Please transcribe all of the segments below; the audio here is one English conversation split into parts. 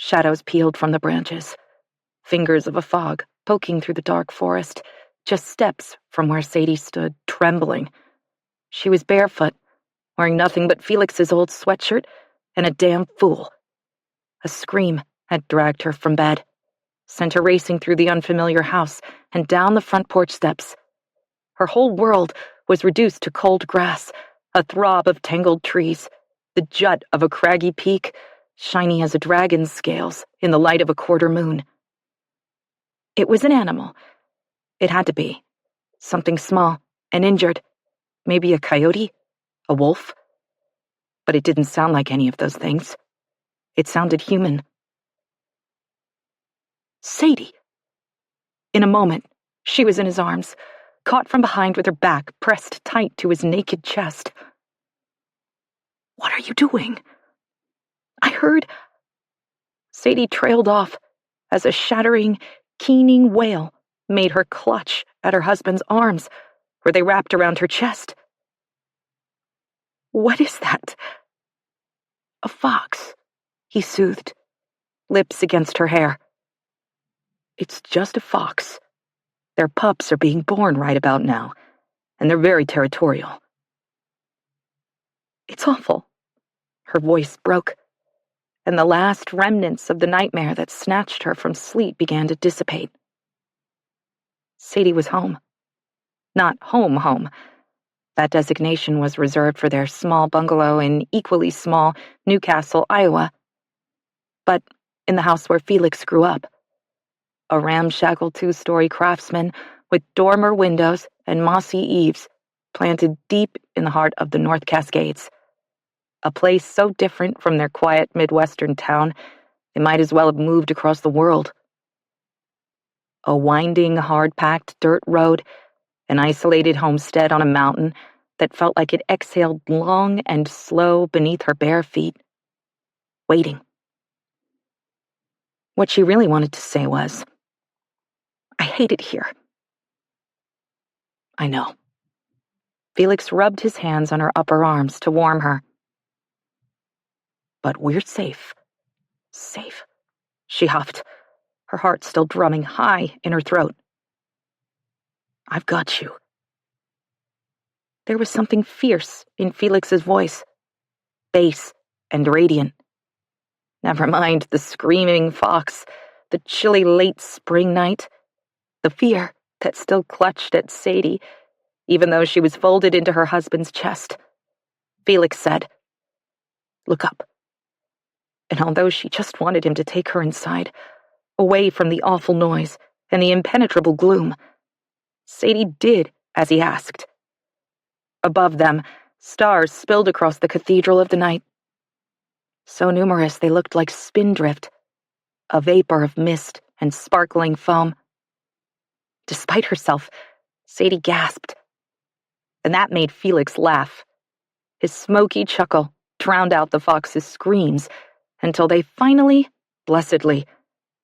Shadows peeled from the branches, fingers of a fog poking through the dark forest, just steps from where Sadie stood, trembling. She was barefoot, wearing nothing but Felix's old sweatshirt and a damn fool. A scream had dragged her from bed, sent her racing through the unfamiliar house and down the front porch steps. Her whole world was reduced to cold grass, a throb of tangled trees, the jut of a craggy peak, shiny as a dragon's scales in the light of a quarter moon. It was an animal. It had to be. Something small and injured. Maybe a coyote? A wolf? But it didn't sound like any of those things. It sounded human. Sadie! In a moment, she was in his arms, caught from behind with her back pressed tight to his naked chest. What are you doing? I heard... Sadie trailed off as a shattering, keening wail made her clutch at her husband's arms, where they wrapped around her chest. What is that? A fox, he soothed, lips against her hair. It's just a fox. Their pups are being born right about now, and they're very territorial. It's awful. Her voice broke, and the last remnants of the nightmare that snatched her from sleep began to dissipate. Sadie was home. Not home. That designation was reserved for their small bungalow in equally small Newcastle, Iowa. But in the house where Felix grew up, a ramshackle 2-story craftsman with dormer windows and mossy eaves planted deep in the heart of the North Cascades, a place so different from their quiet Midwestern town they might as well have moved across the world. A winding, hard-packed dirt road, an isolated homestead on a mountain that felt like it exhaled long and slow beneath her bare feet. Waiting. What she really wanted to say was, I hate it here. I know. Felix rubbed his hands on her upper arms to warm her. But we're safe. Safe, she huffed, her heart still drumming high in her throat. I've got you. There was something fierce in Felix's voice, bass and radiant. Never mind the screaming fox, the chilly late spring night, the fear that still clutched at Sadie, even though she was folded into her husband's chest. Felix said, Look up. And although she just wanted him to take her inside, away from the awful noise and the impenetrable gloom, Sadie did as he asked. Above them, stars spilled across the cathedral of the night. So numerous they looked like spindrift, a vapor of mist and sparkling foam. Despite herself, Sadie gasped, and that made Felix laugh. His smoky chuckle drowned out the fox's screams until they finally, blessedly,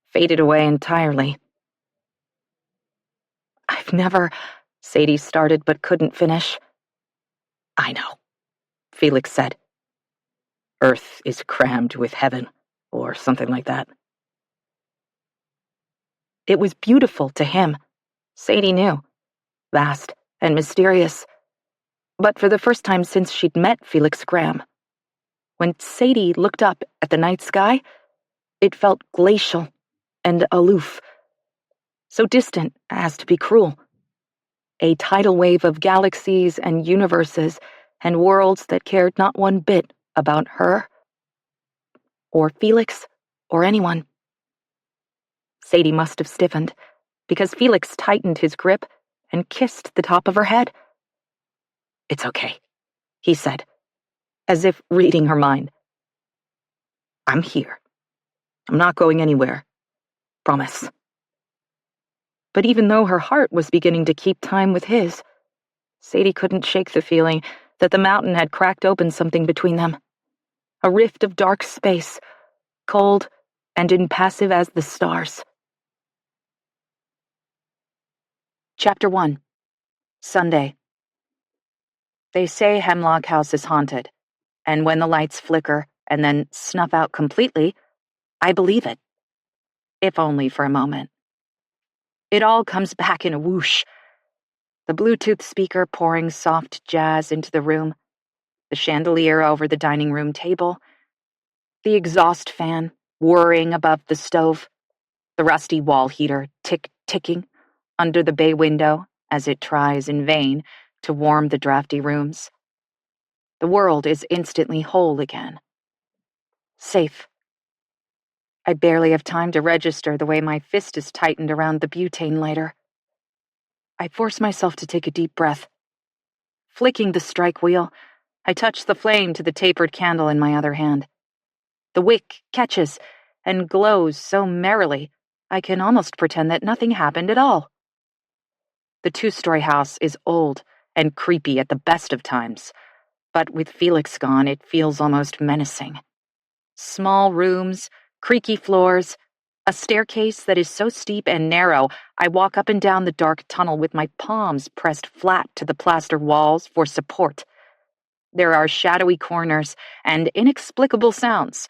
faded away entirely. I've never... Sadie started but couldn't finish. I know, Felix said. Earth is crammed with heaven, or something like that. It was beautiful to him, Sadie knew, vast and mysterious, but for the first time since she'd met Felix Graham. When Sadie looked up at the night sky, it felt glacial and aloof, so distant as to be cruel. A tidal wave of galaxies and universes and worlds that cared not one bit about her, or Felix, or anyone. Sadie must have stiffened, because Felix tightened his grip and kissed the top of her head. It's okay, he said, as if reading her mind. I'm here. I'm not going anywhere. Promise. But even though her heart was beginning to keep time with his, Sadie couldn't shake the feeling that the mountain had cracked open something between them. A rift of dark space, cold and impassive as the stars. Chapter 1. Sunday. They say Hemlock House is haunted, and when the lights flicker and then snuff out completely, I believe it, if only for a moment. It all comes back in a whoosh. The Bluetooth speaker pouring soft jazz into the room, the chandelier over the dining room table, the exhaust fan whirring above the stove, the rusty wall heater ticking under the bay window as it tries in vain to warm the drafty rooms. The world is instantly whole again. Safe. I barely have time to register the way my fist is tightened around the butane lighter. I force myself to take a deep breath. Flicking the strike wheel, I touch the flame to the tapered candle in my other hand. The wick catches and glows so merrily, I can almost pretend that nothing happened at all. The two-story house is old and creepy at the best of times, but with Felix gone, it feels almost menacing. Small rooms, creaky floors, a staircase that is so steep and narrow, I walk up and down the dark tunnel with my palms pressed flat to the plaster walls for support. There are shadowy corners and inexplicable sounds.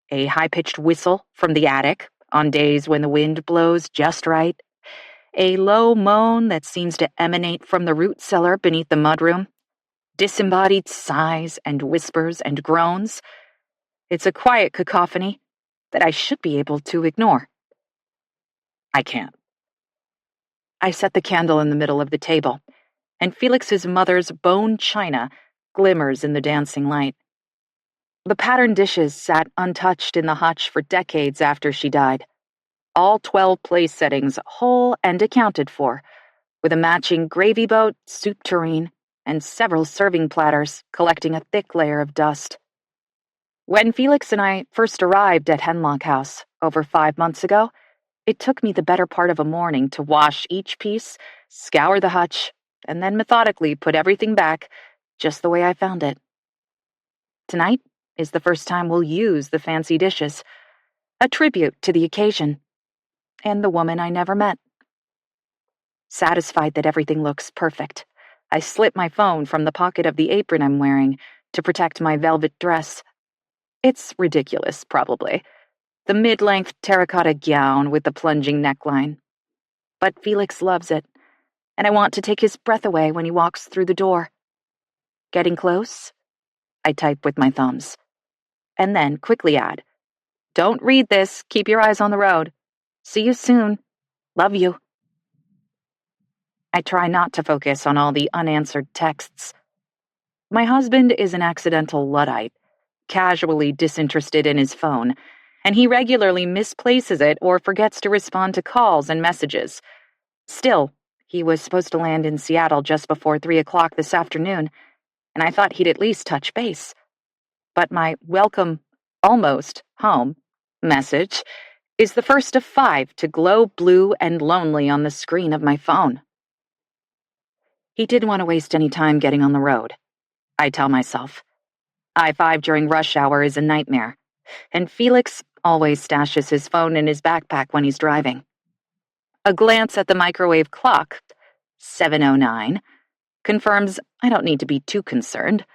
A high-pitched whistle from the attic on days when the wind blows just right. A low moan that seems to emanate from the root cellar beneath the mudroom. Disembodied sighs and whispers and groans. It's a quiet cacophony that I should be able to ignore. I can't. I set the candle in the middle of the table, and Felix's mother's bone china glimmers in the dancing light. The patterned dishes sat untouched in the hutch for decades after she died. All 12 place settings whole and accounted for, with a matching gravy boat, soup tureen, and several serving platters collecting a thick layer of dust. When Felix and I first arrived at Hemlock House over 5 months ago, it took me the better part of a morning to wash each piece, scour the hutch, and then methodically put everything back just the way I found it. Tonight is the first time we'll use the fancy dishes, a tribute to the occasion, and the woman I never met. Satisfied that everything looks perfect, I slip my phone from the pocket of the apron I'm wearing to protect my velvet dress. It's ridiculous, probably. The mid-length terracotta gown with the plunging neckline. But Felix loves it, and I want to take his breath away when he walks through the door. Getting close? I type with my thumbs. And then quickly add, "Don't read this, keep your eyes on the road. See you soon. Love you." I try not to focus on all the unanswered texts. My husband is an accidental Luddite, casually disinterested in his phone, and he regularly misplaces it or forgets to respond to calls and messages. Still, he was supposed to land in Seattle just before 3 o'clock this afternoon, and I thought he'd at least touch base. But my welcome, almost home message is the first of 5 to glow blue and lonely on the screen of my phone. He didn't want to waste any time getting on the road, I tell myself. I-5 during rush hour is a nightmare, and Felix always stashes his phone in his backpack when he's driving. A glance at the microwave clock, 7:09, confirms I don't need to be too concerned.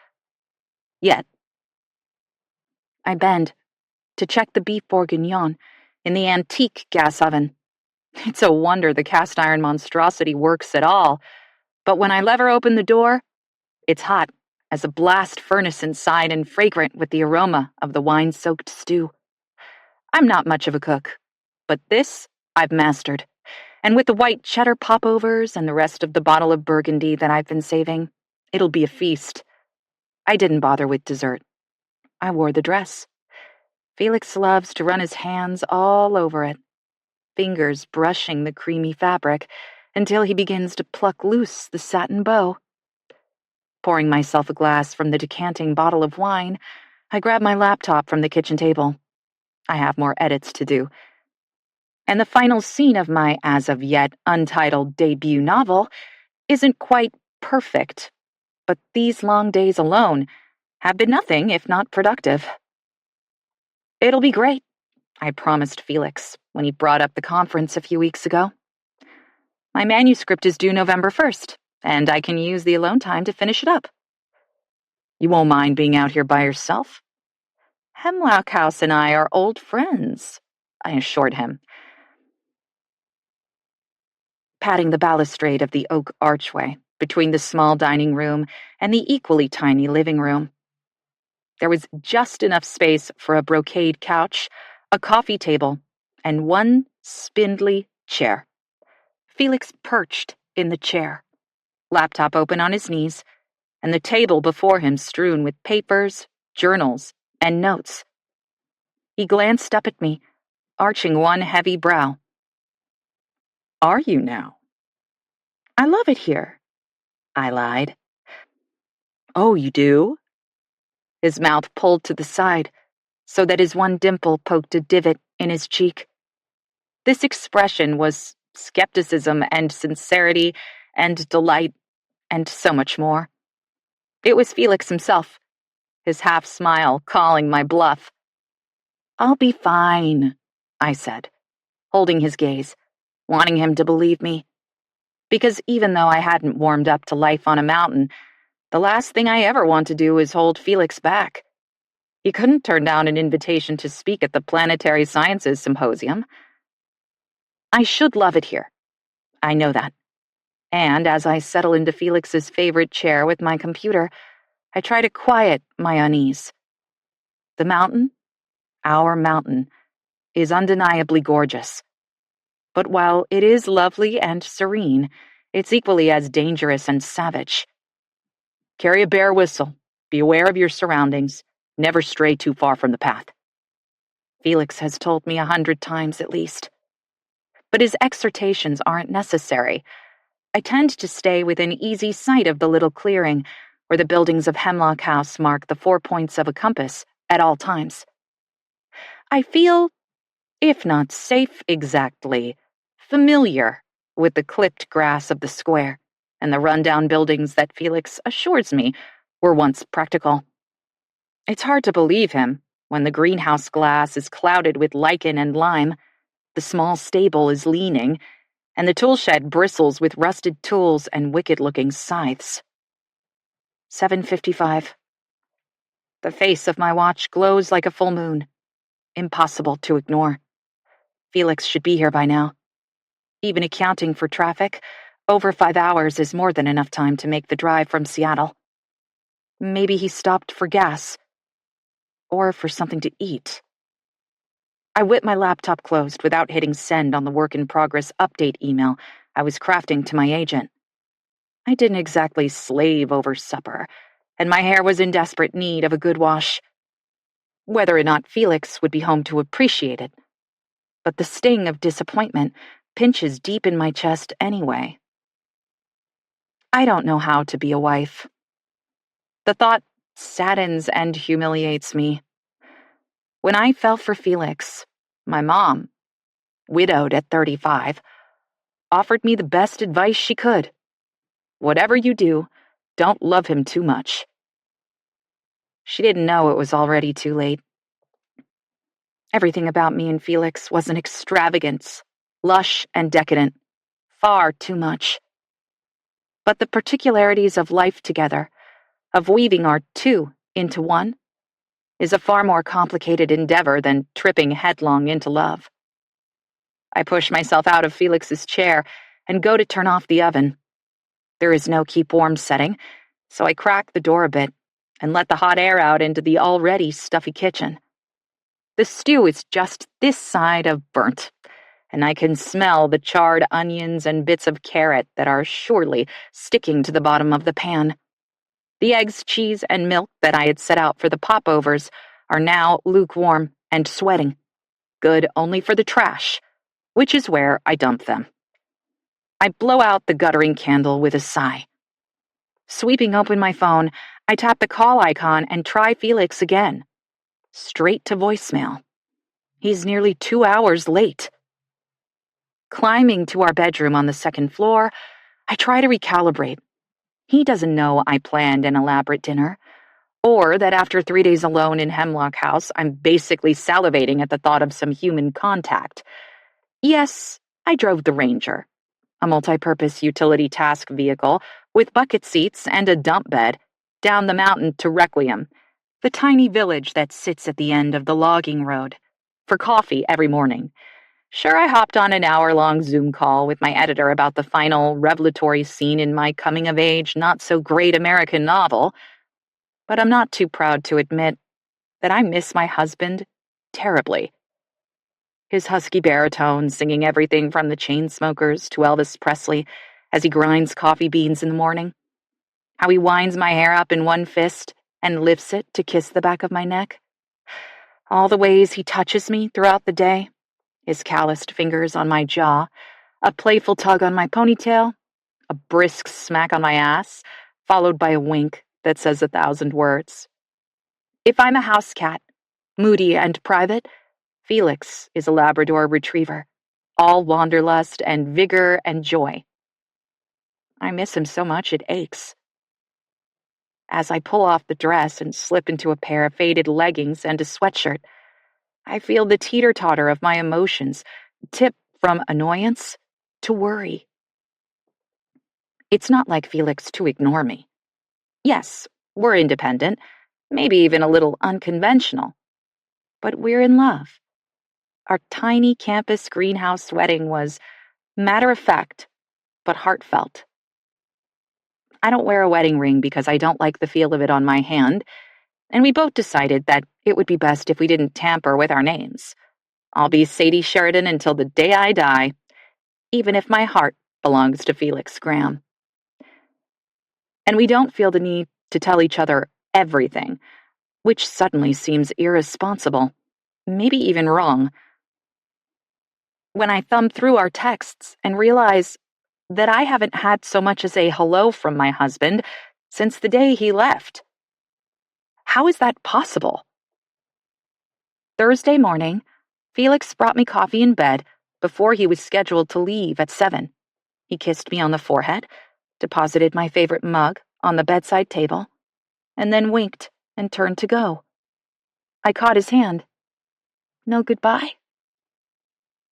Yet. I bend to check the beef bourguignon in the antique gas oven. It's a wonder the cast iron monstrosity works at all, but when I lever open the door, it's hot as a blast furnace inside and fragrant with the aroma of the wine-soaked stew. I'm not much of a cook, but this I've mastered, and with the white cheddar popovers and the rest of the bottle of Burgundy that I've been saving, it'll be a feast. I didn't bother with dessert. I wore the dress. Felix loves to run his hands all over it, fingers brushing the creamy fabric until he begins to pluck loose the satin bow. Pouring myself a glass from the decanting bottle of wine, I grab my laptop from the kitchen table. I have more edits to do. And the final scene of my as-of-yet untitled debut novel isn't quite perfect, but these long days alone have been nothing if not productive. It'll be great, I promised Felix when he brought up the conference a few weeks ago. My manuscript is due November 1st, and I can use the alone time to finish it up. You won't mind being out here by yourself? Hemlock House and I are old friends, I assured him, patting the balustrade of the oak archway between the small dining room and the equally tiny living room. There was just enough space for a brocade couch, a coffee table, and one spindly chair. Felix perched in the chair, laptop open on his knees, and the table before him strewn with papers, journals, and notes. He glanced up at me, arching one heavy brow. "Are you now?" "I love it here," I lied. "Oh, you do?" His mouth pulled to the side, so that his one dimple poked a divot in his cheek. This expression was skepticism and sincerity and delight and so much more. It was Felix himself, his half-smile calling my bluff. "I'll be fine," I said, holding his gaze, wanting him to believe me. Because even though I hadn't warmed up to life on a mountain, the last thing I ever want to do is hold Felix back. He couldn't turn down an invitation to speak at the Planetary Sciences Symposium. I should love it here. I know that. And as I settle into Felix's favorite chair with my computer, I try to quiet my unease. The mountain, our mountain, is undeniably gorgeous. But while it is lovely and serene, it's equally as dangerous and savage. Carry a bare whistle. Be aware of your surroundings. Never stray too far from the path. Felix has told me 100 times at least. But his exhortations aren't necessary. I tend to stay within easy sight of the little clearing where the buildings of Hemlock House mark the 4 points of a compass at all times. I feel, if not safe exactly, familiar with the clipped grass of the square and the rundown buildings that Felix assures me were once practical. It's hard to believe him when the greenhouse glass is clouded with lichen and lime, the small stable is leaning, and the tool shed bristles with rusted tools and wicked-looking scythes. 7:55. The face of my watch glows like a full moon. Impossible to ignore. Felix should be here by now. Even accounting for traffic, over 5 hours is more than enough time to make the drive from Seattle. Maybe he stopped for gas. Or for something to eat. I whipped my laptop closed without hitting send on the work-in-progress update email I was crafting to my agent. I didn't exactly slave over supper, and my hair was in desperate need of a good wash. Whether or not Felix would be home to appreciate it. But the sting of disappointment pinches deep in my chest anyway. I don't know how to be a wife. The thought saddens and humiliates me. When I fell for Felix, my mom, widowed at 35, offered me the best advice she could. Whatever you do, don't love him too much. She didn't know it was already too late. Everything about me and Felix was an extravagance, lush and decadent, far too much. But the particularities of life together, of weaving our two into one, is a far more complicated endeavor than tripping headlong into love. I push myself out of Felix's chair and go to turn off the oven. There is no keep warm setting, so I crack the door a bit and let the hot air out into the already stuffy kitchen. The stew is just this side of burnt, and I can smell the charred onions and bits of carrot that are surely sticking to the bottom of the pan. The eggs, cheese, and milk that I had set out for the popovers are now lukewarm and sweating, good only for the trash, which is where I dump them. I blow out the guttering candle with a sigh. Sweeping open my phone, I tap the call icon and try Felix again. Straight to voicemail. He's nearly 2 hours late. Climbing to our bedroom on the second floor, I try to recalibrate. He doesn't know I planned an elaborate dinner, or that after 3 days alone in Hemlock House, I'm basically salivating at the thought of some human contact. Yes, I drove the Ranger, a multi-purpose utility task vehicle with bucket seats and a dump bed, down the mountain to Requiem, the tiny village that sits at the end of the logging road. for coffee every morning. Sure, I hopped on an hour-long Zoom call with my editor about the final revelatory scene in my coming-of-age, not-so-great American novel, but I'm not too proud to admit that I miss my husband terribly. His husky baritone singing everything from the Chainsmokers to Elvis Presley as he grinds coffee beans in the morning. How he winds my hair up in one fist and lifts it to kiss the back of my neck. All the ways he touches me throughout the day, his calloused fingers on my jaw, a playful tug on my ponytail, a brisk smack on my ass, followed by a wink that says 1,000 words. If I'm a house cat, moody and private, Felix is a Labrador retriever, all wanderlust and vigor and joy. I miss him so much it aches. As I pull off the dress and slip into a pair of faded leggings and a sweatshirt, I feel the teeter-totter of my emotions tip from annoyance to worry. It's not like Felix to ignore me. Yes, we're independent, maybe even a little unconventional, but we're in love. Our tiny campus greenhouse wedding was matter-of-fact, but heartfelt. I don't wear a wedding ring because I don't like the feel of it on my hand, and we both decided that it would be best if we didn't tamper with our names. I'll be Sadie Sheridan until the day I die, even if my heart belongs to Felix Graham. And we don't feel the need to tell each other everything, which suddenly seems irresponsible, maybe even wrong. When I thumb through our texts and realize that I haven't had so much as a hello from my husband since the day he left. How is that possible? Thursday morning, Felix brought me coffee in bed before he was scheduled to leave at 7. He kissed me on the forehead, deposited my favorite mug on the bedside table, and then winked and turned to go. I caught his hand. No goodbye?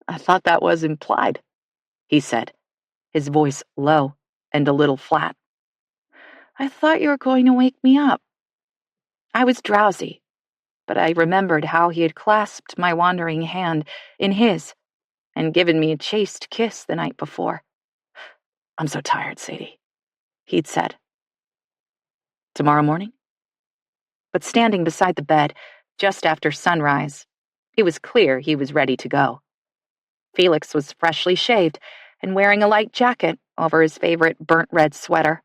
I thought that was implied, he said, his voice low and a little flat. I thought you were going to wake me up. I was drowsy, but I remembered how he had clasped my wandering hand in his and given me a chaste kiss the night before. I'm so tired, Sadie, he'd said. Tomorrow morning? But standing beside the bed, just after sunrise, it was clear he was ready to go. Felix was freshly shaved and wearing a light jacket over his favorite burnt red sweater,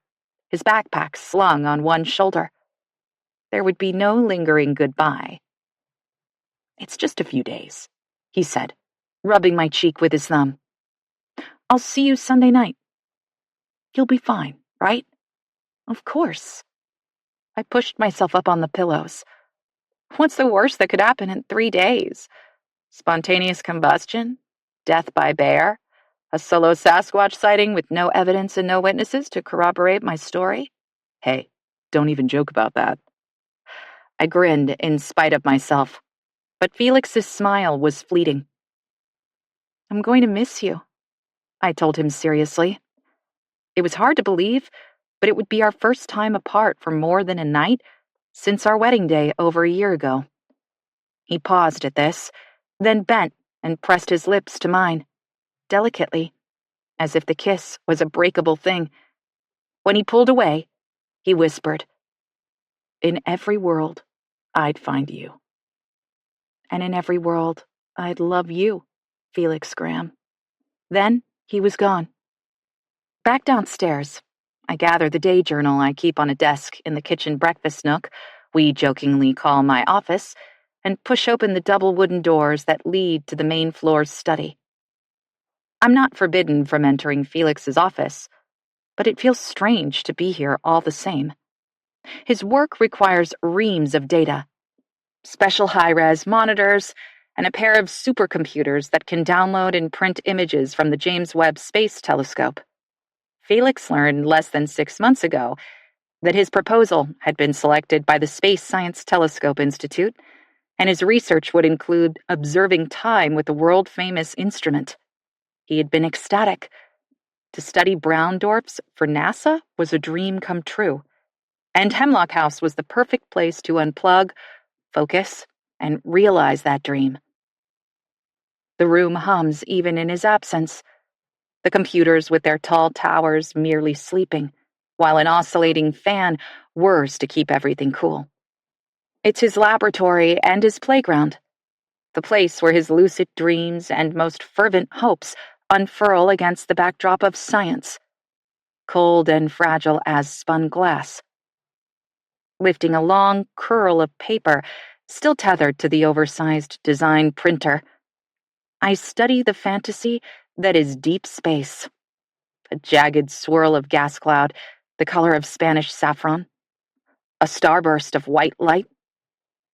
his backpack slung on one shoulder. There would be no lingering goodbye. It's just a few days, he said, rubbing my cheek with his thumb. I'll see you Sunday night. You'll be fine, right? Of course. I pushed myself up on the pillows. What's the worst that could happen in 3 days? Spontaneous combustion? Death by bear? A solo Sasquatch sighting with no evidence and no witnesses to corroborate my story? Hey, don't even joke about that. I grinned in spite of myself, but Felix's smile was fleeting. I'm going to miss you, I told him seriously. It was hard to believe, but it would be our first time apart for more than a night since our wedding day over a year ago. He paused at this, then bent and pressed his lips to mine, delicately, as if the kiss was a breakable thing. When he pulled away, he whispered, In every world, I'd find you. And in every world, I'd love you, Felix Graham. Then he was gone. Back downstairs, I gather the day journal I keep on a desk in the kitchen breakfast nook we jokingly call my office, and push open the double wooden doors that lead to the main floor's study. I'm not forbidden from entering Felix's office, but it feels strange to be here all the same. His work requires reams of data, special high-res monitors, and a pair of supercomputers that can download and print images from the James Webb Space Telescope. Felix learned less than 6 months ago that his proposal had been selected by the Space Science Telescope Institute, and his research would include observing time with the world-famous instrument. He had been ecstatic. To study brown dwarfs for NASA was a dream come true, and Hemlock House was the perfect place to unplug, focus, and realize that dream. The room hums even in his absence. The computers with their tall towers merely sleeping, while an oscillating fan whirs to keep everything cool. It's his laboratory and his playground, the place where his lucid dreams and most fervent hopes unfurl against the backdrop of science, cold and fragile as spun glass. Lifting a long curl of paper, still tethered to the oversized design printer, I study the fantasy that is deep space. A jagged swirl of gas cloud, the color of Spanish saffron. A starburst of white light.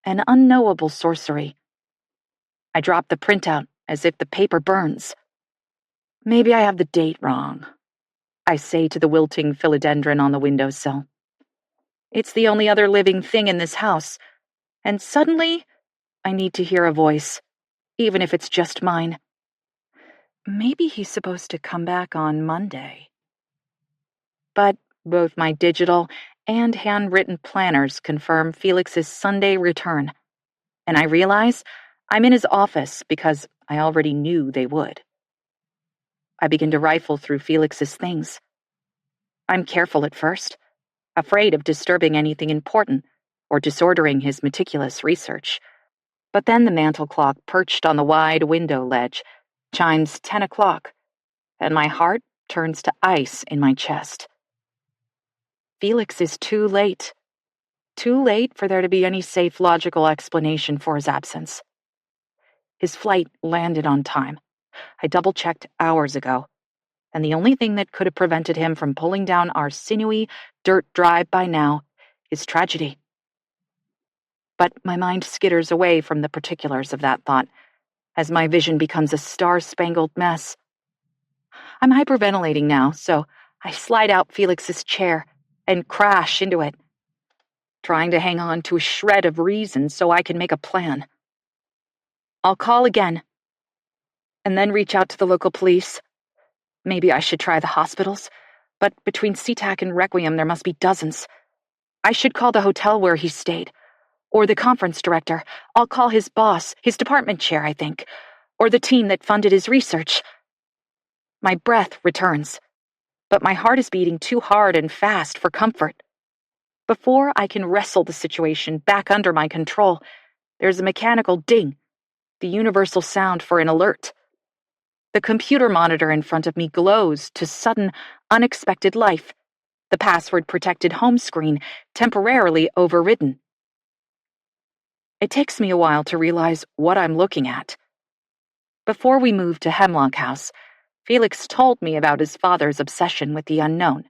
An unknowable sorcery. I drop the printout as if the paper burns. Maybe I have the date wrong, I say to the wilting philodendron on the windowsill. It's the only other living thing in this house, and suddenly I need to hear a voice, even if it's just mine. Maybe he's supposed to come back on Monday. But both my digital and handwritten planners confirm Felix's Sunday return, and I realize I'm in his office because I already knew they would. I begin to rifle through Felix's things. I'm careful at first, afraid of disturbing anything important or disordering his meticulous research. But then the mantel clock perched on the wide window ledge chimes 10 o'clock, and my heart turns to ice in my chest. Felix is too late. Too late for there to be any safe, logical explanation for his absence. His flight landed on time. I double-checked hours ago, and the only thing that could have prevented him from pulling down our sinewy dirt drive by now is tragedy. But my mind skitters away from the particulars of that thought as my vision becomes a star-spangled mess. I'm hyperventilating now, so I slide out Felix's chair and crash into it, trying to hang on to a shred of reason so I can make a plan. I'll call again, and then reach out to the local police. Maybe I should try the hospitals, but between SeaTac and Requiem there must be dozens. I should call the hotel where he stayed, or the conference director. I'll call his boss, his department chair, I think, or the team that funded his research. My breath returns, but my heart is beating too hard and fast for comfort. Before I can wrestle the situation back under my control, there's a mechanical ding, the universal sound for an alert. The computer monitor in front of me glows to sudden, unexpected life, the password-protected home screen temporarily overridden. It takes me a while to realize what I'm looking at. Before we moved to Hemlock House, Felix told me about his father's obsession with the unknown.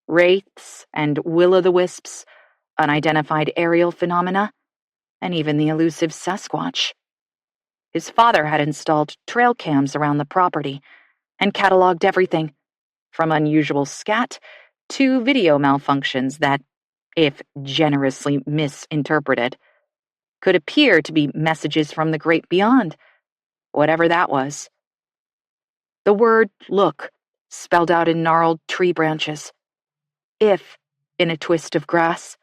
Wraiths and will-o'-the-wisps, unidentified aerial phenomena, and even the elusive Sasquatch. His father had installed trail cams around the property and cataloged everything, from unusual scat to video malfunctions that, if generously misinterpreted, could appear to be messages from the great beyond, whatever that was. The word look, spelled out in gnarled tree branches. If, in a twist of grass.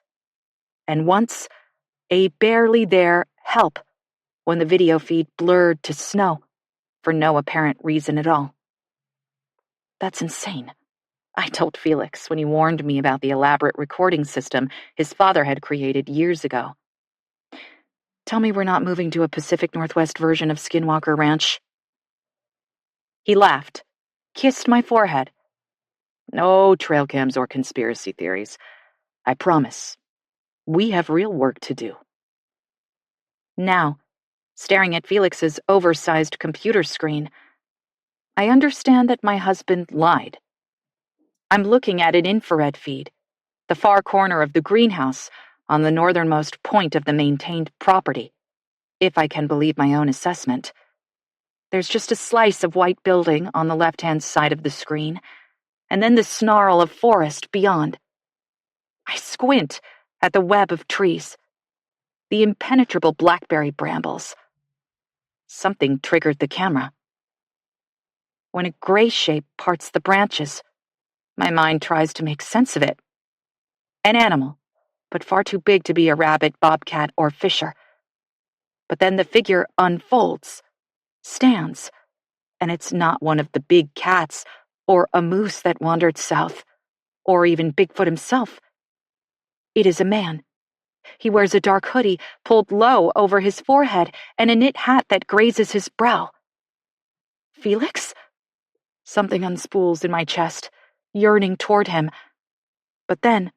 And once, a barely there help when the video feed blurred to snow for no apparent reason at all. That's insane, I told Felix when he warned me about the elaborate recording system his father had created years ago. Tell me we're not moving to a Pacific Northwest version of Skinwalker Ranch. He laughed, kissed my forehead. No trail cams or conspiracy theories. I promise. We have real work to do. Now, staring at Felix's oversized computer screen, I understand that my husband lied. I'm looking at an infrared feed, the far corner of the greenhouse on the northernmost point of the maintained property, if I can believe my own assessment. There's just a slice of white building on the left-hand side of the screen, and then the snarl of forest beyond. I squint at the web of trees, the impenetrable blackberry brambles. Something triggered the camera. When a gray shape parts the branches, my mind tries to make sense of it. An animal, but far too big to be a rabbit, bobcat, or fisher. But then the figure unfolds, stands, and it's not one of the big cats or a moose that wandered south, or even Bigfoot himself. It is a man. He wears a dark hoodie pulled low over his forehead and a knit hat that grazes his brow. Felix? Something unspools in my chest, yearning toward him. But then,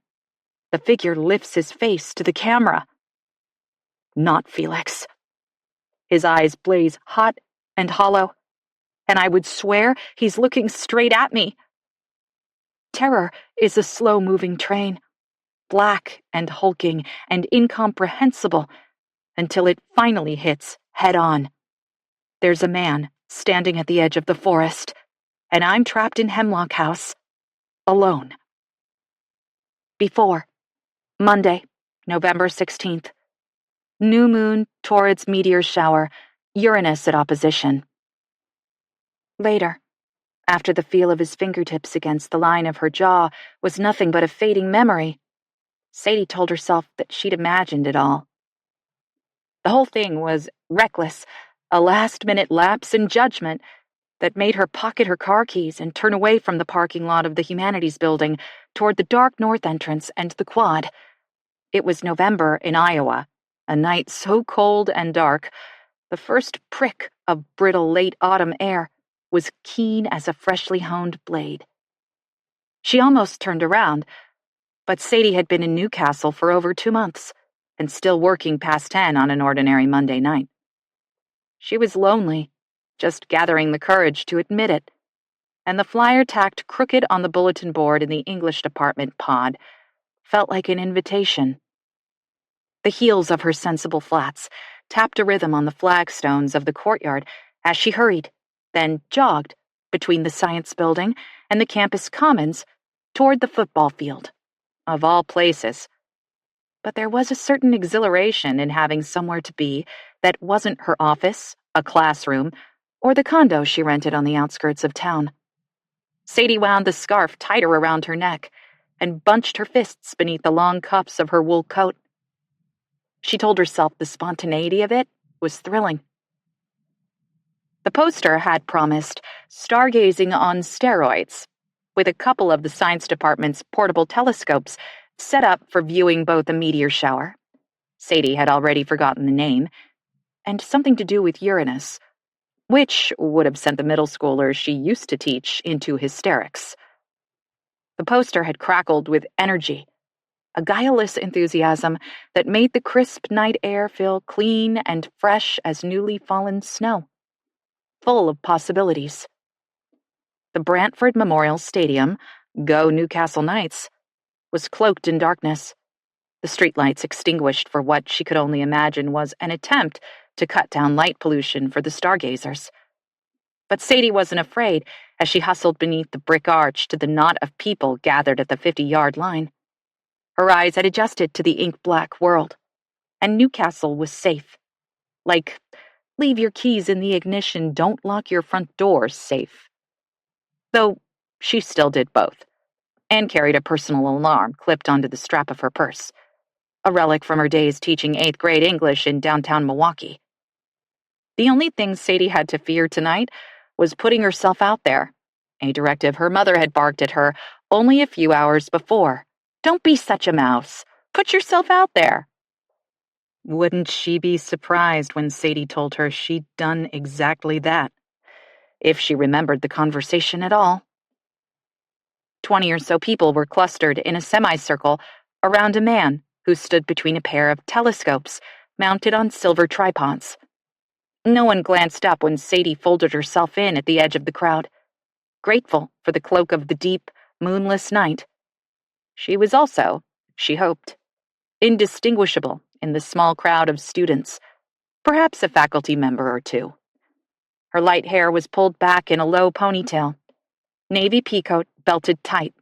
the figure lifts his face to the camera. Not Felix. His eyes blaze hot and hollow, and I would swear he's looking straight at me. Terror is a slow-moving train, black and hulking and incomprehensible, until it finally hits head-on. There's a man standing at the edge of the forest, and I'm trapped in Hemlock House, alone. Before, Monday, November 16th. New moon, Taurids meteor shower, Uranus at opposition. Later, after the feel of his fingertips against the line of her jaw was nothing but a fading memory, Sadie told herself that she'd imagined it all. The whole thing was reckless, a last-minute lapse in judgment that made her pocket her car keys and turn away from the parking lot of the Humanities Building toward the dark north entrance and the quad. It was November in Iowa, a night so cold and dark, the first prick of brittle late autumn air was keen as a freshly honed blade. She almost turned around, but Sadie had been in Newcastle for over 2 months and still working past 10 on an ordinary Monday night. She was lonely, just gathering the courage to admit it, and the flyer tacked crooked on the bulletin board in the English department pod felt like an invitation. The heels of her sensible flats tapped a rhythm on the flagstones of the courtyard as she hurried, then jogged between the science building and the campus commons toward the football field, of all places. But there was a certain exhilaration in having somewhere to be that wasn't her office, a classroom, or the condo she rented on the outskirts of town. Sadie wound the scarf tighter around her neck and bunched her fists beneath the long cuffs of her wool coat. She told herself the spontaneity of it was thrilling. The poster had promised stargazing on steroids, with a couple of the science department's portable telescopes set up for viewing both a meteor shower — Sadie had already forgotten the name — and something to do with Uranus, which would have sent the middle schoolers she used to teach into hysterics. The poster had crackled with energy, a guileless enthusiasm that made the crisp night air feel clean and fresh as newly fallen snow, full of possibilities. The Brantford Memorial Stadium, Go Newcastle Knights, was cloaked in darkness, the streetlights extinguished for what she could only imagine was an attempt to cut down light pollution for the stargazers. But Sadie wasn't afraid as she hustled beneath the brick arch to the knot of people gathered at the 50-yard line. Her eyes had adjusted to the ink-black world, and Newcastle was safe. Like, leave your keys in the ignition, don't lock your front door safe. Though she still did both, and carried a personal alarm clipped onto the strap of her purse, a relic from her days teaching 8th grade English in downtown Milwaukee. The only thing Sadie had to fear tonight was putting herself out there, a directive her mother had barked at her only a few hours before. Don't be such a mouse. Put yourself out there. Wouldn't she be surprised when Sadie told her she'd done exactly that, if she remembered the conversation at all? 20 or so people were clustered in a semicircle around a man who stood between a pair of telescopes mounted on silver tripods. No one glanced up when Sadie folded herself in at the edge of the crowd, grateful for the cloak of the deep, moonless night. She was also, she hoped, indistinguishable in the small crowd of students, perhaps a faculty member or two. Her light hair was pulled back in a low ponytail, navy peacoat belted tight.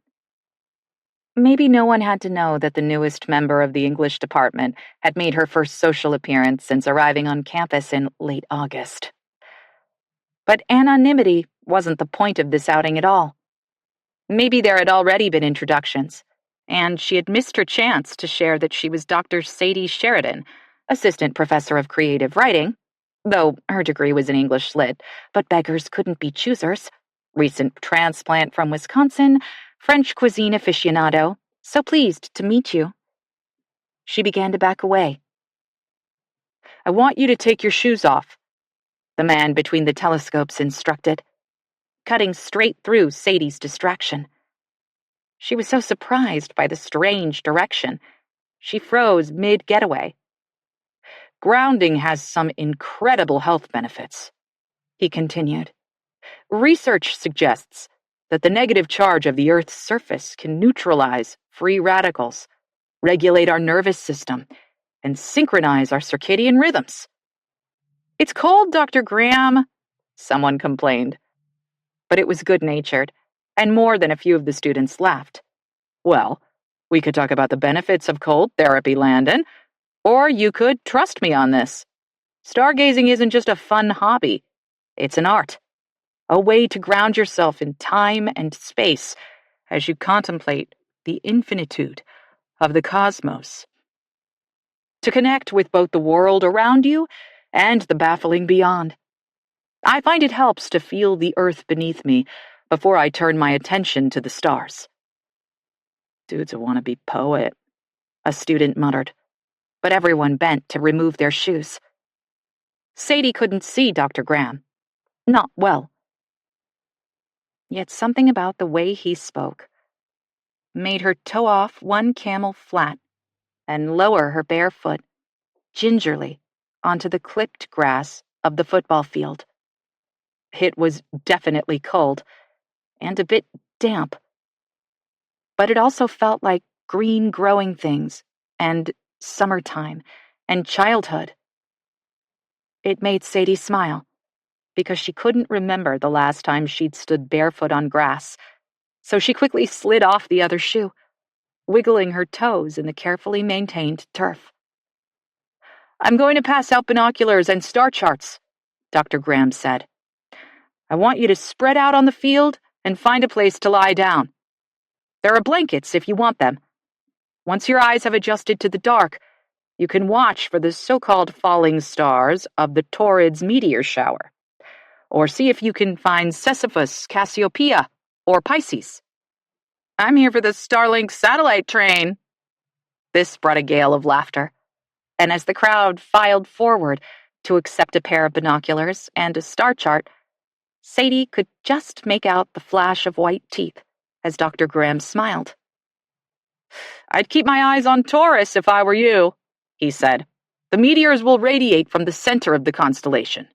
Maybe no one had to know that the newest member of the English department had made her first social appearance since arriving on campus in late August. But anonymity wasn't the point of this outing at all. Maybe there had already been introductions, and she had missed her chance to share that she was Dr. Sadie Sheridan, assistant professor of creative writing, though her degree was in English Lit, but beggars couldn't be choosers. Recent transplant from Wisconsin, French cuisine aficionado, so pleased to meet you. She began to back away. I want you to take your shoes off, the man between the telescopes instructed, cutting straight through Sadie's distraction. She was so surprised by the strange direction, she froze mid-getaway. Grounding has some incredible health benefits, he continued. Research suggests that the negative charge of the Earth's surface can neutralize free radicals, regulate our nervous system, and synchronize our circadian rhythms. It's cold, Dr. Graham, someone complained. But it was good-natured, and more than a few of the students laughed. Well, we could talk about the benefits of cold therapy, Landon, or you could trust me on this. Stargazing isn't just a fun hobby. It's an art, a way to ground yourself in time and space as you contemplate the infinitude of the cosmos. To connect with both the world around you and the baffling beyond. I find it helps to feel the earth beneath me before I turn my attention to the stars. Dude's a wannabe poet, a student muttered, but everyone bent to remove their shoes. Sadie couldn't see Dr. Graham. Not well. Yet something about the way he spoke made her toe off one camel flat and lower her bare foot gingerly onto the clipped grass of the football field. It was definitely cold and a bit damp, but it also felt like green growing things and summertime and childhood. It made Sadie smile, because she couldn't remember the last time she'd stood barefoot on grass, so she quickly slid off the other shoe, wiggling her toes in the carefully maintained turf. I'm going to pass out binoculars and star charts, Dr. Graham said. I want you to spread out on the field and find a place to lie down. There are blankets if you want them. Once your eyes have adjusted to the dark, you can watch for the so-called falling stars of the Taurids meteor shower, or see if you can find Sisyphus, Cassiopeia, or Pisces. I'm here for the Starlink satellite train. This brought a gale of laughter, and as the crowd filed forward to accept a pair of binoculars and a star chart, Sadie could just make out the flash of white teeth as Dr. Graham smiled. I'd keep my eyes on Taurus if I were you, he said. The meteors will radiate from the center of the constellation.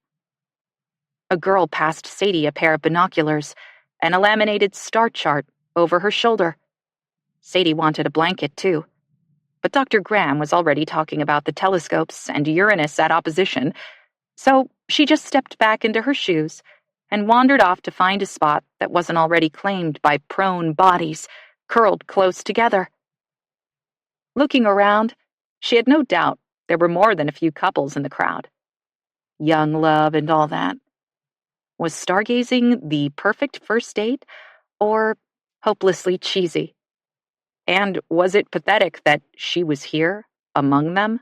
A girl passed Sadie a pair of binoculars and a laminated star chart over her shoulder. Sadie wanted a blanket, too. But Dr. Graham was already talking about the telescopes and Uranus at opposition, so she just stepped back into her shoes and wandered off to find a spot that wasn't already claimed by prone bodies, curled close together. Looking around, she had no doubt there were more than a few couples in the crowd. Young love and all that. Was stargazing the perfect first date, or hopelessly cheesy? And was it pathetic that she was here, among them?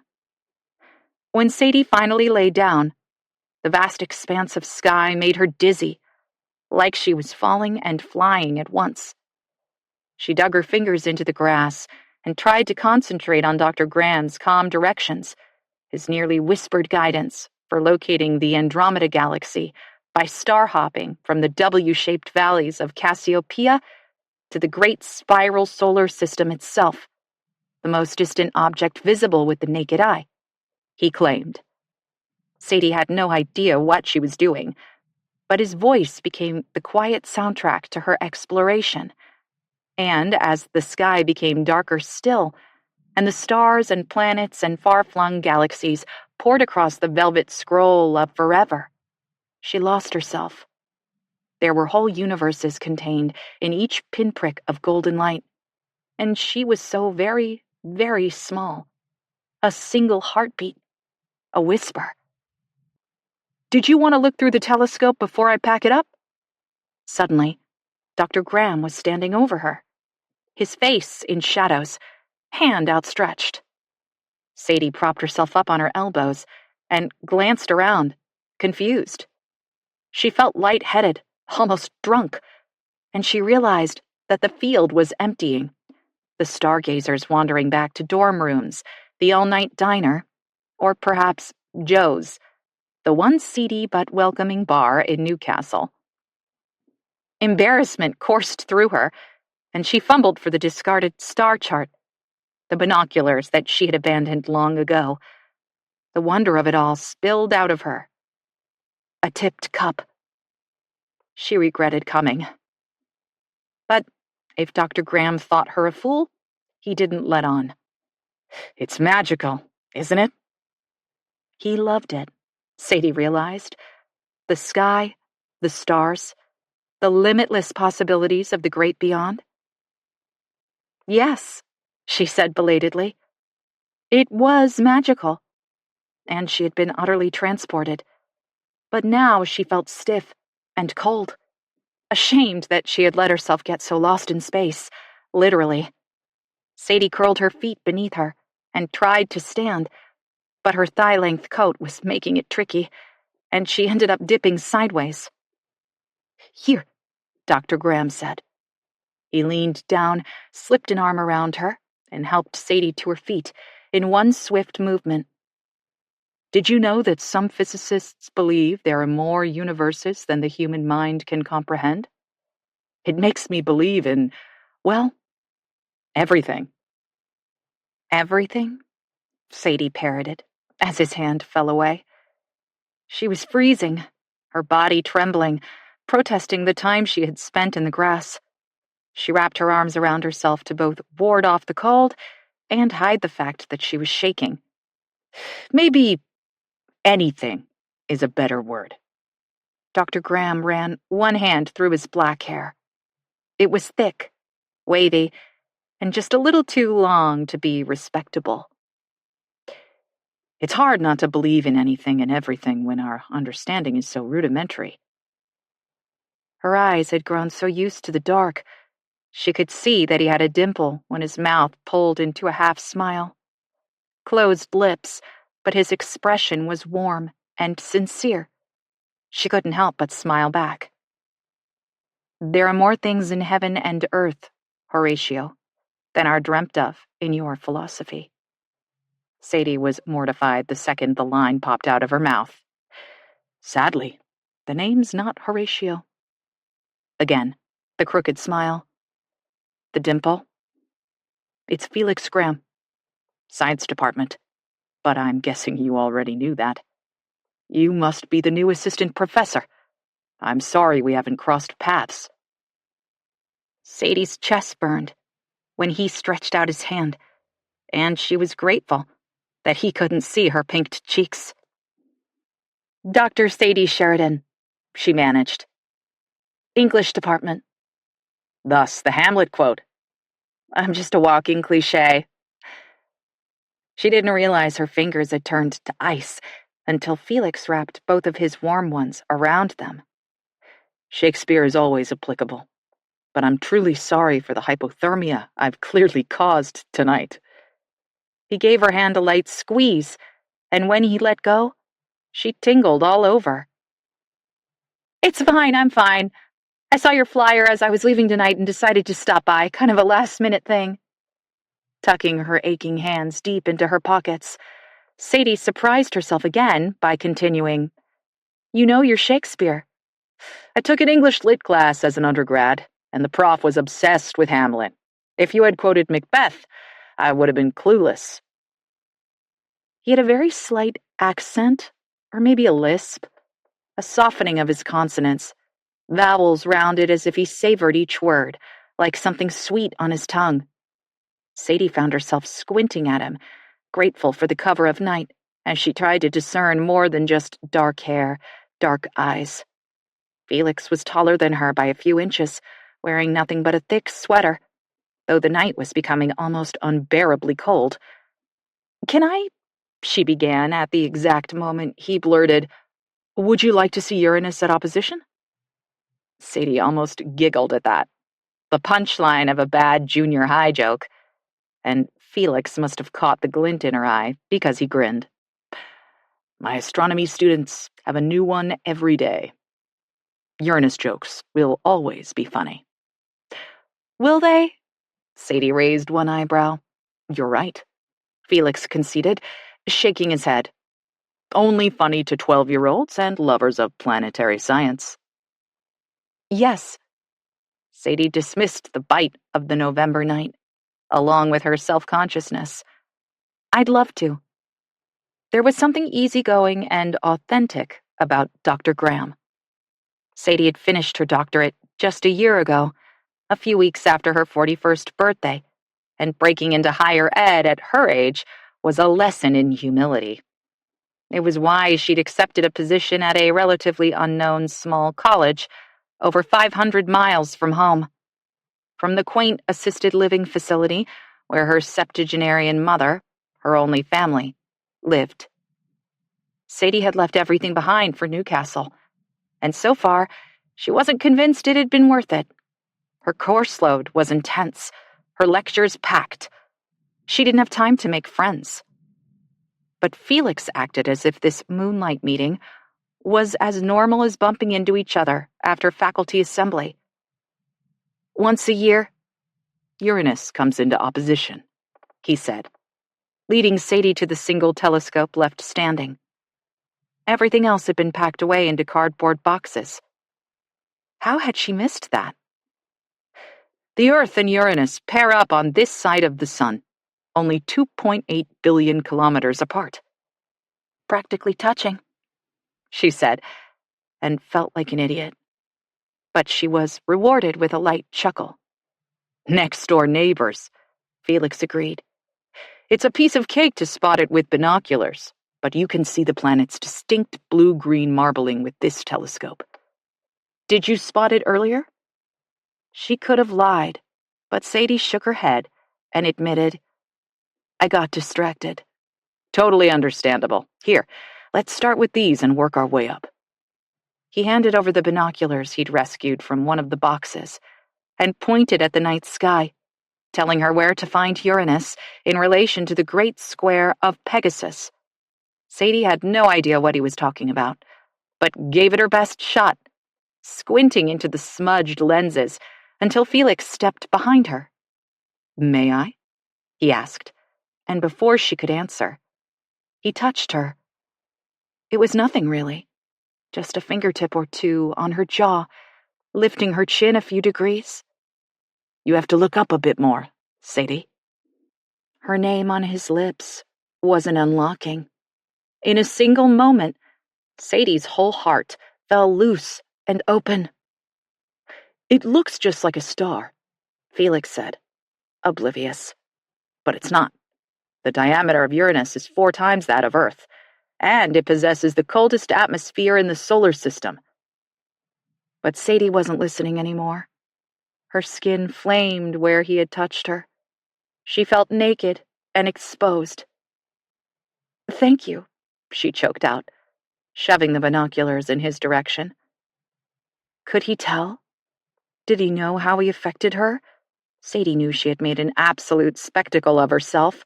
When Sadie finally lay down, the vast expanse of sky made her dizzy, like she was falling and flying at once. She dug her fingers into the grass and tried to concentrate on Dr. Graham's calm directions, his nearly whispered guidance for locating the Andromeda Galaxy by star-hopping from the W-shaped valleys of Cassiopeia to the great spiral solar system itself, the most distant object visible with the naked eye, he claimed. Sadie had no idea what she was doing, but his voice became the quiet soundtrack to her exploration. And as the sky became darker still, and the stars and planets and far-flung galaxies poured across the velvet scroll of forever, she lost herself. There were whole universes contained in each pinprick of golden light, and she was so very, very small. A single heartbeat, a whisper. Did you want to look through the telescope before I pack it up? Suddenly, Dr. Graham was standing over her, his face in shadows, hand outstretched. Sadie propped herself up on her elbows and glanced around, confused. She felt lightheaded, almost drunk, and she realized that the field was emptying. The stargazers wandering back to dorm rooms, the all-night diner, or perhaps Joe's, the one seedy but welcoming bar in Newcastle. Embarrassment coursed through her, and she fumbled for the discarded star chart, the binoculars that she had abandoned long ago. The wonder of it all spilled out of her. A tipped cup. She regretted coming. But if Dr. Graham thought her a fool, he didn't let on. It's magical, isn't it? He loved it, Sadie realized. The sky, the stars, the limitless possibilities of the great beyond. Yes, she said belatedly. It was magical, and she had been utterly transported. But now she felt stiff and cold, ashamed that she had let herself get so lost in space, literally. Sadie curled her feet beneath her and tried to stand, but her thigh-length coat was making it tricky, and she ended up dipping sideways. Here, Dr. Graham said. He leaned down, slipped an arm around her, and helped Sadie to her feet in one swift movement. Did you know that some physicists believe there are more universes than the human mind can comprehend? It makes me believe in, well, everything. Everything? Sadie parroted, as his hand fell away. She was freezing, her body trembling, protesting the time she had spent in the grass. She wrapped her arms around herself to both ward off the cold and hide the fact that she was shaking. Maybe anything is a better word. Dr. Graham ran one hand through his black hair. It was thick, wavy, and just a little too long to be respectable. It's hard not to believe in anything and everything when our understanding is so rudimentary. Her eyes had grown so used to the dark, she could see that he had a dimple when his mouth pulled into a half-smile. Closed lips, but his expression was warm and sincere. She couldn't help but smile back. There are more things in heaven and earth, Horatio, than are dreamt of in your philosophy. Sadie was mortified the second the line popped out of her mouth. Sadly, the name's not Horatio. Again, the crooked smile. The dimple. It's Felix Graham. Science department. But I'm guessing you already knew that. You must be the new assistant professor. I'm sorry we haven't crossed paths. Sadie's chest burned when he stretched out his hand, and she was grateful that he couldn't see her pinked cheeks. Dr. Sadie Sheridan, she managed. English department. Thus, the Hamlet quote. I'm just a walking cliché. She didn't realize her fingers had turned to ice until Felix wrapped both of his warm ones around them. Shakespeare is always applicable, but I'm truly sorry for the hypothermia I've clearly caused tonight. He gave her hand a light squeeze, and when he let go, she tingled all over. It's fine, I'm fine. I saw your flyer as I was leaving tonight and decided to stop by, kind of a last-minute thing. Tucking her aching hands deep into her pockets, Sadie surprised herself again by continuing, You know your Shakespeare. I took an English lit class as an undergrad, and the prof was obsessed with Hamlet. If you had quoted Macbeth, I would have been clueless. He had a very slight accent, or maybe a lisp, a softening of his consonants, vowels rounded as if he savored each word, like something sweet on his tongue. Sadie found herself squinting at him, grateful for the cover of night, as she tried to discern more than just dark hair, dark eyes. Felix was taller than her by a few inches, wearing nothing but a thick sweater, though the night was becoming almost unbearably cold. Can I? She began at the exact moment he blurted, Would you like to see Uranus at opposition? Sadie almost giggled at that. The punchline of a bad junior high joke. And Felix must have caught the glint in her eye because he grinned. My astronomy students have a new one every day. Uranus jokes will always be funny. Will they? Sadie raised one eyebrow. You're right, Felix conceded, shaking his head. Only funny to 12-year-olds and lovers of planetary science. Yes. Sadie dismissed the bite of the November night, along with her self-consciousness. I'd love to. There was something easygoing and authentic about Dr. Graham. Sadie had finished her doctorate just a year ago, a few weeks after her 41st birthday, and breaking into higher ed at her age was a lesson in humility. It was why she'd accepted a position at a relatively unknown small college over 500 miles from home, from the quaint assisted living facility where her septuagenarian mother, her only family, lived. Sadie had left everything behind for Newcastle, and so far, she wasn't convinced it had been worth it. Her course load was intense, her lectures packed. She didn't have time to make friends. But Felix acted as if this moonlight meeting was as normal as bumping into each other after faculty assembly. Once a year, Uranus comes into opposition, he said, leading Sadie to the single telescope left standing. Everything else had been packed away into cardboard boxes. How had she missed that? The Earth and Uranus pair up on this side of the Sun, only 2.8 billion kilometers apart. Practically touching, she said, and felt like an idiot. But she was rewarded with a light chuckle. Next-door neighbors, Felix agreed. It's a piece of cake to spot it with binoculars, but you can see the planet's distinct blue-green marbling with this telescope. Did you spot it earlier? She could have lied, but Sadie shook her head and admitted, I got distracted. Totally understandable. Here, let's start with these and work our way up. He handed over the binoculars he'd rescued from one of the boxes and pointed at the night sky, telling her where to find Uranus in relation to the great square of Pegasus. Sadie had no idea what he was talking about, but gave it her best shot, squinting into the smudged lenses until Felix stepped behind her. May I? He asked, and before she could answer, he touched her. It was nothing, really, just a fingertip or two on her jaw, lifting her chin a few degrees. You have to look up a bit more, Sadie. Her name on his lips wasn't unlocking. In a single moment, Sadie's whole heart fell loose and open. It looks just like a star, Felix said, oblivious. But it's not. The diameter of Uranus is 4 times that of Earth, and it possesses the coldest atmosphere in the solar system. But Sadie wasn't listening anymore. Her skin flamed where he had touched her. She felt naked and exposed. Thank you, she choked out, shoving the binoculars in his direction. Could he tell? Did he know how he affected her? Sadie knew she had made an absolute spectacle of herself,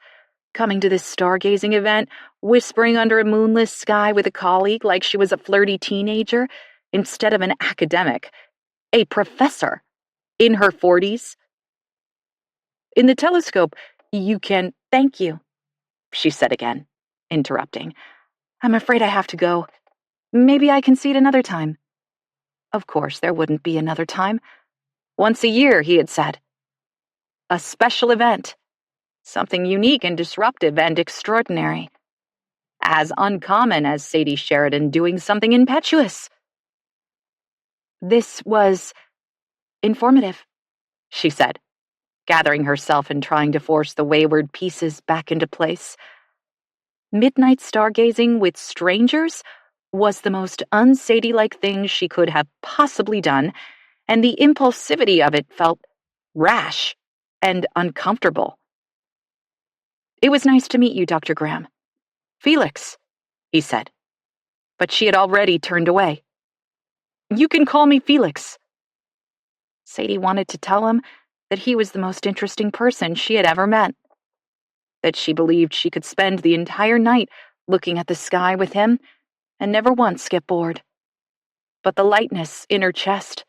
coming to this stargazing event, whispering under a moonless sky with a colleague like she was a flirty teenager, instead of an academic, a professor, in her 40s. In the telescope, you can... Thank you, she said again, interrupting. I'm afraid I have to go. Maybe I can see it another time. Of course, there wouldn't be another time. Once a year, he had said. A special event. Something unique and disruptive and extraordinary. As uncommon as Sadie Sheridan doing something impetuous. This was informative, she said, gathering herself and trying to force the wayward pieces back into place. Midnight stargazing with strangers was the most un-Sadie-like thing she could have possibly done, and the impulsivity of it felt rash and uncomfortable. It was nice to meet you, Dr. Graham. Felix, he said, but she had already turned away. You can call me Felix. Sadie wanted to tell him that he was the most interesting person she had ever met, that she believed she could spend the entire night looking at the sky with him, and never once get bored. But the lightness in her chest,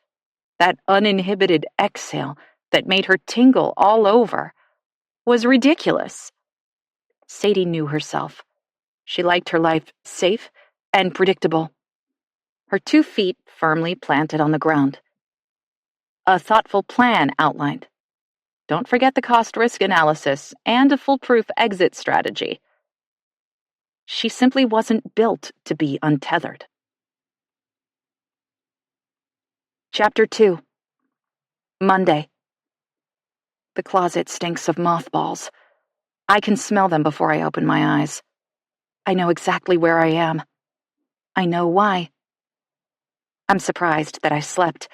that uninhibited exhale that made her tingle all over, was ridiculous. Sadie knew herself. She liked her life safe and predictable. Her 2 feet firmly planted on the ground. A thoughtful plan outlined. Don't forget the cost-risk analysis and a foolproof exit strategy. She simply wasn't built to be untethered. Chapter 2. Monday. The closet stinks of mothballs. I can smell them before I open my eyes. I know exactly where I am. I know why. I'm surprised that I slept,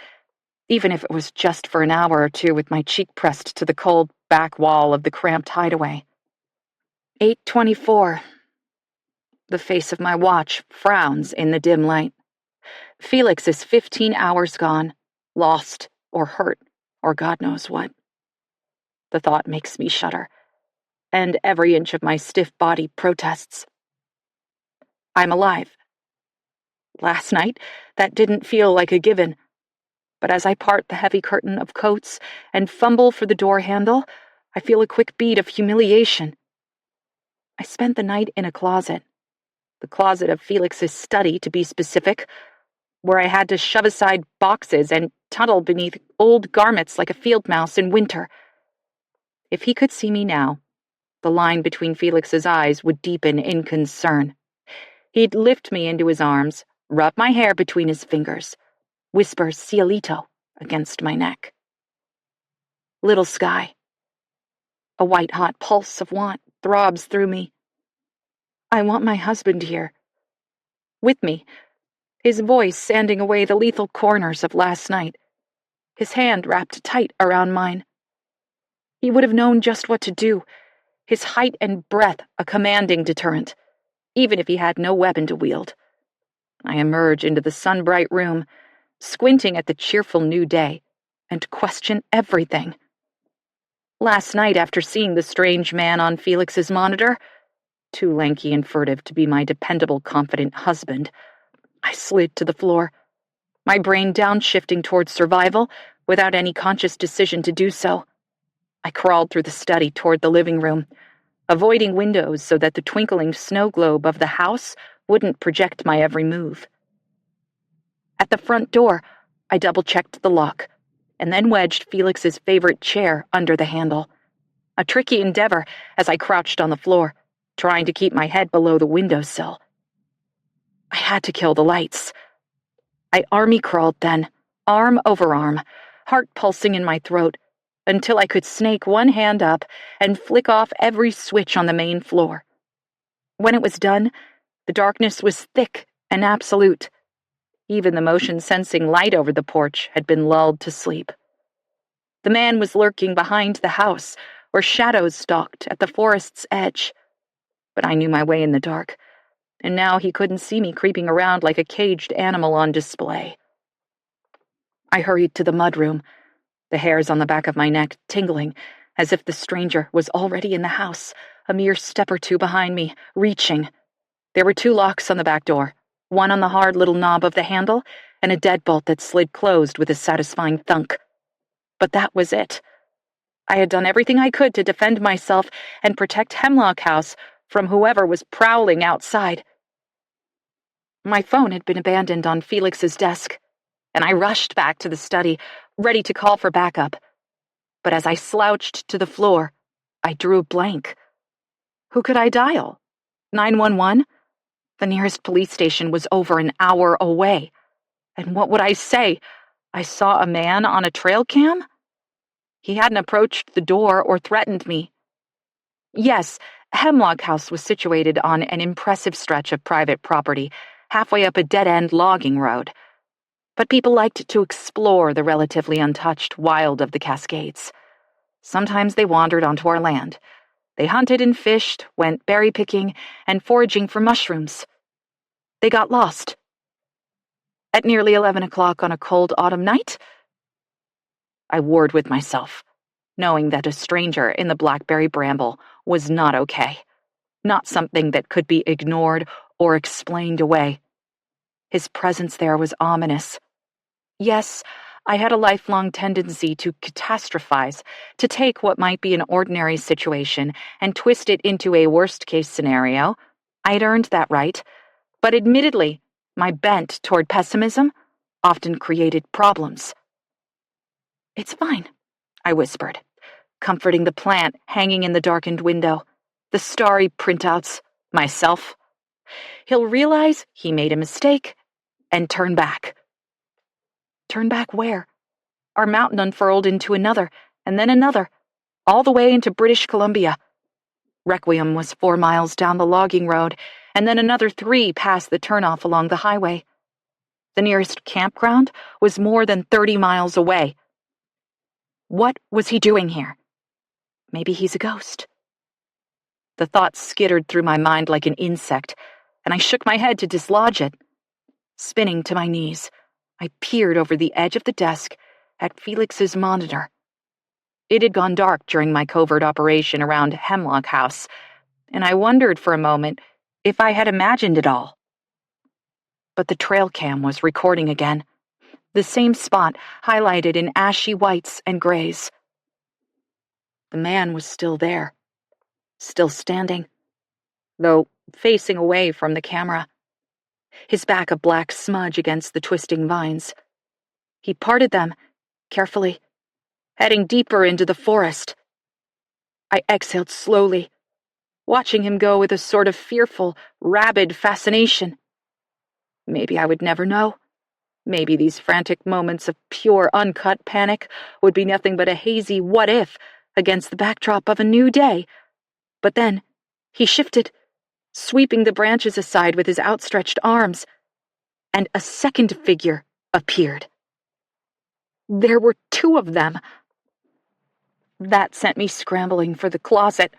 even if it was just for an hour or two with my cheek pressed to the cold back wall of the cramped hideaway. 8:24. The face of my watch frowns in the dim light. Felix is 15 hours gone, lost or hurt or God knows what. The thought makes me shudder, and every inch of my stiff body protests. I'm alive. Last night, that didn't feel like a given, but as I part the heavy curtain of coats and fumble for the door handle, I feel a quick beat of humiliation. I spent the night in a closet, the closet of Felix's study, to be specific, where I had to shove aside boxes and tunnel beneath old garments like a field mouse in winter. If he could see me now, the line between Felix's eyes would deepen in concern. He'd lift me into his arms, rub my hair between his fingers, whisper cielito against my neck. Little sky. A white-hot pulse of want throbs through me. I want my husband here. With me, his voice sanding away the lethal corners of last night, his hand wrapped tight around mine. He would have known just what to do, his height and breath a commanding deterrent, even if he had no weapon to wield. I emerge into the sun-bright room, squinting at the cheerful new day, and question everything. Last night, after seeing the strange man on Felix's monitor, too lanky and furtive to be my dependable, confident husband, I slid to the floor, my brain downshifting towards survival without any conscious decision to do so. I crawled through the study toward the living room, avoiding windows so that the twinkling snow globe of the house wouldn't project my every move. At the front door, I double-checked the lock, and then wedged Felix's favorite chair under the handle. A tricky endeavor as I crouched on the floor, trying to keep my head below the windowsill. I had to kill the lights. I army-crawled then, arm over arm, heart pulsing in my throat, until I could snake one hand up and flick off every switch on the main floor. When it was done, the darkness was thick and absolute. Even the motion-sensing light over the porch had been lulled to sleep. The man was lurking behind the house, where shadows stalked at the forest's edge. But I knew my way in the dark, and now he couldn't see me creeping around like a caged animal on display. I hurried to the mudroom, the hairs on the back of my neck tingling, as if the stranger was already in the house, a mere step or two behind me, reaching. There were 2 locks on the back door, one on the hard little knob of the handle, and a deadbolt that slid closed with a satisfying thunk. But that was it. I had done everything I could to defend myself and protect Hemlock House from whoever was prowling outside. My phone had been abandoned on Felix's desk, and I rushed back to the study, ready to call for backup. But as I slouched to the floor, I drew a blank. Who could I dial? 911? The nearest police station was over an hour away. And what would I say? I saw a man on a trail cam? He hadn't approached the door or threatened me. Yes, Hemlock House was situated on an impressive stretch of private property, halfway up a dead-end logging road. But people liked to explore the relatively untouched wild of the Cascades. Sometimes they wandered onto our land. They hunted and fished, went berry-picking, and foraging for mushrooms. They got lost. At nearly 11 o'clock on a cold autumn night, I warred with myself, knowing that a stranger in the blackberry bramble was not okay. not something that could be ignored or explained away. His presence there was ominous. Yes, I had a lifelong tendency to catastrophize, to take what might be an ordinary situation and twist it into a worst-case scenario. I'd earned that right, but admittedly, my bent toward pessimism often created problems. "It's fine," I whispered, comforting the plant hanging in the darkened window, the starry printouts, myself. He'll realize he made a mistake and turn back. Turn back where? Our mountain unfurled into another, and then another, all the way into British Columbia. Requiem was 4 miles down the logging road, and then another 3 past the turnoff along the highway. The nearest campground was more than 30 miles away. What was he doing here? Maybe he's a ghost. The thought skittered through my mind like an insect, and I shook my head to dislodge it. Spinning to my knees, I peered over the edge of the desk at Felix's monitor. It had gone dark during my covert operation around Hemlock House, and I wondered for a moment if I had imagined it all. But the trail cam was recording again, the same spot highlighted in ashy whites and grays. The man was still there, still standing, though facing away from the camera, his back a black smudge against the twisting vines. He parted them, carefully, heading deeper into the forest. I exhaled slowly, watching him go with a sort of fearful, rabid fascination. Maybe I would never know. Maybe these frantic moments of pure, uncut panic would be nothing but a hazy what-if against the backdrop of a new day. But then, he shifted, sweeping the branches aside with his outstretched arms, and a second figure appeared. There were 2 of them. That sent me scrambling for the closet,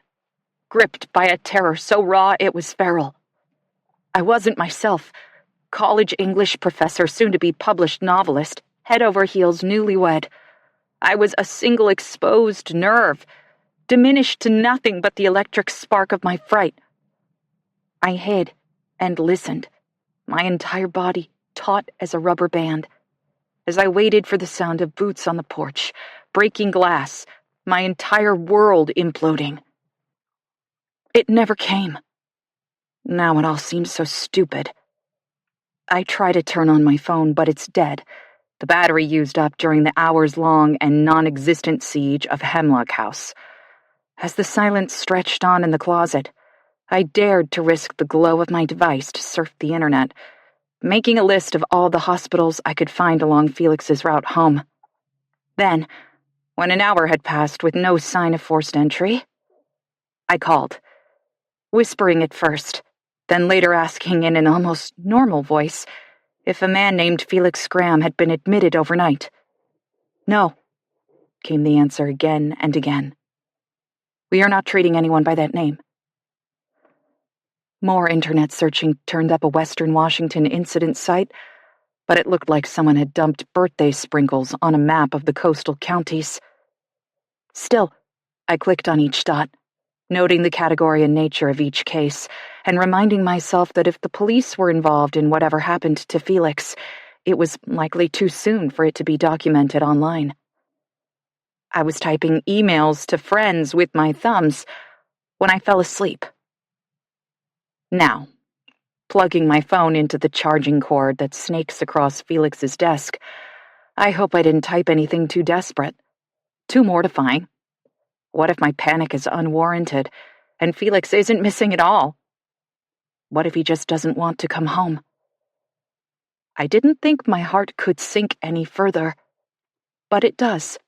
gripped by a terror so raw it was feral. I wasn't myself, college English professor, soon-to-be published novelist, head over heels newlywed. I was a single exposed nerve, diminished to nothing but the electric spark of my fright. I hid and listened, my entire body taut as a rubber band, as I waited for the sound of boots on the porch, breaking glass, my entire world imploding. It never came. Now it all seems so stupid. I try to turn on my phone, but it's dead, the battery used up during the hours-long and non-existent siege of Hemlock House. As the silence stretched on in the closet, I dared to risk the glow of my device to surf the internet, making a list of all the hospitals I could find along Felix's route home. Then, when an hour had passed with no sign of forced entry, I called, whispering at first, then later asking in an almost normal voice if a man named Felix Graham had been admitted overnight. "No," came the answer again and again. "We are not treating anyone by that name." More internet searching turned up a Western Washington incident site, but it looked like someone had dumped birthday sprinkles on a map of the coastal counties. Still, I clicked on each dot, noting the category and nature of each case, and reminding myself that if the police were involved in whatever happened to Felix, it was likely too soon for it to be documented online. I was typing emails to friends with my thumbs when I fell asleep. Now, plugging my phone into the charging cord that snakes across Felix's desk, I hope I didn't type anything too desperate, too mortifying. What if my panic is unwarranted, and Felix isn't missing at all? What if he just doesn't want to come home? I didn't think my heart could sink any further, but it does.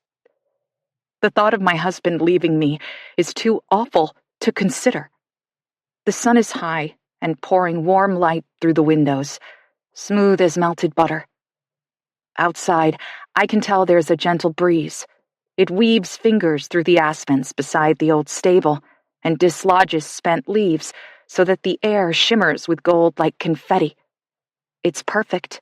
The thought of my husband leaving me is too awful to consider. The sun is high and pouring warm light through the windows, smooth as melted butter. Outside, I can tell there's a gentle breeze. It weaves fingers through the aspens beside the old stable and dislodges spent leaves so that the air shimmers with gold like confetti. It's perfect,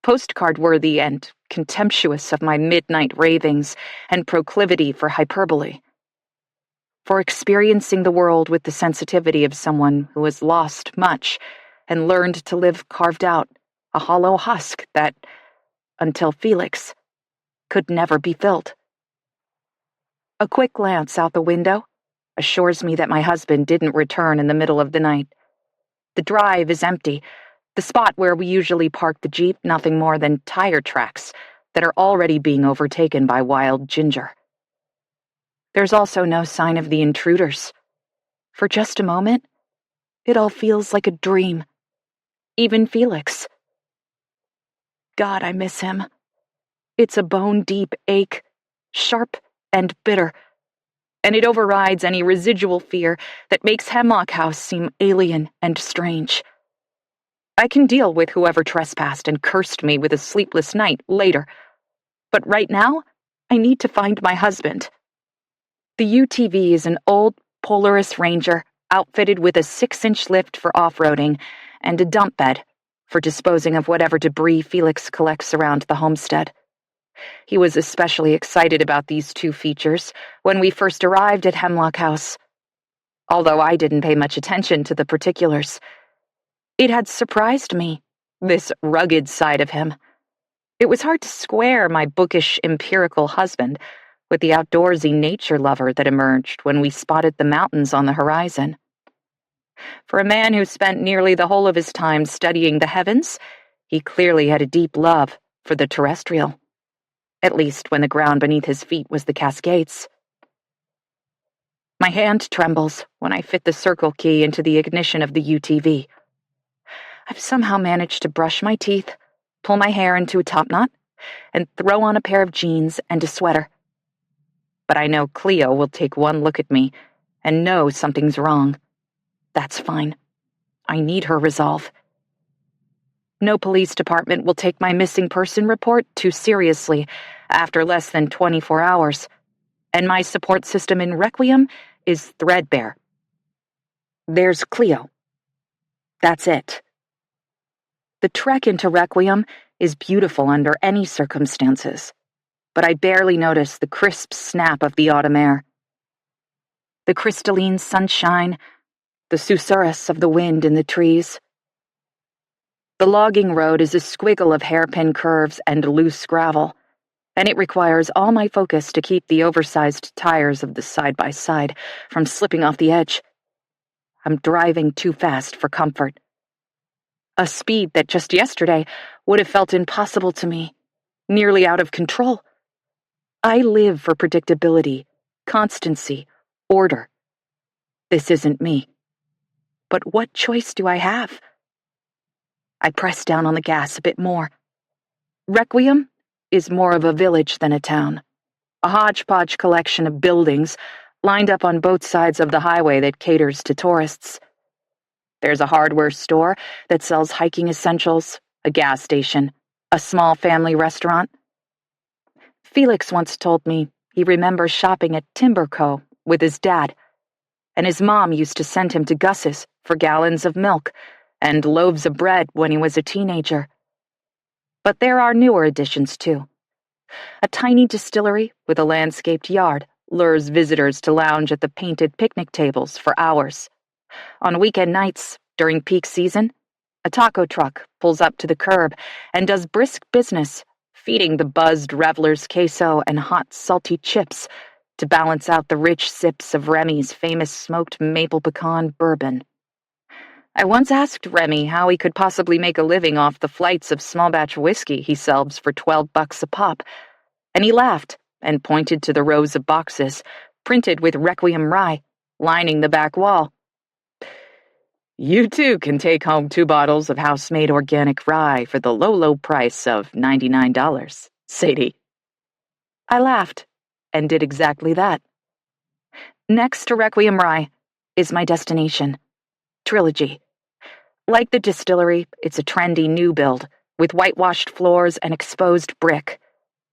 postcard-worthy and contemptuous of my midnight ravings and proclivity for hyperbole. for experiencing the world with the sensitivity of someone who has lost much and learned to live carved out, a hollow husk that, until Felix, could never be filled. A quick glance out the window assures me that my husband didn't return in the middle of the night. The drive is empty, the spot where we usually park the Jeep nothing more than tire tracks that are already being overtaken by wild ginger. There's also no sign of the intruders. For just a moment, it all feels like a dream. Even Felix. God, I miss him. It's a bone-deep ache, sharp and bitter, and it overrides any residual fear that makes Hemlock House seem alien and strange. I can deal with whoever trespassed and cursed me with a sleepless night later, but right now, I need to find my husband. The UTV is an old Polaris Ranger outfitted with a 6-inch lift for off-roading and a dump bed for disposing of whatever debris Felix collects around the homestead. He was especially excited about these two features when we first arrived at Hemlock House, although I didn't pay much attention to the particulars. It had surprised me, this rugged side of him. It was hard to square my bookish, empirical husband with the outdoorsy nature lover that emerged when we spotted the mountains on the horizon. For a man who spent nearly the whole of his time studying the heavens, he clearly had a deep love for the terrestrial, at least when the ground beneath his feet was the Cascades. My hand trembles when I fit the circle key into the ignition of the UTV. I've somehow managed to brush my teeth, pull my hair into a topknot, and throw on a pair of jeans and a sweater. But I know Cleo will take one look at me and know something's wrong. That's fine. I need her resolve. No police department will take my missing person report too seriously after less than 24 hours, and my support system in Requiem is threadbare. There's Cleo. That's it. The trek into Requiem is beautiful under any circumstances, but I barely notice the crisp snap of the autumn air. The crystalline sunshine, the susurrus of the wind in the trees. The logging road is a squiggle of hairpin curves and loose gravel, and it requires all my focus to keep the oversized tires of the side-by-side from slipping off the edge. I'm driving too fast for comfort. A speed that just yesterday would have felt impossible to me, nearly out of control. I live for predictability, constancy, order. This isn't me. But what choice do I have? I press down on the gas a bit more. Requiem is more of a village than a town, a hodgepodge collection of buildings lined up on both sides of the highway that caters to tourists. There's a hardware store that sells hiking essentials, a gas station, a small family restaurant. Felix once told me he remembers shopping at Timberco with his dad, and his mom used to send him to Gus's for gallons of milk and loaves of bread when he was a teenager. But there are newer additions, too. A tiny distillery with a landscaped yard lures visitors to lounge at the painted picnic tables for hours. On weekend nights, during peak season, a taco truck pulls up to the curb and does brisk business, feeding the buzzed revelers queso and hot, salty chips to balance out the rich sips of Remy's famous smoked maple pecan bourbon. I once asked Remy how he could possibly make a living off the flights of small-batch whiskey he sells for $12 a pop, and he laughed and pointed to the rows of boxes, printed with Requiem rye, lining the back wall. You too can take home 2 bottles of house-made organic rye for the low, low price of $99, Sadie. I laughed and did exactly that. Next to Requiem rye is my destination, Trilogy. Like the distillery, it's a trendy new build, with whitewashed floors and exposed brick.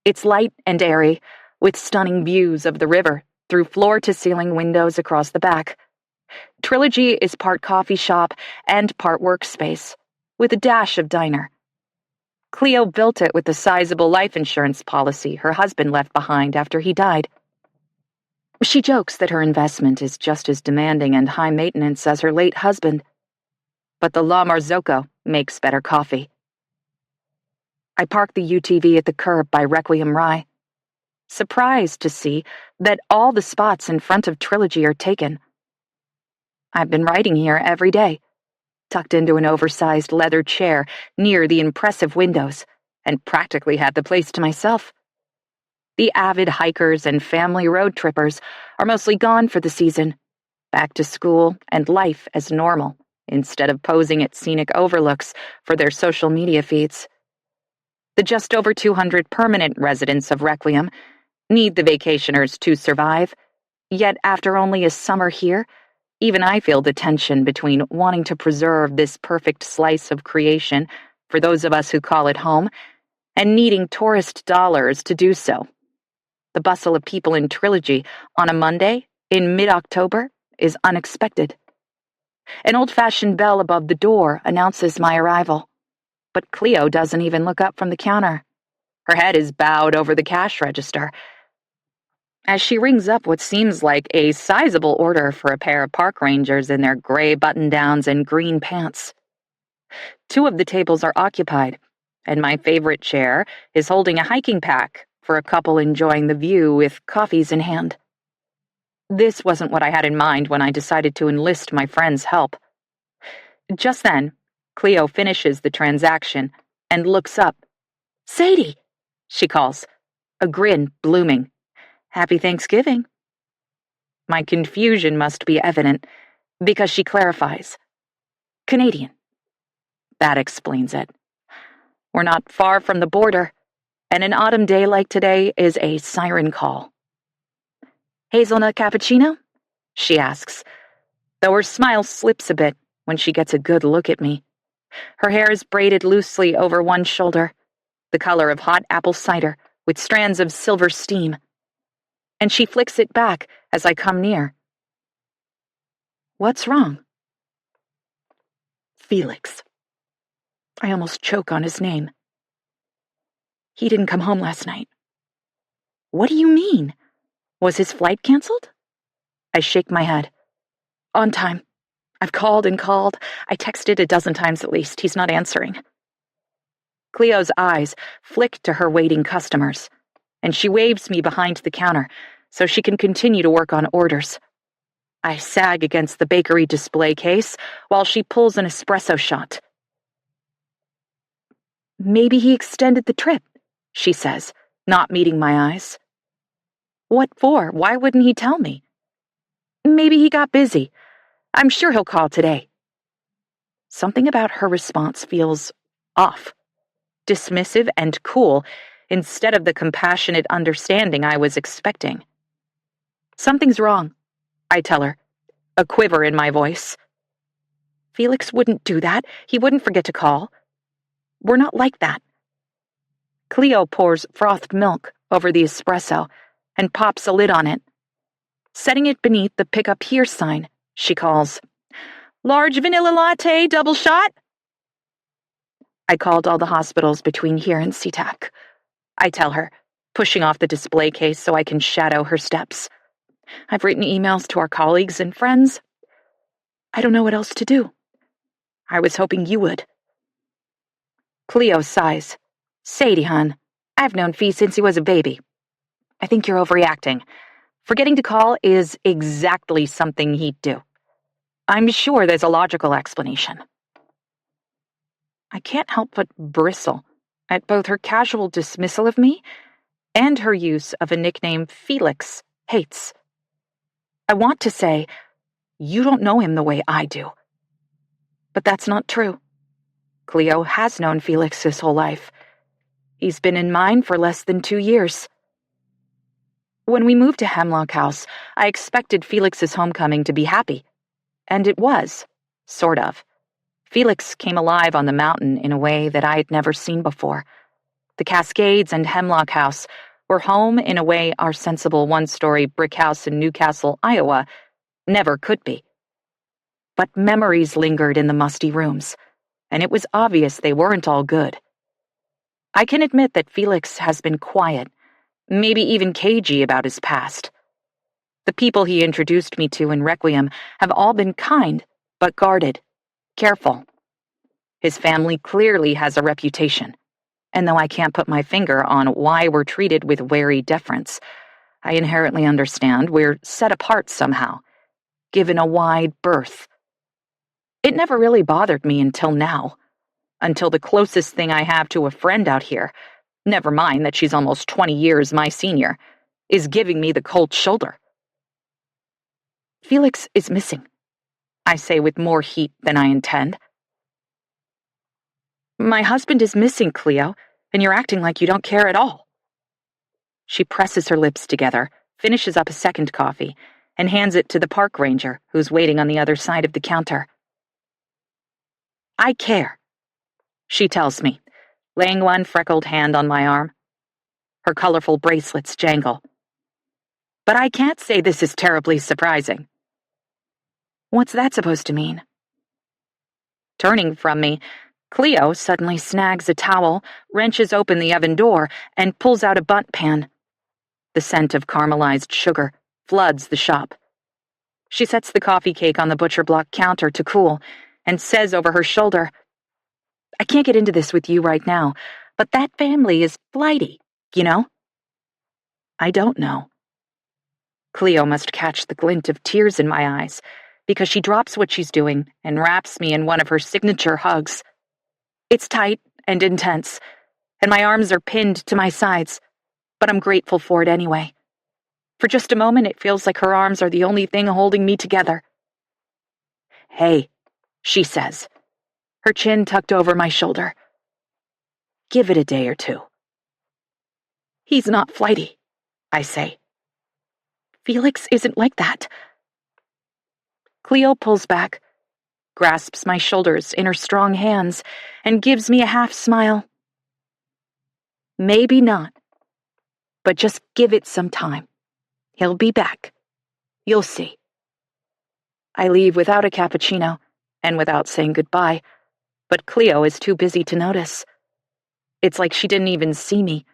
It's light and airy, with stunning views of the river through floor-to-ceiling windows across the back. Trilogy is part coffee shop and part workspace, with a dash of diner. Cleo built it with the sizable life insurance policy her husband left behind after he died. She jokes that her investment is just as demanding and high maintenance as her late husband, but the La Marzocco makes better coffee. I park the UTV at the curb by Requiem Rye, surprised to see that all the spots in front of Trilogy are taken. I've been writing here every day, tucked into an oversized leather chair near the impressive windows, and practically had the place to myself. The avid hikers and family road trippers are mostly gone for the season, back to school and life as normal, instead of posing at scenic overlooks for their social media feeds. The just over 200 permanent residents of Requiem need the vacationers to survive, yet after only a summer here, even I feel the tension between wanting to preserve this perfect slice of creation for those of us who call it home, and needing tourist dollars to do so. The bustle of people in Trilogy on a Monday in mid-October is unexpected. An old-fashioned bell above the door announces my arrival, but Cleo doesn't even look up from the counter. Her head is bowed over the cash register as she rings up what seems like a sizable order for a pair of park rangers in their gray button-downs and green pants. 2 of the tables are occupied, and my favorite chair is holding a hiking pack for a couple enjoying the view with coffees in hand. This wasn't what I had in mind when I decided to enlist my friend's help. Just then, Cleo finishes the transaction and looks up. "Sadie," she calls, a grin blooming. "Happy Thanksgiving." My confusion must be evident, because she clarifies. "Canadian." That explains it. We're not far from the border, and an autumn day like today is a siren call. "Hazelnut cappuccino?" she asks, though her smile slips a bit when she gets a good look at me. Her hair is braided loosely over one shoulder, the color of hot apple cider with strands of silver steam, and she flicks it back as I come near. "What's wrong?" "Felix." I almost choke on his name. "He didn't come home last night." "What do you mean? Was his flight canceled?" I shake my head. "On time. I've called and called. I texted a dozen times at least. He's not answering." Cleo's eyes flick to her waiting customers, and she waves me behind the counter so she can continue to work on orders. I sag against the bakery display case while she pulls an espresso shot. "Maybe he extended the trip," she says, not meeting my eyes. "What for? Why wouldn't he tell me?" "Maybe he got busy. I'm sure he'll call today." Something about her response feels off, dismissive and cool, instead of the compassionate understanding I was expecting. "Something's wrong," I tell her, a quiver in my voice. "Felix wouldn't do that. He wouldn't forget to call. We're not like that." Cleo pours frothed milk over the espresso and pops a lid on it. Setting it beneath the "Pick Up Here" sign, she calls, "Large vanilla latte, double shot?" I called all the hospitals between here and SeaTac, I tell her, pushing off the display case so I can shadow her steps. "I've written emails to our colleagues and friends. I don't know what else to do. I was hoping you would." Cleo sighs. "Sadie, hon, I've known Fee since he was a baby. I think you're overreacting. Forgetting to call is exactly something he'd do. I'm sure there's a logical explanation." I can't help but bristle at both her casual dismissal of me and her use of a nickname Felix hates. I want to say, "You don't know him the way I do." But that's not true. Cleo has known Felix his whole life. He's been in mine for less than 2 years. When we moved to Hemlock House, I expected Felix's homecoming to be happy. And it was, sort of. Felix came alive on the mountain in a way that I had never seen before. The Cascades and Hemlock House were home in a way our sensible one-story brick house in Newcastle, Iowa, never could be. But memories lingered in the musty rooms, and it was obvious they weren't all good. I can admit that Felix has been quiet, maybe even cagey about his past. The people he introduced me to in Requiem have all been kind, but guarded, careful. His family clearly has a reputation, and though I can't put my finger on why we're treated with wary deference, I inherently understand we're set apart somehow, given a wide berth. It never really bothered me until now, until the closest thing I have to a friend out here, never mind that she's almost 20 years my senior, is giving me the cold shoulder. Felix is missing, I say with more heat than I intend. My husband is missing, Cleo, and you're acting like you don't care at all. She presses her lips together, finishes up a second coffee, and hands it to the park ranger, who's waiting on the other side of the counter. I care, she tells me, laying one freckled hand on my arm. Her colorful bracelets jangle. But I can't say this is terribly surprising. What's that supposed to mean? Turning from me, Cleo suddenly snags a towel, wrenches open the oven door, and pulls out a bundt pan. The scent of caramelized sugar floods the shop. She sets the coffee cake on the butcher block counter to cool and says over her shoulder, I can't get into this with you right now, but that family is flighty, you know? I don't know. Cleo must catch the glint of tears in my eyes, because she drops what she's doing and wraps me in one of her signature hugs. It's tight and intense, and my arms are pinned to my sides, but I'm grateful for it anyway. For just a moment, it feels like her arms are the only thing holding me together. Hey, she says, her chin tucked over my shoulder. Give it a day or two. He's not flighty, I say. Felix isn't like that. Cleo pulls back, grasps my shoulders in her strong hands, and gives me a half smile. Maybe not, but just give it some time. He'll be back. You'll see. I leave without a cappuccino and without saying goodbye, but Cleo is too busy to notice. It's like she didn't even see me,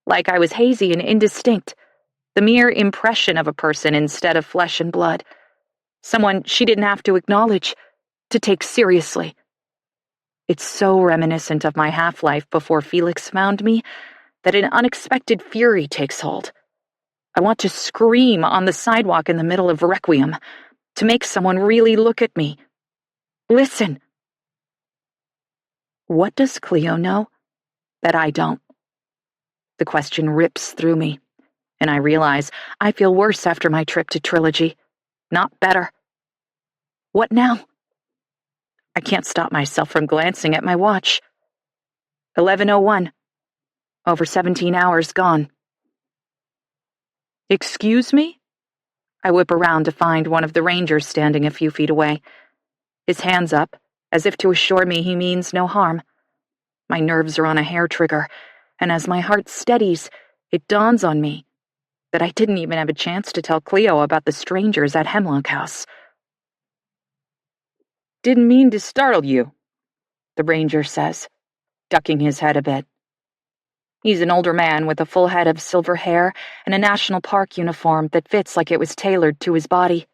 like I was hazy and indistinct, the mere impression of a person instead of flesh and blood. Someone she didn't have to acknowledge, to take seriously. It's so reminiscent of my half-life before Felix found me that an unexpected fury takes hold. I want to scream on the sidewalk in the middle of Requiem, to make someone really look at me. Listen. What does Cleo know that I don't? The question rips through me, and I realize I feel worse after my trip to Trilogy, not better. What now? I can't stop myself from glancing at my watch. 11:01. Over 17 hours gone. Excuse me? I whip around to find one of the rangers standing a few feet away. His hands up, as if to assure me he means no harm. My nerves are on a hair trigger, and as my heart steadies, it dawns on me that I didn't even have a chance to tell Cleo about the strangers at Hemlock House. Didn't mean to startle you, the ranger says, ducking his head a bit. He's an older man with a full head of silver hair and a national park uniform that fits like it was tailored to his body.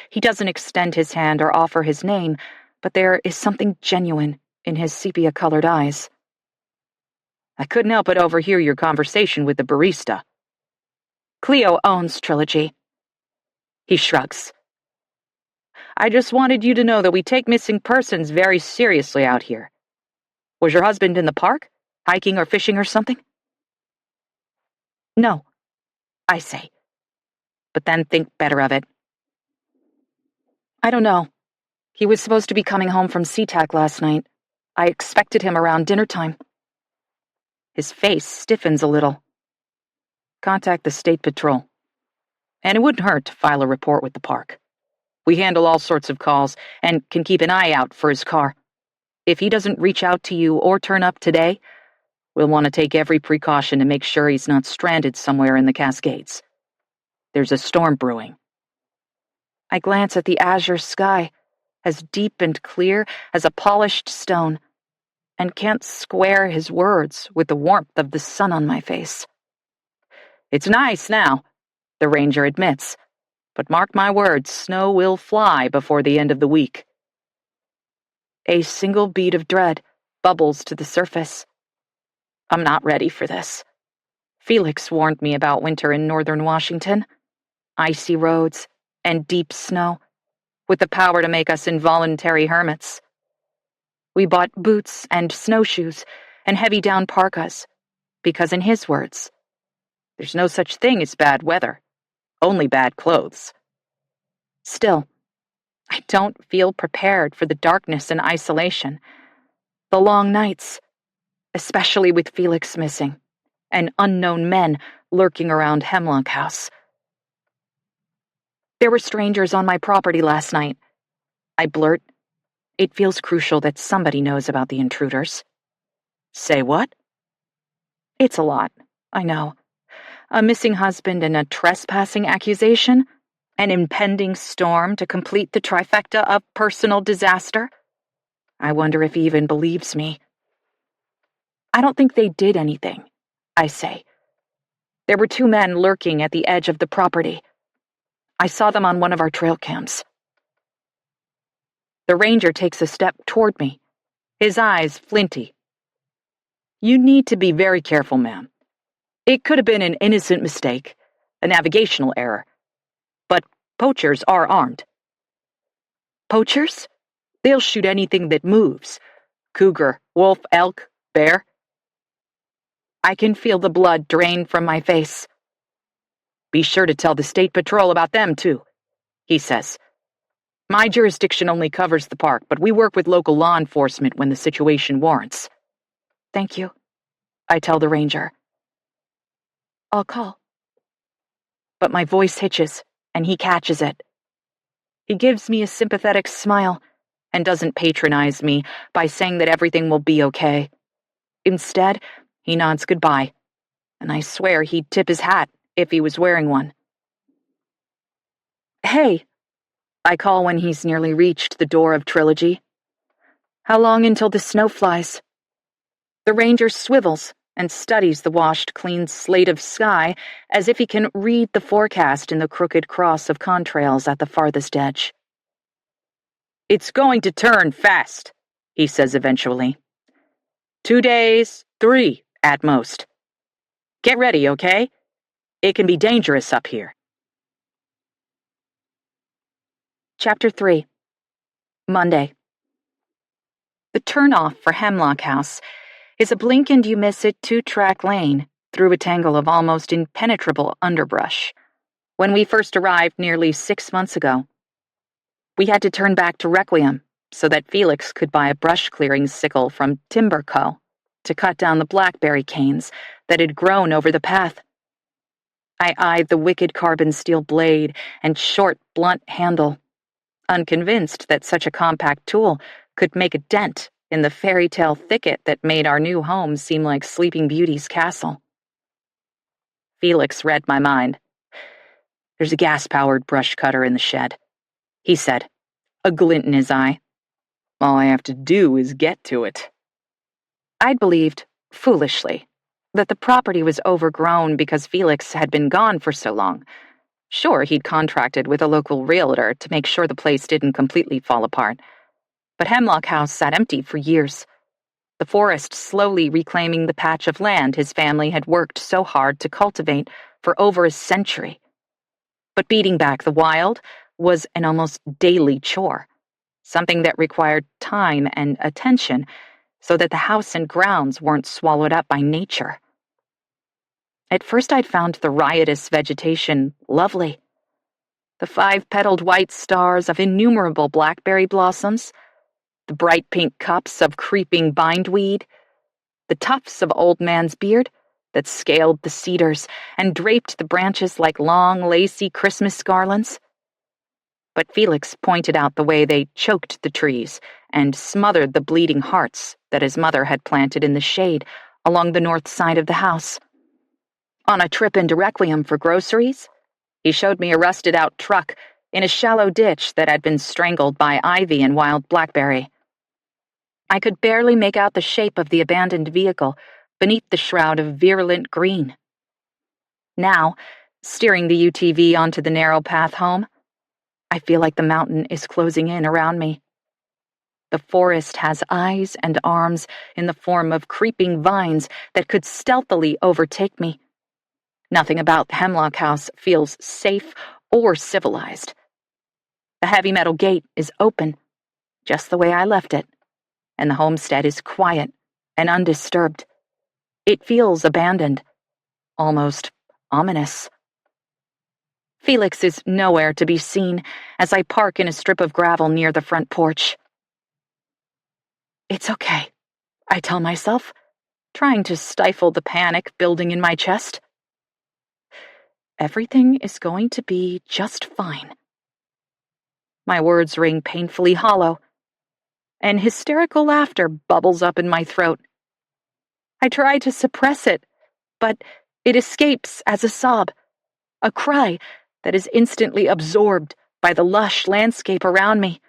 He doesn't extend his hand or offer his name, but there is something genuine in his sepia-colored eyes. I couldn't help but overhear your conversation with the barista. Cleo owns Trilogy. He shrugs. I just wanted you to know that we take missing persons very seriously out here. Was your husband in the park, hiking or fishing or something? No, I say, but then think better of it. I don't know. He was supposed to be coming home from SeaTac last night. I expected him around dinner time. His face stiffens a little. Contact the State Patrol. And it wouldn't hurt to file a report with the park. We handle all sorts of calls and can keep an eye out for his car. If he doesn't reach out to you or turn up today, we'll want to take every precaution to make sure he's not stranded somewhere in the Cascades. There's a storm brewing. I glance at the azure sky, as deep and clear as a polished stone, and can't square his words with the warmth of the sun on my face. It's nice now, the ranger admits, But mark my words, snow will fly before the end of the week. A single bead of dread bubbles to the surface. I'm not ready for this. Felix warned me about winter in northern Washington. Icy roads and deep snow, with the power to make us involuntary hermits. We bought boots and snowshoes and heavy down parkas, because in his words, there's no such thing as bad weather, only bad clothes. Still, I don't feel prepared for the darkness and isolation, the long nights, especially with Felix missing, and unknown men lurking around Hemlock House. There were strangers on my property last night. I blurt. It feels crucial that somebody knows about the intruders. Say what? It's a lot, I know. A missing husband and a trespassing accusation? An impending storm to complete the trifecta of personal disaster? I wonder if he even believes me. I don't think they did anything, I say. There were 2 men lurking at the edge of the property. I saw them on one of our trail cams. The ranger takes a step toward me, his eyes flinty. You need to be very careful, ma'am. It could have been an innocent mistake, a navigational error. But poachers are armed. Poachers? They'll shoot anything that moves. Cougar, wolf, elk, bear. I can feel the blood drain from my face. Be sure to tell the state patrol about them, too, he says. My jurisdiction only covers the park, but we work with local law enforcement when the situation warrants. Thank you, I tell the ranger. I'll call. But my voice hitches, and he catches it. He gives me a sympathetic smile and doesn't patronize me by saying that everything will be okay. Instead, he nods goodbye, and I swear he'd tip his hat if he was wearing one. Hey, I call when he's nearly reached the door of Trilogy. How long until the snow flies? The ranger swivels and studies the washed, clean slate of sky as if he can read the forecast in the crooked cross of contrails at the farthest edge. It's going to turn fast, he says eventually. 2 days, 3 at most. Get ready, okay? It can be dangerous up here. Chapter 3. Monday. The turnoff for Hemlock House is a blink-and-you-miss-it 2-track lane through a tangle of almost impenetrable underbrush. When we first arrived nearly 6 months ago, we had to turn back to Requiem so that Felix could buy a brush-clearing sickle from Timber Co. to cut down the blackberry canes that had grown over the path. I eyed the wicked carbon steel blade and short, blunt handle, unconvinced that such a compact tool could make a dent in the fairy tale thicket that made our new home seem like Sleeping Beauty's castle. Felix read my mind. There's a gas-powered brush cutter in the shed, he said, a glint in his eye. All I have to do is get to it. I'd believed, foolishly, that the property was overgrown because Felix had been gone for so long. Sure, he'd contracted with a local realtor to make sure the place didn't completely fall apart. But Hemlock House sat empty for years, the forest slowly reclaiming the patch of land his family had worked so hard to cultivate for over a century. But beating back the wild was an almost daily chore, something that required time and attention so that the house and grounds weren't swallowed up by nature. At first I'd found the riotous vegetation lovely. The 5-petaled white stars of innumerable blackberry blossoms, the bright pink cups of creeping bindweed, the tufts of old man's beard that scaled the cedars and draped the branches like long, lacy Christmas garlands. But Felix pointed out the way they choked the trees and smothered the bleeding hearts that his mother had planted in the shade along the north side of the house. On a trip into Requiem for groceries, he showed me a rusted-out truck in a shallow ditch that had been strangled by ivy and wild blackberry. I could barely make out the shape of the abandoned vehicle beneath the shroud of virulent green. Now, steering the UTV onto the narrow path home. I feel like the mountain is closing in around me. The forest has eyes and arms in the form of creeping vines that could stealthily overtake me. Nothing about Hemlock House feels safe or civilized. The heavy metal gate is open, just the way I left it, and the homestead is quiet and undisturbed. It feels abandoned, almost ominous. Felix is nowhere to be seen as I park in a strip of gravel near the front porch. It's okay, I tell myself, trying to stifle the panic building in my chest. Everything is going to be just fine. My words ring painfully hollow, and hysterical laughter bubbles up in my throat. I try to suppress it, but it escapes as a sob, a cry that is instantly absorbed by the lush landscape around me.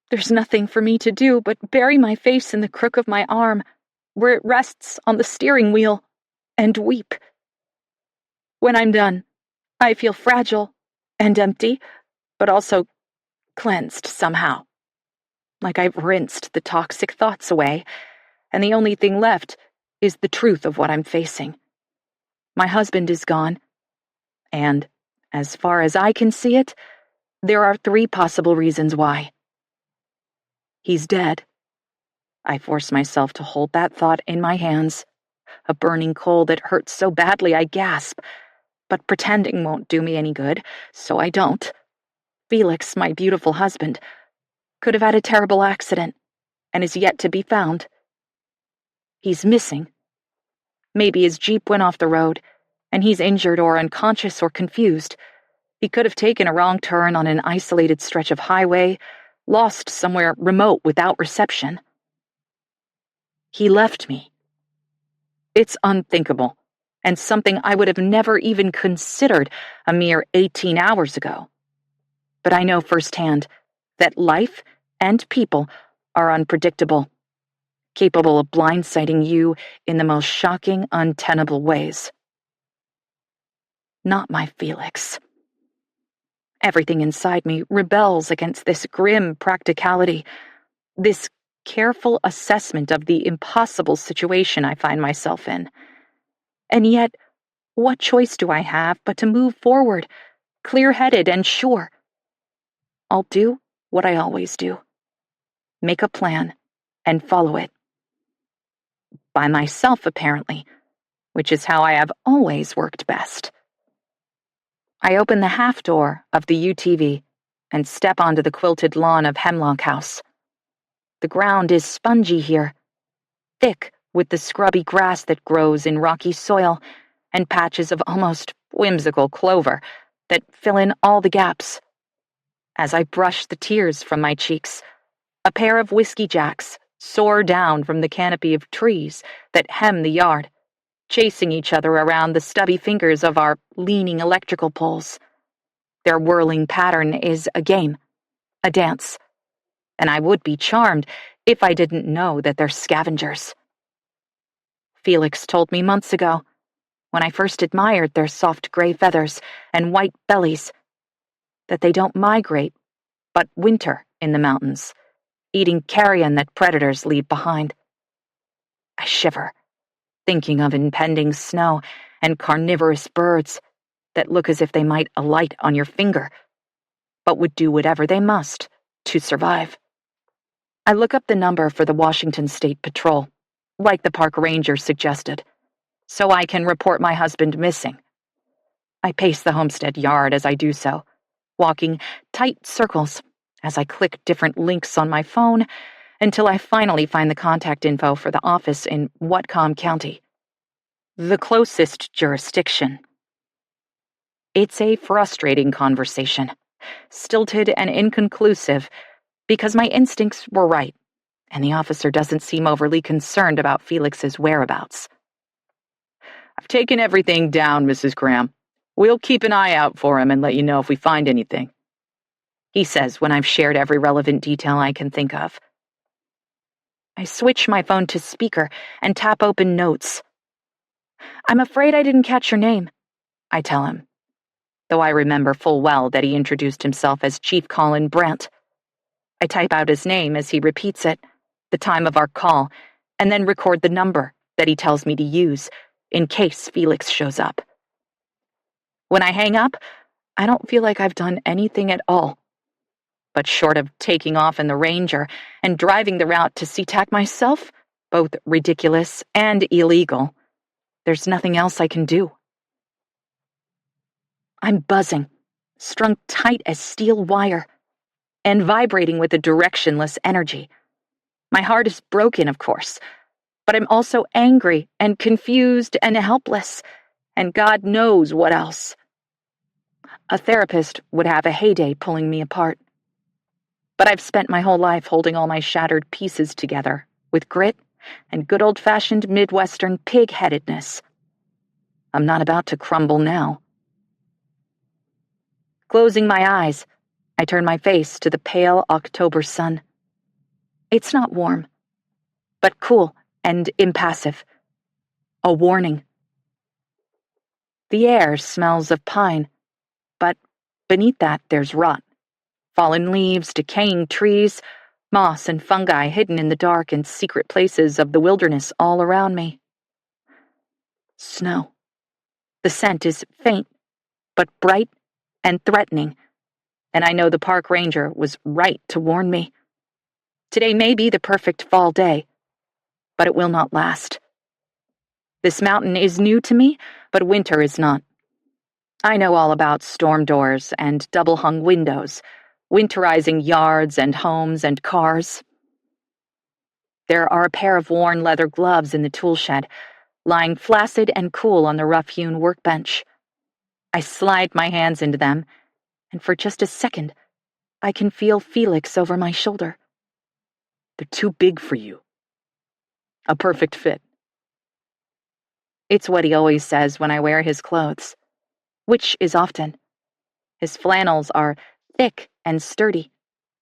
There's nothing for me to do but bury my face in the crook of my arm, where it rests on the steering wheel, and weep. When I'm done, I feel fragile and empty, but also cleansed somehow. Like I've rinsed the toxic thoughts away, and the only thing left is the truth of what I'm facing. My husband is gone, and, as far as I can see it, there are 3 possible reasons why. He's dead. I force myself to hold that thought in my hands, a burning coal that hurts so badly I gasp, but pretending won't do me any good, so I don't. Felix, my beautiful husband, could have had a terrible accident and is yet to be found. He's missing. Maybe his Jeep went off the road, and he's injured or unconscious or confused. He could have taken a wrong turn on an isolated stretch of highway, lost somewhere remote without reception. He left me. It's unthinkable, and something I would have never even considered a mere 18 hours ago. But I know firsthand that life and people are unpredictable, capable of blindsiding you in the most shocking, untenable ways. Not my Felix. Everything inside me rebels against this grim practicality, this careful assessment of the impossible situation I find myself in. And yet, what choice do I have but to move forward, clear-headed and sure? I'll do what I always do. Make a plan and follow it. By myself, apparently, which is how I have always worked best. I open the half door of the UTV and step onto the quilted lawn of Hemlock House. The ground is spongy here, thick with the scrubby grass that grows in rocky soil and patches of almost whimsical clover that fill in all the gaps. As I brush the tears from my cheeks, a pair of whiskey jacks soar down from the canopy of trees that hem the yard, chasing each other around the stubby fingers of our leaning electrical poles. Their whirling pattern is a game, a dance, and I would be charmed if I didn't know that they're scavengers. Felix told me months ago, when I first admired their soft gray feathers and white bellies, that they don't migrate, but winter in the mountains, eating carrion that predators leave behind. I shiver, thinking of impending snow and carnivorous birds that look as if they might alight on your finger, but would do whatever they must to survive. I look up the number for the Washington State Patrol, like the park ranger suggested, so I can report my husband missing. I pace the homestead yard as I do so, walking tight circles as I click different links on my phone until I finally find the contact info for the office in Whatcom County, the closest jurisdiction. It's a frustrating conversation, stilted and inconclusive, because my instincts were right, and the officer doesn't seem overly concerned about Felix's whereabouts. "I've taken everything down, Mrs. Graham. We'll keep an eye out for him and let you know if we find anything," he says when I've shared every relevant detail I can think of. I switch my phone to speaker and tap open notes. "I'm afraid I didn't catch your name." I tell him, though I remember full well that he introduced himself as Chief Colin Brandt. I type out his name as he repeats it, the time of our call, and then record the number that he tells me to use in case Felix shows up. When I hang up, I don't feel like I've done anything at all. But short of taking off in the Ranger and driving the route to SeaTac myself, both ridiculous and illegal, there's nothing else I can do. I'm buzzing, strung tight as steel wire, and vibrating with a directionless energy. My heart is broken, of course, but I'm also angry and confused and helpless, and God knows what else. A therapist would have a heyday pulling me apart. But I've spent my whole life holding all my shattered pieces together with grit and good old-fashioned Midwestern pig-headedness. I'm not about to crumble now. Closing my eyes, I turn my face to the pale October sun. It's not warm, but cool and impassive. A warning. The air smells of pine, but beneath that there's rot. Fallen leaves, decaying trees, moss and fungi hidden in the dark and secret places of the wilderness all around me. Snow. The scent is faint, but bright and threatening, and I know the park ranger was right to warn me. Today may be the perfect fall day, but it will not last. This mountain is new to me, but winter is not. I know all about storm doors and double-hung windows, winterizing yards and homes and cars. There are a pair of worn leather gloves in the tool shed, lying flaccid and cool on the rough-hewn workbench. I slide my hands into them, and for just a second, I can feel Felix over my shoulder. They're too big for you. A perfect fit. It's what he always says when I wear his clothes, which is often. His flannels are thick and sturdy,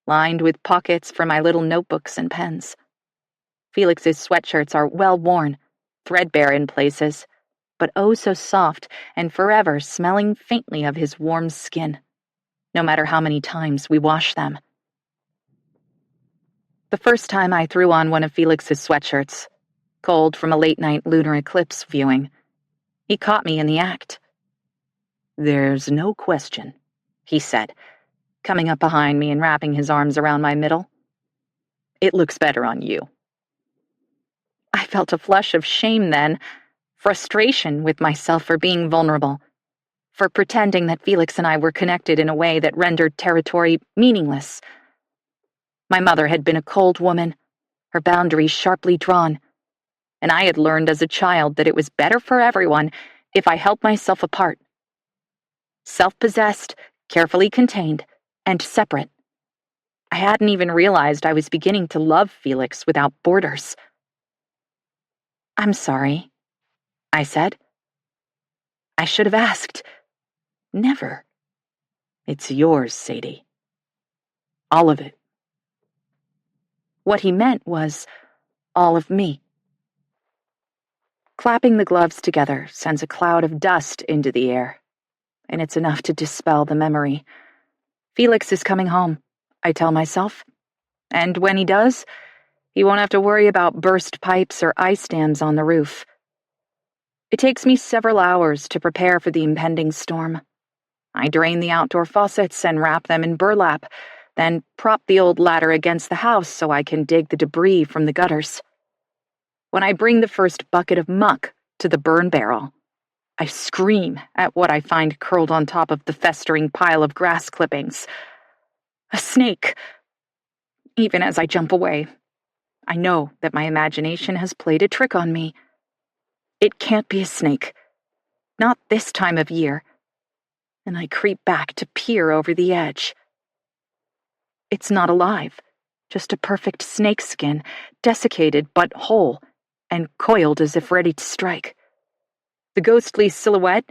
lined with pockets for my little notebooks and pens. Felix's sweatshirts are well worn, threadbare in places, but oh so soft and forever smelling faintly of his warm skin, no matter how many times we wash them. The first time I threw on one of Felix's sweatshirts, cold from a late-night lunar eclipse viewing, he caught me in the act. "There's no question," he said, coming up behind me and wrapping his arms around my middle. "It looks better on you." I felt a flush of shame then, frustration with myself for being vulnerable, for pretending that Felix and I were connected in a way that rendered territory meaningless. My mother had been a cold woman, her boundaries sharply drawn, and I had learned as a child that it was better for everyone if I held myself apart. Self-possessed, carefully contained, and separate. I hadn't even realized I was beginning to love Felix without borders. "I'm sorry," I said. "I should have asked." "Never." "It's yours, Sadie. All of it." What he meant was all of me. Clapping the gloves together sends a cloud of dust into the air, and it's enough to dispel the memory. Felix is coming home, I tell myself, and when he does, he won't have to worry about burst pipes or ice dams on the roof. It takes me several hours to prepare for the impending storm. I drain the outdoor faucets and wrap them in burlap, then prop the old ladder against the house so I can dig the debris from the gutters. When I bring the first bucket of muck to the burn barrel, I scream at what I find curled on top of the festering pile of grass clippings. A snake! Even as I jump away, I know that my imagination has played a trick on me. It can't be a snake. Not this time of year. And I creep back to peer over the edge. It's not alive, just a perfect snakeskin, desiccated but whole, and coiled as if ready to strike. The ghostly silhouette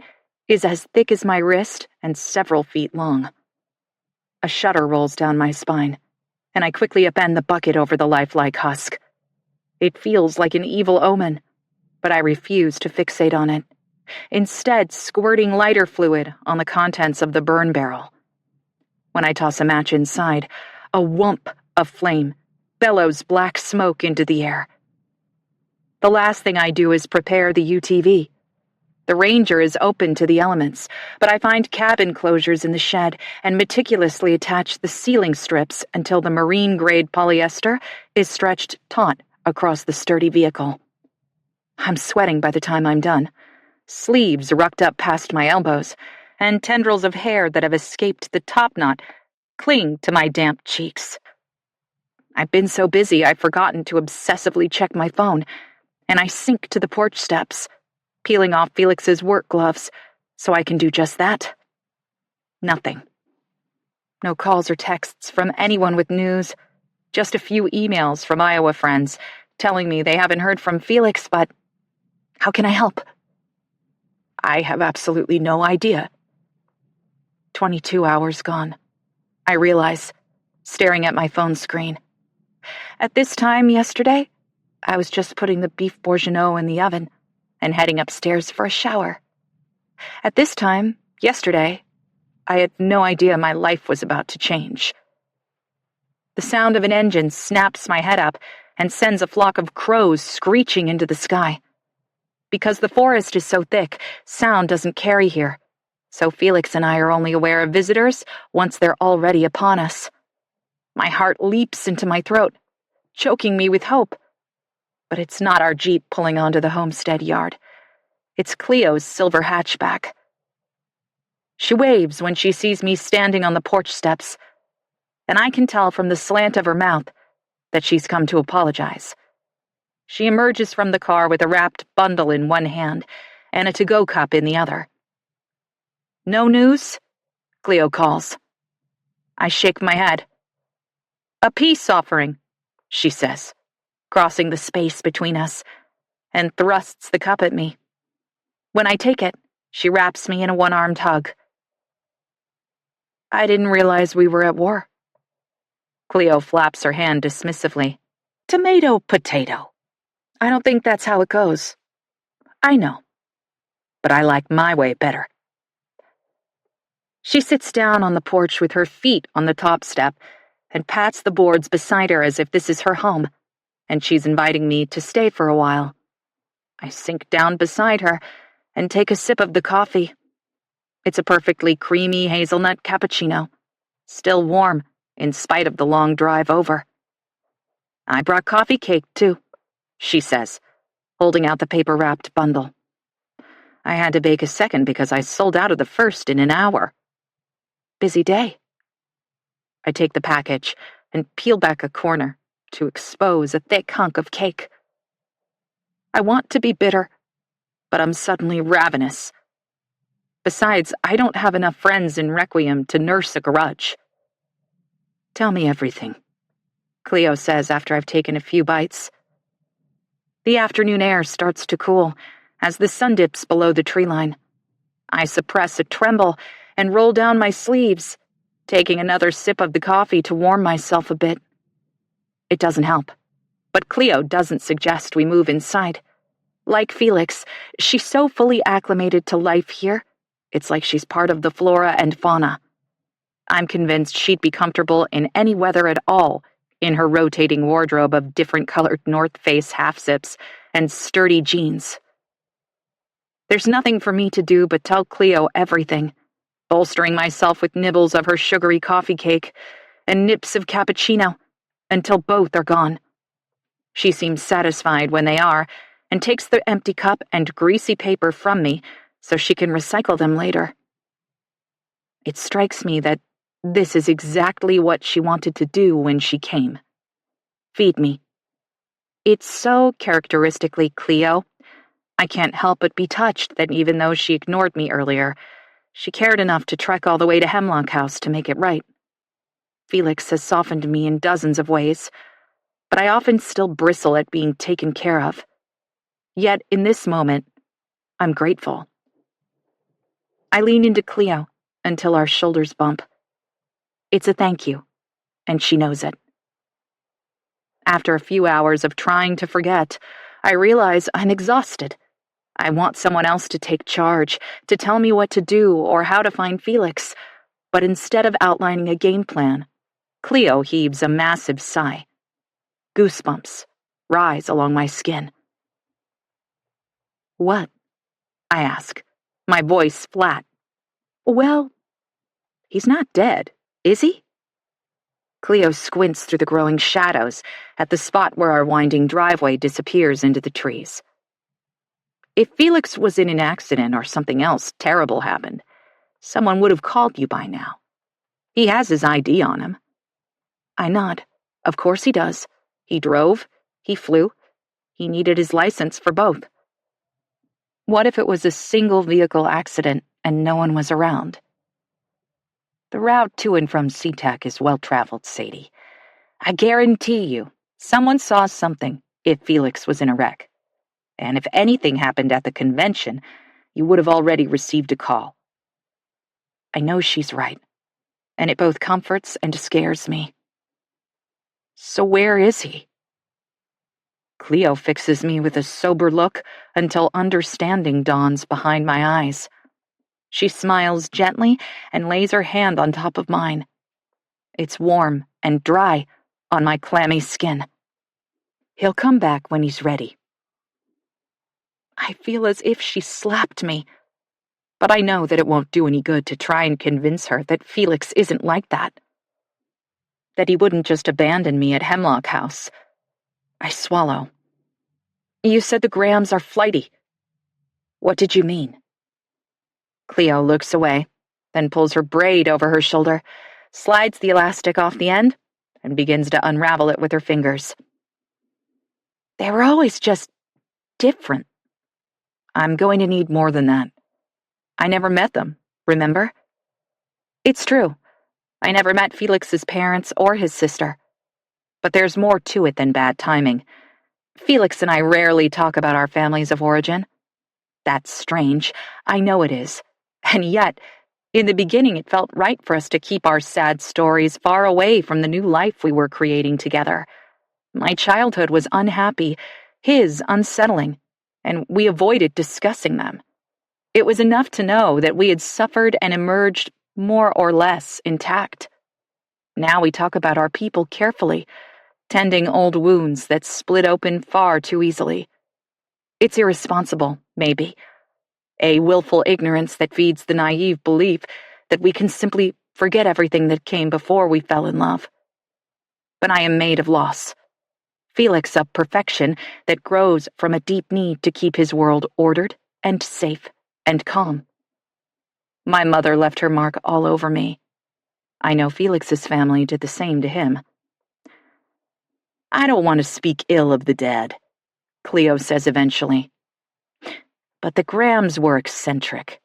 is as thick as my wrist and several feet long. A shudder rolls down my spine, and I quickly upend the bucket over the lifelike husk. It feels like an evil omen, but I refuse to fixate on it. instead squirting lighter fluid on the contents of the burn barrel. When I toss a match inside, a whump of flame bellows black smoke into the air. The last thing I do is prepare the UTV. The Ranger is open to the elements, but I find cabin closures in the shed and meticulously attach the ceiling strips until the marine-grade polyester is stretched taut across the sturdy vehicle. I'm sweating by the time I'm done, sleeves rucked up past my elbows, and tendrils of hair that have escaped the top knot cling to my damp cheeks. I've been so busy I've forgotten to obsessively check my phone, and I sink to the porch steps, peeling off Felix's work gloves so I can do just that. Nothing. No calls or texts from anyone with news, just a few emails from Iowa friends telling me they haven't heard from Felix, but how can I help? I have absolutely no idea. 22 hours gone, I realize, staring at my phone screen. At this time yesterday, I was just putting the beef bourguignon in the oven and heading upstairs for a shower. At this time, yesterday, I had no idea my life was about to change. The sound of an engine snaps my head up and sends a flock of crows screeching into the sky. Because the forest is so thick, sound doesn't carry here, so Felix and I are only aware of visitors once they're already upon us. My heart leaps into my throat, choking me with hope. But it's not our Jeep pulling onto the homestead yard. It's Cleo's silver hatchback. She waves when she sees me standing on the porch steps, and I can tell from the slant of her mouth that she's come to apologize. She emerges from the car with a wrapped bundle in one hand and a to-go cup in the other. "No news?" Cleo calls. I shake my head. "A peace offering," she says, crossing the space between us, and thrusts the cup at me. When I take it, she wraps me in a one-armed hug. "I didn't realize we were at war." Cleo flaps her hand dismissively. "Tomato, potato. I don't think that's how it goes." "I know, but I like my way better." She sits down on the porch with her feet on the top step and pats the boards beside her as if this is her home, and she's inviting me to stay for a while. I sink down beside her and take a sip of the coffee. It's a perfectly creamy hazelnut cappuccino, still warm in spite of the long drive over. "I brought coffee cake, too," she says, holding out the paper-wrapped bundle. I had to bake a second because I sold out of the first in an hour. Busy day. I take the package and peel back a corner to expose a thick hunk of cake. I want to be bitter, but I'm suddenly ravenous. Besides, I don't have enough friends in Requiem to nurse a grudge. "Tell me everything," Cleo says after I've taken a few bites. The afternoon air starts to cool as the sun dips below the tree line. I suppress a tremble and roll down my sleeves, taking another sip of the coffee to warm myself a bit. It doesn't help, but Cleo doesn't suggest we move inside. Like Felix, she's so fully acclimated to life here, it's like she's part of the flora and fauna. I'm convinced she'd be comfortable in any weather at all, in her rotating wardrobe of different-colored North Face half-zips and sturdy jeans. There's nothing for me to do but tell Cleo everything, bolstering myself with nibbles of her sugary coffee cake and nips of cappuccino until both are gone. She seems satisfied when they are, and takes the empty cup and greasy paper from me so she can recycle them later. It strikes me that this is exactly what she wanted to do when she came. Feed me. It's so characteristically Cleo. I can't help but be touched that even though she ignored me earlier, she cared enough to trek all the way to Hemlock House to make it right. Felix has softened me in dozens of ways, but I often still bristle at being taken care of. Yet, in this moment, I'm grateful. I lean into Cleo until our shoulders bump. It's a thank you, and she knows it. After a few hours of trying to forget, I realize I'm exhausted. I want someone else to take charge, to tell me what to do or how to find Felix, but instead of outlining a game plan, Cleo heaves a massive sigh. Goosebumps rise along my skin. What? I ask, my voice flat. Well, he's not dead, is he? Cleo squints through the growing shadows at the spot where our winding driveway disappears into the trees. If Felix was in an accident or something else terrible happened, someone would have called you by now. He has his ID on him. I nod. Of course he does. He drove. He flew. He needed his license for both. What if it was a single vehicle accident and no one was around? The route to and from SeaTac is well-traveled, Sadie. I guarantee you, someone saw something if Felix was in a wreck. And if anything happened at the convention, you would have already received a call. I know she's right, and it both comforts and scares me. So where is he? Cleo fixes me with a sober look until understanding dawns behind my eyes. She smiles gently and lays her hand on top of mine. It's warm and dry on my clammy skin. He'll come back when he's ready. I feel as if she slapped me, but I know that it won't do any good to try and convince her that Felix isn't like that. That he wouldn't just abandon me at Hemlock House. I swallow. You said the Grahams are flighty. What did you mean? Cleo looks away, then pulls her braid over her shoulder, slides the elastic off the end, and begins to unravel it with her fingers. They were always just different. I'm going to need more than that. I never met them, remember? It's true. I never met Felix's parents or his sister. But there's more to it than bad timing. Felix and I rarely talk about our families of origin. That's strange. I know it is. And yet, in the beginning it felt right for us to keep our sad stories far away from the new life we were creating together. My childhood was unhappy, his unsettling, and we avoided discussing them. It was enough to know that we had suffered and emerged more or less intact. Now we talk about our people carefully, tending old wounds that split open far too easily. It's irresponsible, maybe. A willful ignorance that feeds the naive belief that we can simply forget everything that came before we fell in love. But I am made of loss. Felix of perfection that grows from a deep need to keep his world ordered and safe and calm. My mother left her mark all over me. I know Felix's family did the same to him. I don't want to speak ill of the dead, Cleo says eventually. But the Grahams were eccentric,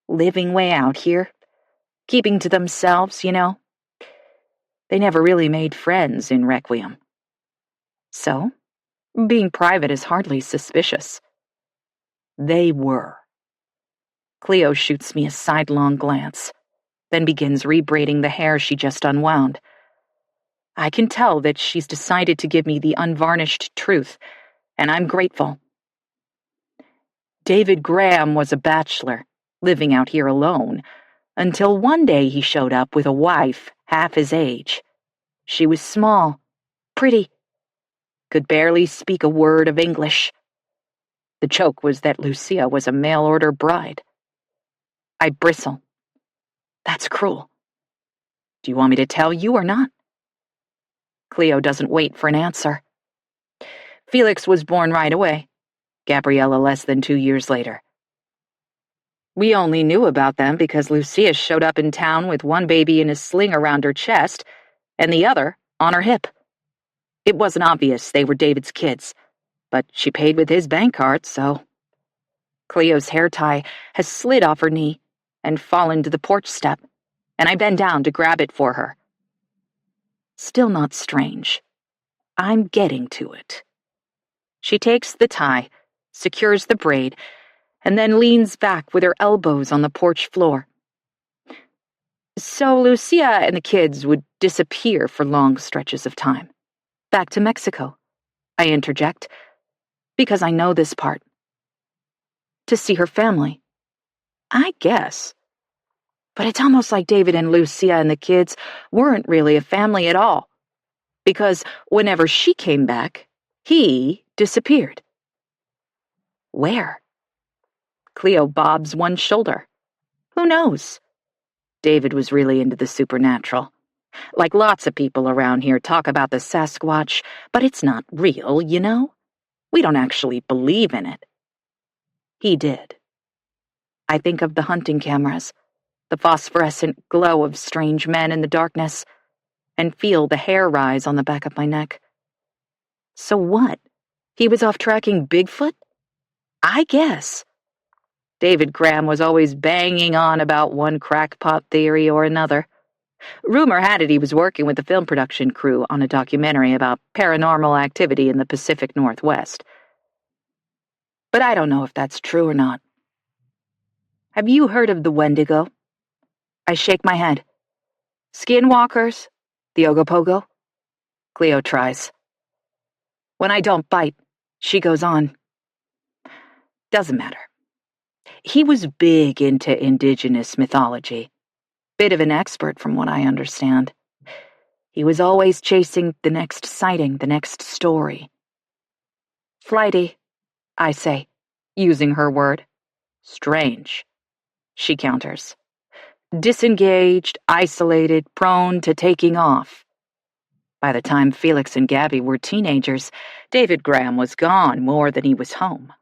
living way out here, keeping to themselves, you know. They never really made friends in Requiem. So, being private is hardly suspicious. They were. Cleo shoots me a sidelong glance, then begins rebraiding the hair she just unwound. I can tell that she's decided to give me the unvarnished truth, and I'm grateful. David Graham was a bachelor, living out here alone, until one day he showed up with a wife half his age. She was small, pretty, could barely speak a word of English. The joke was that Lucia was a mail-order bride. I bristle. That's cruel. Do you want me to tell you or not? Cleo doesn't wait for an answer. Felix was born right away, Gabriella less than 2 years later. We only knew about them because Lucia showed up in town with one baby in a sling around her chest and the other on her hip. It wasn't obvious they were David's kids, but she paid with his bank card, so... Cleo's hair tie has slid off her knee and fallen to the porch step, and I bend down to grab it for her. Still not strange. I'm getting to it. She takes the tie, secures the braid, and then leans back with her elbows on the porch floor. So Lucia and the kids would disappear for long stretches of time. Back to Mexico, I interject, because I know this part. to see her family. I guess. But it's almost like David and Lucia and the kids weren't really a family at all, because whenever she came back, he disappeared. Where? Cleo bobs one shoulder. Who knows? David was really into the supernatural. Like lots of people around here talk about the Sasquatch, but it's not real, you know? We don't actually believe in it. He did. I think of the hunting cameras, the phosphorescent glow of strange men in the darkness, and feel the hair rise on the back of my neck. So what? He was off tracking Bigfoot? I guess. David Graham was always banging on about one crackpot theory or another. Rumor had it he was working with the film production crew on a documentary about paranormal activity in the Pacific Northwest. But I don't know if that's true or not. Have you heard of the Wendigo? I shake my head. Skinwalkers? The Ogopogo? Cleo tries. When I don't bite, she goes on. Doesn't matter. He was big into indigenous mythology. Bit of an expert from what I understand. He was always chasing the next sighting, the next story. Flighty, I say, using her word. Strange, she counters. Disengaged, isolated, prone to taking off. By the time Felix and Gabby were teenagers, David Graham was gone more than he was home.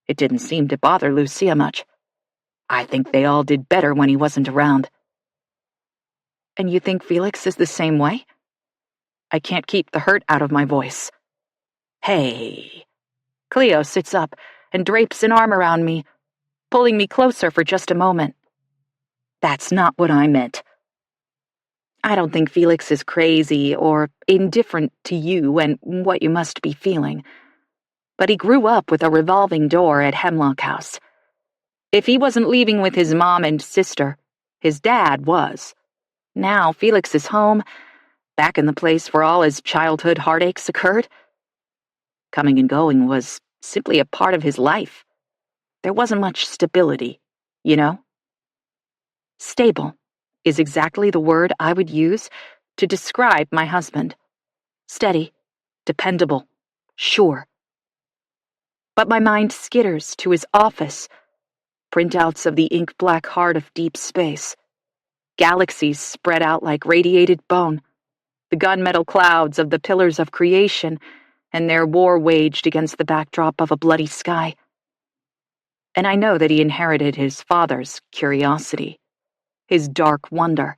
It didn't seem to bother Lucia much. I think they all did better when he wasn't around. And you think Felix is the same way? I can't keep the hurt out of my voice. Hey. Cleo sits up and drapes an arm around me, pulling me closer for just a moment. That's not what I meant. I don't think Felix is crazy or indifferent to you and what you must be feeling. But he grew up with a revolving door at Hemlock House. If he wasn't leaving with his mom and sister, his dad was. Now Felix is home, back in the place where all his childhood heartaches occurred. Coming and going was simply a part of his life. There wasn't much stability, you know? Stable is exactly the word I would use to describe my husband. Steady, dependable, sure. But my mind skitters to his office, printouts of the ink-black heart of deep space, galaxies spread out like radiated bone, the gunmetal clouds of the pillars of creation, and their war waged against the backdrop of a bloody sky. And I know that he inherited his father's curiosity, his dark wonder,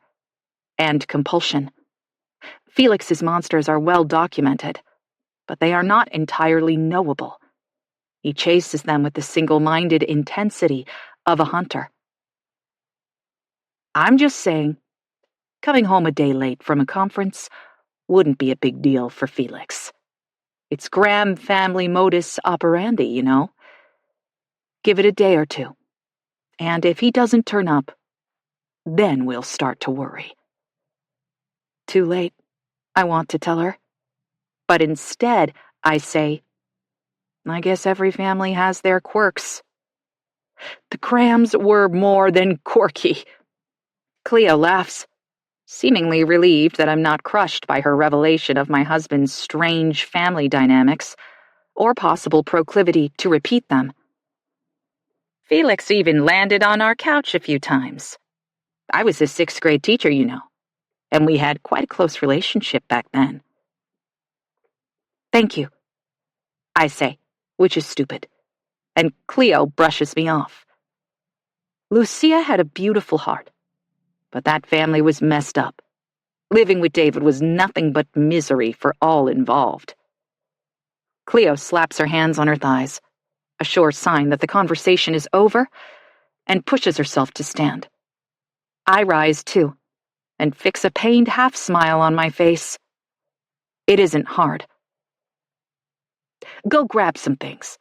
and compulsion. Felix's monsters are well documented, but they are not entirely knowable. He chases them with the single-minded intensity of a hunter. I'm just saying, coming home a day late from a conference wouldn't be a big deal for Felix. It's Graham family modus operandi, you know? Give it a day or two, and if he doesn't turn up, then we'll start to worry. Too late, I want to tell her. But instead, I say, I guess every family has their quirks. The Grahams were more than quirky. Cleo laughs, seemingly relieved that I'm not crushed by her revelation of my husband's strange family dynamics, or possible proclivity to repeat them. Felix even landed on our couch a few times. I was his sixth-grade teacher, you know, and we had quite a close relationship back then. Thank you, I say, which is stupid, and Cleo brushes me off. Lucia had a beautiful heart, but that family was messed up. Living with David was nothing but misery for all involved. Cleo slaps her hands on her thighs, a sure sign that the conversation is over, and pushes herself to stand. I rise, too, and fix a pained half-smile on my face. It isn't hard. Go grab some things,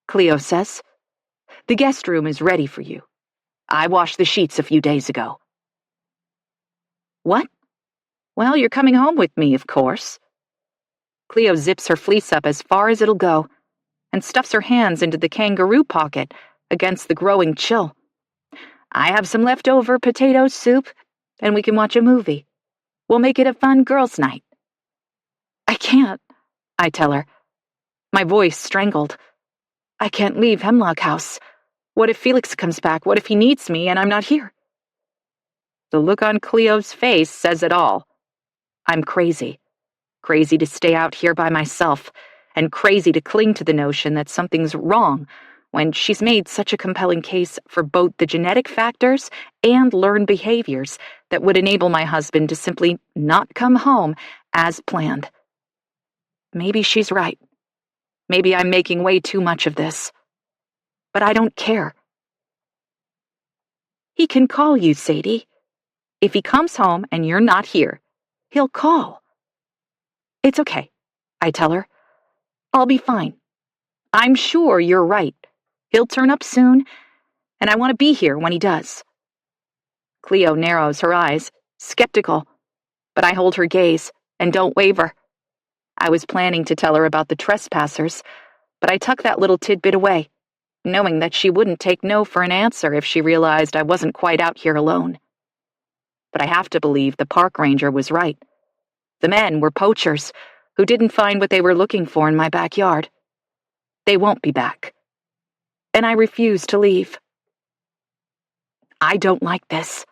Cleo says. The guest room is ready for you. I washed the sheets a few days ago. What? Well, you're coming home with me, of course. Cleo zips her fleece up as far as it'll go and stuffs her hands into the kangaroo pocket against the growing chill. I have some leftover potato soup, and we can watch a movie. We'll make it a fun girls' night. I can't, I tell her, my voice strangled. I can't leave Hemlock House. What if Felix comes back? What if he needs me and I'm not here? The look on Cleo's face says it all. I'm crazy. Crazy to stay out here by myself, and crazy to cling to the notion that something's wrong when she's made such a compelling case for both the genetic factors and learned behaviors that would enable my husband to simply not come home as planned. Maybe she's right. Maybe I'm making way too much of this. But I don't care. He can call you, Sadie. If he comes home and you're not here, he'll call. It's okay, I tell her. I'll be fine. I'm sure you're right. He'll turn up soon, and I want to be here when he does. Cleo narrows her eyes, skeptical, but I hold her gaze and don't waver. I was planning to tell her about the trespassers, but I tuck that little tidbit away, knowing that she wouldn't take no for an answer if she realized I wasn't quite out here alone. But I have to believe the park ranger was right. The men were poachers who didn't find what they were looking for in my backyard. They won't be back. And I refuse to leave. I don't like this,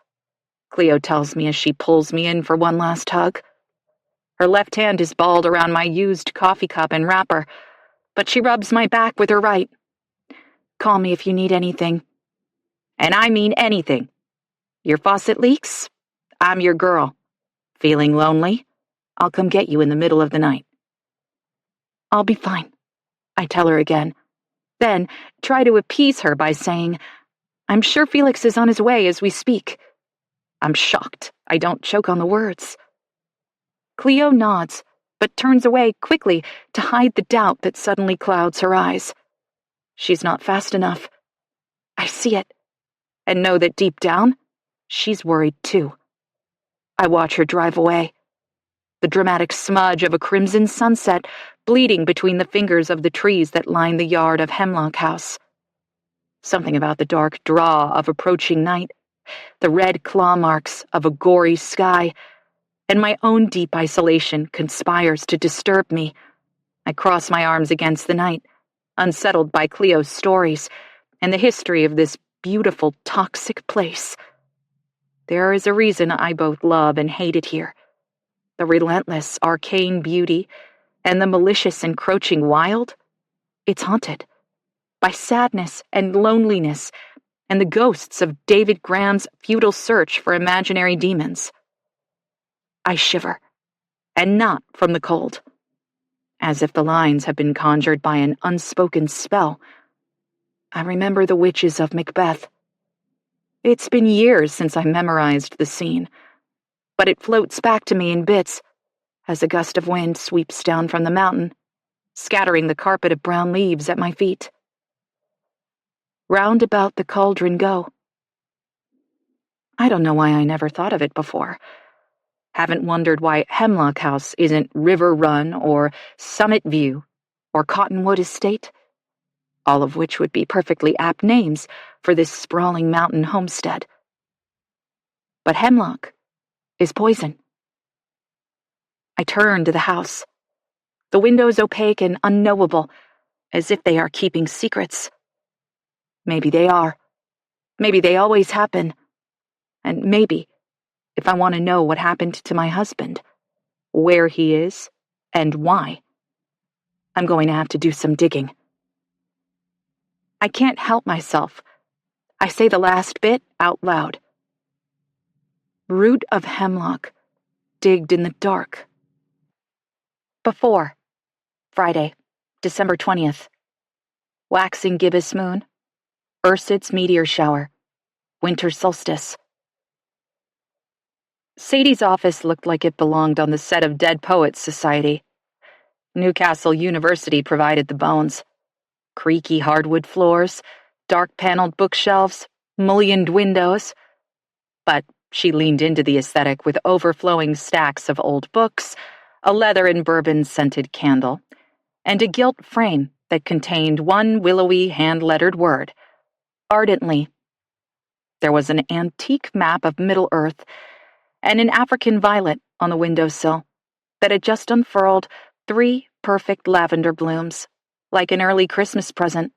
Cleo tells me as she pulls me in for one last hug. Her left hand is balled around my used coffee cup and wrapper, but she rubs my back with her right. Call me if you need anything. And I mean anything. Your faucet leaks? I'm your girl. Feeling lonely? I'll come get you in the middle of the night. I'll be fine, I tell her again, then try to appease her by saying, I'm sure Felix is on his way as we speak. I'm shocked I don't choke on the words. Cleo nods, but turns away quickly to hide the doubt that suddenly clouds her eyes. She's not fast enough. I see it, and know that deep down, she's worried too. I watch her drive away, the dramatic smudge of a crimson sunset bleeding between the fingers of the trees that line the yard of Hemlock House. Something about the dark draw of approaching night, the red claw marks of a gory sky, and my own deep isolation conspires to disturb me. I cross my arms against the night, unsettled by Cleo's stories and the history of this beautiful, toxic place. There is a reason I both love and hate it here. The relentless, arcane beauty and the malicious, encroaching wild. It's haunted by sadness and loneliness and the ghosts of David Graham's futile search for imaginary demons. I shiver, and not from the cold, as if the lines have been conjured by an unspoken spell. I remember the witches of Macbeth. It's been years since I memorized the scene, but it floats back to me in bits as a gust of wind sweeps down from the mountain, scattering the carpet of brown leaves at my feet. Round about the cauldron go. I don't know why I never thought of it before. Haven't wondered why Hemlock House isn't River Run or Summit View or Cottonwood Estate, all of which would be perfectly apt names for this sprawling mountain homestead. But hemlock is poison. I turn to the house, the windows opaque and unknowable, as if they are keeping secrets. Maybe they are. Maybe they always happen. And maybe, if I want to know what happened to my husband, where he is, and why, I'm going to have to do some digging. I can't help myself. I say the last bit out loud. Root of hemlock, digged in the dark. Before, Friday, December 20th. Waxing gibbous moon, Ursid's meteor shower, winter solstice. Sadie's office looked like it belonged on the set of Dead Poets Society. Newcastle University provided the bones. Creaky hardwood floors, dark-paneled bookshelves, mullioned windows. But she leaned into the aesthetic with overflowing stacks of old books, a leather and bourbon-scented candle, and a gilt frame that contained one willowy hand-lettered word, ardently. There was an antique map of Middle-earth and an African violet on the windowsill that had just unfurled 3 perfect lavender blooms, like an early Christmas present.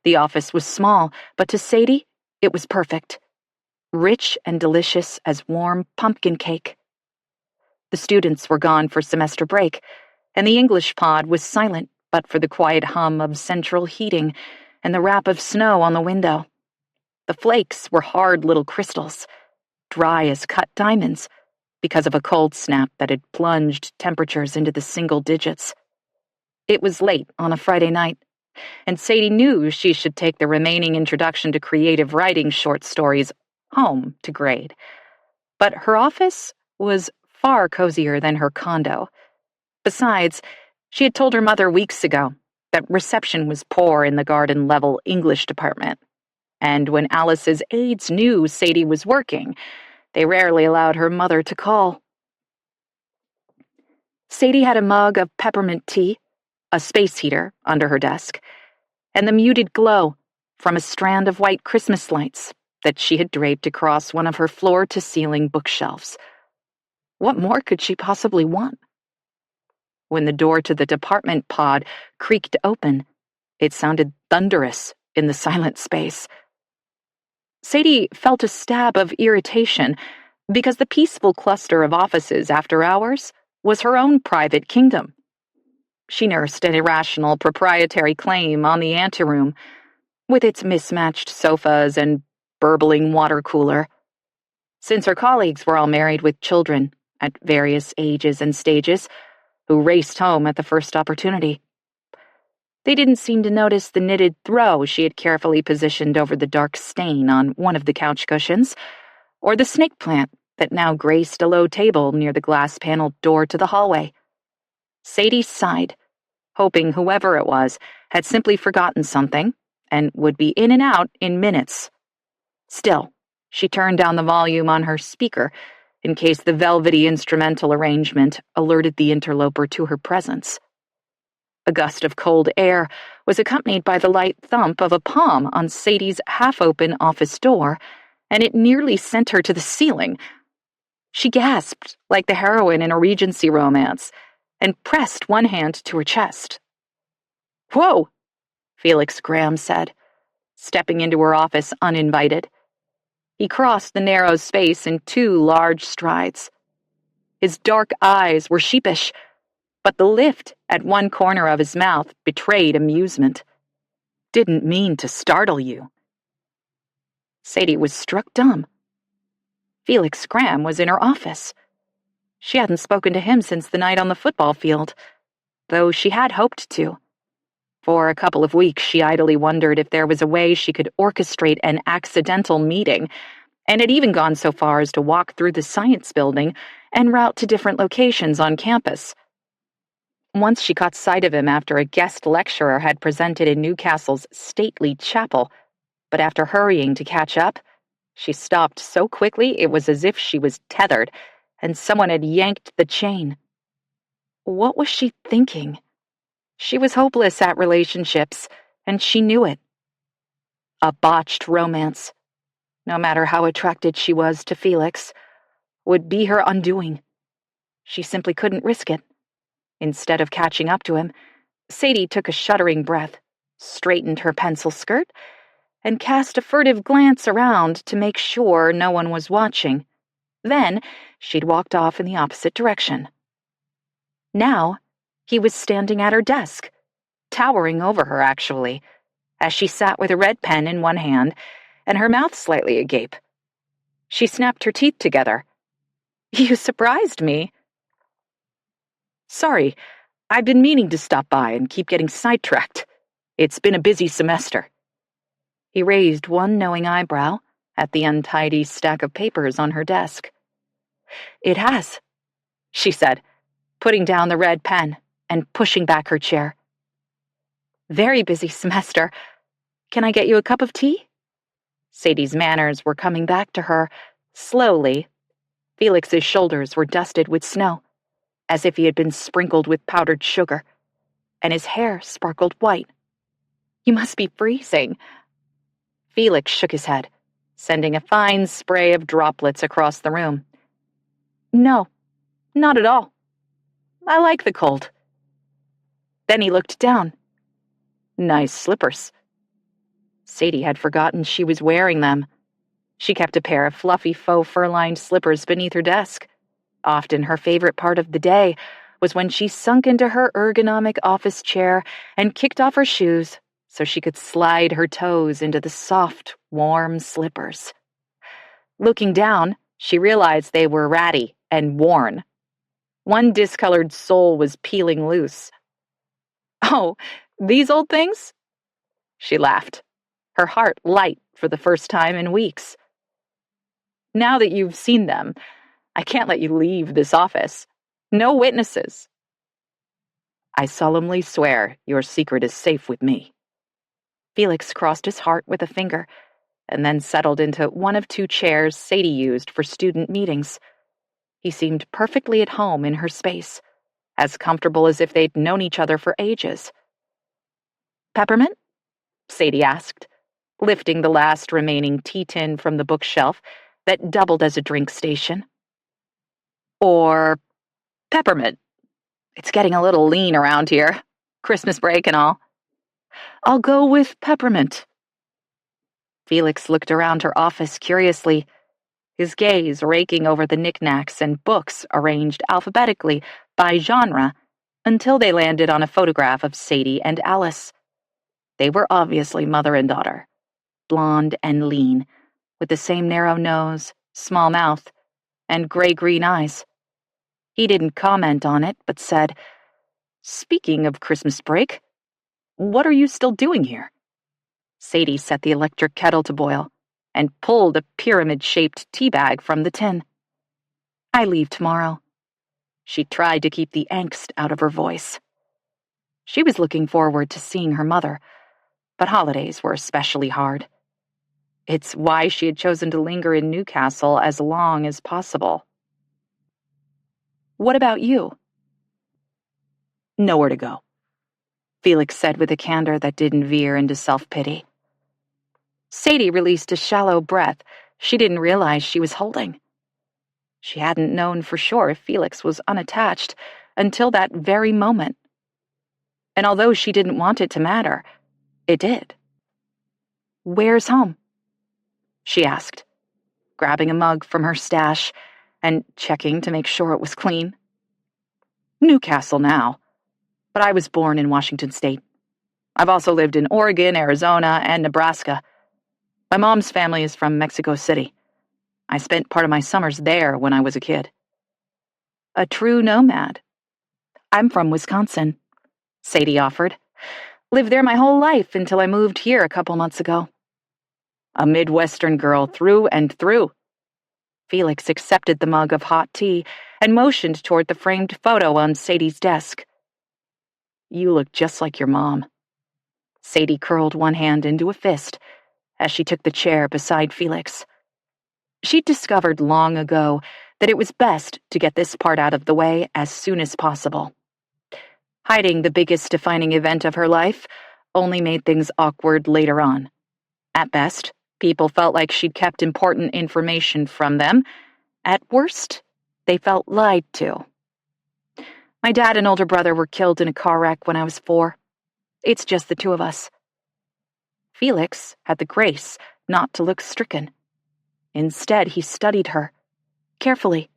The office was small, but to Sadie, it was perfect, rich and delicious as warm pumpkin cake. The students were gone for semester break, and the English pod was silent but for the quiet hum of central heating and the rap of snow on the window. The flakes were hard little crystals, dry as cut diamonds, because of a cold snap that had plunged temperatures into the single digits. It was late on a Friday night, and Sadie knew she should take the remaining introduction to creative writing short stories home to grade. But her office was far cozier than her condo. Besides, she had told her mother weeks ago that reception was poor in the garden-level English department, and when Alice's aides knew Sadie was working, they rarely allowed her mother to call. Sadie had a mug of peppermint tea, a space heater under her desk, and the muted glow from a strand of white Christmas lights that she had draped across one of her floor-to-ceiling bookshelves. What more could she possibly want? When the door to the department pod creaked open, it sounded thunderous in the silent space. Sadie felt a stab of irritation because the peaceful cluster of offices after hours was her own private kingdom. She nursed an irrational proprietary claim on the anteroom, with its mismatched sofas and burbling water cooler. Since her colleagues were all married with children at various ages and stages, who raced home at the first opportunity, they didn't seem to notice the knitted throw she had carefully positioned over the dark stain on one of the couch cushions, or the snake plant that now graced a low table near the glass-paneled door to the hallway. Sadie sighed, hoping whoever it was had simply forgotten something and would be in and out in minutes. Still, she turned down the volume on her speaker in case the velvety instrumental arrangement alerted the interloper to her presence. A gust of cold air was accompanied by the light thump of a palm on Sadie's half-open office door, and it nearly sent her to the ceiling. She gasped like the heroine in a Regency romance and pressed one hand to her chest. "Whoa," Felix Graham said, stepping into her office uninvited. He crossed the narrow space in 2 large strides. His dark eyes were sheepish, but the lift at one corner of his mouth betrayed amusement. "Didn't mean to startle you." Sadie was struck dumb. Felix Graham was in her office. She hadn't spoken to him since the night on the football field, though she had hoped to. For a couple of weeks, she idly wondered if there was a way she could orchestrate an accidental meeting, and had even gone so far as to walk through the science building and route to different locations on campus. Once she caught sight of him after a guest lecturer had presented in Newcastle's stately chapel, but after hurrying to catch up, she stopped so quickly it was as if she was tethered, and someone had yanked the chain. What was she thinking? She was hopeless at relationships, and she knew it. A botched romance, no matter how attracted she was to Felix, would be her undoing. She simply couldn't risk it. Instead of catching up to him, Sadie took a shuddering breath, straightened her pencil skirt, and cast a furtive glance around to make sure no one was watching. Then she'd walked off in the opposite direction. Now he was standing at her desk, towering over her, actually, as she sat with a red pen in one hand and her mouth slightly agape. She snapped her teeth together. "You surprised me." "Sorry, I've been meaning to stop by and keep getting sidetracked. It's been a busy semester." He raised one knowing eyebrow at the untidy stack of papers on her desk. "It has," she said, putting down the red pen and pushing back her chair. "Very busy semester. Can I get you a cup of tea?" Sadie's manners were coming back to her, slowly. Felix's shoulders were dusted with snow, as if he had been sprinkled with powdered sugar, and his hair sparkled white. "You must be freezing." Felix shook his head, sending a fine spray of droplets across the room. No, not at all. I like the cold. Then he looked down. Nice slippers. Sadie had forgotten she was wearing them. She kept a pair of fluffy faux fur-lined slippers beneath her desk. Often her favorite part of the day was when she sunk into her ergonomic office chair and kicked off her shoes so she could slide her toes into the soft, warm slippers. Looking down, she realized they were ratty and worn. One discolored sole was peeling loose. Oh, these old things? She laughed, her heart light for the first time in weeks. Now that you've seen them, I can't let you leave this office. No witnesses. I solemnly swear your secret is safe with me. Felix crossed his heart with a finger and then settled into one of two chairs Sadie used for student meetings. He seemed perfectly at home in her space, as comfortable as if they'd known each other for ages. Peppermint? Sadie asked, lifting the last remaining tea tin from the bookshelf that doubled as a drink station. Or peppermint. It's getting a little lean around here. Christmas break and all. I'll go with peppermint. Felix looked around her office curiously, his gaze raking over the knickknacks and books arranged alphabetically by genre until they landed on a photograph of Sadie and Alice. They were obviously mother and daughter, blonde and lean, with the same narrow nose, small mouth, and gray-green eyes. He didn't comment on it, but said, "Speaking of Christmas break, what are you still doing here?" Sadie set the electric kettle to boil and pulled a pyramid-shaped tea bag from the tin. I leave tomorrow. She tried to keep the angst out of her voice. She was looking forward to seeing her mother, but holidays were especially hard. It's why she had chosen to linger in Newcastle as long as possible. What about you? Nowhere to go, Felix said with a candor that didn't veer into self-pity. Sadie released a shallow breath she didn't realize she was holding. She hadn't known for sure if Felix was unattached until that very moment. And although she didn't want it to matter, it did. Where's home? She asked, grabbing a mug from her stash and checking to make sure it was clean. Newcastle now, but I was born in Washington State. I've also lived in Oregon, Arizona, and Nebraska. My mom's family is from Mexico City. I spent part of my summers there when I was a kid. A true nomad. I'm from Wisconsin, Sadie offered. Lived there my whole life until I moved here a couple months ago. A Midwestern girl through and through. Felix accepted the mug of hot tea and motioned toward the framed photo on Sadie's desk. You look just like your mom. Sadie curled one hand into a fist as she took the chair beside Felix. She'd discovered long ago that it was best to get this part out of the way as soon as possible. Hiding the biggest defining event of her life only made things awkward later on. At best, people felt like she'd kept important information from them. At worst, they felt lied to. My dad and older brother were killed in a car wreck when I was 4. It's just the two of us. Felix had the grace not to look stricken. Instead, he studied her, carefully,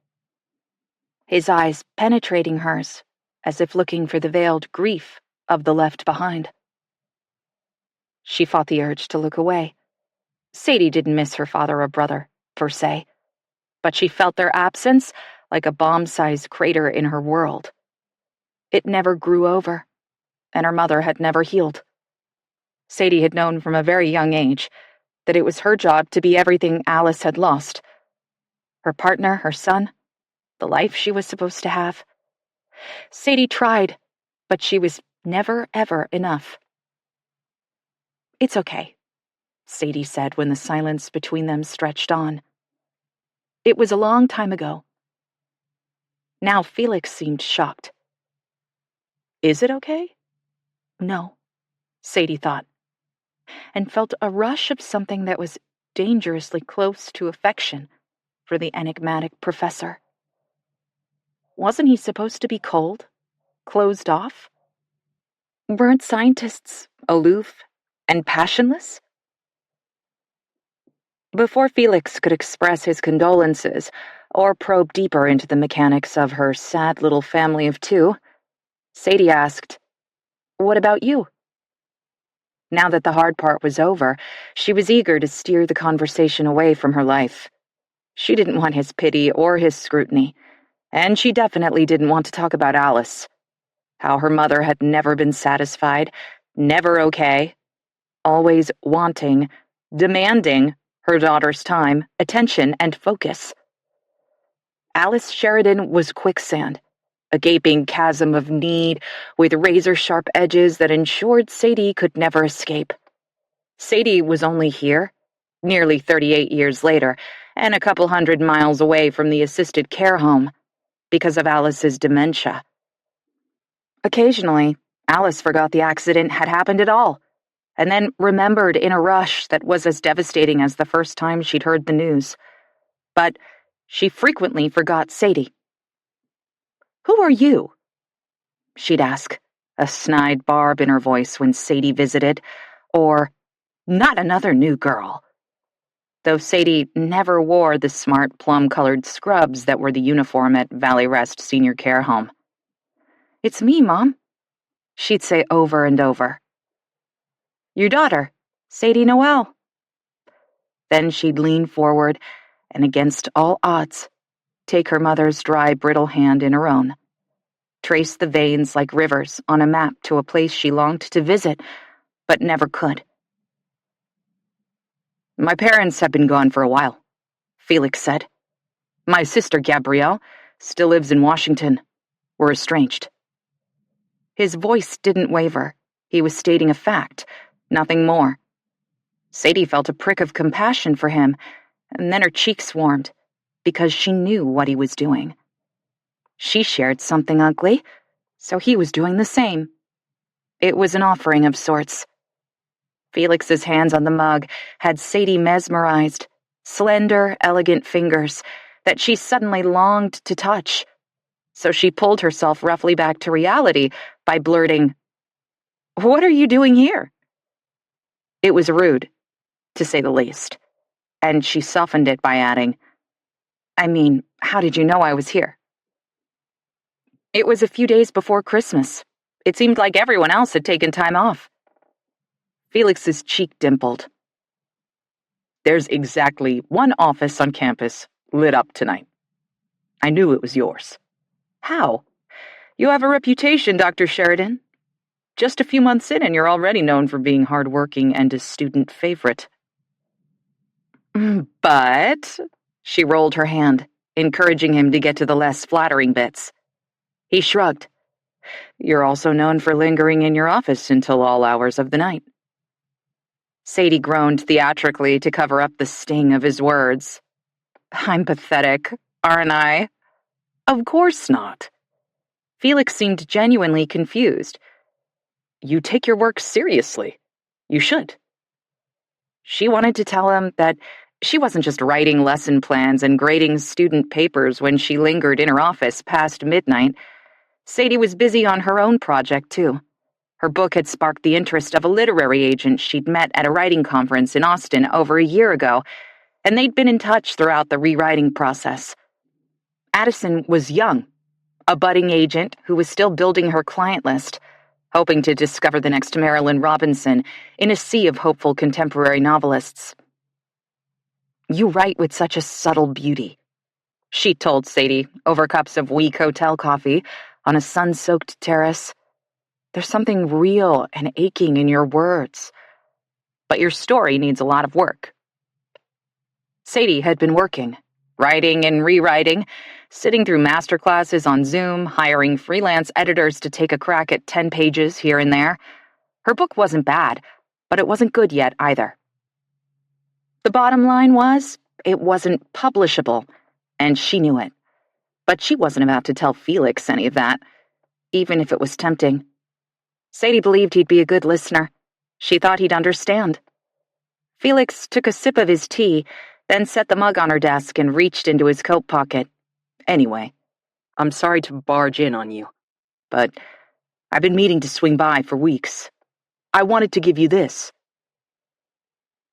his eyes penetrating hers, as if looking for the veiled grief of the left behind. She fought the urge to look away. Sadie didn't miss her father or brother, per se, but she felt their absence like a bomb-sized crater in her world. It never grew over, and her mother had never healed. Sadie had known from a very young age that it was her job to be everything Alice had lost. Her partner, her son, the life she was supposed to have. Sadie tried, but she was never, ever enough. It's okay, Sadie said when the silence between them stretched on. It was a long time ago. Now Felix seemed shocked. Is it okay? No, Sadie thought. and felt a rush of something that was dangerously close to affection for the enigmatic professor. Wasn't he supposed to be cold, closed off? Weren't scientists aloof and passionless? Before Felix could express his condolences or probe deeper into the mechanics of her sad little family of two, Sadie asked, "What about you?" Now that the hard part was over, she was eager to steer the conversation away from her life. She didn't want his pity or his scrutiny, and she definitely didn't want to talk about Alice. How her mother had never been satisfied, never okay, always wanting, demanding her daughter's time, attention, and focus. Alice Sheridan was quicksand, a gaping chasm of need with razor-sharp edges that ensured Sadie could never escape. Sadie was only here, nearly 38 years later, and a couple 100 miles away from the assisted care home, because of Alice's dementia. Occasionally, Alice forgot the accident had happened at all, and then remembered in a rush that was as devastating as the first time she'd heard the news. But she frequently forgot Sadie. "Who are you?" she'd ask, a snide barb in her voice when Sadie visited, or, "Not another new girl." Though Sadie never wore the smart plum-colored scrubs that were the uniform at Valley Rest Senior Care Home. "It's me, Mom," she'd say over and over. "Your daughter, Sadie Noel." Then she'd lean forward and, against all odds, take her mother's dry, brittle hand in her own, trace the veins like rivers on a map to a place she longed to visit, but never could. "My parents have been gone for a while," Felix said. "My sister, Gabrielle, still lives in Washington. We're estranged." His voice didn't waver. He was stating a fact, nothing more. Sadie felt a prick of compassion for him, and then her cheeks warmed, because she knew what he was doing. She shared something ugly, so he was doing the same. It was an offering of sorts. Felix's hands on the mug had Sadie mesmerized, slender, elegant fingers that she suddenly longed to touch. So she pulled herself roughly back to reality by blurting, "What are you doing here?" It was rude, to say the least, and she softened it by adding, "I mean, how did you know I was here?" "It was a few days before Christmas. It seemed like everyone else had taken time off." Felix's cheek dimpled. "There's exactly one office on campus lit up tonight. I knew it was yours." "How?" "You have a reputation, Dr. Sheridan. Just a few months in and you're already known for being hardworking and a student favorite." "But," she rolled her hand, encouraging him to get to the less flattering bits. He shrugged. "You're also known for lingering in your office until all hours of the night." Sadie groaned theatrically to cover up the sting of his words. "I'm pathetic, aren't I?" "Of course not." Felix seemed genuinely confused. "You take your work seriously. You should." She wanted to tell him that she wasn't just writing lesson plans and grading student papers when she lingered in her office past midnight. Sadie was busy on her own project, too. Her book had sparked the interest of a literary agent she'd met at a writing conference in Austin over a year ago, and they'd been in touch throughout the rewriting process. Addison was young, a budding agent who was still building her client list, hoping to discover the next Marilyn Robinson in a sea of hopeful contemporary novelists. "You write with such a subtle beauty," she told Sadie over cups of weak hotel coffee on a sun-soaked terrace. "There's something real and aching in your words. But your story needs a lot of work." Sadie had been working, writing and rewriting, sitting through masterclasses on Zoom, hiring freelance editors to take a crack at 10 pages here and there. Her book wasn't bad, but it wasn't good yet either. The bottom line was, it wasn't publishable, and she knew it. But she wasn't about to tell Felix any of that, even if it was tempting. Sadie believed he'd be a good listener, She thought he'd understand. Felix took a sip of his tea, then set the mug on her desk and reached into his coat pocket. Anyway, I'm sorry to barge in on you, but I've been meaning to swing by for weeks. I wanted to give you this.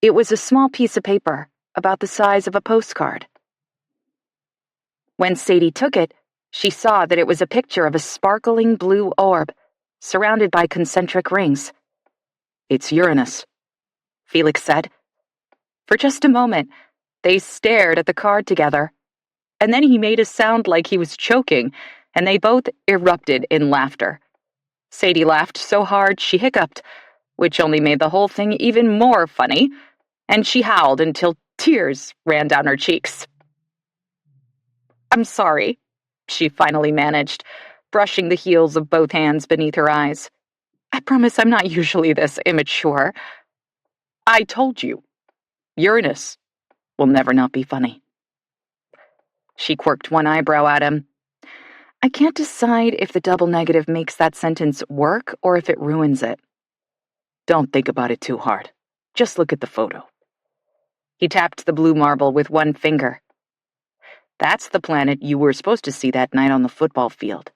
It was a small piece of paper, about the size of a postcard. When Sadie took it, she saw that it was a picture of a sparkling blue orb, surrounded by concentric rings. It's Uranus, Felix said. For just a moment, they stared at the card together, and then he made a sound like he was choking, and they both erupted in laughter. Sadie laughed so hard she hiccuped, which only made the whole thing even more funny, and she howled until tears ran down her cheeks. I'm sorry, she finally managed, brushing the heels of both hands beneath her eyes. I promise I'm not usually this immature. I told you, Uranus will never not be funny. She quirked one eyebrow at him. I can't decide if the double negative makes that sentence work or if it ruins it. Don't think about it too hard. Just look at the photo. He tapped the blue marble with one finger. That's the planet you were supposed to see that night on the football field.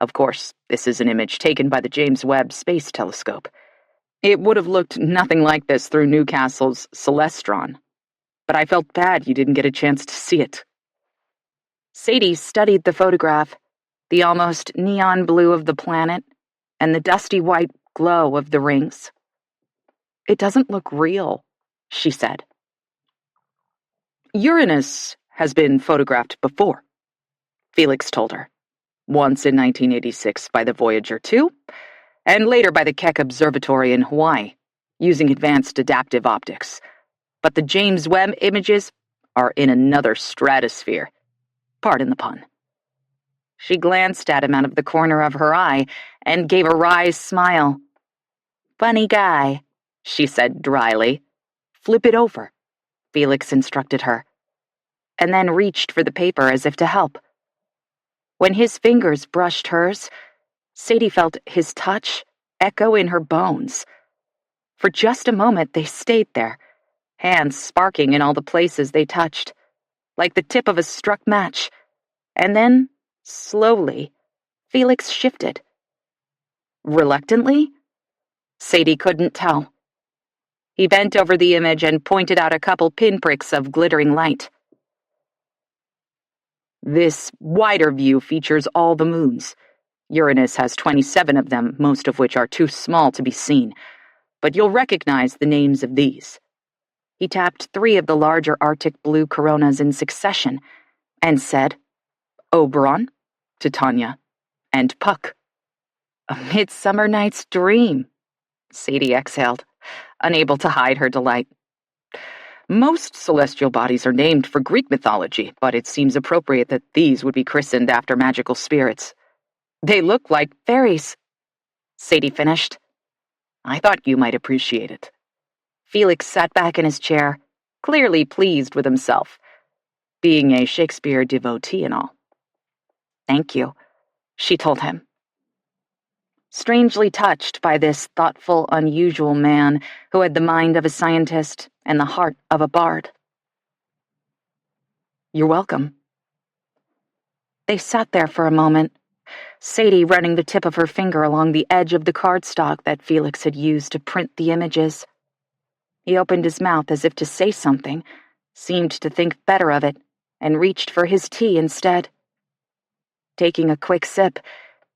Of course, this is an image taken by the James Webb Space Telescope. It would have looked nothing like this through Newcastle's Celestron, but I felt bad you didn't get a chance to see it. Sadie studied the photograph, the almost neon blue of the planet, and the dusty white glow of the rings. It doesn't look real, she said. Uranus has been photographed before, Felix told her. Once in 1986 by the Voyager 2, and later by the Keck Observatory in Hawaii, using advanced adaptive optics. But the James Webb images are in another stratosphere. Pardon the pun. She glanced at him out of the corner of her eye and gave a wry smile. Funny guy, she said dryly. Flip it over, Felix instructed her, and then reached for the paper as if to help. When his fingers brushed hers, Sadie felt his touch echo in her bones. For just a moment they stayed there, hands sparking in all the places they touched, like the tip of a struck match. And then, slowly, Felix shifted. Reluctantly? Sadie couldn't tell. He bent over the image and pointed out a couple pinpricks of glittering light. This wider view features all the moons. Uranus has 27 of them, most of which are too small to be seen, but you'll recognize the names of these. He tapped 3 of the larger Arctic blue coronas in succession and said, Oberon, Titania, and Puck. A Midsummer Night's Dream, Sadie exhaled, unable to hide her delight. Most celestial bodies are named for Greek mythology, but it seems appropriate that these would be christened after magical spirits. They look like fairies, Sadie finished. I thought you might appreciate it. Felix sat back in his chair, clearly pleased with himself, being a Shakespeare devotee and all. Thank you, she told him. Strangely touched by this thoughtful, unusual man who had the mind of a scientist and the heart of a bard. You're welcome. They sat there for a moment, Sadie running the tip of her finger along the edge of the cardstock that Felix had used to print the images. He opened his mouth as if to say something, seemed to think better of it, and reached for his tea instead. Taking a quick sip,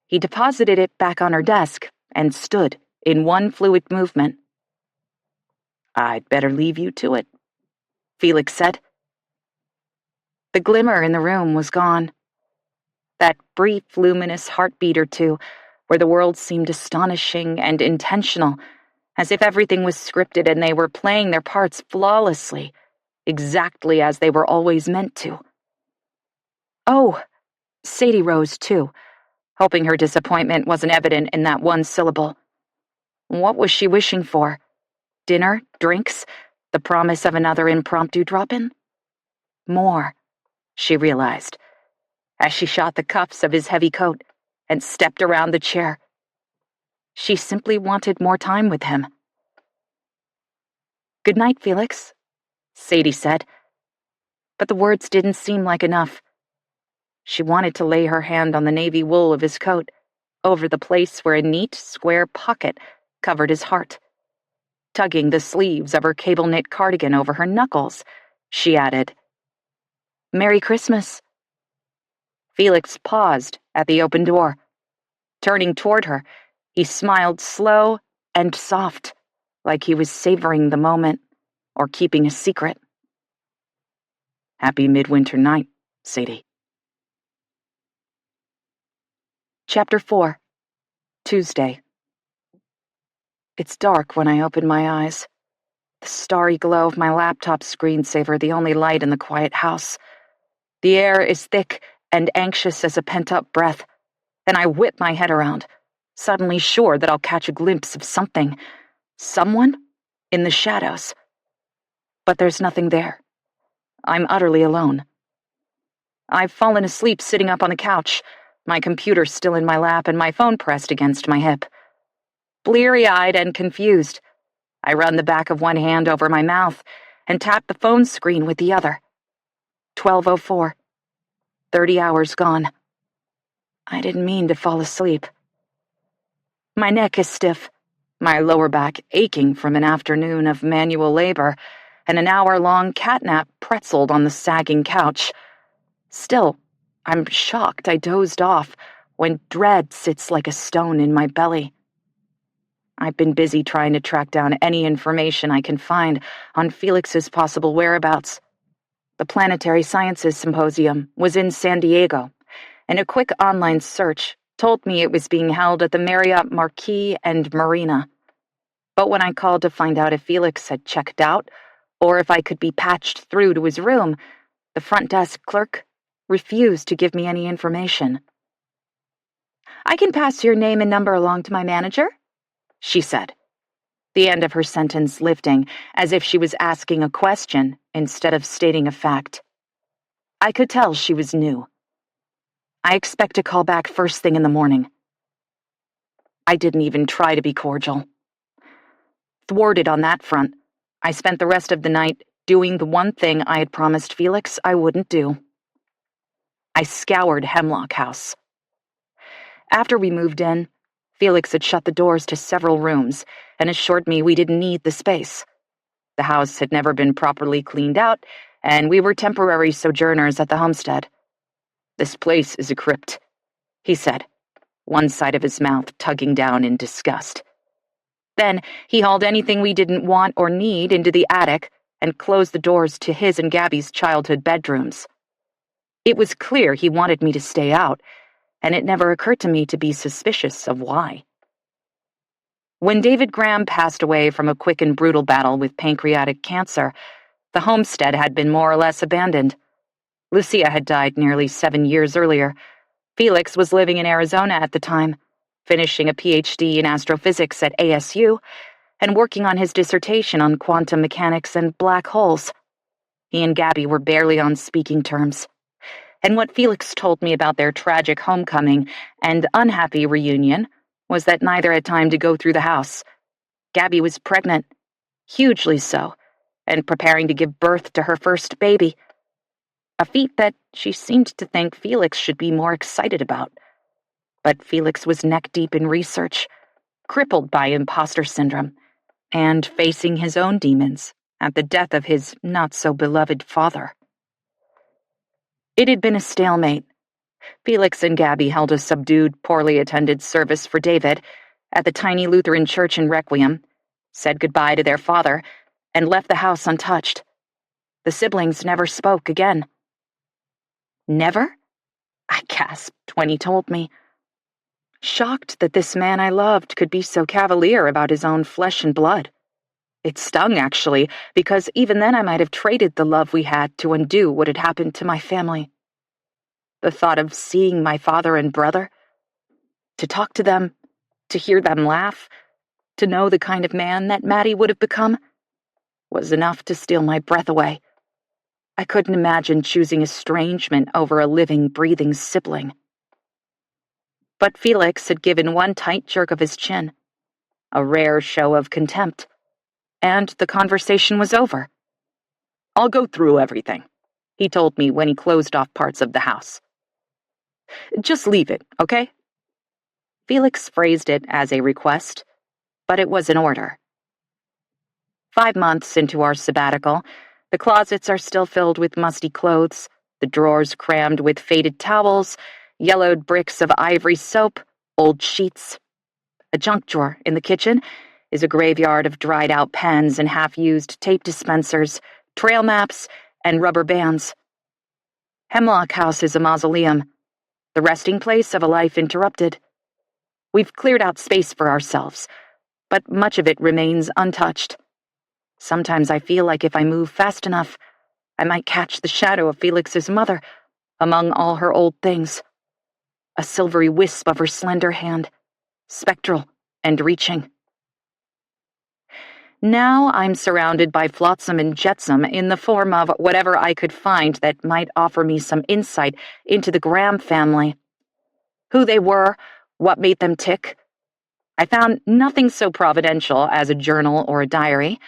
he deposited it back on her desk and stood in one fluid movement. I'd better leave you to it, Felix said. The glimmer in the room was gone. That brief, luminous heartbeat or two, where the world seemed astonishing and intentional, as if everything was scripted and they were playing their parts flawlessly, exactly as they were always meant to. Oh, Sadie rose too, hoping her disappointment wasn't evident in that one syllable. What was she wishing for? Dinner, drinks, the promise of another impromptu drop-in? More, she realized, as she shot the cuffs of his heavy coat and stepped around the chair. She simply wanted more time with him. "Good night, Felix," Sadie said. But the words didn't seem like enough. She wanted to lay her hand on the navy wool of his coat, over the place where a neat, square pocket covered his heart. Tugging the sleeves of her cable-knit cardigan over her knuckles, she added, "Merry Christmas." Felix paused at the open door. Turning toward her, he smiled slow and soft, like he was savoring the moment or keeping a secret. "Happy midwinter night, Sadie." Chapter 4. Tuesday. It's dark when I open my eyes. The starry glow of my laptop screensaver, the only light in the quiet house. The air is thick and anxious as a pent-up breath, and I whip my head around, suddenly sure that I'll catch a glimpse of something, someone, in the shadows. But there's nothing there. I'm utterly alone. I've fallen asleep sitting up on the couch, my computer still in my lap and my phone pressed against my hip. Bleary-eyed and confused, I run the back of one hand over my mouth and tap the phone screen with the other. 12:04. 30 hours gone. I didn't mean to fall asleep. My neck is stiff, my lower back aching from an afternoon of manual labor and an hour-long catnap pretzeled on the sagging couch. Still, I'm shocked I dozed off when dread sits like a stone in my belly. I've been busy trying to track down any information I can find on Felix's possible whereabouts. The Planetary Sciences Symposium was in San Diego, and a quick online search told me it was being held at the Marriott Marquis and Marina. But when I called to find out if Felix had checked out, or if I could be patched through to his room, the front desk clerk refused to give me any information. "I can pass your name and number along to my manager," she said, the end of her sentence lifting as if she was asking a question instead of stating a fact. I could tell she was new. "I expect a call back first thing in the morning." I didn't even try to be cordial. Thwarted on that front, I spent the rest of the night doing the one thing I had promised Felix I wouldn't do. I scoured Hemlock House. After we moved in, Felix had shut the doors to several rooms and assured me we didn't need the space. The house had never been properly cleaned out, and we were temporary sojourners at the homestead. "This place is a crypt," he said, one side of his mouth tugging down in disgust. Then he hauled anything we didn't want or need into the attic and closed the doors to his and Gabby's childhood bedrooms. It was clear he wanted me to stay out, and it never occurred to me to be suspicious of why. When David Graham passed away from a quick and brutal battle with pancreatic cancer, the homestead had been more or less abandoned. Lucia had died nearly 7 years earlier. Felix was living in Arizona at the time, finishing a PhD in astrophysics at ASU and working on his dissertation on quantum mechanics and black holes. He and Gabby were barely on speaking terms. And what Felix told me about their tragic homecoming and unhappy reunion was that neither had time to go through the house. Gabby was pregnant, hugely so, and preparing to give birth to her first baby. A feat that she seemed to think Felix should be more excited about. But Felix was neck-deep in research, crippled by imposter syndrome, and facing his own demons at the death of his not-so-beloved father. It had been a stalemate. Felix and Gabby held a subdued, poorly attended service for David at the tiny Lutheran church in Requiem, said goodbye to their father, and left the house untouched. The siblings never spoke again. "Never?" I gasped when he told me. Shocked that this man I loved could be so cavalier about his own flesh and blood. It stung, actually, because even then I might have traded the love we had to undo what had happened to my family. The thought of seeing my father and brother, to talk to them, to hear them laugh, to know the kind of man that Maddie would have become, was enough to steal my breath away. I couldn't imagine choosing estrangement over a living, breathing sibling. But Felix had given one tight jerk of his chin, a rare show of contempt, and the conversation was over. "I'll go through everything," he told me when he closed off parts of the house. "Just leave it, okay?" Felix phrased it as a request, but it was an order. 5 months into our sabbatical, the closets are still filled with musty clothes, the drawers crammed with faded towels, yellowed bricks of ivory soap, old sheets. A junk drawer in the kitchen is a graveyard of dried-out pens and half-used tape dispensers, trail maps, and rubber bands. Hemlock House is a mausoleum, the resting place of a life interrupted. We've cleared out space for ourselves, but much of it remains untouched. Sometimes I feel like if I move fast enough, I might catch the shadow of Felix's mother among all her old things. A silvery wisp of her slender hand, spectral and reaching. Now I'm surrounded by flotsam and jetsam in the form of whatever I could find that might offer me some insight into the Graham family. Who they were, what made them tick. I found nothing so providential as a journal or a diary,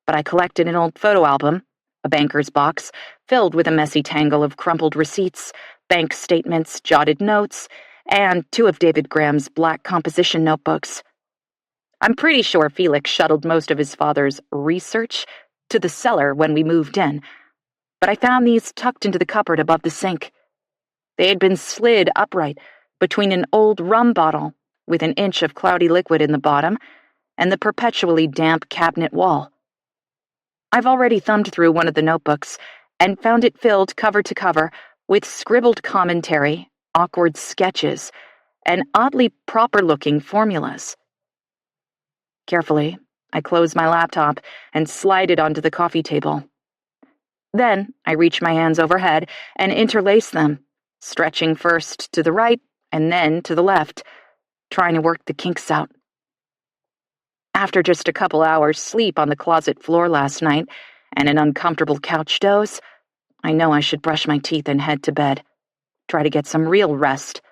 but I collected an old photo album, a banker's box, filled with a messy tangle of crumpled receipts, bank statements, jotted notes, and 2 of David Graham's black composition notebooks. I'm pretty sure Felix shuttled most of his father's research to the cellar when we moved in, but I found these tucked into the cupboard above the sink. They had been slid upright between an old rum bottle with an inch of cloudy liquid in the bottom and the perpetually damp cabinet wall. I've already thumbed through one of the notebooks and found it filled cover to cover with scribbled commentary, awkward sketches, and oddly proper-looking formulas. Carefully, I close my laptop and slide it onto the coffee table. Then I reach my hands overhead and interlace them, stretching first to the right and then to the left, trying to work the kinks out. After just a couple hours sleep on the closet floor last night and an uncomfortable couch doze, I know I should brush my teeth and head to bed, try to get some real rest.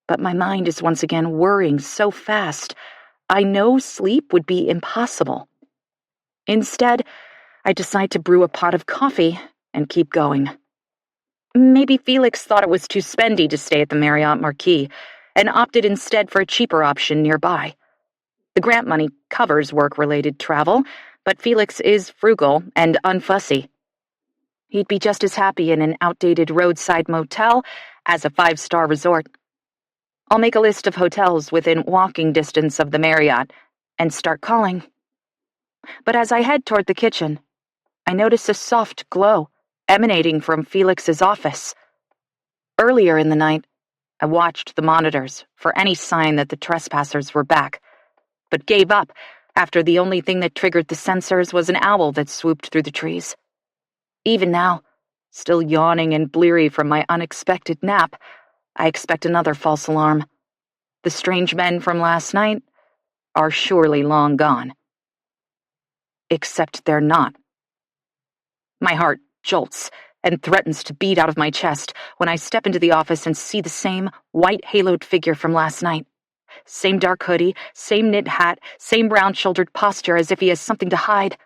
But my mind is once again worrying so fast, I know sleep would be impossible. Instead, I decide to brew a pot of coffee and keep going. Maybe Felix thought it was too spendy to stay at the Marriott Marquis and opted instead for a cheaper option nearby. The grant money covers work-related travel, but Felix is frugal and unfussy. He'd be just as happy in an outdated roadside motel as a 5-star resort. I'll make a list of hotels within walking distance of the Marriott and start calling. But as I head toward the kitchen, I notice a soft glow emanating from Felix's office. Earlier in the night, I watched the monitors for any sign that the trespassers were back, but gave up after the only thing that triggered the sensors was an owl that swooped through the trees. Even now, still yawning and bleary from my unexpected nap, I expect another false alarm. The strange men from last night are surely long gone. Except they're not. My heart jolts and threatens to beat out of my chest when I step into the office and see the same white-haloed figure from last night. Same dark hoodie, same knit hat, same round-shouldered posture as if he has something to hide.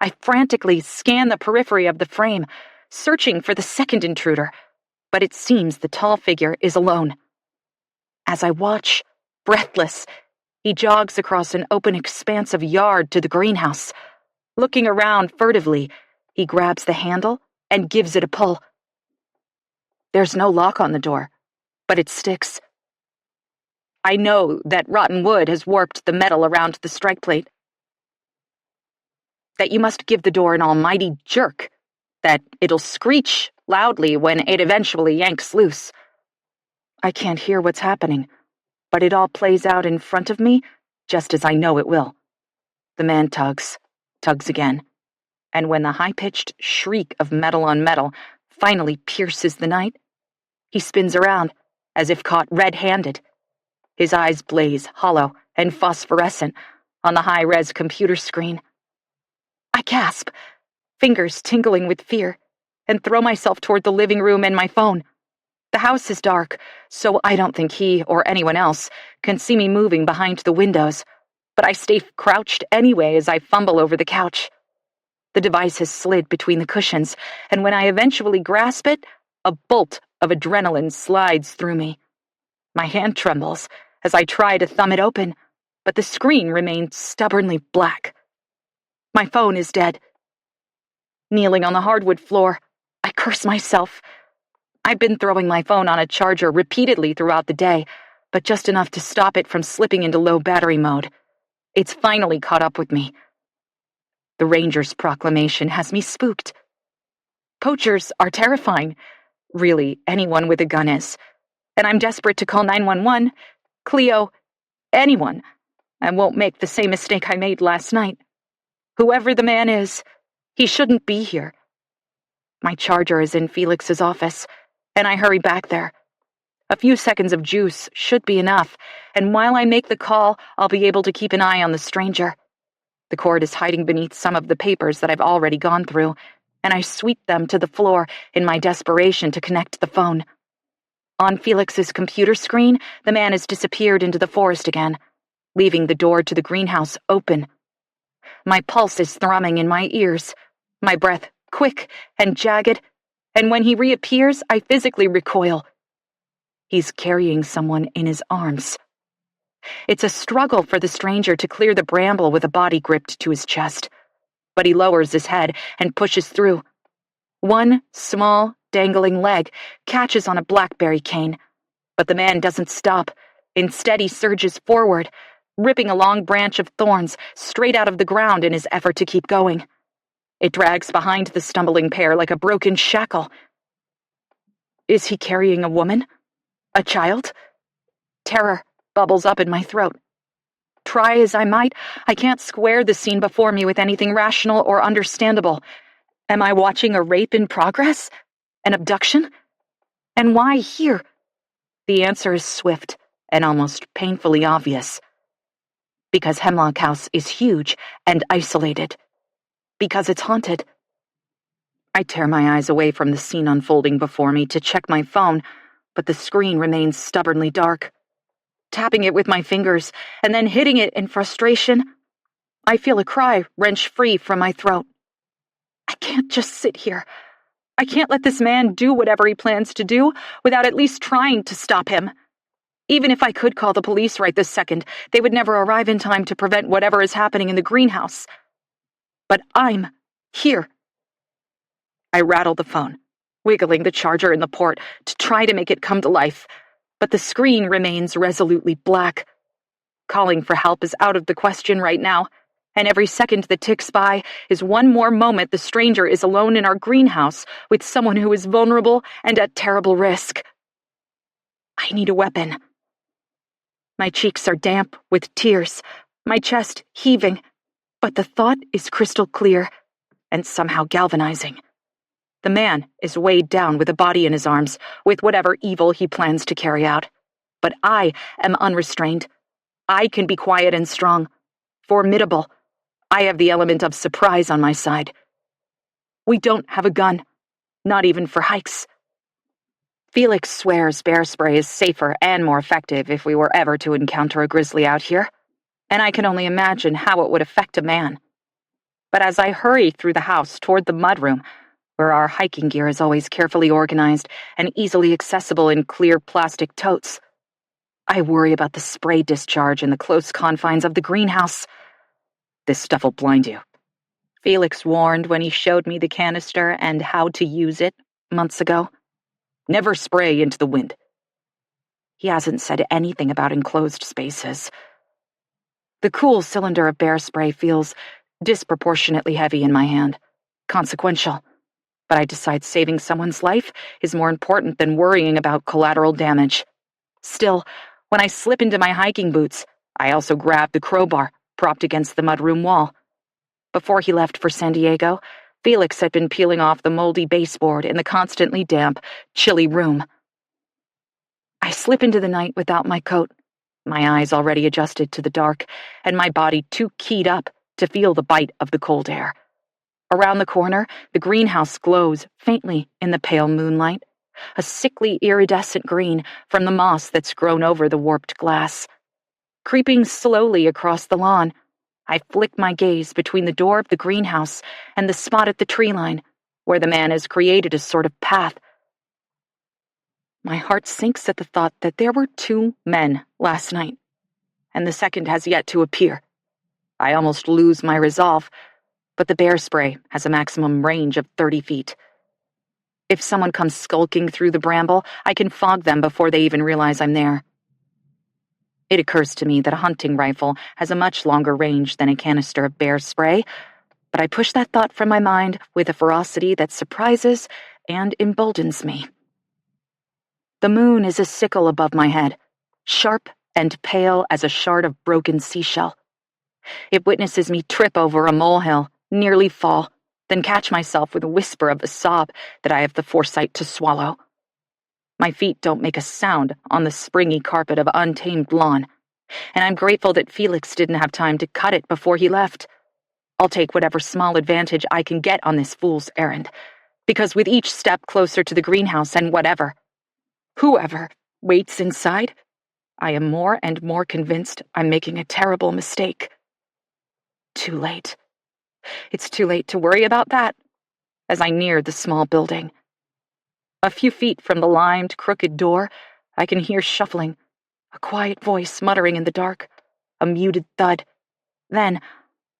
I frantically scan the periphery of the frame, searching for the second intruder, but it seems the tall figure is alone. As I watch, breathless, he jogs across an open expanse of yard to the greenhouse. Looking around furtively, he grabs the handle and gives it a pull. There's no lock on the door, but it sticks. I know that rotten wood has warped the metal around the strike plate. That you must give the door an almighty jerk. That it'll screech loudly when it eventually yanks loose. I can't hear what's happening, but it all plays out in front of me just as I know it will. The man tugs again, and when the high-pitched shriek of metal on metal finally pierces the night, he spins around as if caught red-handed. His eyes blaze hollow and phosphorescent on the high-res computer screen. I gasp, fingers tingling with fear, and throw myself toward the living room and my phone. The house is dark, so I don't think he or anyone else can see me moving behind the windows. but I stay crouched anyway as I fumble over the couch. The device has slid between the cushions, and when I eventually grasp it, a bolt of adrenaline slides through me. My hand trembles as I try to thumb it open, but the screen remains stubbornly black. My phone is dead. Kneeling on the hardwood floor, I curse myself. I've been throwing my phone on a charger repeatedly throughout the day, but just enough to stop it from slipping into low battery mode. It's finally caught up with me. The Ranger's proclamation has me spooked. Poachers are terrifying. Really, anyone with a gun is. And I'm desperate to call 911, Cleo, anyone. I won't make the same mistake I made last night. Whoever the man is, he shouldn't be here. My charger is in Felix's office, and I hurry back there. A few seconds of juice should be enough, and while I make the call, I'll be able to keep an eye on the stranger. The cord is hiding beneath some of the papers that I've already gone through, and I sweep them to the floor in my desperation to connect the phone. On Felix's computer screen, the man has disappeared into the forest again, leaving the door to the greenhouse open. My pulse is thrumming in my ears, my breath quick and jagged, and when he reappears, I physically recoil. He's carrying someone in his arms. It's a struggle for the stranger to clear the bramble with a body gripped to his chest, but he lowers his head and pushes through. One small, dangling leg catches on a blackberry cane, but the man doesn't stop. Instead, he surges forward, ripping a long branch of thorns straight out of the ground in his effort to keep going. It drags behind the stumbling pair like a broken shackle. Is he carrying a woman? A child? Terror bubbles up in my throat. Try as I might, I can't square the scene before me with anything rational or understandable. Am I watching a rape in progress? An abduction? And why here? The answer is swift and almost painfully obvious. Because Hemlock House is huge and isolated. Because it's haunted. I tear my eyes away from the scene unfolding before me to check my phone, but the screen remains stubbornly dark. Tapping it with my fingers and then hitting it in frustration, I feel a cry wrench free from my throat. I can't just sit here. I can't let this man do whatever he plans to do without at least trying to stop him. Even if I could call the police right this second, they would never arrive in time to prevent whatever is happening in the greenhouse. But I'm here. I rattle the phone, wiggling the charger in the port to try to make it come to life, but the screen remains resolutely black. Calling for help is out of the question right now, and every second that ticks by is one more moment the stranger is alone in our greenhouse with someone who is vulnerable and at terrible risk. I need a weapon. My cheeks are damp with tears, my chest heaving, but the thought is crystal clear and somehow galvanizing. The man is weighed down with a body in his arms, with whatever evil he plans to carry out. But I am unrestrained. I can be quiet and strong, formidable. I have the element of surprise on my side. We don't have a gun, not even for hikes. Felix swears bear spray is safer and more effective if we were ever to encounter a grizzly out here, and I can only imagine how it would affect a man. But as I hurry through the house toward the mudroom, where our hiking gear is always carefully organized and easily accessible in clear plastic totes, I worry about the spray discharge in the close confines of the greenhouse. This stuff will blind you, Felix warned when he showed me the canister and how to use it months ago. Never spray into the wind. He hasn't said anything about enclosed spaces. The cool cylinder of bear spray feels disproportionately heavy in my hand, consequential. But I decide saving someone's life is more important than worrying about collateral damage. Still, when I slip into my hiking boots, I also grab the crowbar propped against the mudroom wall. Before he left for San Diego, Felix had been peeling off the moldy baseboard in the constantly damp, chilly room. I slip into the night without my coat, my eyes already adjusted to the dark, and my body too keyed up to feel the bite of the cold air. Around the corner, the greenhouse glows faintly in the pale moonlight, a sickly iridescent green from the moss that's grown over the warped glass. Creeping slowly across the lawn, I flick my gaze between the door of the greenhouse and the spot at the tree line, where the man has created a sort of path. My heart sinks at the thought that there were 2 men last night, and the second has yet to appear. I almost lose my resolve, but the bear spray has a maximum range of 30 feet. If someone comes skulking through the bramble, I can fog them before they even realize I'm there. It occurs to me that a hunting rifle has a much longer range than a canister of bear spray, but I push that thought from my mind with a ferocity that surprises and emboldens me. The moon is a sickle above my head, sharp and pale as a shard of broken seashell. It witnesses me trip over a molehill, nearly fall, then catch myself with a whisper of a sob that I have the foresight to swallow. My feet don't make a sound on the springy carpet of untamed lawn, and I'm grateful that Felix didn't have time to cut it before he left. I'll take whatever small advantage I can get on this fool's errand, because with each step closer to the greenhouse and whoever waits inside, I am more and more convinced I'm making a terrible mistake. Too late. It's too late to worry about that as I near the small building. A few feet from the limed, crooked door, I can hear shuffling, a quiet voice muttering in the dark, a muted thud, then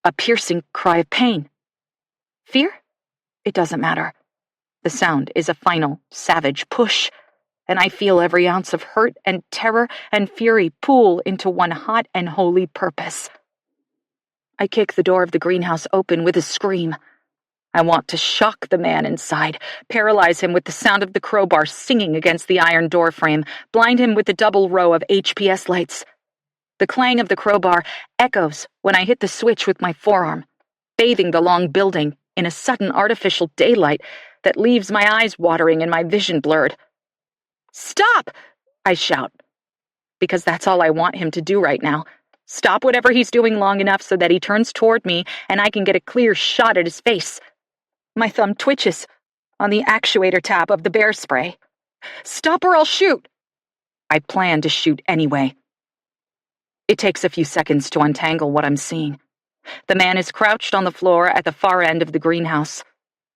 a piercing cry of pain. Fear? It doesn't matter. The sound is a final, savage push, and I feel every ounce of hurt and terror and fury pool into one hot and holy purpose. I kick the door of the greenhouse open with a scream. I want to shock the man inside, paralyze him with the sound of the crowbar singing against the iron doorframe, blind him with the double row of HPS lights. The clang of the crowbar echoes when I hit the switch with my forearm, bathing the long building in a sudden artificial daylight that leaves my eyes watering and my vision blurred. "Stop!" I shout, because that's all I want him to do right now. Stop whatever he's doing long enough so that he turns toward me and I can get a clear shot at his face. My thumb twitches on the actuator tab of the bear spray. "Stop or I'll shoot!" I plan to shoot anyway. It takes a few seconds to untangle what I'm seeing. The man is crouched on the floor at the far end of the greenhouse,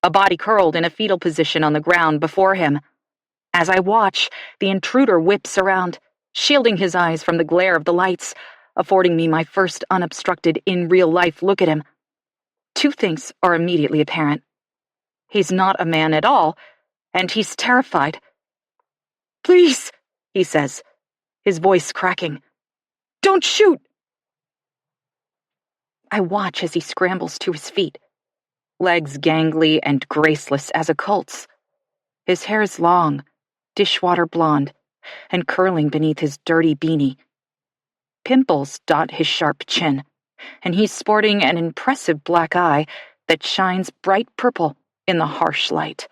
a body curled in a fetal position on the ground before him. As I watch, the intruder whips around, shielding his eyes from the glare of the lights, affording me my first unobstructed in-real-life look at him. 2 things are immediately apparent. He's not a man at all, and he's terrified. "Please," he says, his voice cracking. "Don't shoot!" I watch as he scrambles to his feet, legs gangly and graceless as a colt's. His hair is long, dishwater blonde, and curling beneath his dirty beanie. Pimples dot his sharp chin, and he's sporting an impressive black eye that shines bright purple in the harsh light.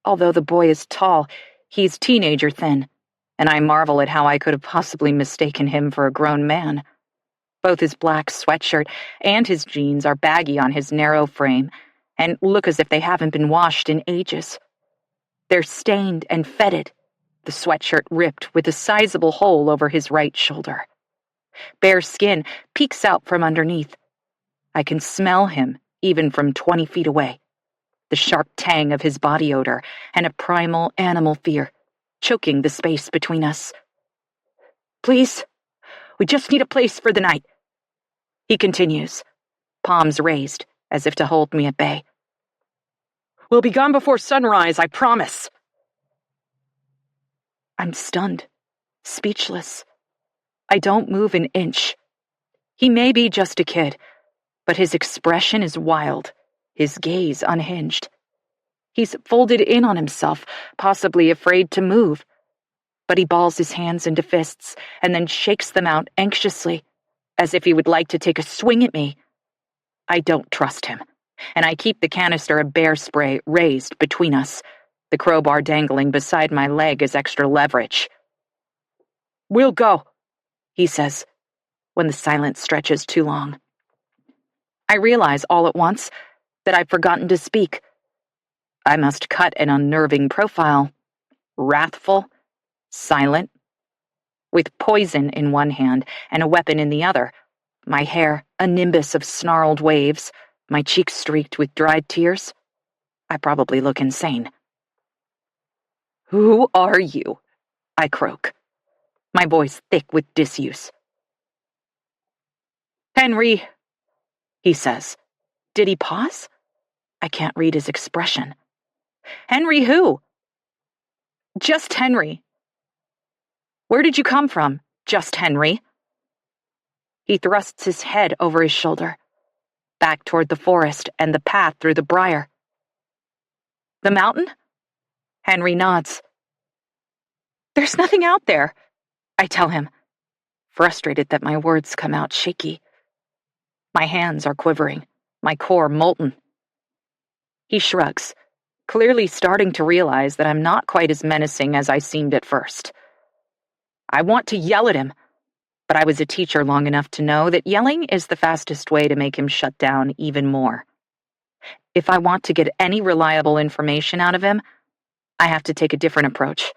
Although the boy is tall, he's teenager thin, and I marvel at how I could have possibly mistaken him for a grown man. Both his black sweatshirt and his jeans are baggy on his narrow frame and look as if they haven't been washed in ages. They're stained and fetid, the sweatshirt ripped with a sizable hole over his right shoulder. Bare skin peeks out from underneath. I can smell him even from 20 feet away. The sharp tang of his body odor and a primal animal fear, choking the space between us. "Please, we just need a place for the night," he continues, palms raised as if to hold me at bay. "We'll be gone before sunrise, I promise." I'm stunned, speechless. I don't move an inch. He may be just a kid, but his expression is wild, his gaze unhinged. He's folded in on himself, possibly afraid to move, but he balls his hands into fists and then shakes them out anxiously, as if he would like to take a swing at me. I don't trust him, and I keep the canister of bear spray raised between us, the crowbar dangling beside my leg as extra leverage. "We'll go," he says, when the silence stretches too long. I realize all at once that I've forgotten to speak. I must cut an unnerving profile. Wrathful, silent, with poison in one hand and a weapon in the other, my hair a nimbus of snarled waves, my cheeks streaked with dried tears. I probably look insane. "Who are you?" I croak, my voice thick with disuse. "Henry," he says. Did he pause? I can't read his expression. "Henry who?" "Just Henry." "Where did you come from, just Henry?" He thrusts his head over his shoulder, back toward the forest and the path through the briar. "The mountain?" Henry nods. "There's nothing out there," I tell him, frustrated that my words come out shaky. My hands are quivering, my core molten. He shrugs, clearly starting to realize that I'm not quite as menacing as I seemed at first. I want to yell at him, but I was a teacher long enough to know that yelling is the fastest way to make him shut down even more. If I want to get any reliable information out of him, I have to take a different approach.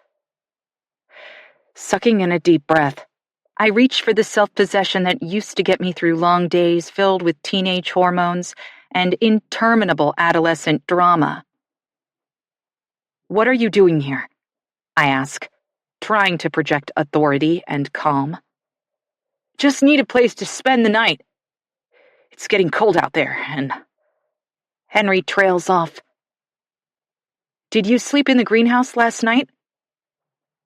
Sucking in a deep breath, I reach for the self-possession that used to get me through long days filled with teenage hormones and interminable adolescent drama. "What are you doing here?" I ask, trying to project authority and calm. "Just need a place to spend the night. It's getting cold out there, and..." Henry trails off. "Did you sleep in the greenhouse last night?"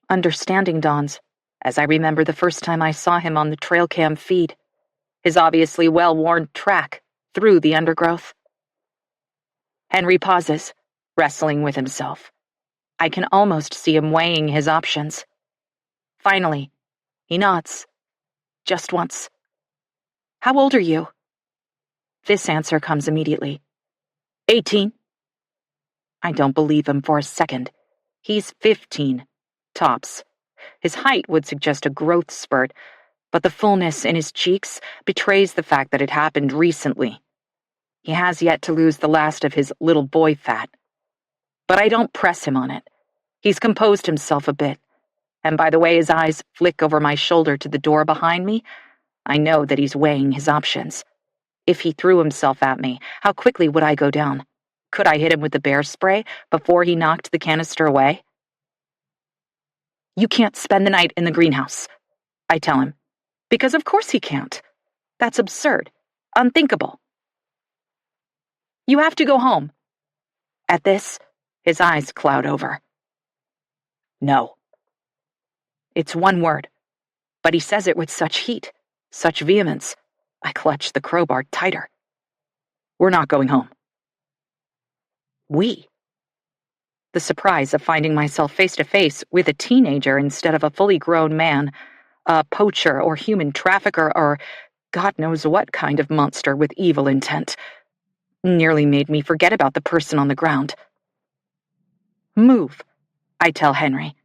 Understanding dawns, as I remember the first time I saw him on the trail cam feed, his obviously well-worn track through the undergrowth. Henry pauses, wrestling with himself. I can almost see him weighing his options. Finally, he nods. Just once. "How old are you?" This answer comes immediately. 18. I don't believe him for a second. He's 15, tops. His height would suggest a growth spurt, but the fullness in his cheeks betrays the fact that it happened recently. He has yet to lose the last of his little boy fat. But I don't press him on it. He's composed himself a bit, and by the way his eyes flick over my shoulder to the door behind me, I know that he's weighing his options. If he threw himself at me, how quickly would I go down? Could I hit him with the bear spray before he knocked the canister away? "You can't spend the night in the greenhouse," I tell him, because of course he can't. That's absurd, unthinkable. "You have to go home." At this, his eyes cloud over. "No." It's one word, but he says it with such heat, such vehemence. I clutch the crowbar tighter. "We're not going home." We. The surprise of finding myself face to face with a teenager instead of a fully grown man, a poacher or human trafficker or God knows what kind of monster with evil intent, nearly made me forget about the person on the ground. "Move," I tell Henry,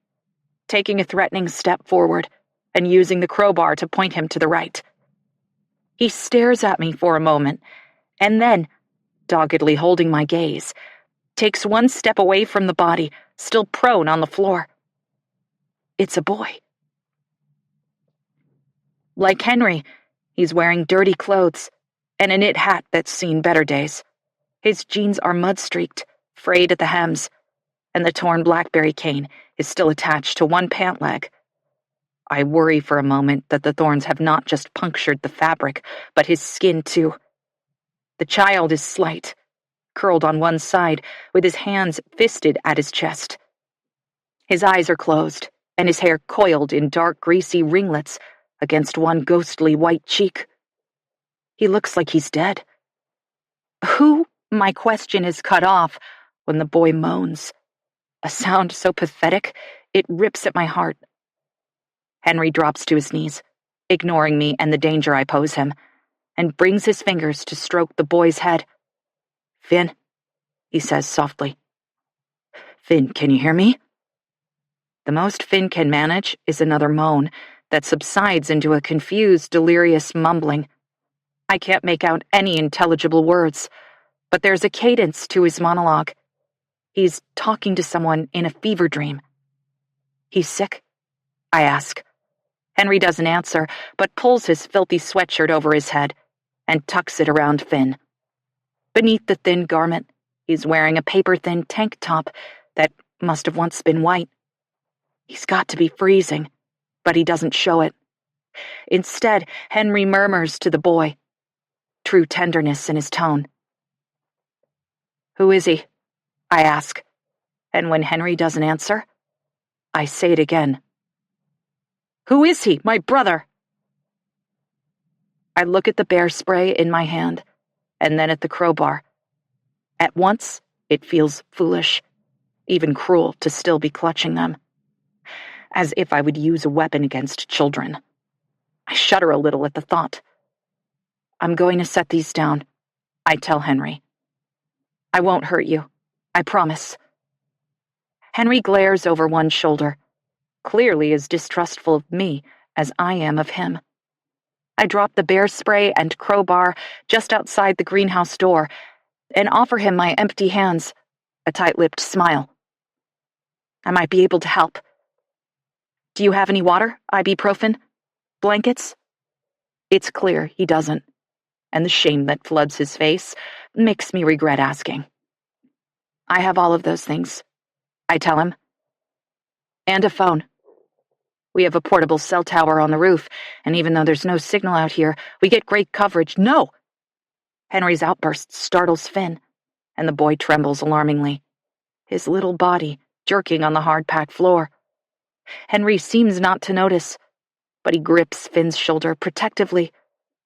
taking a threatening step forward and using the crowbar to point him to the right. He stares at me for a moment, and then, doggedly holding my gaze, takes one step away from the body, still prone on the floor. It's a boy. Like Henry, he's wearing dirty clothes and a knit hat that's seen better days. His jeans are mud-streaked, frayed at the hems, and the torn blackberry cane is still attached to one pant leg. I worry for a moment that the thorns have not just punctured the fabric, but his skin too. The child is slight, curled on one side, with his hands fisted at his chest. His eyes are closed, and his hair coiled in dark, greasy ringlets against one ghostly white cheek. He looks like he's dead. "Who?" My question is cut off when the boy moans. A sound so pathetic, it rips at my heart. Henry drops to his knees, ignoring me and the danger I pose him, and brings his fingers to stroke the boy's head. "Finn," he says softly. "Finn, can you hear me?" The most Finn can manage is another moan that subsides into a confused, delirious mumbling. I can't make out any intelligible words, but there's a cadence to his monologue. He's talking to someone in a fever dream. "He's sick?" I ask. Henry doesn't answer, but pulls his filthy sweatshirt over his head and tucks it around Finn. Beneath the thin garment, he's wearing a paper-thin tank top that must have once been white. He's got to be freezing, but he doesn't show it. Instead, Henry murmurs to the boy, true tenderness in his tone. "Who is he?" I ask, and when Henry doesn't answer, I say it again. "Who is he? My brother!" I look at the bear spray in my hand, and then at the crowbar. At once, it feels foolish, even cruel to still be clutching them. As if I would use a weapon against children. I shudder a little at the thought. "I'm going to set these down," I tell Henry. "I won't hurt you. I promise." Henry glares over one shoulder, clearly as distrustful of me as I am of him. I drop the bear spray and crowbar just outside the greenhouse door and offer him my empty hands, a tight-lipped smile. "I might be able to help. Do you have any water, ibuprofen? Blankets?" It's clear he doesn't, and the shame that floods his face makes me regret asking. "I have all of those things," I tell him. "And a phone. We have a portable cell tower on the roof, and even though there's no signal out here, we get great coverage." "No!" Henry's outburst startles Finn, and the boy trembles alarmingly, his little body jerking on the hard-packed floor. Henry seems not to notice, but he grips Finn's shoulder protectively,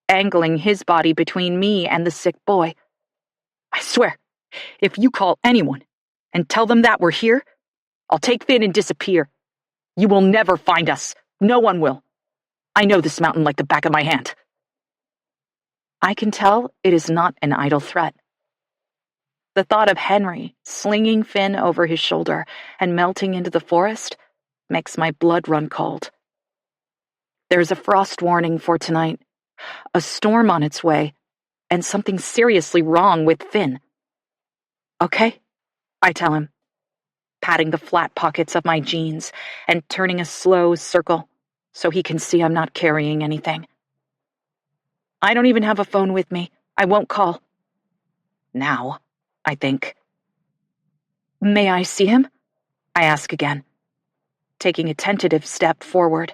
angling his body between me and the sick boy. "I swear, if you call anyone and tell them that we're here, I'll take Finn and disappear. You will never find us. No one will. I know this mountain like the back of my hand." I can tell it is not an idle threat. The thought of Henry slinging Finn over his shoulder and melting into the forest makes my blood run cold. There's a frost warning for tonight, a storm on its way, and something seriously wrong with Finn. "Okay," I tell him, patting the flat pockets of my jeans and turning a slow circle so he can see I'm not carrying anything. "I don't even have a phone with me. I won't call. Now, I think." "May I see him?" I ask again, taking a tentative step forward.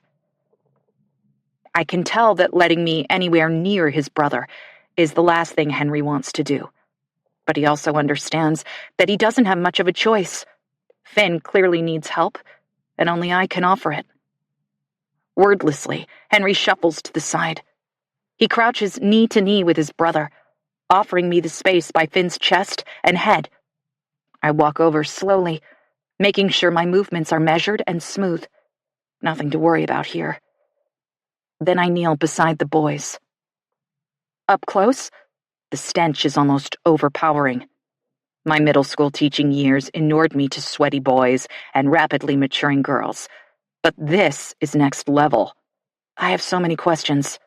I can tell that letting me anywhere near his brother is the last thing Henry wants to do, but he also understands that he doesn't have much of a choice. Finn clearly needs help, and only I can offer it. Wordlessly, Henry shuffles to the side. He crouches knee to knee with his brother, offering me the space by Finn's chest and head. I walk over slowly, making sure my movements are measured and smooth. Nothing to worry about here. Then I kneel beside the boys. Up close, the stench is almost overpowering. My middle school teaching years inured me to sweaty boys and rapidly maturing girls. But this is next level. I have so many questions.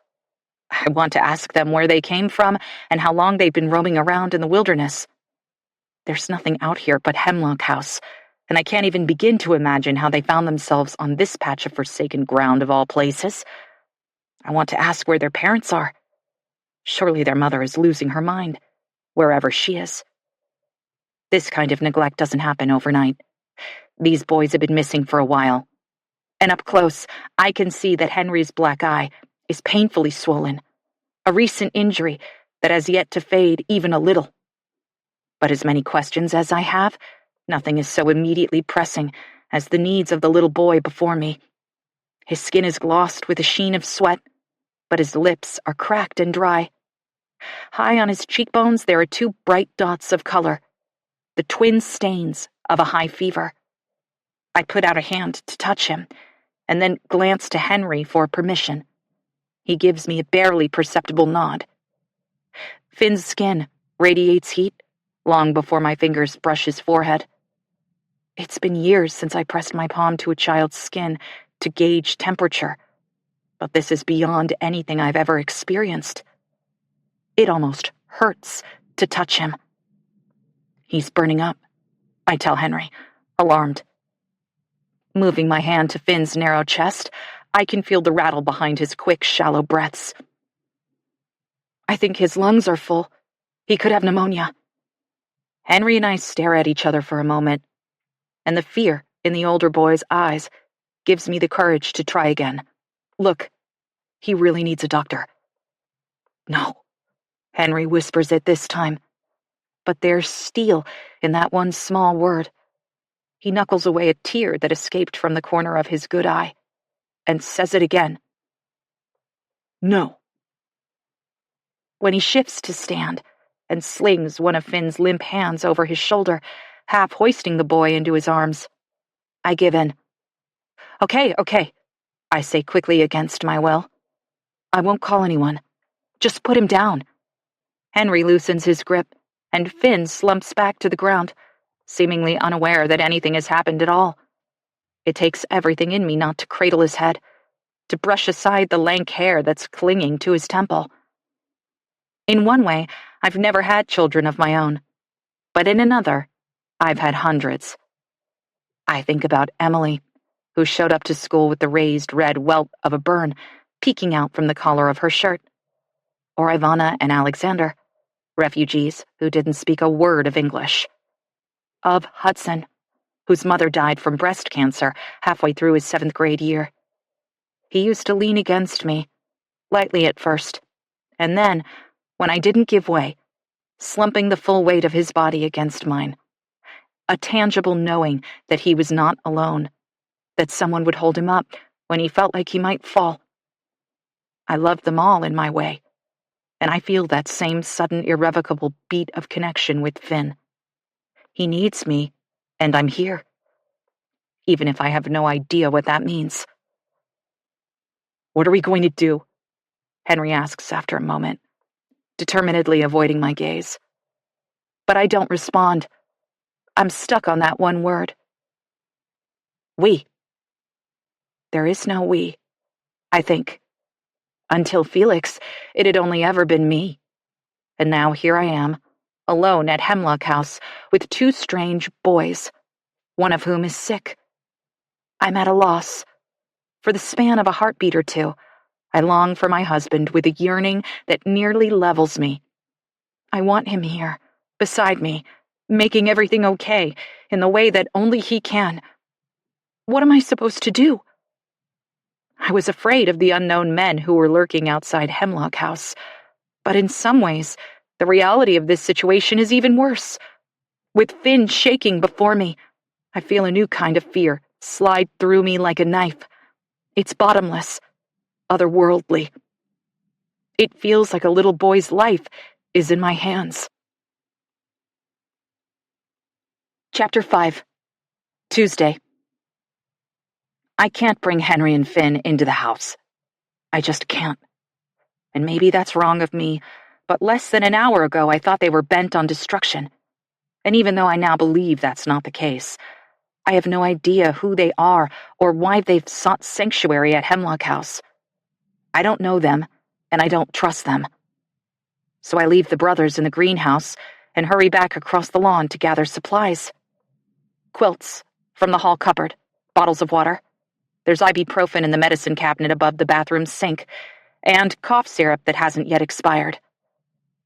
I want to ask them where they came from and how long they've been roaming around in the wilderness. There's nothing out here but Hemlock House, and I can't even begin to imagine how they found themselves on this patch of forsaken ground of all places. I want to ask where their parents are. Surely their mother is losing her mind, wherever she is. This kind of neglect doesn't happen overnight. These boys have been missing for a while. And up close, I can see that Henry's black eye is painfully swollen, a recent injury that has yet to fade even a little. But as many questions as I have, nothing is so immediately pressing as the needs of the little boy before me. His skin is glossed with a sheen of sweat, but his lips are cracked and dry. High on his cheekbones there are two bright dots of color, the twin stains of a high fever. I put out a hand to touch him, and then glance to Henry for permission. He gives me a barely perceptible nod. Finn's skin radiates heat long before my fingers brush his forehead. It's been years since I pressed my palm to a child's skin to gauge temperature, but this is beyond anything I've ever experienced. It almost hurts to touch him. He's burning up, I tell Henry, alarmed. Moving my hand to Finn's narrow chest, I can feel the rattle behind his quick, shallow breaths. I think his lungs are full. He could have pneumonia. Henry and I stare at each other for a moment, and the fear in the older boy's eyes gives me the courage to try again. Look, he really needs a doctor. No, Henry whispers it this time, but there's steel in that one small word. He knuckles away a tear that escaped from the corner of his good eye, and says it again. No. When he shifts to stand and slings one of Finn's limp hands over his shoulder, half hoisting the boy into his arms, I give in. Okay, I say quickly against my will. I won't call anyone. Just put him down. Henry loosens his grip, and Finn slumps back to the ground, seemingly unaware that anything has happened at all. It takes everything in me not to cradle his head, to brush aside the lank hair that's clinging to his temple. In one way, I've never had children of my own, but in another, I've had hundreds. I think about Emily, who showed up to school with the raised red welt of a burn peeking out from the collar of her shirt. Or Ivana and Alexander, refugees who didn't speak a word of English. Of Hudson, whose mother died from breast cancer halfway through his 7th grade year. He used to lean against me, lightly at first, and then, when I didn't give way, slumping the full weight of his body against mine. A tangible knowing that he was not alone, that someone would hold him up when he felt like he might fall. I loved them all in my way, and I feel that same sudden irrevocable beat of connection with Finn. He needs me, and I'm here, even if I have no idea what that means. What are we going to do? Henry asks after a moment, determinedly avoiding my gaze. But I don't respond. I'm stuck on that one word. We. There is no we, I think. Until Felix, it had only ever been me. And now here I am, alone at Hemlock House with 2 strange boys, one of whom is sick. I'm at a loss. For the span of a heartbeat or two, I long for my husband with a yearning that nearly levels me. I want him here, beside me, making everything okay, in the way that only he can. What am I supposed to do? I was afraid of the unknown men who were lurking outside Hemlock House, but in some ways, the reality of this situation is even worse. With Finn shaking before me, I feel a new kind of fear slide through me like a knife. It's bottomless, otherworldly. It feels like a little boy's life is in my hands. Chapter 5. Tuesday. I can't bring Henry and Finn into the house. I just can't. And maybe that's wrong of me, but less than an hour ago I thought they were bent on destruction. And even though I now believe that's not the case, I have no idea who they are or why they've sought sanctuary at Hemlock House. I don't know them, and I don't trust them. So I leave the brothers in the greenhouse and hurry back across the lawn to gather supplies. Quilts from the hall cupboard, bottles of water. There's ibuprofen in the medicine cabinet above the bathroom sink, and cough syrup that hasn't yet expired.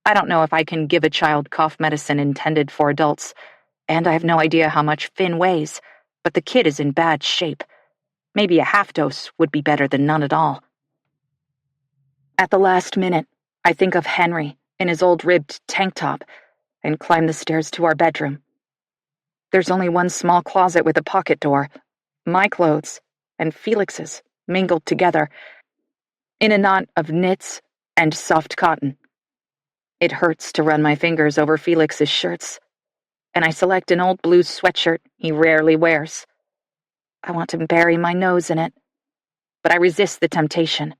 I don't know if I can give a child cough medicine intended for adults, and I have no idea how much Finn weighs, but the kid is in bad shape. Maybe a half dose would be better than none at all. At the last minute, I think of Henry in his old ribbed tank top and climb the stairs to our bedroom. There's only one small closet with a pocket door, my clothes and Felix's mingled together in a knot of knits and soft cotton. It hurts to run my fingers over Felix's shirts, and I select an old blue sweatshirt he rarely wears. I want to bury my nose in it, but I resist the temptation.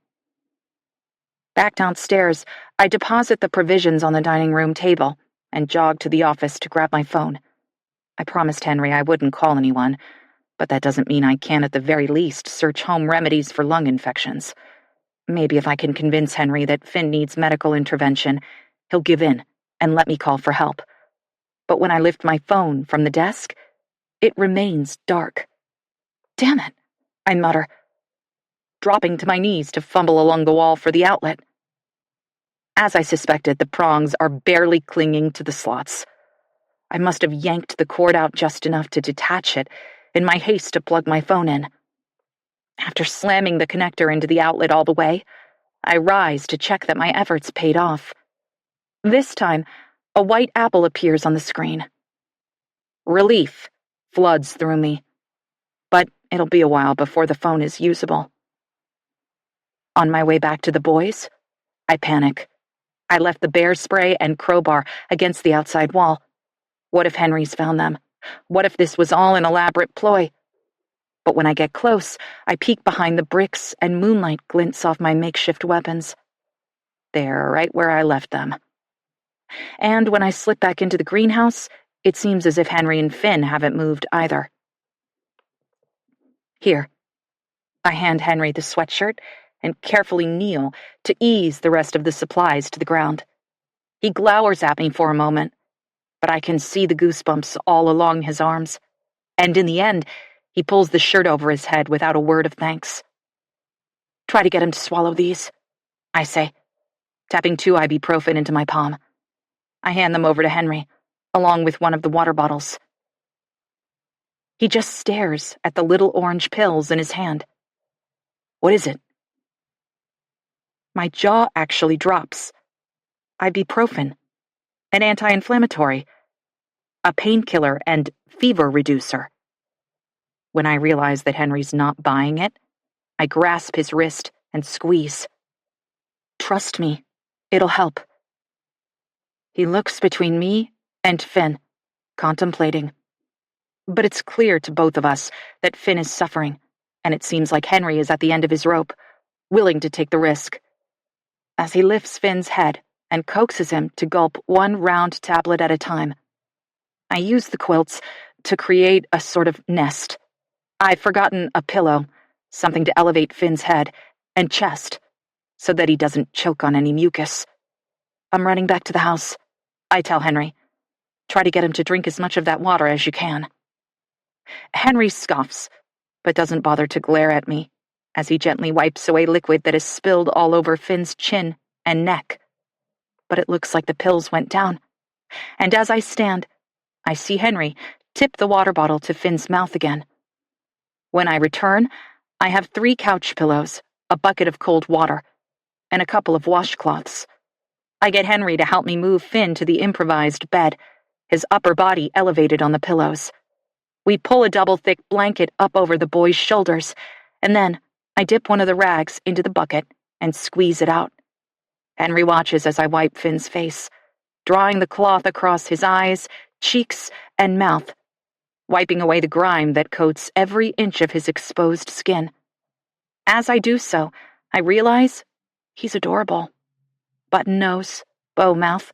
Back downstairs, I deposit the provisions on the dining room table and jog to the office to grab my phone. I promised Henry I wouldn't call anyone, but that doesn't mean I can at the very least search home remedies for lung infections. Maybe if I can convince Henry that Finn needs medical intervention, he'll give in and let me call for help. But when I lift my phone from the desk, it remains dark. Damn it, I mutter. dropping to my knees to fumble along the wall for the outlet. As I suspected, the prongs are barely clinging to the slots. I must have yanked the cord out just enough to detach it in my haste to plug my phone in. After slamming the connector into the outlet all the way, I rise to check that my efforts paid off. This time, a white apple appears on the screen. Relief floods through me, but it'll be a while before the phone is usable. On my way back to the boys, I panic. I left the bear spray and crowbar against the outside wall. What if Henry's found them? What if this was all an elaborate ploy? But when I get close, I peek behind the bricks and moonlight glints off my makeshift weapons. They're right where I left them. And when I slip back into the greenhouse, it seems as if Henry and Finn haven't moved either. Here. I hand Henry the sweatshirt and carefully kneel to ease the rest of the supplies to the ground. He glowers at me for a moment, but I can see the goosebumps all along his arms, and in the end, he pulls the shirt over his head without a word of thanks. Try to get him to swallow these, I say, tapping 2 ibuprofen into my palm. I hand them over to Henry, along with one of the water bottles. He just stares at the little orange pills in his hand. What is it? My jaw actually drops. Ibuprofen, an anti-inflammatory, a painkiller and fever reducer. When I realize that Henry's not buying it, I grasp his wrist and squeeze. Trust me, it'll help. He looks between me and Finn, contemplating. But it's clear to both of us that Finn is suffering, and it seems like Henry is at the end of his rope, willing to take the risk. As he lifts Finn's head and coaxes him to gulp one round tablet at a time, I use the quilts to create a sort of nest. I've forgotten a pillow, something to elevate Finn's head and chest, so that he doesn't choke on any mucus. I'm running back to the house, I tell Henry. Try to get him to drink as much of that water as you can. Henry scoffs, but doesn't bother to glare at me, as he gently wipes away liquid that is spilled all over Finn's chin and neck. But it looks like the pills went down, and as I stand, I see Henry tip the water bottle to Finn's mouth again. When I return, I have 3 couch pillows, a bucket of cold water, and a couple of washcloths. I get Henry to help me move Finn to the improvised bed, his upper body elevated on the pillows. We pull a double-thick blanket up over the boy's shoulders, and then I dip one of the rags into the bucket and squeeze it out. Henry watches as I wipe Finn's face, drawing the cloth across his eyes, cheeks, and mouth, wiping away the grime that coats every inch of his exposed skin. As I do so, I realize he's adorable. Button nose, bow mouth,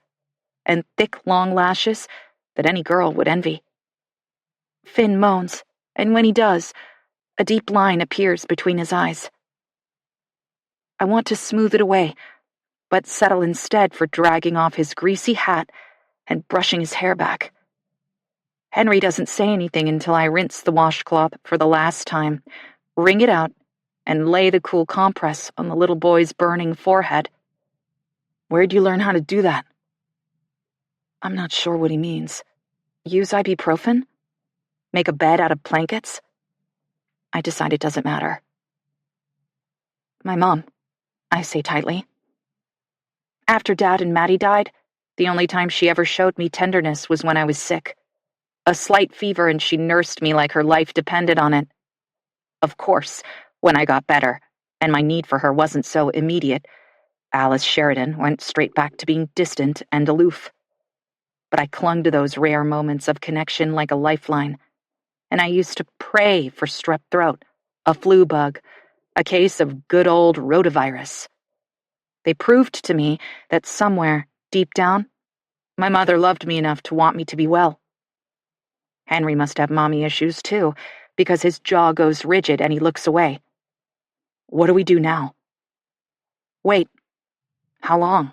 and thick, long lashes that any girl would envy. Finn moans, and when he does, a deep line appears between his eyes. I want to smooth it away, but settle instead for dragging off his greasy hat and brushing his hair back. Henry doesn't say anything until I rinse the washcloth for the last time, wring it out, and lay the cool compress on the little boy's burning forehead. Where'd you learn how to do that? I'm not sure what he means. Use ibuprofen? Make a bed out of blankets? I decide it doesn't matter. My mom, I say tightly. After Dad and Maddie died, the only time she ever showed me tenderness was when I was sick. A slight fever, and she nursed me like her life depended on it. Of course, when I got better, and my need for her wasn't so immediate, Alice Sheridan went straight back to being distant and aloof. But I clung to those rare moments of connection like a lifeline, and I used to pray for strep throat, a flu bug, a case of good old rotavirus. They proved to me that somewhere, deep down, my mother loved me enough to want me to be well. Henry must have mommy issues, too, because his jaw goes rigid and he looks away. What do we do now? Wait. How long?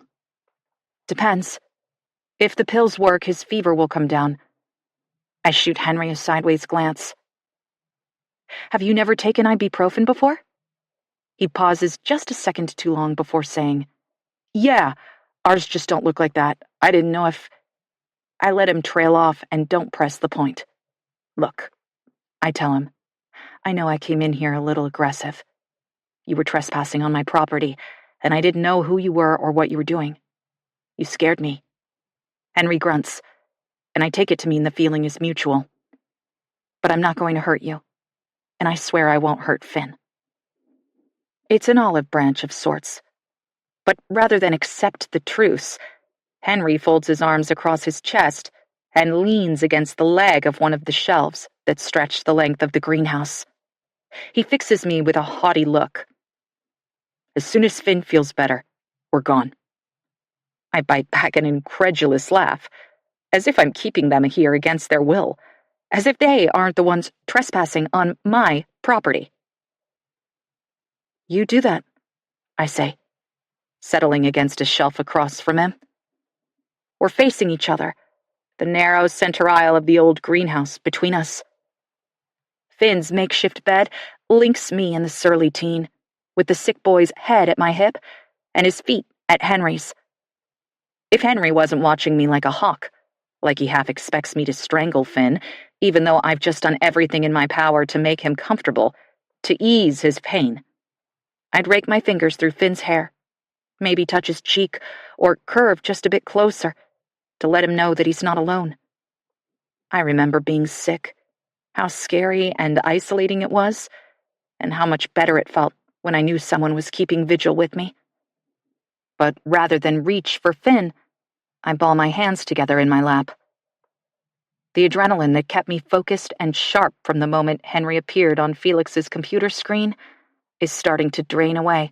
Depends. If the pills work, his fever will come down. I shoot Henry a sideways glance. Have you never taken ibuprofen before? He pauses just a second too long before saying, "Yeah, ours just don't look like that. I didn't know if—" I let him trail off and don't press the point. "Look," I tell him, "I know I came in here a little aggressive. You were trespassing on my property, and I didn't know who you were or what you were doing. You scared me." Henry grunts, and I take it to mean the feeling is mutual. "But I'm not going to hurt you, and I swear I won't hurt Finn." It's an olive branch of sorts. But rather than accept the truce, Henry folds his arms across his chest and leans against the leg of one of the shelves that stretch the length of the greenhouse. He fixes me with a haughty look. "As soon as Finn feels better, we're gone." I bite back an incredulous laugh, as if I'm keeping them here against their will, as if they aren't the ones trespassing on my property. "You do that," I say, settling against a shelf across from him. We're facing each other, the narrow center aisle of the old greenhouse between us. Finn's makeshift bed links me and the surly teen, with the sick boy's head at my hip and his feet at Henry's. If Henry wasn't watching me like a hawk, like he half expects me to strangle Finn, even though I've just done everything in my power to make him comfortable, to ease his pain, I'd rake my fingers through Finn's hair, maybe touch his cheek, or curve just a bit closer, to let him know that he's not alone. I remember being sick, how scary and isolating it was, and how much better it felt when I knew someone was keeping vigil with me. But rather than reach for Finn, I ball my hands together in my lap. The adrenaline that kept me focused and sharp from the moment Henry appeared on Felix's computer screen is starting to drain away.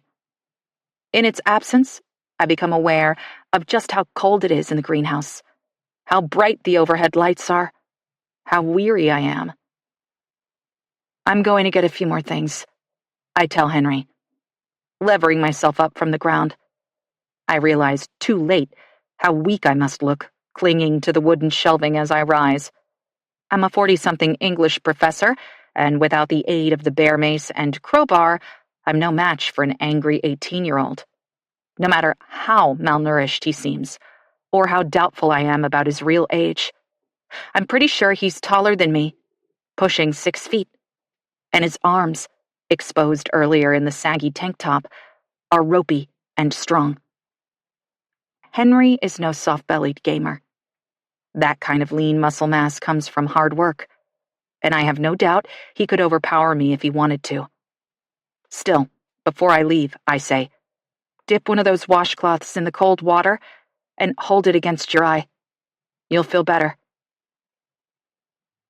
In its absence, I become aware of just how cold it is in the greenhouse, how bright the overhead lights are, how weary I am. "I'm going to get a few more things," I tell Henry, levering myself up from the ground. I realize too late how weak I must look, clinging to the wooden shelving as I rise. I'm a 40-something English professor, and without the aid of the bear mace and crowbar, I'm no match for an angry 18-year-old. No matter how malnourished he seems, or how doubtful I am about his real age. I'm pretty sure he's taller than me, pushing 6 feet, and his arms, exposed earlier in the saggy tank top, are ropey and strong. Henry is no soft-bellied gamer. That kind of lean muscle mass comes from hard work, and I have no doubt he could overpower me if he wanted to. Still, before I leave, I say, "Dip one of those washcloths in the cold water and hold it against your eye. You'll feel better."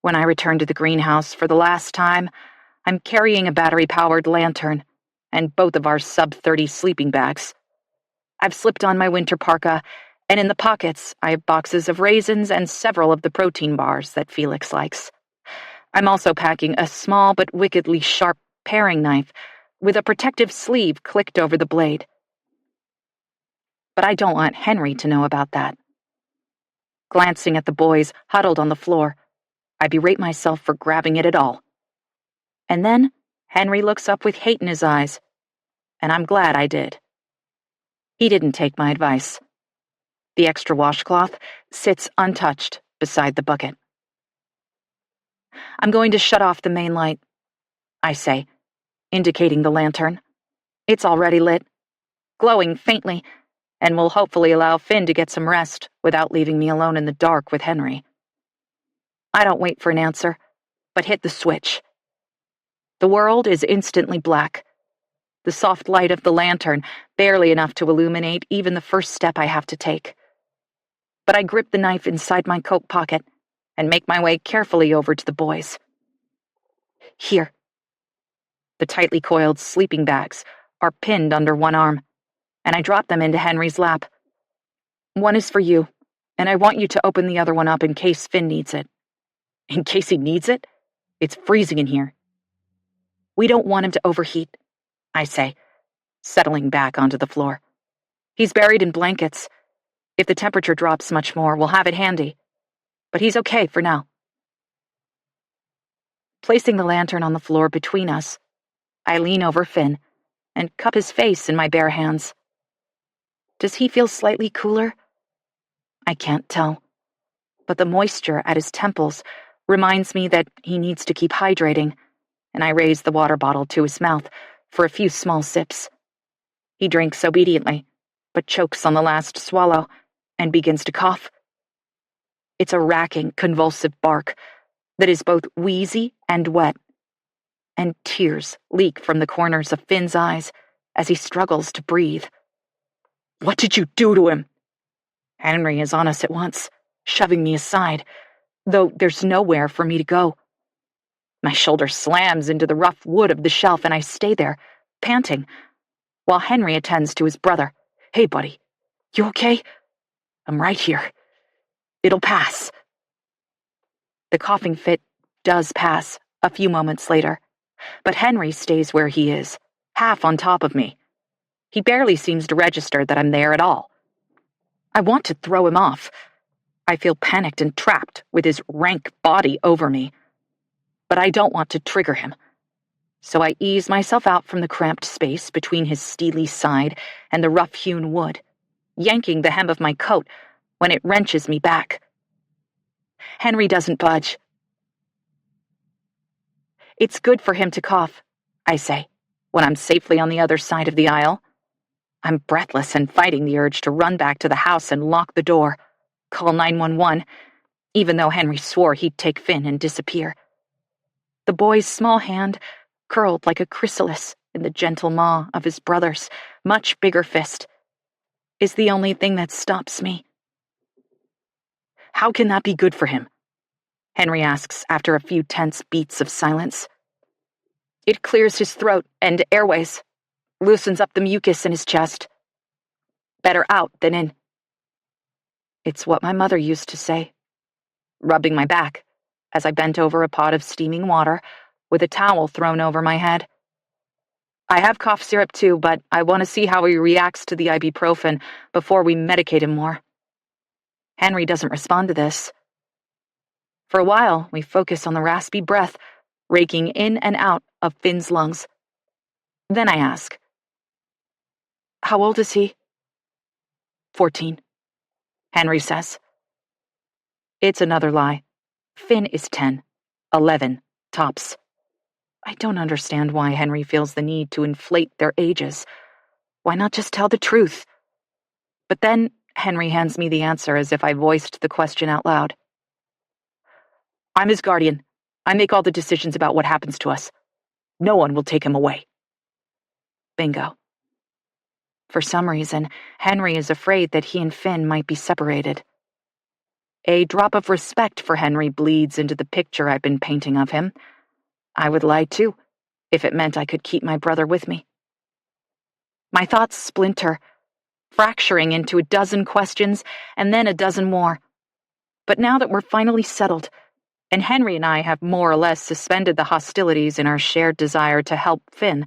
When I return to the greenhouse for the last time, I'm carrying a battery-powered lantern and both of our sub-30 sleeping bags. I've slipped on my winter parka, and in the pockets I have boxes of raisins and several of the protein bars that Felix likes. I'm also packing a small but wickedly sharp paring knife with a protective sleeve clicked over the blade. But I don't want Henry to know about that. Glancing at the boys huddled on the floor, I berate myself for grabbing it at all. And then Henry looks up with hate in his eyes, and I'm glad I did. He didn't take my advice. The extra washcloth sits untouched beside the bucket. "I'm going to shut off the main light," I say, indicating the lantern. It's already lit, glowing faintly, and will hopefully allow Finn to get some rest without leaving me alone in the dark with Henry. I don't wait for an answer, but hit the switch. The world is instantly black. The soft light of the lantern barely enough to illuminate even the first step I have to take. But I grip the knife inside my coat pocket and make my way carefully over to the boys. "Here." The tightly coiled sleeping bags are pinned under one arm, and I drop them into Henry's lap. "One is for you, and I want you to open the other one up in case Finn needs it." "In case he needs it? It's freezing in here." "We don't want him to overheat," I say, settling back onto the floor. "He's buried in blankets. If the temperature drops much more, we'll have it handy. But he's okay for now." Placing the lantern on the floor between us, I lean over Finn and cup his face in my bare hands. Does he feel slightly cooler? I can't tell, but the moisture at his temples reminds me that he needs to keep hydrating, and I raise the water bottle to his mouth for a few small sips. He drinks obediently, but chokes on the last swallow and begins to cough. It's a racking, convulsive bark that is both wheezy and wet, and tears leak from the corners of Finn's eyes as he struggles to breathe. What did you do to him? Henry is on us at once, shoving me aside, though there's nowhere for me to go. My shoulder slams into the rough wood of the shelf, and I stay there, panting, while Henry attends to his brother. Hey, buddy, you okay? I'm right here. It'll pass. The coughing fit does pass a few moments later, but Henry stays where he is, half on top of me. He barely seems to register that I'm there at all. I want to throw him off. I feel panicked and trapped with his rank body over me. But I don't want to trigger him. So I ease myself out from the cramped space between his steely side and the rough-hewn wood, yanking the hem of my coat when it wrenches me back. Henry doesn't budge. It's good for him to cough, I say, when I'm safely on the other side of the aisle. I'm breathless and fighting the urge to run back to the house and lock the door, call 911, even though Henry swore he'd take Finn and disappear. The boy's small hand, curled like a chrysalis in the gentle maw of his brother's much bigger fist, is the only thing that stops me. How can that be good for him? Henry asks after a few tense beats of silence. It clears his throat and airways, loosens up the mucus in his chest. Better out than in. It's what my mother used to say, rubbing my back as I bent over a pot of steaming water with a towel thrown over my head. I have cough syrup too, but I want to see how he reacts to the ibuprofen before we medicate him more. Henry doesn't respond to this. For a while, we focus on the raspy breath raking in and out of Finn's lungs. Then I ask, how old is he? 14, Henry says. It's another lie. Finn is 10, 11, tops. I don't understand why Henry feels the need to inflate their ages. Why not just tell the truth? But then Henry hands me the answer as if I voiced the question out loud. I'm his guardian. I make all the decisions about what happens to us. No one will take him away. Bingo. For some reason, Henry is afraid that he and Finn might be separated. A drop of respect for Henry bleeds into the picture I've been painting of him. I would lie too, if it meant I could keep my brother with me. My thoughts splinter, fracturing into a dozen questions and then a dozen more. But now that we're finally settled, and Henry and I have more or less suspended the hostilities in our shared desire to help Finn,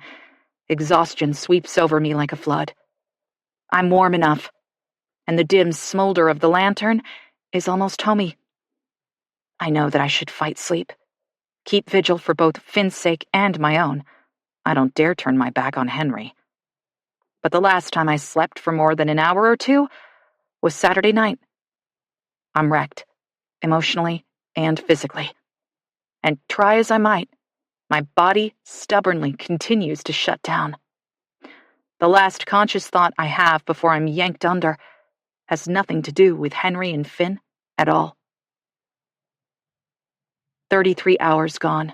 exhaustion sweeps over me like a flood. I'm warm enough, and the dim smolder of the lantern is almost homey. I know that I should fight sleep, keep vigil for both Finn's sake and my own. I don't dare turn my back on Henry. But the last time I slept for more than an hour or two was Saturday night. I'm wrecked, emotionally and physically. And try as I might, my body stubbornly continues to shut down. The last conscious thought I have before I'm yanked under has nothing to do with Henry and Finn at all. 33 hours gone.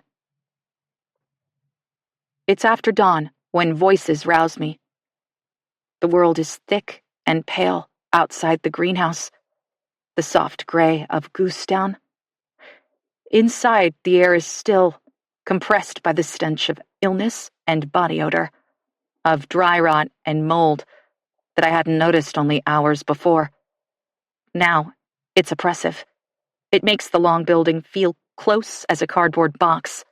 It's after dawn when voices rouse me. The world is thick and pale outside the greenhouse, the soft gray of goose down. Inside, the air is still, compressed by the stench of illness and body odor, of dry rot and mold that I hadn't noticed only hours before. Now, it's oppressive. It makes the long building feel close as a cardboard box.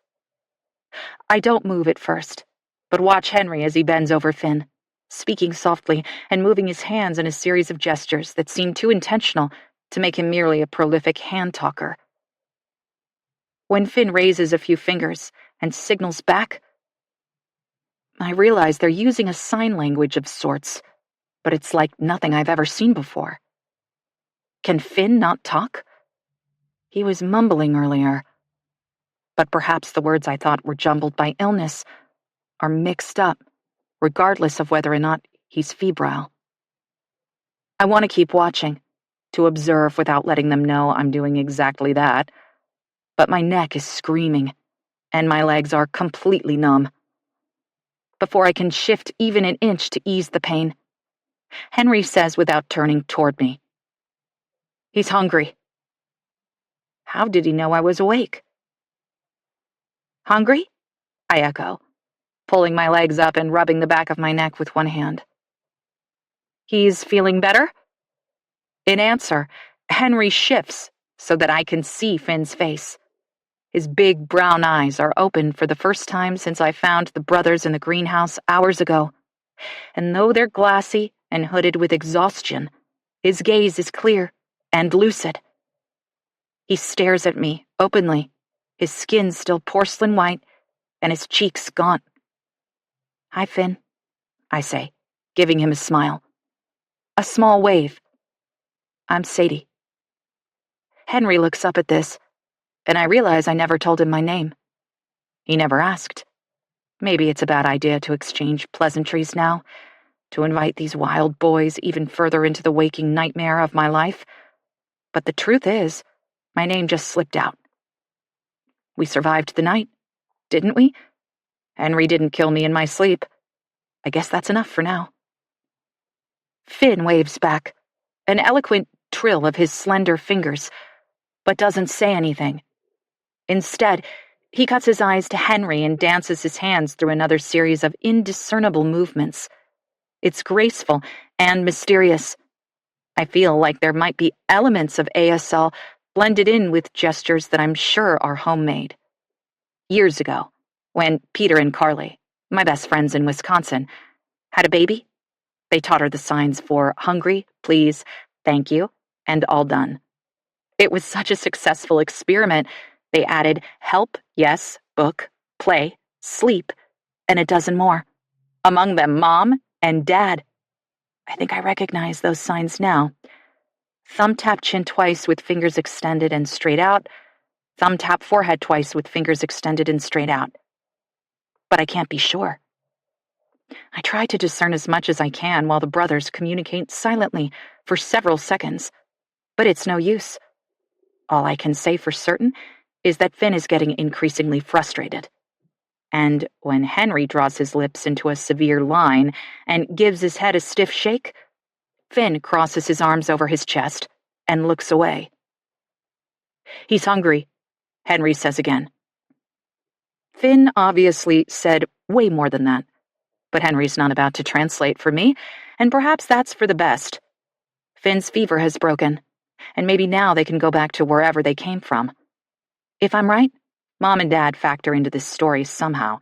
I don't move at first, but watch Henry as he bends over Finn, speaking softly and moving his hands in a series of gestures that seem too intentional to make him merely a prolific hand-talker. When Finn raises a few fingers and signals back, I realize they're using a sign language of sorts, but it's like nothing I've ever seen before. Can Finn not talk? He was mumbling earlier, but perhaps the words I thought were jumbled by illness are mixed up, regardless of whether or not he's febrile. I want to keep watching, to observe without letting them know I'm doing exactly that, but my neck is screaming, and my legs are completely numb. Before I can shift even an inch to ease the pain, Henry says without turning toward me, "He's hungry." How did he know I was awake? "Hungry?" I echo, pulling my legs up and rubbing the back of my neck with one hand. "He's feeling better?" In answer, Henry shifts so that I can see Finn's face. His big brown eyes are open for the first time since I found the brothers in the greenhouse hours ago, and though they're glassy and hooded with exhaustion, his gaze is clear and lucid. He stares at me openly, his skin still porcelain white and his cheeks gaunt. "Hi, Finn," I say, giving him a smile. A small wave. "I'm Sadie." Henry looks up at this, and I realize I never told him my name. He never asked. Maybe it's a bad idea to exchange pleasantries now, to invite these wild boys even further into the waking nightmare of my life. But the truth is, my name just slipped out. We survived the night, didn't we? Henry didn't kill me in my sleep. I guess that's enough for now. Finn waves back, an eloquent trill of his slender fingers, but doesn't say anything. Instead, he cuts his eyes to Henry and dances his hands through another series of indiscernible movements. It's graceful and mysterious. I feel like there might be elements of ASL blended in with gestures that I'm sure are homemade. Years ago, when Peter and Carly, my best friends in Wisconsin, had a baby, they taught her the signs for hungry, please, thank you, and all done. It was such a successful experiment, they added help, yes, book, play, sleep, and a dozen more. Among them, Mom and Dad. I think I recognize those signs now. Thumb tap chin twice with fingers extended and straight out. Thumb tap forehead twice with fingers extended and straight out. But I can't be sure. I try to discern as much as I can while the brothers communicate silently for several seconds, but it's no use. All I can say for certain is that Finn is getting increasingly frustrated. And when Henry draws his lips into a severe line and gives his head a stiff shake, Finn crosses his arms over his chest and looks away. "He's hungry," Henry says again. Finn obviously said way more than that, but Henry's not about to translate for me, and perhaps that's for the best. Finn's fever has broken, and maybe now they can go back to wherever they came from. If I'm right, Mom and Dad factor into this story somehow.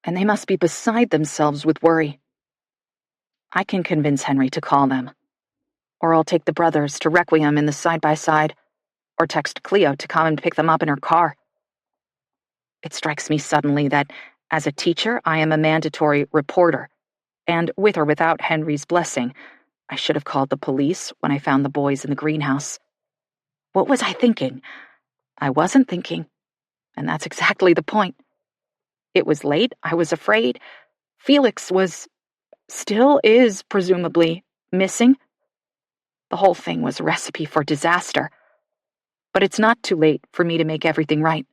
And they must be beside themselves with worry. I can convince Henry to call them, or I'll take the brothers to Requiem in the side-by-side, or text Cleo to come and pick them up in her car. It strikes me suddenly that, as a teacher, I am a mandatory reporter, and with or without Henry's blessing, I should have called the police when I found the boys in the greenhouse. What was I thinking? I wasn't thinking, and that's exactly the point. It was late, I was afraid. Felix still is, presumably, missing. The whole thing was a recipe for disaster. But it's not too late for me to make everything right.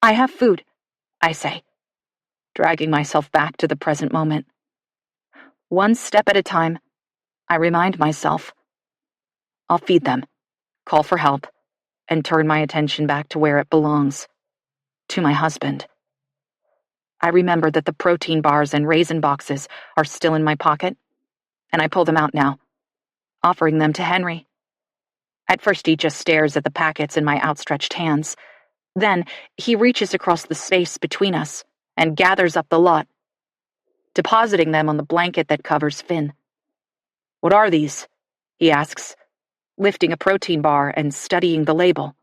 "I have food," I say, dragging myself back to the present moment. One step at a time, I remind myself. I'll feed them, call for help, and turn my attention back to where it belongs, to my husband. I remember that the protein bars and raisin boxes are still in my pocket, and I pull them out now, offering them to Henry. At first he just stares at the packets in my outstretched hands. Then he reaches across the space between us and gathers up the lot, depositing them on the blanket that covers Finn. "What are these?" he asks, lifting a protein bar and studying the label.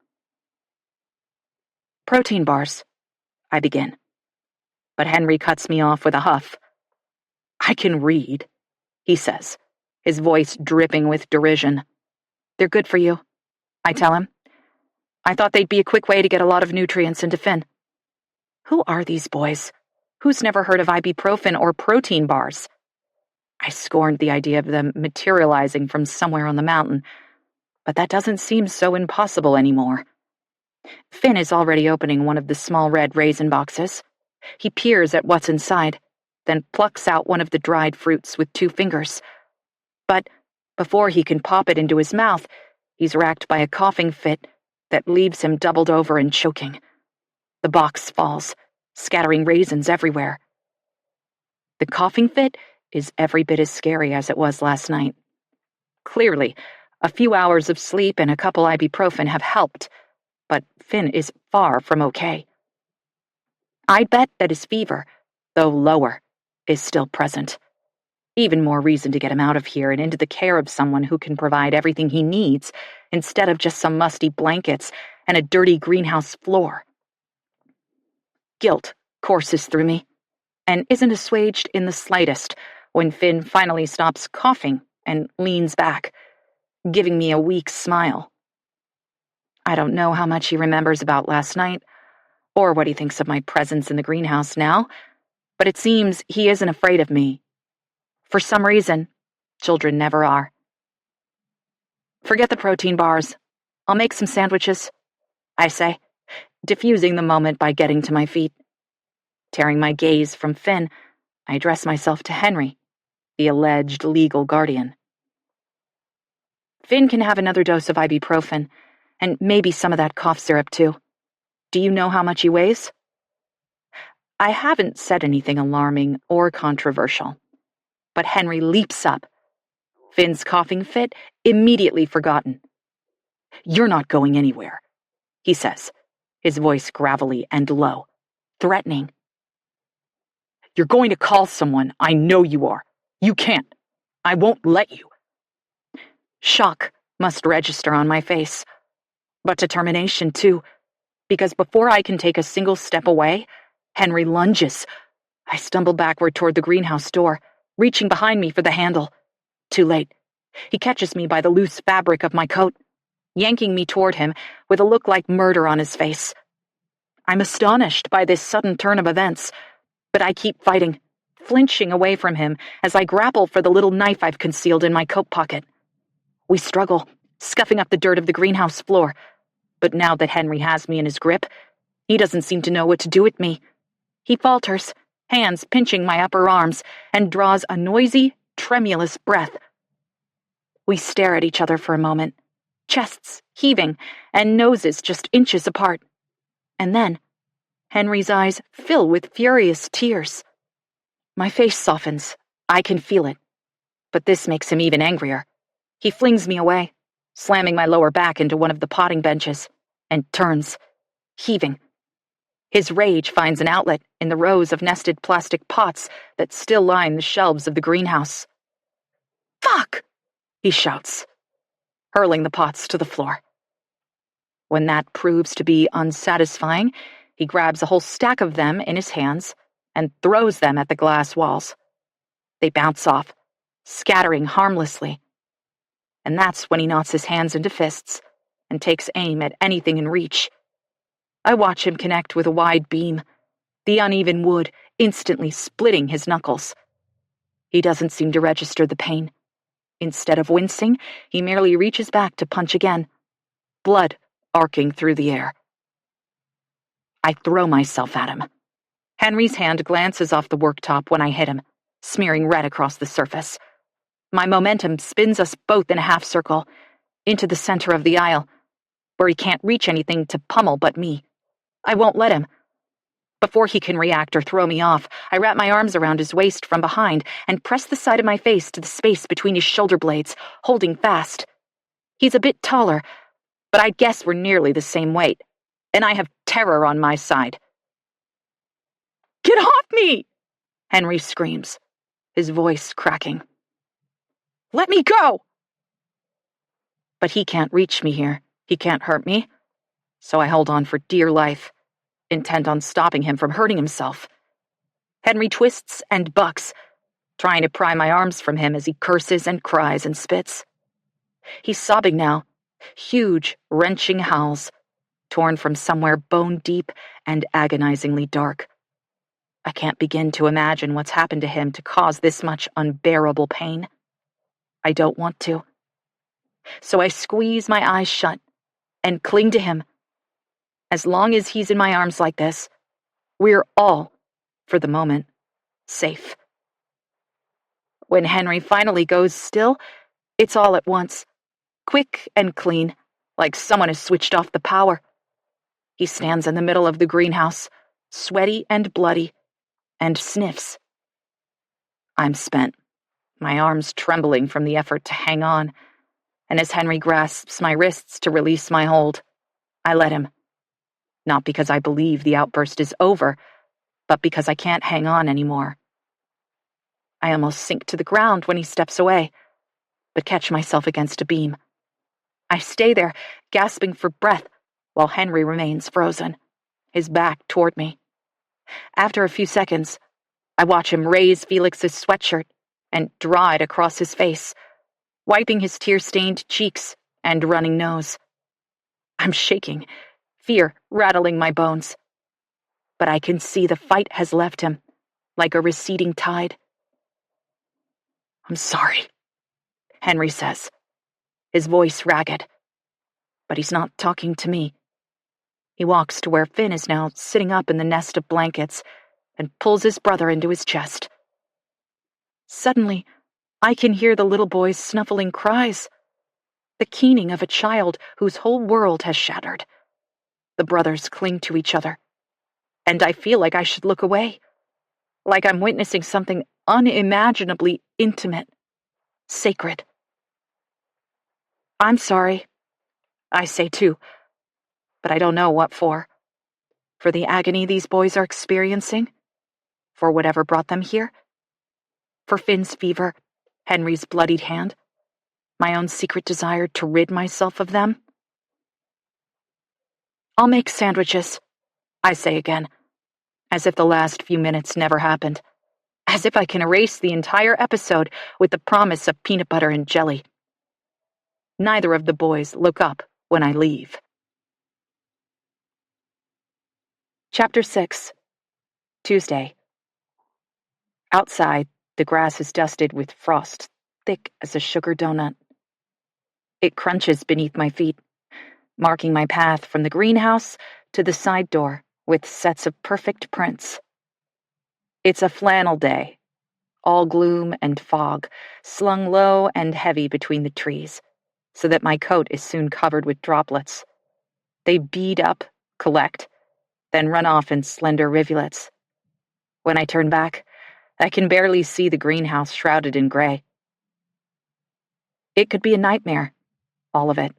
"Protein bars," I begin, but Henry cuts me off with a huff. "I can read," he says, his voice dripping with derision. "They're good for you," I tell him. "I thought they'd be a quick way to get a lot of nutrients into Finn." Who are these boys? Who's never heard of ibuprofen or protein bars? I scorned the idea of them materializing from somewhere on the mountain, but that doesn't seem so impossible anymore. Finn is already opening one of the small red raisin boxes. He peers at what's inside, then plucks out one of the dried fruits with 2 fingers. But before he can pop it into his mouth, he's racked by a coughing fit that leaves him doubled over and choking. The box falls, scattering raisins everywhere. The coughing fit is every bit as scary as it was last night. Clearly, a few hours of sleep and a couple ibuprofen have helped, but Finn is far from okay. I'd bet that his fever, though lower, is still present. Even more reason to get him out of here and into the care of someone who can provide everything he needs, instead of just some musty blankets and a dirty greenhouse floor. Guilt courses through me, and isn't assuaged in the slightest when Finn finally stops coughing and leans back, giving me a weak smile. I don't know how much he remembers about last night, or what he thinks of my presence in the greenhouse now, but it seems he isn't afraid of me. For some reason, children never are. "Forget the protein bars. I'll make some sandwiches," I say, diffusing the moment by getting to my feet. Tearing my gaze from Finn, I address myself to Henry, the alleged legal guardian. "Finn can have another dose of ibuprofen, and maybe some of that cough syrup too. Do you know how much he weighs?" I haven't said anything alarming or controversial, but Henry leaps up. Finn's coughing fit immediately forgotten. "You're not going anywhere," he says, his voice gravelly and low, threatening. "You're going to call someone. I know you are. You can't. I won't let you." Shock must register on my face, but determination too, because before I can take a single step away, Henry lunges. I stumble backward toward the greenhouse door, reaching behind me for the handle. Too late. He catches me by the loose fabric of my coat, yanking me toward him with a look like murder on his face. I'm astonished by this sudden turn of events, but I keep fighting, flinching away from him as I grapple for the little knife I've concealed in my coat pocket. We struggle, scuffing up the dirt of the greenhouse floor, but now that Henry has me in his grip, he doesn't seem to know what to do with me. He falters, hands pinching my upper arms, and draws a noisy, tremulous breath. We stare at each other for a moment, chests heaving and noses just inches apart. And then, Henry's eyes fill with furious tears. My face softens. I can feel it. But this makes him even angrier. He flings me away, slamming my lower back into one of the potting benches, and turns, heaving. His rage finds an outlet in the rows of nested plastic pots that still line the shelves of the greenhouse. "Fuck!" he shouts, hurling the pots to the floor. When that proves to be unsatisfying, he grabs a whole stack of them in his hands and throws them at the glass walls. They bounce off, scattering harmlessly. And that's when he knots his hands into fists and takes aim at anything in reach. I watch him connect with a wide beam, the uneven wood instantly splitting his knuckles. He doesn't seem to register the pain. Instead of wincing, he merely reaches back to punch again, blood arcing through the air. I throw myself at him. Henry's hand glances off the worktop when I hit him, smearing red across the surface. My momentum spins us both in a half circle, into the center of the aisle, where he can't reach anything to pummel but me. I won't let him. Before he can react or throw me off, I wrap my arms around his waist from behind and press the side of my face to the space between his shoulder blades, holding fast. He's a bit taller, but I'd guess we're nearly the same weight, and I have terror on my side. "Get off me!" Henry screams, his voice cracking. "Let me go!" But he can't reach me here. He can't hurt me. So I hold on for dear life, intent on stopping him from hurting himself. Henry twists and bucks, trying to pry my arms from him as he curses and cries and spits. He's sobbing now, huge, wrenching howls, torn from somewhere bone-deep and agonizingly dark. I can't begin to imagine what's happened to him to cause this much unbearable pain. I don't want to. So I squeeze my eyes shut and cling to him. As long as he's in my arms like this, we're all, for the moment, safe. When Henry finally goes still, it's all at once, quick and clean, like someone has switched off the power. He stands in the middle of the greenhouse, sweaty and bloody, and sniffs. I'm spent, my arms trembling from the effort to hang on, and as Henry grasps my wrists to release my hold, I let him. Not because I believe the outburst is over, but because I can't hang on anymore. I almost sink to the ground when he steps away, but catch myself against a beam. I stay there, gasping for breath, while Henry remains frozen, his back toward me. After a few seconds, I watch him raise Felix's sweatshirt and draw it across his face, wiping his tear-stained cheeks and running nose. I'm shaking, fear rattling my bones. But I can see the fight has left him, like a receding tide. I'm sorry, Henry says, his voice ragged. But he's not talking to me. He walks to where Finn is now sitting up in the nest of blankets and pulls his brother into his chest. Suddenly, I can hear the little boy's snuffling cries, the keening of a child whose whole world has shattered. The brothers cling to each other, and I feel like I should look away, like I'm witnessing something unimaginably intimate, sacred. I'm sorry, I say too, but I don't know what for. For the agony these boys are experiencing? For whatever brought them here? For Finn's fever, Henry's bloodied hand, my own secret desire to rid myself of them? I'll make sandwiches, I say again, as if the last few minutes never happened, as if I can erase the entire episode with the promise of peanut butter and jelly. Neither of the boys look up when I leave. Chapter 6. Tuesday. Outside, the grass is dusted with frost, thick as a sugar donut. It crunches beneath my feet, marking my path from the greenhouse to the side door with sets of perfect prints. It's a flannel day, all gloom and fog, slung low and heavy between the trees, so that my coat is soon covered with droplets. They bead up, collect, then run off in slender rivulets. When I turn back, I can barely see the greenhouse shrouded in gray. It could be a nightmare, all of it.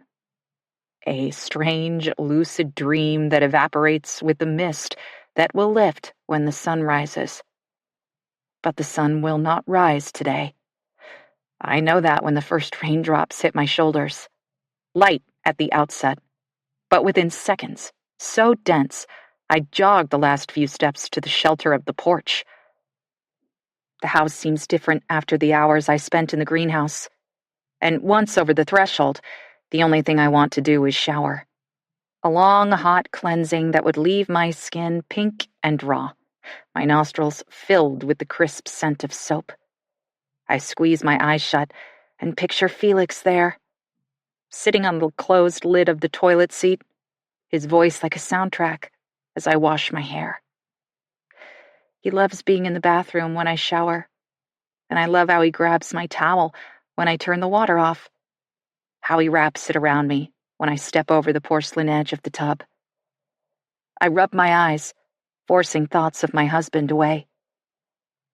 A strange, lucid dream that evaporates with the mist that will lift when the sun rises. But the sun will not rise today. I know that when the first raindrops hit my shoulders. Light at the outset, but within seconds, so dense, I jogged the last few steps to the shelter of the porch. The house seems different after the hours I spent in the greenhouse, and once over the threshold, the only thing I want to do is shower. A long, hot cleansing that would leave my skin pink and raw, my nostrils filled with the crisp scent of soap. I squeeze my eyes shut and picture Felix there, sitting on the closed lid of the toilet seat, his voice like a soundtrack as I wash my hair. He loves being in the bathroom when I shower, and I love how he grabs my towel when I turn the water off, how he wraps it around me when I step over the porcelain edge of the tub. I rub my eyes, forcing thoughts of my husband away.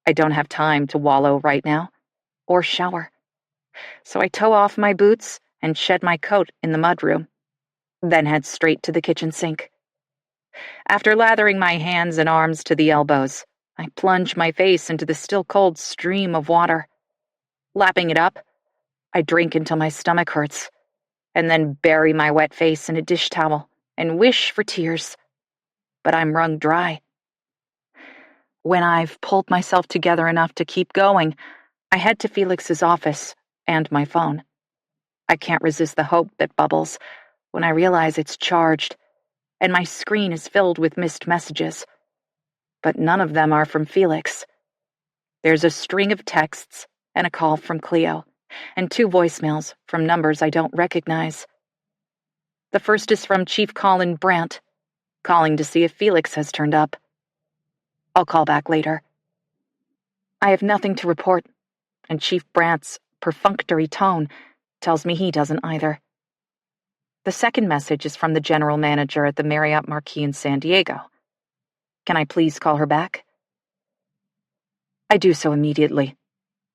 I don't have time to wallow right now, or shower, so I tow off my boots and shed my coat in the mudroom, then head straight to the kitchen sink. After lathering my hands and arms to the elbows, I plunge my face into the still-cold stream of water. Lapping it up, I drink until my stomach hurts, and then bury my wet face in a dish towel and wish for tears. But I'm wrung dry. When I've pulled myself together enough to keep going, I head to Felix's office and my phone. I can't resist the hope that bubbles when I realize it's charged, and my screen is filled with missed messages. But none of them are from Felix. There's a string of texts and a call from Cleo, and 2 voicemails from numbers I don't recognize. The first is from Chief Colin Brandt, calling to see if Felix has turned up. I'll call back later. I have nothing to report, and Chief Brandt's perfunctory tone tells me he doesn't either. The second message is from the general manager at the Marriott Marquis in San Diego. Can I please call her back? I do so immediately,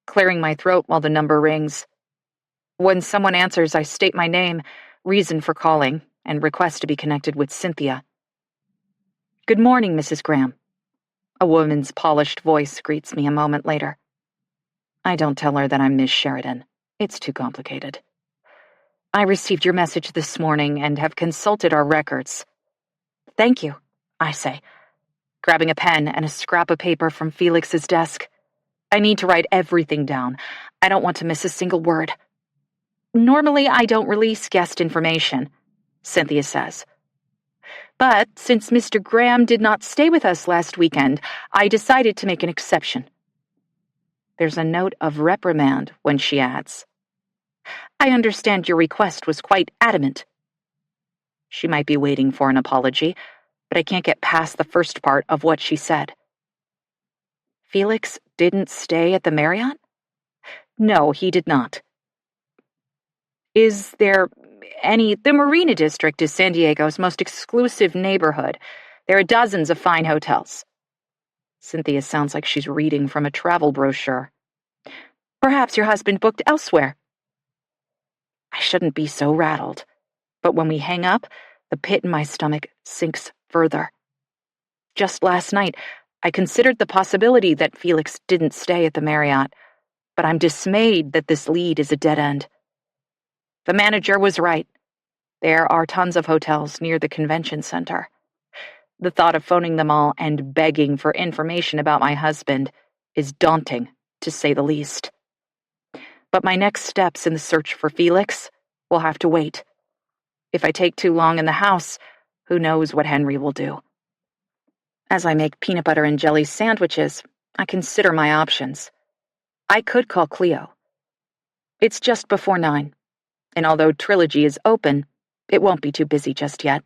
clearing my throat while the number rings. When someone answers, I state my name, reason for calling, and request to be connected with Cynthia. Good morning, Mrs. Graham. A woman's polished voice greets me a moment later. I don't tell her that I'm Miss Sheridan. It's too complicated. I received your message this morning and have consulted our records. Thank you, I say, grabbing a pen and a scrap of paper from Felix's desk. I need to write everything down. I don't want to miss a single word. Normally, I don't release guest information, Cynthia says. But since Mr. Graham did not stay with us last weekend, I decided to make an exception. There's a note of reprimand when she adds, I understand your request was quite adamant. She might be waiting for an apology, but I can't get past the first part of what she said. Felix didn't stay at the Marriott? No, he did not. Is there any... The Marina District is San Diego's most exclusive neighborhood. There are dozens of fine hotels. Cynthia sounds like she's reading from a travel brochure. Perhaps your husband booked elsewhere. I shouldn't be so rattled, but when we hang up, the pit in my stomach sinks further. Just last night, I considered the possibility that Felix didn't stay at the Marriott, but I'm dismayed that this lead is a dead end. The manager was right. There are tons of hotels near the convention center. The thought of phoning them all and begging for information about my husband is daunting, to say the least. But my next steps in the search for Felix will have to wait. If I take too long in the house, who knows what Henry will do. As I make peanut butter and jelly sandwiches, I consider my options. I could call Cleo. It's just before 9, and although Trilogy is open, it won't be too busy just yet.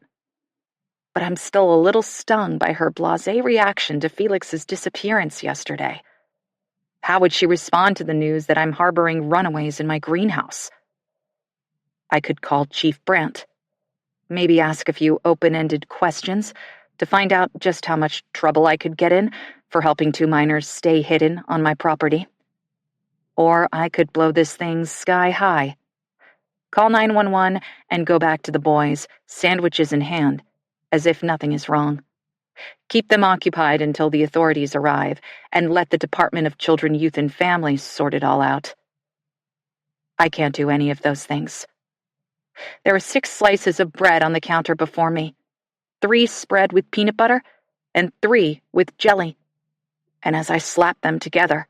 But I'm still a little stung by her blasé reaction to Felix's disappearance yesterday. How would she respond to the news that I'm harboring runaways in my greenhouse? I could call Chief Brandt. Maybe ask a few open-ended questions to find out just how much trouble I could get in for helping 2 minors stay hidden on my property. Or I could blow this thing sky high. Call 911 and go back to the boys, sandwiches in hand, as if nothing is wrong. Keep them occupied until the authorities arrive, and let the Department of Children, Youth, and Families sort it all out. I can't do any of those things. There are 6 slices of bread on the counter before me, 3 spread with peanut butter, and 3 with jelly. And as I slap them together,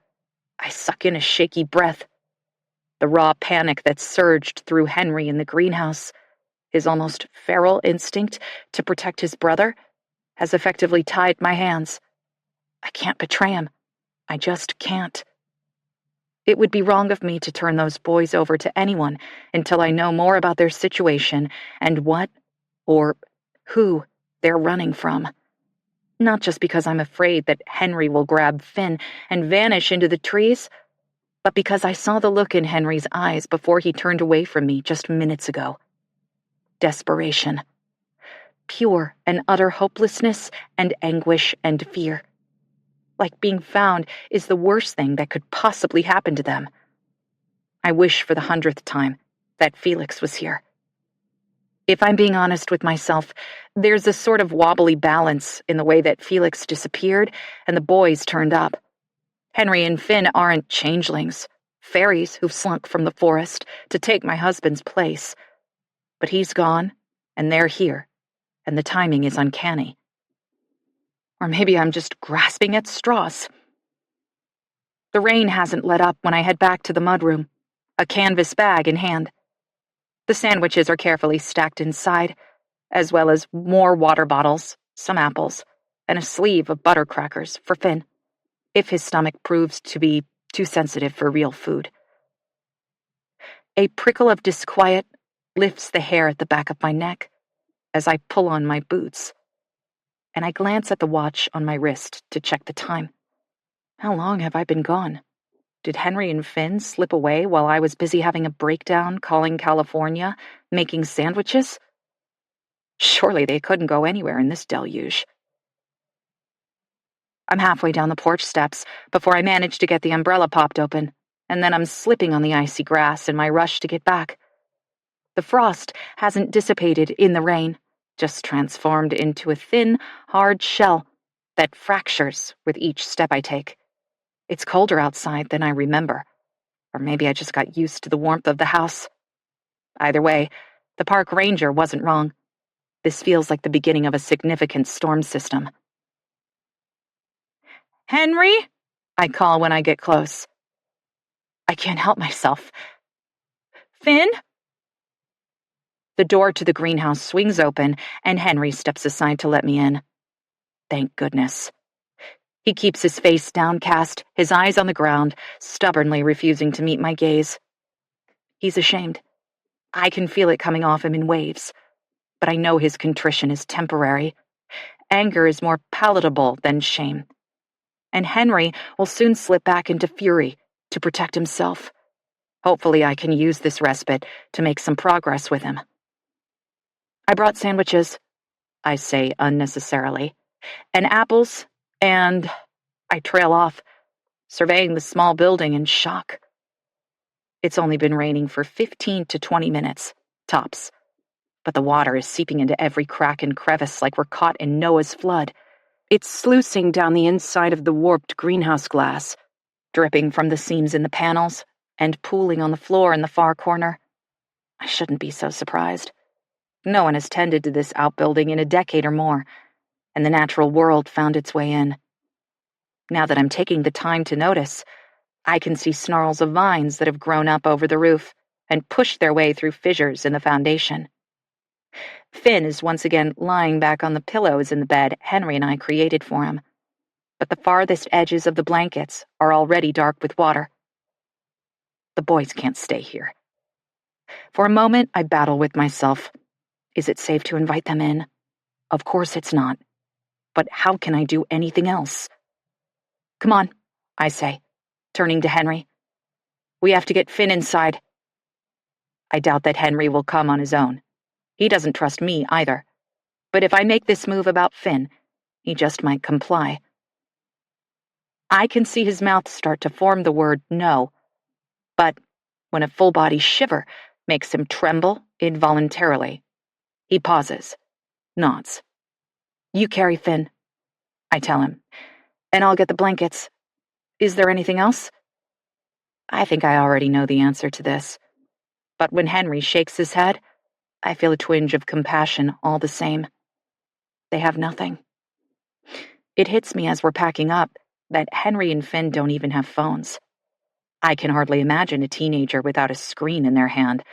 I suck in a shaky breath. The raw panic that surged through Henry in the greenhouse, his almost feral instinct to protect his brother, has effectively tied my hands. I can't betray him. I just can't. It would be wrong of me to turn those boys over to anyone until I know more about their situation and what, or who, they're running from. Not just because I'm afraid that Henry will grab Finn and vanish into the trees, but because I saw the look in Henry's eyes before he turned away from me just minutes ago. Desperation. Pure and utter hopelessness and anguish and fear. Like being found is the worst thing that could possibly happen to them. I wish for the 100th time that Felix was here. If I'm being honest with myself, there's a sort of wobbly balance in the way that Felix disappeared and the boys turned up. Henry and Finn aren't changelings, fairies who've slunk from the forest to take my husband's place. But he's gone, and they're here, and the timing is uncanny. Or maybe I'm just grasping at straws. The rain hasn't let up when I head back to the mudroom, a canvas bag in hand. The sandwiches are carefully stacked inside, as well as more water bottles, some apples, and a sleeve of butter crackers for Finn, if his stomach proves to be too sensitive for real food. A prickle of disquiet lifts the hair at the back of my neck as I pull on my boots, and I glance at the watch on my wrist to check the time. How long have I been gone? Did Henry and Finn slip away while I was busy having a breakdown, calling California, making sandwiches? Surely they couldn't go anywhere in this deluge. I'm halfway down the porch steps before I manage to get the umbrella popped open, and then I'm slipping on the icy grass in my rush to get back. The frost hasn't dissipated in the rain, just transformed into a thin, hard shell that fractures with each step I take. It's colder outside than I remember, or maybe I just got used to the warmth of the house. Either way, the park ranger wasn't wrong. This feels like the beginning of a significant storm system. "Henry?" I call when I get close. I can't help myself. "Finn?" The door to the greenhouse swings open, and Henry steps aside to let me in. Thank goodness. He keeps his face downcast, his eyes on the ground, stubbornly refusing to meet my gaze. He's ashamed. I can feel it coming off him in waves, but I know his contrition is temporary. Anger is more palatable than shame. And Henry will soon slip back into fury to protect himself. Hopefully I can use this respite to make some progress with him. "I brought sandwiches," I say unnecessarily, "and apples, and..." I trail off, surveying the small building in shock. It's only been raining for 15 to 20 minutes, tops, but the water is seeping into every crack and crevice like we're caught in Noah's flood. It's sluicing down the inside of the warped greenhouse glass, dripping from the seams in the panels, and pooling on the floor in the far corner. I shouldn't be so surprised. No one has tended to this outbuilding in a decade or more, and the natural world found its way in. Now that I'm taking the time to notice, I can see snarls of vines that have grown up over the roof and pushed their way through fissures in the foundation. Finn is once again lying back on the pillows in the bed Henry and I created for him, but the farthest edges of the blankets are already dark with water. The boys can't stay here. For a moment, I battle with myself. Is it safe to invite them in? Of course it's not. But how can I do anything else? "Come on," I say, turning to Henry. "We have to get Finn inside." I doubt that Henry will come on his own. He doesn't trust me either. But if I make this move about Finn, he just might comply. I can see his mouth start to form the word no, but when a full-body shiver makes him tremble involuntarily, he pauses, nods. "You carry Finn," I tell him, "and I'll get the blankets. Is there anything else?" I think I already know the answer to this, but when Henry shakes his head, I feel a twinge of compassion all the same. They have nothing. It hits me as we're packing up that Henry and Finn don't even have phones. I can hardly imagine a teenager without a screen in their hand,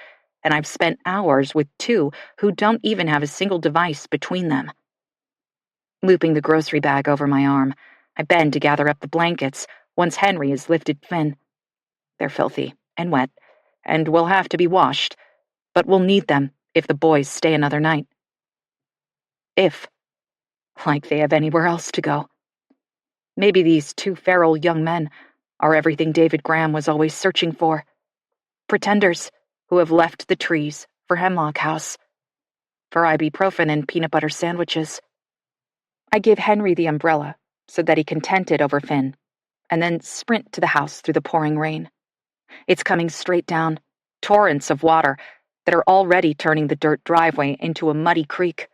and I've spent hours with two who don't even have a single device between them. Looping the grocery bag over my arm, I bend to gather up the blankets once Henry has lifted Finn. They're filthy and wet, and will have to be washed, but we'll need them if the boys stay another night. If. Like they have anywhere else to go. Maybe these two feral young men are everything David Graham was always searching for. Pretenders who have left the trees for Hemlock House, for ibuprofen and peanut butter sandwiches. I give Henry the umbrella so that he can tent it over Finn, and then sprint to the house through the pouring rain. It's coming straight down, torrents of water that are already turning the dirt driveway into a muddy creek.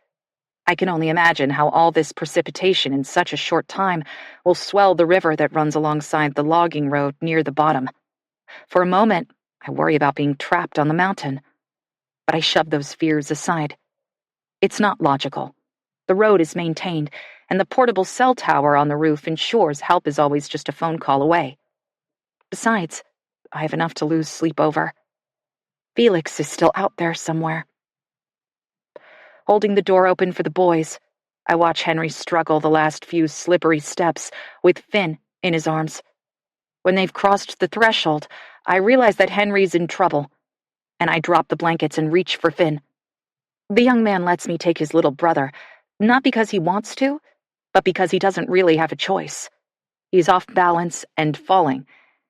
I can only imagine how all this precipitation in such a short time will swell the river that runs alongside the logging road near the bottom. For a moment, I worry about being trapped on the mountain, but I shove those fears aside. It's not logical. The road is maintained, and the portable cell tower on the roof ensures help is always just a phone call away. Besides, I have enough to lose sleep over. Felix is still out there somewhere. Holding the door open for the boys, I watch Henry struggle the last few slippery steps with Finn in his arms. When they've crossed the threshold, I realize that Henry's in trouble, and I drop the blankets and reach for Finn. The young man lets me take his little brother, not because he wants to, but because he doesn't really have a choice. He's off balance and falling,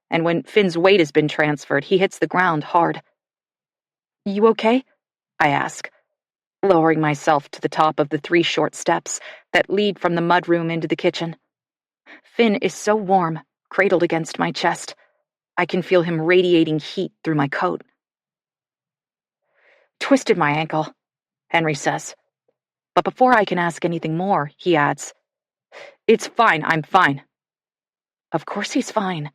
and when Finn's weight has been transferred, he hits the ground hard. "You okay?" I ask, lowering myself to the top of the 3 short steps that lead from the mudroom into the kitchen. Finn is so warm, cradled against my chest. I can feel him radiating heat through my coat. "Twisted my ankle," Henry says. But before I can ask anything more, he adds, "It's fine, I'm fine." Of course he's fine.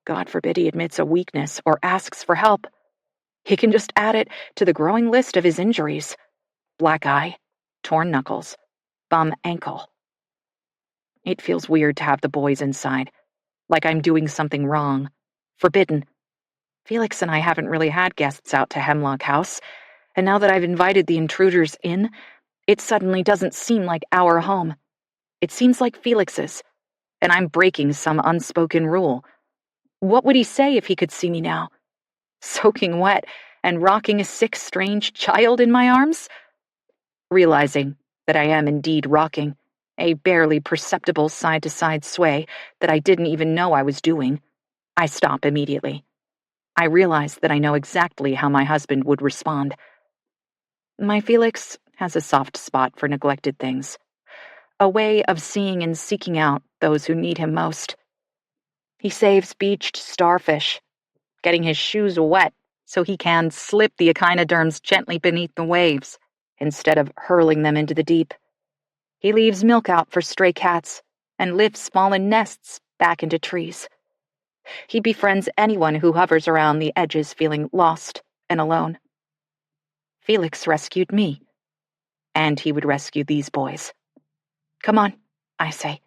God forbid he admits a weakness or asks for help. He can just add it to the growing list of his injuries. Black eye, torn knuckles, bum ankle. It feels weird to have the boys inside, like I'm doing something wrong, forbidden. Felix and I haven't really had guests out to Hemlock House, and now that I've invited the intruders in, it suddenly doesn't seem like our home. It seems like Felix's, and I'm breaking some unspoken rule. What would he say if he could see me now? Soaking wet and rocking a sick, strange child in my arms? Realizing that I am indeed rocking, a barely perceptible side-to-side sway that I didn't even know I was doing, I stop immediately. I realize that I know exactly how my husband would respond. My Felix has a soft spot for neglected things, a way of seeing and seeking out those who need him most. He saves beached starfish, getting his shoes wet so he can slip the echinoderms gently beneath the waves instead of hurling them into the deep. He leaves milk out for stray cats and lifts fallen nests back into trees. He befriends anyone who hovers around the edges feeling lost and alone. Felix rescued me, and he would rescue these boys. "Come on," I say,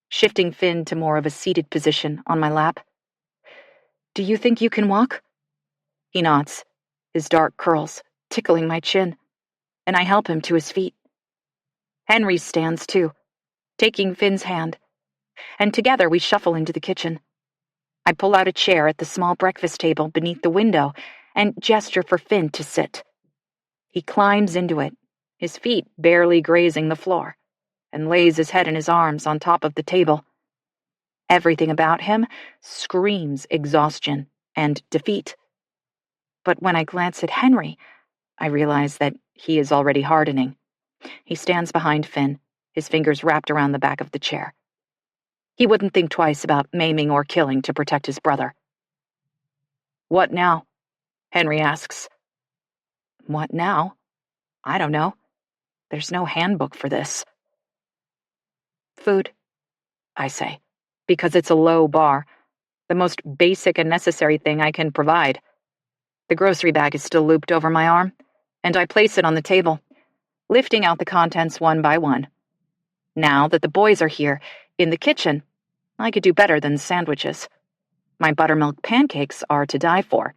shifting Finn to more of a seated position on my lap. "Do you think you can walk?" He nods, his dark curls tickling my chin, and I help him to his feet. Henry stands too, taking Finn's hand, and together we shuffle into the kitchen. I pull out a chair at the small breakfast table beneath the window and gesture for Finn to sit. He climbs into it, his feet barely grazing the floor, and lays his head in his arms on top of the table. Everything about him screams exhaustion and defeat. But when I glance at Henry, I realize that he is already hardening. He stands behind Finn, his fingers wrapped around the back of the chair. He wouldn't think twice about maiming or killing to protect his brother. "What now?" Henry asks. What now? I don't know. There's no handbook for this. "Food," I say, because it's a low bar, the most basic and necessary thing I can provide. The grocery bag is still looped over my arm, and I place it on the table, lifting out the contents one by one. Now that the boys are here, in the kitchen, I could do better than sandwiches. My buttermilk pancakes are to die for,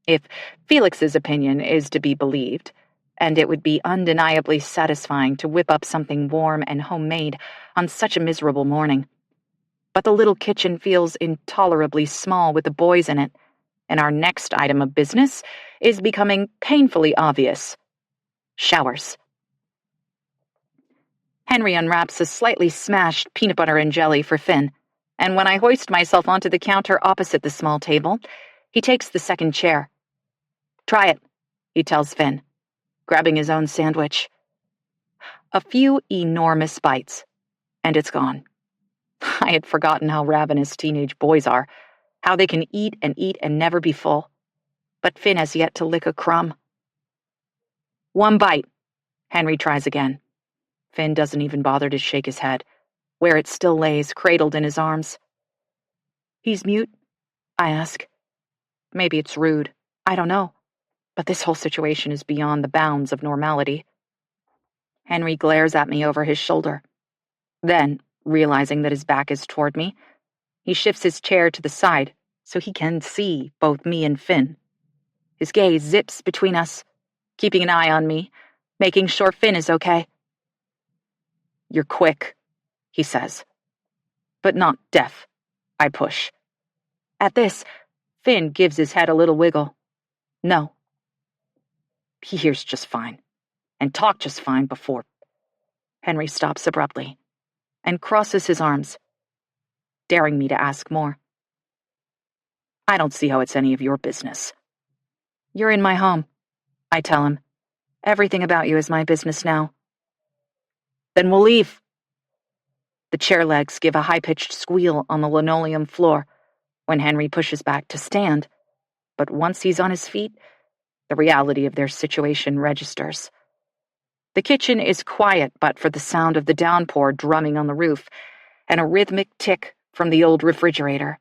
if Felix's opinion is to be believed, and it would be undeniably satisfying to whip up something warm and homemade on such a miserable morning. But the little kitchen feels intolerably small with the boys in it, and our next item of business is becoming painfully obvious. Showers. Henry unwraps a slightly smashed peanut butter and jelly for Finn, and when I hoist myself onto the counter opposite the small table, he takes the second chair. "Try it," he tells Finn, grabbing his own sandwich. A few enormous bites, and it's gone. I had forgotten how ravenous teenage boys are, how they can eat and never be full. But Finn has yet to lick a crumb. "One bite," Henry tries again. Finn doesn't even bother to shake his head, where it still lays, cradled in his arms. "He's mute?" I ask. Maybe it's rude. I don't know. But this whole situation is beyond the bounds of normality. Henry glares at me over his shoulder. Then, realizing that his back is toward me, he shifts his chair to the side so he can see both me and Finn. His gaze zips between us, keeping an eye on me, making sure Finn is okay. "You're quick," he says. "But not deaf," I push. At this, Finn gives his head a little wiggle. "No." He hears just fine, and talked just fine before. Henry stops abruptly and crosses his arms, daring me to ask more. "I don't see how it's any of your business." "You're in my home," I tell him. "Everything about you is my business now." "Then we'll leave." The chair legs give a high-pitched squeal on the linoleum floor when Henry pushes back to stand, but once he's on his feet, the reality of their situation registers. The kitchen is quiet but for the sound of the downpour drumming on the roof and a rhythmic tick from the old refrigerator.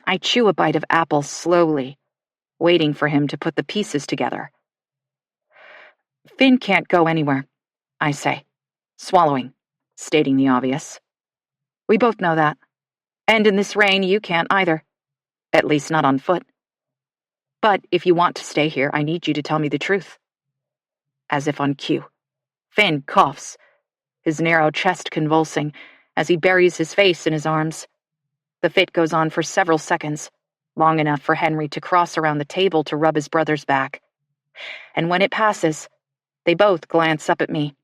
I chew a bite of apple slowly, waiting for him to put the pieces together. "Finn can't go anywhere," I say, swallowing, stating the obvious. "We both know that. And in this rain, you can't either. At least not on foot. But if you want to stay here, I need you to tell me the truth." As if on cue, Finn coughs, his narrow chest convulsing as he buries his face in his arms. The fit goes on for several seconds, long enough for Henry to cross around the table to rub his brother's back. And when it passes, they both glance up at me.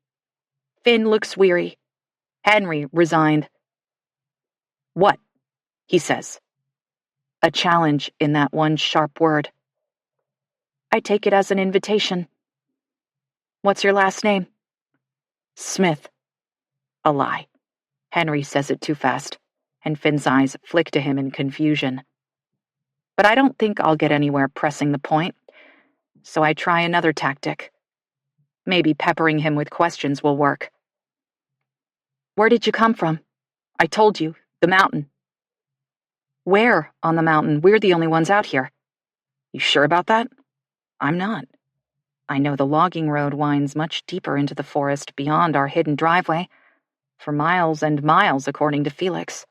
Finn looks weary, Henry resigned. "What?" he says. A challenge in that one sharp word. I take it as an invitation. "What's your last name?" "Smith." A lie. Henry says it too fast, and Finn's eyes flick to him in confusion. But I don't think I'll get anywhere pressing the point, so I try another tactic. Maybe peppering him with questions will work. "Where did you come from?" "I told you, the mountain." "Where on the mountain? We're the only ones out here." "You sure about that?" "I'm not. I know the logging road winds much deeper into the forest beyond our hidden driveway, for miles and miles, according to Felix.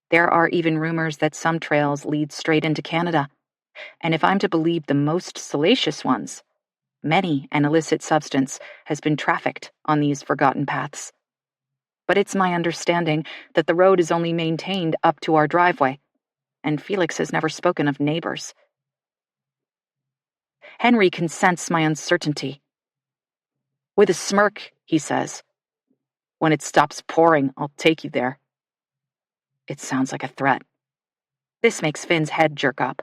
There are even rumors that some trails lead straight into Canada, and if I'm to believe the most salacious ones, many an illicit substance has been trafficked on these forgotten paths. But it's my understanding that the road is only maintained up to our driveway, and Felix has never spoken of neighbors." Henry can sense my uncertainty. With a smirk, he says, "When it stops pouring, I'll take you there." It sounds like a threat. This makes Finn's head jerk up.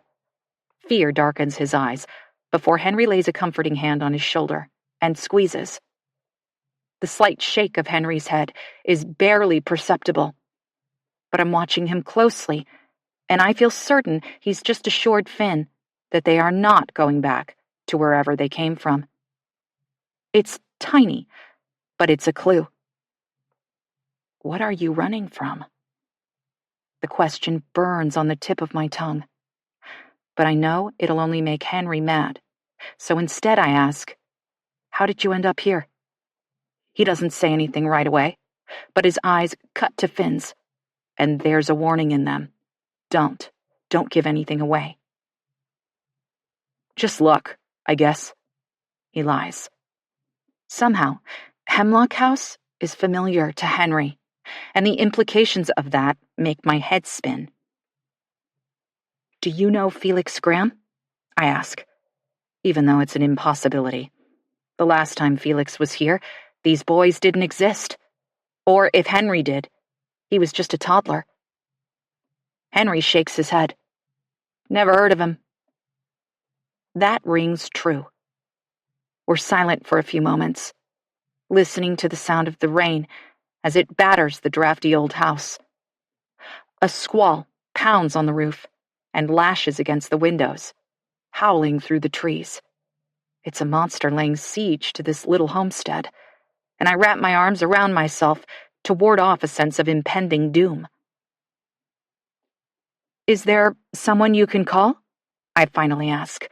Fear darkens his eyes before Henry lays a comforting hand on his shoulder and squeezes. The slight shake of Henry's head is barely perceptible, but I'm watching him closely, and I feel certain he's just assured Finn that they are not going back to wherever they came from. It's tiny, but it's a clue. "What are you running from?" The question burns on the tip of my tongue. But I know it'll only make Henry mad, so instead I ask, "How did you end up here?" He doesn't say anything right away, but his eyes cut to Finn's, and there's a warning in them. Don't give anything away." "Just luck, I guess." He lies. Somehow, Hemlock House is familiar to Henry, and the implications of that make my head spin. "Do you know Felix Graham?" I ask, even though it's an impossibility. The last time Felix was here, these boys didn't exist. Or if Henry did, he was just a toddler. Henry shakes his head. "Never heard of him." That rings true. We're silent for a few moments, listening to the sound of the rain as it batters the drafty old house. A squall pounds on the roof and lashes against the windows, howling through the trees. It's a monster laying siege to this little homestead, and I wrap my arms around myself to ward off a sense of impending doom. "Is there someone you can call?" I finally ask,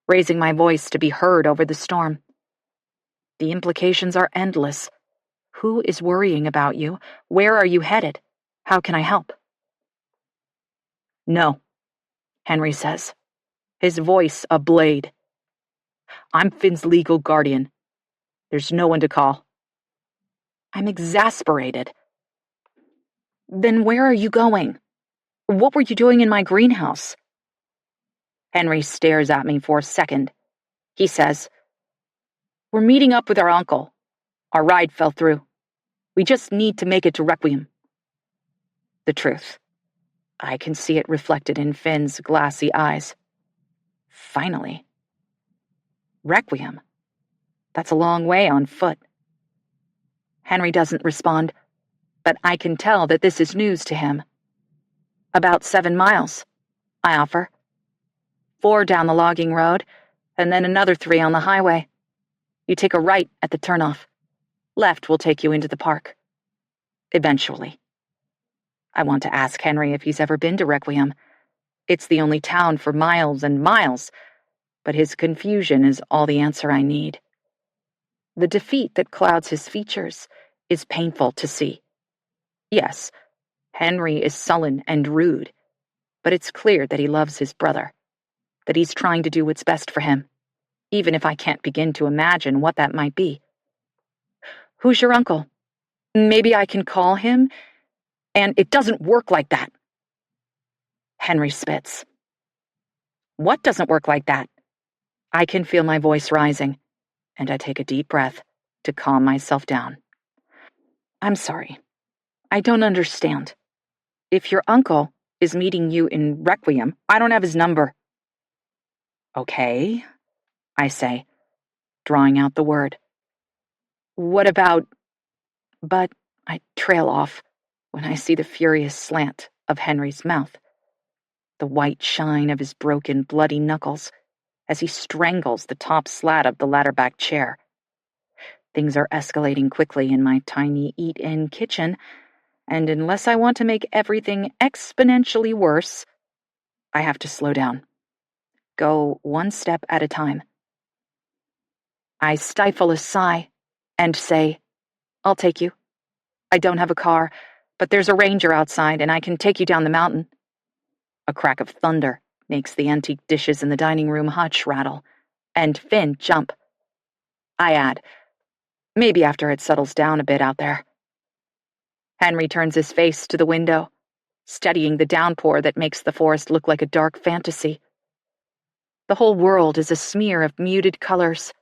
raising my voice to be heard over the storm. The implications are endless. Who is worrying about you? Where are you headed? How can I help? No, Henry says, his voice a blade. I'm Finn's legal guardian. There's no one to call. I'm exasperated. Then where are you going? What were you doing in my greenhouse? Henry stares at me for a second. He says, We're meeting up with our uncle. Our ride fell through. We just need to make it to Requiem. The truth. I can see it reflected in Finn's glassy eyes. Finally. Requiem. That's a long way on foot. Henry doesn't respond, but I can tell that this is news to him. About 7 miles, I offer. 4 down the logging road, and then another 3 on the highway. You take a right at the turnoff. Left will take you into the park. Eventually. I want to ask Henry if he's ever been to Requiem. It's the only town for miles and miles, but his confusion is all the answer I need. The defeat that clouds his features is painful to see. Yes, Henry is sullen and rude, but it's clear that he loves his brother, that he's trying to do what's best for him, even if I can't begin to imagine what that might be. Who's your uncle? Maybe I can call him, and it doesn't work like that. Henry spits. What doesn't work like that? I can feel my voice rising, and I take a deep breath to calm myself down. I'm sorry. I don't understand. If your uncle is meeting you in Requiem, I don't have his number. Okay, I say, drawing out the word. What about... But I trail off when I see the furious slant of Henry's mouth, the white shine of his broken, bloody knuckles as he strangles the top slat of the ladder-back chair. Things are escalating quickly in my tiny eat-in kitchen, and unless I want to make everything exponentially worse, I have to slow down. Go one step at a time. I stifle a sigh and say, I'll take you. I don't have a car, but there's a ranger outside and I can take you down the mountain. A crack of thunder makes the antique dishes in the dining room hutch rattle, and Finn jump. I add, maybe after it settles down a bit out there. Henry turns his face to the window, studying the downpour that makes the forest look like a dark fantasy. The whole world is a smear of muted colors,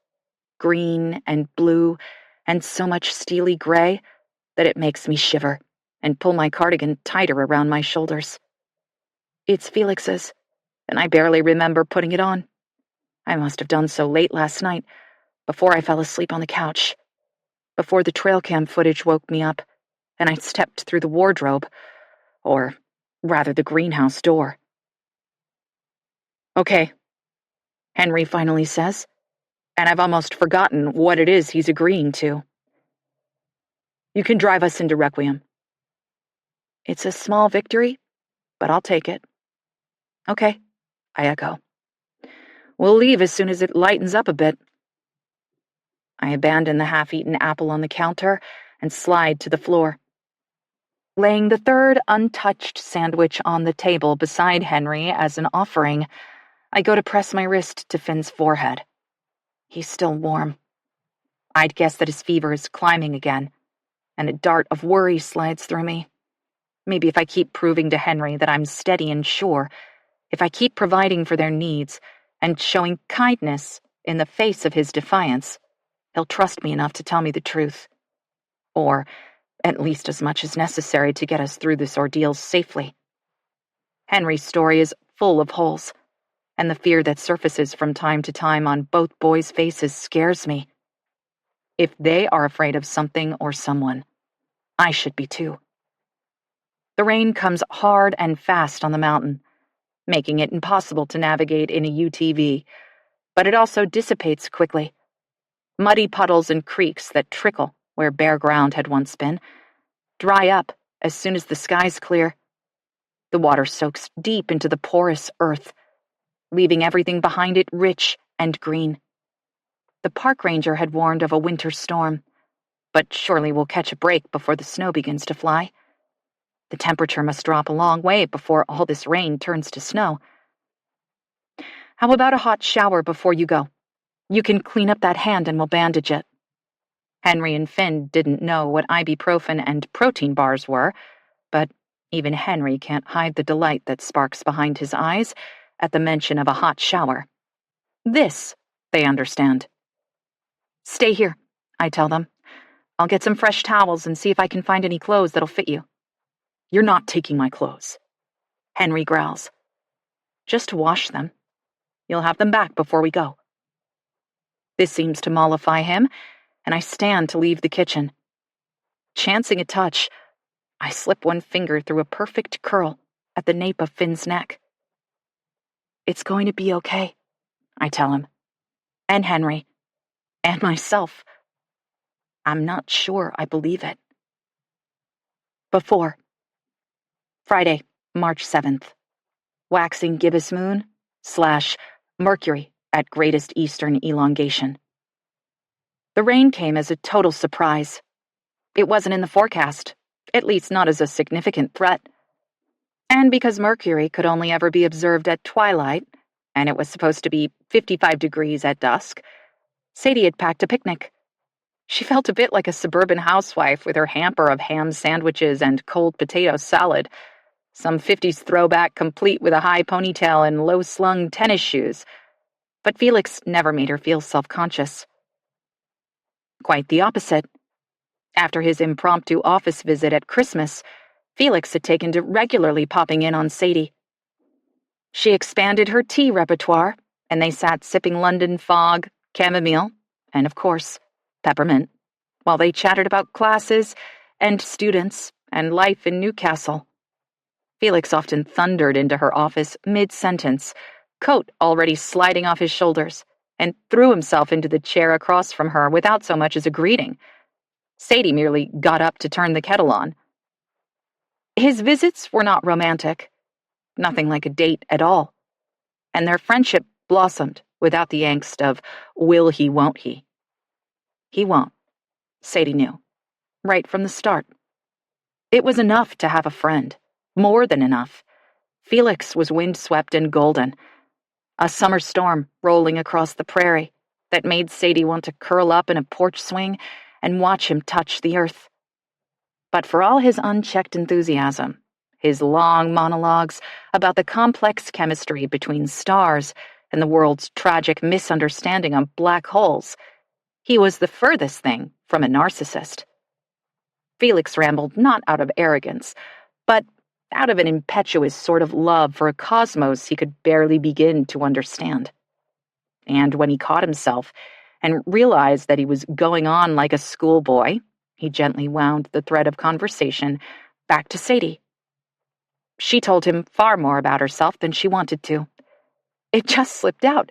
green and blue, and so much steely gray that it makes me shiver and pull my cardigan tighter around my shoulders. It's Felix's, and I barely remember putting it on. I must have done so late last night, before I fell asleep on the couch, before the trail cam footage woke me up, and I stepped through the wardrobe, or rather the greenhouse door. Okay, Henry finally says, and I've almost forgotten what it is he's agreeing to. You can drive us into Requiem. It's a small victory, but I'll take it. Okay, I echo. We'll leave as soon as it lightens up a bit. I abandon the half-eaten apple on the counter and slide to the floor. Laying the third untouched sandwich on the table beside Henry as an offering, I go to press my wrist to Finn's forehead. He's still warm. I'd guess that his fever is climbing again, and a dart of worry slides through me. Maybe if I keep proving to Henry that I'm steady and sure, if I keep providing for their needs and showing kindness in the face of his defiance, he'll trust me enough to tell me the truth. Or at least as much as necessary to get us through this ordeal safely. Henry's story is full of holes, and the fear that surfaces from time to time on both boys' faces scares me. If they are afraid of something or someone, I should be too. The rain comes hard and fast on the mountain, making it impossible to navigate in a UTV, but it also dissipates quickly. Muddy puddles and creeks that trickle where bare ground had once been dry up as soon as the skies clear. The water soaks deep into the porous earth, leaving everything behind it rich and green. The park ranger had warned of a winter storm, but surely we'll catch a break before the snow begins to fly. The temperature must drop a long way before all this rain turns to snow. How about a hot shower before you go? You can clean up that hand and we'll bandage it." Henry and Finn didn't know what ibuprofen and protein bars were, but even Henry can't hide the delight that sparks behind his eyes at the mention of a hot shower. This, they understand. "Stay here," I tell them. "I'll get some fresh towels and see if I can find any clothes that'll fit you." "You're not taking my clothes," Henry growls. "Just wash them. You'll have them back before we go." This seems to mollify him, and I stand to leave the kitchen. Chancing a touch, I slip one finger through a perfect curl at the nape of Finn's neck. "It's going to be okay," I tell him. And Henry. And myself. I'm not sure I believe it. Before. Friday, March 7th. Waxing gibbous moon / Mercury at greatest eastern elongation. The rain came as a total surprise. It wasn't in the forecast, at least not as a significant threat. And because Mercury could only ever be observed at twilight, and it was supposed to be 55 degrees at dusk, Sadie had packed a picnic. She felt a bit like a suburban housewife with her hamper of ham sandwiches and cold potato salad, some 50s throwback complete with a high ponytail and low-slung tennis shoes. But Felix never made her feel self-conscious. Quite the opposite. After his impromptu office visit at Christmas, Felix had taken to regularly popping in on Sadie. She expanded her tea repertoire, and they sat sipping London Fog, chamomile, and, of course, peppermint, while they chattered about classes and students and life in Newcastle. Felix often thundered into her office mid-sentence, coat already sliding off his shoulders, and threw himself into the chair across from her without so much as a greeting. Sadie merely got up to turn the kettle on. His visits were not romantic, nothing like a date at all, and their friendship blossomed without the angst of will he, won't he. He won't, Sadie knew, right from the start. It was enough to have a friend, more than enough. Felix was windswept and golden, a summer storm rolling across the prairie that made Sadie want to curl up in a porch swing and watch him touch the earth. But for all his unchecked enthusiasm, his long monologues about the complex chemistry between stars and the world's tragic misunderstanding of black holes, he was the furthest thing from a narcissist. Felix rambled not out of arrogance, but out of an impetuous sort of love for a cosmos he could barely begin to understand. And when he caught himself and realized that he was going on like a schoolboy, he gently wound the thread of conversation back to Sadie. She told him far more about herself than she wanted to. It just slipped out,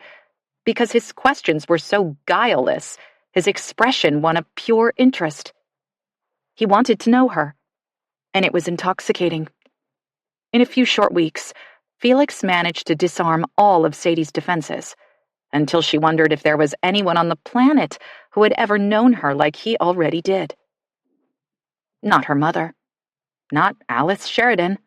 because his questions were so guileless, his expression one of pure interest. He wanted to know her, and it was intoxicating. In a few short weeks, Felix managed to disarm all of Sadie's defenses, until she wondered if there was anyone on the planet who had ever known her like he already did. Not her mother. Not Alice Sheridan,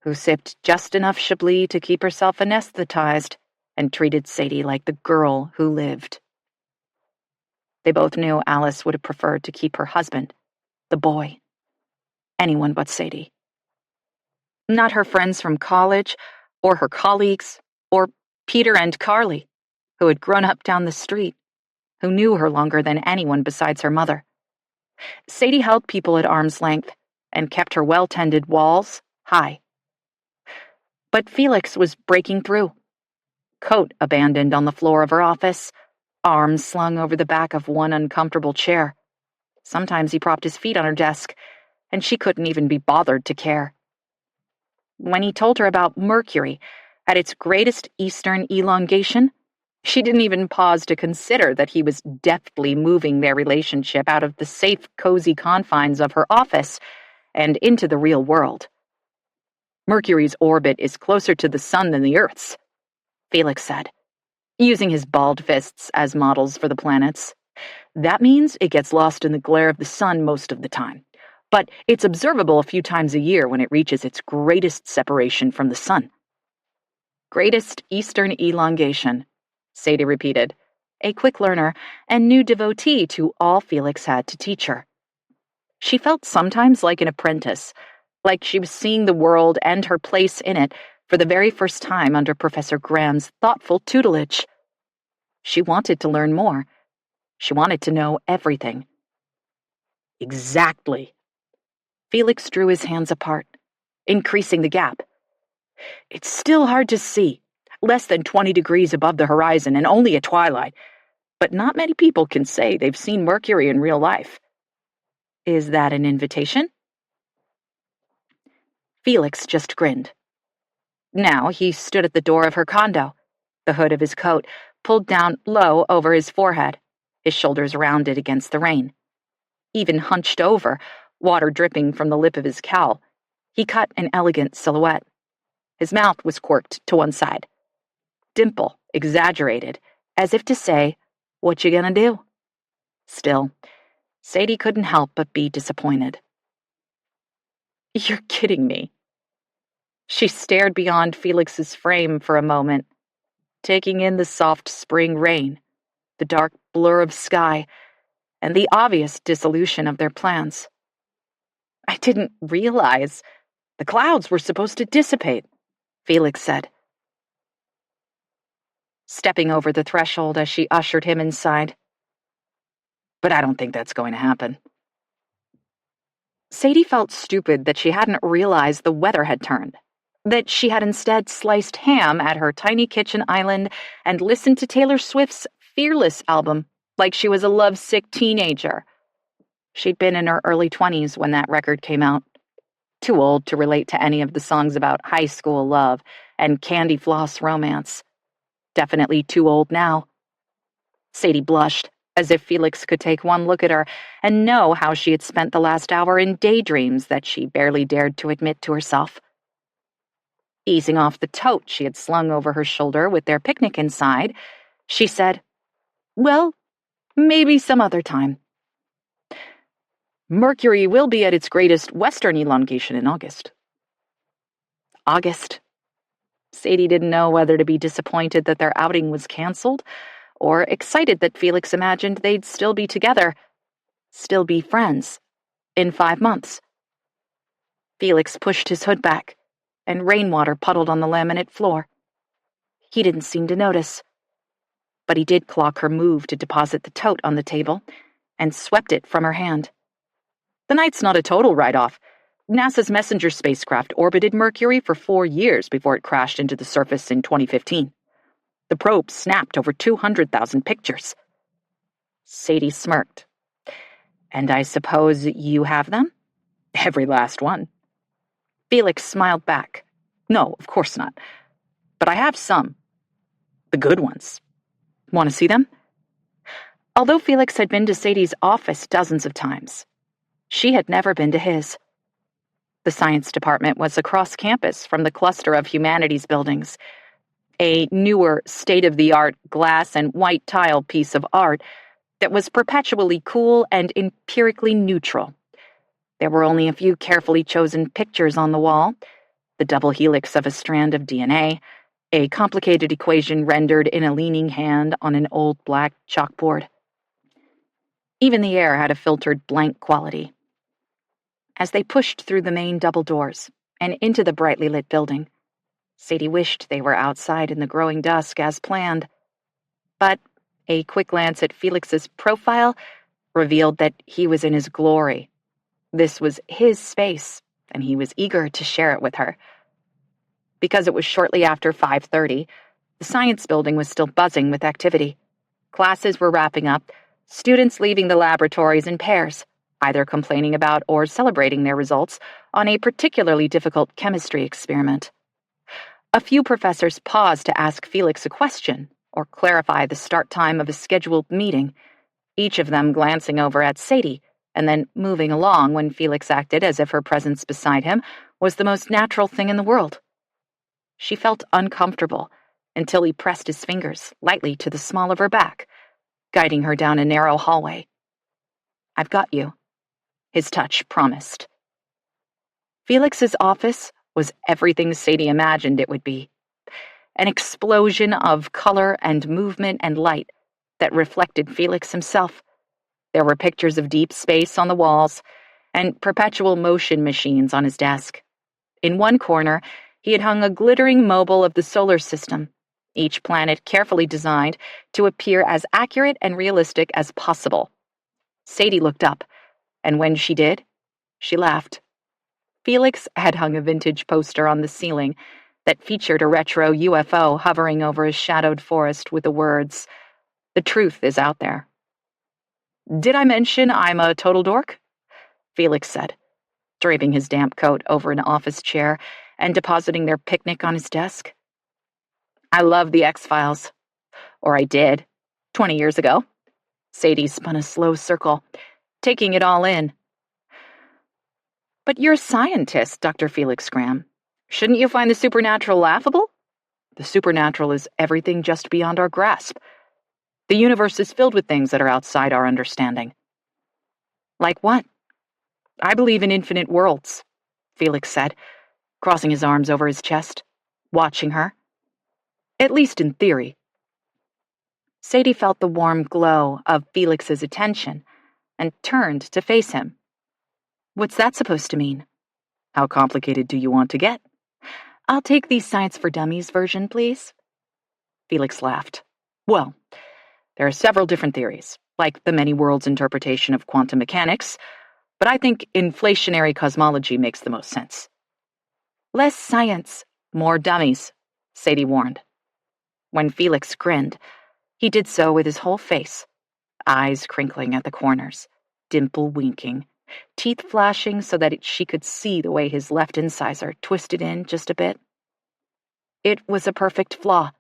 who sipped just enough Chablis to keep herself anesthetized and treated Sadie like the girl who lived. They both knew Alice would have preferred to keep her husband, the boy. Anyone but Sadie. Not her friends from college, or her colleagues, or Peter and Carly, who had grown up down the street, who knew her longer than anyone besides her mother. Sadie held people at arm's length and kept her well-tended walls high. But Felix was breaking through. Coat abandoned on the floor of her office, arms slung over the back of one uncomfortable chair. Sometimes he propped his feet on her desk, and she couldn't even be bothered to care. When he told her about Mercury at its greatest eastern elongation, she didn't even pause to consider that he was deftly moving their relationship out of the safe, cozy confines of her office and into the real world. Mercury's orbit is closer to the sun than the Earth's, Felix said, using his balled fists as models for the planets, That means it gets lost in the glare of the sun most of the time, but it's observable a few times a year when it reaches its greatest separation from the sun. Greatest eastern elongation, Sadie repeated, a quick learner and new devotee to all Felix had to teach her. She felt sometimes like an apprentice, like she was seeing the world and her place in it for the very first time under Professor Graham's thoughtful tutelage. She wanted to learn more. She wanted to know everything. Exactly. Felix drew his hands apart, increasing the gap. It's still hard to see, less than 20 degrees above the horizon and only at twilight, but not many people can say they've seen Mercury in real life. Is that an invitation? Felix just grinned. Now he stood at the door of her condo, the hood of his coat pulled down low over his forehead, his shoulders rounded against the rain. Even hunched over, water dripping from the lip of his cowl, he cut an elegant silhouette. His mouth was quirked to one side. Dimple exaggerated, as if to say, "What you gonna do?" Still, Sadie couldn't help but be disappointed. You're kidding me. She stared beyond Felix's frame for a moment, taking in the soft spring rain, the dark blur of sky, and the obvious dissolution of their plans. I didn't realize the clouds were supposed to dissipate, Felix said, stepping over the threshold as she ushered him inside. But I don't think that's going to happen. Sadie felt stupid that she hadn't realized the weather had turned, that she had instead sliced ham at her tiny kitchen island and listened to Taylor Swift's Fearless album like she was a lovesick teenager. She'd been in her early 20s when that record came out, too old to relate to any of the songs about high school love and candy floss romance. Definitely too old now. Sadie blushed, as if Felix could take one look at her and know how she had spent the last hour in daydreams that she barely dared to admit to herself. Easing off the tote she had slung over her shoulder with their picnic inside, she said, "Well, maybe some other time. Mercury will be at its greatest western elongation in August." August. Sadie didn't know whether to be disappointed that their outing was canceled or excited that Felix imagined they'd still be together, still be friends, in 5 months. Felix pushed his hood back, and rainwater puddled on the laminate floor. He didn't seem to notice, but he did clock her move to deposit the tote on the table and swept it from her hand. The night's not a total write-off. NASA's Messenger spacecraft orbited Mercury for 4 years before it crashed into the surface in 2015. The probe snapped over 200,000 pictures. Sadie smirked. And I suppose you have them? Every last one. Felix smiled back. No, of course not. But I have some. The good ones. Want to see them? Although Felix had been to Sadie's office dozens of times, she had never been to his. The science department was across campus from the cluster of humanities buildings, a newer, state-of-the-art glass and white tile piece of art that was perpetually cool and empirically neutral. There were only a few carefully chosen pictures on the wall, the double helix of a strand of DNA, a complicated equation rendered in a leaning hand on an old black chalkboard. Even the air had a filtered blank quality. As they pushed through the main double doors and into the brightly lit building, Sadie wished they were outside in the growing dusk as planned. But a quick glance at Felix's profile revealed that he was in his glory. This was his space, and he was eager to share it with her. Because it was shortly after 5:30, the science building was still buzzing with activity. Classes were wrapping up, students leaving the laboratories in pairs, either complaining about or celebrating their results on a particularly difficult chemistry experiment. A few professors paused to ask Felix a question or clarify the start time of a scheduled meeting, each of them glancing over at Sadie and then moving along when Felix acted as if her presence beside him was the most natural thing in the world. She felt uncomfortable until he pressed his fingers lightly to the small of her back, guiding her down a narrow hallway. "I've got you," his touch promised. Felix's office was everything Sadie imagined it would be. An explosion of color and movement and light that reflected Felix himself. There were pictures of deep space on the walls and perpetual motion machines on his desk. In one corner, he had hung a glittering mobile of the solar system, each planet carefully designed to appear as accurate and realistic as possible. Sadie looked up, and when she did, she laughed. Felix had hung a vintage poster on the ceiling that featured a retro UFO hovering over a shadowed forest with the words, "The truth is out there." "Did I mention I'm a total dork?" Felix said, draping his damp coat over an office chair and depositing their picnic on his desk. "I love the X-Files. Or I did, 20 years ago." Sadie spun a slow circle, taking it all in. "But you're a scientist, Dr. Felix Graham. Shouldn't you find the supernatural laughable? The supernatural is everything just beyond our grasp. The universe is filled with things that are outside our understanding." "Like what?" "I believe in infinite worlds," Felix said, crossing his arms over his chest, watching her. "At least in theory." Sadie felt the warm glow of Felix's attention and turned to face him. "What's that supposed to mean?" "How complicated do you want to get?" "I'll take the Science for Dummies version, please." Felix laughed. "Well, there are several different theories, like the many worlds interpretation of quantum mechanics, but I think inflationary cosmology makes the most sense." "Less science, more dummies," Sadie warned. When Felix grinned, he did so with his whole face, eyes crinkling at the corners, dimple winking, teeth flashing so that she could see the way his left incisor twisted in just a bit. It was a perfect flaw,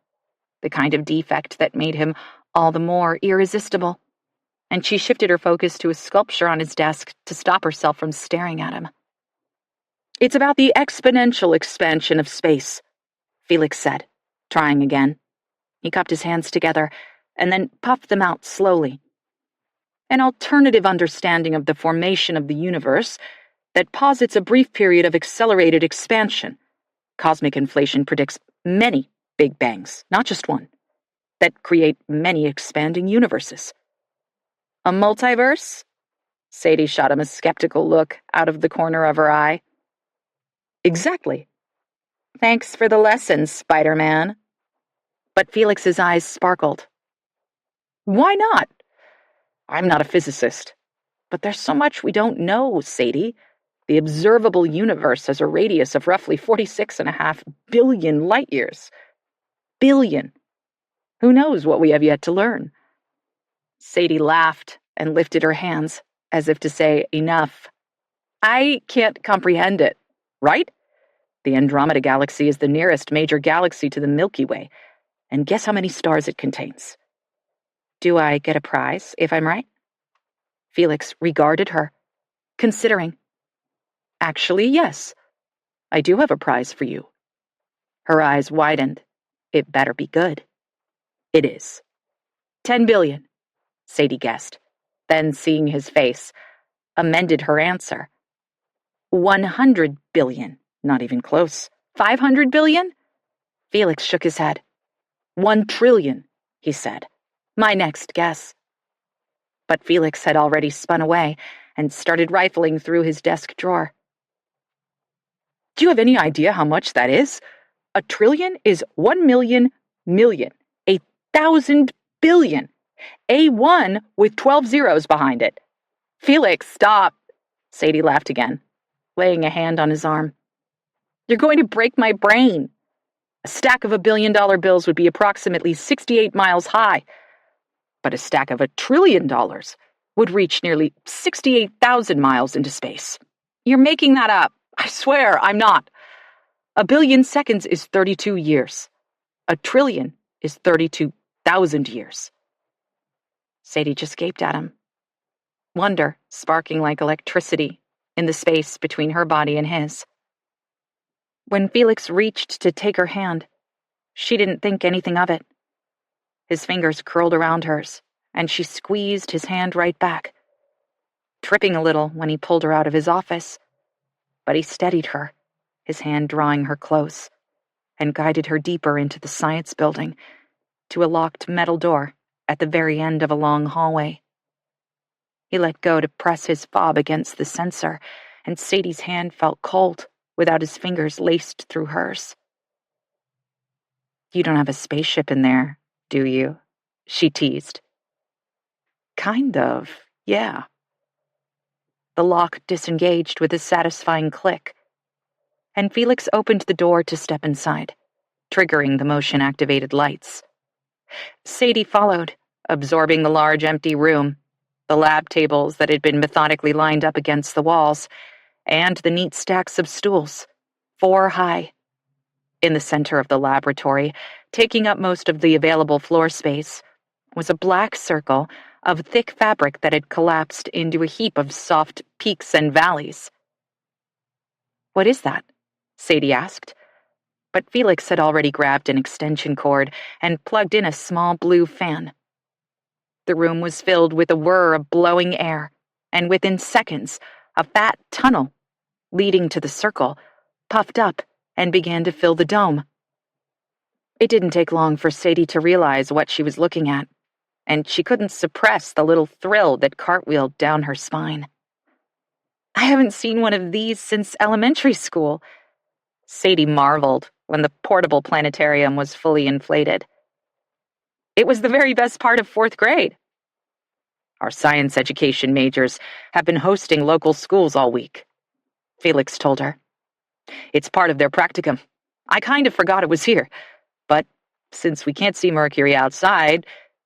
the kind of defect that made him all the more irresistible, and she shifted her focus to a sculpture on his desk to stop herself from staring at him. "It's about the exponential expansion of space," Felix said, trying again. He cupped his hands together and then puffed them out slowly. "An alternative understanding of the formation of the universe that posits a brief period of accelerated expansion. Cosmic inflation predicts many big bangs, not just one, that create many expanding universes." "A multiverse?" Sadie shot him a skeptical look out of the corner of her eye. "Exactly." "Thanks for the lesson, Spider-Man." But Felix's eyes sparkled. "Why not? I'm not a physicist, but there's so much we don't know, Sadie. The observable universe has a radius of roughly 46.5 billion light-years. Billion. Who knows what we have yet to learn?" Sadie laughed and lifted her hands, as if to say, "Enough. I can't comprehend it, right? The Andromeda Galaxy is the nearest major galaxy to the Milky Way, and guess how many stars it contains?" "Do I get a prize if I'm right?" Felix regarded her, considering. "Actually, yes. I do have a prize for you." Her eyes widened. "It better be good." "It is." 10 billion, Sadie guessed, then seeing his face, amended her answer. 100 billion, not even close. 500 billion? Felix shook his head. 1 trillion, he said. My next guess. But Felix had already spun away and started rifling through his desk drawer. "Do you have any idea how much that is? 1 trillion is 1,000,000 million, 1,000 billion, A1 with 12 zeros behind it." "Felix, stop!" Sadie laughed again, laying a hand on his arm. "You're going to break my brain. A stack of $1 billion bills would be approximately 68 miles high, but a stack of $1 trillion would reach nearly 68,000 miles into space. You're making that up. I swear, I'm not. 1 billion seconds is 32 years. 1 trillion is 32,000 years. Sadie just gaped at him, wonder sparking like electricity in the space between her body and his. When Felix reached to take her hand, she didn't think anything of it. His fingers curled around hers, and she squeezed his hand right back, tripping a little when he pulled her out of his office. But he steadied her, his hand drawing her close, and guided her deeper into the science building, to a locked metal door at the very end of a long hallway. He let go to press his fob against the sensor, and Sadie's hand felt cold without his fingers laced through hers. "You don't have a spaceship in there, do you?" she teased. "Kind of, yeah." The lock disengaged with a satisfying click, and Felix opened the door to step inside, triggering the motion-activated lights. Sadie followed, absorbing the large empty room, the lab tables that had been methodically lined up against the walls, and the neat stacks of stools, 4 high. In the center of the laboratory, taking up most of the available floor space, was a black circle of thick fabric that had collapsed into a heap of soft peaks and valleys. "What is that?" Sadie asked, but Felix had already grabbed an extension cord and plugged in a small blue fan. The room was filled with a whir of blowing air, and within seconds, a fat tunnel, leading to the circle, puffed up and began to fill the dome. It didn't take long for Sadie to realize what she was looking at, and she couldn't suppress the little thrill that cartwheeled down her spine. "I haven't seen one of these since elementary school," Sadie marveled when the portable planetarium was fully inflated. "It was the very best part of 4th grade. Our science education majors have been hosting local schools all week," Felix told her. "It's part of their practicum. I kind of forgot it was here, but since we can't see Mercury outside,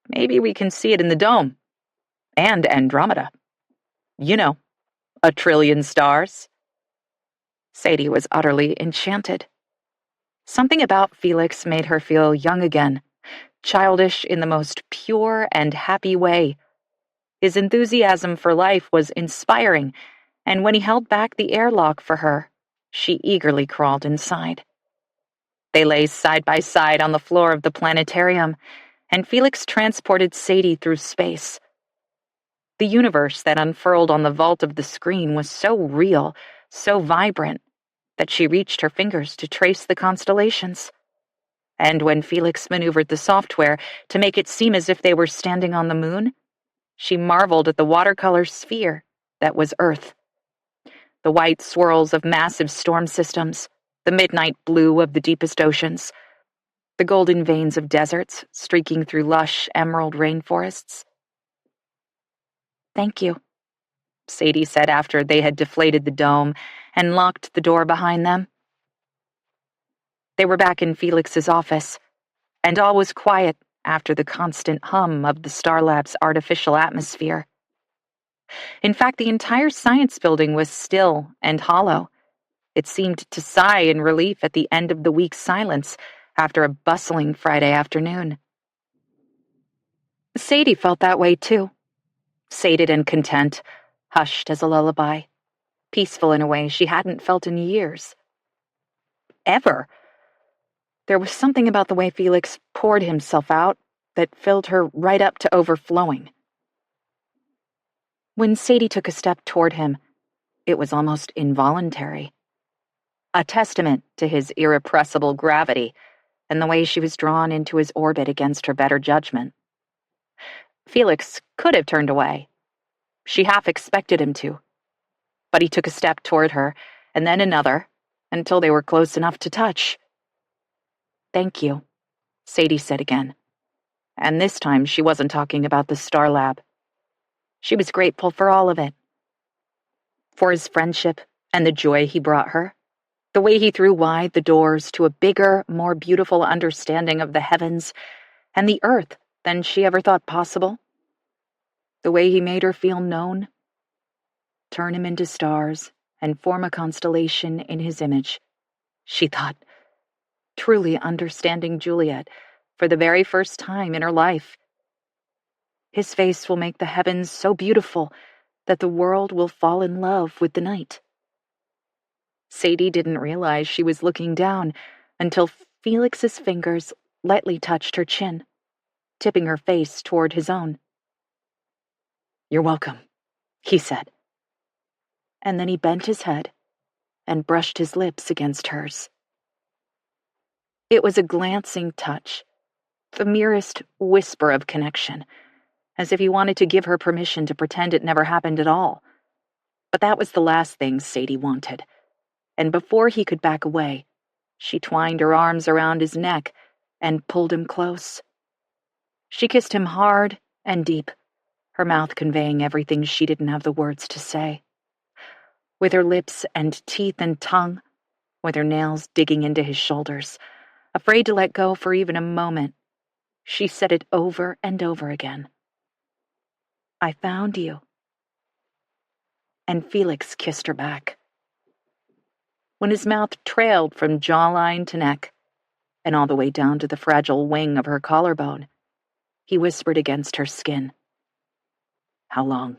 maybe we can see it in the dome. And Andromeda. You know, a trillion stars." Sadie was utterly enchanted. Something about Felix made her feel young again, childish in the most pure and happy way. His enthusiasm for life was inspiring, and when he held back the airlock for her, she eagerly crawled inside. They lay side by side on the floor of the planetarium, and Felix transported Sadie through space. The universe that unfurled on the vault of the screen was so real, so vibrant, that she reached her fingers to trace the constellations. And when Felix maneuvered the software to make it seem as if they were standing on the moon, she marveled at the watercolor sphere that was Earth. The white swirls of massive storm systems, the midnight blue of the deepest oceans, the golden veins of deserts streaking through lush emerald rainforests. "Thank you," Sadie said after they had deflated the dome and locked the door behind them. They were back in Felix's office, and all was quiet after the constant hum of the Star Lab's artificial atmosphere. In fact, the entire science building was still and hollow. It seemed to sigh in relief at the end of the week's silence after a bustling Friday afternoon. Sadie felt that way too, sated and content, hushed as a lullaby, peaceful in a way she hadn't felt in years. Ever. There was something about the way Felix poured himself out that filled her right up to overflowing. When Sadie took a step toward him, it was almost involuntary. A testament to his irrepressible gravity and the way she was drawn into his orbit against her better judgment. Felix could have turned away. She half expected him to. But he took a step toward her, and then another, until they were close enough to touch. "Thank you," Sadie said again. And this time she wasn't talking about the Star Lab. She was grateful for all of it. For his friendship and the joy he brought her. The way he threw wide the doors to a bigger, more beautiful understanding of the heavens and the earth than she ever thought possible. The way he made her feel known. Turn him into stars and form a constellation in his image, she thought, truly understanding Juliet for the very first time in her life. His face will make the heavens so beautiful that the world will fall in love with the night. Sadie didn't realize she was looking down until Felix's fingers lightly touched her chin, tipping her face toward his own. "You're welcome," he said. And then he bent his head and brushed his lips against hers. It was a glancing touch, the merest whisper of connection, as if he wanted to give her permission to pretend it never happened at all. But that was the last thing Sadie wanted, and before he could back away, she twined her arms around his neck and pulled him close. She kissed him hard and deep, her mouth conveying everything she didn't have the words to say. With her lips and teeth and tongue, with her nails digging into his shoulders, afraid to let go for even a moment, she said it over and over again. "I found you." And Felix kissed her back. When his mouth trailed from jawline to neck, and all the way down to the fragile wing of her collarbone, he whispered against her skin, "How long?"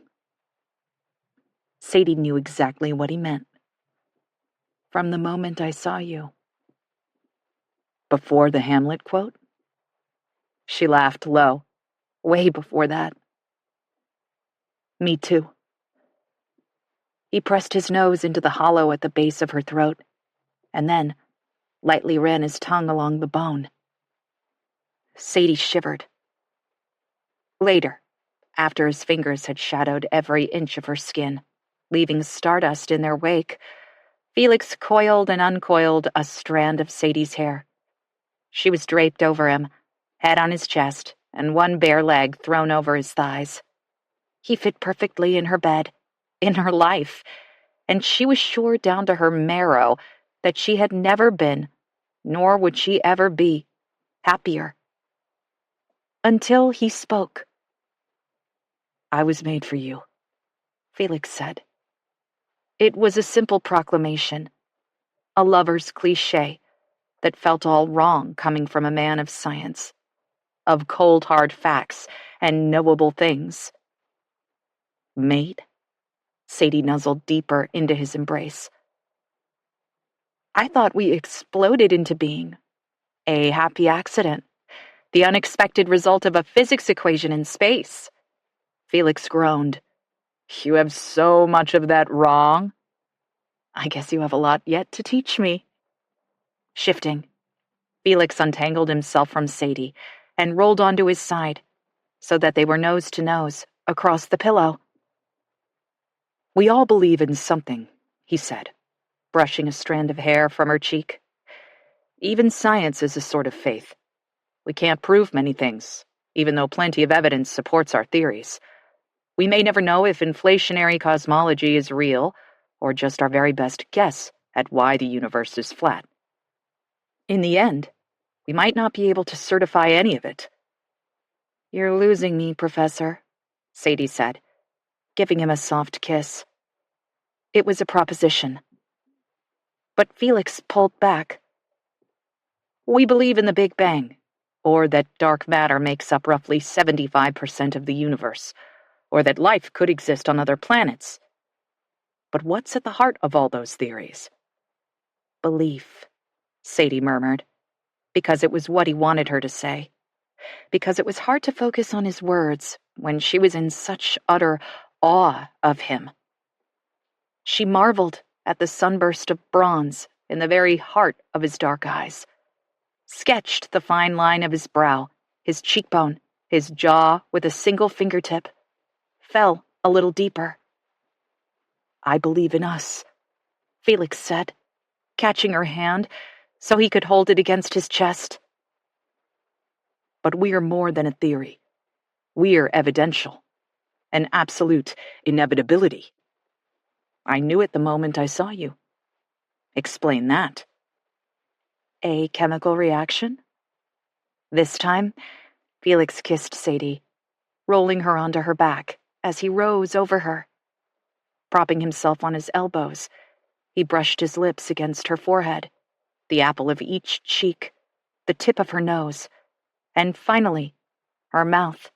Sadie knew exactly what he meant. "From the moment I saw you." Before the Hamlet quote? She laughed low, way before that. "Me too." He pressed his nose into the hollow at the base of her throat, and then lightly ran his tongue along the bone. Sadie shivered. Later, after his fingers had shadowed every inch of her skin, leaving stardust in their wake, Felix coiled and uncoiled a strand of Sadie's hair. She was draped over him, head on his chest, and one bare leg thrown over his thighs. He fit perfectly in her bed, in her life, and she was sure down to her marrow that she had never been, nor would she ever be, happier. Until he spoke. "I was made for you," Felix said. It was a simple proclamation, a lover's cliché that felt all wrong coming from a man of science, of cold hard facts and knowable things. "Made?" Sadie nuzzled deeper into his embrace. "I thought we exploded into being. A happy accident. The unexpected result of a physics equation in space." Felix groaned. "You have so much of that wrong." "I guess you have a lot yet to teach me." Shifting, Felix untangled himself from Sadie and rolled onto his side, so that they were nose to nose, across the pillow. "We all believe in something," he said, brushing a strand of hair from her cheek. "Even science is a sort of faith. We can't prove many things, even though plenty of evidence supports our theories. We may never know if inflationary cosmology is real, or just our very best guess at why the universe is flat. In the end, we might not be able to certify any of it." "You're losing me, Professor," Sadie said, giving him a soft kiss. It was a proposition. But Felix pulled back. "We believe in the Big Bang, or that dark matter makes up roughly 75% of the universe, or that life could exist on other planets. But what's at the heart of all those theories?" "Belief," Sadie murmured, because it was what he wanted her to say, because it was hard to focus on his words when she was in such utter awe of him. She marveled at the sunburst of bronze in the very heart of his dark eyes, sketched the fine line of his brow, his cheekbone, his jaw with a single fingertip, fell a little deeper. "I believe in us," Felix said, catching her hand so he could hold it against his chest. "But we're more than a theory. We're evidential, an absolute inevitability. I knew it the moment I saw you." "Explain that." "A chemical reaction?" This time, Felix kissed Sadie, rolling her onto her back as he rose over her. Propping himself on his elbows, he brushed his lips against her forehead, the apple of each cheek, the tip of her nose, and finally, her mouth.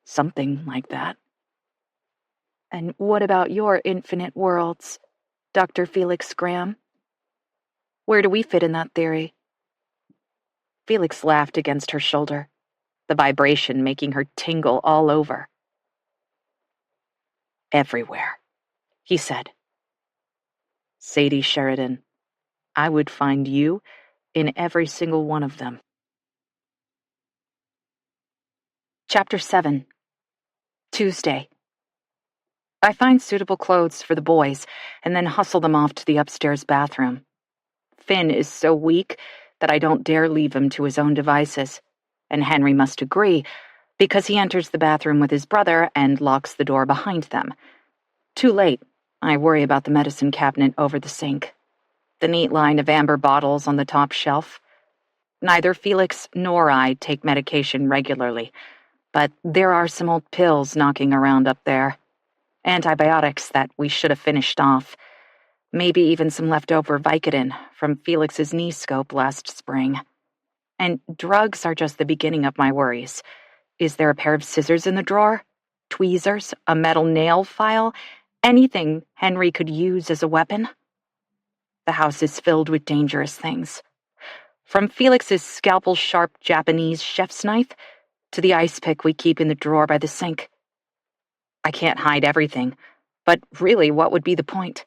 "Something like that." "And what about your infinite worlds, Dr. Felix Graham? Where do we fit in that theory?" Felix laughed against her shoulder, the vibration making her tingle all over. everywhere, he said. Sadie Sheridan, I would find you in every single one of them. Chapter 7. Tuesday. I find suitable clothes for the boys and then hustle them off to the upstairs bathroom. Finn is so weak that I don't dare leave him to his own devices, and Henry must agree because he enters the bathroom with his brother and locks the door behind them. Too late, I worry about the medicine cabinet over the sink, the neat line of amber bottles on the top shelf. Neither Felix nor I take medication regularly, but there are some old pills knocking around up there. Antibiotics that we should have finished off. Maybe even some leftover Vicodin from Felix's knee scope last spring. And drugs are just the beginning of my worries. Is there a pair of scissors in the drawer? Tweezers? A metal nail file? Anything Henry could use as a weapon? The house is filled with dangerous things. From Felix's scalpel-sharp Japanese chef's knife to the ice pick we keep in the drawer by the sink. I can't hide everything, but really, what would be the point?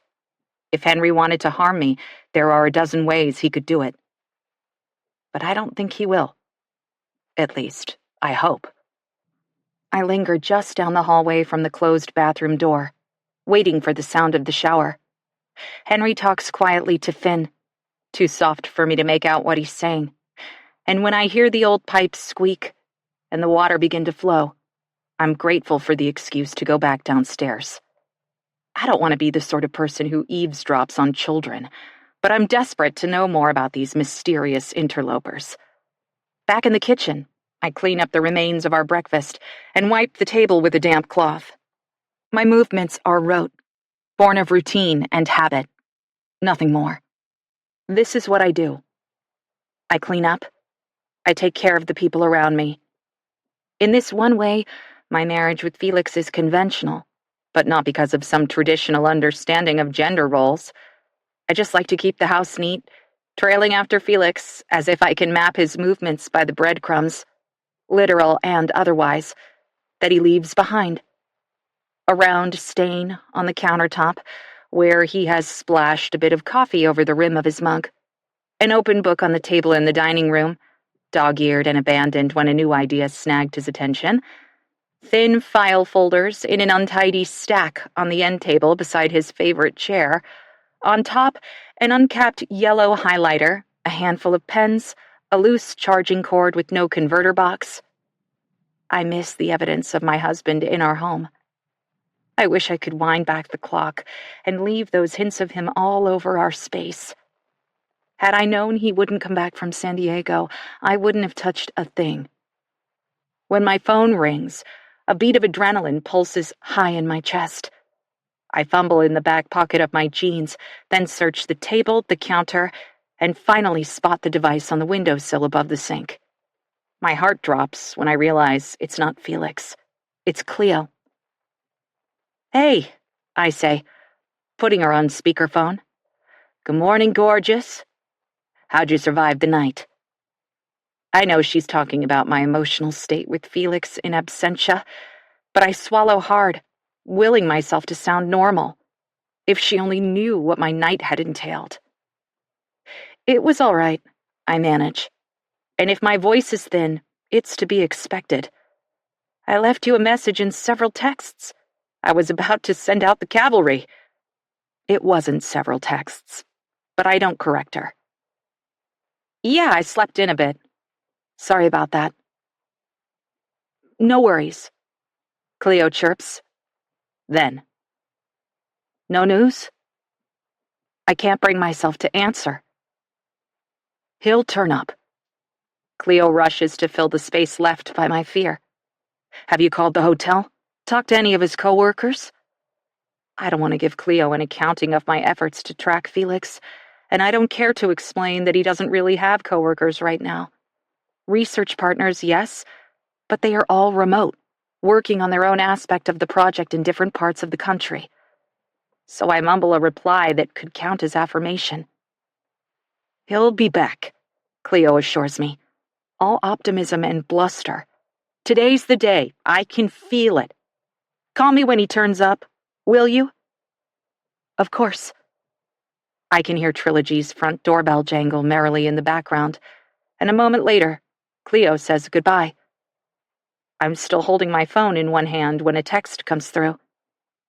If Henry wanted to harm me, there are a dozen ways he could do it. But I don't think he will. At least, I hope. I linger just down the hallway from the closed bathroom door, waiting for the sound of the shower. Henry talks quietly to Finn, too soft for me to make out what he's saying. And when I hear the old pipes squeak and the water begin to flow, I'm grateful for the excuse to go back downstairs. I don't want to be the sort of person who eavesdrops on children, but I'm desperate to know more about these mysterious interlopers. Back in the kitchen, I clean up the remains of our breakfast and wipe the table with a damp cloth. My movements are rote, born of routine and habit. Nothing more. This is what I do. I clean up. I take care of the people around me. In this one way, my marriage with Felix is conventional, but not because of some traditional understanding of gender roles. I just like to keep the house neat, trailing after Felix as if I can map his movements by the breadcrumbs, literal and otherwise, that he leaves behind. A round stain on the countertop where he has splashed a bit of coffee over the rim of his mug. An open book on the table in the dining room, dog-eared and abandoned when a new idea snagged his attention. Thin file folders in an untidy stack on the end table beside his favorite chair. On top, an uncapped yellow highlighter, a handful of pens, a loose charging cord with no converter box. I miss the evidence of my husband in our home. I wish I could wind back the clock and leave those hints of him all over our space. Had I known he wouldn't come back from San Diego, I wouldn't have touched a thing. When my phone rings, a beat of adrenaline pulses high in my chest. I fumble in the back pocket of my jeans, then search the table, the counter, and finally spot the device on the windowsill above the sink. My heart drops when I realize it's not Felix. It's Cleo. "Hey," I say, putting her on speakerphone. "Good morning, gorgeous. How'd you survive the night?" I know she's talking about my emotional state with Felix in absentia, but I swallow hard, willing myself to sound normal. If she only knew what my night had entailed. "It was all right," I manage. "And if my voice is thin, it's to be expected. I left you a message and several texts. I was about to send out the cavalry." It wasn't several texts, but I don't correct her. "Yeah, I slept in a bit. Sorry about that." "No worries," Cleo chirps. Then, "No news?" I can't bring myself to answer. "He'll turn up." Cleo rushes to fill the space left by my fear. "Have you called the hotel? Talked to any of his coworkers?" I don't want to give Cleo an accounting of my efforts to track Felix, and I don't care to explain that he doesn't really have coworkers right now. Research partners, yes, but they are all remote, working on their own aspect of the project in different parts of the country. So I mumble a reply that could count as affirmation. "He'll be back," Cleo assures me, all optimism and bluster. "Today's the day. I can feel it. Call me when he turns up. Will you? Of course. I can hear Trilogy's front doorbell jangle merrily in the background, and a moment later, Cleo says goodbye. I'm still holding my phone in one hand when a text comes through.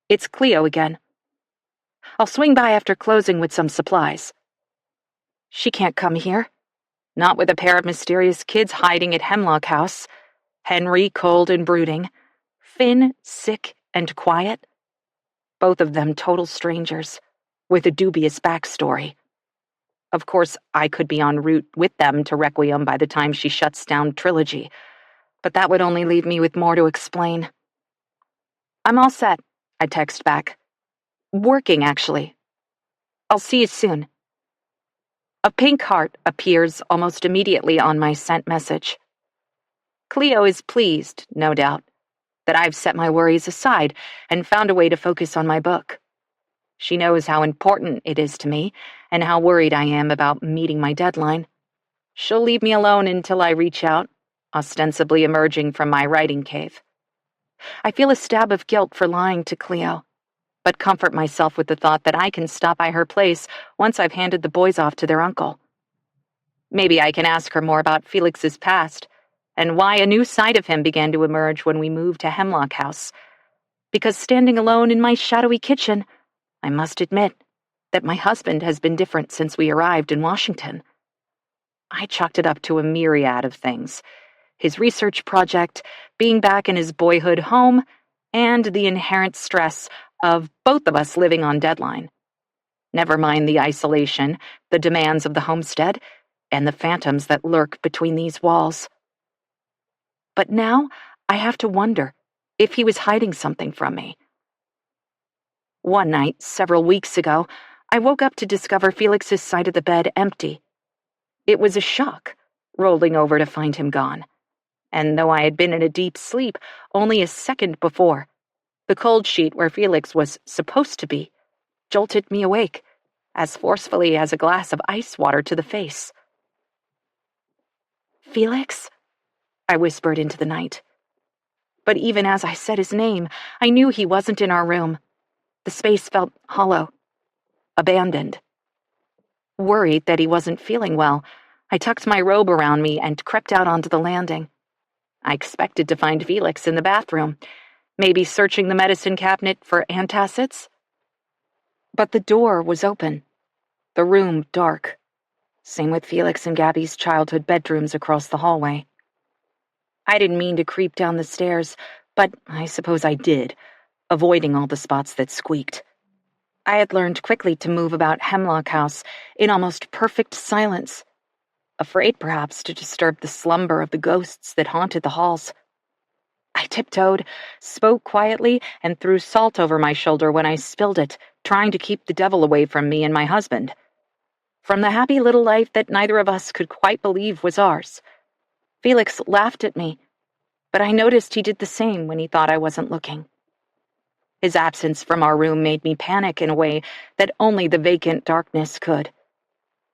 It's Cleo again. I'll swing by after closing with some supplies. She can't come here. Not with a pair of mysterious kids hiding at Hemlock House. Henry cold and brooding. Finn sick and quiet. Both of them total strangers, with a dubious backstory. Of course, I could be en route with them to Requiem by the time she shuts down Trilogy, but that would only leave me with more to explain. I'm all set, I text back. Working, actually. I'll see you soon. A pink heart appears almost immediately on my sent message. Cleo is pleased, no doubt, that I've set my worries aside and found a way to focus on my book. She knows how important it is to me and how worried I am about meeting my deadline. She'll leave me alone until I reach out, ostensibly emerging from my writing cave. I feel a stab of guilt for lying to Cleo, but comfort myself with the thought that I can stop by her place once I've handed the boys off to their uncle. Maybe I can ask her more about Felix's past, and why a new side of him began to emerge when we moved to Hemlock House. Because standing alone in my shadowy kitchen, I must admit that my husband has been different since we arrived in Washington. I chalked it up to a myriad of things. His research project, being back in his boyhood home, and the inherent stress of both of us living on deadline. Never mind the isolation, the demands of the homestead, and the phantoms that lurk between these walls. But now I have to wonder if he was hiding something from me. One night, several weeks ago, I woke up to discover Felix's side of the bed empty. It was a shock, rolling over to find him gone. And though I had been in a deep sleep only a second before, the cold sheet where Felix was supposed to be jolted me awake, as forcefully as a glass of ice water to the face. Felix? I whispered into the night. But even as I said his name, I knew he wasn't in our room. The space felt hollow, abandoned. Worried that he wasn't feeling well, I tucked my robe around me and crept out onto the landing. I expected to find Felix in the bathroom, maybe searching the medicine cabinet for antacids. But the door was open, the room dark. Same with Felix and Gabby's childhood bedrooms across the hallway. I didn't mean to creep down the stairs, but I suppose I did, avoiding all the spots that squeaked. I had learned quickly to move about Hemlock House in almost perfect silence, afraid perhaps to disturb the slumber of the ghosts that haunted the halls. I tiptoed, spoke quietly, and threw salt over my shoulder when I spilled it, trying to keep the devil away from me and my husband. From the happy little life that neither of us could quite believe was ours. Felix laughed at me, but I noticed he did the same when he thought I wasn't looking. His absence from our room made me panic in a way that only the vacant darkness could.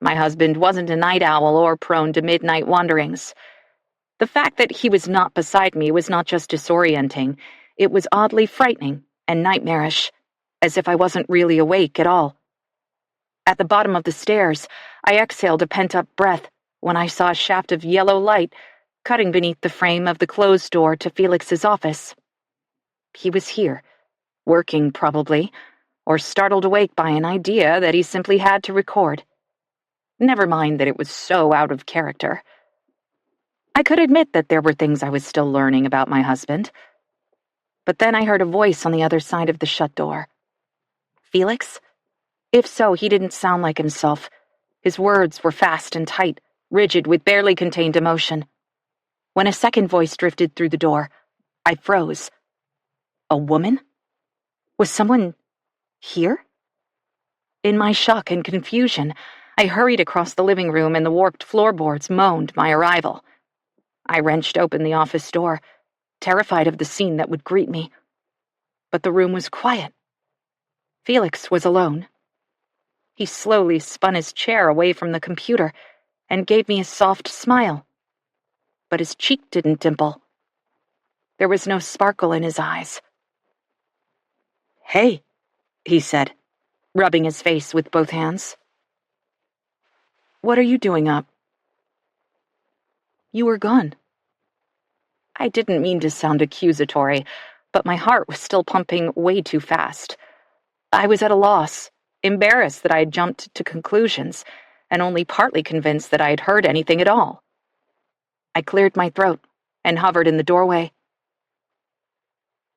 My husband wasn't a night owl or prone to midnight wanderings. The fact that he was not beside me was not just disorienting, it was oddly frightening and nightmarish, as if I wasn't really awake at all. At the bottom of the stairs, I exhaled a pent-up breath when I saw a shaft of yellow light cutting beneath the frame of the closed door to Felix's office. He was here, working probably, or startled awake by an idea that he simply had to record. Never mind that it was so out of character. I could admit that there were things I was still learning about my husband. But then I heard a voice on the other side of the shut door. Felix? If so, he didn't sound like himself. His words were fast and tight, rigid with barely contained emotion. When a second voice drifted through the door, I froze. A woman? Was someone here? In my shock and confusion, I hurried across the living room and the warped floorboards moaned my arrival. I wrenched open the office door, terrified of the scene that would greet me. But the room was quiet. Felix was alone. He slowly spun his chair away from the computer and gave me a soft smile. But his cheek didn't dimple. There was no sparkle in his eyes. Hey, he said, rubbing his face with both hands. What are you doing up? You were gone. I didn't mean to sound accusatory, but my heart was still pumping way too fast. I was at a loss, embarrassed that I had jumped to conclusions, and only partly convinced that I had heard anything at all. I cleared my throat and hovered in the doorway.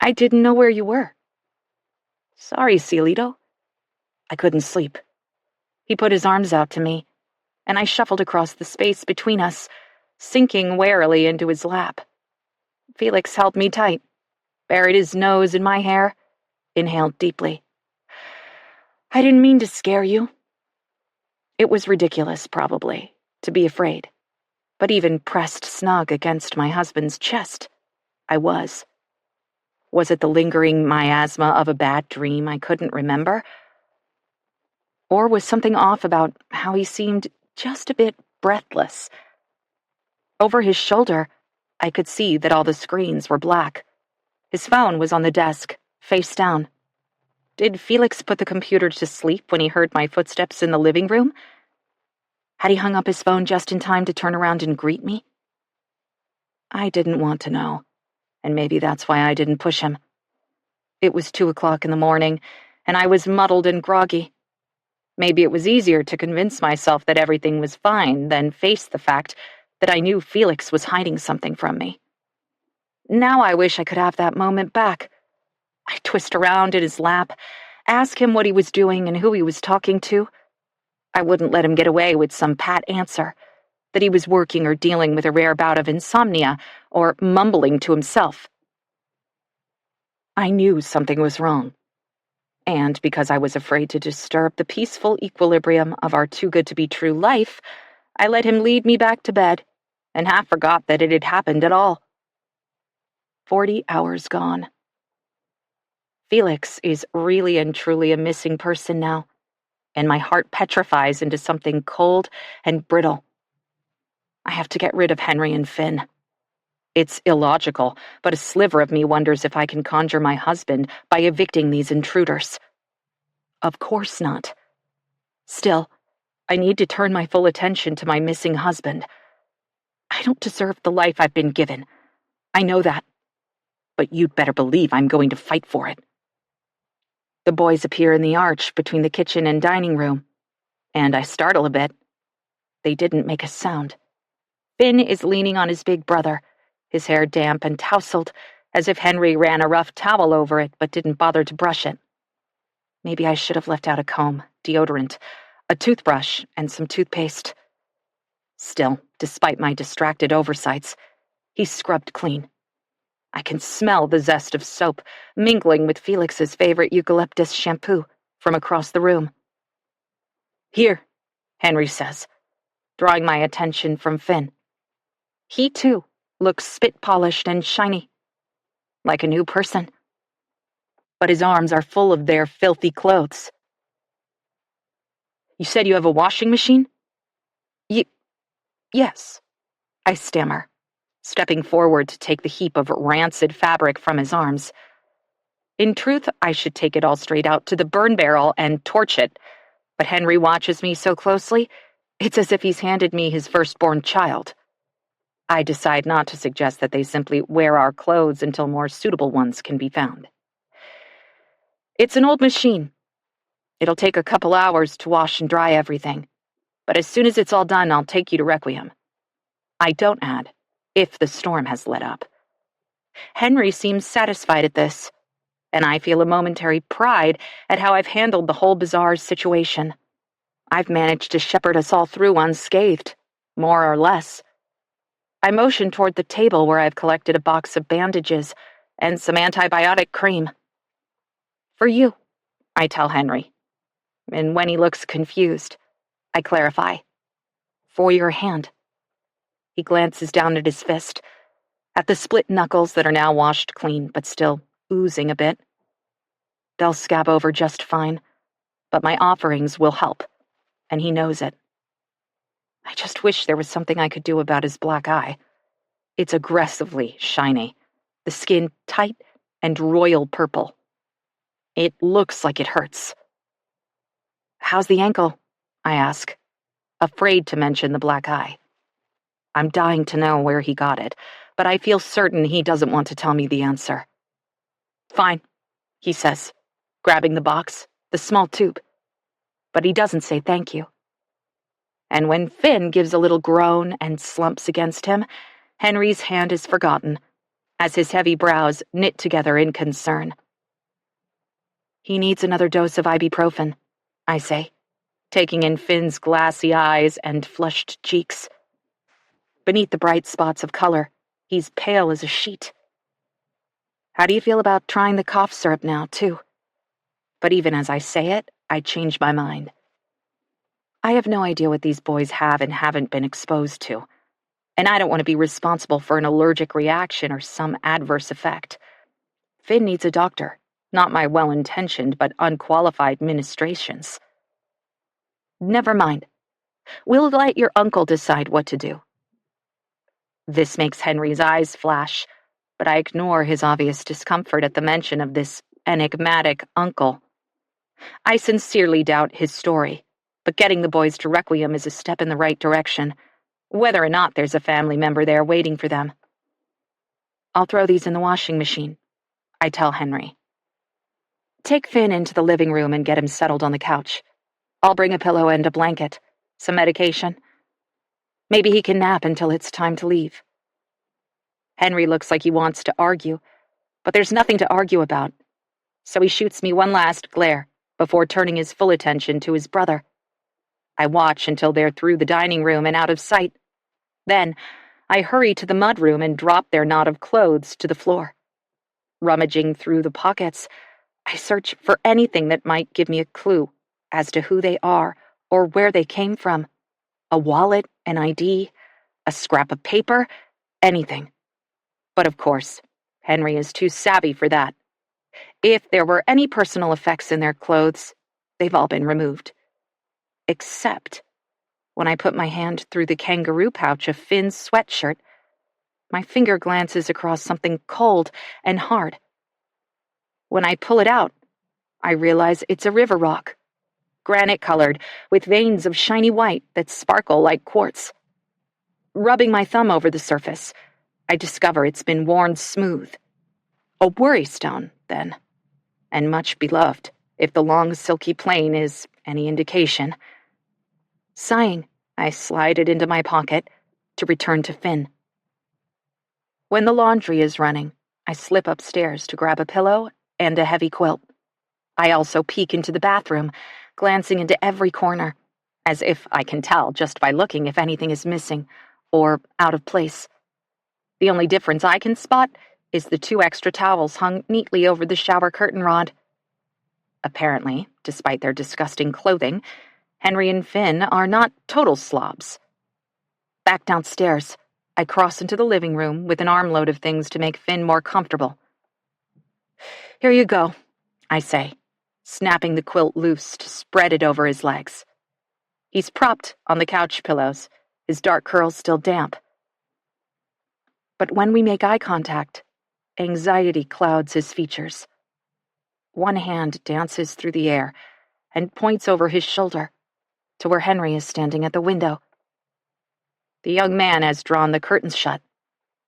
I didn't know where you were. Sorry, Cielito. I couldn't sleep. He put his arms out to me, and I shuffled across the space between us, sinking warily into his lap. Felix held me tight, buried his nose in my hair, inhaled deeply. I didn't mean to scare you. It was ridiculous, probably, to be afraid, but even pressed snug against my husband's chest, I was. Was it the lingering miasma of a bad dream I couldn't remember? Or was something off about how he seemed just a bit breathless? Over his shoulder, I could see that all the screens were black. His phone was on the desk, face down. Did Felix put the computer to sleep when he heard my footsteps in the living room? Had he hung up his phone just in time to turn around and greet me? I didn't want to know, and maybe that's why I didn't push him. It was 2:00 in the morning, and I was muddled and groggy. Maybe it was easier to convince myself that everything was fine than face the fact that I knew Felix was hiding something from me. Now I wish I could have that moment back. I twist around in his lap, ask him what he was doing and who he was talking to. I wouldn't let him get away with some pat answer, that he was working or dealing with a rare bout of insomnia or mumbling to himself. I knew something was wrong, and because I was afraid to disturb the peaceful equilibrium of our too-good-to-be-true life, I let him lead me back to bed and half forgot that it had happened at all. 40 hours gone. Felix is really and truly a missing person now, and my heart petrifies into something cold and brittle. I have to get rid of Henry and Finn. It's illogical, but a sliver of me wonders if I can conjure my husband by evicting these intruders. Of course not. Still, I need to turn my full attention to my missing husband. I don't deserve the life I've been given. I know that. But you'd better believe I'm going to fight for it. The boys appear in the arch between the kitchen and dining room, and I startle a bit. They didn't make a sound. Finn is leaning on his big brother, his hair damp and tousled, as if Henry ran a rough towel over it but didn't bother to brush it. Maybe I should have left out a comb, deodorant, a toothbrush, and some toothpaste. Still, despite my distracted oversights, he's scrubbed clean. I can smell the zest of soap mingling with Felix's favorite eucalyptus shampoo from across the room. Here, Henry says, drawing my attention from Finn. He, too, looks spit-polished and shiny, like a new person. But his arms are full of their filthy clothes. You said you have a washing machine? Yes, I stammer, stepping forward to take the heap of rancid fabric from his arms. In truth, I should take it all straight out to the burn barrel and torch it, but Henry watches me so closely, it's as if he's handed me his firstborn child. I decide not to suggest that they simply wear our clothes until more suitable ones can be found. It's an old machine. It'll take a couple hours to wash and dry everything, but as soon as it's all done, I'll take you to Requiem. I don't add, if the storm has let up. Henry seems satisfied at this, and I feel a momentary pride at how I've handled the whole bizarre situation. I've managed to shepherd us all through unscathed, more or less. I motion toward the table where I've collected a box of bandages and some antibiotic cream. For you, I tell Henry. And when he looks confused, I clarify. For your hand. He glances down at his fist, at the split knuckles that are now washed clean but still oozing a bit. They'll scab over just fine, but my offerings will help, and he knows it. I just wish there was something I could do about his black eye. It's aggressively shiny, the skin tight and royal purple. It looks like it hurts. How's the ankle? I ask, afraid to mention the black eye. I'm dying to know where he got it, but I feel certain he doesn't want to tell me the answer. Fine, he says, grabbing the box, the small tube. But he doesn't say thank you. And when Finn gives a little groan and slumps against him, Henry's hand is forgotten, as his heavy brows knit together in concern. He needs another dose of ibuprofen, I say, taking in Finn's glassy eyes and flushed cheeks. Beneath the bright spots of color, he's pale as a sheet. How do you feel about trying the cough syrup now, too? But even as I say it, I change my mind. I have no idea what these boys have and haven't been exposed to, and I don't want to be responsible for an allergic reaction or some adverse effect. Finn needs a doctor, not my well-intentioned but unqualified ministrations. Never mind. We'll let your uncle decide what to do. This makes Henry's eyes flash, but I ignore his obvious discomfort at the mention of this enigmatic uncle. I sincerely doubt his story, but getting the boys to Requiem is a step in the right direction, whether or not there's a family member there waiting for them. I'll throw these in the washing machine, I tell Henry. Take Finn into the living room and get him settled on the couch. I'll bring a pillow and a blanket, some medication. Maybe he can nap until it's time to leave. Henry looks like he wants to argue, but there's nothing to argue about, so he shoots me one last glare before turning his full attention to his brother. I watch until they're through the dining room and out of sight. Then, I hurry to the mudroom and drop their knot of clothes to the floor. Rummaging through the pockets, I search for anything that might give me a clue as to who they are or where they came from. A wallet, an ID, a scrap of paper, anything. But of course, Henry is too savvy for that. If there were any personal effects in their clothes, they've all been removed. Except when I put my hand through the kangaroo pouch of Finn's sweatshirt, my finger glances across something cold and hard. When I pull it out, I realize it's a river rock, granite-colored, with veins of shiny white that sparkle like quartz. Rubbing my thumb over the surface, I discover it's been worn smooth. A worry stone, then, and much beloved, if the long silky plane is any indication. Sighing, I slide it into my pocket to return to Finn. When the laundry is running, I slip upstairs to grab a pillow and a heavy quilt. I also peek into the bathroom, glancing into every corner, as if I can tell just by looking if anything is missing or out of place. The only difference I can spot is the 2 extra towels hung neatly over the shower curtain rod. Apparently, despite their disgusting clothing, Henry and Finn are not total slobs. Back downstairs, I cross into the living room with an armload of things to make Finn more comfortable. Here you go, I say, snapping the quilt loose to spread it over his legs. He's propped on the couch pillows, his dark curls still damp. But when we make eye contact, anxiety clouds his features. One hand dances through the air and points over his shoulder to where Henry is standing at the window. The young man has drawn the curtains shut,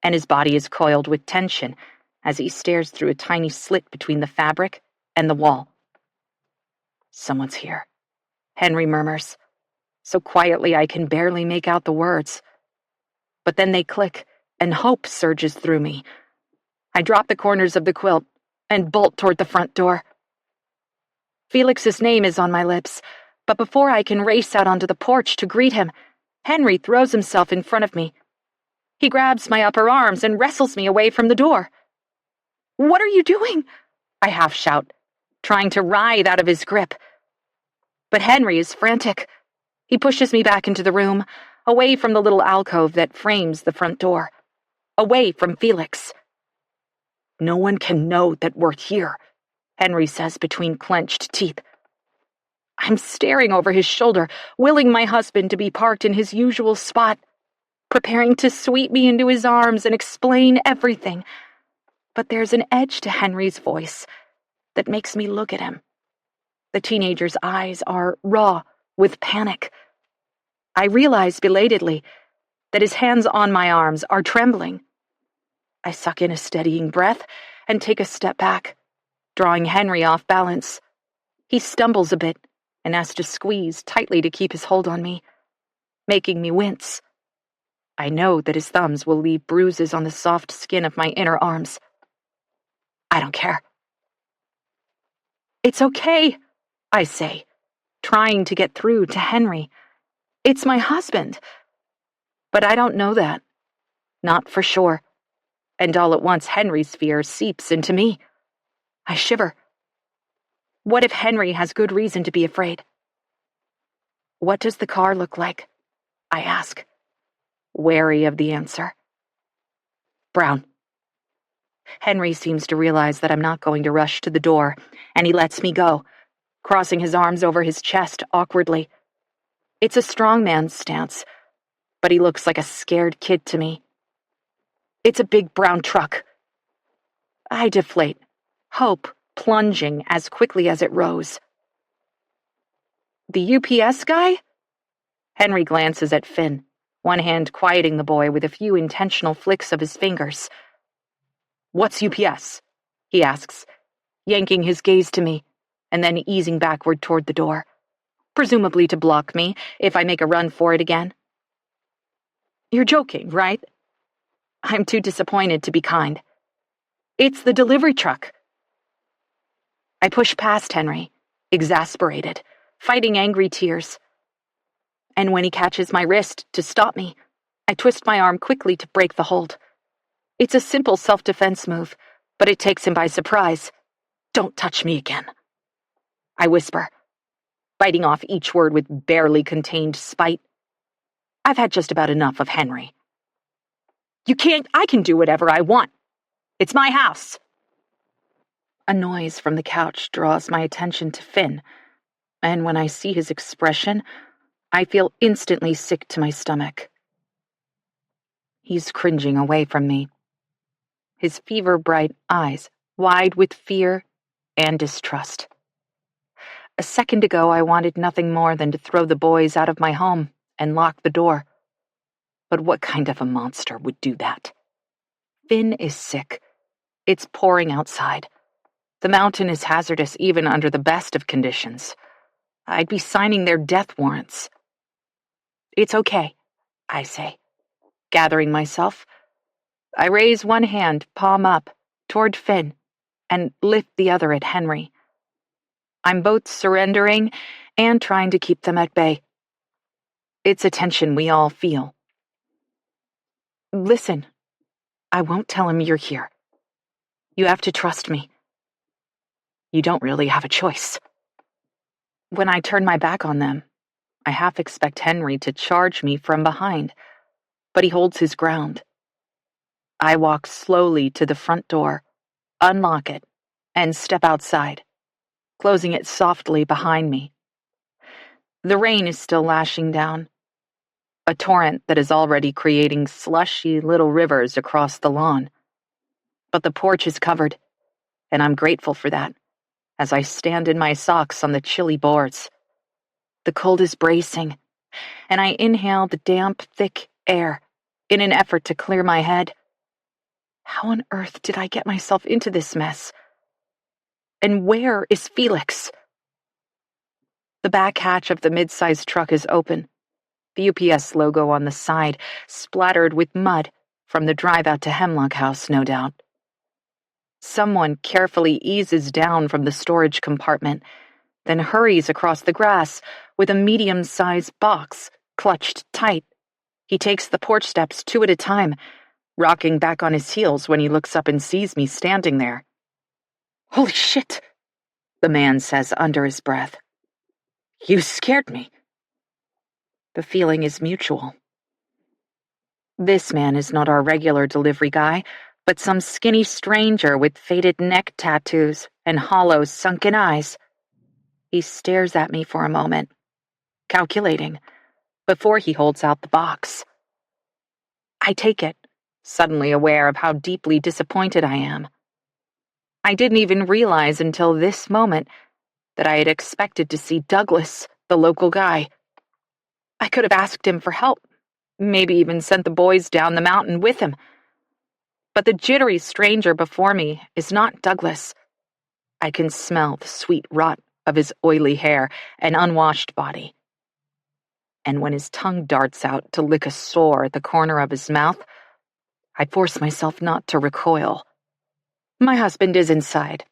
and his body is coiled with tension as he stares through a tiny slit between the fabric and the wall. Someone's here, Henry murmurs, so quietly I can barely make out the words. But then they click, and hope surges through me. I drop the corners of the quilt and bolt toward the front door. Felix's name is on my lips, but before I can race out onto the porch to greet him, Henry throws himself in front of me. He grabs my upper arms and wrestles me away from the door. "What are you doing?" I half shout, trying to writhe out of his grip. But Henry is frantic. He pushes me back into the room, away from the little alcove that frames the front door, away from Felix. "No one can know that we're here," Henry says between clenched teeth. I'm staring over his shoulder, willing my husband to be parked in his usual spot, preparing to sweep me into his arms and explain everything. But there's an edge to Henry's voice that makes me look at him. The teenager's eyes are raw with panic. I realize belatedly that his hands on my arms are trembling. I suck in a steadying breath and take a step back, drawing Henry off balance. He stumbles a bit and has to squeeze tightly to keep his hold on me, making me wince. I know that his thumbs will leave bruises on the soft skin of my inner arms. I don't care. It's okay, I say, trying to get through to Henry. It's my husband. But I don't know that. Not for sure. And all at once Henry's fear seeps into me. I shiver. What if Henry has good reason to be afraid? What does the car look like? I ask, wary of the answer. Brown. Henry seems to realize that I'm not going to rush to the door, and he lets me go, crossing his arms over his chest awkwardly. It's a strong man's stance, but he looks like a scared kid to me. It's a big brown truck. I deflate, hope plunging as quickly as it rose. The UPS guy? Henry glances at Finn, one hand quieting the boy with a few intentional flicks of his fingers. What's UPS? He asks, yanking his gaze to me, and then easing backward toward the door, presumably to block me if I make a run for it again. You're joking, right? I'm too disappointed to be kind. It's the delivery truck. I push past Henry, exasperated, fighting angry tears. And when he catches my wrist to stop me, I twist my arm quickly to break the hold. It's a simple self-defense move, but it takes him by surprise. Don't touch me again, I whisper, biting off each word with barely contained spite. I've had just about enough of Henry. I can do whatever I want. It's my house. A noise from the couch draws my attention to Finn, and when I see his expression, I feel instantly sick to my stomach. He's cringing away from me, his fever-bright eyes wide with fear and distrust. A second ago, I wanted nothing more than to throw the boys out of my home and lock the door. But what kind of a monster would do that? Finn is sick. It's pouring outside. The mountain is hazardous even under the best of conditions. I'd be signing their death warrants. It's okay, I say, gathering myself. I raise one hand, palm up, toward Finn, and lift the other at Henry. I'm both surrendering and trying to keep them at bay. It's a tension we all feel. Listen, I won't tell him you're here. You have to trust me. You don't really have a choice. When I turn my back on them, I half expect Henry to charge me from behind, but he holds his ground. I walk slowly to the front door, unlock it, and step outside, closing it softly behind me. The rain is still lashing down, a torrent that is already creating slushy little rivers across the lawn. But the porch is covered, and I'm grateful for that, as I stand in my socks on the chilly boards. The cold is bracing, and I inhale the damp, thick air in an effort to clear my head. How on earth did I get myself into this mess? And where is Felix? The back hatch of the mid-sized truck is open, the UPS logo on the side splattered with mud from the drive out to Hemlock House, no doubt. Someone carefully eases down from the storage compartment, then hurries across the grass with a medium-sized box clutched tight. He takes the porch steps 2 at a time, rocking back on his heels when he looks up and sees me standing there. "Holy shit," the man says under his breath. "You scared me." The feeling is mutual. This man is not our regular delivery guy, but some skinny stranger with faded neck tattoos and hollow, sunken eyes. He stares at me for a moment, calculating, before he holds out the box. I take it, suddenly aware of how deeply disappointed I am. I didn't even realize until this moment that I had expected to see Douglas, the local guy. I could have asked him for help, maybe even sent the boys down the mountain with him. But the jittery stranger before me is not Douglas. I can smell the sweet rot of his oily hair and unwashed body. And when his tongue darts out to lick a sore at the corner of his mouth, I force myself not to recoil. My husband is inside.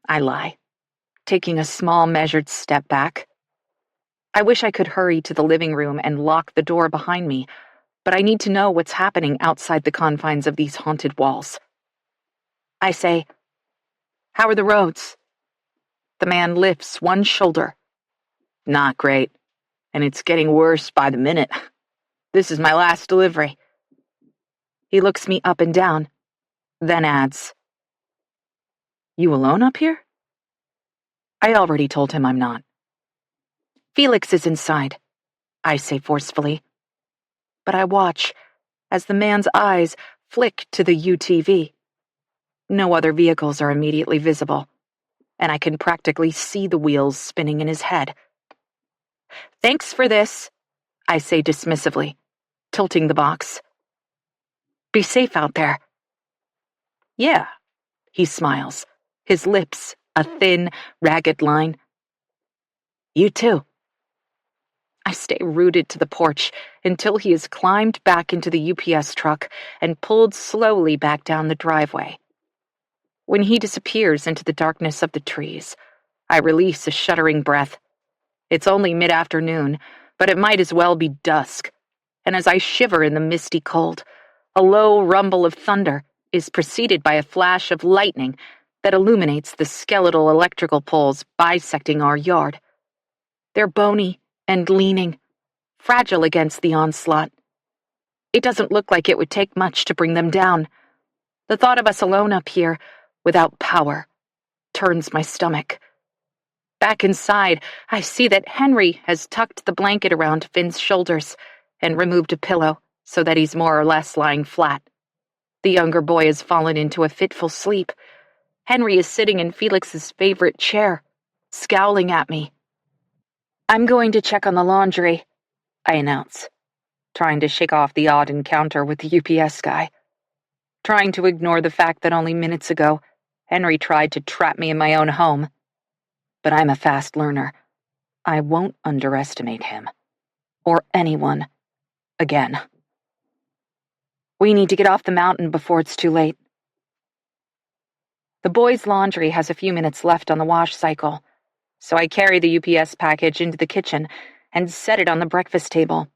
I lie, taking a small measured step back. I wish I could hurry to the living room and lock the door behind me, but I need to know what's happening outside the confines of these haunted walls. I say, "How are the roads?" The man lifts one shoulder. "Not great, and it's getting worse by the minute. This is my last delivery." He looks me up and down, then adds, "You alone up here?" I already told him I'm not. "Felix is inside," I say forcefully. But I watch as the man's eyes flick to the UTV. No other vehicles are immediately visible, and I can practically see the wheels spinning in his head. "Thanks for this," I say dismissively, tilting the box. "Be safe out there." "Yeah," he smiles, his lips a thin, ragged line. "You too." I stay rooted to the porch until he has climbed back into the UPS truck and pulled slowly back down the driveway. When he disappears into the darkness of the trees, I release a shuddering breath. It's only mid-afternoon, but it might as well be dusk, and as I shiver in the misty cold, a low rumble of thunder is preceded by a flash of lightning that illuminates the skeletal electrical poles bisecting our yard. They're bony and leaning, fragile against the onslaught. It doesn't look like it would take much to bring them down. The thought of us alone up here, without power, turns my stomach. Back inside, I see that Henry has tucked the blanket around Finn's shoulders and removed a pillow so that he's more or less lying flat. The younger boy has fallen into a fitful sleep. Henry is sitting in Felix's favorite chair, scowling at me. "I'm going to check on the laundry," I announce, trying to shake off the odd encounter with the UPS guy, trying to ignore the fact that only minutes ago, Henry tried to trap me in my own home. But I'm a fast learner. I won't underestimate him. Or anyone. Again. We need to get off the mountain before it's too late. The boys' laundry has a few minutes left on the wash cycle, so I carry the UPS package into the kitchen and set it on the breakfast table.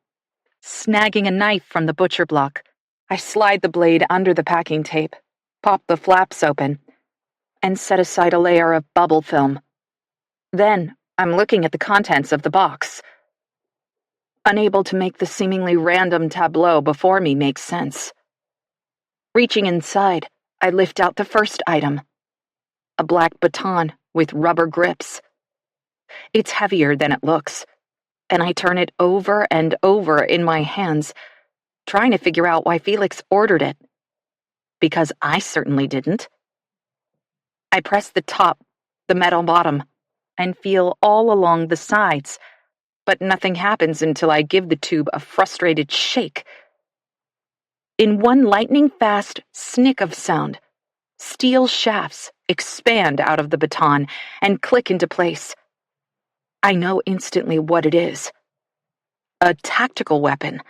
Snagging a knife from the butcher block, I slide the blade under the packing tape, pop the flaps open, and set aside a layer of bubble film. Then I'm looking at the contents of the box. Unable to make the seemingly random tableau before me make sense. Reaching inside, I lift out the first item. A black baton with rubber grips. It's heavier than it looks, and I turn it over and over in my hands, trying to figure out why Felix ordered it. Because I certainly didn't. I press the top, the metal bottom, and feel all along the sides, but nothing happens until I give the tube a frustrated shake. In one lightning-fast snick of sound, steel shafts expand out of the baton and click into place. I know instantly what it is. A tactical weapon.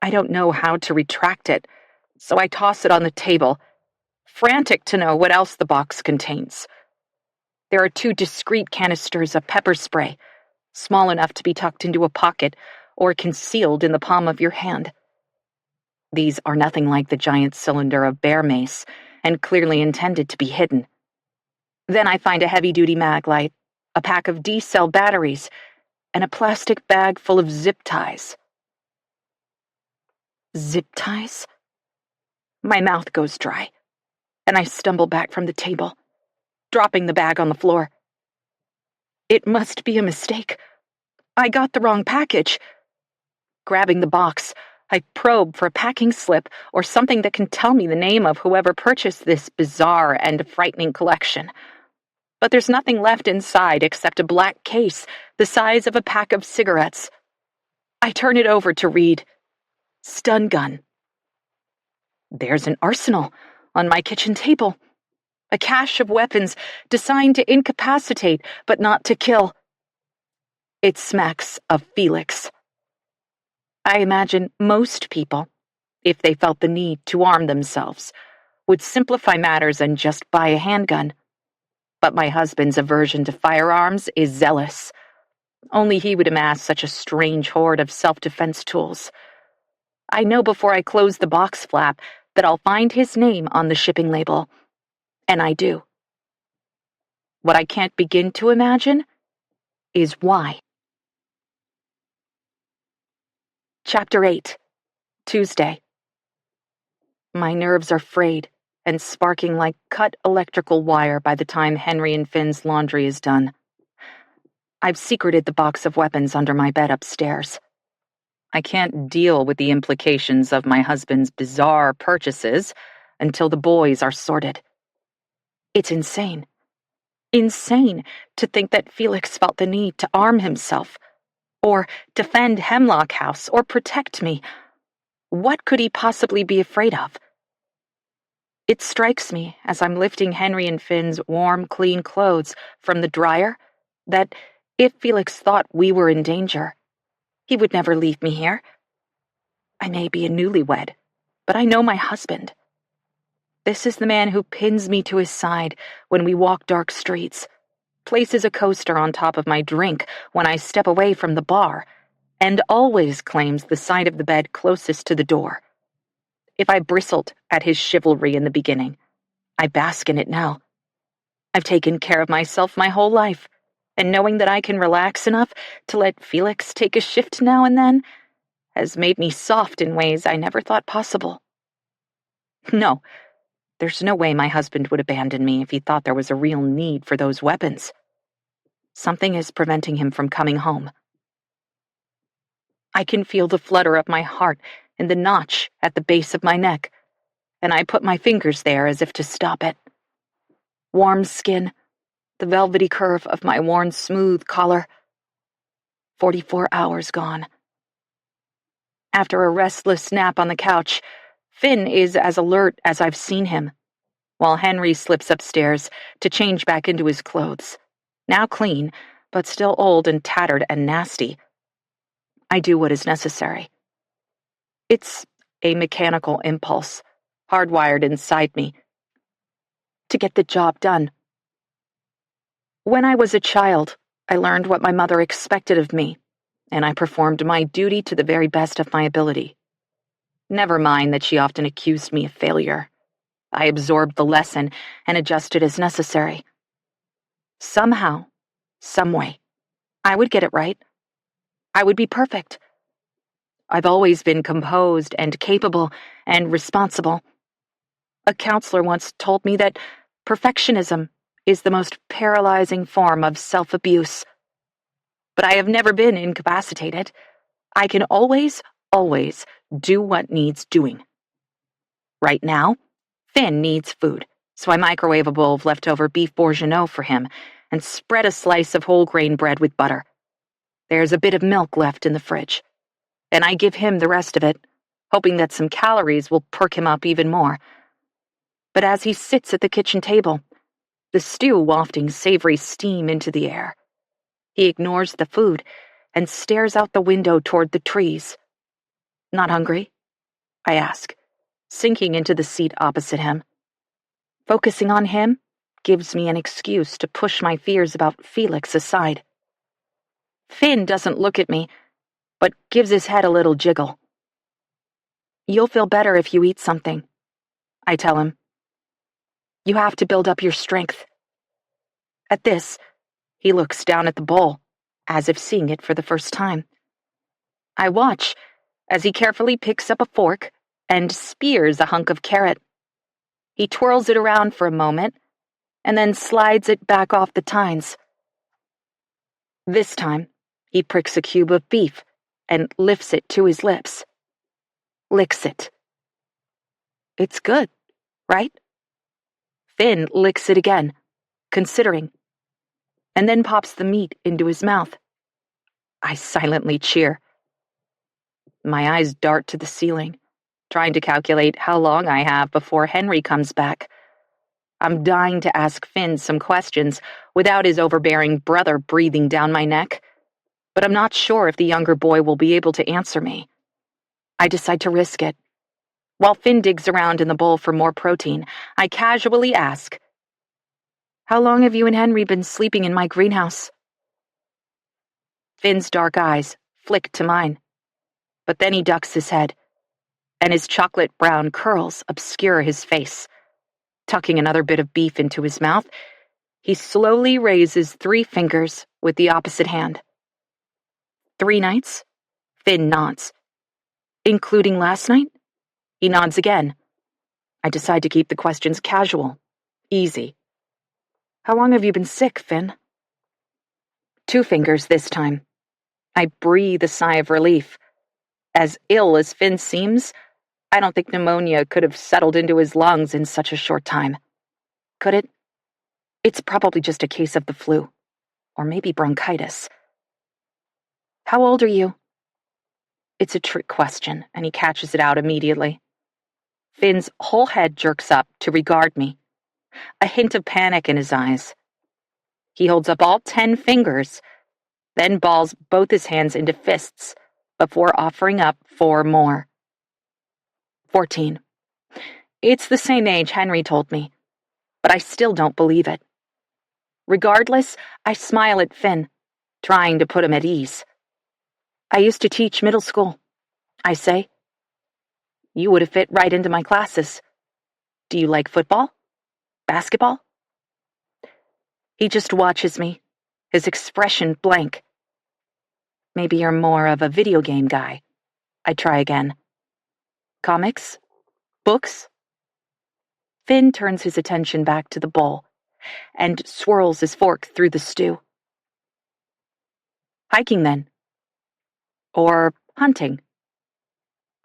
I don't know how to retract it, so I toss it on the table, frantic to know what else the box contains. There are 2 discreet canisters of pepper spray, small enough to be tucked into a pocket or concealed in the palm of your hand. These are nothing like the giant cylinder of bear mace, and clearly intended to be hidden. Then I find a heavy-duty mag light, a pack of D-cell batteries, and a plastic bag full of zip ties. Zip ties? My mouth goes dry, and I stumble back from the table, dropping the bag on the floor. It must be a mistake. I got the wrong package. Grabbing the box, I probe for a packing slip or something that can tell me the name of whoever purchased this bizarre and frightening collection. But there's nothing left inside except a black case the size of a pack of cigarettes. I turn it over to read. Stun gun. There's an arsenal on my kitchen table. A cache of weapons designed to incapacitate but not to kill. It smacks of Felix. I imagine most people, if they felt the need to arm themselves, would simplify matters and just buy a handgun. But my husband's aversion to firearms is zealous. Only he would amass such a strange hoard of self-defense tools. I know before I close the box flap that I'll find his name on the shipping label. And I do. What I can't begin to imagine is why. Chapter 8. Tuesday. My nerves are frayed and sparking like cut electrical wire by the time Henry and Finn's laundry is done. I've secreted the box of weapons under my bed upstairs. I can't deal with the implications of my husband's bizarre purchases until the boys are sorted. It's insane. Insane to think that Felix felt the need to arm himself, or defend Hemlock House, or protect me. What could he possibly be afraid of? It strikes me as I'm lifting Henry and Finn's warm, clean clothes from the dryer that if Felix thought we were in danger, he would never leave me here. I may be a newlywed, but I know my husband. This is the man who pins me to his side when we walk dark streets, places a coaster on top of my drink when I step away from the bar, and always claims the side of the bed closest to the door. If I bristled at his chivalry in the beginning, I bask in it now. I've taken care of myself my whole life, and knowing that I can relax enough to let Felix take a shift now and then has made me soft in ways I never thought possible. No, there's no way my husband would abandon me if he thought there was a real need for those weapons. Something is preventing him from coming home. I can feel the flutter of my heart in the notch at the base of my neck, and I put my fingers there as if to stop it. Warm skin, the velvety curve of my worn smooth collar. 44 hours gone. After a restless nap on the couch, Finn is as alert as I've seen him, while Henry slips upstairs to change back into his clothes, now clean, but still old and tattered and nasty. I do what is necessary. It's a mechanical impulse, hardwired inside me, to get the job done. When I was a child, I learned what my mother expected of me, and I performed my duty to the very best of my ability. Never mind that she often accused me of failure. I absorbed the lesson and adjusted as necessary. Somehow, someway, I would get it right. I would be perfect. I've always been composed and capable and responsible. A counselor once told me that perfectionism is the most paralyzing form of self-abuse. But I have never been incapacitated. I can always do what needs doing. Right now, Finn needs food, so I microwave a bowl of leftover beef bourguignon for him and spread a slice of whole grain bread with butter. There's a bit of milk left in the fridge, and I give him the rest of it, hoping that some calories will perk him up even more. But as he sits at the kitchen table, the stew wafting savory steam into the air, he ignores the food and stares out the window toward the trees. Not hungry? I ask, sinking into the seat opposite him. Focusing on him gives me an excuse to push my fears about Felix aside. Finn doesn't look at me, but gives his head a little jiggle. You'll feel better if you eat something, I tell him. You have to build up your strength. At this, he looks down at the bowl, as if seeing it for the first time. I watch as he carefully picks up a fork and spears a hunk of carrot. He twirls it around for a moment, and then slides it back off the tines. This time, he pricks a cube of beef and lifts it to his lips. licks it. It's good, right? Finn licks it again, considering, and then pops the meat into his mouth. I silently cheer. My eyes dart to the ceiling, trying to calculate how long I have before Henry comes back. I'm dying to ask Finn some questions without his overbearing brother breathing down my neck, but I'm not sure if the younger boy will be able to answer me. I decide to risk it. While Finn digs around in the bowl for more protein, I casually ask, "How long have you and Henry been sleeping in my greenhouse?" Finn's dark eyes flick to mine, but then he ducks his head, and his chocolate-brown curls obscure his face. Tucking another bit of beef into his mouth, he slowly raises 3 fingers with the opposite hand. 3 nights? Finn nods. Including last night? He nods again. I decide to keep the questions casual, easy. How long have you been sick, Finn? 2 fingers this time. I breathe a sigh of relief. As ill as Finn seems, I don't think pneumonia could have settled into his lungs in such a short time. Could it? It's probably just a case of the flu. Or maybe bronchitis. How old are you? It's a trick question, and he catches it out immediately. Finn's whole head jerks up to regard me, a hint of panic in his eyes. He holds up all 10 fingers, then balls both his hands into fists before offering up 4 more. 14. It's the same age Henry told me, but I still don't believe it. Regardless, I smile at Finn, trying to put him at ease. I used to teach middle school, I say. You would have fit right into my classes. Do you like football? Basketball? He just watches me, his expression blank. Maybe you're more of a video game guy. I try again. Comics? Books? Finn turns his attention back to the bowl and swirls his fork through the stew. Hiking, then? Or hunting?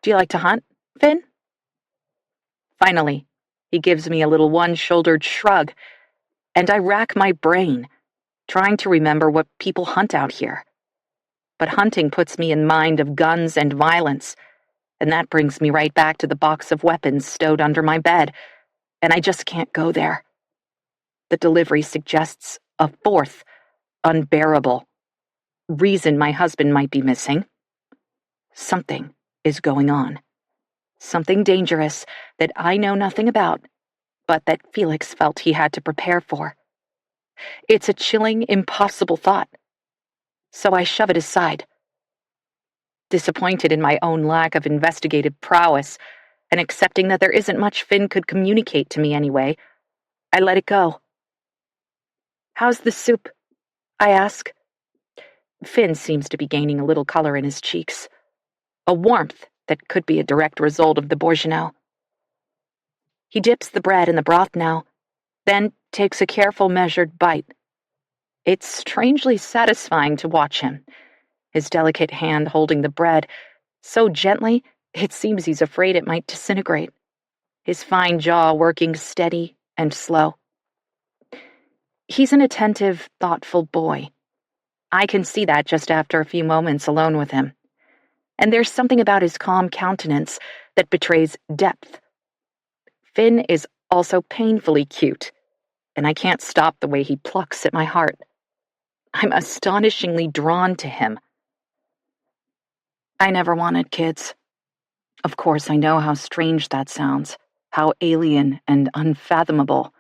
Do you like to hunt, Finn? Finally, he gives me a little one-shouldered shrug, and I rack my brain, trying to remember what people hunt out here. But hunting puts me in mind of guns and violence, and that brings me right back to the box of weapons stowed under my bed, and I just can't go there. The delivery suggests a 4th, unbearable reason my husband might be missing. Something is going on. Something dangerous that I know nothing about, but that Felix felt he had to prepare for. It's a chilling, impossible thought, so I shove it aside. Disappointed in my own lack of investigative prowess, and accepting that there isn't much Finn could communicate to me anyway, I let it go. How's the soup? I ask. Finn seems to be gaining a little color in his cheeks, a warmth that could be a direct result of the bourguignon. He dips the bread in the broth now, then takes a careful, measured bite. It's strangely satisfying to watch him, his delicate hand holding the bread so gently it seems he's afraid it might disintegrate, his fine jaw working steady and slow. He's an attentive, thoughtful boy. I can see that just after a few moments alone with him. And there's something about his calm countenance that betrays depth. Finn is also painfully cute, and I can't stop the way he plucks at my heart. I'm astonishingly drawn to him. I never wanted kids. Of course, I know how strange that sounds, how alien and unfathomable.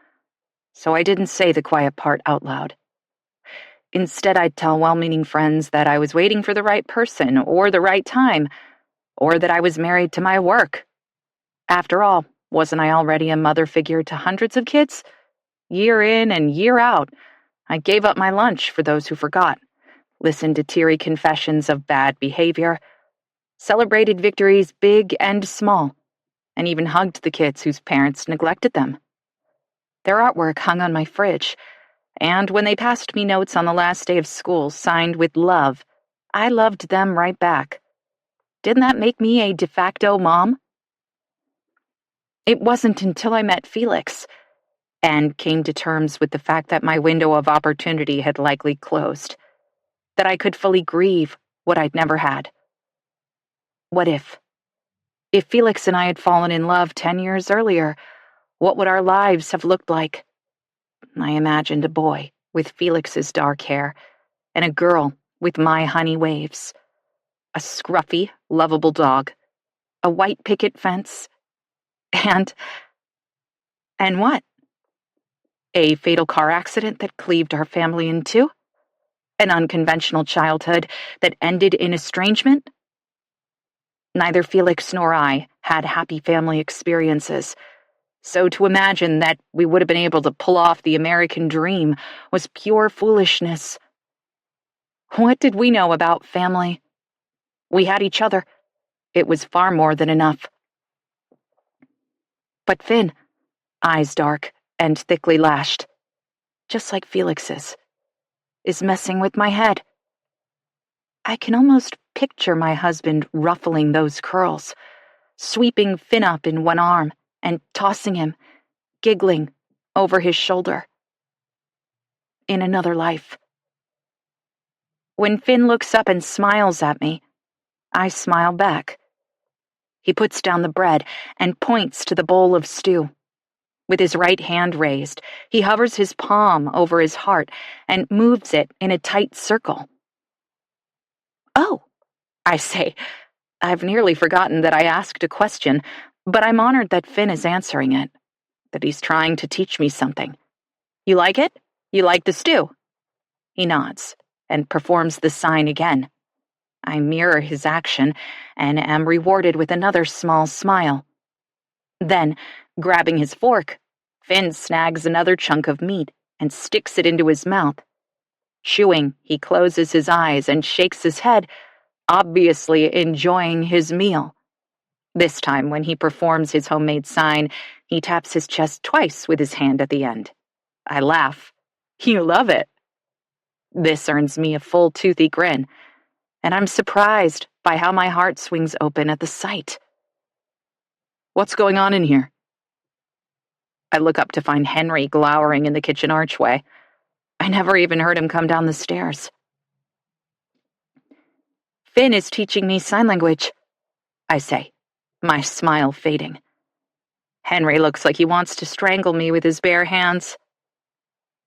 So I didn't say the quiet part out loud. Instead, I'd tell well-meaning friends that I was waiting for the right person or the right time, or that I was married to my work. After all, wasn't I already a mother figure to hundreds of kids? Year in and year out, I gave up my lunch for those who forgot, listened to teary confessions of bad behavior, celebrated victories big and small, and even hugged the kids whose parents neglected them. Their artwork hung on my fridge, and when they passed me notes on the last day of school signed with love, I loved them right back. Didn't that make me a de facto mom? It wasn't until I met Felix and came to terms with the fact that my window of opportunity had likely closed that I could fully grieve what I'd never had. What if? If Felix and I had fallen in love 10 years earlier, what would our lives have looked like? I imagined a boy with Felix's dark hair and a girl with my honey waves, a scruffy, lovable dog, a white picket fence, and what? A fatal car accident that cleaved our family in two? An unconventional childhood that ended in estrangement? Neither Felix nor I had happy family experiences, so to imagine that we would have been able to pull off the American dream was pure foolishness. What did we know about family? We had each other. It was far more than enough. But Finn, eyes dark and thickly lashed, just like Felix's, is messing with my head. I can almost picture my husband ruffling those curls, sweeping Finn up in one arm and tossing him, giggling, over his shoulder. In another life. When Finn looks up and smiles at me, I smile back. He puts down the bread and points to the bowl of stew. With his right hand raised, he hovers his palm over his heart and moves it in a tight circle. Oh, I say, I've nearly forgotten that I asked a question, but I'm honored that Finn is answering it, that he's trying to teach me something. You like it? You like the stew? He nods and performs the sign again. I mirror his action and am rewarded with another small smile. Then, grabbing his fork, Finn snags another chunk of meat and sticks it into his mouth. Chewing, he closes his eyes and shakes his head, obviously enjoying his meal. This time, when he performs his homemade sign, he taps his chest twice with his hand at the end. I laugh. You love it. This earns me a full toothy grin, and I'm surprised by how my heart swings open at the sight. What's going on in here? I look up to find Henry glowering in the kitchen archway. I never even heard him come down the stairs. Finn is teaching me sign language, I say, my smile fading. Henry looks like he wants to strangle me with his bare hands.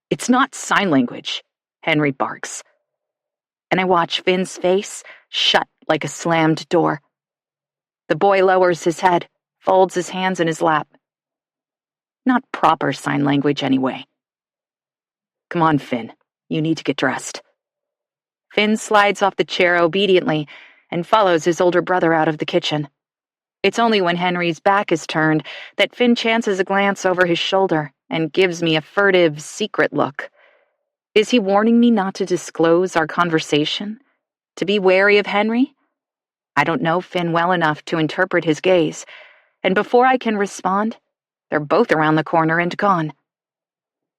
It's not sign language, Henry barks. And I watch Finn's face shut like a slammed door. The boy lowers his head, folds his hands in his lap. Not proper sign language, anyway. Come on, Finn. You need to get dressed. Finn slides off the chair obediently and follows his older brother out of the kitchen. It's only when Henry's back is turned that Finn chances a glance over his shoulder and gives me a furtive, secret look. Is he warning me not to disclose our conversation? To be wary of Henry? I don't know Finn well enough to interpret his gaze, and before I can respond, they're both around the corner and gone.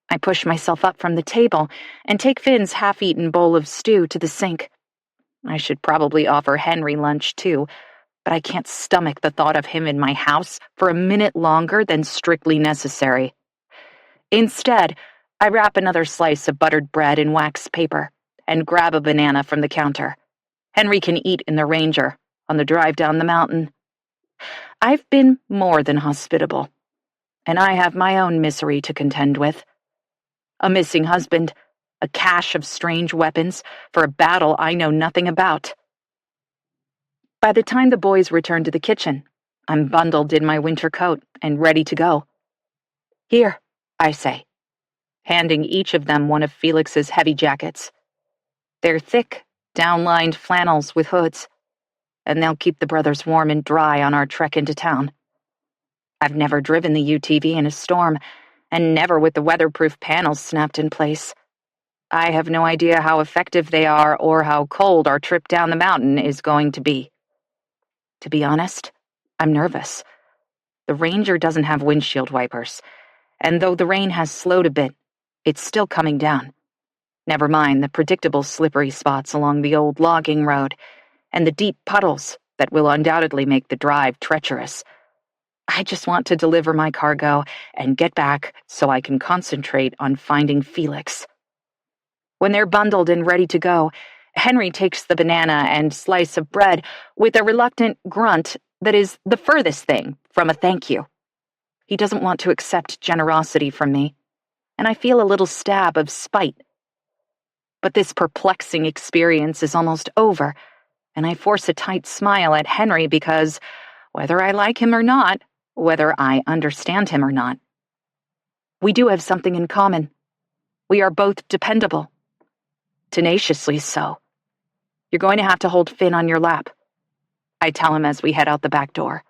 I push myself up from the table and take Finn's half-eaten bowl of stew to the sink. I should probably offer Henry lunch too, but I can't stomach the thought of him in my house for a minute longer than strictly necessary. Instead, I wrap another slice of buttered bread in wax paper and grab a banana from the counter. Henry can eat in the Ranger on the drive down the mountain. I've been more than hospitable, and I have my own misery to contend with. A missing husband, a cache of strange weapons for a battle I know nothing about. By the time the boys return to the kitchen, I'm bundled in my winter coat and ready to go. Here, I say, handing each of them one of Felix's heavy jackets. They're thick, down-lined flannels with hoods, and they'll keep the brothers warm and dry on our trek into town. I've never driven the UTV in a storm, and never with the weatherproof panels snapped in place. I have no idea how effective they are or how cold our trip down the mountain is going to be. To be honest, I'm nervous. The Ranger doesn't have windshield wipers, and though the rain has slowed a bit, it's still coming down. Never mind the predictable slippery spots along the old logging road and the deep puddles that will undoubtedly make the drive treacherous. I just want to deliver my cargo and get back so I can concentrate on finding Felix. When they're bundled and ready to go, Henry takes the banana and slice of bread with a reluctant grunt that is the furthest thing from a thank you. He doesn't want to accept generosity from me, and I feel a little stab of spite. But this perplexing experience is almost over, and I force a tight smile at Henry because, whether I like him or not, whether I understand him or not, we do have something in common. We are both dependable. Tenaciously so. You're going to have to hold Finn on your lap, I tell him as we head out the back door.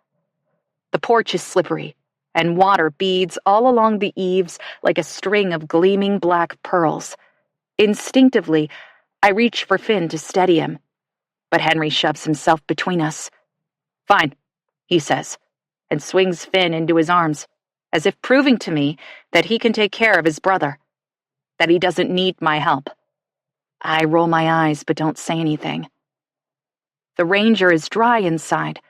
The porch is slippery, and water beads all along the eaves like a string of gleaming black pearls. Instinctively, I reach for Finn to steady him, but Henry shoves himself between us. Fine, he says, and swings Finn into his arms, as if proving to me that he can take care of his brother, that he doesn't need my help. I roll my eyes but don't say anything. The Ranger is dry inside,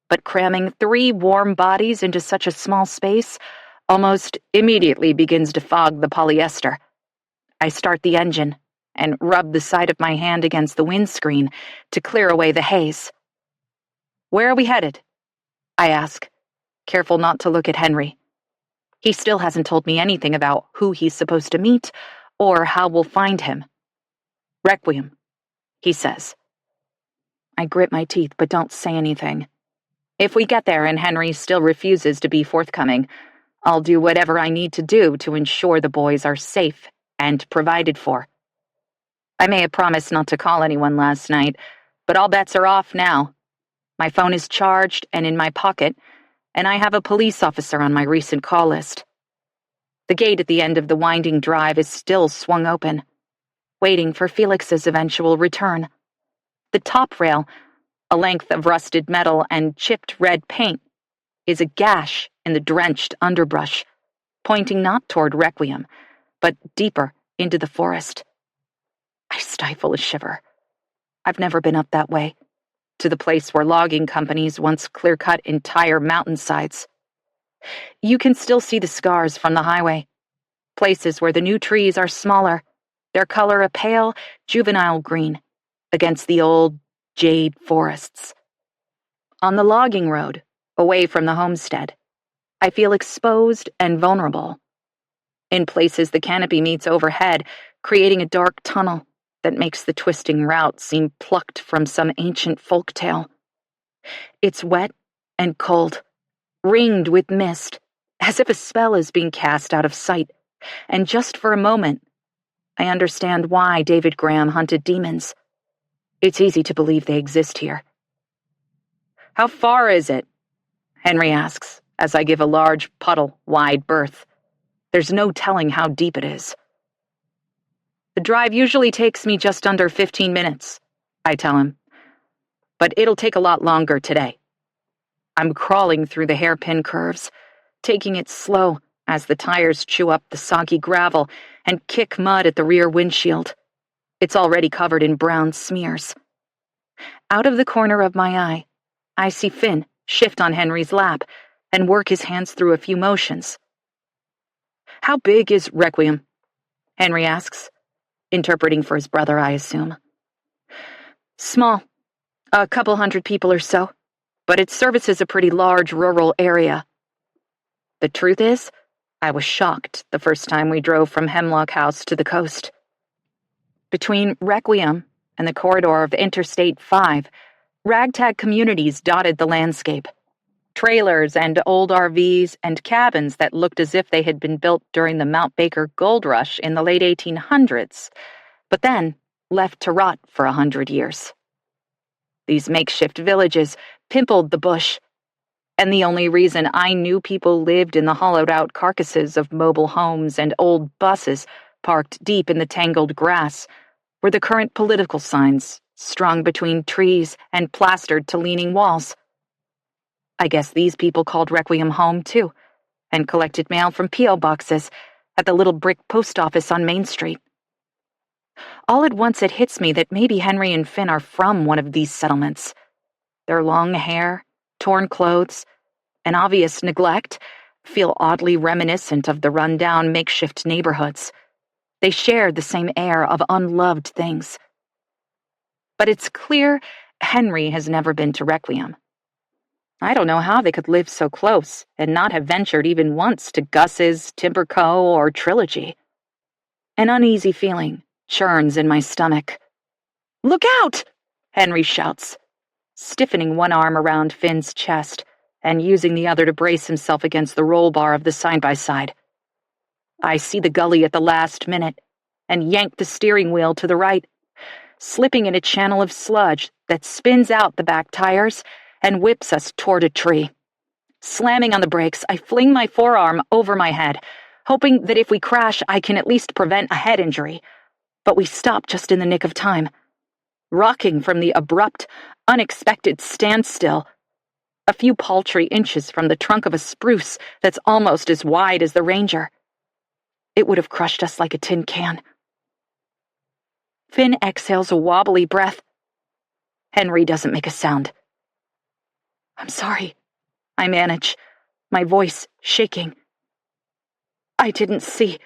but cramming 3 warm bodies into such a small space almost immediately begins to fog the polyester. I start the engine and rub the side of my hand against the windscreen to clear away the haze. Where are we headed? I ask, careful not to look at Henry. He still hasn't told me anything about who he's supposed to meet or how we'll find him. Requiem, he says. I grit my teeth but don't say anything. If we get there and Henry still refuses to be forthcoming, I'll do whatever I need to do to ensure the boys are safe and provided for. I may have promised not to call anyone last night, but all bets are off now. My phone is charged and in my pocket, and I have a police officer on my recent call list. The gate at the end of the winding drive is still swung open, waiting for Felix's eventual return. The top rail, a length of rusted metal and chipped red paint, is a gash in the drenched underbrush, pointing not toward Requiem, but deeper into the forest. I stifle a shiver. I've never been up that way, to the place where logging companies once clear-cut entire mountainsides. You can still see the scars from the highway, places where the new trees are smaller, their color a pale, juvenile green, against the old jade forests. On the logging road, away from the homestead, I feel exposed and vulnerable. In places, the canopy meets overhead, creating a dark tunnel that makes the twisting route seem plucked from some ancient folk tale. It's wet and cold, ringed with mist, as if a spell is being cast out of sight, and just for a moment, I understand why David Graham hunted demons. It's easy to believe they exist here. How far is it? Henry asks, as I give a large puddle wide berth. There's no telling how deep it is. The drive usually takes me just under 15 minutes, I tell him. But it'll take a lot longer today. I'm crawling through the hairpin curves, taking it slow as the tires chew up the soggy gravel and kick mud at the rear windshield. It's already covered in brown smears. Out of the corner of my eye, I see Finn shift on Henry's lap and work his hands through a few motions. How big is Requiem? Henry asks, interpreting for his brother, I assume. Small. A couple hundred people or so, but it services a pretty large rural area. The truth is, I was shocked the first time we drove from Hemlock House to the coast. Between Requiem and the corridor of Interstate 5, ragtag communities dotted the landscape. Trailers and old RVs and cabins that looked as if they had been built during the Mount Baker gold rush in the late 1800s, but then left to rot for 100 years. These makeshift villages pimpled the bush, and the only reason I knew people lived in the hollowed-out carcasses of mobile homes and old buses parked deep in the tangled grass were the current political signs strung between trees and plastered to leaning walls. I guess these people called Requiem home, too, and collected mail from P.O. boxes at the little brick post office on Main Street. All at once it hits me that maybe Henry and Finn are from one of these settlements. Their long hair, torn clothes, and obvious neglect feel oddly reminiscent of the run-down makeshift neighborhoods. They shared the same air of unloved things. But it's clear Henry has never been to Requiem. I don't know how they could live so close and not have ventured even once to Gus's, Timberco, or Trilogy. An uneasy feeling churns in my stomach. "Look out!" Henry shouts, stiffening one arm around Finn's chest and using the other to brace himself against the roll bar of the side-by-side. I see the gully at the last minute and yank the steering wheel to the right, slipping in a channel of sludge that spins out the back tires and whips us toward a tree. Slamming on the brakes, I fling my forearm over my head, hoping that if we crash, I can at least prevent a head injury. But we stop just in the nick of time, rocking from the abrupt, unexpected standstill, a few paltry inches from the trunk of a spruce that's almost as wide as the Ranger. It would have crushed us like a tin can. Finn exhales a wobbly breath. Henry doesn't make a sound. "I'm sorry," I manage, my voice shaking. I couldn't see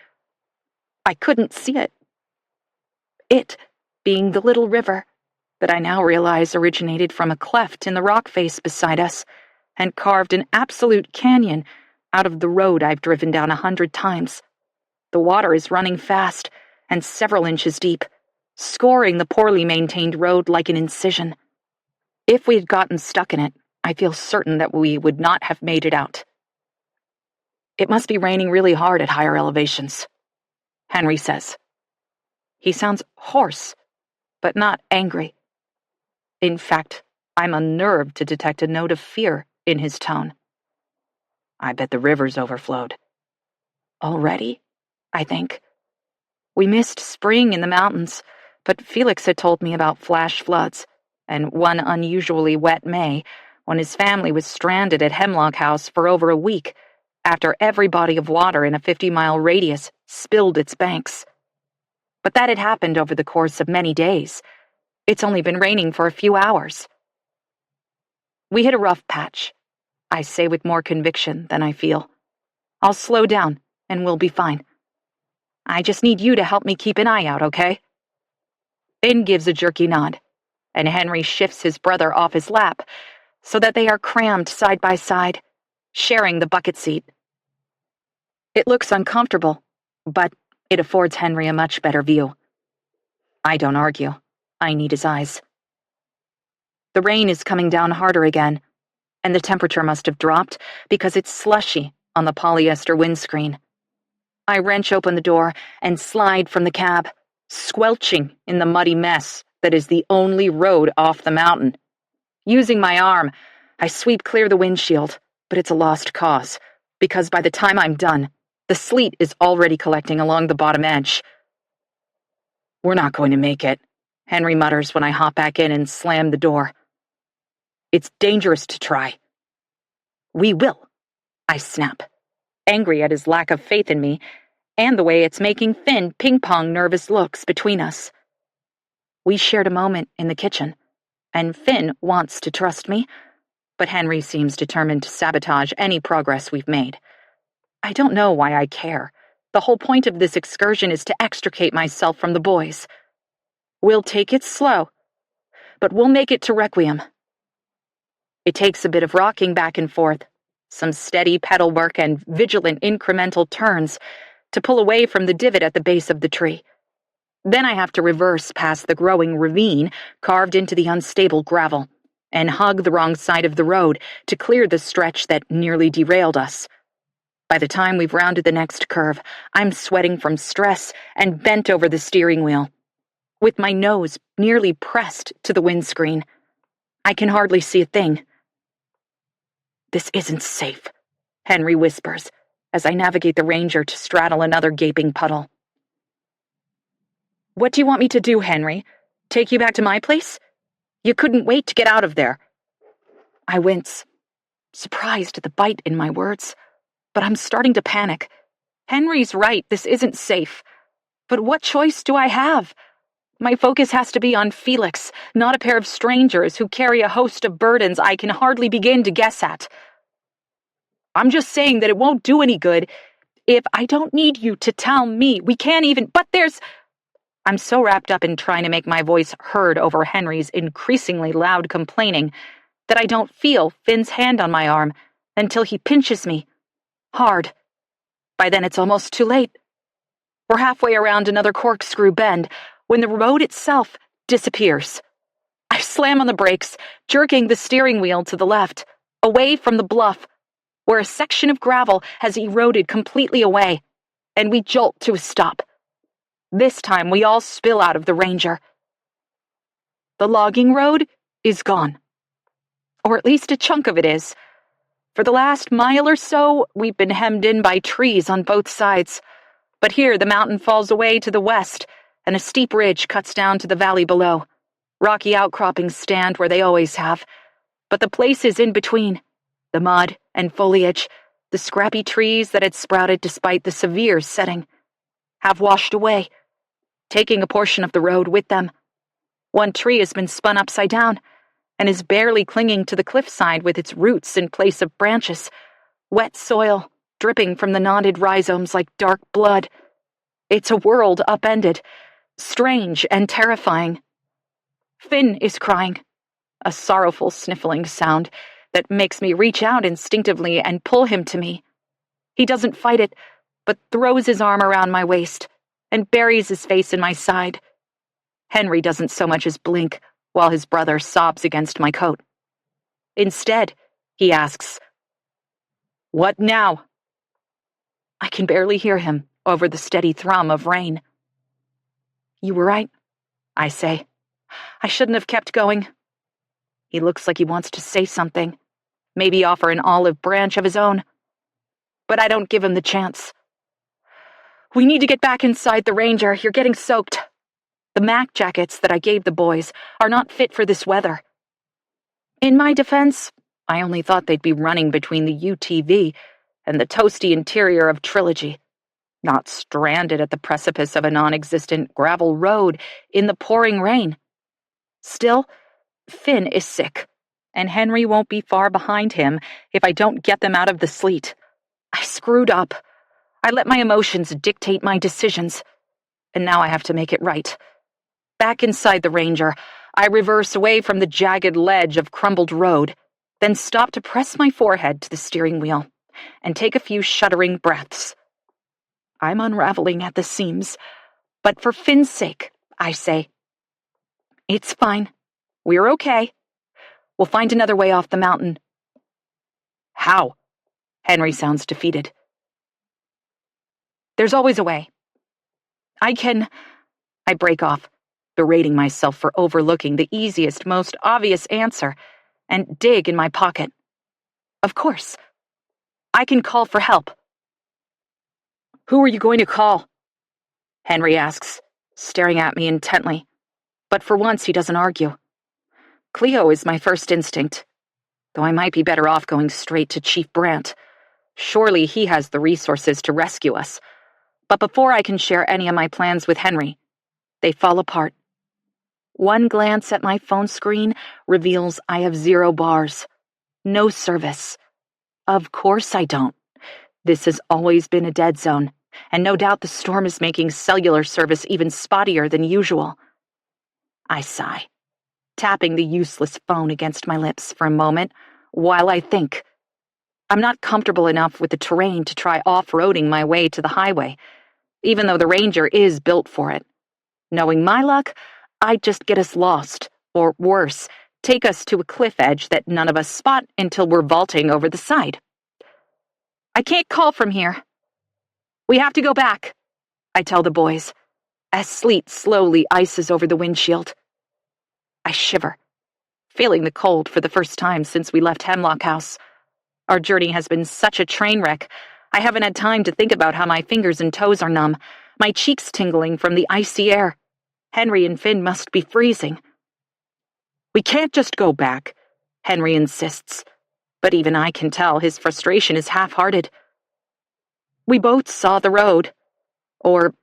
it. It being the little river that I now realize originated from a cleft in the rock face beside us and carved an absolute canyon out of the road I've driven down 100 times. The water is running fast and several inches deep, scoring the poorly maintained road like an incision. If we had gotten stuck in it, I feel certain that we would not have made it out. "It must be raining really hard at higher elevations," Henry says. He sounds hoarse, but not angry. In fact, I'm unnerved to detect a note of fear in his tone. "I bet the river's overflowed." "Already?" I think. We missed spring in the mountains, but Felix had told me about flash floods and one unusually wet May when his family was stranded at Hemlock House for over a week after every body of water in a 50-mile radius spilled its banks. But that had happened over the course of many days. It's only been raining for a few hours. "We hit a rough patch," I say with more conviction than I feel. "I'll slow down, and we'll be fine. I just need you to help me keep an eye out, okay?" Finn gives a jerky nod, and Henry shifts his brother off his lap so that they are crammed side by side, sharing the bucket seat. It looks uncomfortable, but it affords Henry a much better view. I don't argue. I need his eyes. The rain is coming down harder again, and the temperature must have dropped because it's slushy on the polyester windscreen. I wrench open the door and slide from the cab, squelching in the muddy mess that is the only road off the mountain. Using my arm, I sweep clear the windshield, but it's a lost cause, because by the time I'm done, the sleet is already collecting along the bottom edge. "We're not going to make it," Henry mutters when I hop back in and slam the door. "It's dangerous to try." "We will," I snap, angry at his lack of faith in me and the way it's making Finn ping-pong nervous looks between us. We shared a moment in the kitchen, and Finn wants to trust me, but Henry seems determined to sabotage any progress we've made. I don't know why I care. The whole point of this excursion is to extricate myself from the boys. We'll take it slow, but we'll make it to Requiem. It takes a bit of rocking back and forth, some steady pedal work and vigilant incremental turns to pull away from the divot at the base of the tree. Then I have to reverse past the growing ravine carved into the unstable gravel and hug the wrong side of the road to clear the stretch that nearly derailed us. By the time we've rounded the next curve, I'm sweating from stress and bent over the steering wheel, with my nose nearly pressed to the windscreen. I can hardly see a thing. "This isn't safe," Henry whispers, as I navigate the Ranger to straddle another gaping puddle. "What do you want me to do, Henry? Take you back to my place? You couldn't wait to get out of there." I wince, surprised at the bite in my words, but I'm starting to panic. Henry's right, this isn't safe. But what choice do I have? My focus has to be on Felix, not a pair of strangers who carry a host of burdens I can hardly begin to guess at. I'm just saying that it won't do any good if I don't need you to tell me. We can't even, but I'm so wrapped up in trying to make my voice heard over Henry's increasingly loud complaining that I don't feel Finn's hand on my arm until he pinches me. Hard. By then it's almost too late. We're halfway around another corkscrew bend when the road itself disappears. I slam on the brakes, jerking the steering wheel to the left, away from the bluff, where a section of gravel has eroded completely away, and we jolt to a stop. This time we all spill out of the Ranger. The logging road is gone. Or at least a chunk of it is. For the last mile or so, we've been hemmed in by trees on both sides. But here the mountain falls away to the west, and a steep ridge cuts down to the valley below. Rocky outcroppings stand where they always have. But the places in between, the mud and foliage, the scrappy trees that had sprouted despite the severe setting, have washed away, taking a portion of the road with them. One tree has been spun upside down and is barely clinging to the cliffside with its roots in place of branches, wet soil dripping from the knotted rhizomes like dark blood. It's a world upended, strange and terrifying. Finn is crying, a sorrowful sniffling sound that makes me reach out instinctively and pull him to me. He doesn't fight it, but throws his arm around my waist and buries his face in my side. Henry doesn't so much as blink while his brother sobs against my coat. Instead, he asks, "What now?" I can barely hear him over the steady thrum of rain. "You were right," I say. "I shouldn't have kept going." He looks like he wants to say something, maybe offer an olive branch of his own. But I don't give him the chance. "We need to get back inside the Ranger. You're getting soaked. The Mac jackets that I gave the boys are not fit for this weather." In my defense, I only thought they'd be running between the UTV and the toasty interior of Trilogy, not stranded at the precipice of a non-existent gravel road in the pouring rain. Still, Finn is sick, and Henry won't be far behind him if I don't get them out of the sleet. I screwed up. I let my emotions dictate my decisions, and now I have to make it right. Back inside the Ranger, I reverse away from the jagged ledge of crumbled road, then stop to press my forehead to the steering wheel and take a few shuddering breaths. I'm unraveling at the seams, but for Finn's sake, I say, "It's fine. We're okay. We'll find another way off the mountain." "How?" Henry sounds defeated. "There's always a way. I break off, berating myself for overlooking the easiest, most obvious answer, and dig in my pocket. Of course. I can call for help." "Who are you going to call?" Henry asks, staring at me intently. But for once he doesn't argue. Cleo is my first instinct, though I might be better off going straight to Chief Brandt. Surely he has the resources to rescue us. But before I can share any of my plans with Henry, they fall apart. One glance at my phone screen reveals I have 0 bars. No service. Of course I don't. This has always been a dead zone, and no doubt the storm is making cellular service even spottier than usual. I sigh, tapping the useless phone against my lips for a moment while I think. I'm not comfortable enough with the terrain to try off-roading my way to the highway, even though the Ranger is built for it. Knowing my luck, I'd just get us lost, or worse, take us to a cliff edge that none of us spot until we're vaulting over the side. "I can't call from here. We have to go back," I tell the boys, as sleet slowly ices over the windshield. I shiver, feeling the cold for the first time since we left Hemlock House. Our journey has been such a train wreck, I haven't had time to think about how my fingers and toes are numb, my cheeks tingling from the icy air. Henry and Finn must be freezing. "We can't just go back," Henry insists, but even I can tell his frustration is half-hearted. We both saw the road, or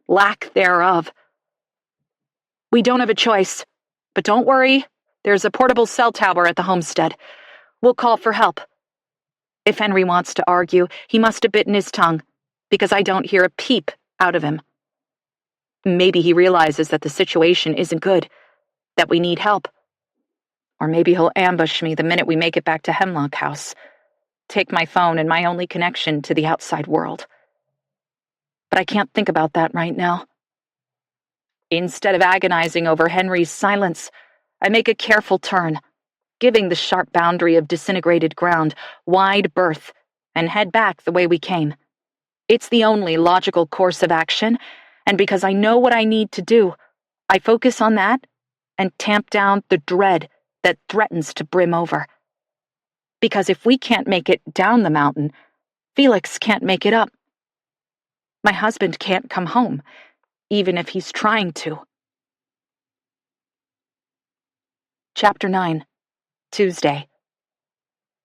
lack thereof. We don't have a choice. But don't worry, there's a portable cell tower at the homestead. We'll call for help. If Henry wants to argue, he must have bitten his tongue, because I don't hear a peep out of him. Maybe he realizes that the situation isn't good, that we need help. Or maybe he'll ambush me the minute we make it back to Hemlock House, take my phone and my only connection to the outside world. But I can't think about that right now. Instead of agonizing over Henry's silence, I make a careful turn, giving the sharp boundary of disintegrated ground wide berth, and head back the way we came. It's the only logical course of action, and because I know what I need to do, I focus on that and tamp down the dread that threatens to brim over. Because if we can't make it down the mountain, Felix can't make it up. My husband can't come home, even if he's trying to. Chapter 9. Tuesday.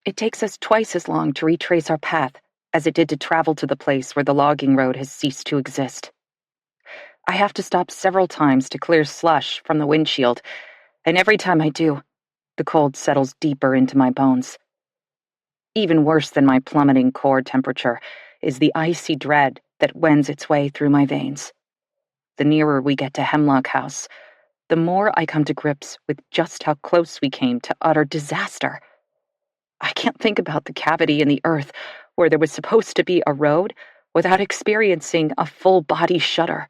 It takes us twice as long to retrace our path as it did to travel to the place where the logging road has ceased to exist. I have to stop several times to clear slush from the windshield, and every time I do, the cold settles deeper into my bones. Even worse than my plummeting core temperature is the icy dread that wends its way through my veins. The nearer we get to Hemlock House, the more I come to grips with just how close we came to utter disaster. I can't think about the cavity in the earth where there was supposed to be a road without experiencing a full-body shudder.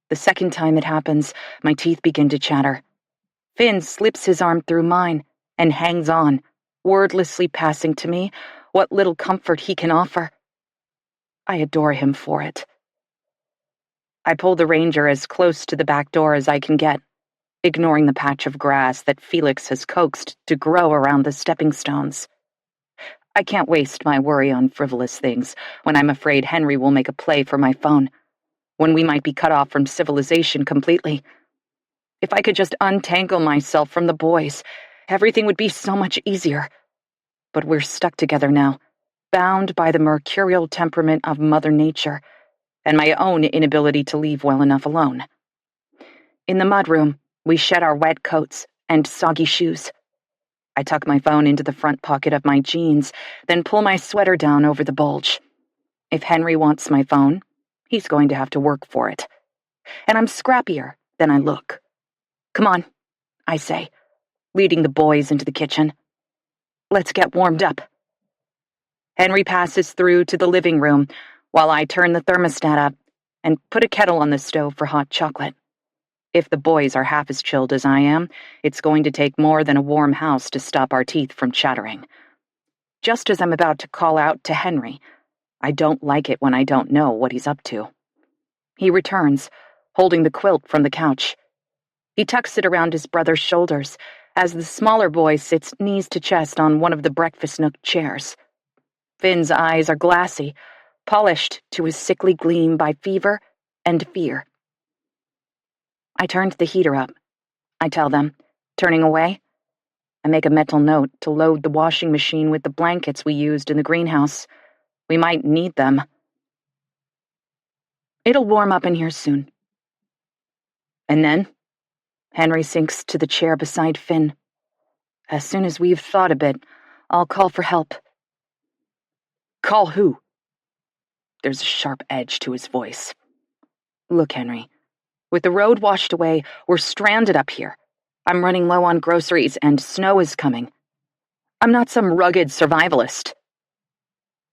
The second time it happens, my teeth begin to chatter. Finn slips his arm through mine and hangs on, wordlessly passing to me what little comfort he can offer. I adore him for it. I pull the Ranger as close to the back door as I can get, ignoring the patch of grass that Felix has coaxed to grow around the stepping stones. I can't waste my worry on frivolous things when I'm afraid Henry will make a play for my phone, when we might be cut off from civilization completely. If I could just untangle myself from the boys, everything would be so much easier. But we're stuck together now, bound by the mercurial temperament of Mother Nature, and my own inability to leave well enough alone. In the mudroom, we shed our wet coats and soggy shoes. I tuck my phone into the front pocket of my jeans, then pull my sweater down over the bulge. If Henry wants my phone, he's going to have to work for it. And I'm scrappier than I look. Come on, I say, leading the boys into the kitchen. Let's get warmed up. Henry passes through to the living room while I turn the thermostat up and put a kettle on the stove for hot chocolate. If the boys are half as chilled as I am, it's going to take more than a warm house to stop our teeth from chattering. Just as I'm about to call out to Henry, I don't like it when I don't know what he's up to. He returns, holding the quilt from the couch. He tucks it around his brother's shoulders as the smaller boy sits knees to chest on one of the breakfast nook chairs. Finn's eyes are glassy, polished to a sickly gleam by fever and fear. I turned the heater up, I tell them, turning away. I make a mental note to load the washing machine with the blankets we used in the greenhouse. We might need them. It'll warm up in here soon. And then, Henry sinks to the chair beside Finn. As soon as we've thought a bit, I'll call for help. Call who? There's a sharp edge to his voice. Look, Henry, with the road washed away, we're stranded up here. I'm running low on groceries and snow is coming. I'm not some rugged survivalist.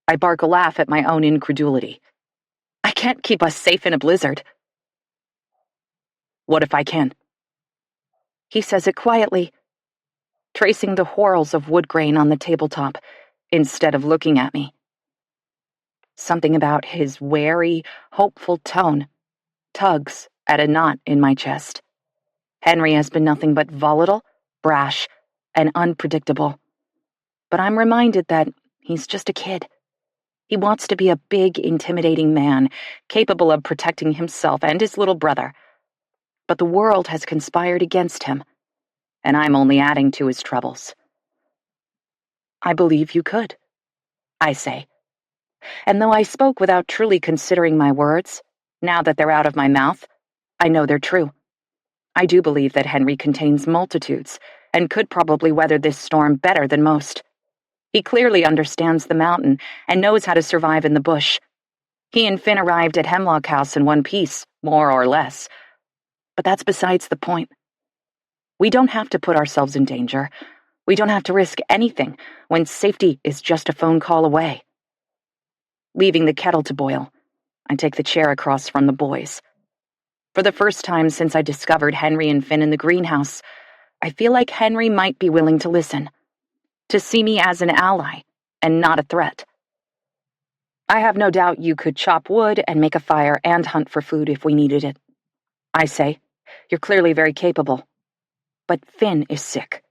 I bark a laugh at my own incredulity. I can't keep us safe in a blizzard. What if I can? He says it quietly, tracing the whorls of wood grain on the tabletop instead of looking at me. Something about his wary, hopeful tone tugs at a knot in my chest. Henry has been nothing but volatile, brash, and unpredictable. But I'm reminded that he's just a kid. He wants to be a big, intimidating man, capable of protecting himself and his little brother. But the world has conspired against him, and I'm only adding to his troubles. I believe you could, I say. And though I spoke without truly considering my words, now that they're out of my mouth, I know they're true. I do believe that Henry contains multitudes and could probably weather this storm better than most. He clearly understands the mountain and knows how to survive in the bush. He and Finn arrived at Hemlock House in one piece, more or less. But that's besides the point. We don't have to put ourselves in danger. We don't have to risk anything when safety is just a phone call away. Leaving the kettle to boil, I take the chair across from the boys. For the first time since I discovered Henry and Finn in the greenhouse, I feel like Henry might be willing to listen, to see me as an ally and not a threat. I have no doubt you could chop wood and make a fire and hunt for food if we needed it. I say, you're clearly very capable. But Finn is sick,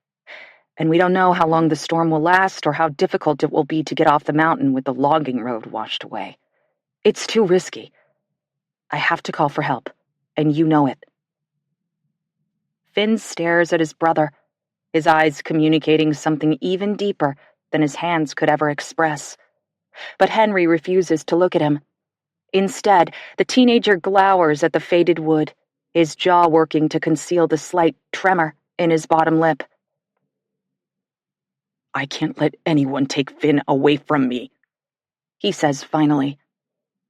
and we don't know how long the storm will last or how difficult it will be to get off the mountain with the logging road washed away. It's too risky. I have to call for help, and you know it. Finn stares at his brother, his eyes communicating something even deeper than his hands could ever express. But Henry refuses to look at him. Instead, the teenager glowers at the faded wood, his jaw working to conceal the slight tremor in his bottom lip. I can't let anyone take Finn away from me, he says finally,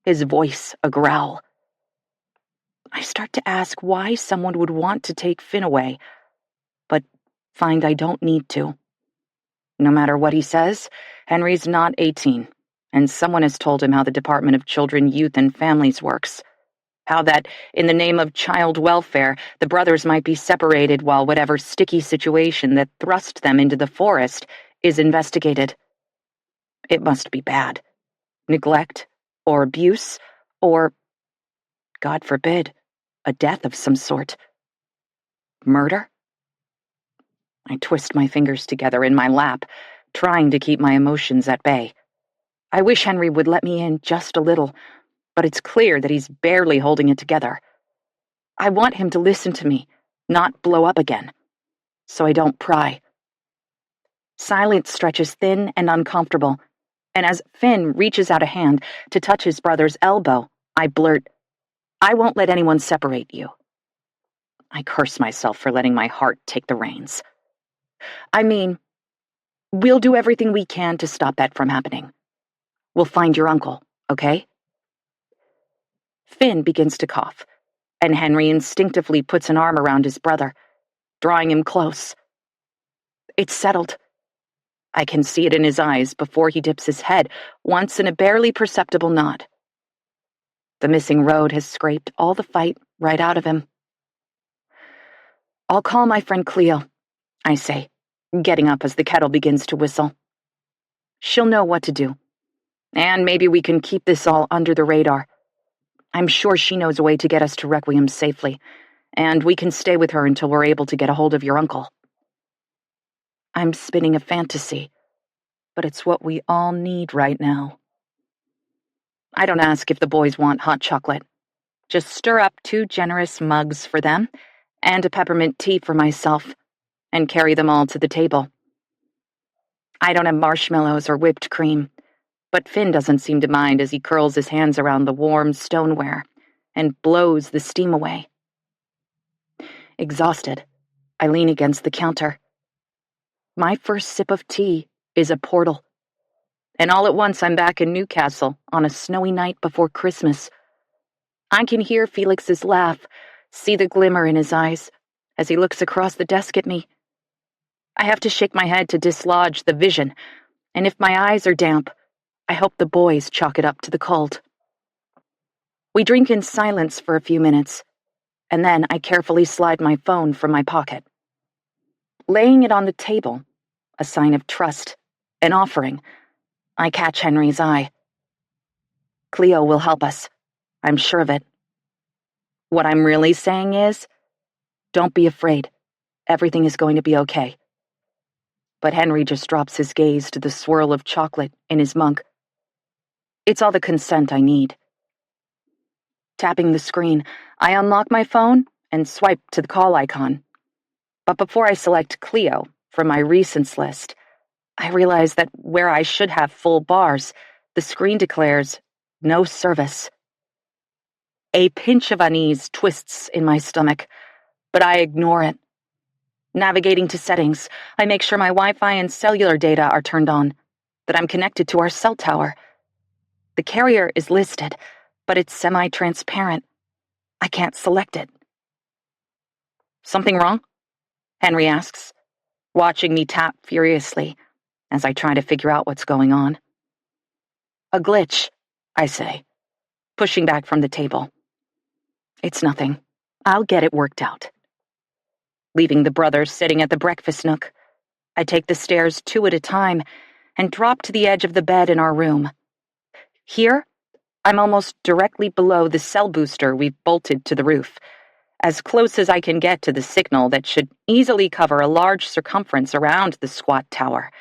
his voice a growl. I start to ask why someone would want to take Finn away, but find I don't need to. No matter what he says, Henry's not 18, and someone has told him how the Department of Children, Youth, and Families works. How that, in the name of child welfare, the brothers might be separated while whatever sticky situation that thrust them into the forest is investigated. It must be bad. Neglect, or abuse, or, God forbid, a death of some sort. Murder? I twist my fingers together in my lap, trying to keep my emotions at bay. I wish Henry would let me in just a little, but it's clear that he's barely holding it together. I want him to listen to me, not blow up again, so I don't pry. Silence stretches thin and uncomfortable, and as Finn reaches out a hand to touch his brother's elbow, I blurt, I won't let anyone separate you. I curse myself for letting my heart take the reins. I mean, we'll do everything we can to stop that from happening. We'll find your uncle, okay? Finn begins to cough, and Henry instinctively puts an arm around his brother, drawing him close. It's settled. I can see it in his eyes before he dips his head once in a barely perceptible nod. The missing road has scraped all the fight right out of him. I'll call my friend Cleo, I say, getting up as the kettle begins to whistle. She'll know what to do, and maybe we can keep this all under the radar. I'm sure she knows a way to get us to Requiem safely, and we can stay with her until we're able to get a hold of your uncle. I'm spinning a fantasy, but it's what we all need right now. I don't ask if the boys want hot chocolate. Just stir up 2 generous mugs for them, and a peppermint tea for myself, and carry them all to the table. I don't have marshmallows or whipped cream, but Finn doesn't seem to mind as he curls his hands around the warm stoneware and blows the steam away. Exhausted, I lean against the counter. My first sip of tea is a portal, and all at once I'm back in Newcastle on a snowy night before Christmas. I can hear Felix's laugh, see the glimmer in his eyes as he looks across the desk at me. I have to shake my head to dislodge the vision, and if my eyes are damp, I hope the boys chalk it up to the cold. We drink in silence for a few minutes, and then I carefully slide my phone from my pocket. Laying it on the table, a sign of trust, an offering, I catch Henry's eye. Cleo will help us. I'm sure of it. What I'm really saying is, don't be afraid. Everything is going to be okay. But Henry just drops his gaze to the swirl of chocolate in his mug. It's all the consent I need. Tapping the screen, I unlock my phone and swipe to the call icon. But before I select Cleo from my recents list, I realize that where I should have full bars, the screen declares, no service. A pinch of unease twists in my stomach, but I ignore it. Navigating to settings, I make sure my Wi-Fi and cellular data are turned on, that I'm connected to our cell tower. The carrier is listed, but it's semi-transparent. I can't select it. Something wrong? Henry asks, watching me tap furiously as I try to figure out what's going on. A glitch, I say, pushing back from the table. It's nothing. I'll get it worked out. Leaving the brothers sitting at the breakfast nook, I take the stairs 2 at a time and drop to the edge of the bed in our room. Here, I'm almost directly below the cell booster we've bolted to the roof, as close as I can get to the signal that should easily cover a large circumference around the squat tower.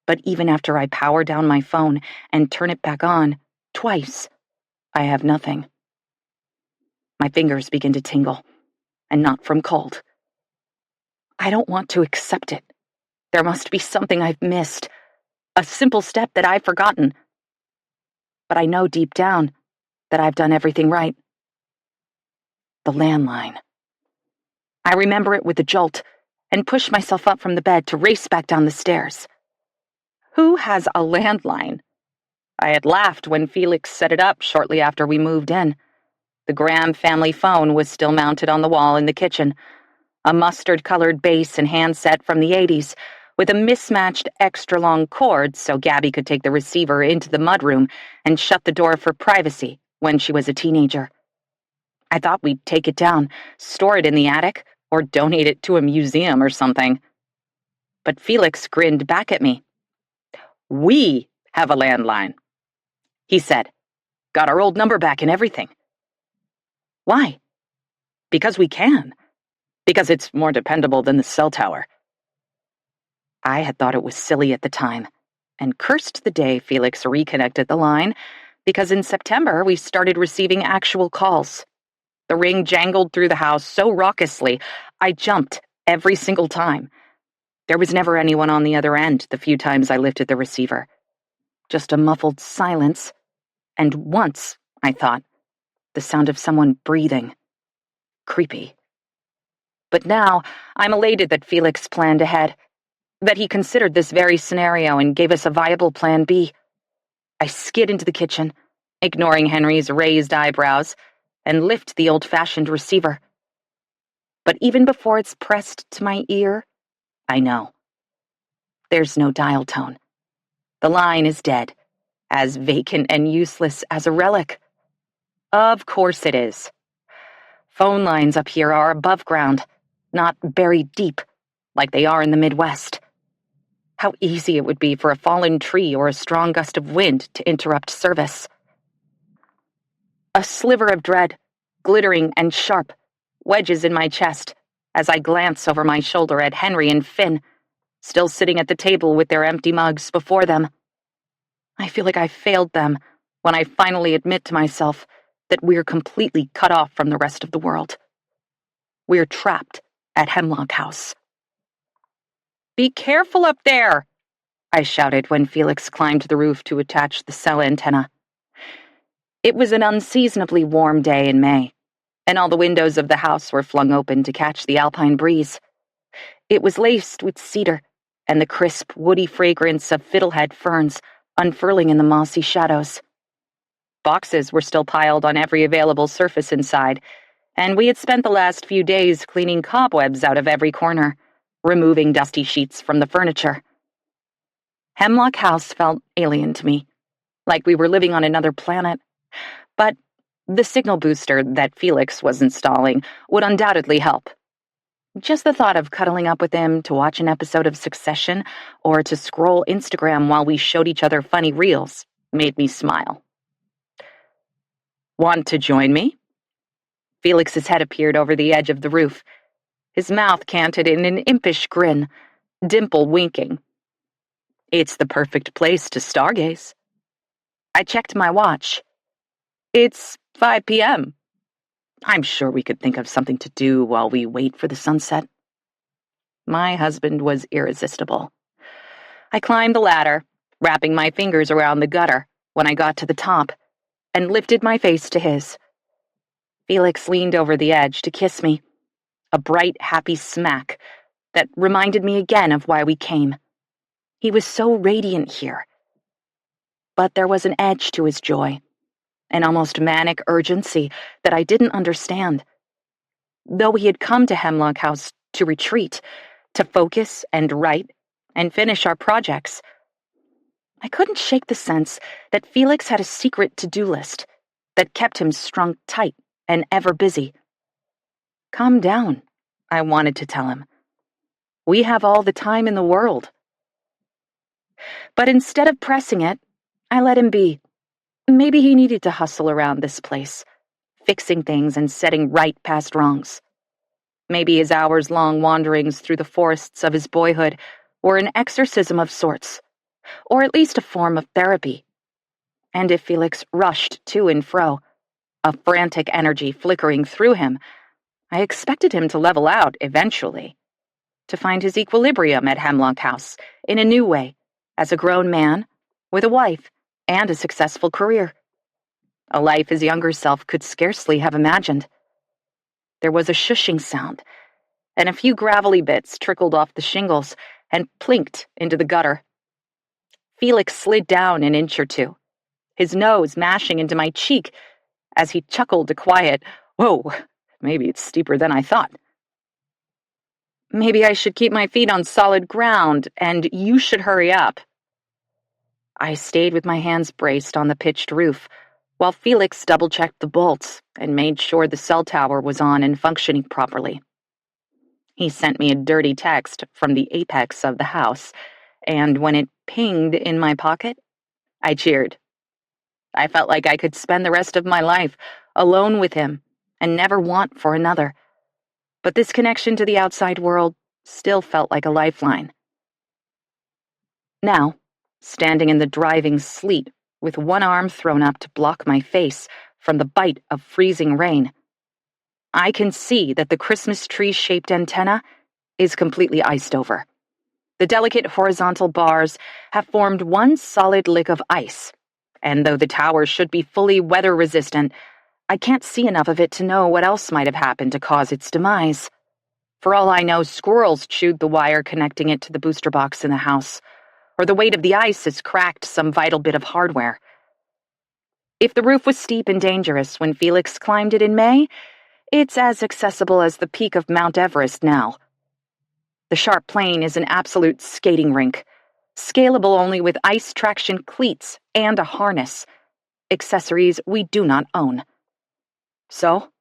But even after I power down my phone and turn it back on, twice, I have nothing. My fingers begin to tingle, and not from cold. I don't want to accept it. There must be something I've missed, a simple step that I've forgotten. But I know deep down that I've done everything right. The landline. I remember it with a jolt and push myself up from the bed to race back down the stairs. Who has a landline? I had laughed when Felix set it up shortly after we moved in. The Graham family phone was still mounted on the wall in the kitchen, a mustard-colored base and handset from the 80s, with a mismatched extra-long cord so Gabby could take the receiver into the mudroom and shut the door for privacy when she was a teenager. I thought we'd take it down, store it in the attic, or donate it to a museum or something. But Felix grinned back at me. We have a landline, he said. Got our old number back and everything. Why? Because we can. Because it's more dependable than the cell tower. I had thought it was silly at the time, and cursed the day Felix reconnected the line, because in September we started receiving actual calls. The ring jangled through the house so raucously, I jumped every single time. There was never anyone on the other end the few times I lifted the receiver. Just a muffled silence, and once, I thought, the sound of someone breathing. Creepy. But now, I'm elated that Felix planned ahead, that he considered this very scenario and gave us a viable plan B. I skid into the kitchen, ignoring Henry's raised eyebrows, and lift the old-fashioned receiver. But even before it's pressed to my ear, I know. There's no dial tone. The line is dead, as vacant and useless as a relic. Of course it is. Phone lines up here are above ground, not buried deep, like they are in the Midwest. How easy it would be for a fallen tree or a strong gust of wind to interrupt service. A sliver of dread, glittering and sharp, wedges in my chest as I glance over my shoulder at Henry and Finn, still sitting at the table with their empty mugs before them. I feel like I failed them when I finally admit to myself that we're completely cut off from the rest of the world. We're trapped at Hemlock House. Be careful up there, I shouted when Felix climbed the roof to attach the cell antenna. It was an unseasonably warm day in May, and all the windows of the house were flung open to catch the alpine breeze. It was laced with cedar and the crisp, woody fragrance of fiddlehead ferns unfurling in the mossy shadows. Boxes were still piled on every available surface inside, and we had spent the last few days cleaning cobwebs out of every corner, removing dusty sheets from the furniture. Hemlock House felt alien to me, like we were living on another planet. But the signal booster that Felix was installing would undoubtedly help. Just the thought of cuddling up with him to watch an episode of Succession or to scroll Instagram while we showed each other funny reels made me smile. Want to join me? Felix's head appeared over the edge of the roof, his mouth canted in an impish grin, dimple winking. It's the perfect place to stargaze. I checked my watch. It's 5 p.m. I'm sure we could think of something to do while we wait for the sunset. My husband was irresistible. I climbed the ladder, wrapping my fingers around the gutter when I got to the top, and lifted my face to his. Felix leaned over the edge to kiss me, a bright, happy smack that reminded me again of why we came. He was so radiant here. But there was an edge to his joy, an almost manic urgency that I didn't understand. Though he had come to Hemlock House to retreat, to focus and write and finish our projects, I couldn't shake the sense that Felix had a secret to-do list that kept him strung tight and ever busy. Calm down, I wanted to tell him. We have all the time in the world. But instead of pressing it, I let him be. Maybe he needed to hustle around this place, fixing things and setting right past wrongs. Maybe his hours-long wanderings through the forests of his boyhood were an exorcism of sorts, or at least a form of therapy. And if Felix rushed to and fro, a frantic energy flickering through him, I expected him to level out eventually, to find his equilibrium at Hemlock House in a new way, as a grown man, with a wife, and a successful career. A life his younger self could scarcely have imagined. There was a shushing sound, and a few gravelly bits trickled off the shingles and plinked into the gutter. Felix slid down an inch or two, his nose mashing into my cheek as he chuckled a quiet, "Whoa, maybe it's steeper than I thought." Maybe I should keep my feet on solid ground, and you should hurry up. I stayed with my hands braced on the pitched roof, while Felix double-checked the bolts and made sure the cell tower was on and functioning properly. He sent me a dirty text from the apex of the house, and when it pinged in my pocket, I cheered. I felt like I could spend the rest of my life alone with him and never want for another. But this connection to the outside world still felt like a lifeline. Now, standing in the driving sleet with one arm thrown up to block my face from the bite of freezing rain, I can see that the Christmas tree-shaped antenna is completely iced over. The delicate horizontal bars have formed one solid lick of ice, and though the tower should be fully weather-resistant, I can't see enough of it to know what else might have happened to cause its demise. For all I know, squirrels chewed the wire connecting it to the booster box in the house, or the weight of the ice has cracked some vital bit of hardware. If the roof was steep and dangerous when Felix climbed it in May, it's as accessible as the peak of Mount Everest now. The sharp plane is an absolute skating rink, scalable only with ice traction cleats and a harness, accessories we do not own. "So?"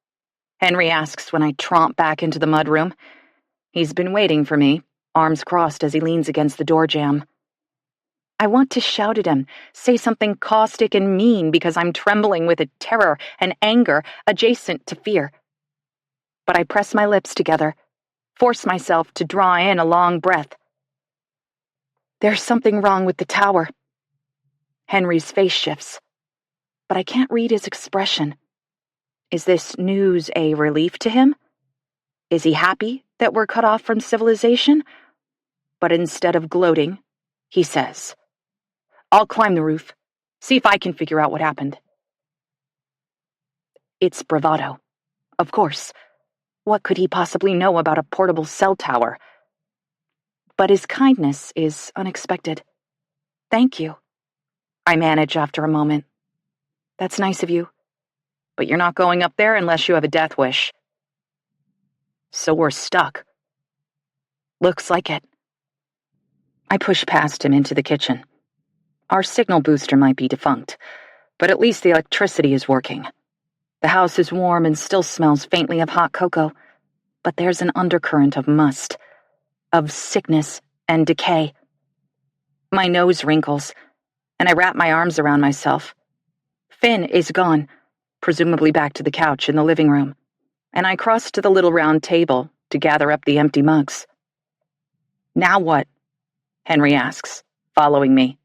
Henry asks when I tromp back into the mudroom. He's been waiting for me, arms crossed as he leans against the door jamb. I want to shout at him, say something caustic and mean because I'm trembling with a terror and anger adjacent to fear. But I press my lips together, force myself to draw in a long breath. There's something wrong with the tower. Henry's face shifts, but I can't read his expression. Is this news a relief to him? Is he happy that we're cut off from civilization? But instead of gloating, he says, "I'll climb the roof, see if I can figure out what happened." It's bravado, of course. What could he possibly know about a portable cell tower? But his kindness is unexpected. "Thank you," I manage after a moment. "That's nice of you. But you're not going up there unless you have a death wish." "So we're stuck." "Looks like it." I push past him into the kitchen. Our signal booster might be defunct, but at least the electricity is working. The house is warm and still smells faintly of hot cocoa, but there's an undercurrent of must, of sickness and decay. My nose wrinkles, and I wrap my arms around myself. Finn is gone, presumably back to the couch in the living room, and I cross to the little round table to gather up the empty mugs. "Now what?" Henry asks, following me.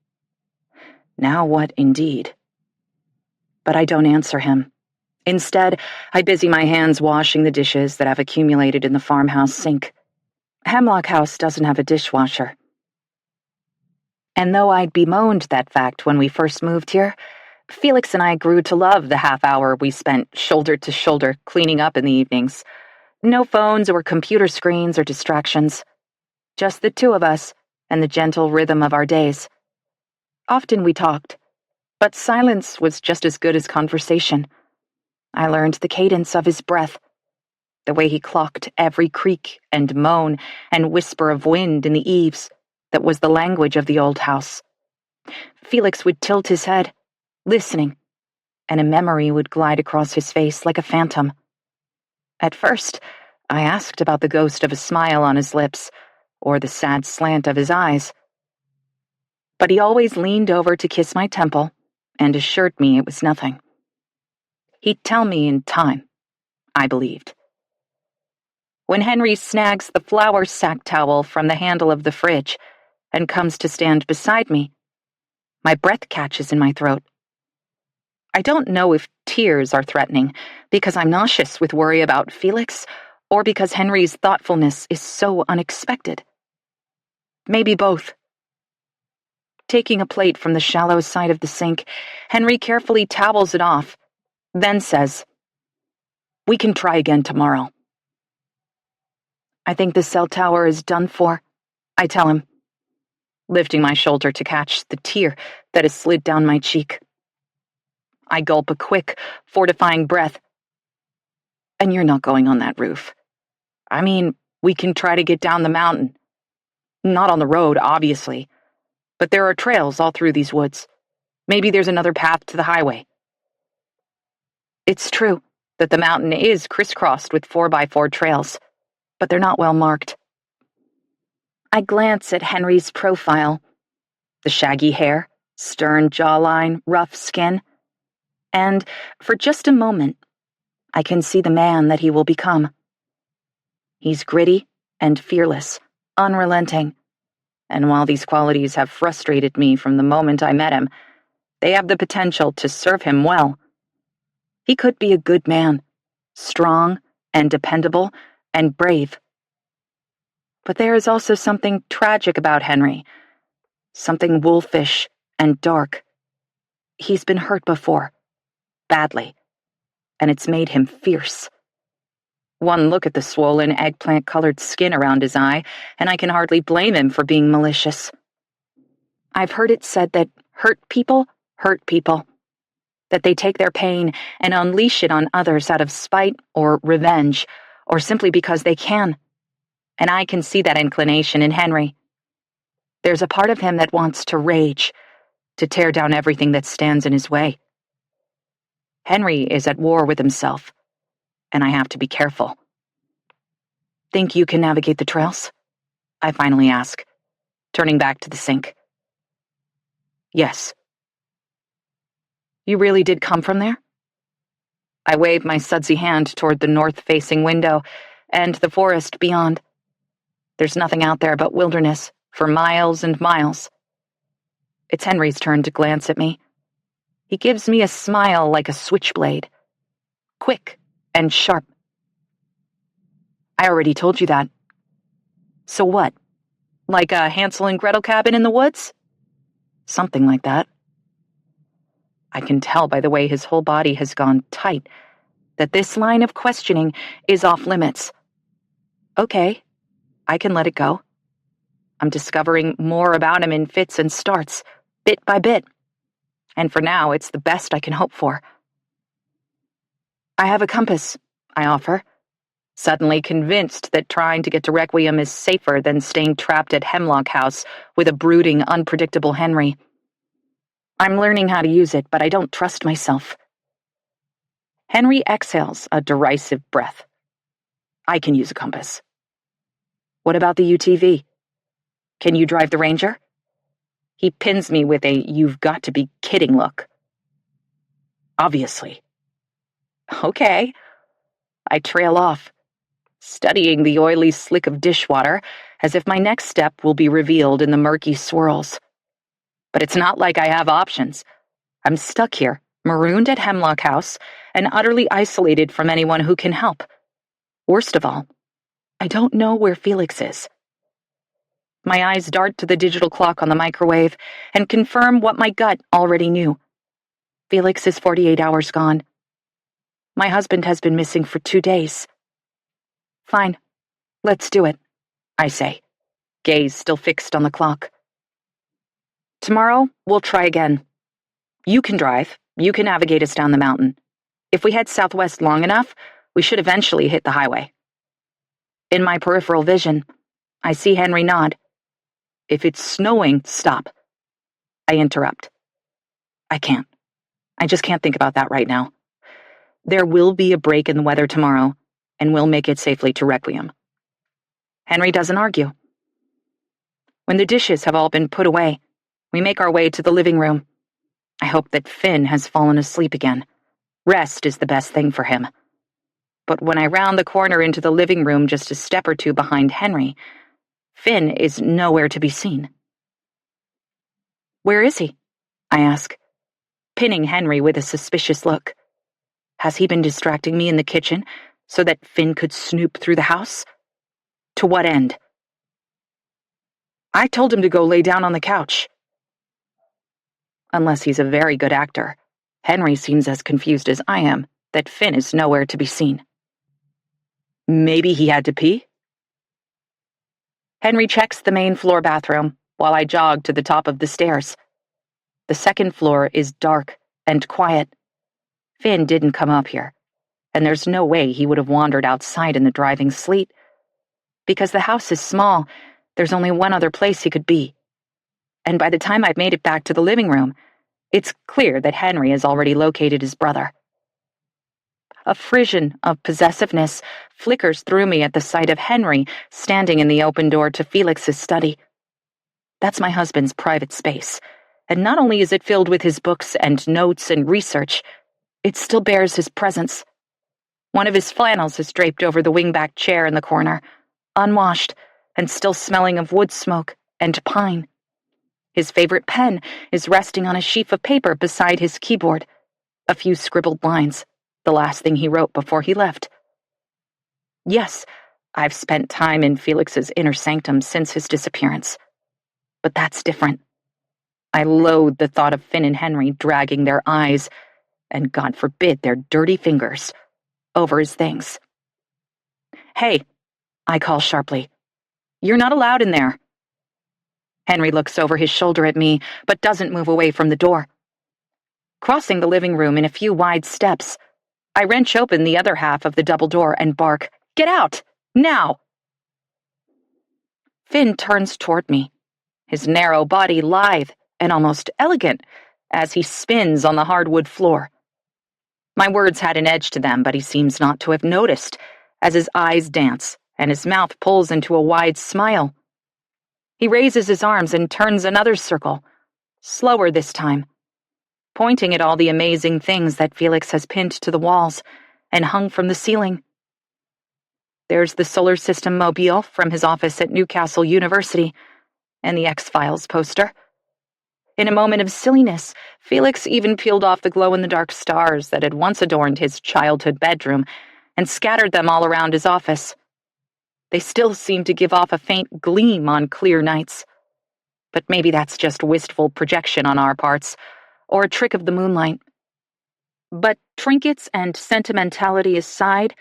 Now what indeed? But I don't answer him. Instead, I busy my hands washing the dishes that have accumulated in the farmhouse sink. Hemlock House doesn't have a dishwasher. And though I'd bemoaned that fact when we first moved here, Felix and I grew to love the half hour we spent shoulder to shoulder cleaning up in the evenings, No phones or computer screens or distractions. Just the two of us and the gentle rhythm of our days. Often we talked, but silence was just as good as conversation. I learned the cadence of his breath, the way he clocked every creak and moan and whisper of wind in the eaves that was the language of the old house. Felix would tilt his head, listening, and a memory would glide across his face like a phantom. At first, I asked about the ghost of a smile on his lips, or the sad slant of his eyes. But he always leaned over to kiss my temple and assured me it was nothing. He'd tell me in time, I believed. When Henry snags the flour sack towel from the handle of the fridge and comes to stand beside me, my breath catches in my throat. I don't know if tears are threatening because I'm nauseous with worry about Felix, or because Henry's thoughtfulness is so unexpected. Maybe both. Taking a plate from the shallow side of the sink, Henry carefully towels it off, then says, "We can try again tomorrow." "I think the cell tower is done for," I tell him, lifting my shoulder to catch the tear that has slid down my cheek. I gulp a quick, fortifying breath. "And you're not going on that roof. I mean, we can try to get down the mountain. Not on the road, obviously, but there are trails all through these woods. Maybe there's another path to the highway." It's true that the mountain is crisscrossed with 4x4 trails, but they're not well marked. I glance at Henry's profile, the shaggy hair, stern jawline, rough skin, and for just a moment, I can see the man that he will become. He's gritty and fearless, unrelenting, and while these qualities have frustrated me from the moment I met him, they have the potential to serve him well. He could be a good man, strong and dependable and brave. But there is also something tragic about Henry, something wolfish and dark. He's been hurt before, badly, and it's made him fierce. One look at the swollen, eggplant-colored skin around his eye, and I can hardly blame him for being malicious. I've heard it said that hurt people, that they take their pain and unleash it on others out of spite or revenge, or simply because they can. And I can see that inclination in Henry. There's a part of him that wants to rage, to tear down everything that stands in his way. Henry is at war with himself, and I have to be careful. "Think you can navigate the trails?" I finally ask, turning back to the sink. "Yes." "You really did come from there?" I wave my sudsy hand toward the north-facing window and the forest beyond. There's nothing out there but wilderness for miles and miles. It's Henry's turn to glance at me. He gives me a smile like a switchblade, quick and sharp. "I already told you that." "So what? Like a Hansel and Gretel cabin in the woods?" "Something like that." I can tell by the way his whole body has gone tight that this line of questioning is off limits. Okay, I can let it go. I'm discovering more about him in fits and starts, bit by bit. And for now, it's the best I can hope for. "I have a compass," I offer, suddenly convinced that trying to get to Requiem is safer than staying trapped at Hemlock House with a brooding, unpredictable Henry. I'm learning how to use it, but I don't trust myself. Henry exhales a derisive breath. "I can use a compass." "What about the UTV? Can you drive the Ranger?" He pins me with a "you've got to be kidding" look. "Obviously." "Okay." I trail off, studying the oily slick of dishwater as if my next step will be revealed in the murky swirls. But it's not like I have options. I'm stuck here, marooned at Hemlock House, and utterly isolated from anyone who can help. Worst of all, I don't know where Felix is. My eyes dart to the digital clock on the microwave and confirm what my gut already knew. Felix is 48 hours gone. My husband has been missing for 2 days. Fine, let's do it, I say, gaze still fixed on the clock. Tomorrow, we'll try again. You can drive. You can navigate us down the mountain. If we head southwest long enough, we should eventually hit the highway. In my peripheral vision, I see Henry nod. If it's snowing, stop. I interrupt. I can't. I just can't think about that right now. There will be a break in the weather tomorrow, and we'll make it safely to Requiem. Henry doesn't argue. When the dishes have all been put away, we make our way to the living room. I hope that Finn has fallen asleep again. Rest is the best thing for him. But when I round the corner into the living room just a step or two behind Henry, Finn is nowhere to be seen. Where is he? I ask, pinning Henry with a suspicious look. Has he been distracting me in the kitchen so that Finn could snoop through the house? To what end? I told him to go lay down on the couch. Unless he's a very good actor, Henry seems as confused as I am that Finn is nowhere to be seen. Maybe he had to pee? Henry checks the main floor bathroom while I jog to the top of the stairs. The second floor is dark and quiet. Finn didn't come up here, and there's no way he would have wandered outside in the driving sleet. Because the house is small, there's only one other place he could be. And by the time I've made it back to the living room, it's clear that Henry has already located his brother. A frisson of possessiveness flickers through me at the sight of Henry standing in the open door to Felix's study. That's my husband's private space, and not only is it filled with his books and notes and research, it still bears his presence. One of his flannels is draped over the wingback chair in the corner, unwashed and still smelling of wood smoke and pine. His favorite pen is resting on a sheaf of paper beside his keyboard, a few scribbled lines, the last thing he wrote before he left. Yes, I've spent time in Felix's inner sanctum since his disappearance. But that's different. I loathe the thought of Finn and Henry dragging their eyes, and God forbid their dirty fingers, over his things. Hey, I call sharply. You're not allowed in there. Henry looks over his shoulder at me, but doesn't move away from the door. Crossing the living room in a few wide steps, I wrench open the other half of the double door and bark, "Get out! Now!" Finn turns toward me, his narrow body lithe and almost elegant as he spins on the hardwood floor. My words had an edge to them, but he seems not to have noticed, as his eyes dance and his mouth pulls into a wide smile. He raises his arms and turns another circle, slower this time, pointing at all the amazing things that Felix has pinned to the walls and hung from the ceiling. There's the solar system mobile from his office at Newcastle University, and the X-Files poster. In a moment of silliness, Felix even peeled off the glow-in-the-dark stars that had once adorned his childhood bedroom and scattered them all around his office. They still seem to give off a faint gleam on clear nights. But maybe that's just wistful projection on our parts, or a trick of the moonlight. But trinkets and sentimentality aside,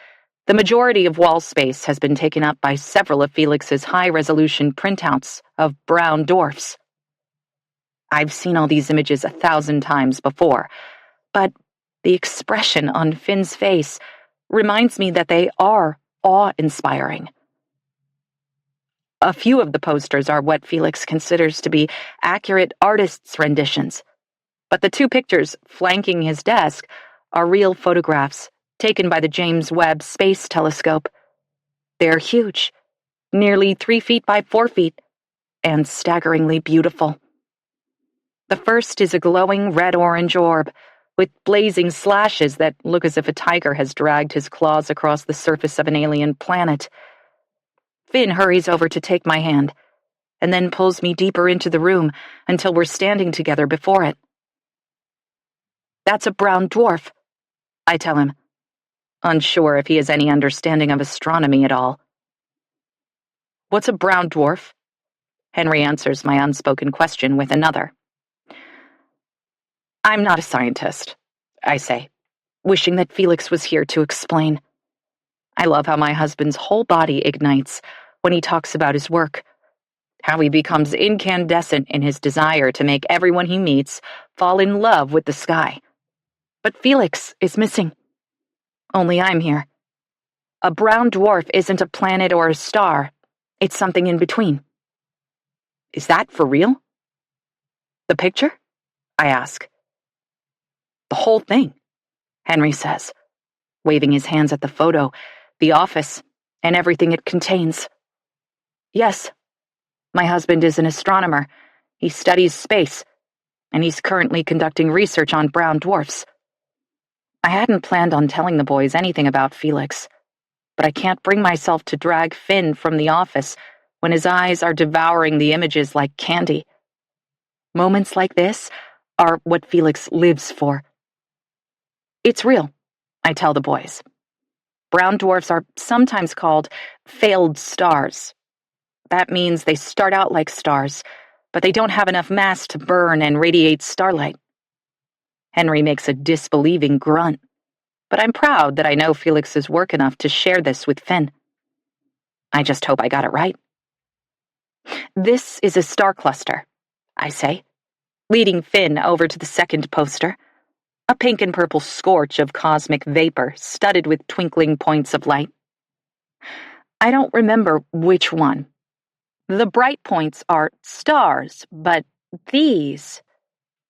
the majority of wall space has been taken up by several of Felix's high-resolution printouts of brown dwarfs. I've seen all these images 1,000 times before, but the expression on Finn's face reminds me that they are awe-inspiring. A few of the posters are what Felix considers to be accurate artists' renditions, but the two pictures flanking his desk are real photographs taken by the James Webb Space Telescope. They're huge, nearly 3 feet by 4 feet, and staggeringly beautiful. The first is a glowing red-orange orb, with blazing slashes that look as if a tiger has dragged his claws across the surface of an alien planet. Finn hurries over to take my hand, and then pulls me deeper into the room until we're standing together before it. "That's a brown dwarf," I tell him, unsure if he has any understanding of astronomy at all. "What's a brown dwarf?" Henry answers my unspoken question with another. "I'm not a scientist," I say, wishing that Felix was here to explain. I love how my husband's whole body ignites when he talks about his work, how he becomes incandescent in his desire to make everyone he meets fall in love with the sky. But Felix is missing. Only I'm here. A brown dwarf isn't a planet or a star. It's something in between. Is that for real? The picture? I ask. The whole thing, Henry says, waving his hands at the photo, the office, and everything it contains. Yes, my husband is an astronomer. He studies space, and he's currently conducting research on brown dwarfs. I hadn't planned on telling the boys anything about Felix, but I can't bring myself to drag Finn from the office when his eyes are devouring the images like candy. Moments like this are what Felix lives for. It's real, I tell the boys. Brown dwarfs are sometimes called failed stars. That means they start out like stars, but they don't have enough mass to burn and radiate starlight. Henry makes a disbelieving grunt, but I'm proud that I know Felix is work enough to share this with Finn. I just hope I got it right. This is a star cluster, I say, leading Finn over to the second poster, a pink and purple scorch of cosmic vapor studded with twinkling points of light. I don't remember which one. The bright points are stars, but these...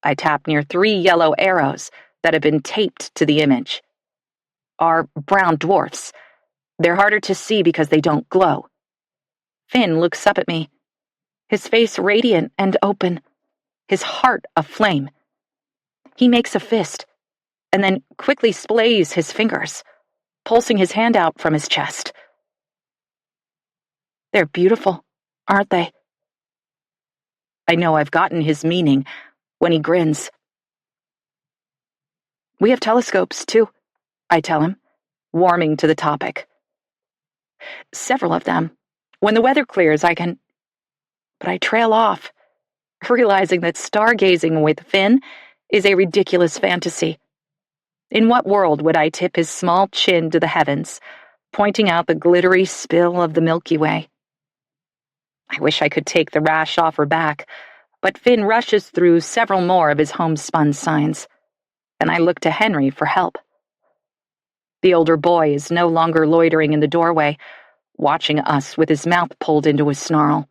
I tap near 3 yellow arrows that have been taped to the image. Are brown dwarfs. They're harder to see because they don't glow. Finn looks up at me, his face radiant and open, his heart aflame. He makes a fist, and then quickly splays his fingers, pulsing his hand out from his chest. They're beautiful, aren't they? I know I've gotten his meaning when he grins. We have telescopes, too, I tell him, warming to the topic. Several of them. When the weather clears, I can... But I trail off, realizing that stargazing with Finn is a ridiculous fantasy. In what world would I tip his small chin to the heavens, pointing out the glittery spill of the Milky Way? I wish I could take the rash off her back, but Finn rushes through several more of his homespun signs, and I look to Henry for help. The older boy is no longer loitering in the doorway, watching us with his mouth pulled into a snarl.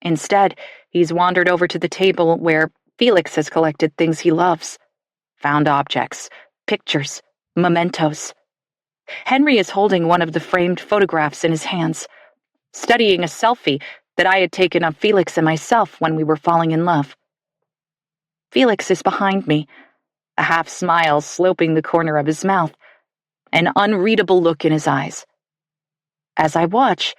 Instead, he's wandered over to the table where Felix has collected things he loves. Found objects, pictures, mementos. Henry is holding one of the framed photographs in his hands, studying a selfie that I had taken of Felix and myself when we were falling in love. Felix is behind me, a half smile sloping the corner of his mouth, an unreadable look in his eyes. As I watch,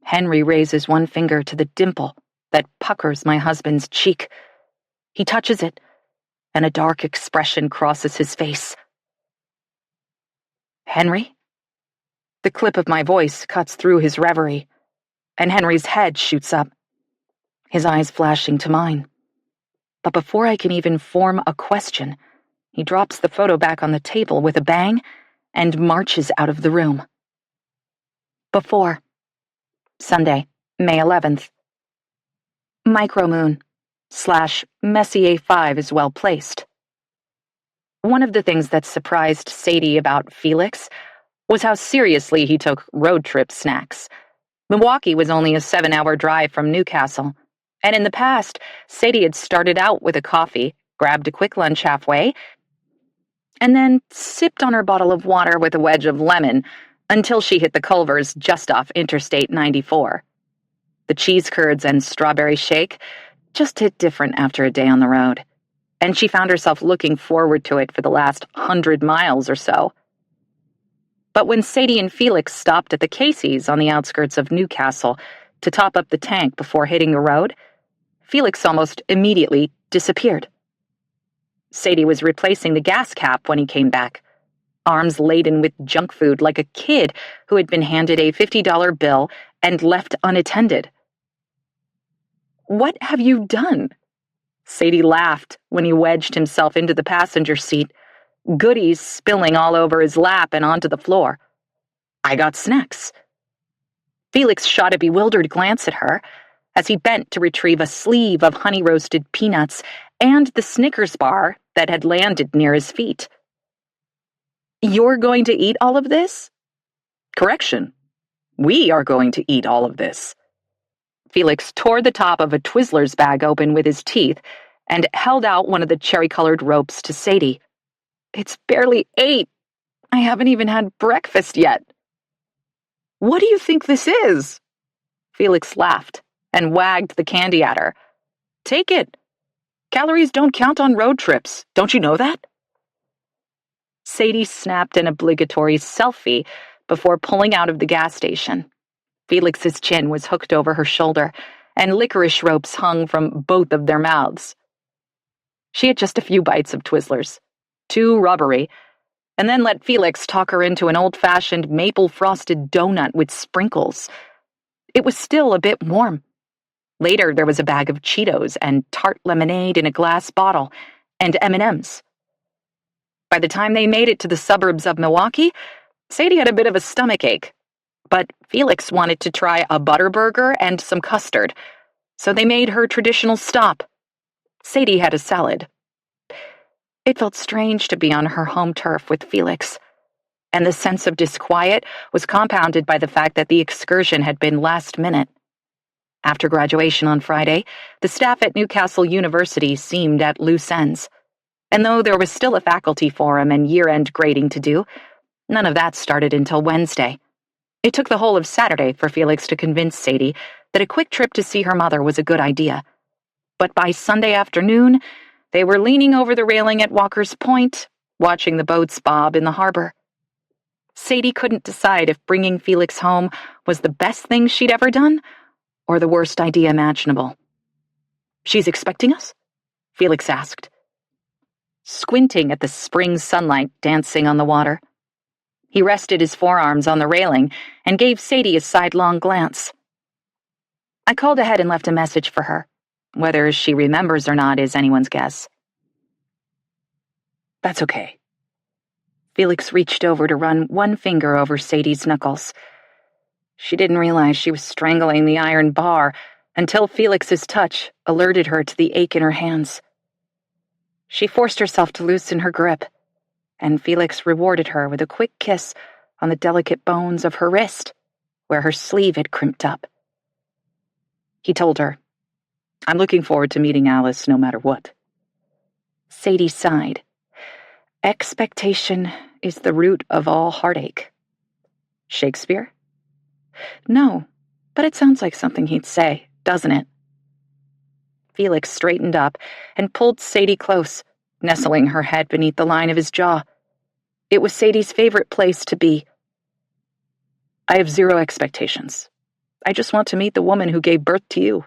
Henry raises one finger to the dimple that puckers my husband's cheek. He touches it, and a dark expression crosses his face. Henry? The clip of my voice cuts through his reverie, and Henry's head shoots up, his eyes flashing to mine. But before I can even form a question, he drops the photo back on the table with a bang and marches out of the room. Before. Sunday, May 11th. Micromoon / Messier 5 is well placed. One of the things that surprised Sadie about Felix was how seriously he took road trip snacks. Milwaukee was only a 7-hour drive from Newcastle, and in the past, Sadie had started out with a coffee, grabbed a quick lunch halfway, and then sipped on her bottle of water with a wedge of lemon until she hit the Culvers just off Interstate 94. The cheese curds and strawberry shake just hit different after a day on the road, and she found herself looking forward to it for the last 100 miles or so. But when Sadie and Felix stopped at the Casey's on the outskirts of Newcastle to top up the tank before hitting the road, Felix almost immediately disappeared. Sadie was replacing the gas cap when he came back, arms laden with junk food like a kid who had been handed a $50 bill and left unattended. "What have you done?" Sadie laughed when he wedged himself into the passenger seat, goodies spilling all over his lap and onto the floor. I got snacks. Felix shot a bewildered glance at her as he bent to retrieve a sleeve of honey-roasted peanuts and the Snickers bar that had landed near his feet. You're going to eat all of this? Correction. We are going to eat all of this. Felix tore the top of a Twizzlers bag open with his teeth and held out one of the cherry-colored ropes to Sadie. It's barely 8. I haven't even had breakfast yet. What do you think this is? Felix laughed and wagged the candy at her. Take it. Calories don't count on road trips. Don't you know that? Sadie snapped an obligatory selfie before pulling out of the gas station. Felix's chin was hooked over her shoulder, and licorice ropes hung from both of their mouths. She had just a few bites of Twizzlers, too rubbery, and then let Felix talk her into an old-fashioned maple-frosted donut with sprinkles. It was still a bit warm. Later, there was a bag of Cheetos and tart lemonade in a glass bottle, and M&Ms. By the time they made it to the suburbs of Milwaukee, Sadie had a bit of a stomachache, but Felix wanted to try a Butterburger and some custard, so they made her traditional stop. Sadie had a salad. It felt strange to be on her home turf with Felix, and the sense of disquiet was compounded by the fact that the excursion had been last minute. After graduation on Friday, the staff at Newcastle University seemed at loose ends, and though there was still a faculty forum and year-end grading to do, none of that started until Wednesday. It took the whole of Saturday for Felix to convince Sadie that a quick trip to see her mother was a good idea. But by Sunday afternoon, they were leaning over the railing at Walker's Point, watching the boats bob in the harbor. Sadie couldn't decide if bringing Felix home was the best thing she'd ever done or the worst idea imaginable. She's expecting us? Felix asked, squinting at the spring sunlight dancing on the water. He rested his forearms on the railing and gave Sadie a sidelong glance. I called ahead and left a message for her. Whether she remembers or not is anyone's guess. That's okay. Felix reached over to run one finger over Sadie's knuckles. She didn't realize she was strangling the iron bar until Felix's touch alerted her to the ache in her hands. She forced herself to loosen her grip, and Felix rewarded her with a quick kiss on the delicate bones of her wrist, where her sleeve had crimped up. He told her, I'm looking forward to meeting Alice no matter what. Sadie sighed. Expectation is the root of all heartache. Shakespeare? No, but it sounds like something he'd say, doesn't it? Felix straightened up and pulled Sadie close, nestling her head beneath the line of his jaw. It was Sadie's favorite place to be. I have zero expectations. I just want to meet the woman who gave birth to you.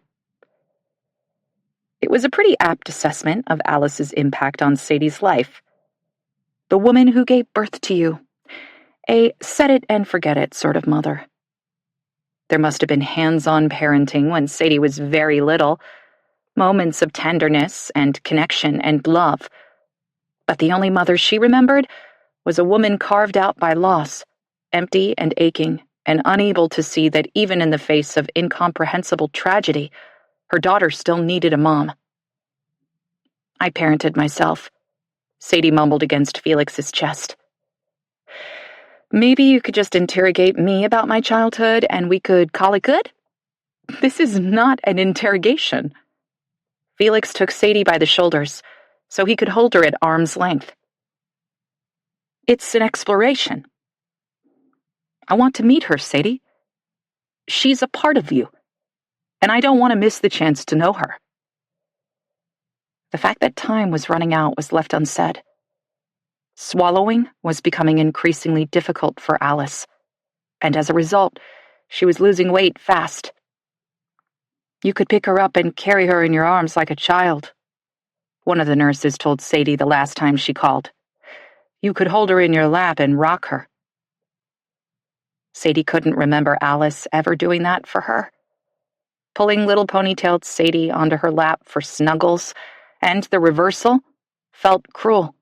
It was a pretty apt assessment of Alice's impact on Sadie's life. The woman who gave birth to you. A set-it-and-forget-it sort of mother. There must have been hands-on parenting when Sadie was very little, moments of tenderness and connection and love. But the only mother she remembered was a woman carved out by loss, empty and aching, and unable to see that even in the face of incomprehensible tragedy, her daughter still needed a mom. I parented myself, Sadie mumbled against Felix's chest. Maybe you could just interrogate me about my childhood and we could call it good? This is not an interrogation. Felix took Sadie by the shoulders so he could hold her at arm's length. It's an exploration. I want to meet her, Sadie. She's a part of you, and I don't want to miss the chance to know her. The fact that time was running out was left unsaid. Swallowing was becoming increasingly difficult for Alice, and as a result, she was losing weight fast. You could pick her up and carry her in your arms like a child, one of the nurses told Sadie the last time she called. You could hold her in your lap and rock her. Sadie couldn't remember Alice ever doing that for her. Pulling little ponytailed Sadie onto her lap for snuggles, and the reversal, felt cruel.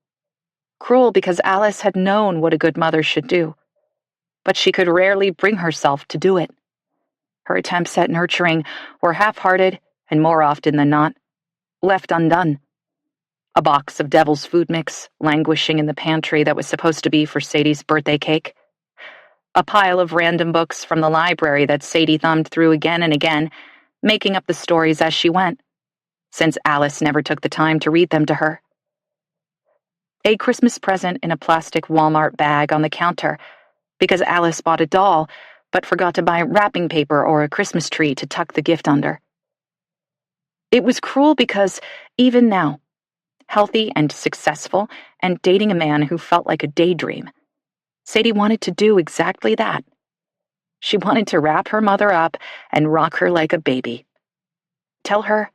Cruel because Alice had known what a good mother should do. but she could rarely bring herself to do it. Her attempts at nurturing were half-hearted and, more often than not, left undone. A box of devil's food mix languishing in the pantry that was supposed to be for Sadie's birthday cake. A pile of random books from the library that Sadie thumbed through again and again, making up the stories as she went, since Alice never took the time to read them to her. A Christmas present in a plastic Walmart bag on the counter, because Alice bought a doll but forgot to buy wrapping paper or a Christmas tree to tuck the gift under. It was cruel because, even now, healthy and successful and dating a man who felt like a daydream, Sadie wanted to do exactly that. She wanted to wrap her mother up and rock her like a baby. Tell her,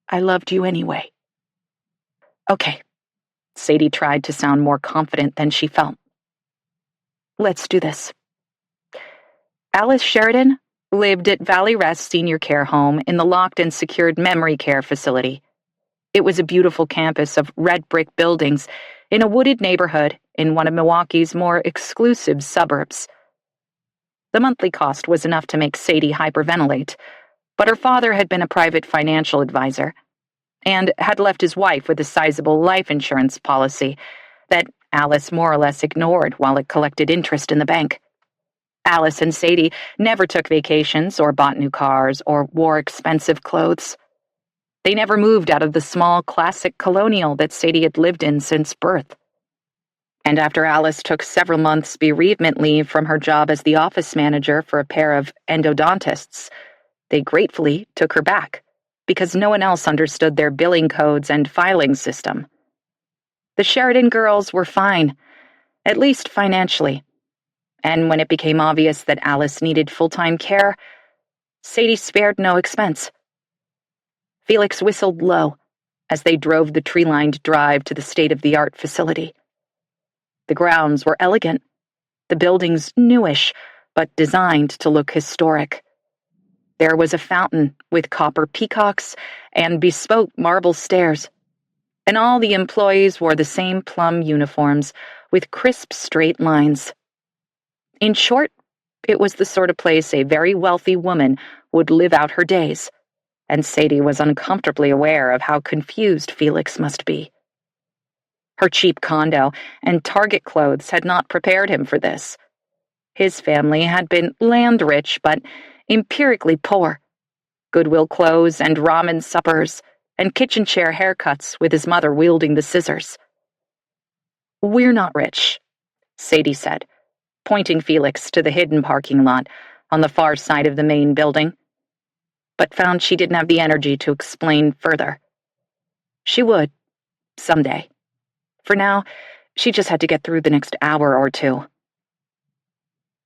I loved you anyway. Okay, Sadie tried to sound more confident than she felt. Let's do this. Alice Sheridan lived at Valley Rest Senior Care Home in the locked and secured memory care facility. It was a beautiful campus of red brick buildings in a wooded neighborhood in one of Milwaukee's more exclusive suburbs. The monthly cost was enough to make Sadie hyperventilate, but her father had been a private financial advisor and had left his wife with a sizable life insurance policy that Alice more or less ignored while it collected interest in the bank. Alice and Sadie never took vacations or bought new cars or wore expensive clothes. They never moved out of the small classic colonial that Sadie had lived in since birth. And after Alice took several months bereavement leave from her job as the office manager for a pair of endodontists, they gratefully took her back because no one else understood their billing codes and filing system. The Sheridan girls were fine, at least financially. And when it became obvious that Alice needed full-time care, Sadie spared no expense. Felix whistled low as they drove the tree-lined drive to the state-of-the-art facility. The grounds were elegant, the buildings newish, but designed to look historic. There was a fountain with copper peacocks and bespoke marble stairs, and all the employees wore the same plum uniforms with crisp straight lines. In short, it was the sort of place a very wealthy woman would live out her days, and Sadie was uncomfortably aware of how confused Felix must be. Her cheap condo and Target clothes had not prepared him for this. His family had been land-rich but empirically poor. Goodwill clothes and ramen suppers and kitchen chair haircuts with his mother wielding the scissors. "We're not rich," Sadie said, pointing Felix to the hidden parking lot on the far side of the main building, but found she didn't have the energy to explain further. She would, someday. For now, she just had to get through the next hour or two.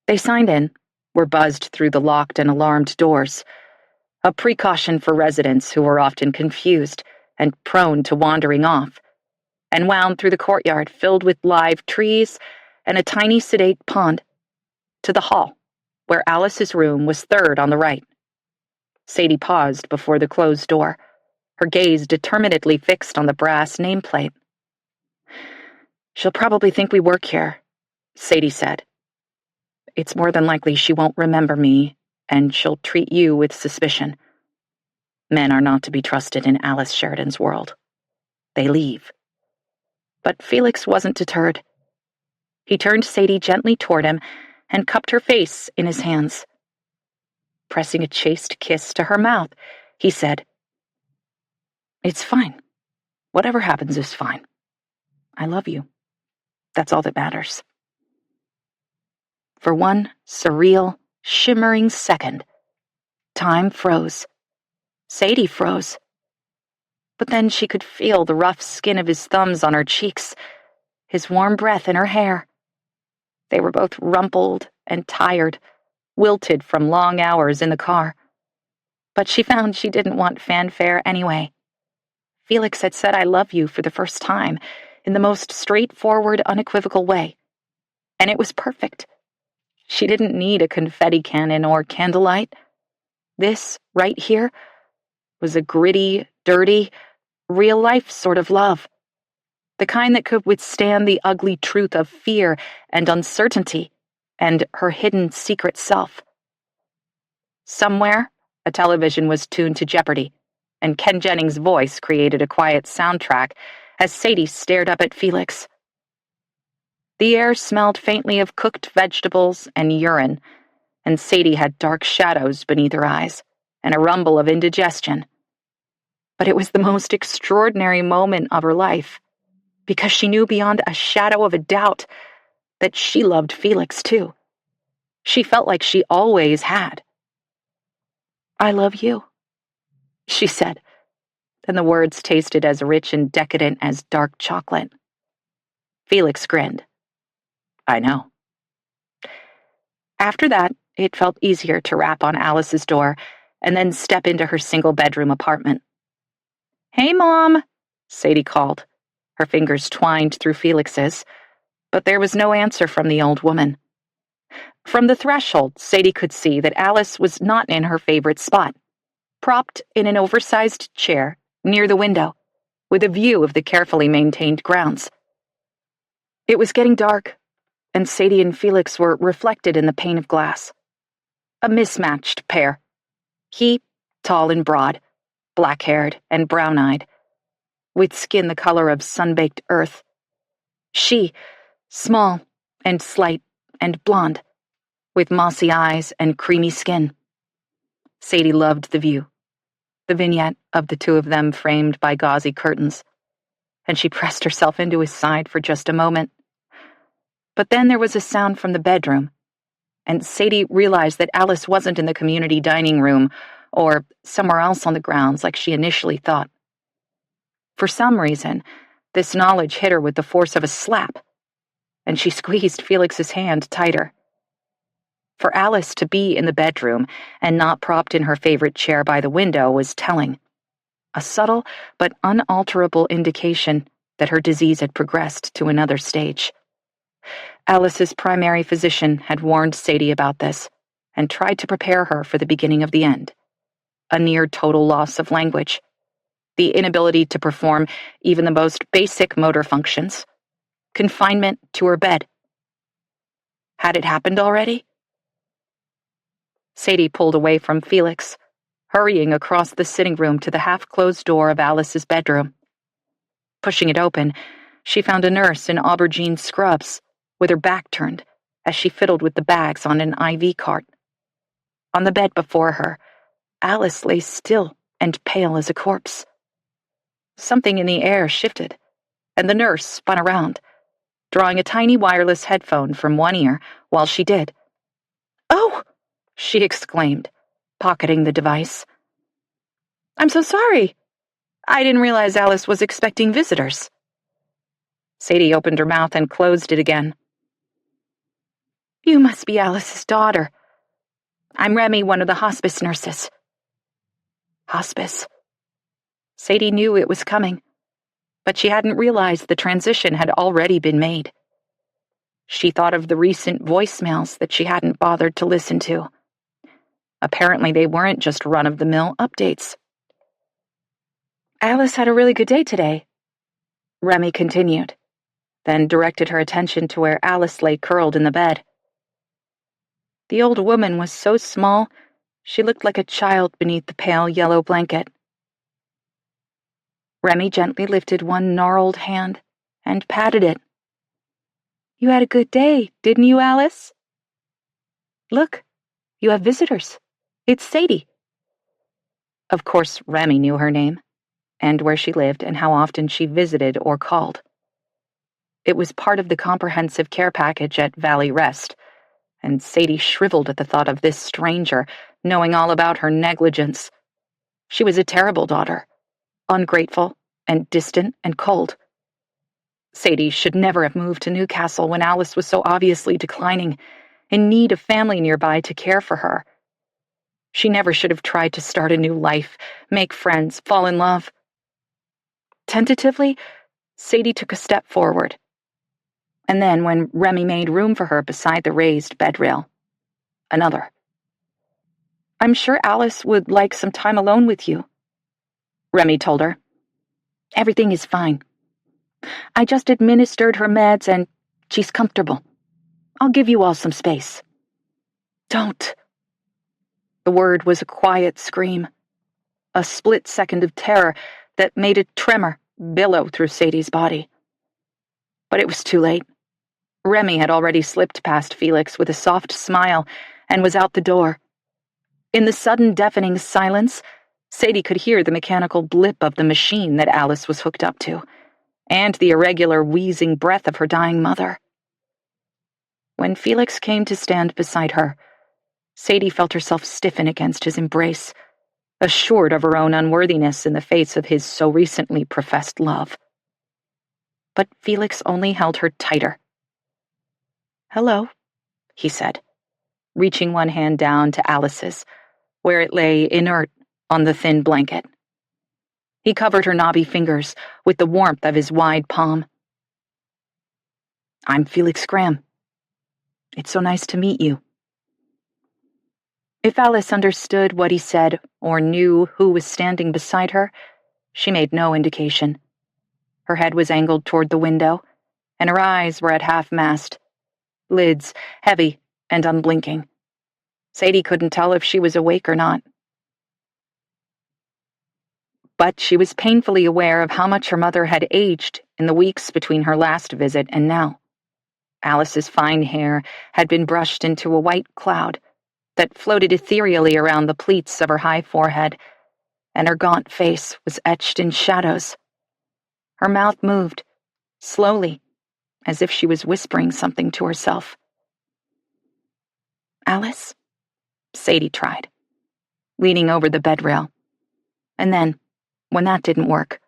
They signed in, were buzzed through the locked and alarmed doors, a precaution for residents who were often confused and prone to wandering off, and wound through the courtyard filled with live trees and a tiny sedate pond, to the hall, where Alice's room was third on the right. Sadie paused before the closed door, her gaze determinedly fixed on the brass nameplate. "She'll probably think we work here," Sadie said. "It's more than likely she won't remember me, and she'll treat you with suspicion. Men are not to be trusted in Alice Sheridan's world. They leave." But Felix wasn't deterred. He turned Sadie gently toward him and cupped her face in his hands. Pressing a chaste kiss to her mouth, he said, "It's fine. Whatever happens is fine. I love you. That's all that matters." For one surreal, shimmering second, time froze. Sadie froze. But then she could feel the rough skin of his thumbs on her cheeks, his warm breath in her hair. They were both rumpled and tired, wilted from long hours in the car. But she found she didn't want fanfare anyway. Felix had said "I love you" for the first time, in the most straightforward, unequivocal way. And it was perfect. She didn't need a confetti cannon or candlelight. This, right here, was a gritty, dirty, real-life sort of love. The kind that could withstand the ugly truth of fear and uncertainty, and her hidden secret self. Somewhere, a television was tuned to Jeopardy, and Ken Jennings' voice created a quiet soundtrack as Sadie stared up at Felix. The air smelled faintly of cooked vegetables and urine, and Sadie had dark shadows beneath her eyes and a rumble of indigestion. But it was the most extraordinary moment of her life, because she knew beyond a shadow of a doubt that she loved Felix too. She felt like she always had. "I love you," she said, and the words tasted as rich and decadent as dark chocolate. Felix grinned. "I know." After that, it felt easier to rap on Alice's door and then step into her single-bedroom apartment. "Hey, Mom," Sadie called, her fingers twined through Felix's, but there was no answer from the old woman. From the threshold, Sadie could see that Alice was not in her favorite spot, propped in an oversized chair near the window, with a view of the carefully maintained grounds. It was getting dark, and Sadie and Felix were reflected in the pane of glass. A mismatched pair. He, tall and broad, black-haired and brown-eyed, with skin the color of sun-baked earth. She, small and slight and blonde, with mossy eyes and creamy skin. Sadie loved the view, the vignette of the two of them framed by gauzy curtains, and she pressed herself into his side for just a moment. But then there was a sound from the bedroom, and Sadie realized that Alice wasn't in the community dining room or somewhere else on the grounds like she initially thought. For some reason, this knowledge hit her with the force of a slap, and she squeezed Felix's hand tighter. For Alice to be in the bedroom and not propped in her favorite chair by the window was telling, a subtle but unalterable indication that her disease had progressed to another stage. Alice's primary physician had warned Sadie about this and tried to prepare her for the beginning of the end. A near-total loss of language, the inability to perform even the most basic motor functions, confinement to her bed. Had it happened already? Sadie pulled away from Felix, hurrying across the sitting room to the half-closed door of Alice's bedroom. Pushing it open, she found a nurse in aubergine scrubs, with her back turned, as she fiddled with the bags on an IV cart. On the bed before her, Alice lay still and pale as a corpse. Something in the air shifted, and the nurse spun around, drawing a tiny wireless headphone from one ear while she did. "Oh!" she exclaimed, pocketing the device. "I'm so sorry. I didn't realize Alice was expecting visitors." Sadie opened her mouth and closed it again. "You must be Alice's daughter. I'm Remy, one of the hospice nurses." Hospice. Sadie knew it was coming, but she hadn't realized the transition had already been made. She thought of the recent voicemails that she hadn't bothered to listen to. Apparently they weren't just run-of-the-mill updates. "Alice had a really good day today," Remy continued, then directed her attention to where Alice lay curled in the bed. The old woman was so small, she looked like a child beneath the pale yellow blanket. Remy gently lifted one gnarled hand and patted it. "You had a good day, didn't you, Alice? Look, you have visitors. It's Sadie." Of course, Remy knew her name, and where she lived and how often she visited or called. It was part of the comprehensive care package at Valley Rest, and Sadie shriveled at the thought of this stranger knowing all about her negligence. She was a terrible daughter, ungrateful and distant and cold. Sadie should never have moved to Newcastle when Alice was so obviously declining, in need of family nearby to care for her. She never should have tried to start a new life, make friends, fall in love. Tentatively, Sadie took a step forward. And then, when Remy made room for her beside the raised bed rail, another. "I'm sure Alice would like some time alone with you," Remy told her. "Everything is fine. I just administered her meds and she's comfortable." I'll give you all some space." "Don't." The word was a quiet scream, a split second of terror that made a tremor billow through Sadie's body. But it was too late. Remy had already slipped past Felix with a soft smile and was out the door. In the sudden deafening silence, Sadie could hear the mechanical blip of the machine that Alice was hooked up to, and the irregular wheezing breath of her dying mother. When Felix came to stand beside her, Sadie felt herself stiffen against his embrace, assured of her own unworthiness in the face of his so recently professed love. But Felix only held her tighter. "Hello," he said, reaching one hand down to Alice's, where it lay inert on the thin blanket. He covered her knobby fingers with the warmth of his wide palm. "I'm Felix Graham. It's so nice to meet you." If Alice understood what he said or knew who was standing beside her, she made no indication. Her head was angled toward the window, and her eyes were at half-mast, lids heavy and unblinking. Sadie couldn't tell if she was awake or not. But she was painfully aware of how much her mother had aged in the weeks between her last visit and now. Alice's fine hair had been brushed into a white cloud that floated ethereally around the pleats of her high forehead, and her gaunt face was etched in shadows. Her mouth moved, slowly, as if she was whispering something to herself. "Alice?" Sadie tried, leaning over the bed rail. And then, when that didn't work,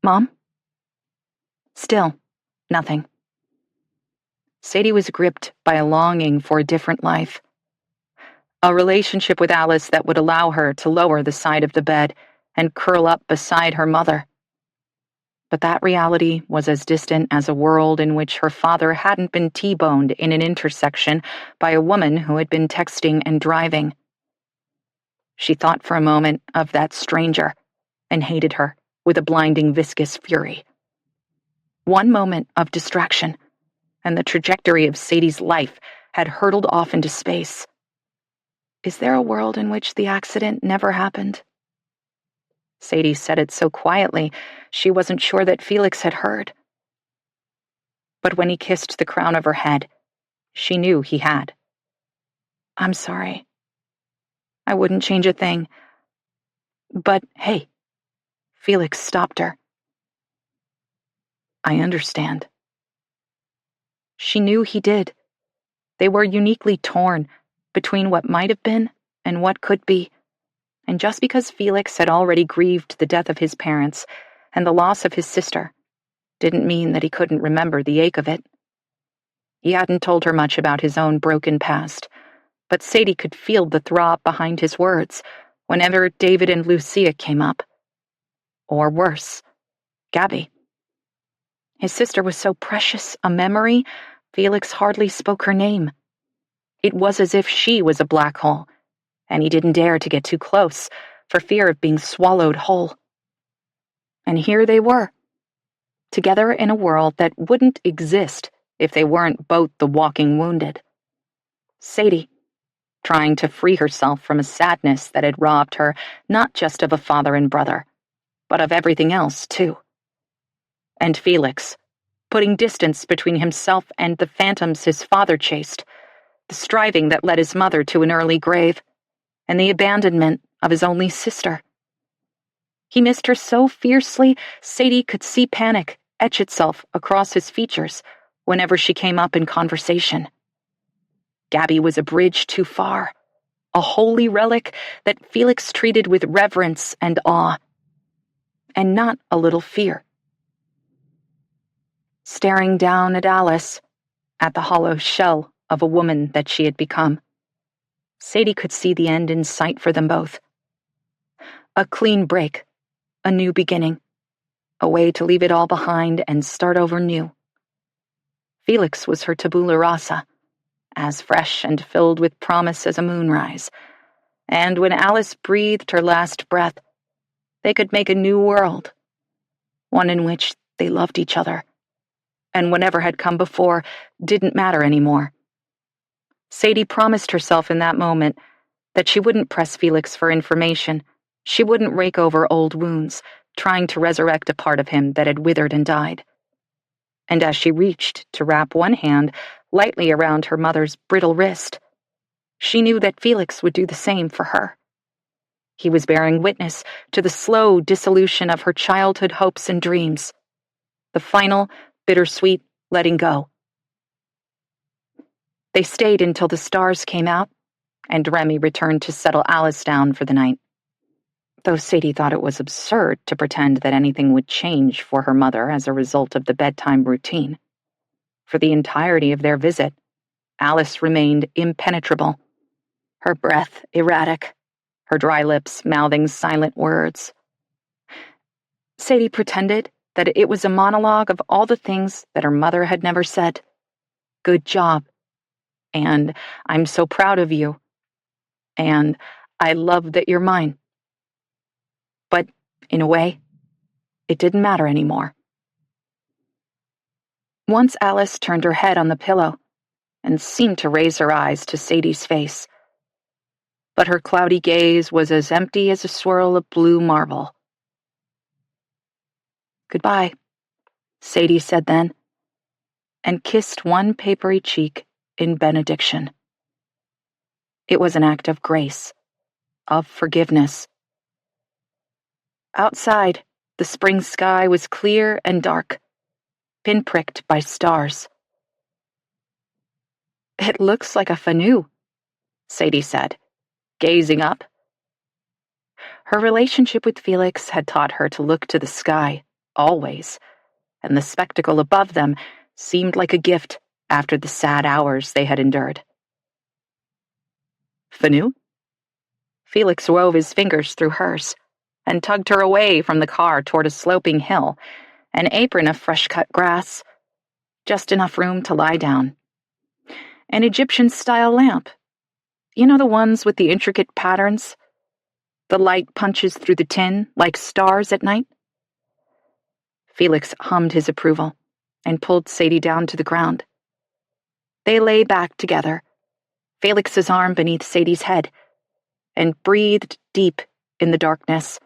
"Mom?" Still, nothing. Sadie was gripped by a longing for a different life. A relationship with Alice that would allow her to lower the side of the bed and curl up beside her mother. But that reality was as distant as a world in which her father hadn't been T-boned in an intersection by a woman who had been texting and driving. She thought for a moment of that stranger and hated her with a blinding viscous fury. One moment of distraction, and the trajectory of Sadie's life had hurtled off into space. Is there a world in which the accident never happened? Sadie said it so quietly, she wasn't sure that Felix had heard. But when he kissed the crown of her head, she knew he had. "I'm sorry. I wouldn't change a thing. But, hey," Felix stopped her. "I understand." She knew he did. They were uniquely torn between what might have been and what could be. And just because Felix had already grieved the death of his parents and the loss of his sister, didn't mean that he couldn't remember the ache of it. He hadn't told her much about his own broken past, but Sadie could feel the throb behind his words whenever David and Lucia came up. Or worse, Gabby. His sister was so precious a memory, Felix hardly spoke her name. It was as if she was a black hole, and he didn't dare to get too close for fear of being swallowed whole. And here they were, together in a world that wouldn't exist if they weren't both the walking wounded. Sadie, trying to free herself from a sadness that had robbed her not just of a father and brother, but of everything else, too. And Felix, putting distance between himself and the phantoms his father chased, the striving that led his mother to an early grave, and the abandonment of his only sister. He missed her so fiercely, Sadie could see panic etch itself across his features whenever she came up in conversation. Gabby was a bridge too far, a holy relic that Felix treated with reverence and awe, and not a little fear. Staring down at Alice, at the hollow shell of a woman that she had become, Sadie could see the end in sight for them both. A clean break, a new beginning, a way to leave it all behind and start over new. Felix was her tabula rasa, as fresh and filled with promise as a moonrise, and when Alice breathed her last breath, they could make a new world, one in which they loved each other and whatever had come before didn't matter anymore. Sadie promised herself in that moment that she wouldn't press Felix for information. She wouldn't rake over old wounds, trying to resurrect a part of him that had withered and died. And as she reached to wrap one hand lightly around her mother's brittle wrist, she knew that Felix would do the same for her. He was bearing witness to the slow dissolution of her childhood hopes and dreams, the final, bittersweet letting go. They stayed until the stars came out, and Remy returned to settle Alice down for the night. Though Sadie thought it was absurd to pretend that anything would change for her mother as a result of the bedtime routine. For the entirety of their visit, Alice remained impenetrable, her breath erratic, her dry lips mouthing silent words. Sadie pretended that it was a monologue of all the things that her mother had never said. Good job. And I'm so proud of you. And I love that you're mine. But, in a way, it didn't matter anymore. Once Alice turned her head on the pillow and seemed to raise her eyes to Sadie's face. But her cloudy gaze was as empty as a swirl of blue marble. Goodbye, Sadie said then, and kissed one papery cheek in benediction. It was an act of grace, of forgiveness. Outside, the spring sky was clear and dark, pinpricked by stars. It looks like a fanu, Sadie said, gazing up. Her relationship with Felix had taught her to look to the sky, always, and the spectacle above them seemed like a gift after the sad hours they had endured. Fanu? Felix wove his fingers through hers and tugged her away from the car toward a sloping hill, an apron of fresh-cut grass, just enough room to lie down. An Egyptian-style lamp. You know the ones with the intricate patterns? The light punches through the tin like stars at night? Felix hummed his approval and pulled Sadie down to the ground. They lay back together, Felix's arm beneath Sadie's head, and breathed deep in the darkness.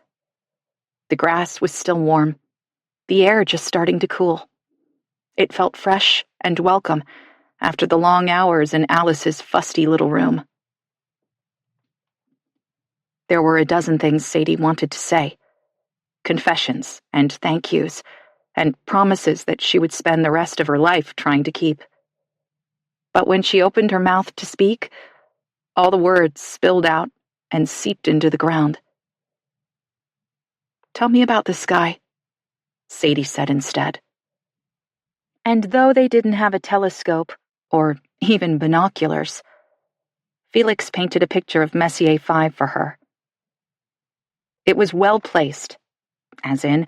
The grass was still warm, the air just starting to cool. It felt fresh and welcome after the long hours in Alice's fusty little room. There were a dozen things Sadie wanted to say. Confessions and thank yous, and promises that she would spend the rest of her life trying to keep. But when she opened her mouth to speak, all the words spilled out and seeped into the ground. Tell me about the sky, Sadie said instead. And though they didn't have a telescope, or even binoculars, Felix painted a picture of Messier 5 for her. It was well placed, as in,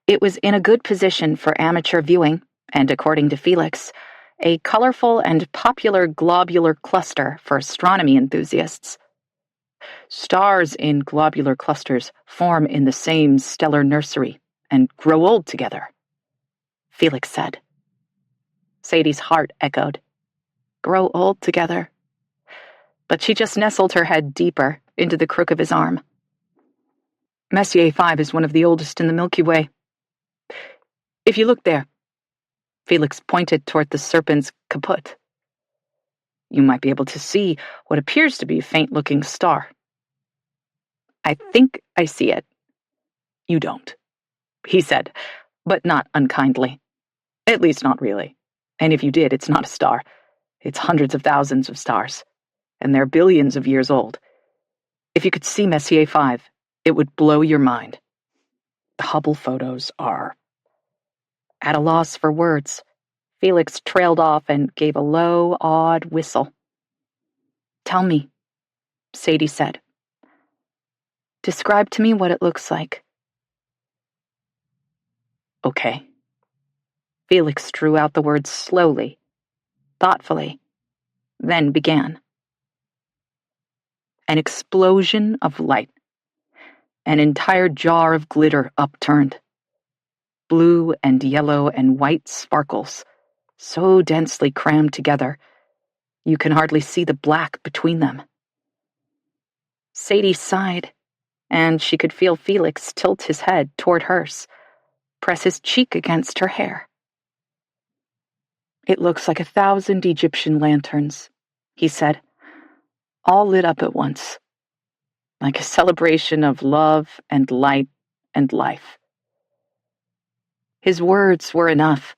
it was in a good position for amateur viewing, and according to Felix, a colorful and popular globular cluster for astronomy enthusiasts. Stars in globular clusters form in the same stellar nursery and grow old together, Felix said. Sadie's heart echoed. Grow old together. But she just nestled her head deeper into the crook of his arm. Messier 5 is one of the oldest in the Milky Way. If you look there, Felix pointed toward the serpent's kaput, you might be able to see what appears to be a faint-looking star. I think I see it. You don't, he said, but not unkindly. At least not really. And if you did, it's not a star. It's hundreds of thousands of stars, and they're billions of years old. If you could see Messier 5, it would blow your mind. The Hubble photos are... At a loss for words, Felix trailed off and gave a low, awed whistle. Tell me, Sadie said. Describe to me what it looks like. Okay. Felix drew out the words slowly, thoughtfully, then began. An explosion of light. An entire jar of glitter upturned. Blue and yellow and white sparkles so densely crammed together, you can hardly see the black between them. Sadie sighed, and she could feel Felix tilt his head toward hers, press his cheek against her hair. "It looks like 1,000 Egyptian lanterns," he said, "all lit up at once, like a celebration of love and light and life." His words were enough,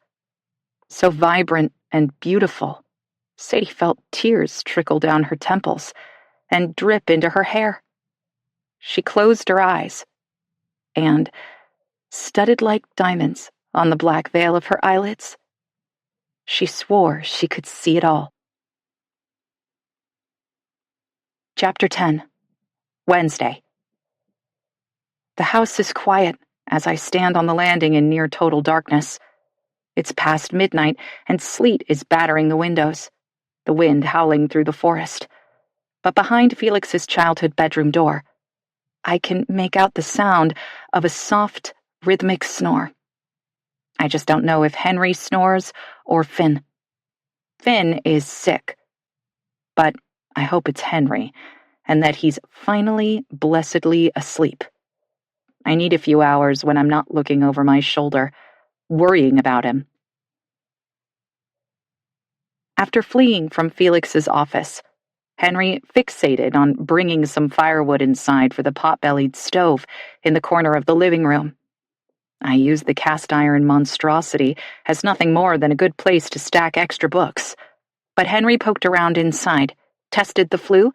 so vibrant and beautiful. Sadie felt tears trickle down her temples and drip into her hair. She closed her eyes, and, studded like diamonds on the black veil of her eyelids, she swore she could see it all. Chapter 10. Wednesday. The house is quiet as I stand on the landing in near total darkness. It's past midnight, and sleet is battering the windows, the wind howling through the forest. But behind Felix's childhood bedroom door, I can make out the sound of a soft, rhythmic snore. I just don't know if Henry snores or Finn. Finn is sick, but I hope it's Henry, and that he's finally blessedly asleep. I need a few hours when I'm not looking over my shoulder, worrying about him. After fleeing from Felix's office, Henry fixated on bringing some firewood inside for the pot-bellied stove in the corner of the living room. I used the cast-iron monstrosity as nothing more than a good place to stack extra books, but Henry poked around inside, tested the flue,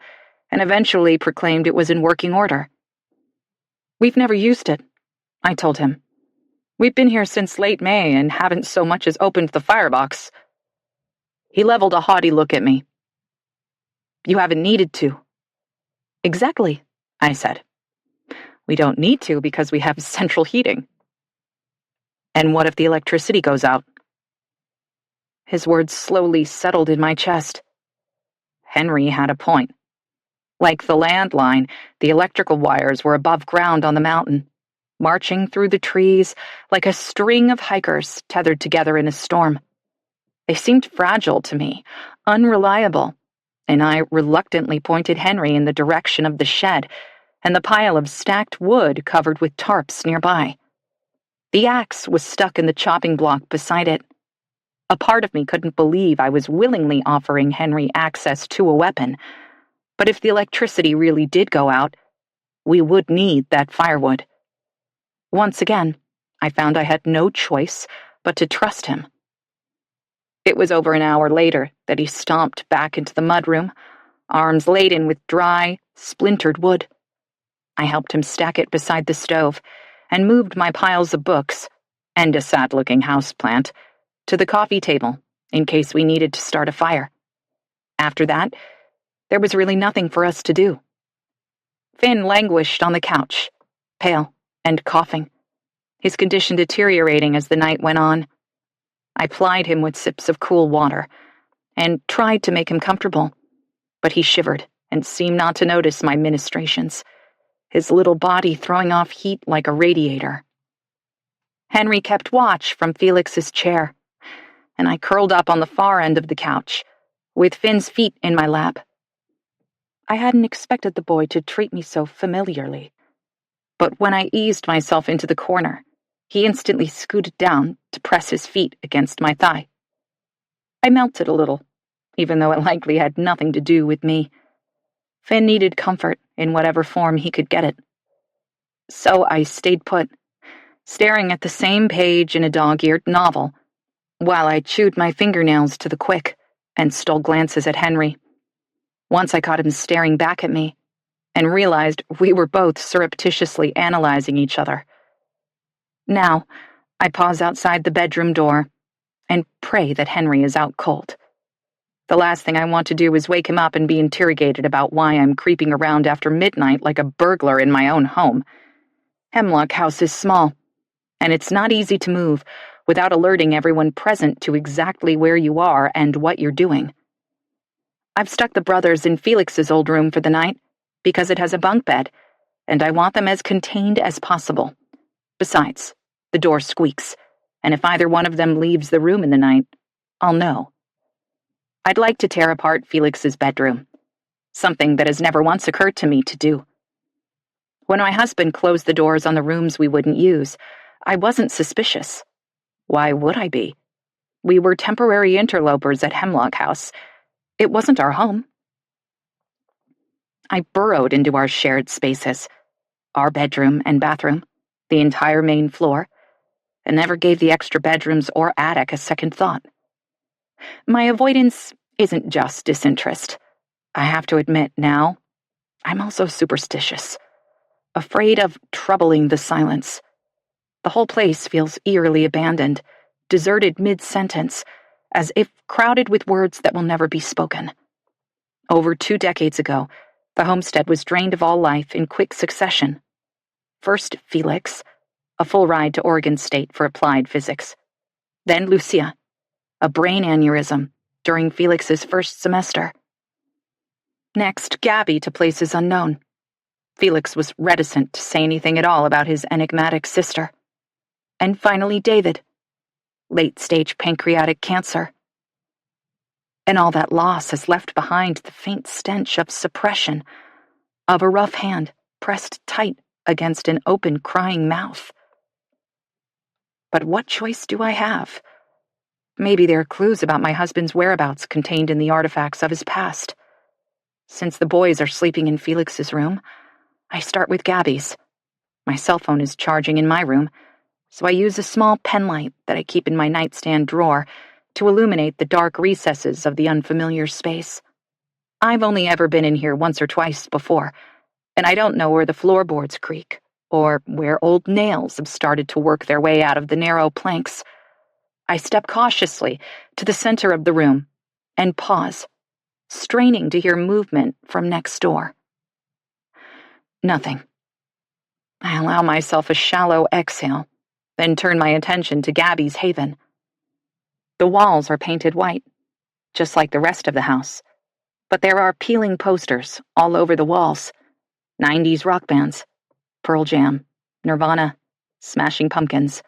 and eventually proclaimed it was in working order. "We've never used it," I told him. "We've been here since late May and haven't so much as opened the firebox." He leveled a haughty look at me. "You haven't needed to." "Exactly," I said. "We don't need to because we have central heating." "And what if the electricity goes out?" His words slowly settled in my chest. Henry had a point. Like the landline, the electrical wires were above ground on the mountain, marching through the trees like a string of hikers tethered together in a storm. They seemed fragile to me, unreliable, and I reluctantly pointed Henry in the direction of the shed and the pile of stacked wood covered with tarps nearby. The axe was stuck in the chopping block beside it. A part of me couldn't believe I was willingly offering Henry access to a weapon, but if the electricity really did go out, we would need that firewood. Once again, I found I had no choice but to trust him. It was over an hour later that he stomped back into the mudroom, arms laden with dry, splintered wood. I helped him stack it beside the stove and moved my piles of books, and a sad-looking houseplant, to the coffee table in case we needed to start a fire. After that, there was really nothing for us to do. Finn languished on the couch, pale and coughing, his condition deteriorating as the night went on. I plied him with sips of cool water and tried to make him comfortable, but he shivered and seemed not to notice my ministrations, his little body throwing off heat like a radiator. Henry kept watch from Felix's chair, and I curled up on the far end of the couch, with Finn's feet in my lap. I hadn't expected the boy to treat me so familiarly, but when I eased myself into the corner, he instantly scooted down to press his feet against my thigh. I melted a little, even though it likely had nothing to do with me. Finn needed comfort in whatever form he could get it. So I stayed put, staring at the same page in a dog-eared novel, while I chewed my fingernails to the quick and stole glances at Henry. Once I caught him staring back at me, and realized we were both surreptitiously analyzing each other. Now, I pause outside the bedroom door and pray that Henry is out cold. The last thing I want to do is wake him up and be interrogated about why I'm creeping around after midnight like a burglar in my own home. Hemlock House is small, and it's not easy to move without alerting everyone present to exactly where you are and what you're doing. I've stuck the brothers in Felix's old room for the night because it has a bunk bed, and I want them as contained as possible. Besides, the door squeaks, and if either one of them leaves the room in the night, I'll know. I'd like to tear apart Felix's bedroom, something that has never once occurred to me to do. When my husband closed the doors on the rooms we wouldn't use, I wasn't suspicious. Why would I be? We were temporary interlopers at Hemlock House. It wasn't our home. I burrowed into our shared spaces, our bedroom and bathroom, the entire main floor, and never gave the extra bedrooms or attic a second thought. My avoidance isn't just disinterest. I have to admit now, I'm also superstitious, afraid of troubling the silence. The whole place feels eerily abandoned, deserted mid-sentence, as if crowded with words that will never be spoken. Over 2 decades ago, the homestead was drained of all life in quick succession. First Felix, a full ride to Oregon State for applied physics. Then Lucia, a brain aneurysm during Felix's first semester. Next, Gabby to places unknown. Felix was reticent to say anything at all about his enigmatic sister. And finally David, late-stage pancreatic cancer. And all that loss has left behind the faint stench of suppression, of a rough hand pressed tight against an open, crying mouth. But what choice do I have? Maybe there are clues about my husband's whereabouts contained in the artifacts of his past. Since the boys are sleeping in Felix's room, I start with Gabby's. My cell phone is charging in my room, so I use a small pen light that I keep in my nightstand drawer to illuminate the dark recesses of the unfamiliar space. I've only ever been in here once or twice before, and I don't know where the floorboards creak, or where old nails have started to work their way out of the narrow planks. I step cautiously to the center of the room and pause, straining to hear movement from next door. Nothing. I allow myself a shallow exhale, then turn my attention to Gabby's haven. The walls are painted white, just like the rest of the house, but there are peeling posters all over the walls. 90s rock bands, Pearl Jam, Nirvana, Smashing Pumpkins,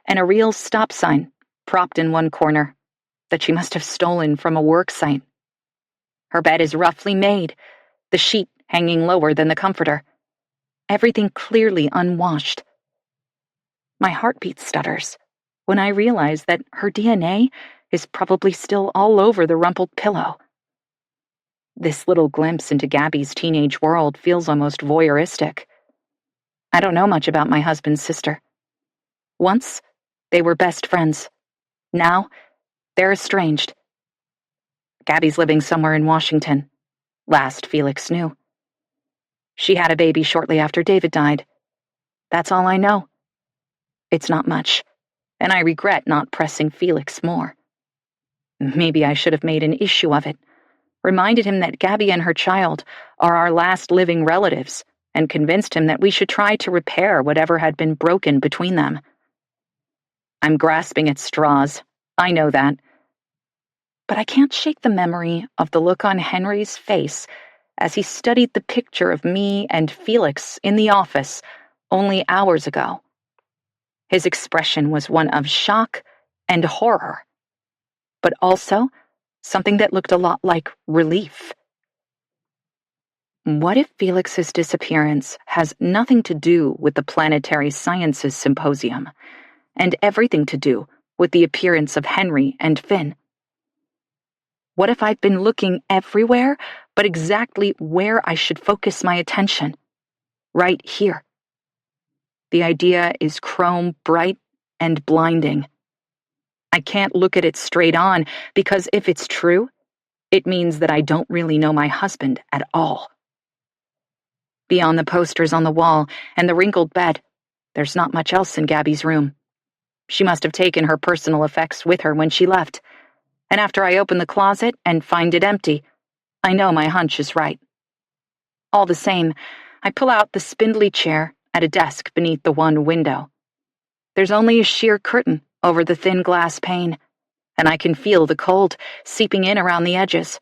and a real stop sign propped in one corner that she must have stolen from a work site. Her bed is roughly made, the sheet hanging lower than the comforter, everything clearly unwashed. My heartbeat stutters when I realize that her DNA is probably still all over the rumpled pillow. This little glimpse into Gabby's teenage world feels almost voyeuristic. I don't know much about my husband's sister. Once, they were best friends. Now, they're estranged. Gabby's living somewhere in Washington, last Felix knew. She had a baby shortly after David died. That's all I know. It's not much, and I regret not pressing Felix more. Maybe I should have made an issue of it, reminded him that Gabby and her child are our last living relatives, and convinced him that we should try to repair whatever had been broken between them. I'm grasping at straws, I know that. But I can't shake the memory of the look on Henry's face as he studied the picture of me and Felix in the office only hours ago. His expression was one of shock and horror, but also something that looked a lot like relief. What if Felix's disappearance has nothing to do with the Planetary Sciences Symposium, and everything to do with the appearance of Henry and Finn? What if I've been looking everywhere, but exactly where I should focus my attention? Right here. The idea is chrome bright and blinding. I can't look at it straight on, because if it's true, it means that I don't really know my husband at all. Beyond the posters on the wall and the wrinkled bed, there's not much else in Gabby's room. She must have taken her personal effects with her when she left, and after I open the closet and find it empty, I know my hunch is right. All the same, I pull out the spindly chair at a desk beneath the one window. There's only a sheer curtain over the thin glass pane, and I can feel the cold seeping in around the edges.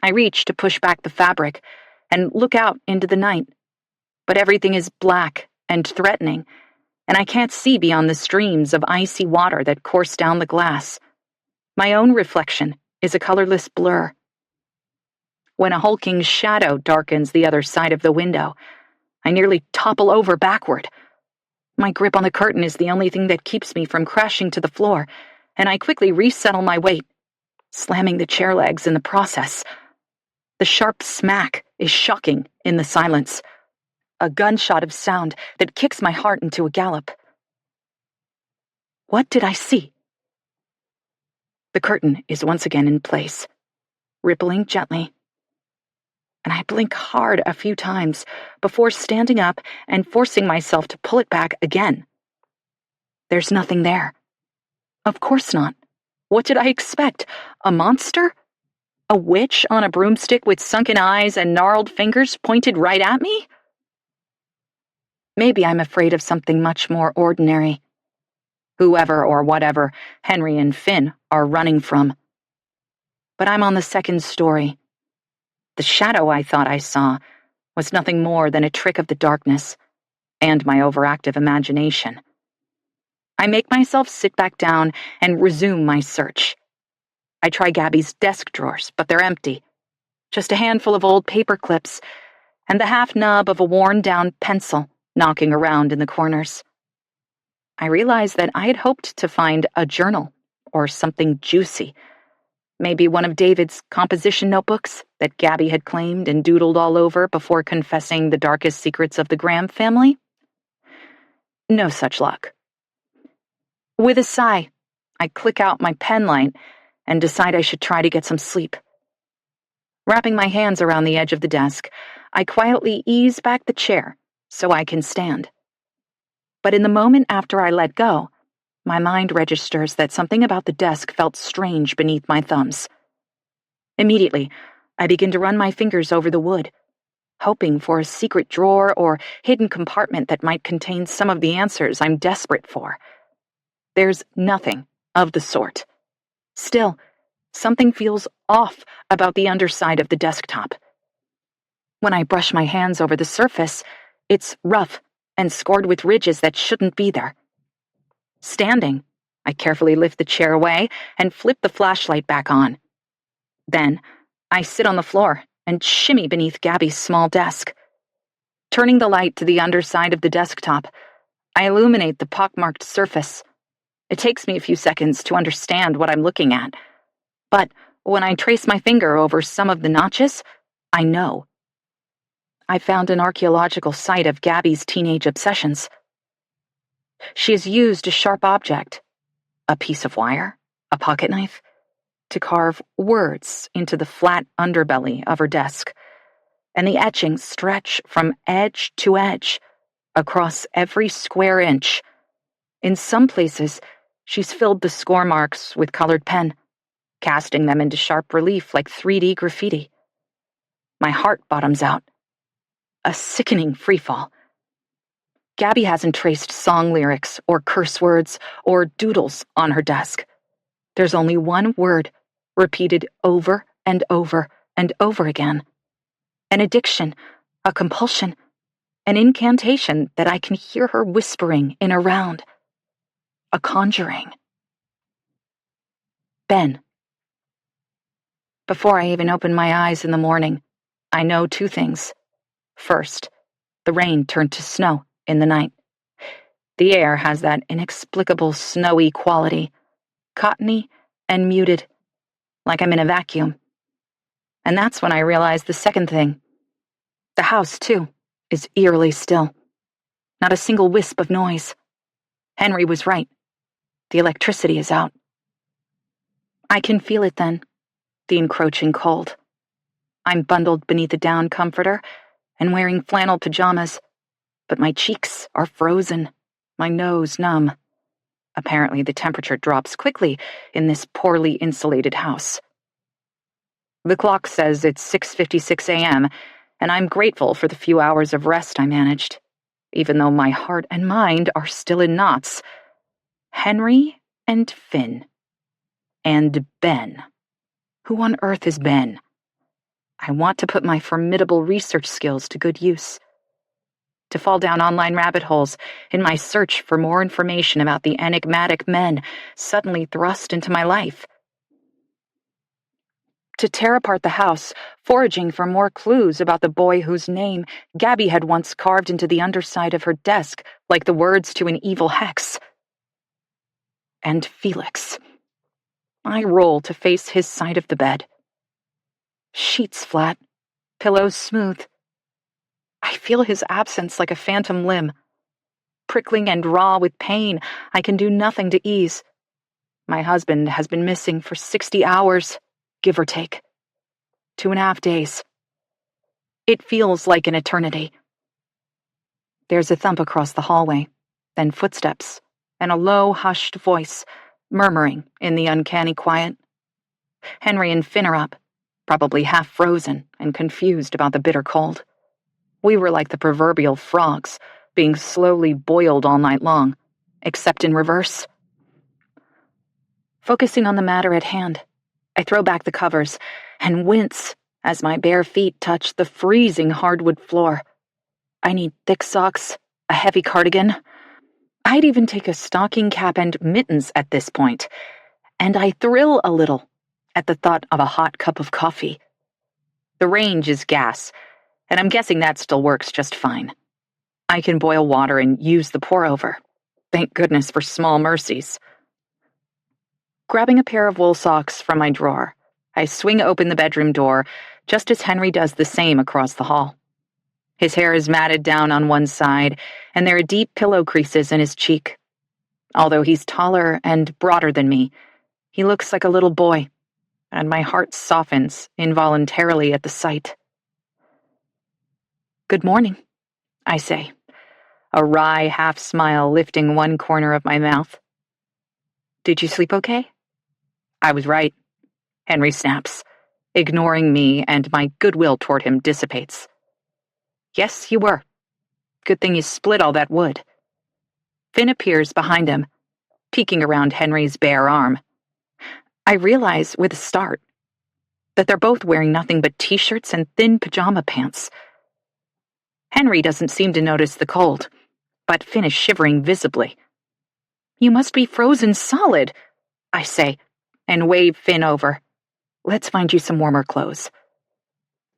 I reach to push back the fabric and look out into the night, but everything is black and threatening, and I can't see beyond the streams of icy water that course down the glass. My own reflection is a colorless blur. When a hulking shadow darkens the other side of the window, I nearly topple over backward. My grip on the curtain is the only thing that keeps me from crashing to the floor, and I quickly resettle my weight, slamming the chair legs in the process. The sharp smack is shocking in the silence, a gunshot of sound that kicks my heart into a gallop. What did I see? The curtain is once again in place, rippling gently, and I blink hard a few times before standing up and forcing myself to pull it back again. There's nothing there. Of course not. What did I expect? A monster? A witch on a broomstick with sunken eyes and gnarled fingers pointed right at me? Maybe I'm afraid of something much more ordinary. Whoever or whatever Henry and Finn are running from. But I'm on the second story. The shadow I thought I saw was nothing more than a trick of the darkness and my overactive imagination. I make myself sit back down and resume my search. I try Gabby's desk drawers, but they're empty. Just a handful of old paper clips and the half nub of a worn-down pencil knocking around in the corners. I realized that I had hoped to find a journal or something juicy. Maybe one of David's composition notebooks that Gabby had claimed and doodled all over before confessing the darkest secrets of the Graham family. No such luck. With a sigh, I click out my pen light and decide I should try to get some sleep. Wrapping my hands around the edge of the desk, I quietly ease back the chair so I can stand. But in the moment after I let go, my mind registers that something about the desk felt strange beneath my thumbs. Immediately, I begin to run my fingers over the wood, hoping for a secret drawer or hidden compartment that might contain some of the answers I'm desperate for. There's nothing of the sort. Still, something feels off about the underside of the desktop. When I brush my hands over the surface, it's rough and scored with ridges that shouldn't be there. Standing, I carefully lift the chair away and flip the flashlight back on. Then, I sit on the floor and shimmy beneath Gabby's small desk. Turning the light to the underside of the desktop, I illuminate the pockmarked surface. It takes me a few seconds to understand what I'm looking at, but when I trace my finger over some of the notches, I know. I found an archaeological site of Gabby's teenage obsessions. She has used a sharp object, a piece of wire, a pocket knife, to carve words into the flat underbelly of her desk, and the etchings stretch from edge to edge, across every square inch. In some places, she's filled the score marks with colored pen, casting them into sharp relief like 3D graffiti. My heart bottoms out. A sickening freefall. Gabby hasn't traced song lyrics or curse words or doodles on her desk. There's only one word, repeated over and over and over again. An addiction, a compulsion, an incantation that I can hear her whispering in a round. A conjuring. Ben. Before I even open my eyes in the morning, I know two things. First, the rain turned to snow in the night. The air has that inexplicable snowy quality, cottony and muted, like I'm in a vacuum. And that's when I realized the second thing. The house, too, is eerily still. Not a single wisp of noise. Henry was right. The electricity is out. I can feel it then, the encroaching cold. I'm bundled beneath a down comforter and wearing flannel pajamas, but my cheeks are frozen, my nose numb. Apparently the temperature drops quickly in this poorly insulated house. The clock says it's 6:56 a.m., and I'm grateful for the few hours of rest I managed, even though my heart and mind are still in knots. Henry and Finn. And Ben. Who on earth is Ben? I want to put my formidable research skills to good use. To fall down online rabbit holes in my search for more information about the enigmatic men suddenly thrust into my life. to tear apart the house, foraging for more clues about the boy whose name Gabby had once carved into the underside of her desk like the words to an evil hex. And Felix. I roll to face his side of the bed. Sheets flat, pillows smooth. I feel his absence like a phantom limb. Prickling and raw with pain, I can do nothing to ease. My husband has been missing for 60 hours, give or take. 2.5 days. It feels like an eternity. There's a thump across the hallway, then footsteps, and a low, hushed voice, murmuring in the uncanny quiet. Henry and Finn are up, probably half frozen and confused about the bitter cold. We were like the proverbial frogs, being slowly boiled all night long, except in reverse. Focusing on the matter at hand, I throw back the covers and wince as my bare feet touch the freezing hardwood floor. I need thick socks, a heavy cardigan. I'd even take a stocking cap and mittens at this point, and I thrill a little at the thought of a hot cup of coffee. The range is gas, and I'm guessing that still works just fine. I can boil water and use the pour-over. Thank goodness for small mercies. Grabbing a pair of wool socks from my drawer, I swing open the bedroom door just as Henry does the same across the hall. His hair is matted down on one side, and there are deep pillow creases in his cheek. Although he's taller and broader than me, he looks like a little boy, and my heart softens involuntarily at the sight. "Good morning," I say, a wry half-smile lifting one corner of my mouth. "Did you sleep okay?" "I was right," Henry snaps, ignoring me, and my goodwill toward him dissipates. "Yes, you were. Good thing you split all that wood." Finn appears behind him, peeking around Henry's bare arm. I realize with a start that they're both wearing nothing but t-shirts and thin pajama pants. Henry doesn't seem to notice the cold, but Finn is shivering visibly. "You must be frozen solid," I say, and wave Finn over. "Let's find you some warmer clothes."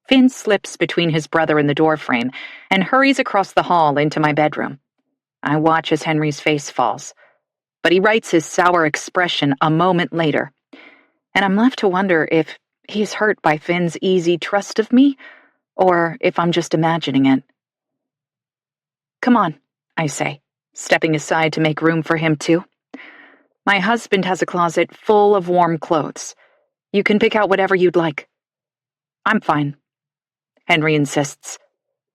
Finn slips between his brother and the doorframe and hurries across the hall into my bedroom. I watch as Henry's face falls, but he rights his sour expression a moment later, and I'm left to wonder if he's hurt by Finn's easy trust of me, or if I'm just imagining it. "Come on," I say, stepping aside to make room for him too. "My husband has a closet full of warm clothes. You can pick out whatever you'd like." "I'm fine," Henry insists.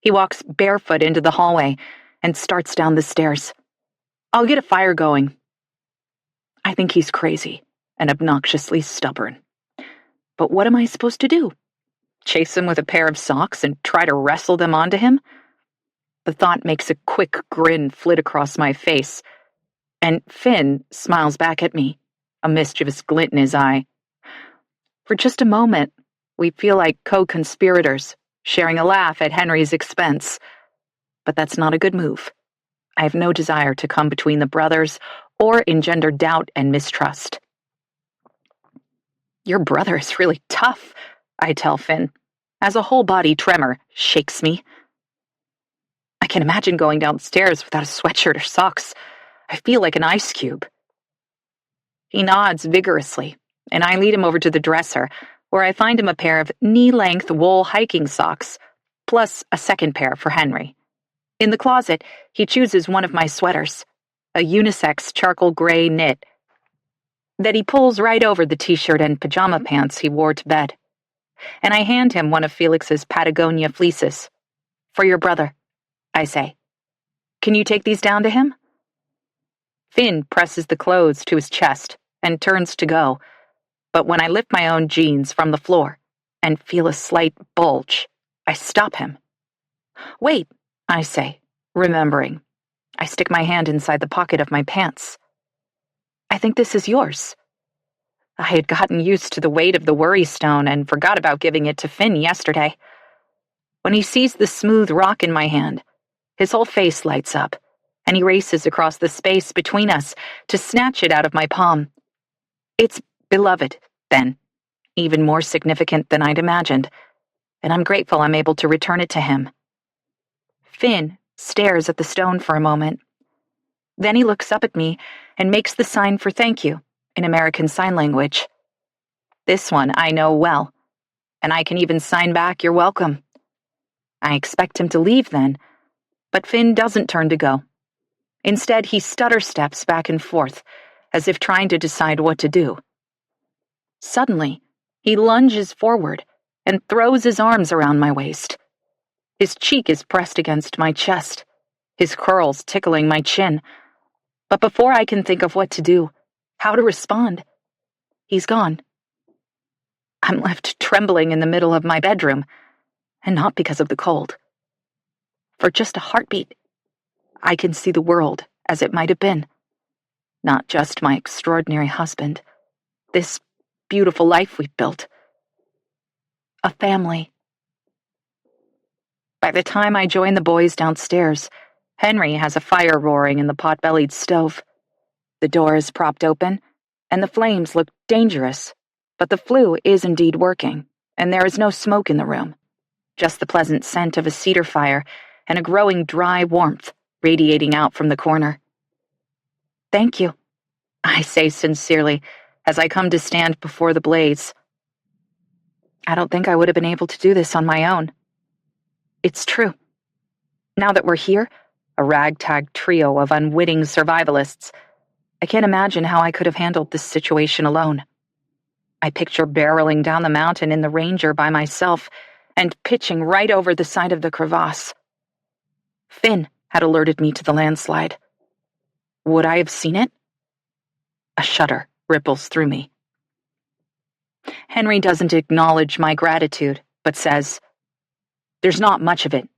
He walks barefoot into the hallway and starts down the stairs. "I'll get a fire going." I think he's crazy and obnoxiously stubborn. But what am I supposed to do? Chase him with a pair of socks and try to wrestle them onto him? The thought makes a quick grin flit across my face, and Finn smiles back at me, a mischievous glint in his eye. For just a moment, we feel like co-conspirators, sharing a laugh at Henry's expense. But that's not a good move. I have no desire to come between the brothers or engender doubt and mistrust. "Your brother is really tough," I tell Finn, as a whole-body tremor shakes me. I can imagine going downstairs without a sweatshirt or socks. I feel like an ice cube. He nods vigorously, and I lead him over to the dresser, where I find him a pair of knee-length wool hiking socks, plus a second pair for Henry. In the closet, he chooses one of my sweaters, a unisex charcoal gray knit, that he pulls right over the t-shirt and pajama pants he wore to bed. And I hand him one of Felix's Patagonia fleeces. "For your brother," I say. "Can you take these down to him?" Finn presses the clothes to his chest and turns to go, but when I lift my own jeans from the floor and feel a slight bulge, I stop him. "Wait," I say, remembering. I stick my hand inside the pocket of my pants. "I think this is yours." I had gotten used to the weight of the worry stone and forgot about giving it to Finn yesterday. When he sees the smooth rock in my hand, his whole face lights up, and he races across the space between us to snatch it out of my palm. "It's beloved, then," even more significant than I'd imagined, and I'm grateful I'm able to return it to him. Finn stares at the stone for a moment. Then he looks up at me and makes the sign for thank you in American Sign Language. This one I know well, and I can even sign back "You're welcome." I expect him to leave then, but Finn doesn't turn to go. Instead, he stutter steps back and forth, as if trying to decide what to do. Suddenly, he lunges forward and throws his arms around my waist. His cheek is pressed against my chest, his curls tickling my chin. But before I can think of what to do, how to respond, he's gone. I'm left trembling in the middle of my bedroom, and not because of the cold. For just a heartbeat, I can see the world as it might have been. Not just my extraordinary husband, this beautiful life we've built. A family. By the time I join the boys downstairs, Henry has a fire roaring in the pot-bellied stove. The door is propped open, and the flames look dangerous, but the flue is indeed working, and there is no smoke in the room. Just the pleasant scent of a cedar fire and a growing dry warmth radiating out from the corner. "Thank you," I say sincerely as I come to stand before the blaze. I don't think I would have been able to do this on my own. It's true. Now that we're here, a ragtag trio of unwitting survivalists, I can't imagine how I could have handled this situation alone. I picture barreling down the mountain in the Ranger by myself and pitching right over the side of the crevasse. Finn had alerted me to the landslide. Would I have seen it? A shudder ripples through me. Henry doesn't acknowledge my gratitude, but says, "There's not much of it.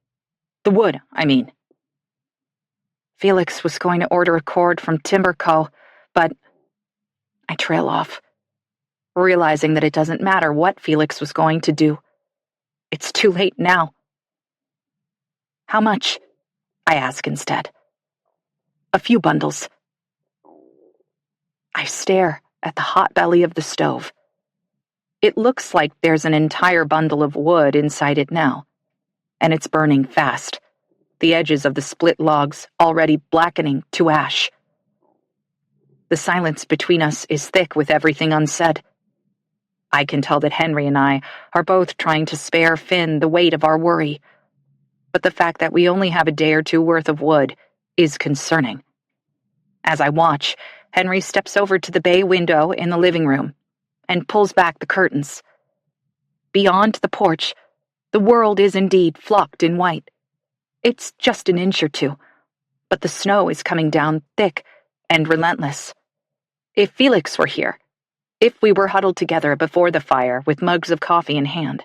The wood, I mean." Felix was going to order a cord from Timber Co., but I trail off, realizing that it doesn't matter what Felix was going to do. It's too late now. "How much?" I ask instead. "A few bundles." I stare at the hot belly of the stove. It looks like there's an entire bundle of wood inside it now, and it's burning fast, the edges of the split logs already blackening to ash. The silence between us is thick with everything unsaid. I can tell that Henry and I are both trying to spare Finn the weight of our worry, but the fact that we only have a day or two worth of wood is concerning. As I watch, Henry steps over to the bay window in the living room and pulls back the curtains. Beyond the porch, the world is indeed flocked in white. It's just an inch or two, but the snow is coming down thick and relentless. If Felix were here, if we were huddled together before the fire with mugs of coffee in hand,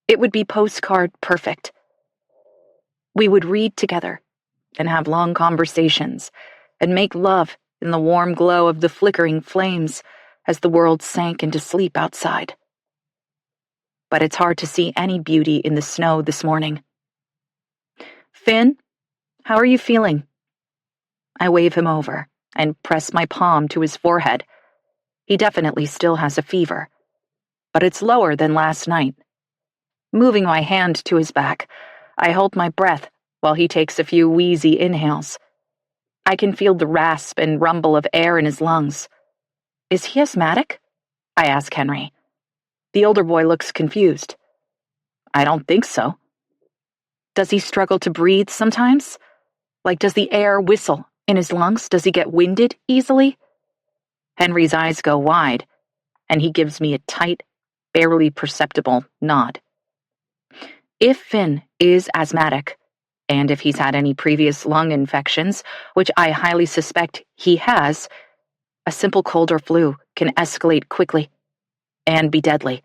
it would be postcard perfect. We would read together and have long conversations and make love in the warm glow of the flickering flames as the world sank into sleep outside. But it's hard to see any beauty in the snow this morning. "Finn, how are you feeling?" I wave him over and press my palm to his forehead. He definitely still has a fever, but it's lower than last night. Moving my hand to his back, I hold my breath while he takes a few wheezy inhales. I can feel the rasp and rumble of air in his lungs. "Is he asthmatic?" I ask Henry. The older boy looks confused. "I don't think so." "Does he struggle to breathe sometimes? Like, does the air whistle in his lungs? Does he get winded easily?" Henry's eyes go wide, and he gives me a tight, barely perceptible nod. If Finn is asthmatic, and if he's had any previous lung infections, which I highly suspect he has, a simple cold or flu can escalate quickly and be deadly.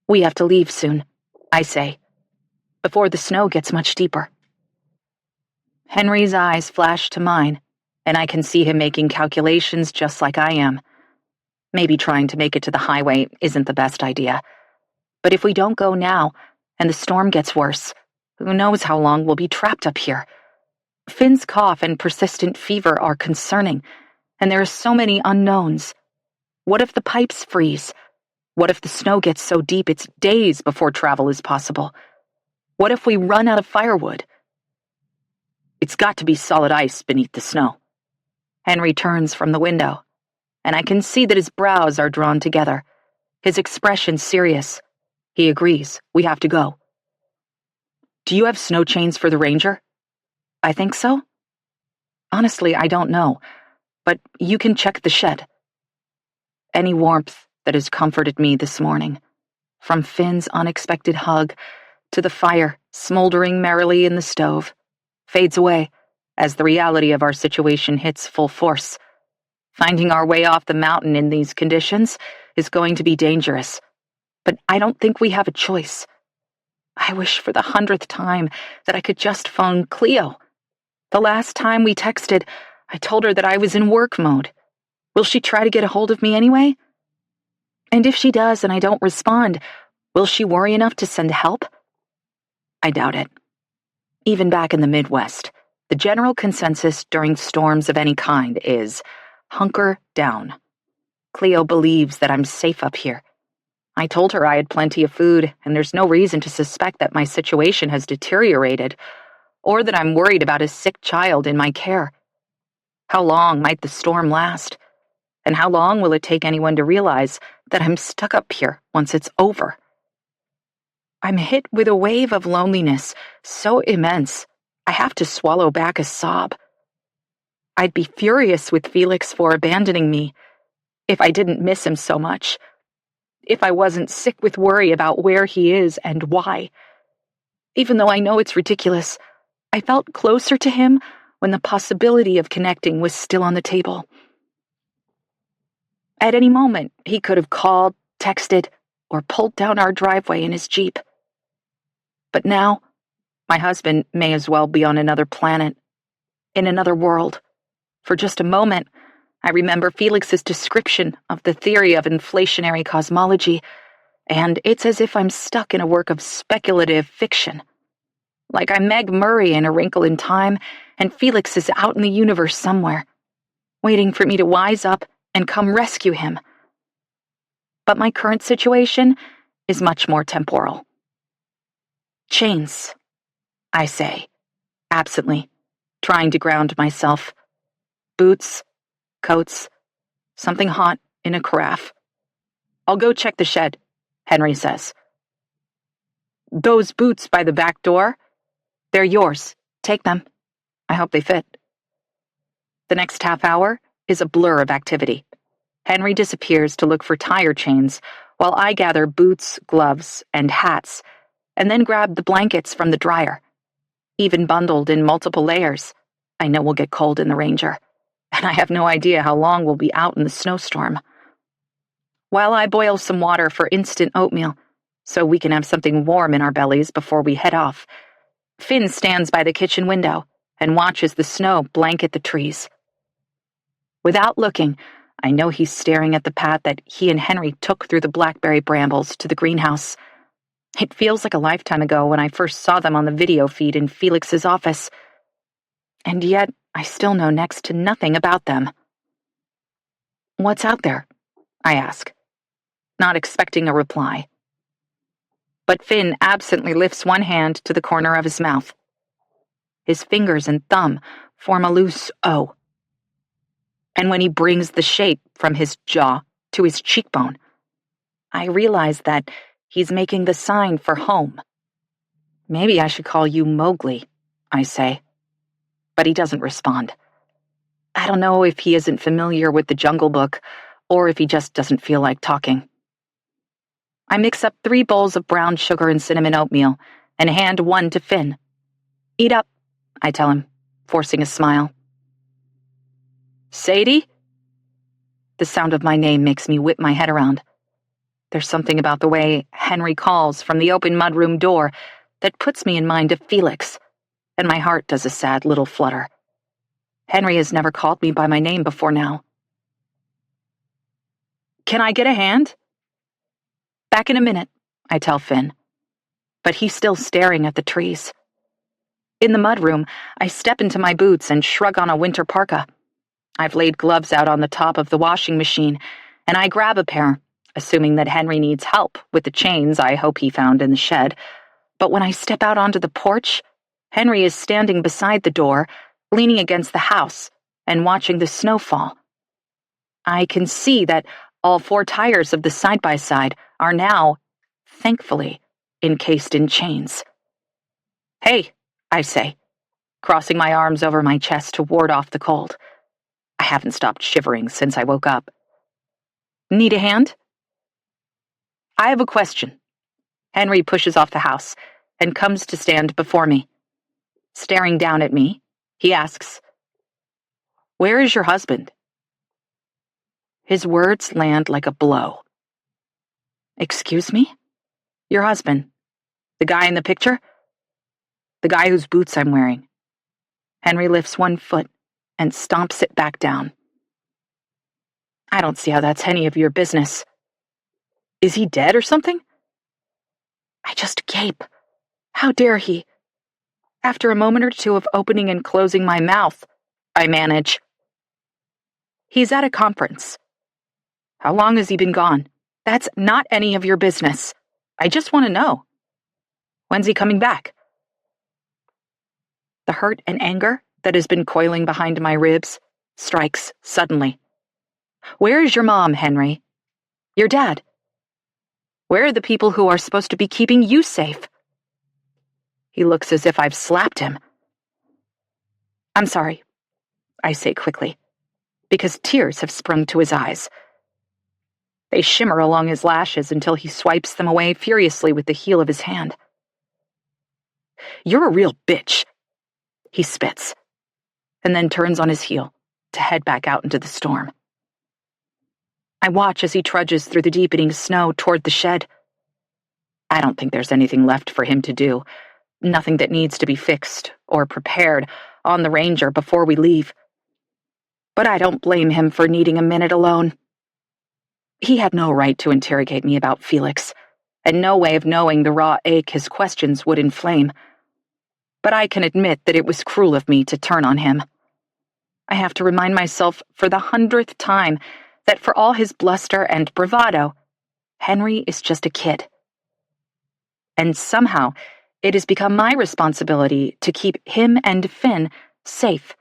"We have to leave soon," I say, "before the snow gets much deeper." Henry's eyes flash to mine, and I can see him making calculations just like I am. Maybe trying to make it to the highway isn't the best idea. But if we don't go now, and the storm gets worse, who knows how long we'll be trapped up here. Finn's cough and persistent fever are concerning, and there are so many unknowns. What if the pipes freeze? What if the snow gets so deep it's days before travel is possible? What if we run out of firewood? It's got to be solid ice beneath the snow. Henry turns from the window, and I can see that his brows are drawn together, his expression serious. He agrees. We have to go. Do you have snow chains for the Ranger? I think so. Honestly, I don't know, but you can check the shed. Any warmth that has comforted me this morning, from Finn's unexpected hug to the fire smoldering merrily in the stove, fades away as the reality of our situation hits full force. Finding our way off the mountain in these conditions is going to be dangerous, but I don't think we have a choice. I wish for the 100th time that I could just phone Cleo. The last time we texted, I told her that I was in work mode. Will she try to get a hold of me anyway? And if she does and I don't respond, will she worry enough to send help? I doubt it. Even back in the Midwest, the general consensus during storms of any kind is hunker down. Cleo believes that I'm safe up here. I told her I had plenty of food, and there's no reason to suspect that my situation has deteriorated, or that I'm worried about a sick child in my care. How long might the storm last? And how long will it take anyone to realize that I'm stuck up here once it's over? I'm hit with a wave of loneliness so immense, I have to swallow back a sob. I'd be furious with Felix for abandoning me if I didn't miss him so much, if I wasn't sick with worry about where he is and why. Even though I know it's ridiculous, I felt closer to him when the possibility of connecting was still on the table. At any moment, he could have called, texted, or pulled down our driveway in his Jeep. But now, my husband may as well be on another planet, in another world. For just a moment, I remember Felix's description of the theory of inflationary cosmology, and it's as if I'm stuck in a work of speculative fiction. Like I'm Meg Murray in A Wrinkle in Time, and Felix is out in the universe somewhere, waiting for me to wise up and come rescue him. But my current situation is much more temporal. Chains, I say, absently, trying to ground myself. Boots, coats, something hot in a carafe. I'll go check the shed, Henry says. Those boots by the back door? They're yours. Take them. I hope they fit. The next half hour is a blur of activity. Henry disappears to look for tire chains, while I gather boots, gloves, and hats, and then grab the blankets from the dryer. Even bundled in multiple layers, I know we'll get cold in the Ranger, and I have no idea how long we'll be out in the snowstorm. While I boil some water for instant oatmeal, so we can have something warm in our bellies before we head off, Finn stands by the kitchen window and watches the snow blanket the trees. Without looking, I know he's staring at the path that he and Henry took through the blackberry brambles to the greenhouse. It feels like a lifetime ago when I first saw them on the video feed in Felix's office. And yet, I still know next to nothing about them. What's out there? I ask, not expecting a reply. But Finn absently lifts one hand to the corner of his mouth. His fingers and thumb form a loose O. And when he brings the shape from his jaw to his cheekbone, I realize that he's making the sign for home. Maybe I should call you Mowgli, I say. But he doesn't respond. I don't know if he isn't familiar with the Jungle Book, or if he just doesn't feel like talking. I mix up 3 bowls of brown sugar and cinnamon oatmeal, and hand one to Finn. Eat up, I tell him, forcing a smile. Sadie? The sound of my name makes me whip my head around. There's something about the way Henry calls from the open mudroom door that puts me in mind of Felix, and my heart does a sad little flutter. Henry has never called me by my name before now. Can I get a hand? Back in a minute, I tell Finn, but he's still staring at the trees. In the mudroom, I step into my boots and shrug on a winter parka. I've laid gloves out on the top of the washing machine, and I grab a pair assuming that Henry needs help with the chains I hope he found in the shed. But when I step out onto the porch, Henry is standing beside the door, leaning against the house and watching the snow fall. I can see that all 4 tires of the side-by-side are now, thankfully, encased in chains. "Hey," I say, crossing my arms over my chest to ward off the cold. I haven't stopped shivering since I woke up. "Need a hand?" "I have a question." Henry pushes off the house and comes to stand before me. Staring down at me, he asks, "Where is your husband?" His words land like a blow. "Excuse me? Your husband? The guy in the picture?" "The guy whose boots I'm wearing." Henry lifts one foot and stomps it back down. "I don't see how that's any of your business. Is he dead or something?" I just gape. How dare he? After a moment or two of opening and closing my mouth, I manage. "He's at a conference." "How long has he been gone?" "That's not any of your business. I just want to know." "When's he coming back?" The hurt and anger that has been coiling behind my ribs strikes suddenly. "Where is your mom, Henry? Your dad? Where are the people who are supposed to be keeping you safe?" He looks as if I've slapped him. "I'm sorry," I say quickly, because tears have sprung to his eyes. They shimmer along his lashes until he swipes them away furiously with the heel of his hand. "You're a real bitch," he spits, and then turns on his heel to head back out into the storm. I watch as he trudges through the deepening snow toward the shed. I don't think there's anything left for him to do, nothing that needs to be fixed or prepared on the Ranger before we leave. But I don't blame him for needing a minute alone. He had no right to interrogate me about Felix, and no way of knowing the raw ache his questions would inflame. But I can admit that it was cruel of me to turn on him. I have to remind myself for the 100th time that for all his bluster and bravado, Henry is just a kid. And somehow, it has become my responsibility to keep him and Finn safe,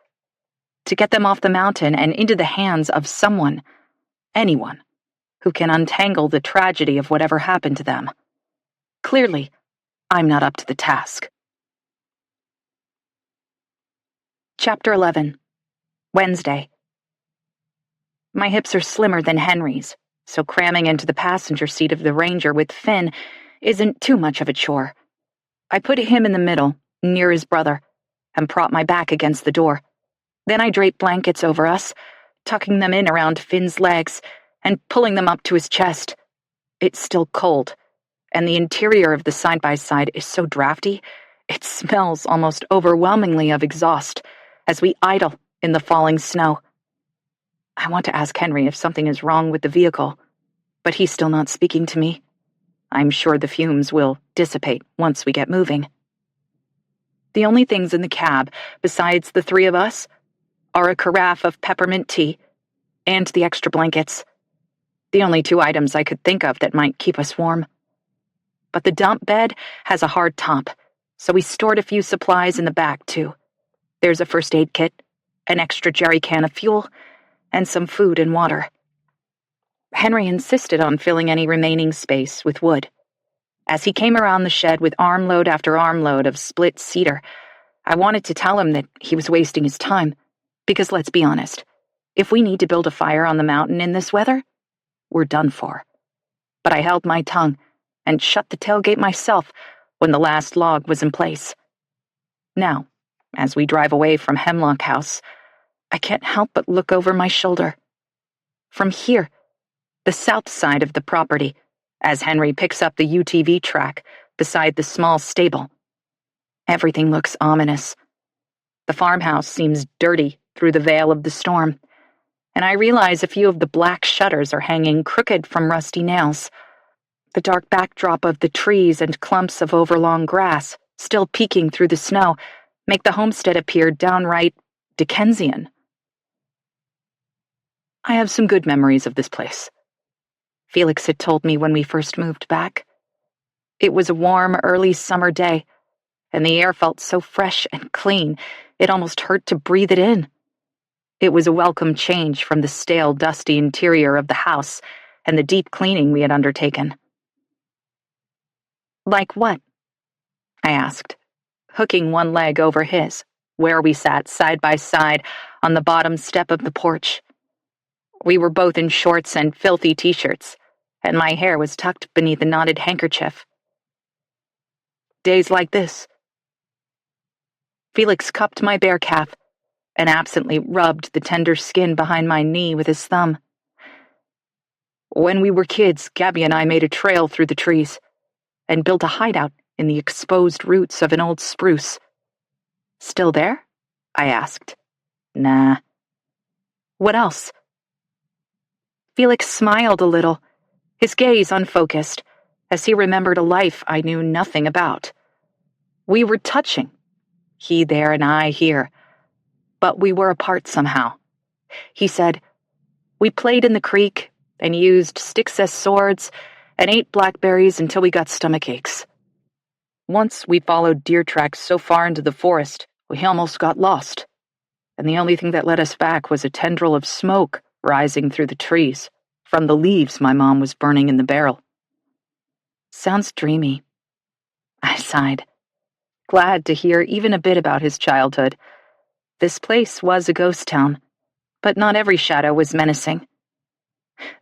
to get them off the mountain and into the hands of someone, anyone, who can untangle the tragedy of whatever happened to them. Clearly, I'm not up to the task. Chapter 11. Wednesday. My hips are slimmer than Henry's, so cramming into the passenger seat of the Ranger with Finn isn't too much of a chore. I put him in the middle, near his brother, and prop my back against the door. Then I drape blankets over us, tucking them in around Finn's legs and pulling them up to his chest. It's still cold, and the interior of the side-by-side is so drafty, it smells almost overwhelmingly of exhaust as we idle in the falling snow. I want to ask Henry if something is wrong with the vehicle, but he's still not speaking to me. I'm sure the fumes will dissipate once we get moving. The only things in the cab, besides the 3 of us, are a carafe of peppermint tea and the extra blankets, the only 2 items I could think of that might keep us warm. But the dump bed has a hard top, so we stored a few supplies in the back, too. There's a first aid kit, an extra jerry can of fuel, and some food and water. Henry insisted on filling any remaining space with wood. As he came around the shed with armload after armload of split cedar, I wanted to tell him that he was wasting his time, because let's be honest, if we need to build a fire on the mountain in this weather, we're done for. But I held my tongue and shut the tailgate myself when the last log was in place. Now, as we drive away from Hemlock House, I can't help but look over my shoulder. From here, the south side of the property, as Henry picks up the UTV track beside the small stable, everything looks ominous. The farmhouse seems dirty through the veil of the storm, and I realize a few of the black shutters are hanging crooked from rusty nails. The dark backdrop of the trees and clumps of overlong grass, still peeking through the snow, make the homestead appear downright Dickensian. I have some good memories of this place. Felix had told me when we first moved back. It was a warm, early summer day, and the air felt so fresh and clean, it almost hurt to breathe it in. It was a welcome change from the stale, dusty interior of the house and the deep cleaning we had undertaken. Like what? I asked, hooking one leg over his, where we sat side by side on the bottom step of the porch. We were both in shorts and filthy t-shirts, and my hair was tucked beneath a knotted handkerchief. Days like this. Felix cupped my bare calf and absently rubbed the tender skin behind my knee with his thumb. When we were kids, Gabby and I made a trail through the trees and built a hideout in the exposed roots of an old spruce. Still there? I asked. Nah. What else? Felix smiled a little, his gaze unfocused, as he remembered a life I knew nothing about. We were touching, he there and I here, but we were apart somehow. He said, we played in the creek and used sticks as swords and ate blackberries until we got stomach aches. Once we followed deer tracks so far into the forest, we almost got lost, and the only thing that led us back was a tendril of smoke rising through the trees from the leaves my mom was burning in the barrel. Sounds dreamy. I sighed, glad to hear even a bit about his childhood. This place was a ghost town, but not every shadow was menacing.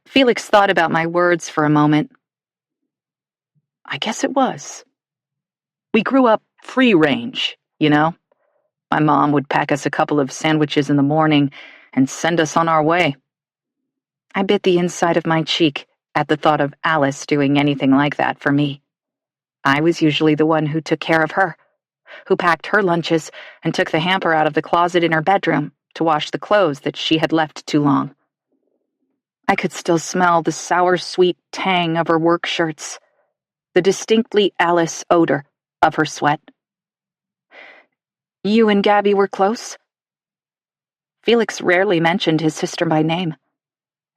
Felix thought about my words for a moment. I guess it was. We grew up free range, you know? My mom would pack us a couple of sandwiches in the morning and send us on our way. I bit the inside of my cheek at the thought of Alice doing anything like that for me. I was usually the one who took care of her, who packed her lunches and took the hamper out of the closet in her bedroom to wash the clothes that she had left too long. I could still smell the sour, sweet tang of her work shirts, the distinctly Alice odor of her sweat. You and Gabby were close? Felix rarely mentioned his sister by name,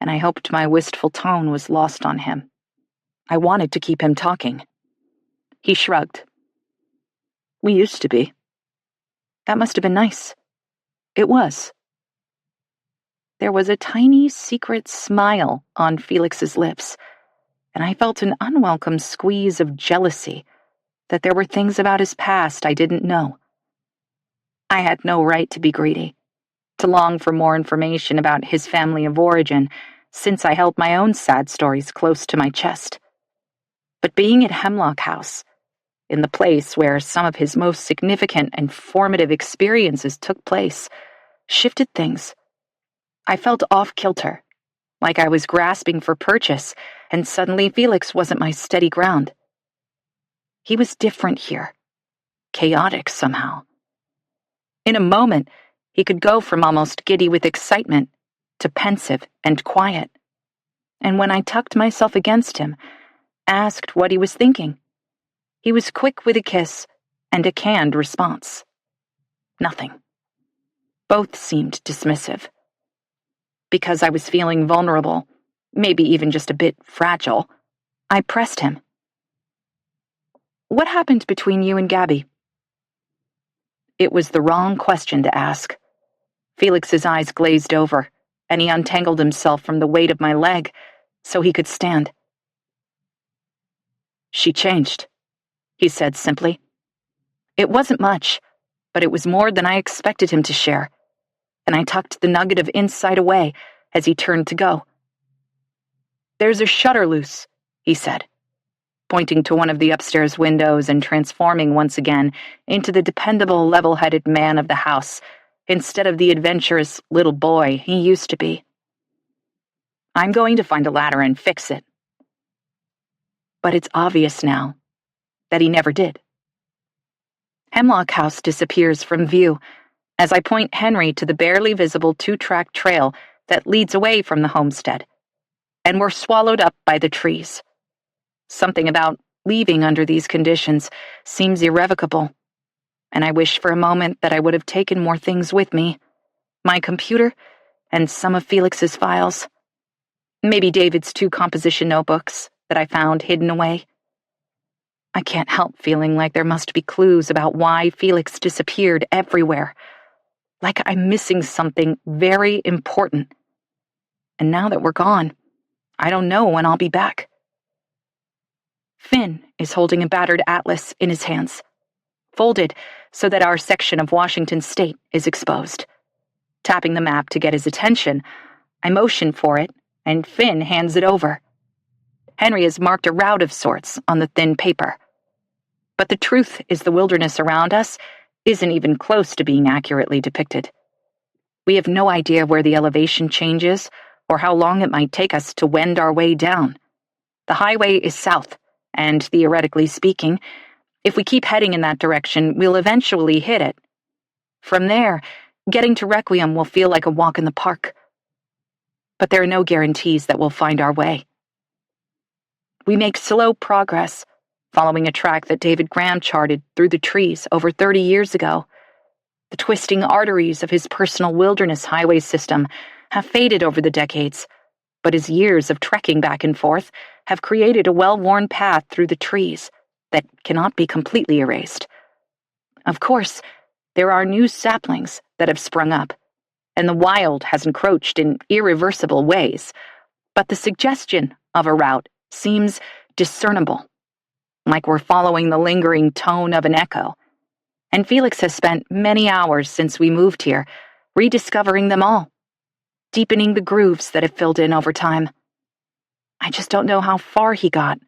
and I hoped my wistful tone was lost on him. I wanted to keep him talking. He shrugged. We used to be. That must have been nice. It was. There was a tiny, secret smile on Felix's lips, and I felt an unwelcome squeeze of jealousy that there were things about his past I didn't know. I had no right to be greedy, to long for more information about his family of origin, since I held my own sad stories close to my chest. But being at Hemlock House, in the place where some of his most significant and formative experiences took place, shifted things. I felt off-kilter, like I was grasping for purchase, and suddenly Felix wasn't my steady ground. He was different here, chaotic somehow. In a moment, he could go from almost giddy with excitement to pensive and quiet. And when I tucked myself against him, asked what he was thinking, he was quick with a kiss and a canned response. Nothing. Both seemed dismissive. Because I was feeling vulnerable, maybe even just a bit fragile, I pressed him. What happened between you and Gabby? It was the wrong question to ask. Felix's eyes glazed over, and he untangled himself from the weight of my leg so he could stand. She changed, he said simply. It wasn't much, but it was more than I expected him to share, and I tucked the nugget of insight away as he turned to go. There's a shutter loose, he said, pointing to one of the upstairs windows and transforming once again into the dependable, level-headed man of the house, instead of the adventurous little boy he used to be. I'm going to find a ladder and fix it. But it's obvious now that he never did. Hemlock House disappears from view as I point Henry to the barely visible 2-track trail that leads away from the homestead, and we're swallowed up by the trees. Something about leaving under these conditions seems irrevocable, and I wish for a moment that I would have taken more things with me, my computer and some of Felix's files. Maybe David's 2 composition notebooks that I found hidden away. I can't help feeling like there must be clues about why Felix disappeared everywhere. Like I'm missing something very important. And now that we're gone, I don't know when I'll be back. Finn is holding a battered atlas in his hands, folded so that our section of Washington state is exposed. Tapping the map to get his attention, I motion for it, and Finn hands it over. Henry has marked a route of sorts on the thin paper. But the truth is the wilderness around us isn't even close to being accurately depicted. We have no idea where the elevation changes or how long it might take us to wend our way down. The highway is south, and theoretically speaking, if we keep heading in that direction, we'll eventually hit it. From there, getting to Requiem will feel like a walk in the park. But there are no guarantees that we'll find our way. We make slow progress, following a track that David Graham charted through the trees over 30 years ago. The twisting arteries of his personal wilderness highway system have faded over the decades, but his years of trekking back and forth have created a well-worn path through the trees that cannot be completely erased. Of course, there are new saplings that have sprung up, and the wild has encroached in irreversible ways, but the suggestion of a route seems discernible, like we're following the lingering tone of an echo. And Felix has spent many hours since we moved here, rediscovering them all, deepening the grooves that have filled in over time. I just don't know how far he got,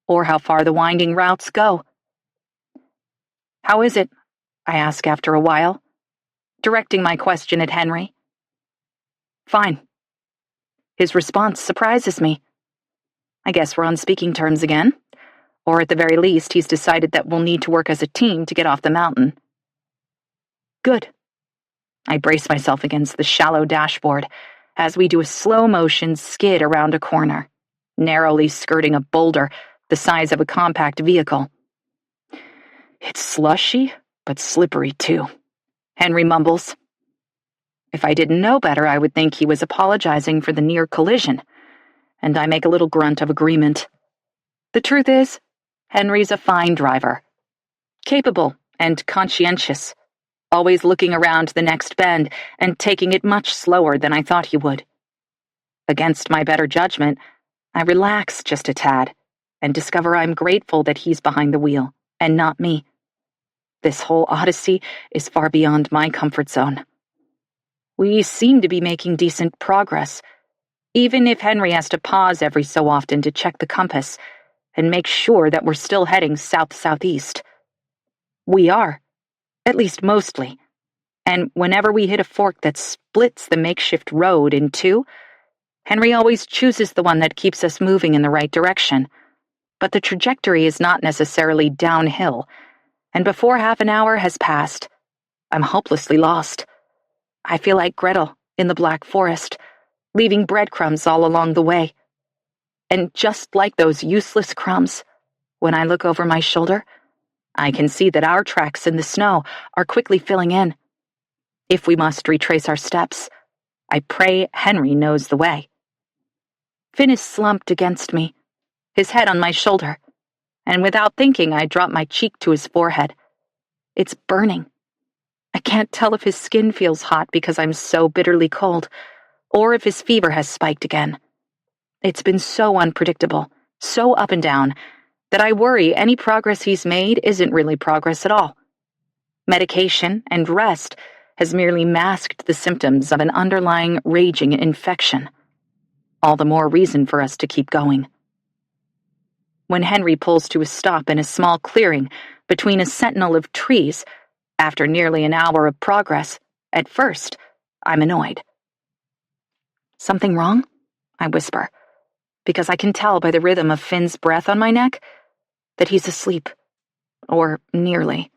or how far the winding routes go. "How is it?" I ask after a while, directing my question at Henry. "Fine." His response surprises me. I guess we're on speaking terms again. Or at the very least, he's decided that we'll need to work as a team to get off the mountain. Good. I brace myself against the shallow dashboard as we do a slow-motion skid around a corner, narrowly skirting a boulder the size of a compact vehicle. "It's slushy, but slippery too," Henry mumbles. If I didn't know better, I would think he was apologizing for the near collision, and I make a little grunt of agreement. The truth is, Henry's a fine driver, capable and conscientious, always looking around the next bend and taking it much slower than I thought he would. Against my better judgment, I relax just a tad and discover I'm grateful that he's behind the wheel and not me. This whole odyssey is far beyond my comfort zone. We seem to be making decent progress, even if Henry has to pause every so often to check the compass and make sure that we're still heading south-southeast. We are, at least mostly, and whenever we hit a fork that splits the makeshift road in two, Henry always chooses the one that keeps us moving in the right direction. But the trajectory is not necessarily downhill, and before half an hour has passed, I'm hopelessly lost. I feel like Gretel in the Black Forest, leaving breadcrumbs all along the way. And just like those useless crumbs, when I look over my shoulder, I can see that our tracks in the snow are quickly filling in. If we must retrace our steps, I pray Henry knows the way. Finn is slumped against me, his head on my shoulder, and without thinking, I drop my cheek to his forehead. It's burning. I can't tell if his skin feels hot because I'm so bitterly cold, or if his fever has spiked again. It's been so unpredictable, so up and down, that I worry any progress he's made isn't really progress at all. Medication and rest has merely masked the symptoms of an underlying raging infection. All the more reason for us to keep going. When Henry pulls to a stop in a small clearing between a sentinel of trees, after nearly an hour of progress, at first, I'm annoyed. "Something wrong?" I whisper, because I can tell by the rhythm of Finn's breath on my neck that he's asleep, or nearly.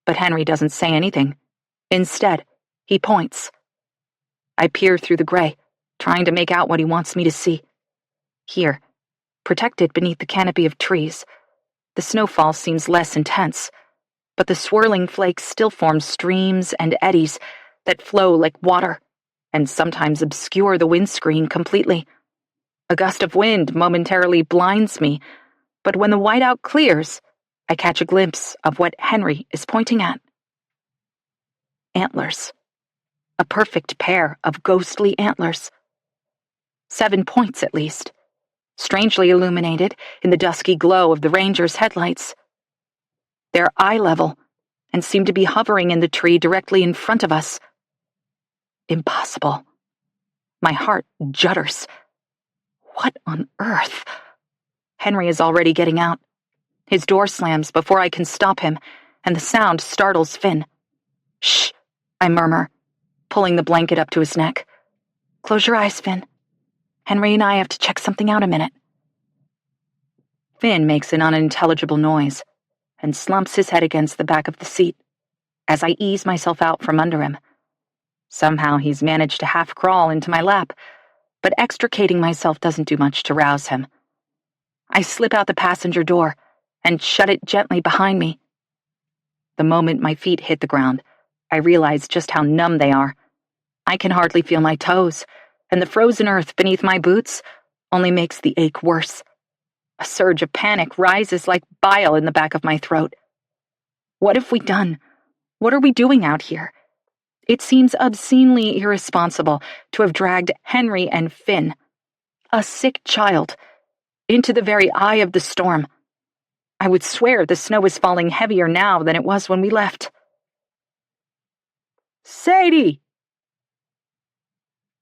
But Henry doesn't say anything. Instead, he points. I peer through the gray, trying to make out what he wants me to see. Here, protected beneath the canopy of trees, the snowfall seems less intense, but the swirling flakes still form streams and eddies that flow like water and sometimes obscure the windscreen completely. A gust of wind momentarily blinds me, but when the whiteout clears, I catch a glimpse of what Henry is pointing at. Antlers. A perfect pair of ghostly antlers. 7 points at least, strangely illuminated in the dusky glow of the ranger's headlights. They're eye level and seem to be hovering in the tree directly in front of us. Impossible. My heart judders. What on earth? Henry is already getting out. His door slams before I can stop him, and the sound startles Finn. Shh, I murmur, pulling the blanket up to his neck. Close your eyes, Finn. Henry and I have to check something out a minute. Finn makes an unintelligible noise and slumps his head against the back of the seat as I ease myself out from under him. Somehow he's managed to half crawl into my lap, but extricating myself doesn't do much to rouse him. I slip out the passenger door and shut it gently behind me. The moment my feet hit the ground, I realize just how numb they are. I can hardly feel my toes, and the frozen earth beneath my boots only makes the ache worse. A surge of panic rises like bile in the back of my throat. What have we done? What are we doing out here? It seems obscenely irresponsible to have dragged Henry and Finn, a sick child, into the very eye of the storm. I would swear the snow is falling heavier now than it was when we left. Sadie!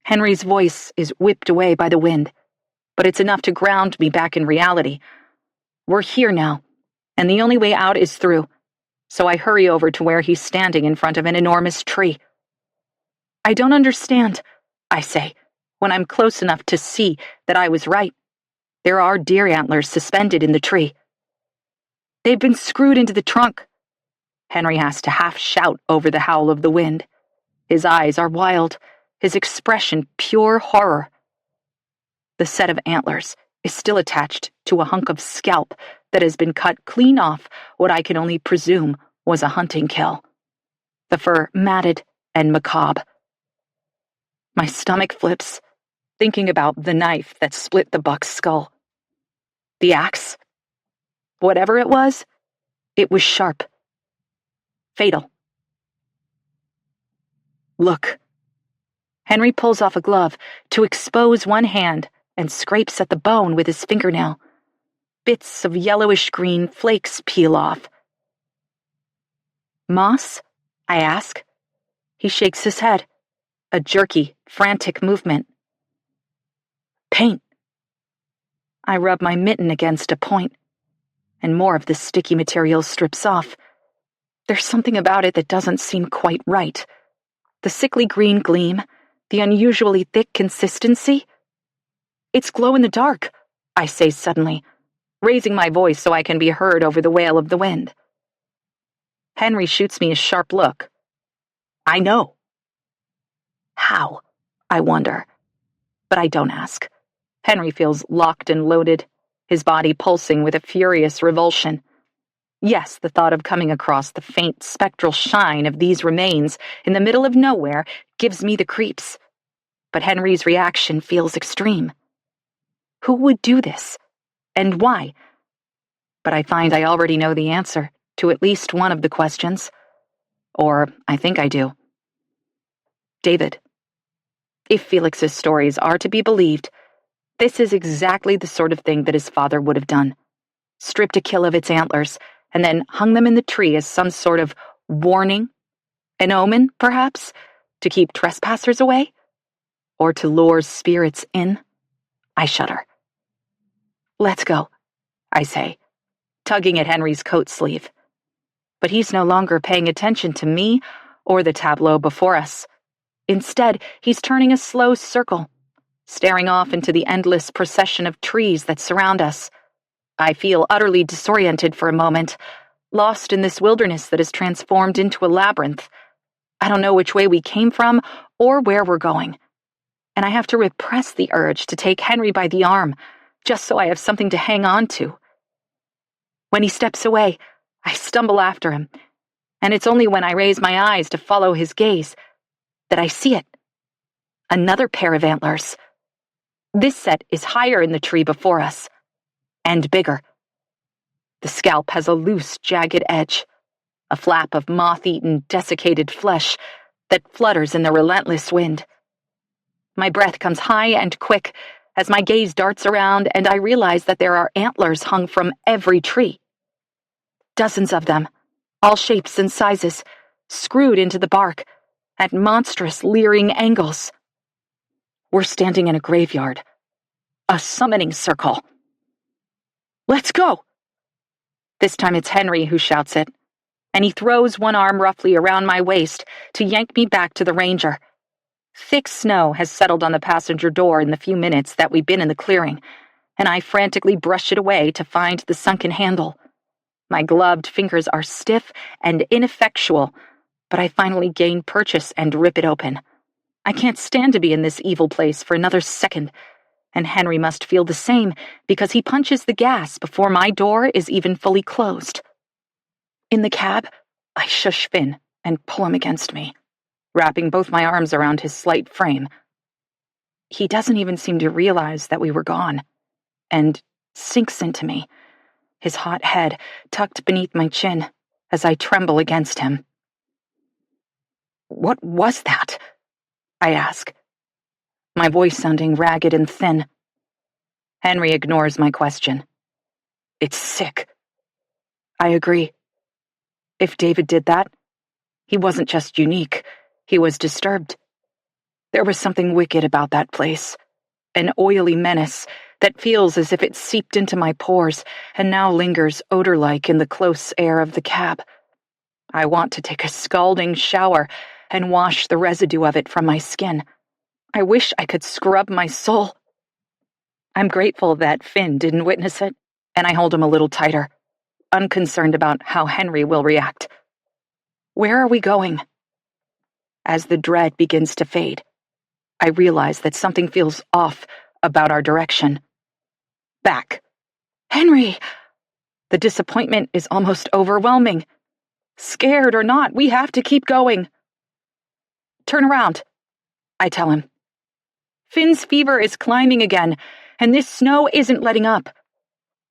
Henry's voice is whipped away by the wind, but it's enough to ground me back in reality. We're here now, and the only way out is through, so I hurry over to where he's standing in front of an enormous tree. I don't understand, I say, when I'm close enough to see that I was right. There are deer antlers suspended in the tree. They've been screwed into the trunk. Henry has to half shout over the howl of the wind. His eyes are wild, his expression pure horror. The set of antlers is still attached to a hunk of scalp that has been cut clean off what I can only presume was a hunting kill. The fur matted and macabre. My stomach flips, thinking about the knife that split the buck's skull. The axe. Whatever it was sharp. Fatal. Look. Henry pulls off a glove to expose one hand and scrapes at the bone with his fingernail. Bits of yellowish-green flakes peel off. Moss? I ask. He shakes his head, a jerky, frantic movement. Paint. I rub my mitten against a point, and more of the sticky material strips off. There's something about it that doesn't seem quite right. The sickly green gleam, the unusually thick consistency. It's glow in the dark, I say suddenly, raising my voice so I can be heard over the wail of the wind. Henry shoots me a sharp look. I know. How? I wonder. But I don't ask. Henry feels locked and loaded, his body pulsing with a furious revulsion. Yes, the thought of coming across the faint spectral shine of these remains in the middle of nowhere gives me the creeps. But Henry's reaction feels extreme. Who would do this? And why? But I find I already know the answer to at least one of the questions. Or I think I do. David. If Felix's stories are to be believed, this is exactly the sort of thing that his father would have done. Stripped a kill of its antlers, and then hung them in the tree as some sort of warning? An omen, perhaps, to keep trespassers away? Or to lure spirits in? I shudder. Let's go, I say, tugging at Henry's coat sleeve. But he's no longer paying attention to me or the tableau before us. Instead, he's turning a slow circle, staring off into the endless procession of trees that surround us. I feel utterly disoriented for a moment, lost in this wilderness that is transformed into a labyrinth. I don't know which way we came from or where we're going. And I have to repress the urge to take Henry by the arm, just so I have something to hang on to. When he steps away, I stumble after him, and it's only when I raise my eyes to follow his gaze that I see it. Another pair of antlers. This set is higher in the tree before us, and bigger. The scalp has a loose, jagged edge, a flap of moth-eaten, desiccated flesh that flutters in the relentless wind. My breath comes high and quick as my gaze darts around and I realize that there are antlers hung from every tree. Dozens of them, all shapes and sizes, screwed into the bark at monstrous, leering angles. We're standing in a graveyard, a summoning circle. "Let's go!" This time it's Henry who shouts it, and he throws one arm roughly around my waist to yank me back to the Ranger. Thick snow has settled on the passenger door in the few minutes that we've been in the clearing, and I frantically brush it away to find the sunken handle. My gloved fingers are stiff and ineffectual, but I finally gain purchase and rip it open. I can't stand to be in this evil place for another second, and Henry must feel the same because he punches the gas before my door is even fully closed. In the cab, I shush Finn and pull him against me, wrapping both my arms around his slight frame. He doesn't even seem to realize that we were gone, and sinks into me, his hot head tucked beneath my chin as I tremble against him. "What was that?" I ask, my voice sounding ragged and thin. Henry ignores my question. "It's sick." I agree. If David did that, he wasn't just unique, he was disturbed. There was something wicked about that place, an oily menace that feels as if it seeped into my pores and now lingers odor-like in the close air of the cab. I want to take a scalding shower and wash the residue of it from my skin. I wish I could scrub my soul. I'm grateful that Finn didn't witness it, and I hold him a little tighter, unconcerned about how Henry will react. Where are we going? As the dread begins to fade, I realize that something feels off about our direction. Back. "Henry!" The disappointment is almost overwhelming. Scared or not, we have to keep going. "Turn around," I tell him. "Finn's fever is climbing again, and this snow isn't letting up."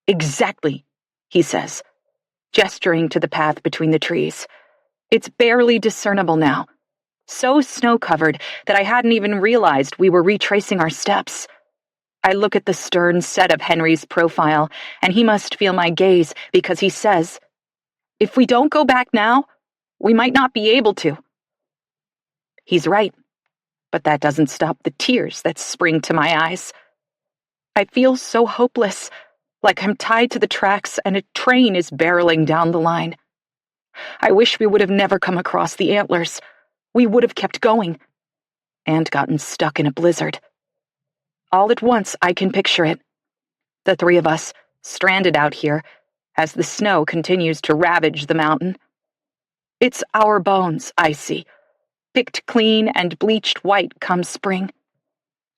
"Exactly," he says, gesturing to the path between the trees. It's barely discernible now, so snow-covered that I hadn't even realized we were retracing our steps. I look at the stern set of Henry's profile, and he must feel my gaze because he says, "If we don't go back now, we might not be able to." He's right, but that doesn't stop the tears that spring to my eyes. I feel so hopeless, like I'm tied to the tracks and a train is barreling down the line. I wish we would have never come across the antlers. We would have kept going, and gotten stuck in a blizzard. All at once, I can picture it. The three of us, stranded out here, as the snow continues to ravage the mountain. It's our bones, I see, picked clean and bleached white come spring.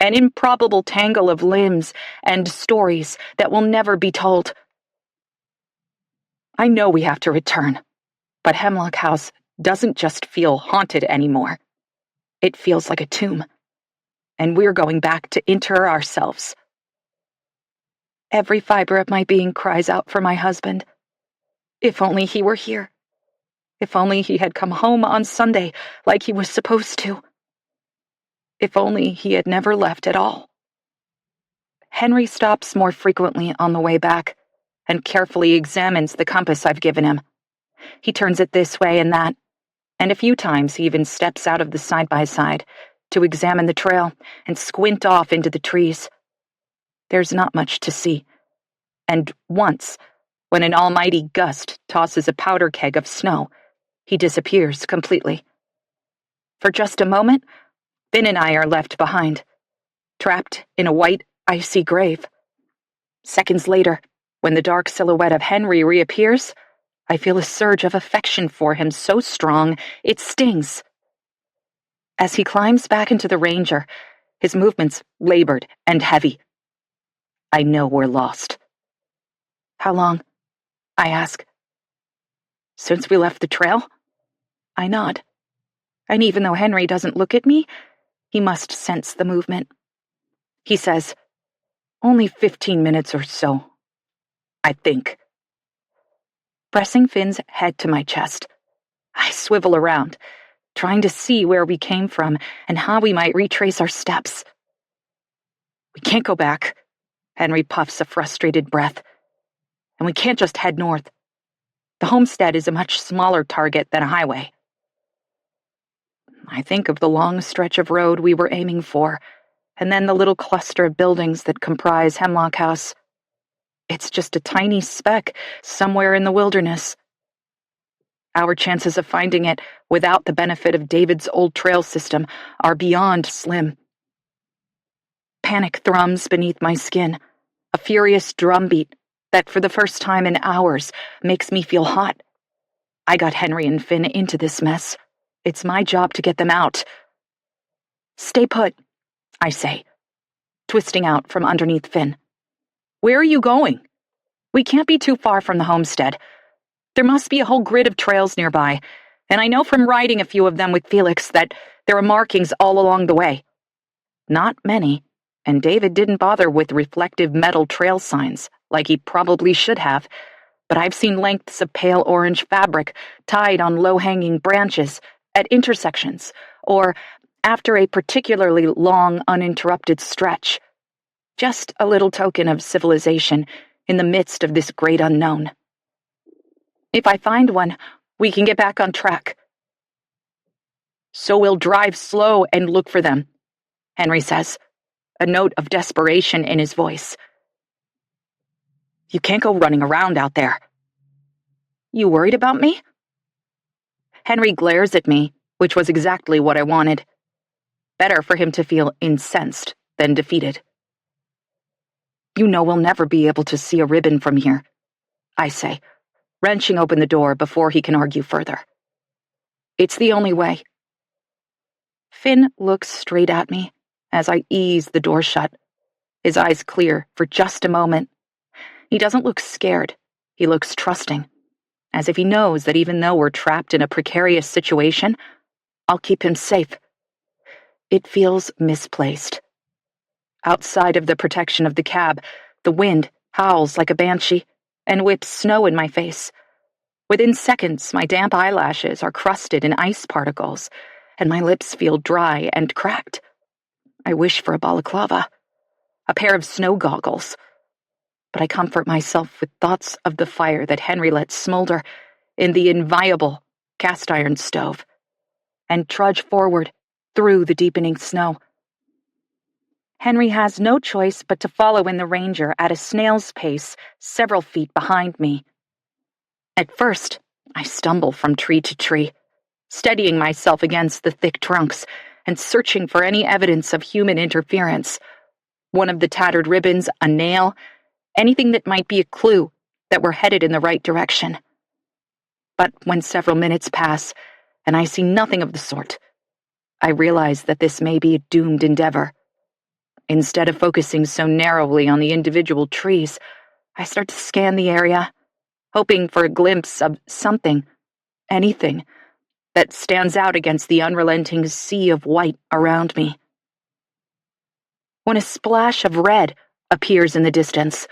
An improbable tangle of limbs and stories that will never be told. I know we have to return, but Hemlock House doesn't just feel haunted anymore. It feels like a tomb, and we're going back to inter ourselves. Every fiber of my being cries out for my husband. If only he were here. If only he had come home on Sunday like he was supposed to. If only he had never left at all. Henry stops more frequently on the way back and carefully examines the compass I've given him. He turns it this way and that, and a few times he even steps out of the side-by-side to examine the trail and squint off into the trees. There's not much to see, and once, when an almighty gust tosses a powder keg of snow, he disappears completely. For just a moment, Finn and I are left behind, trapped in a white, icy grave. Seconds later, when the dark silhouette of Henry reappears, I feel a surge of affection for him so strong it stings. As he climbs back into the Ranger, his movements labored and heavy. I know we're lost. "How long?" I ask. "Since we left the trail?" I nod. And even though Henry doesn't look at me, he must sense the movement. He says, Only 15 minutes or so, I think. Pressing Finn's head to my chest, I swivel around, trying to see where we came from and how we might retrace our steps. We can't go back, Henry puffs a frustrated breath. And we can't just head north. The homestead is a much smaller target than a highway. I think of the long stretch of road we were aiming for, and then the little cluster of buildings that comprise Hemlock House. It's just a tiny speck somewhere in the wilderness. Our chances of finding it without the benefit of David's old trail system are beyond slim. Panic thrums beneath my skin, a furious drumbeat that for the first time in hours makes me feel hot. I got Henry and Finn into this mess. It's my job to get them out. Stay put, I say, twisting out from underneath Finn. Where are you going? We can't be too far from the homestead. There must be a whole grid of trails nearby, and I know from riding a few of them with Felix that there are markings all along the way. Not many, and David didn't bother with reflective metal trail signs, like he probably should have, but I've seen lengths of pale orange fabric tied on low-hanging branches at intersections, or after a particularly long, uninterrupted stretch. Just a little token of civilization in the midst of this great unknown. If I find one, we can get back on track. So we'll drive slow and look for them, Henry says, a note of desperation in his voice. You can't go running around out there. You worried about me? Henry glares at me, which was exactly what I wanted. Better for him to feel incensed than defeated. You know we'll never be able to see a ribbon from here, I say, wrenching open the door before he can argue further. It's the only way. Finn looks straight at me as I ease the door shut, his eyes clear for just a moment. He doesn't look scared. He looks trusting, as if he knows that even though we're trapped in a precarious situation, I'll keep him safe. It feels misplaced. Outside of the protection of the cab, the wind howls like a banshee and whips snow in my face. Within seconds, my damp eyelashes are crusted in ice particles, and my lips feel dry and cracked. I wish for a balaclava, a pair of snow goggles. But I comfort myself with thoughts of the fire that Henry let smolder in the inviolable cast-iron stove, and trudge forward through the deepening snow. Henry has no choice but to follow in the Ranger at a snail's pace several feet behind me. At first, I stumble from tree to tree, steadying myself against the thick trunks and searching for any evidence of human interference. One of the tattered ribbons, a nail, anything that might be a clue that we're headed in the right direction. But when several minutes pass and I see nothing of the sort, I realize that this may be a doomed endeavor. Instead of focusing so narrowly on the individual trees, I start to scan the area, hoping for a glimpse of something, anything, that stands out against the unrelenting sea of white around me. When a splash of red appears in the distance,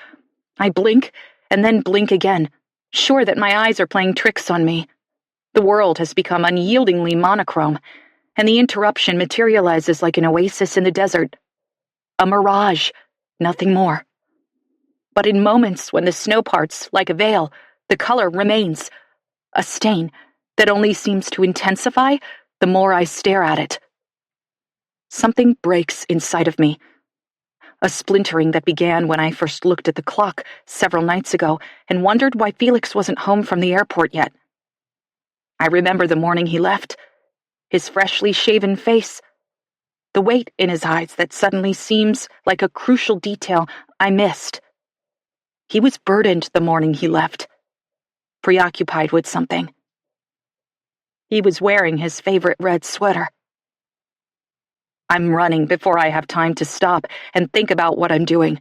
I blink and then blink again, sure that my eyes are playing tricks on me. The world has become unyieldingly monochrome, and the interruption materializes like an oasis in the desert. A mirage, nothing more. But in moments when the snow parts like a veil, the color remains, a stain that only seems to intensify the more I stare at it. Something breaks inside of me. A splintering that began when I first looked at the clock several nights ago and wondered why Felix wasn't home from the airport yet. I remember the morning he left, his freshly shaven face, the weight in his eyes that suddenly seems like a crucial detail I missed. He was burdened the morning he left, preoccupied with something. He was wearing his favorite red sweater. I'm running before I have time to stop and think about what I'm doing.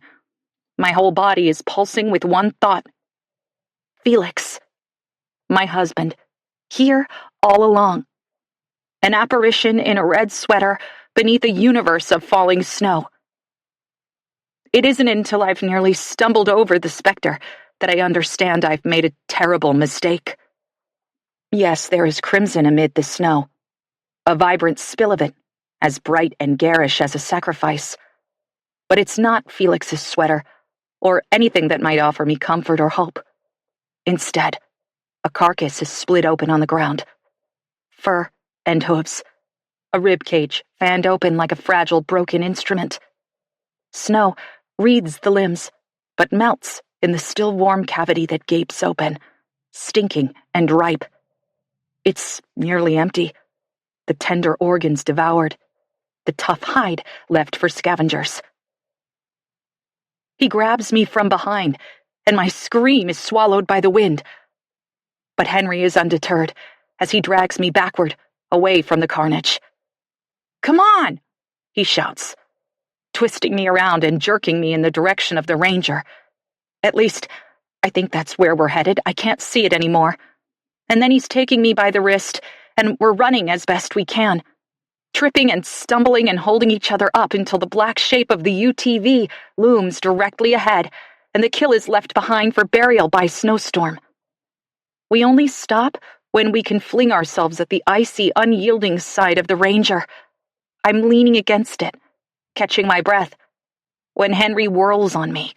My whole body is pulsing with one thought. Felix, my husband, here all along. An apparition in a red sweater beneath a universe of falling snow. It isn't until I've nearly stumbled over the specter that I understand I've made a terrible mistake. Yes, there is crimson amid the snow, a vibrant spill of it, as bright and garish as a sacrifice. But it's not Felix's sweater, or anything that might offer me comfort or hope. Instead, a carcass is split open on the ground. Fur and hooves. A rib cage fanned open like a fragile broken instrument. Snow wreathes the limbs, but melts in the still warm cavity that gapes open, stinking and ripe. It's nearly empty, the tender organs devoured, the tough hide left for scavengers. He grabs me from behind, and my scream is swallowed by the wind. But Henry is undeterred as he drags me backward, away from the carnage. "Come on!" he shouts, twisting me around and jerking me in the direction of the ranger. At least, I think that's where we're headed. I can't see it anymore. And then he's taking me by the wrist, and we're running as best we can, tripping and stumbling and holding each other up until the black shape of the UTV looms directly ahead, and the kill is left behind for burial by snowstorm. We only stop when we can fling ourselves at the icy, unyielding side of the ranger. I'm leaning against it, catching my breath, when Henry whirls on me.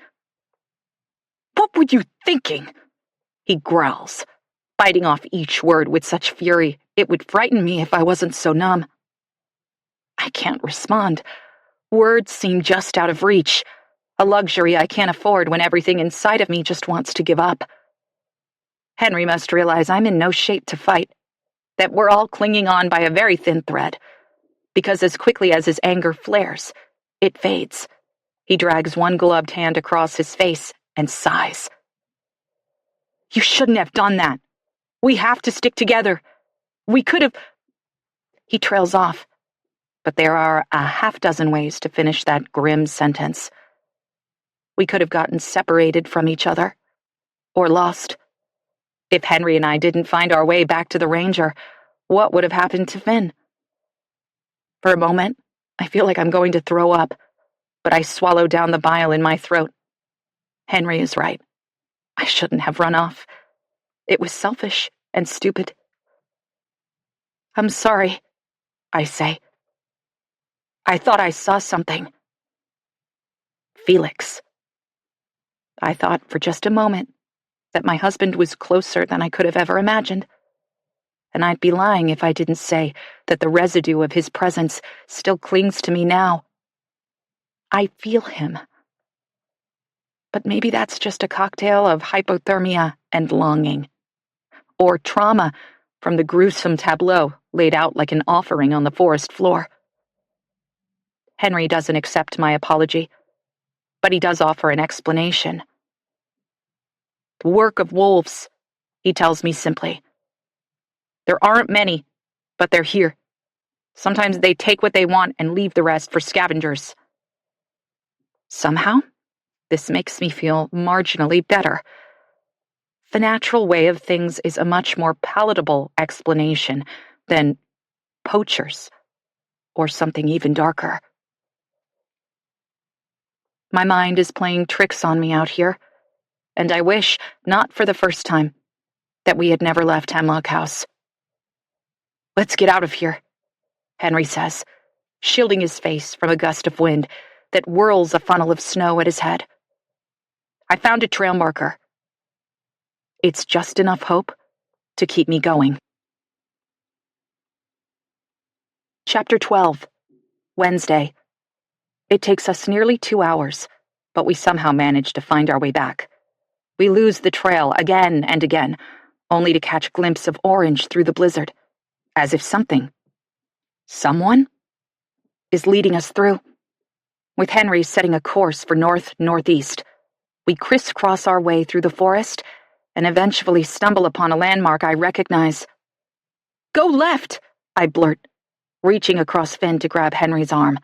"What were you thinking?" he growls, biting off each word with such fury it would frighten me if I wasn't so numb. I can't respond. Words seem just out of reach, a luxury I can't afford when everything inside of me just wants to give up. Henry must realize I'm in no shape to fight, that we're all clinging on by a very thin thread, because as quickly as his anger flares, it fades. He drags one gloved hand across his face and sighs. "You shouldn't have done that. We have to stick together. We could have—" He trails off, but there are a half-dozen ways to finish that grim sentence. We could have gotten separated from each other, or lost. If Henry and I didn't find our way back to the ranger, what would have happened to Finn? For a moment, I feel like I'm going to throw up, but I swallow down the bile in my throat. Henry is right. I shouldn't have run off. It was selfish and stupid. "I'm sorry," I say. "I thought I saw something." Felix. I thought for just a moment that my husband was closer than I could have ever imagined. And I'd be lying if I didn't say that the residue of his presence still clings to me now. I feel him. But maybe that's just a cocktail of hypothermia and longing, or trauma from the gruesome tableau laid out like an offering on the forest floor. Henry doesn't accept my apology, but he does offer an explanation. "The work of wolves," he tells me simply. "There aren't many, but they're here. Sometimes they take what they want and leave the rest for scavengers." Somehow, this makes me feel marginally better. The natural way of things is a much more palatable explanation than poachers, or something even darker. My mind is playing tricks on me out here, and I wish, not for the first time, that we had never left Hemlock House. "Let's get out of here," Henry says, shielding his face from a gust of wind that whirls a funnel of snow at his head. "I found a trail marker. It's just enough hope to keep me going." Chapter 12. Wednesday. It takes us nearly 2 hours, but we somehow manage to find our way back. We lose the trail again and again, only to catch a glimpse of orange through the blizzard, as if someone, is leading us through. With Henry setting a course for north-northeast, we crisscross our way through the forest and eventually stumble upon a landmark I recognize. "Go left!" I blurt, reaching across Finn to grab Henry's arm.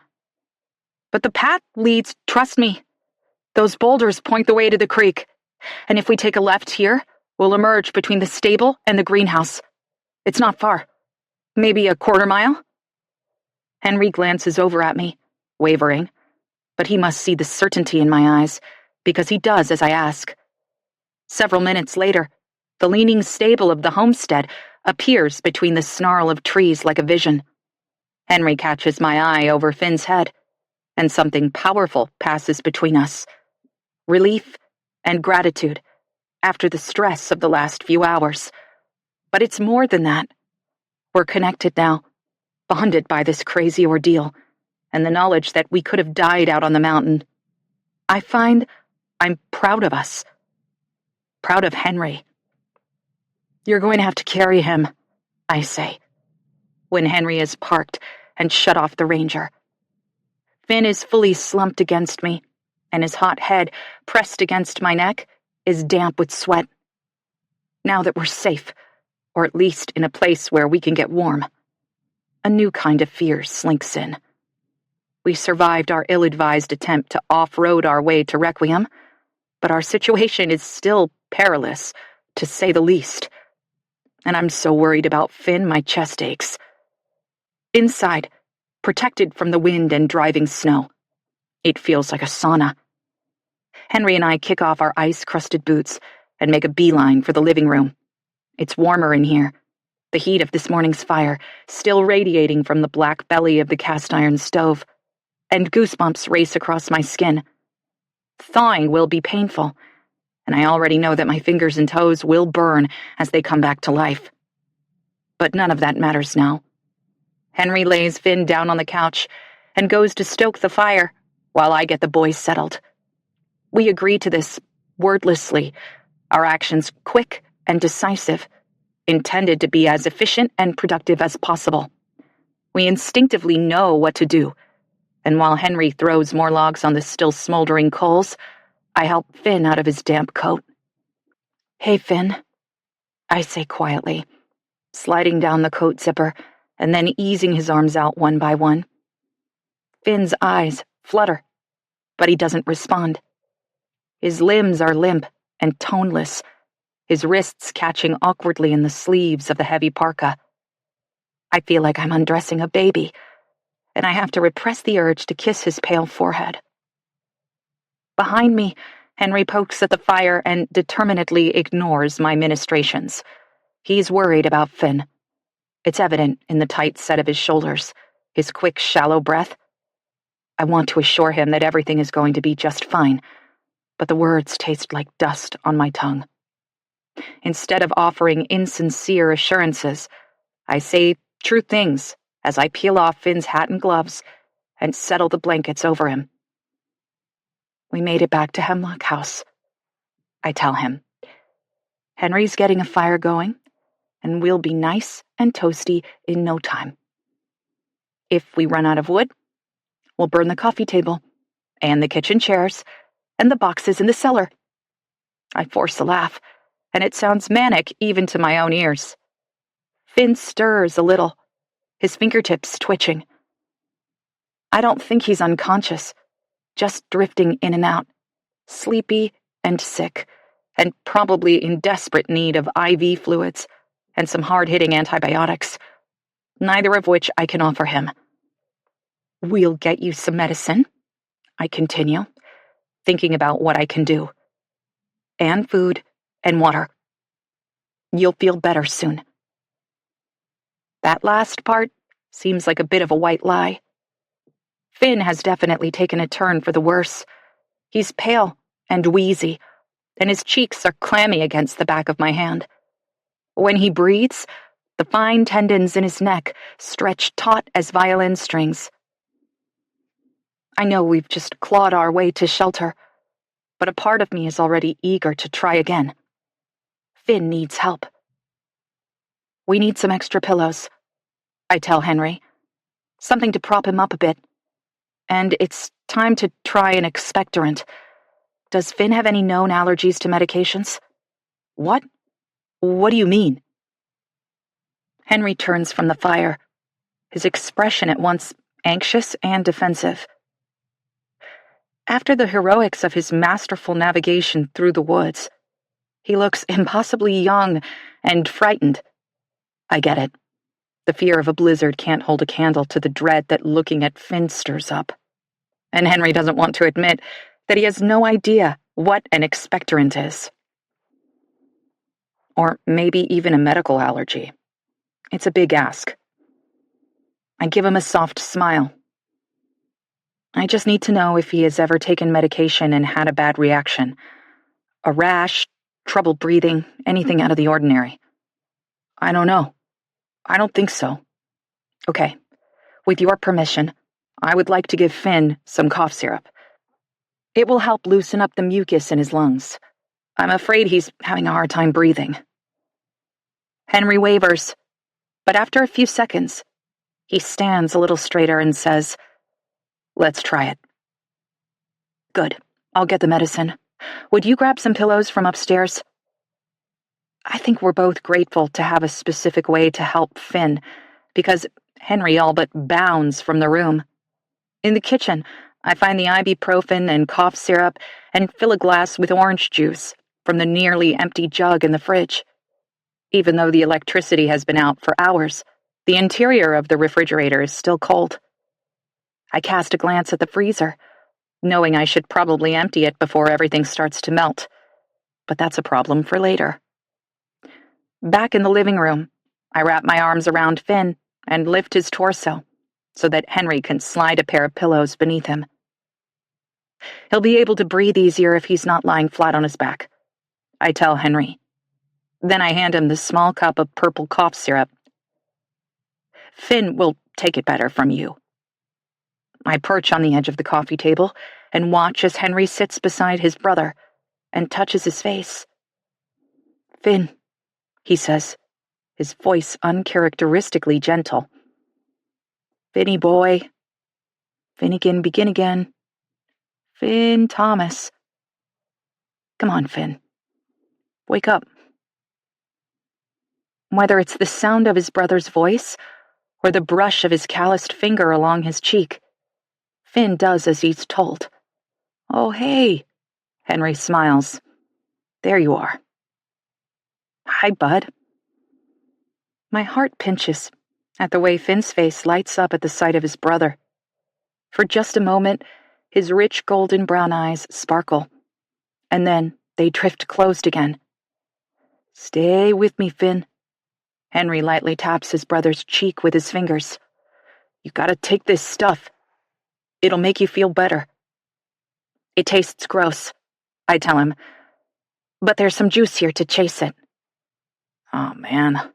"But the path leads, trust me. Those boulders point the way to the creek, and if we take a left here, we'll emerge between the stable and the greenhouse. It's not far. Maybe a quarter mile?" Henry glances over at me, wavering, but he must see the certainty in my eyes, because he does as I ask. Several minutes later, the leaning stable of the homestead appears between the snarl of trees like a vision. Henry catches my eye over Finn's head, and something powerful passes between us. Relief and gratitude after the stress of the last few hours. But it's more than that. We're connected now, bonded by this crazy ordeal, and the knowledge that we could have died out on the mountain. I find I'm proud of us. Proud of Henry. "You're going to have to carry him," I say, when Henry is parked and shut off the Ranger. Finn is fully slumped against me, and his hot head, pressed against my neck, is damp with sweat. Now that we're safe, or at least in a place where we can get warm, a new kind of fear slinks in. We survived our ill-advised attempt to off-road our way to Requiem, but our situation is still perilous, to say the least. And I'm so worried about Finn, my chest aches. Inside, protected from the wind and driving snow, it feels like a sauna. Henry and I kick off our ice-crusted boots and make a beeline for the living room. It's warmer in here, the heat of this morning's fire still radiating from the black belly of the cast-iron stove, and goosebumps race across my skin. Thawing will be painful, and I already know that my fingers and toes will burn as they come back to life. But none of that matters now. Henry lays Finn down on the couch and goes to stoke the fire while I get the boys settled. We agree to this wordlessly, our actions quick and decisive, intended to be as efficient and productive as possible. We instinctively know what to do, and while Henry throws more logs on the still smoldering coals, I help Finn out of his damp coat. "Hey, Finn," I say quietly, sliding down the coat zipper and then easing his arms out one by one. Finn's eyes flutter, but he doesn't respond. His limbs are limp and toneless, his wrists catching awkwardly in the sleeves of the heavy parka. I feel like I'm undressing a baby, and I have to repress the urge to kiss his pale forehead. Behind me, Henry pokes at the fire and determinedly ignores my ministrations. He's worried about Finn. It's evident in the tight set of his shoulders, his quick, shallow breath. I want to assure him that everything is going to be just fine, but the words taste like dust on my tongue. Instead of offering insincere assurances, I say true things as I peel off Finn's hat and gloves and settle the blankets over him. "We made it back to Hemlock House," I tell him. "Henry's getting a fire going, and we'll be nice and toasty in no time. If we run out of wood, we'll burn the coffee table, and the kitchen chairs, and the boxes in the cellar." I force a laugh, and it sounds manic even to my own ears. Finn stirs a little, his fingertips twitching. I don't think he's unconscious, just drifting in and out, sleepy and sick, and probably in desperate need of IV fluids and some hard-hitting antibiotics, neither of which I can offer him. "We'll get you some medicine," I continue, thinking about what I can do. "And food and water. You'll feel better soon." That last part seems like a bit of a white lie. Finn has definitely taken a turn for the worse. He's pale and wheezy, and his cheeks are clammy against the back of my hand. When he breathes, the fine tendons in his neck stretch taut as violin strings. I know we've just clawed our way to shelter, but a part of me is already eager to try again. Finn needs help. "We need some extra pillows," I tell Henry. "Something to prop him up a bit. And it's time to try an expectorant. Does Finn have any known allergies to medications?" "What? What do you mean?" Henry turns from the fire, his expression at once anxious and defensive. After the heroics of his masterful navigation through the woods, he looks impossibly young and frightened. I get it. The fear of a blizzard can't hold a candle to the dread that looking at Finn stirs up. and Henry doesn't want to admit that he has no idea what an expectorant is. Or maybe even a medical allergy. It's a big ask. I give him a soft smile. I just need to know if he has ever taken medication and had a bad reaction. A rash, trouble breathing, anything out of the ordinary. I don't know. I don't think so. Okay, with your permission, I would like to give Finn some cough syrup. It will help loosen up the mucus in his lungs. I'm afraid he's having a hard time breathing. Henry wavers, but after a few seconds, he stands a little straighter and says, "Let's try it." Good. I'll get the medicine. Would you grab some pillows from upstairs? I think we're both grateful to have a specific way to help Finn, because Henry all but bounds from the room. In the kitchen, I find the ibuprofen and cough syrup and fill a glass with orange juice from the nearly empty jug in the fridge. Even though the electricity has been out for hours, the interior of the refrigerator is still cold. I cast a glance at the freezer, knowing I should probably empty it before everything starts to melt. But that's a problem for later. Back in the living room, I wrap my arms around Finn and lift his torso so that Henry can slide a pair of pillows beneath him. He'll be able to breathe easier if he's not lying flat on his back, I tell Henry. Then I hand him the small cup of purple cough syrup. Finn will take it better from you. I perch on the edge of the coffee table and watch as Henry sits beside his brother and touches his face. "Finn," he says, his voice uncharacteristically gentle. "Finny boy. Finnegan begin again. Finn Thomas. Come on, Finn. Wake up." Whether it's the sound of his brother's voice or the brush of his calloused finger along his cheek, Finn does as he's told. "Oh, hey," Henry smiles. "There you are." "Hi, bud." My heart pinches at the way Finn's face lights up at the sight of his brother. For just a moment, his rich golden brown eyes sparkle, and then they drift closed again. "Stay with me, Finn." Henry lightly taps his brother's cheek with his fingers. "You gotta take this stuff. It'll make you feel better." "It tastes gross," I tell him, "but there's some juice here to chase it." "Oh, man."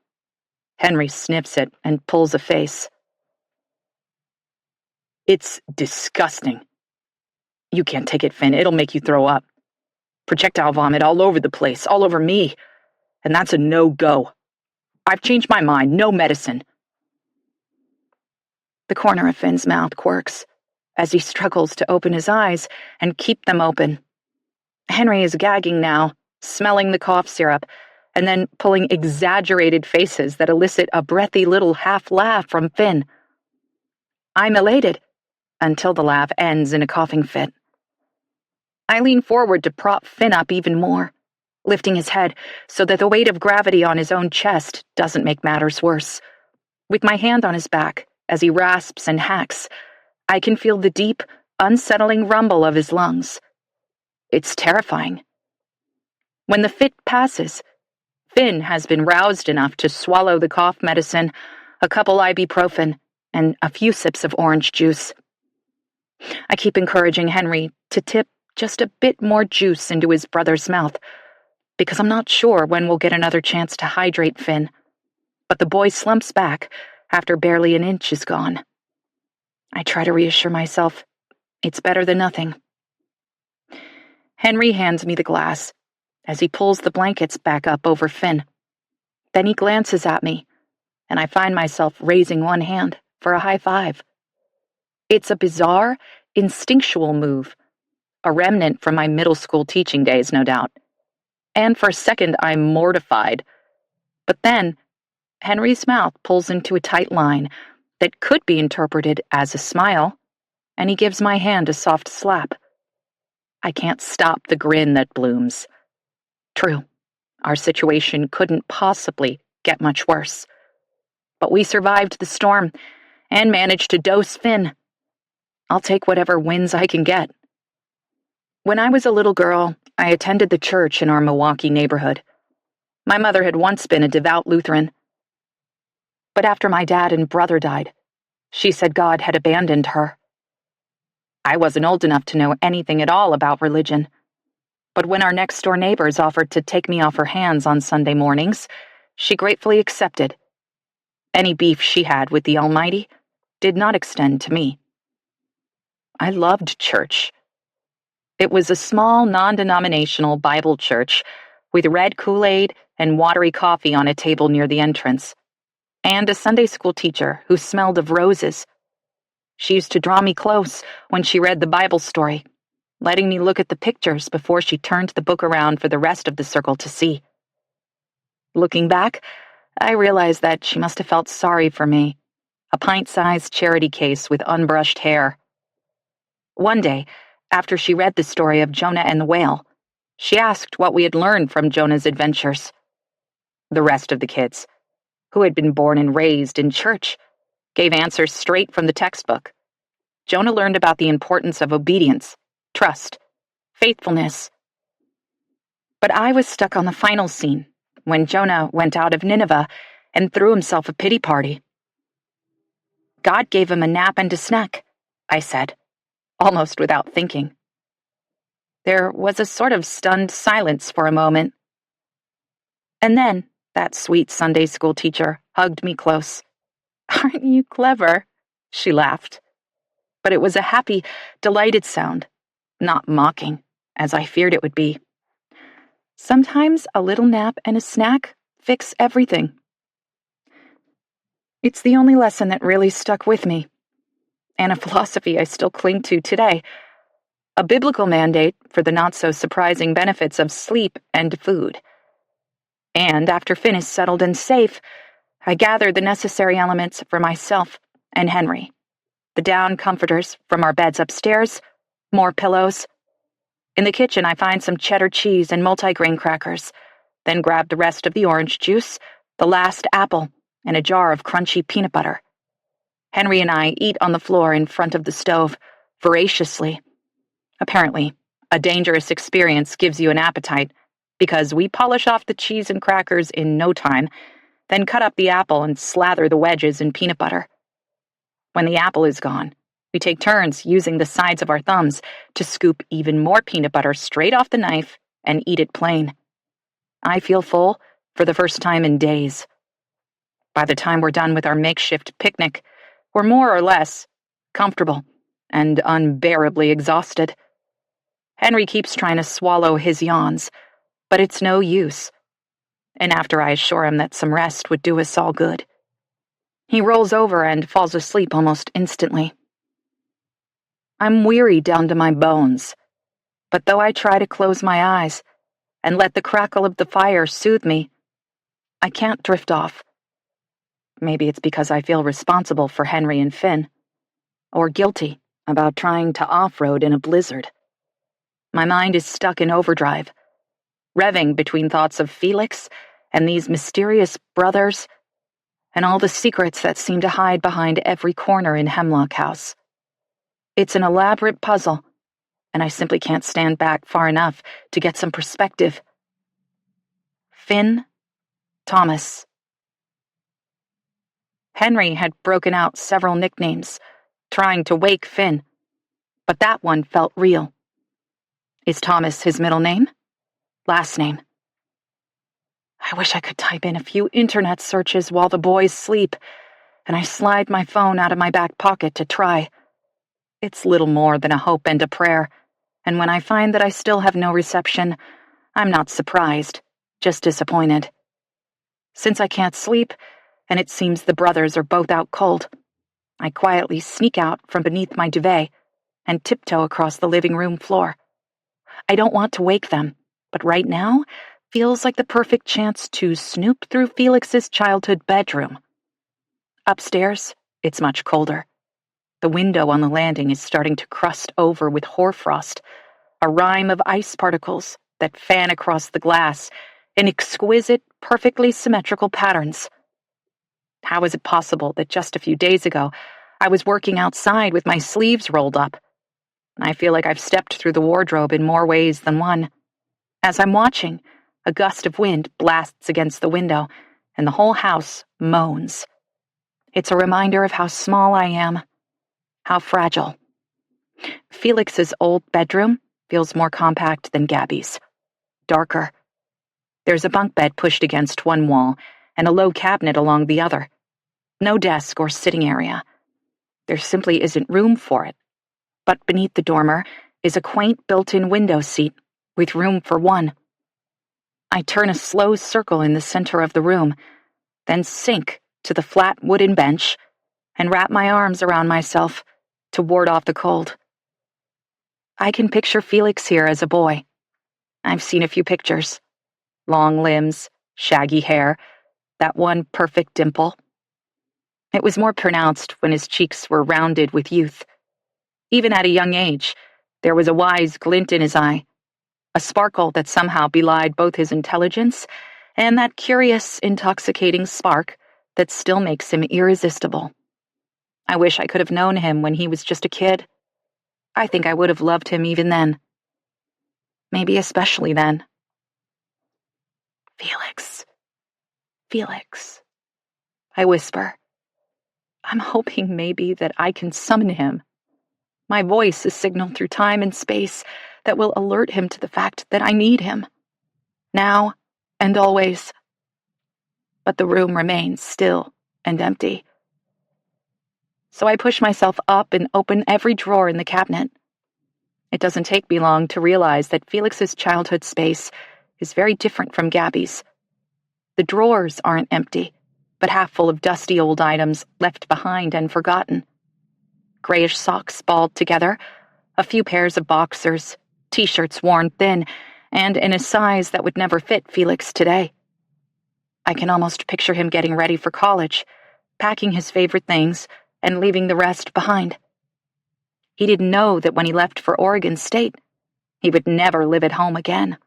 Henry sniffs it and pulls a face. "It's disgusting. You can't take it, Finn. It'll make you throw up. Projectile vomit all over the place, all over me. And that's a no-go. I've changed my mind. No medicine." The corner of Finn's mouth quirks as he struggles to open his eyes and keep them open. Henry is gagging now, smelling the cough syrup, and then pulling exaggerated faces that elicit a breathy little half-laugh from Finn. I'm elated, until the laugh ends in a coughing fit. I lean forward to prop Finn up even more, lifting his head so that the weight of gravity on his own chest doesn't make matters worse. With my hand on his back, as he rasps and hacks, I can feel the deep, unsettling rumble of his lungs. It's terrifying. When the fit passes, Finn has been roused enough to swallow the cough medicine, a couple ibuprofen, and a few sips of orange juice. I keep encouraging Henry to tip just a bit more juice into his brother's mouth, because I'm not sure when we'll get another chance to hydrate Finn. But the boy slumps back after barely an inch is gone. I try to reassure myself it's better than nothing. Henry hands me the glass as he pulls the blankets back up over Finn. Then he glances at me, and I find myself raising one hand for a high five. It's a bizarre, instinctual move, a remnant from my middle school teaching days, no doubt. And for a second, I'm mortified. But then, Henry's mouth pulls into a tight line that could be interpreted as a smile, and he gives my hand a soft slap. I can't stop the grin that blooms. True, our situation couldn't possibly get much worse. But we survived the storm and managed to dose Finn. I'll take whatever wins I can get. When I was a little girl, I attended the church in our Milwaukee neighborhood. My mother had once been a devout Lutheran. But after my dad and brother died, she said God had abandoned her. I wasn't old enough to know anything at all about religion. But when our next-door neighbors offered to take me off her hands on Sunday mornings, she gratefully accepted. Any beef she had with the Almighty did not extend to me. I loved church. It was a small, non-denominational Bible church with red Kool-Aid and watery coffee on a table near the entrance, and a Sunday school teacher who smelled of roses. She used to draw me close when she read the Bible story, letting me look at the pictures before she turned the book around for the rest of the circle to see. Looking back, I realized that she must have felt sorry for me, a pint-sized charity case with unbrushed hair. One day, after she read the story of Jonah and the whale, she asked what we had learned from Jonah's adventures. The rest of the kids, who had been born and raised in church, gave answers straight from the textbook. Jonah learned about the importance of obedience, trust, faithfulness. But I was stuck on the final scene, when Jonah went out of Nineveh and threw himself a pity party. God gave him a nap and a snack, I said, almost without thinking. There was a sort of stunned silence for a moment. And then that sweet Sunday school teacher hugged me close. "Aren't you clever?" she laughed. But it was a happy, delighted sound, not mocking, as I feared it would be. Sometimes a little nap and a snack fix everything. It's the only lesson that really stuck with me, and a philosophy I still cling to today. A biblical mandate for the not-so-surprising benefits of sleep and food. And after Finn is settled and safe, I gather the necessary elements for myself and Henry. The down comforters from our beds upstairs, more pillows. In the kitchen, I find some cheddar cheese and multigrain crackers, then grab the rest of the orange juice, the last apple, and a jar of crunchy peanut butter. Henry and I eat on the floor in front of the stove, voraciously. Apparently, a dangerous experience gives you an appetite, because we polish off the cheese and crackers in no time, then cut up the apple and slather the wedges in peanut butter. When the apple is gone, we take turns using the sides of our thumbs to scoop even more peanut butter straight off the knife and eat it plain. I feel full for the first time in days. By the time we're done with our makeshift picnic, we're more or less comfortable and unbearably exhausted. Henry keeps trying to swallow his yawns, but it's no use. And after I assure him that some rest would do us all good, he rolls over and falls asleep almost instantly. I'm weary down to my bones, but though I try to close my eyes and let the crackle of the fire soothe me, I can't drift off. Maybe it's because I feel responsible for Henry and Finn, or guilty about trying to off-road in a blizzard. My mind is stuck in overdrive, revving between thoughts of Felix and these mysterious brothers, and all the secrets that seem to hide behind every corner in Hemlock House. It's an elaborate puzzle, and I simply can't stand back far enough to get some perspective. Finn, Thomas. Henry had broken out several nicknames, trying to wake Finn, but that one felt real. Is Thomas his middle name? Last name? I wish I could type in a few internet searches while the boys sleep, and I slide my phone out of my back pocket to try. It's little more than a hope and a prayer, and when I find that I still have no reception, I'm not surprised, just disappointed. Since I can't sleep, and it seems the brothers are both out cold, I quietly sneak out from beneath my duvet and tiptoe across the living room floor. I don't want to wake them, but right now feels like the perfect chance to snoop through Felix's childhood bedroom. Upstairs, it's much colder. The window on the landing is starting to crust over with hoarfrost, a rime of ice particles that fan across the glass in exquisite, perfectly symmetrical patterns. How is it possible that just a few days ago I was working outside with my sleeves rolled up. I feel like I've stepped through the wardrobe in more ways than one. As I'm watching, a gust of wind blasts against the window, and the whole house moans. It's a reminder of how small I am, how fragile. Felix's old bedroom feels more compact than Gabby's. Darker. There's a bunk bed pushed against one wall, and a low cabinet along the other. No desk or sitting area. There simply isn't room for it. But beneath the dormer is a quaint built-in window seat with room for one. I turn a slow circle in the center of the room, then sink to the flat wooden bench and wrap my arms around myself to ward off the cold. I can picture Felix here as a boy. I've seen a few pictures. Long limbs, shaggy hair, that one perfect dimple. It was more pronounced when his cheeks were rounded with youth. Even at a young age, there was a wise glint in his eye, a sparkle that somehow belied both his intelligence and that curious, intoxicating spark that still makes him irresistible. I wish I could have known him when he was just a kid. I think I would have loved him even then. Maybe especially then. Felix. Felix. I whisper. I'm hoping maybe that I can summon him. My voice is signaled through time and space that will alert him to the fact that I need him. Now and always. But the room remains still and empty. So I push myself up and open every drawer in the cabinet. It doesn't take me long to realize that Felix's childhood space is very different from Gabby's. The drawers aren't empty, but half full of dusty old items left behind and forgotten. Grayish socks balled together, a few pairs of boxers, t-shirts worn thin, and in a size that would never fit Felix today. I can almost picture him getting ready for college, packing his favorite things, and leaving the rest behind. He didn't know that when he left for Oregon State, he would never live at home again.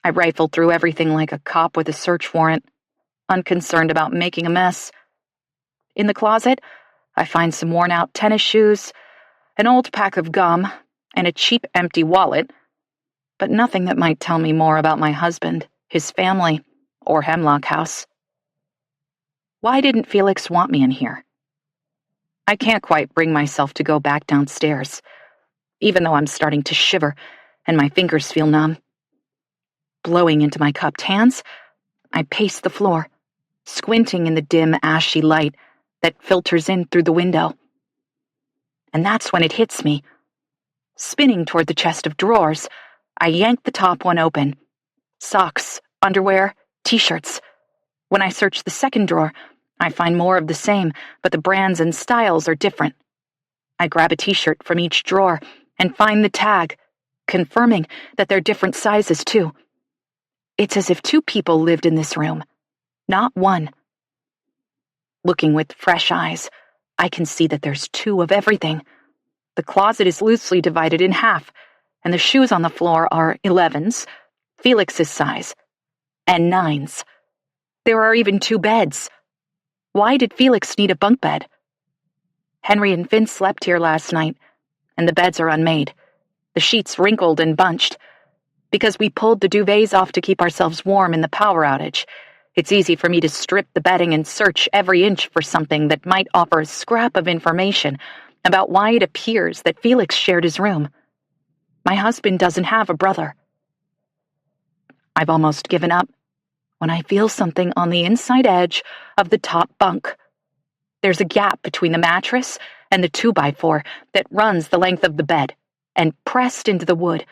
I rifled through everything like a cop with a search warrant, unconcerned about making a mess. In the closet, I find some worn-out tennis shoes, an old pack of gum, and a cheap empty wallet, but nothing that might tell me more about my husband, his family, or Hemlock House. Why didn't Felix want me in here? I can't quite bring myself to go back downstairs, even though I'm starting to shiver and my fingers feel numb. Blowing into my cupped hands, I pace the floor, squinting in the dim, ashy light that filters in through the window. And that's when it hits me. Spinning toward the chest of drawers, I yank the top one open. Socks, underwear, t-shirts. When I search the second drawer, I find more of the same, but the brands and styles are different. I grab a t-shirt from each drawer and find the tag, confirming that they're different sizes too. It's as if two people lived in this room, not one. Looking with fresh eyes, I can see that there's two of everything. The closet is loosely divided in half, and the shoes on the floor are 11s, Felix's size, and 9s. There are even two beds. Why did Felix need a bunk bed? Henry and Finn slept here last night, and the beds are unmade, the sheets wrinkled and bunched. Because we pulled the duvets off to keep ourselves warm in the power outage, it's easy for me to strip the bedding and search every inch for something that might offer a scrap of information about why it appears that Felix shared his room. My husband doesn't have a brother. I've almost given up when I feel something on the inside edge of the top bunk. There's a gap between the mattress and the 2x4 that runs the length of the bed, and pressed into the wood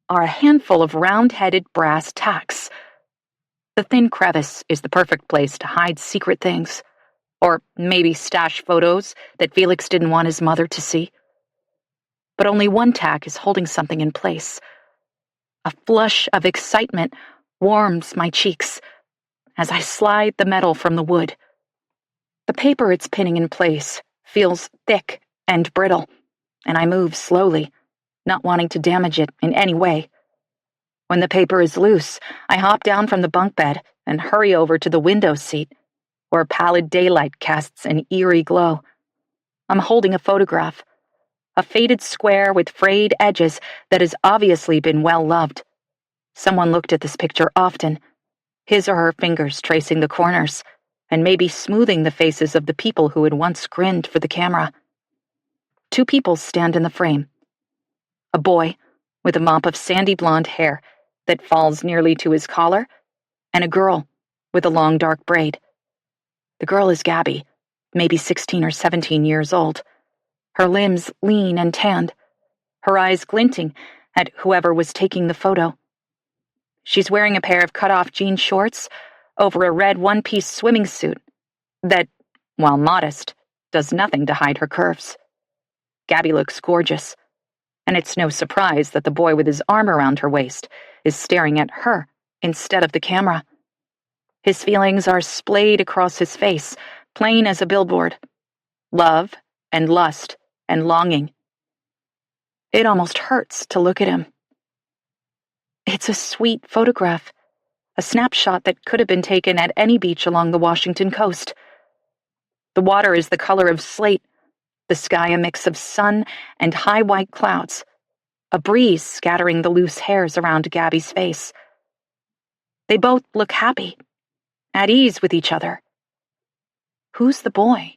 are a handful of round-headed brass tacks. The thin crevice is the perfect place to hide secret things, or maybe stash photos that Felix didn't want his mother to see. But only one tack is holding something in place. A flush of excitement warms my cheeks as I slide the metal from the wood. The paper it's pinning in place feels thick and brittle, and I move slowly, not wanting to damage it in any way. When the paper is loose, I hop down from the bunk bed and hurry over to the window seat, where pallid daylight casts an eerie glow. I'm holding a photograph, a faded square with frayed edges that has obviously been well loved. Someone looked at this picture often, his or her fingers tracing the corners, and maybe smoothing the faces of the people who had once grinned for the camera. 2 people stand in the frame. A boy with a mop of sandy blonde hair that falls nearly to his collar, and a girl with a long dark braid. The girl is Gabby, maybe 16 or 17 years old, her limbs lean and tanned, her eyes glinting at whoever was taking the photo. She's wearing a pair of cut-off jean shorts over a red one-piece swimming suit that, while modest, does nothing to hide her curves. Gabby looks gorgeous, and it's no surprise that the boy with his arm around her waist is staring at her instead of the camera. His feelings are splayed across his face, plain as a billboard. Love and lust and longing. It almost hurts to look at him. It's a sweet photograph, a snapshot that could have been taken at any beach along the Washington coast. The water is the color of slate, the sky a mix of sun and high white clouds, a breeze scattering the loose hairs around Gabby's face. They both look happy, at ease with each other. Who's the boy?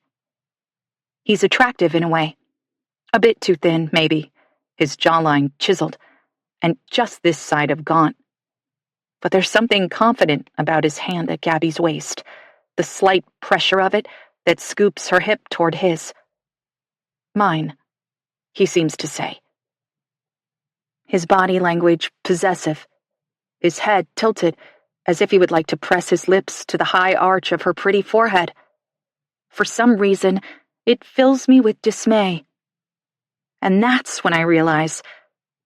He's attractive in a way. A bit too thin, maybe, his jawline chiseled, and just this side of gaunt. But there's something confident about his hand at Gabby's waist, the slight pressure of it that scoops her hip toward his. Mine, he seems to say. His body language possessive, his head tilted as if he would like to press his lips to the high arch of her pretty forehead. For some reason, it fills me with dismay. And that's when I realize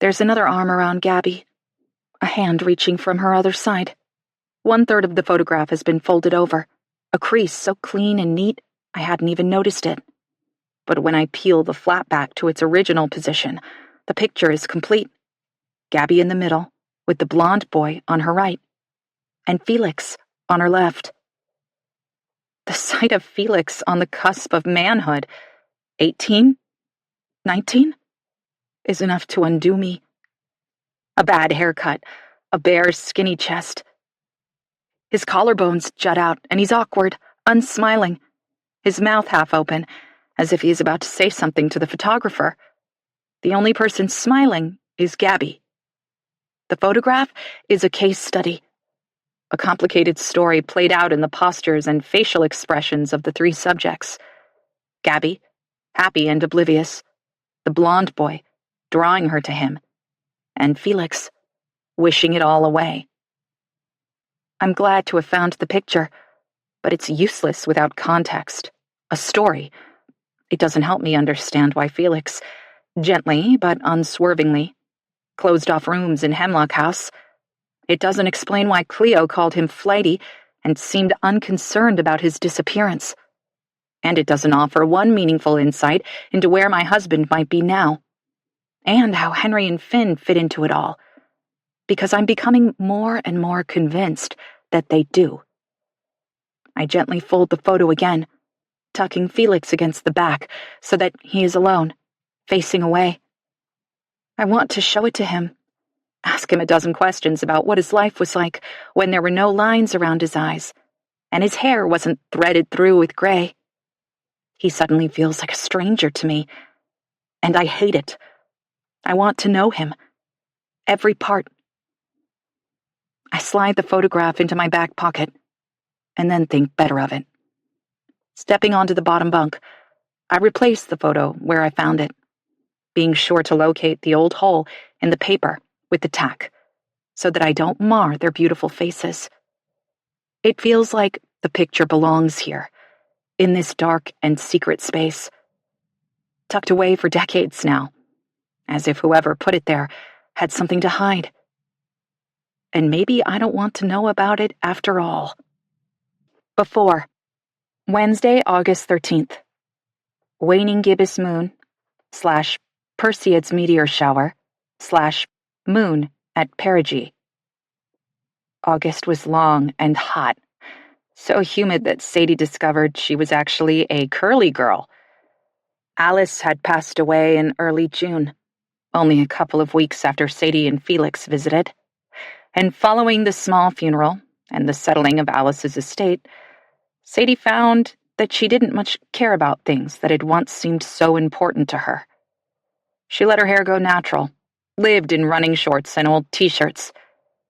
there's another arm around Gabby, a hand reaching from her other side. 1/3 of the photograph has been folded over, a crease so clean and neat I hadn't even noticed it. But when I peel the flap back to its original position, the picture is complete. Gabby in the middle, with the blonde boy on her right, and Felix on her left. The sight of Felix on the cusp of manhood, 18, 19, is enough to undo me. A bad haircut, a bare, skinny chest. His collarbones jut out, and he's awkward, unsmiling, his mouth half open, as if he is about to say something to the photographer. The only person smiling is Gabby. The photograph is a case study, a complicated story played out in the postures and facial expressions of the 3 subjects. Gabby, happy and oblivious, the blonde boy, drawing her to him, and Felix, wishing it all away. I'm glad to have found the picture, but it's useless without context, a story. It doesn't help me understand why Felix, gently but unswervingly, closed off rooms in Hemlock House. It doesn't explain why Cleo called him flighty and seemed unconcerned about his disappearance. And it doesn't offer one meaningful insight into where my husband might be now, and how Henry and Finn fit into it all, because I'm becoming more and more convinced that they do. I gently fold the photo again, tucking Felix against the back so that he is alone, facing away. I want to show it to him, ask him a dozen questions about what his life was like when there were no lines around his eyes, and his hair wasn't threaded through with gray. He suddenly feels like a stranger to me, and I hate it. I want to know him, every part. I slide the photograph into my back pocket, and then think better of it. Stepping onto the bottom bunk, I replace the photo where I found it, being sure to locate the old hole in the paper with the tack, so that I don't mar their beautiful faces. It feels like the picture belongs here, in this dark and secret space, tucked away for decades now, as if whoever put it there had something to hide. And maybe I don't want to know about it after all. Before, Wednesday, August 13th. Waning gibbous moon / Perseids meteor shower / moon at perigee. August was long and hot, So humid that Sadie discovered she was actually a curly girl. Alice had passed away in early June, only a couple of weeks after Sadie and Felix visited. And following the small funeral and the settling of Alice's estate, Sadie found that she didn't much care about things that had once seemed so important to her. She let her hair go natural, lived in running shorts and old t-shirts,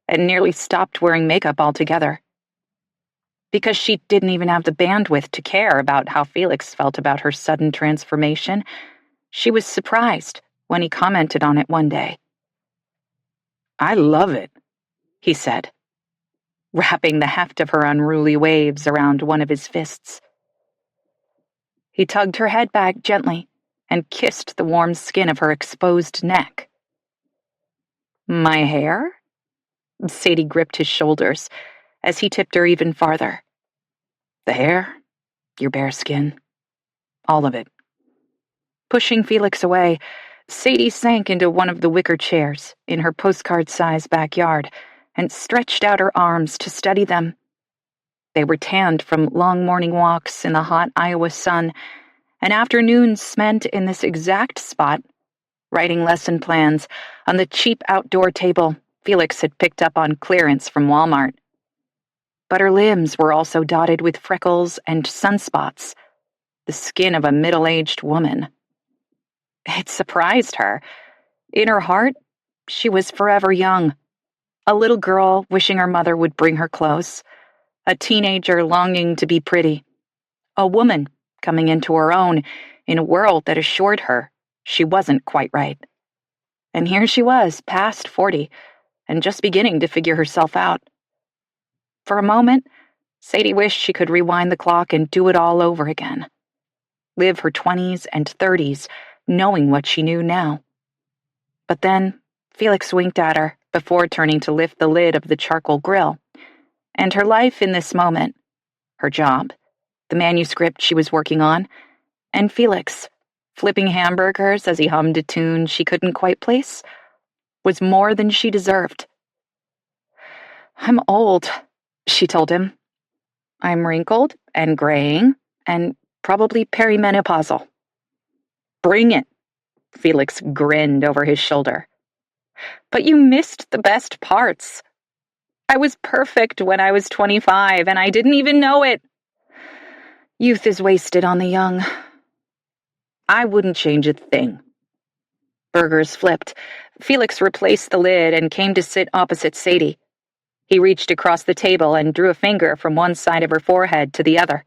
and nearly stopped wearing makeup altogether. Because she didn't even have the bandwidth to care about how Felix felt about her sudden transformation, she was surprised when he commented on it one day. "I love it," he said, wrapping the heft of her unruly waves around one of his fists. He tugged her head back gently and kissed the warm skin of her exposed neck. "My hair?" Sadie gripped his shoulders as he tipped her even farther. "The hair, your bare skin, all of it." Pushing Felix away, Sadie sank into one of the wicker chairs in her postcard-sized backyard and stretched out her arms to study them. They were tanned from long morning walks in the hot Iowa sun and afternoons spent in this exact spot, writing lesson plans on the cheap outdoor table Felix had picked up on clearance from Walmart. But her limbs were also dotted with freckles and sunspots, the skin of a middle-aged woman. It surprised her. In her heart, she was forever young, a little girl wishing her mother would bring her close, a teenager longing to be pretty, a woman coming into her own in a world that assured her she wasn't quite right. And here she was, past 40, and just beginning to figure herself out. For a moment, Sadie wished she could rewind the clock and do it all over again. Live her 20s and 30s, knowing what she knew now. But then, Felix winked at her before turning to lift the lid of the charcoal grill, and her life in this moment, her job, the manuscript she was working on, and Felix, flipping hamburgers as he hummed a tune she couldn't quite place, was more than she deserved. "I'm old," she told him. "I'm wrinkled and graying and probably perimenopausal." "Bring it," Felix grinned over his shoulder. "But you missed the best parts. I was perfect when I was 25 and I didn't even know it. Youth is wasted on the young." "I wouldn't change a thing." Burgers flipped. Felix replaced the lid and came to sit opposite Sadie. He reached across the table and drew a finger from one side of her forehead to the other.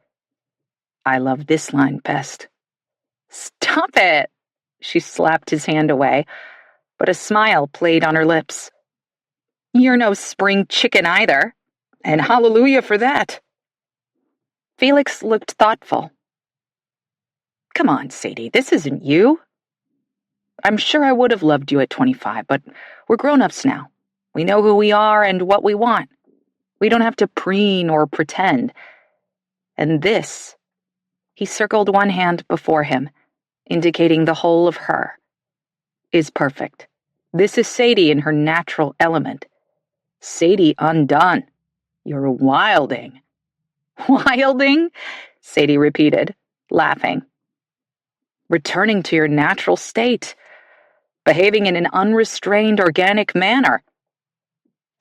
"I love this line best." "Stop it!" She slapped his hand away, but a smile played on her lips. "You're no spring chicken either, and hallelujah for that." Felix looked thoughtful. "Come on, Sadie, this isn't you. I'm sure I would have loved you at 25, but we're grown-ups now. We know who we are and what we want. We don't have to preen or pretend. And this," he circled one hand before him, indicating the whole of her, "is perfect. This is Sadie in her natural element. Sadie undone. You're wilding." "Wilding?" Sadie repeated, laughing. "Returning to your natural state. Behaving in an unrestrained, organic manner."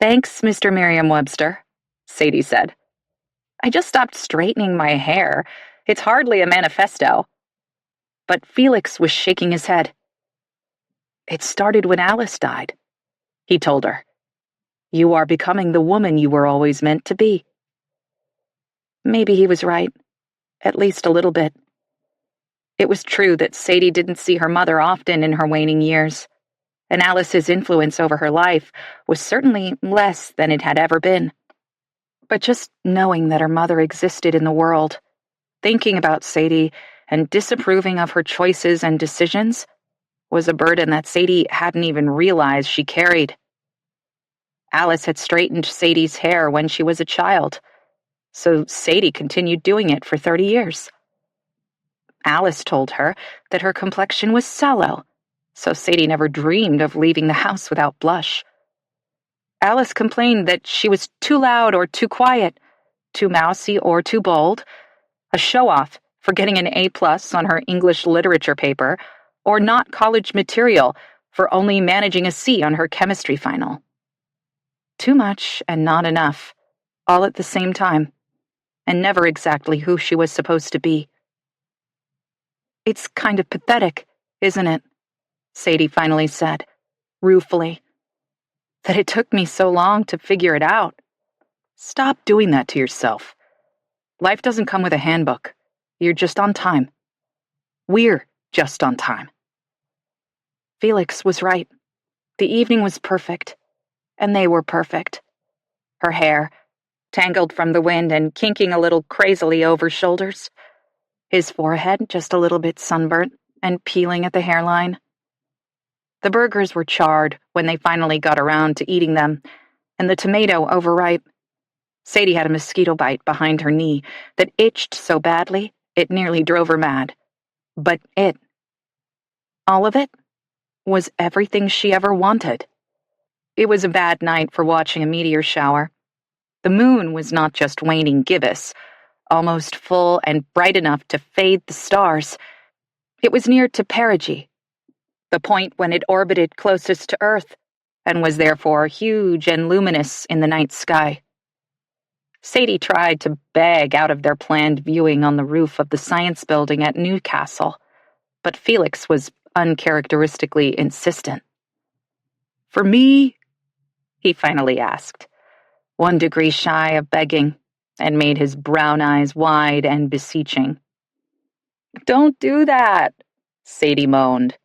"Thanks, Mr. Merriam-Webster," Sadie said. "I just stopped straightening my hair. It's hardly a manifesto." But Felix was shaking his head. "It started when Alice died," he told her. "You are becoming the woman you were always meant to be." Maybe he was right, at least a little bit. It was true that Sadie didn't see her mother often in her waning years, and Alice's influence over her life was certainly less than it had ever been. But just knowing that her mother existed in the world, thinking about Sadie and disapproving of her choices and decisions, was a burden that Sadie hadn't even realized she carried. Alice had straightened Sadie's hair when she was a child, so Sadie continued doing it for 30 years. Alice told her that her complexion was sallow, so Sadie never dreamed of leaving the house without blush. Alice complained that she was too loud or too quiet, too mousy or too bold, a show-off for getting an A+ on her English literature paper, or not college material for only managing a C on her chemistry final. Too much and not enough, all at the same time, and never exactly who she was supposed to be. "It's kind of pathetic, isn't it?" Sadie finally said, ruefully. "That it took me so long to figure it out." "Stop doing that to yourself. Life doesn't come with a handbook. You're just on time. We're just on time." Felix was right. The evening was perfect, and they were perfect. Her hair, tangled from the wind and kinking a little crazily over shoulders. His forehead just a little bit sunburnt and peeling at the hairline. The burgers were charred when they finally got around to eating them, and the tomato overripe. Sadie had a mosquito bite behind her knee that itched so badly it nearly drove her mad. But all of it, was everything she ever wanted. It was a bad night for watching a meteor shower. The moon was not just waning gibbous, almost full and bright enough to fade the stars. It was near to perigee, the point when it orbited closest to Earth, and was therefore huge and luminous in the night sky. Sadie tried to beg out of their planned viewing on the roof of the science building at Newcastle, but Felix was uncharacteristically insistent. "For me?" he finally asked, 1 degree shy of begging, and made his brown eyes wide and beseeching. "Don't do that," Sadie moaned.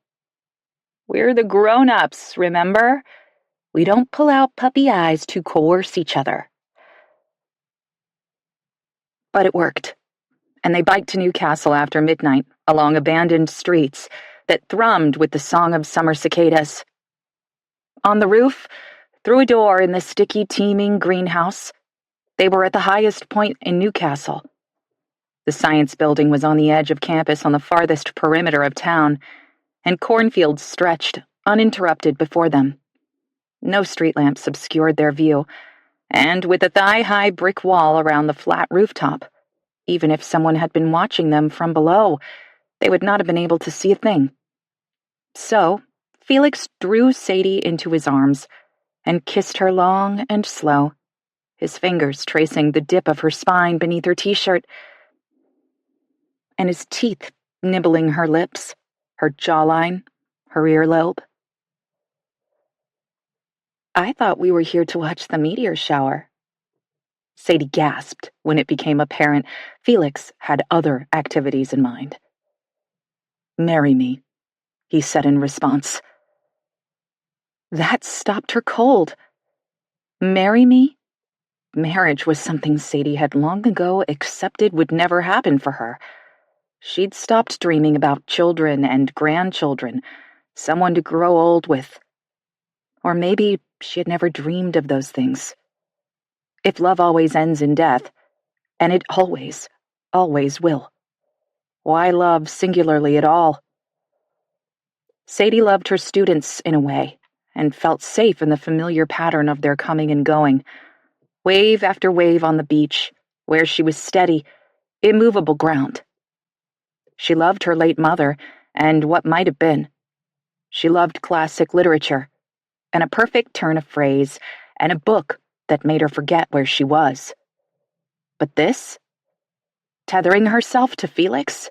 "We're the grown-ups, remember? We don't pull out puppy eyes to coerce each other." But it worked, and they biked to Newcastle after midnight along abandoned streets that thrummed with the song of summer cicadas. On the roof, through a door in the sticky, teeming greenhouse, they were at the highest point in Newcastle. The science building was on the edge of campus on the farthest perimeter of town, and cornfields stretched, uninterrupted, before them. No street lamps obscured their view, and with a thigh-high brick wall around the flat rooftop, even if someone had been watching them from below, they would not have been able to see a thing. So, Felix drew Sadie into his arms and kissed her long and slow, his fingers tracing the dip of her spine beneath her t-shirt, and his teeth nibbling her lips, her jawline, her earlobe. "I thought we were here to watch the meteor shower." Sadie gasped when it became apparent Felix had other activities in mind. "Marry me," he said in response. That stopped her cold. Marry me? Marriage was something Sadie had long ago accepted would never happen for her. She'd stopped dreaming about children and grandchildren, someone to grow old with. Or maybe she had never dreamed of those things. If love always ends in death, and it always, always will, why love singularly at all? Sadie loved her students in a way, and felt safe in the familiar pattern of their coming and going, wave after wave on the beach, where she was steady, immovable ground. She loved her late mother, and what might have been. She loved classic literature, and a perfect turn of phrase, and a book that made her forget where she was. But this? Tethering herself to Felix?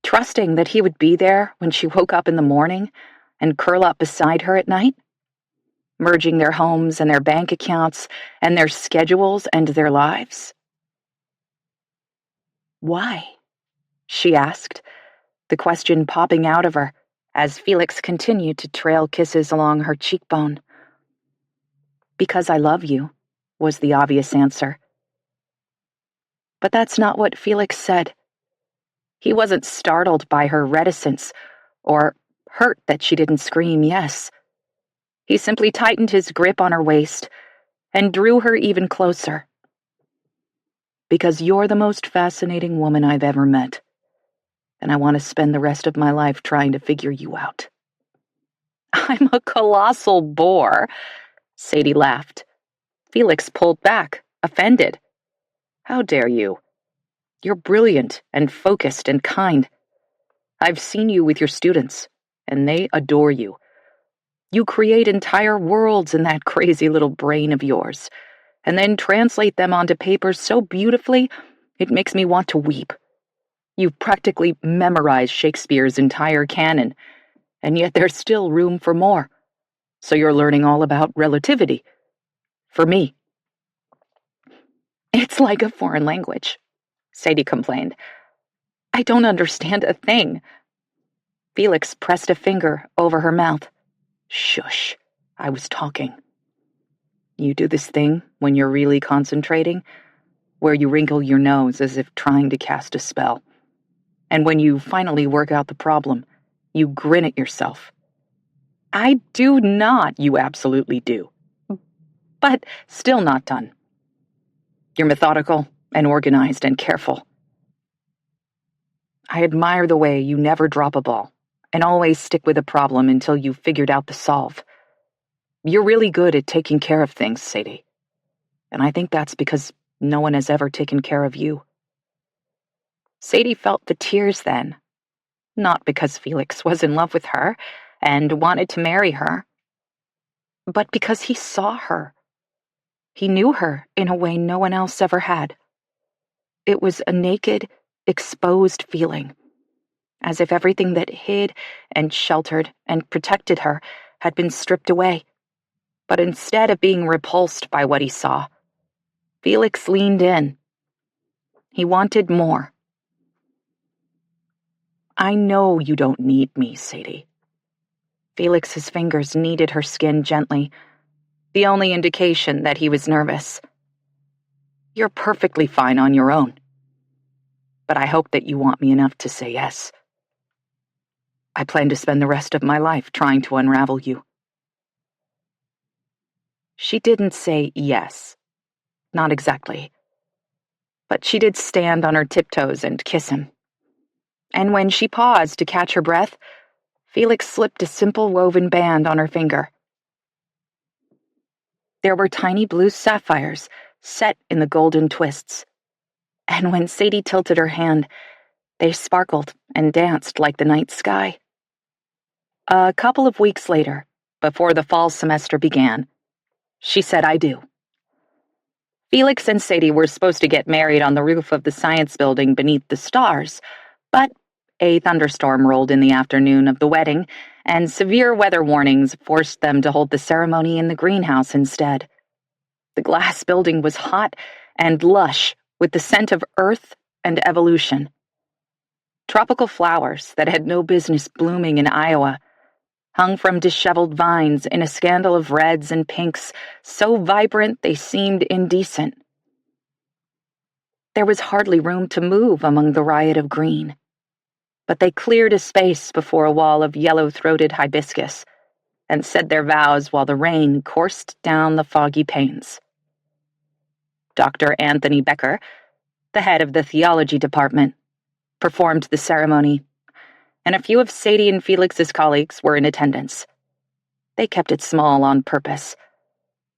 Trusting that he would be there when she woke up in the morning and curl up beside her at night? Merging their homes and their bank accounts and their schedules and their lives? Why? She asked, the question popping out of her as Felix continued to trail kisses along her cheekbone. "Because I love you," was the obvious answer. But that's not what Felix said. He wasn't startled by her reticence or hurt that she didn't scream yes. He simply tightened his grip on her waist and drew her even closer. "Because you're the most fascinating woman I've ever met, and I want to spend the rest of my life trying to figure you out." "I'm a colossal bore," Sadie laughed. Felix pulled back, offended. How dare you? You're brilliant and focused and kind. I've seen you with your students, and they adore you. You create entire worlds in that crazy little brain of yours, and then translate them onto paper so beautifully it makes me want to weep. You've practically memorized Shakespeare's entire canon, and yet there's still room for more. So you're learning all about relativity. For me. It's like a foreign language, Sadie complained. I don't understand a thing. Felix pressed a finger over her mouth. Shush, I was talking. You do this thing when you're really concentrating, where you wrinkle your nose as if trying to cast a spell. And when you finally work out the problem, you grin at yourself. I do not, you absolutely do. But still not done. You're methodical and organized and careful. I admire the way you never drop a ball and always stick with a problem until you've figured out the solve. You're really good at taking care of things, Sadie. And I think that's because no one has ever taken care of you. Sadie felt the tears then, not because Felix was in love with her and wanted to marry her, but because he saw her. He knew her in a way no one else ever had. It was a naked, exposed feeling, as if everything that hid and sheltered and protected her had been stripped away. But instead of being repulsed by what he saw, Felix leaned in. He wanted more. I know you don't need me, Sadie. Felix's fingers kneaded her skin gently, the only indication that he was nervous. You're perfectly fine on your own. But I hope that you want me enough to say yes. I plan to spend the rest of my life trying to unravel you. She didn't say yes. Not exactly. But she did stand on her tiptoes and kiss him. And when she paused to catch her breath, Felix slipped a simple woven band on her finger. There were tiny blue sapphires set in the golden twists. And when Sadie tilted her hand, they sparkled and danced like the night sky. A couple of weeks later, before the fall semester began, she said, I do. Felix and Sadie were supposed to get married on the roof of the science building beneath the stars, but a thunderstorm rolled in the afternoon of the wedding, and severe weather warnings forced them to hold the ceremony in the greenhouse instead. The glass building was hot and lush with the scent of earth and evolution. Tropical flowers that had no business blooming in Iowa hung from disheveled vines in a scandal of reds and pinks so vibrant they seemed indecent. There was hardly room to move among the riot of green, but they cleared a space before a wall of yellow-throated hibiscus and said their vows while the rain coursed down the foggy panes. Dr. Anthony Becker, the head of the theology department, performed the ceremony, and a few of Sadie and Felix's colleagues were in attendance. They kept it small on purpose,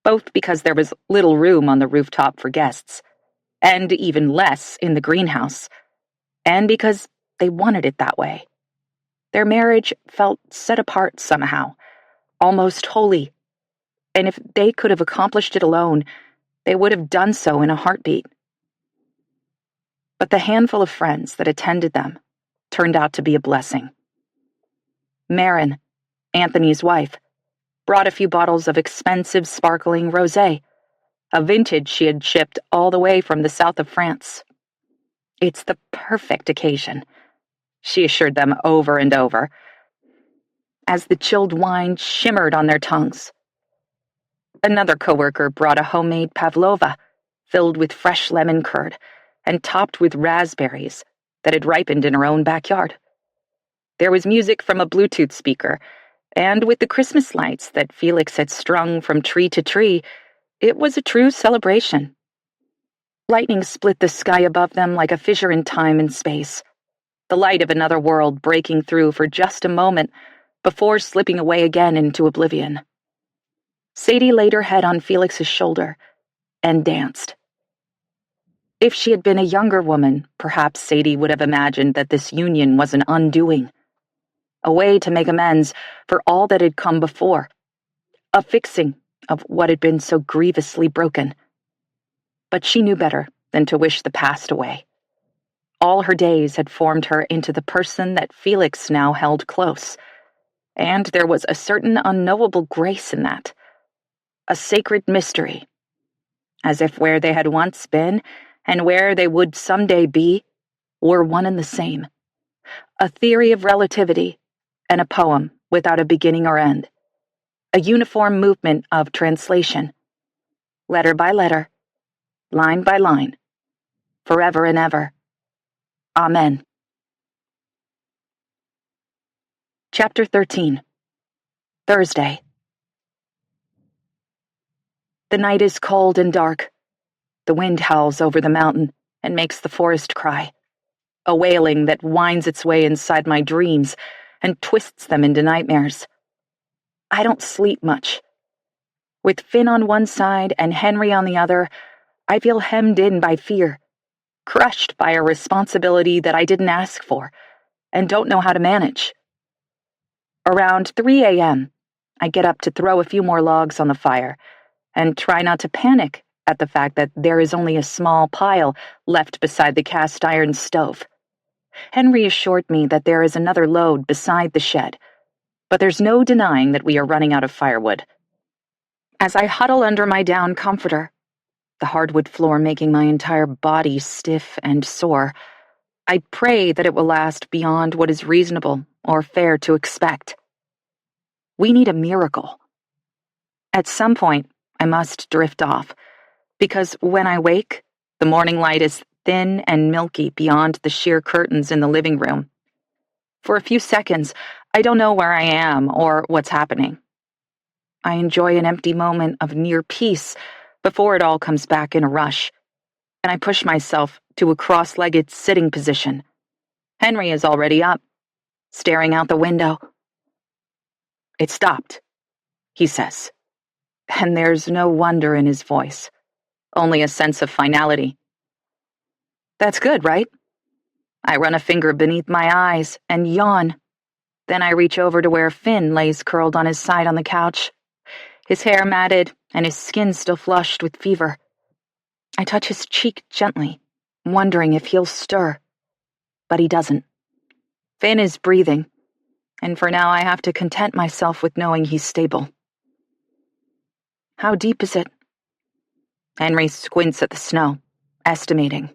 both because there was little room on the rooftop for guests, and even less in the greenhouse, and because they wanted it that way. Their marriage felt set apart somehow, almost holy, and if they could have accomplished it alone, they would have done so in a heartbeat. But the handful of friends that attended them turned out to be a blessing. Marin, Anthony's wife, brought a few bottles of expensive sparkling rosé, a vintage she had shipped all the way from the south of France. It's the perfect occasion, she assured them over and over, as the chilled wine shimmered on their tongues. Another coworker brought a homemade pavlova, filled with fresh lemon curd and topped with raspberries that had ripened in her own backyard. There was music from a Bluetooth speaker, and with the Christmas lights that Felix had strung from tree to tree, it was a true celebration. Lightning split the sky above them like a fissure in time and space, the light of another world breaking through for just a moment before slipping away again into oblivion. Sadie laid her head on Felix's shoulder and danced. If she had been a younger woman, perhaps Sadie would have imagined that this union was an undoing, a way to make amends for all that had come before, a fixing of what had been so grievously broken. But she knew better than to wish the past away. All her days had formed her into the person that Felix now held close, and there was a certain unknowable grace in that, a sacred mystery, as if where they had once been and where they would someday be were one and the same, a theory of relativity and a poem without a beginning or end, a uniform movement of translation, letter by letter, line by line, forever and ever. Amen. Chapter 13. Thursday. The night is cold and dark. The wind howls over the mountain and makes the forest cry, a wailing that winds its way inside my dreams and twists them into nightmares. I don't sleep much. With Finn on one side and Henry on the other, I feel hemmed in by fear, crushed by a responsibility that I didn't ask for and don't know how to manage. Around 3 a.m., I get up to throw a few more logs on the fire and try not to panic at the fact that there is only a small pile left beside the cast iron stove. Henry assured me that there is another load beside the shed, but there's no denying that we are running out of firewood. As I huddle under my down comforter, the hardwood floor making my entire body stiff and sore, I pray that it will last beyond what is reasonable or fair to expect. We need a miracle. At some point, I must drift off, because when I wake, the morning light is thin and milky beyond the sheer curtains in the living room. For a few seconds, I don't know where I am or what's happening. I enjoy an empty moment of near peace before it all comes back in a rush, and I push myself to a cross-legged sitting position. Henry is already up, staring out the window. "It stopped," he says, and there's no wonder in his voice, only a sense of finality. That's good, right? I run a finger beneath my eyes and yawn. Then I reach over to where Finn lays curled on his side on the couch, his hair matted and his skin still flushed with fever. I touch his cheek gently, wondering if he'll stir, but he doesn't. Finn is breathing, and for now I have to content myself with knowing he's stable. How deep is it? Henry squints at the snow, estimating.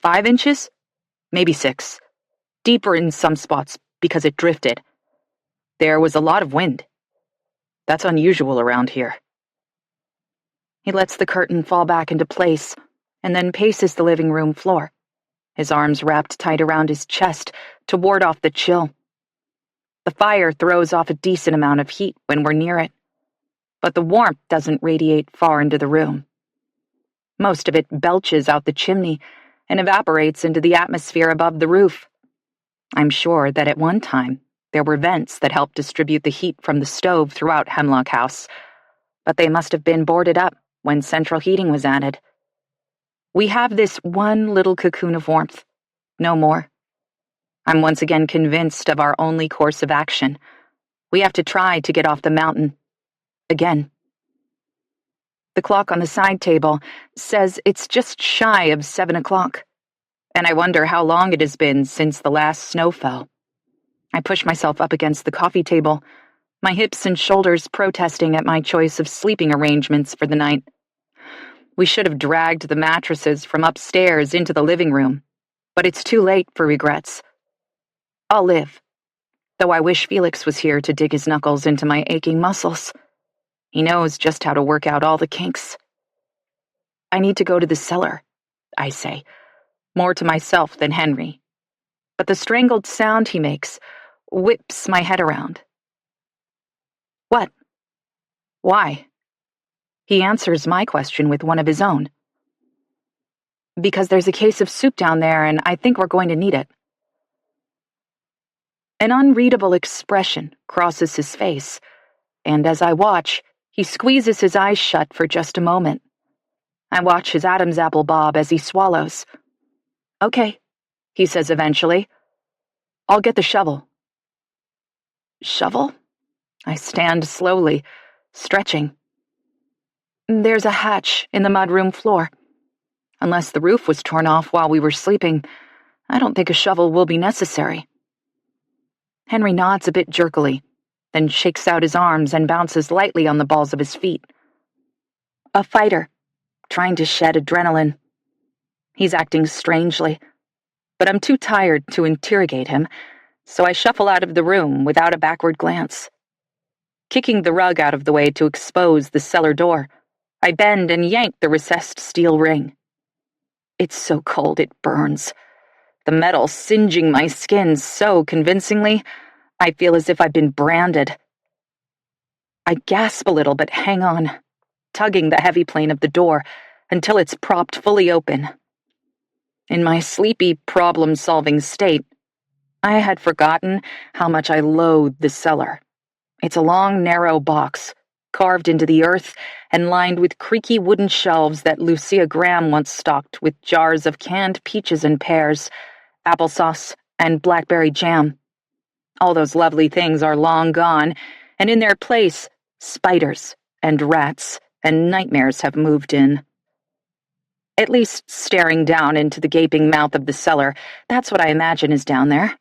5 inches? Maybe 6. Deeper in some spots because it drifted. There was a lot of wind. That's unusual around here. He lets the curtain fall back into place and then paces the living room floor, his arms wrapped tight around his chest to ward off the chill. The fire throws off a decent amount of heat when we're near it, but the warmth doesn't radiate far into the room. Most of it belches out the chimney and evaporates into the atmosphere above the roof. I'm sure that at one time there were vents that helped distribute the heat from the stove throughout Hemlock House, but they must have been boarded up when central heating was added. We have this one little cocoon of warmth, no more. I'm once again convinced of our only course of action. We have to try to get off the mountain. Again. The clock on the side table says it's just shy of 7 o'clock, and I wonder how long it has been since the last snow fell. I push myself up against the coffee table, my hips and shoulders protesting at my choice of sleeping arrangements for the night. We should have dragged the mattresses from upstairs into the living room, but it's too late for regrets. I'll live, though I wish Felix was here to dig his knuckles into my aching muscles. He knows just how to work out all the kinks. I need to go to the cellar, I say, more to myself than Henry. But the strangled sound he makes whips my head around. What? Why? He answers my question with one of his own. Because there's a case of soup down there, and I think we're going to need it. An unreadable expression crosses his face, and as I watch, he squeezes his eyes shut for just a moment. I watch his Adam's apple bob as he swallows. "Okay," he says eventually. "I'll get the shovel." "Shovel?" I stand slowly, stretching. "There's a hatch in the mudroom floor. Unless the roof was torn off while we were sleeping, I don't think a shovel will be necessary." Henry nods a bit jerkily, then shakes out his arms and bounces lightly on the balls of his feet. A fighter, trying to shed adrenaline. He's acting strangely, but I'm too tired to interrogate him, so I shuffle out of the room without a backward glance. Kicking the rug out of the way to expose the cellar door, I bend and yank the recessed steel ring. It's so cold it burns, the metal singeing my skin so convincingly, I feel as if I've been branded. I gasp a little but hang on, tugging the heavy plane of the door until it's propped fully open. In my sleepy, problem-solving state, I had forgotten how much I loathe the cellar. It's a long, narrow box, carved into the earth and lined with creaky wooden shelves that Lucia Graham once stocked with jars of canned peaches and pears, applesauce, and blackberry jam. All those lovely things are long gone, and in their place, spiders and rats and nightmares have moved in. At least staring down into the gaping mouth of the cellar, that's what I imagine is down there.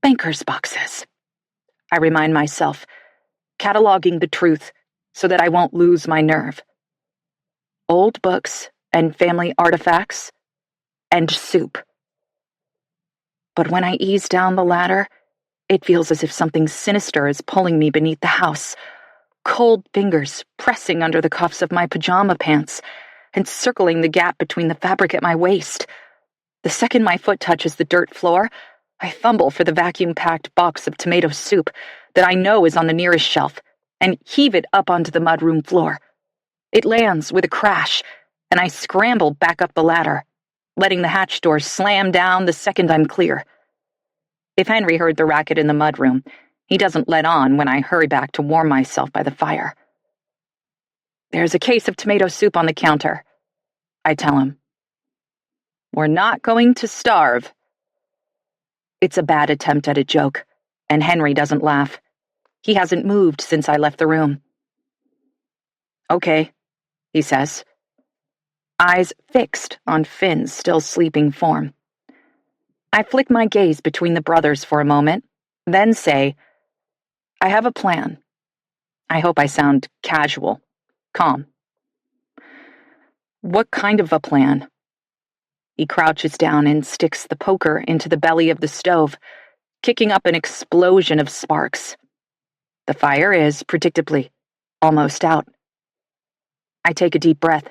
Banker's boxes. I remind myself, cataloging the truth so that I won't lose my nerve. Old books and family artifacts and soup. But when I ease down the ladder, it feels as if something sinister is pulling me beneath the house, cold fingers pressing under the cuffs of my pajama pants and circling the gap between the fabric at my waist. The second my foot touches the dirt floor, I fumble for the vacuum-packed box of tomato soup that I know is on the nearest shelf and heave it up onto the mudroom floor. It lands with a crash, and I scramble back up the ladder, letting the hatch door slam down the second I'm clear. If Henry heard the racket in the mudroom, he doesn't let on when I hurry back to warm myself by the fire. "There's a case of tomato soup on the counter," I tell him. "We're not going to starve." It's a bad attempt at a joke, and Henry doesn't laugh. He hasn't moved since I left the room. "Okay," he says, eyes fixed on Finn's still sleeping form. I flick my gaze between the brothers for a moment, then say, "I have a plan." I hope I sound casual, calm. "What kind of a plan?" He crouches down and sticks the poker into the belly of the stove, kicking up an explosion of sparks. The fire is, predictably, almost out. I take a deep breath,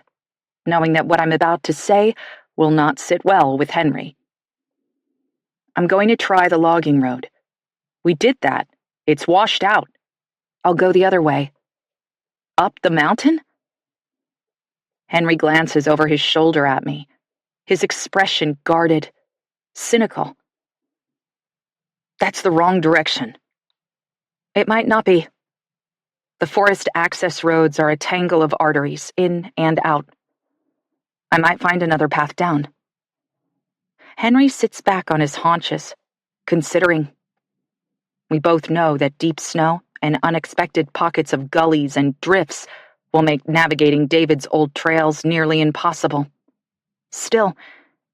knowing that what I'm about to say will not sit well with Henry. "I'm going to try the logging road. We did that. It's washed out. I'll go the other way." "Up the mountain?" Henry glances over his shoulder at me, his expression guarded, cynical. "That's the wrong direction." "It might not be. The forest access roads are a tangle of arteries, in and out. I might find another path down." Henry sits back on his haunches, considering. We both know that deep snow and unexpected pockets of gullies and drifts will make navigating David's old trails nearly impossible. Still,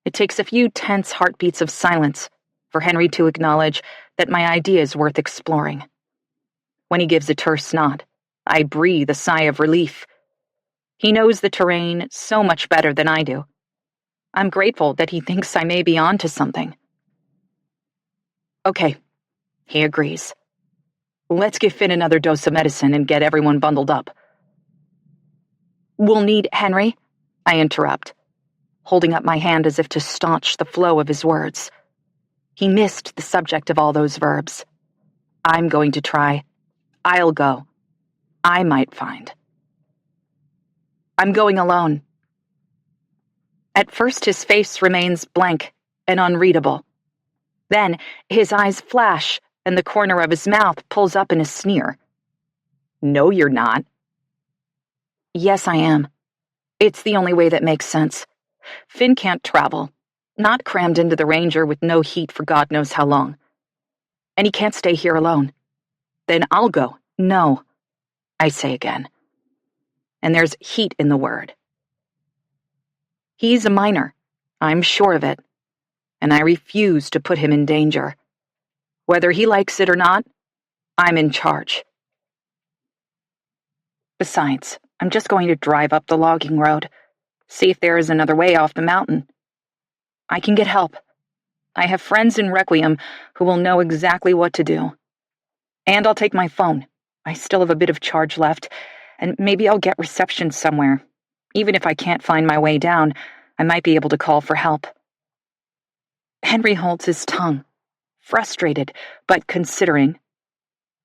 it takes a few tense heartbeats of silence for Henry to acknowledge that my idea is worth exploring. When he gives a terse nod, I breathe a sigh of relief. He knows the terrain so much better than I do. I'm grateful that he thinks I may be onto something. "Okay," he agrees. "Let's give Finn another dose of medicine and get everyone bundled up." "We'll need Henry," I interrupt, holding up my hand as if to staunch the flow of his words. He missed the subject of all those verbs. "I'm going to try. I'll go. I might find." "I'm going alone." At first his face remains blank and unreadable. Then his eyes flash and the corner of his mouth pulls up in a sneer. "No, you're not." "Yes, I am." It's the only way that makes sense. Finn can't travel, not crammed into the Ranger with no heat for God knows how long. And he can't stay here alone. Then I'll go. No, I say again. And there's heat in the word. He's a minor, I'm sure of it, and I refuse to put him in danger. Whether he likes it or not, I'm in charge. Besides, I'm just going to drive up the logging road, see if there is another way off the mountain. I can get help. I have friends in Requiem who will know exactly what to do. And I'll take my phone. I still have a bit of charge left, and maybe I'll get reception somewhere. Even if I can't find my way down, I might be able to call for help. Henry holds his tongue, frustrated, but considering.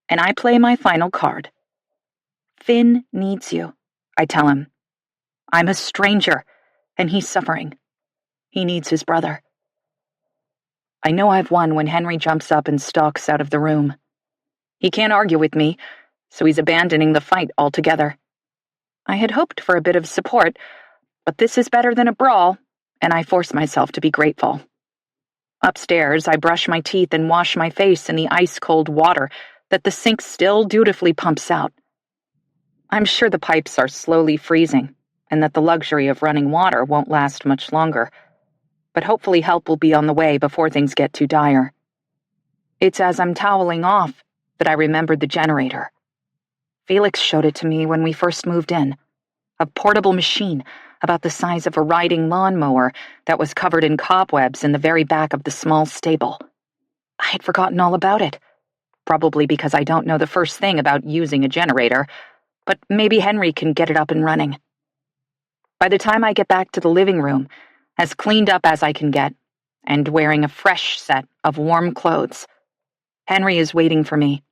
And I play my final card. Finn needs you, I tell him. I'm a stranger, and he's suffering. He needs his brother. I know I've won when Henry jumps up and stalks out of the room. He can't argue with me, so he's abandoning the fight altogether. I had hoped for a bit of support, but this is better than a brawl, and I force myself to be grateful. Upstairs, I brush my teeth and wash my face in the ice-cold water that the sink still dutifully pumps out. I'm sure the pipes are slowly freezing, and that the luxury of running water won't last much longer, but hopefully help will be on the way before things get too dire. It's as I'm toweling off that I remembered the generator. Felix showed it to me when we first moved in. A portable machine about the size of a riding lawnmower that was covered in cobwebs in the very back of the small stable. I had forgotten all about it, probably because I don't know the first thing about using a generator, but maybe Henry can get it up and running. By the time I get back to the living room, as cleaned up as I can get, and wearing a fresh set of warm clothes, Henry is waiting for me.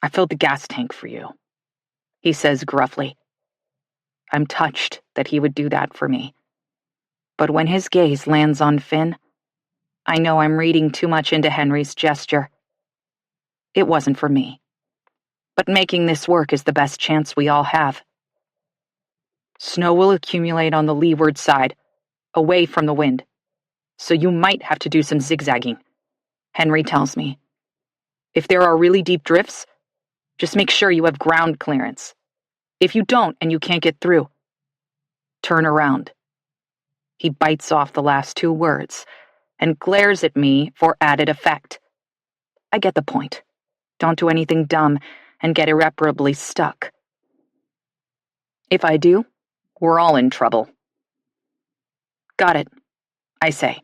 I filled the gas tank for you, he says gruffly. I'm touched that he would do that for me. But when his gaze lands on Finn, I know I'm reading too much into Henry's gesture. It wasn't for me. But making this work is the best chance we all have. Snow will accumulate on the leeward side, away from the wind, so you might have to do some zigzagging, Henry tells me. If there are really deep drifts, just make sure you have ground clearance. If you don't and you can't get through, turn around. He bites off the last two words and glares at me for added effect. I get the point. Don't do anything dumb and get irreparably stuck. If I do, we're all in trouble. Got it, I say,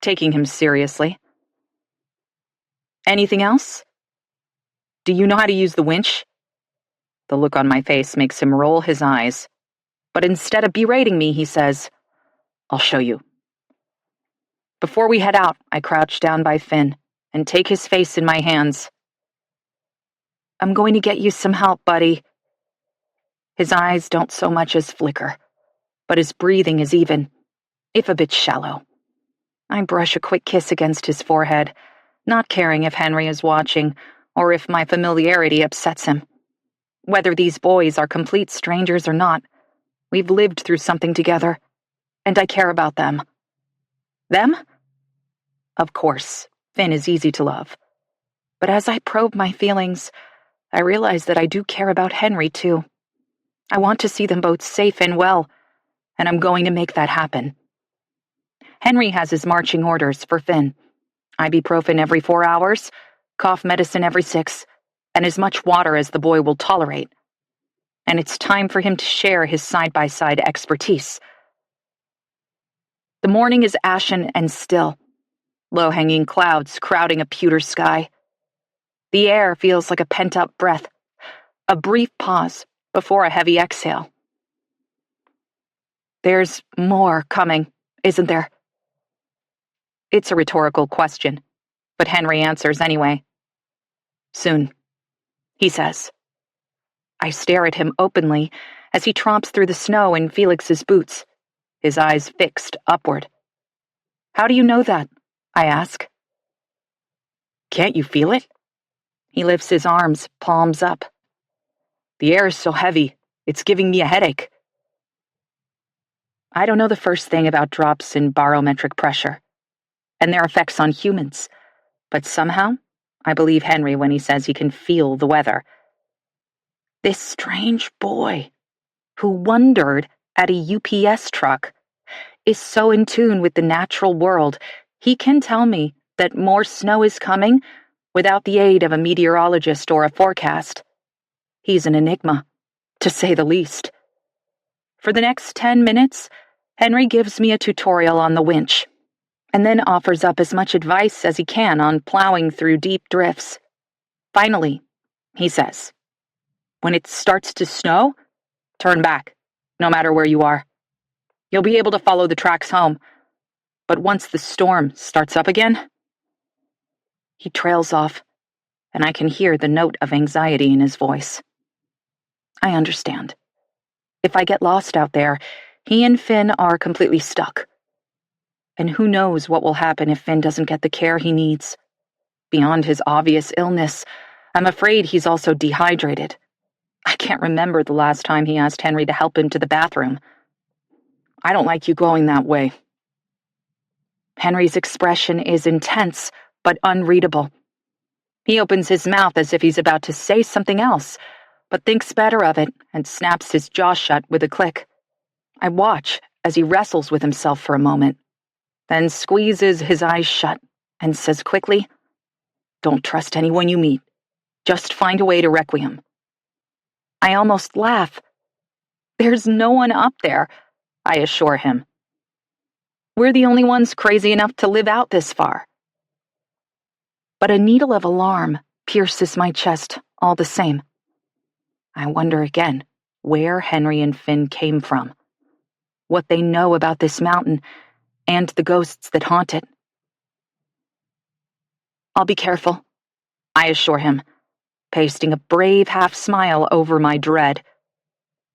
taking him seriously. Anything else? Do you know how to use the winch? The look on my face makes him roll his eyes, but instead of berating me, he says, I'll show you. Before we head out, I crouch down by Finn and take his face in my hands. I'm going to get you some help, buddy. His eyes don't so much as flicker, but his breathing is even, if a bit shallow. I brush a quick kiss against his forehead, not caring if Henry is watching or if my familiarity upsets him. Whether these boys are complete strangers or not, we've lived through something together, and I care about them. Them? Of course, Finn is easy to love. But as I probe my feelings, I realize that I do care about Henry, too. I want to see them both safe and well, and I'm going to make that happen. Henry has his marching orders for Finn. Ibuprofen every 4 hours, cough medicine every 6, and as much water as the boy will tolerate. And it's time for him to share his side-by-side expertise. The morning is ashen and still, low-hanging clouds crowding a pewter sky. The air feels like a pent-up breath, a brief pause before a heavy exhale. There's more coming, isn't there? It's a rhetorical question, but Henry answers anyway. Soon, he says. I stare at him openly as he tromps through the snow in Felix's boots, his eyes fixed upward. How do you know that? I ask. Can't you feel it? He lifts his arms, palms up. The air is so heavy, it's giving me a headache. I don't know the first thing about drops in barometric pressure and their effects on humans, but somehow I believe Henry when he says he can feel the weather. This strange boy who wondered at a UPS truck is so in tune with the natural world, he can tell me that more snow is coming without the aid of a meteorologist or a forecast. He's an enigma, to say the least. For the next 10 minutes, Henry gives me a tutorial on the winch, and then offers up as much advice as he can on plowing through deep drifts. Finally, he says, "When it starts to snow, turn back, no matter where you are. You'll be able to follow the tracks home, but once the storm starts up again..." He trails off, and I can hear the note of anxiety in his voice. I understand. If I get lost out there, he and Finn are completely stuck. And who knows what will happen if Finn doesn't get the care he needs. Beyond his obvious illness, I'm afraid he's also dehydrated. I can't remember the last time he asked Henry to help him to the bathroom. "I don't like you going that way." Henry's expression is intense, but unreadable. He opens his mouth as if he's about to say something else, but thinks better of it and snaps his jaw shut with a click. I watch as he wrestles with himself for a moment, then squeezes his eyes shut and says quickly, "Don't trust anyone you meet. Just find a way to requiem." I almost laugh. "There's no one up there," I assure him. "We're the only ones crazy enough to live out this far." But a needle of alarm pierces my chest all the same. I wonder again where Henry and Finn came from, what they know about this mountain and the ghosts that haunt it. "I'll be careful," I assure him, pasting a brave half-smile over my dread.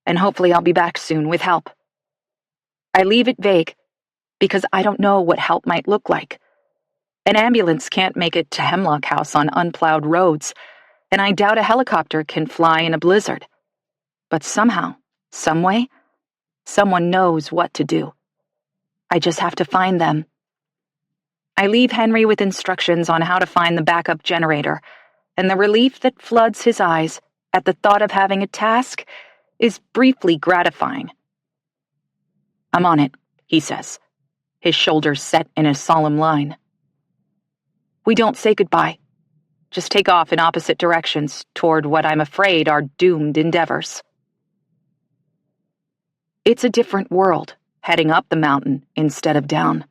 "And hopefully I'll be back soon with help." I leave it vague, because I don't know what help might look like. An ambulance can't make it to Hemlock House on unplowed roads, and I doubt a helicopter can fly in a blizzard. But somehow, someway, someone knows what to do. I just have to find them. I leave Henry with instructions on how to find the backup generator, and the relief that floods his eyes at the thought of having a task is briefly gratifying. "I'm on it," he says, his shoulders set in a solemn line. We don't say goodbye, just take off in opposite directions toward what I'm afraid are doomed endeavors. It's a different world, heading up the mountain instead of down.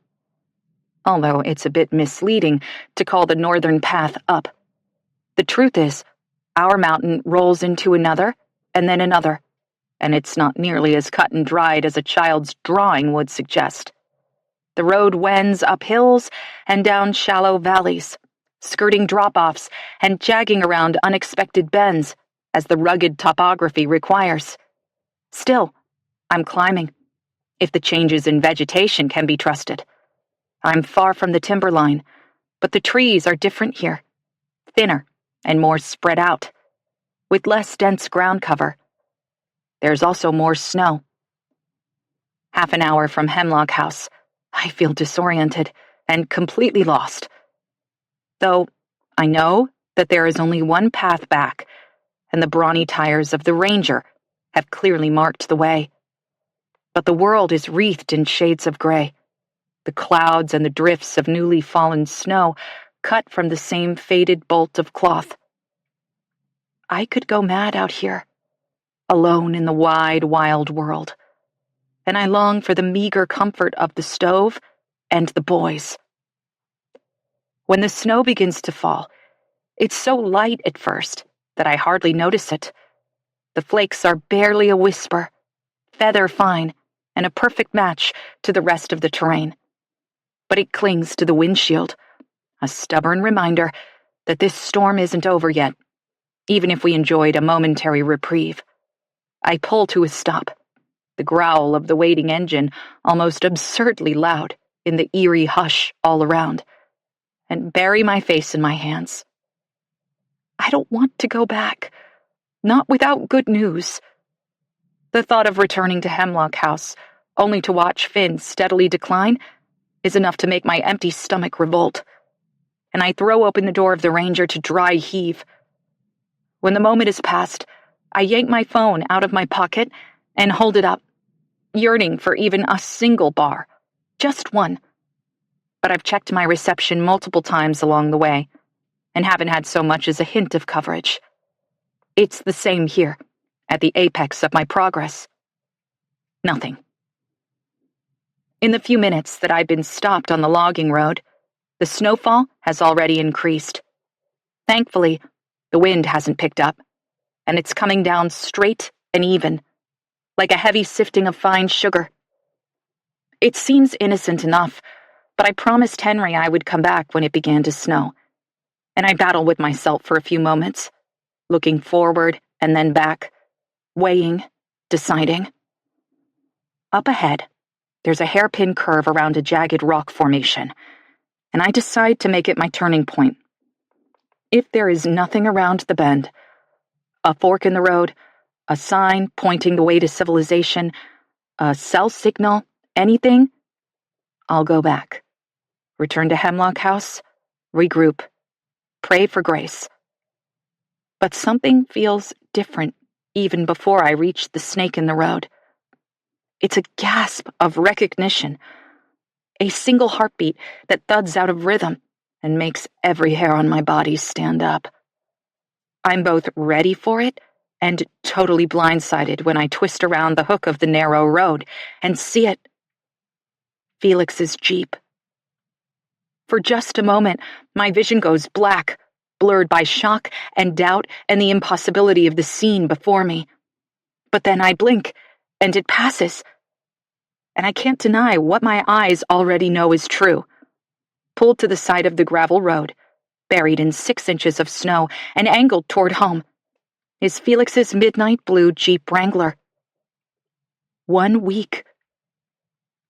Although it's a bit misleading to call the northern path up. The truth is, our mountain rolls into another, and then another, and it's not nearly as cut and dried as a child's drawing would suggest. The road wends up hills and down shallow valleys, skirting drop-offs and jagging around unexpected bends, as the rugged topography requires. Still, I'm climbing, if the changes in vegetation can be trusted. I'm far from the timberline, but the trees are different here, thinner and more spread out, with less dense ground cover. There's also more snow. Half an hour from Hemlock House, I feel disoriented and completely lost. Though I know that there is only one path back, and the brawny tires of the Ranger have clearly marked the way. But the world is wreathed in shades of gray, the clouds and the drifts of newly fallen snow cut from the same faded bolt of cloth. I could go mad out here, alone in the wide, wild world, and I long for the meager comfort of the stove and the boys. When the snow begins to fall, it's so light at first that I hardly notice it. The flakes are barely a whisper, feather fine, and a perfect match to the rest of the terrain. But it clings to the windshield, a stubborn reminder that this storm isn't over yet, even if we enjoyed a momentary reprieve. I pull to a stop, the growl of the waiting engine almost absurdly loud in the eerie hush all around, and bury my face in my hands. I don't want to go back, not without good news. The thought of returning to Hemlock House only to watch Finn steadily decline, is enough to make my empty stomach revolt, and I throw open the door of the Ranger to dry heave. When the moment is past, I yank my phone out of my pocket and hold it up, yearning for even a single bar, just one. But I've checked my reception multiple times along the way, and haven't had so much as a hint of coverage. It's the same here, at the apex of my progress. Nothing. In the few minutes that I've been stopped on the logging road, the snowfall has already increased. Thankfully, the wind hasn't picked up, and it's coming down straight and even, like a heavy sifting of fine sugar. It seems innocent enough, but I promised Henry I would come back when it began to snow, and I battle with myself for a few moments, looking forward and then back, weighing, deciding. Up ahead, there's a hairpin curve around a jagged rock formation, and I decide to make it my turning point. If there is nothing around the bend, a fork in the road, a sign pointing the way to civilization, a cell signal, anything, I'll go back. Return to Hemlock House, regroup, pray for grace. But something feels different even before I reach the snake in the road. It's a gasp of recognition, a single heartbeat that thuds out of rhythm and makes every hair on my body stand up. I'm both ready for it and totally blindsided when I twist around the hook of the narrow road and see it. Felix's Jeep. For just a moment, my vision goes black, blurred by shock and doubt and the impossibility of the scene before me. But then I blink, and it passes. And I can't deny what my eyes already know is true. Pulled to the side of the gravel road, buried in 6 inches of snow and angled toward home, is Felix's midnight blue Jeep Wrangler. 1 week.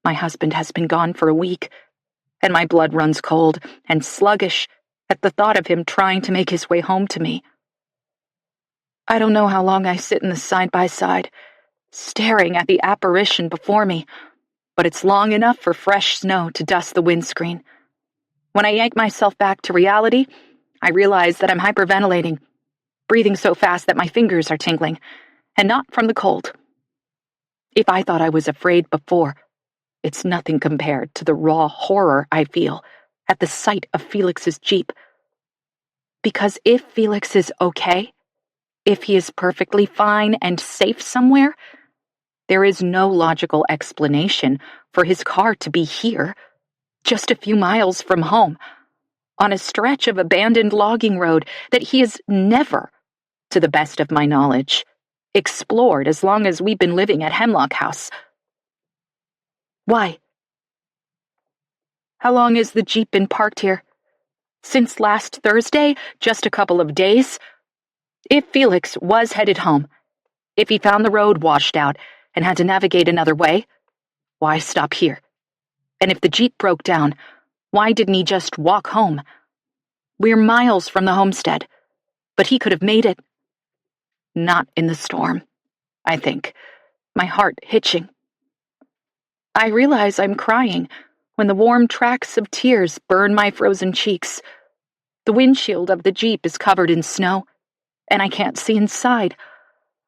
My husband has been gone for a week, and my blood runs cold and sluggish at the thought of him trying to make his way home to me. I don't know how long I sit in the side-by-side, staring at the apparition before me, but it's long enough for fresh snow to dust the windscreen. When I yank myself back to reality, I realize that I'm hyperventilating, breathing so fast that my fingers are tingling, and not from the cold. If I thought I was afraid before, it's nothing compared to the raw horror I feel at the sight of Felix's Jeep. Because if Felix is okay, if he is perfectly fine and safe somewhere, there is no logical explanation for his car to be here, just a few miles from home, on a stretch of abandoned logging road that he has never, to the best of my knowledge, explored as long as we've been living at Hemlock House. Why? How long has the Jeep been parked here? Since last Thursday? Just a couple of days? If Felix was headed home, if he found the road washed out and had to navigate another way, why stop here? And if the Jeep broke down, why didn't he just walk home? We're miles from the homestead, but he could have made it. Not in the storm, I think, my heart hitching. I realize I'm crying when the warm tracks of tears burn my frozen cheeks. The windshield of the Jeep is covered in snow, and I can't see inside.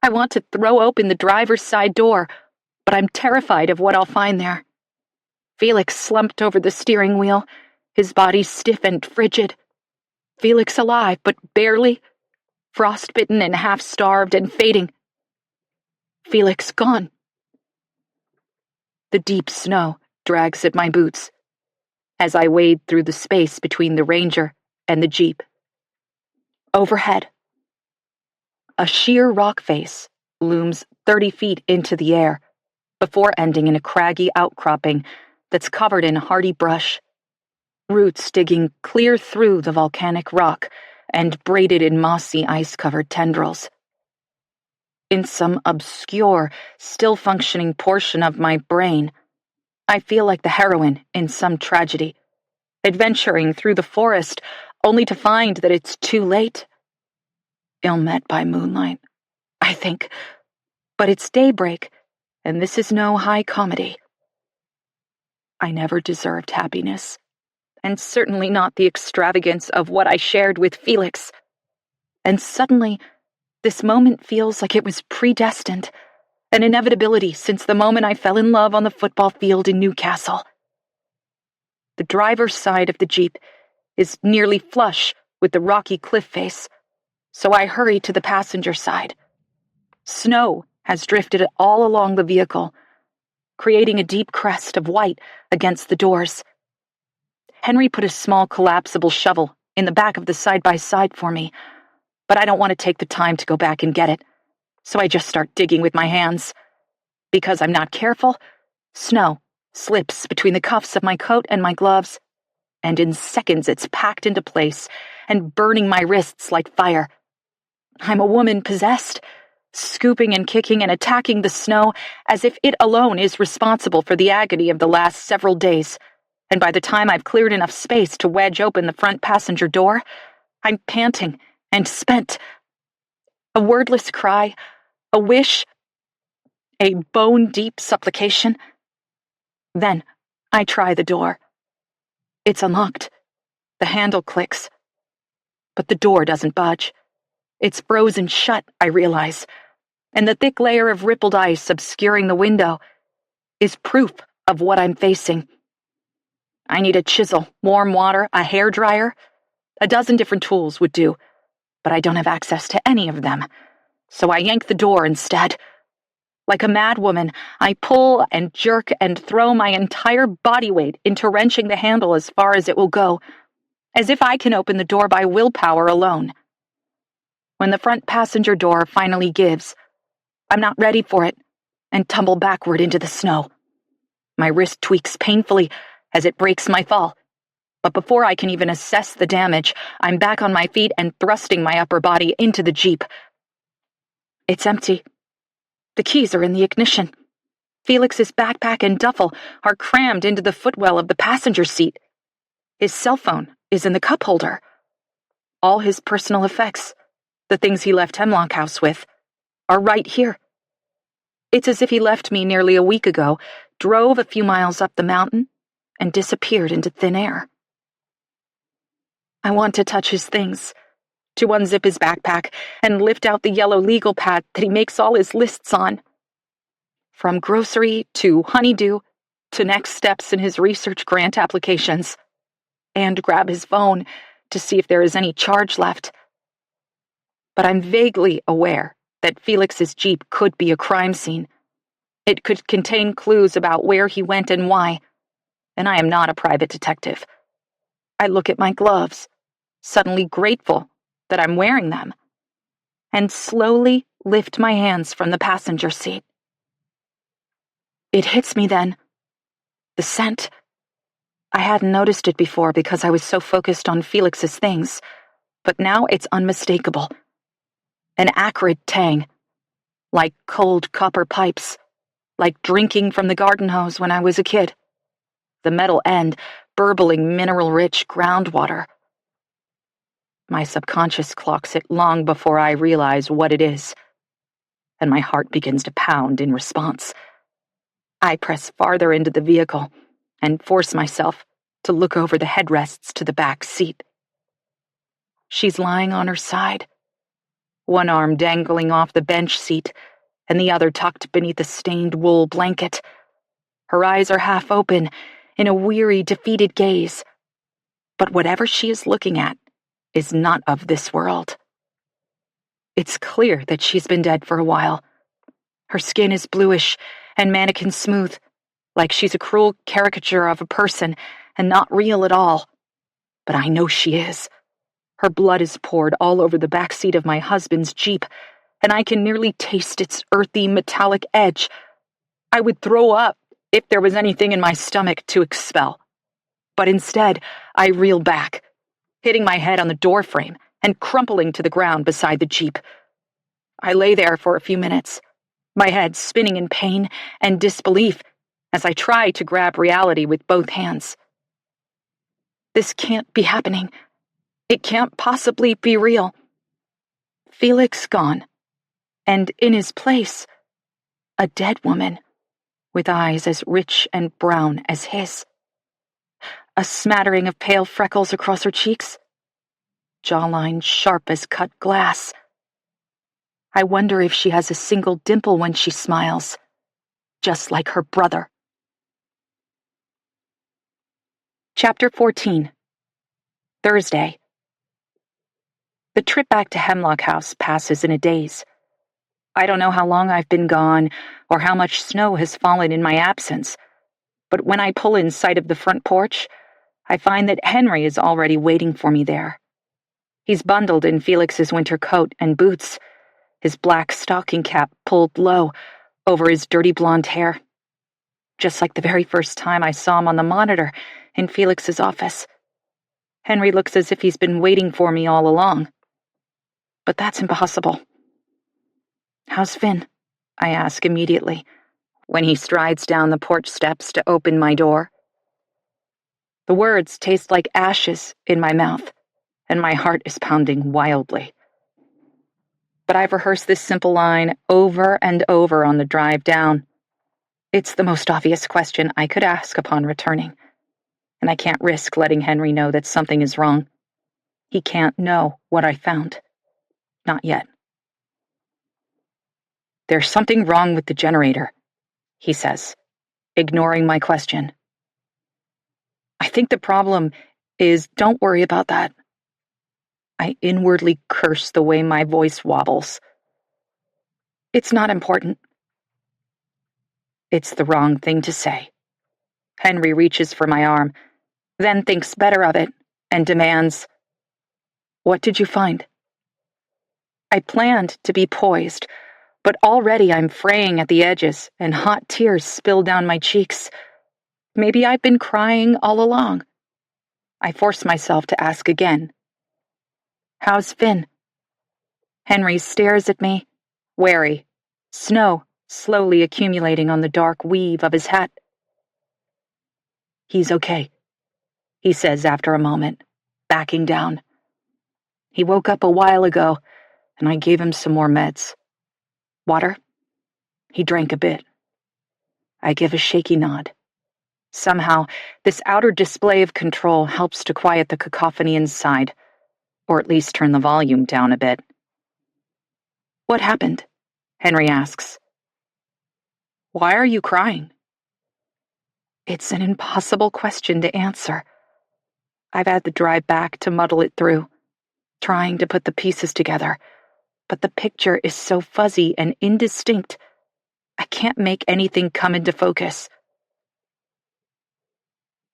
I want to throw open the driver's side door, but I'm terrified of what I'll find there. Felix slumped over the steering wheel, his body stiff and frigid. Felix alive, but barely. Frostbitten and half-starved and fading. Felix gone. The deep snow drags at my boots as I wade through the space between the Ranger and the Jeep. Overhead, a sheer rock face looms 30 feet into the air before ending in a craggy outcropping that's covered in hardy brush, roots digging clear through the volcanic rock and braided in mossy ice-covered tendrils. In some obscure, still-functioning portion of my brain, I feel like the heroine in some tragedy, adventuring through the forest only to find that it's too late. Ill-met by moonlight, I think, but it's daybreak, and this is no high comedy. I never deserved happiness, and certainly not the extravagance of what I shared with Felix. And suddenly, this moment feels like it was predestined, an inevitability since the moment I fell in love on the football field in Newcastle. The driver's side of the Jeep is nearly flush with the rocky cliff face, so I hurry to the passenger side. Snow has drifted all along the vehicle, creating a deep crest of white against the doors. Henry put a small collapsible shovel in the back of the side-by-side for me, but I don't want to take the time to go back and get it, so I just start digging with my hands. Because I'm not careful, snow slips between the cuffs of my coat and my gloves, and in seconds it's packed into place and burning my wrists like fire. I'm a woman possessed, scooping and kicking and attacking the snow as if it alone is responsible for the agony of the last several days, and by the time I've cleared enough space to wedge open the front passenger door, I'm panting and spent. A wordless cry, a wish, a bone-deep supplication. Then I try the door. It's unlocked. The handle clicks. But the door doesn't budge. It's frozen shut, I realize, and the thick layer of rippled ice obscuring the window is proof of what I'm facing. I need a chisel, warm water, a hairdryer. A dozen different tools would do, but I don't have access to any of them, so I yank the door instead. Like a madwoman, I pull and jerk and throw my entire body weight into wrenching the handle as far as it will go, as if I can open the door by willpower alone. When the front passenger door finally gives, I'm not ready for it and tumble backward into the snow. My wrist tweaks painfully as it breaks my fall, but before I can even assess the damage, I'm back on my feet and thrusting my upper body into the Jeep. It's empty. The keys are in the ignition. Felix's backpack and duffel are crammed into the footwell of the passenger seat. His cell phone is in the cup holder. All his personal effects, the things he left Hemlock House with, are right here. It's as if he left me nearly a week ago, drove a few miles up the mountain, and disappeared into thin air. I want to touch his things, to unzip his backpack and lift out the yellow legal pad that he makes all his lists on. From grocery to honeydew to next steps in his research grant applications, and grab his phone to see if there is any charge left. But I'm vaguely aware that Felix's Jeep could be a crime scene. It could contain clues about where he went and why, and I am not a private detective. I look at my gloves, suddenly grateful that I'm wearing them, and slowly lift my hands from the passenger seat. It hits me then. The scent. I hadn't noticed it before because I was so focused on Felix's things, but now it's unmistakable. An acrid tang, like cold copper pipes, like drinking from the garden hose when I was a kid. The metal end burbling mineral-rich groundwater. My subconscious clocks it long before I realize what it is, and my heart begins to pound in response. I press farther into the vehicle and force myself to look over the headrests to the back seat. She's lying on her side, one arm dangling off the bench seat and the other tucked beneath a stained wool blanket. Her eyes are half open in a weary, defeated gaze, but whatever she is looking at is not of this world. It's clear that she's been dead for a while. Her skin is bluish and mannequin smooth, like she's a cruel caricature of a person and not real at all. But I know she is. Her blood is poured all over the back seat of my husband's Jeep, and I can nearly taste its earthy, metallic edge. I would throw up if there was anything in my stomach to expel. But instead, I reel back, hitting my head on the doorframe and crumpling to the ground beside the Jeep. I lay there for a few minutes, my head spinning in pain and disbelief as I try to grab reality with both hands. This can't be happening. It can't possibly be real. Felix gone, and in his place, a dead woman with eyes as rich and brown as his. A smattering of pale freckles across her cheeks. Jawline sharp as cut glass. I wonder if she has a single dimple when she smiles, just like her brother. Chapter 14. Thursday. The trip back to Hemlock House passes in a daze. I don't know how long I've been gone or how much snow has fallen in my absence, but when I pull in sight of the front porch, I find that Henry is already waiting for me there. He's bundled in Felix's winter coat and boots, his black stocking cap pulled low over his dirty blonde hair, just like the very first time I saw him on the monitor in Felix's office. Henry looks as if he's been waiting for me all along. But that's impossible. "How's Finn?" I ask immediately, when he strides down the porch steps to open my door. The words taste like ashes in my mouth, and my heart is pounding wildly. But I've rehearsed this simple line over and over on the drive down. It's the most obvious question I could ask upon returning, and I can't risk letting Henry know that something is wrong. He can't know what I found. Not yet. "There's something wrong with the generator," he says, ignoring my question. "I think the problem is don't worry about that." I inwardly curse the way my voice wobbles. "It's not important." It's the wrong thing to say. Henry reaches for my arm, then thinks better of it, and demands, "What did you find?" I planned to be poised, but already I'm fraying at the edges, and hot tears spill down my cheeks. Maybe I've been crying all along. I force myself to ask again. "How's Finn?" Henry stares at me, wary, snow slowly accumulating on the dark weave of his hat. "He's okay," he says after a moment, backing down. "He woke up a while ago, and I gave him some more meds. Water?" He drank a bit. I give a shaky nod. Somehow, this outer display of control helps to quiet the cacophony inside, or at least turn the volume down a bit. "What happened?" Henry asks. "Why are you crying?" It's an impossible question to answer. I've had the drive back to muddle it through, trying to put the pieces together, but the picture is so fuzzy and indistinct, I can't make anything come into focus.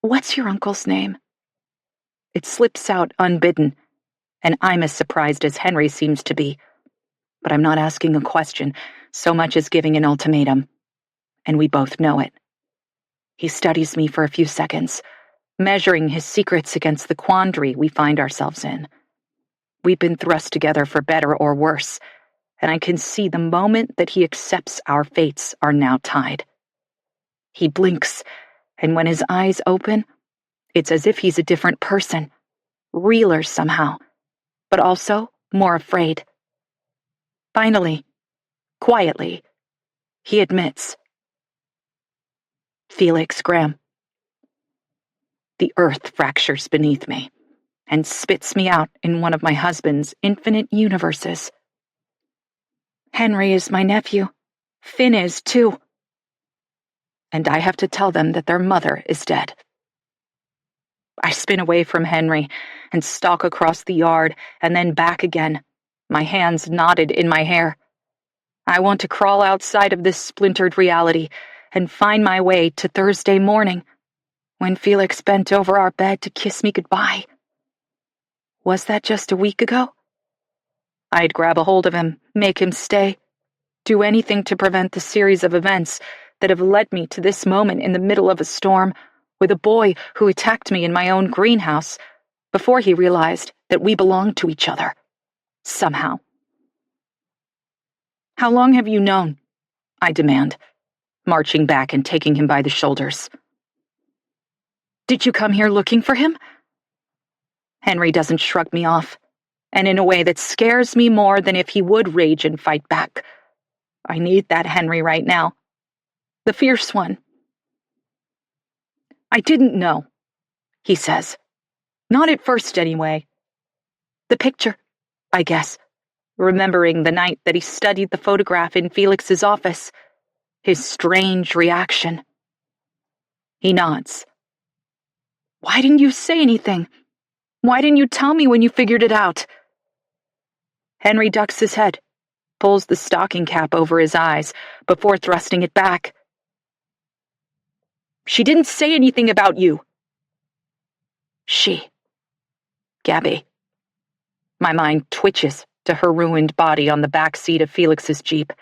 "What's your uncle's name?" It slips out unbidden, and I'm as surprised as Henry seems to be. But I'm not asking a question so much as giving an ultimatum, and we both know it. He studies me for a few seconds, measuring his secrets against the quandary we find ourselves in. We've been thrust together for better or worse, and I can see the moment that he accepts our fates are now tied. He blinks, and when his eyes open, it's as if he's a different person, realer somehow, but also more afraid. Finally, quietly, he admits, "Felix Graham." The earth fractures beneath me and spits me out in one of my husband's infinite universes. Henry is my nephew. Finn is too. And I have to tell them that their mother is dead. I spin away from Henry and stalk across the yard and then back again, my hands knotted in my hair. I want to crawl outside of this splintered reality and find my way to Thursday morning, when Felix bent over our bed to kiss me goodbye. Was that just a week ago? I'd grab a hold of him, make him stay, do anything to prevent the series of events that have led me to this moment in the middle of a storm, with a boy who attacked me in my own greenhouse, before he realized that we belonged to each other. Somehow. "How long have you known?" I demand, marching back and taking him by the shoulders. "Did you come here looking for him?" Henry doesn't shrug me off, and in a way that scares me more than if he would rage and fight back. I need that Henry right now. The fierce one. I didn't know, he says. Not at first, anyway. The picture, I guess, remembering the night that he studied the photograph in Felix's office. His strange reaction. He nods. Why didn't you say anything? Why didn't you tell me when you figured it out? Henry ducks his head, pulls the stocking cap over his eyes before thrusting it back. She didn't say anything about you. She. Gabby. My mind twitches to her ruined body on the back seat of Felix's Jeep,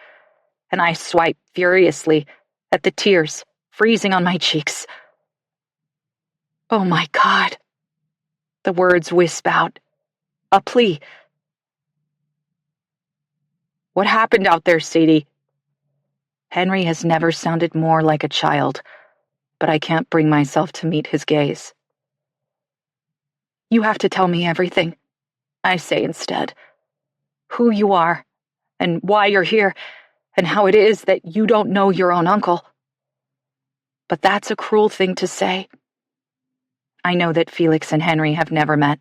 and I swipe furiously at the tears freezing on my cheeks. Oh my God. The words wisp out. A plea. What happened out there, Sadie? Henry has never sounded more like a child, but I can't bring myself to meet his gaze. You have to tell me everything, I say instead. Who you are, and why you're here, and how it is that you don't know your own uncle. But that's a cruel thing to say. I know that Felix and Henry have never met,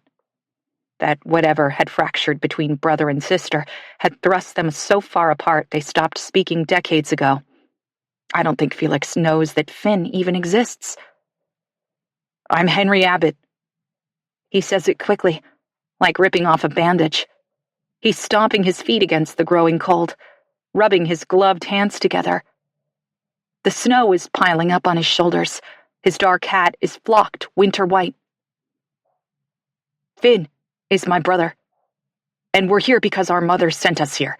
that whatever had fractured between brother and sister had thrust them so far apart they stopped speaking decades ago. I don't think Felix knows that Finn even exists. I'm Henry Abbott. He says it quickly, like ripping off a bandage. He's stomping his feet against the growing cold, rubbing his gloved hands together. The snow is piling up on his shoulders. His dark hat is flocked winter white. Finn is my brother, and we're here because our mother sent us here.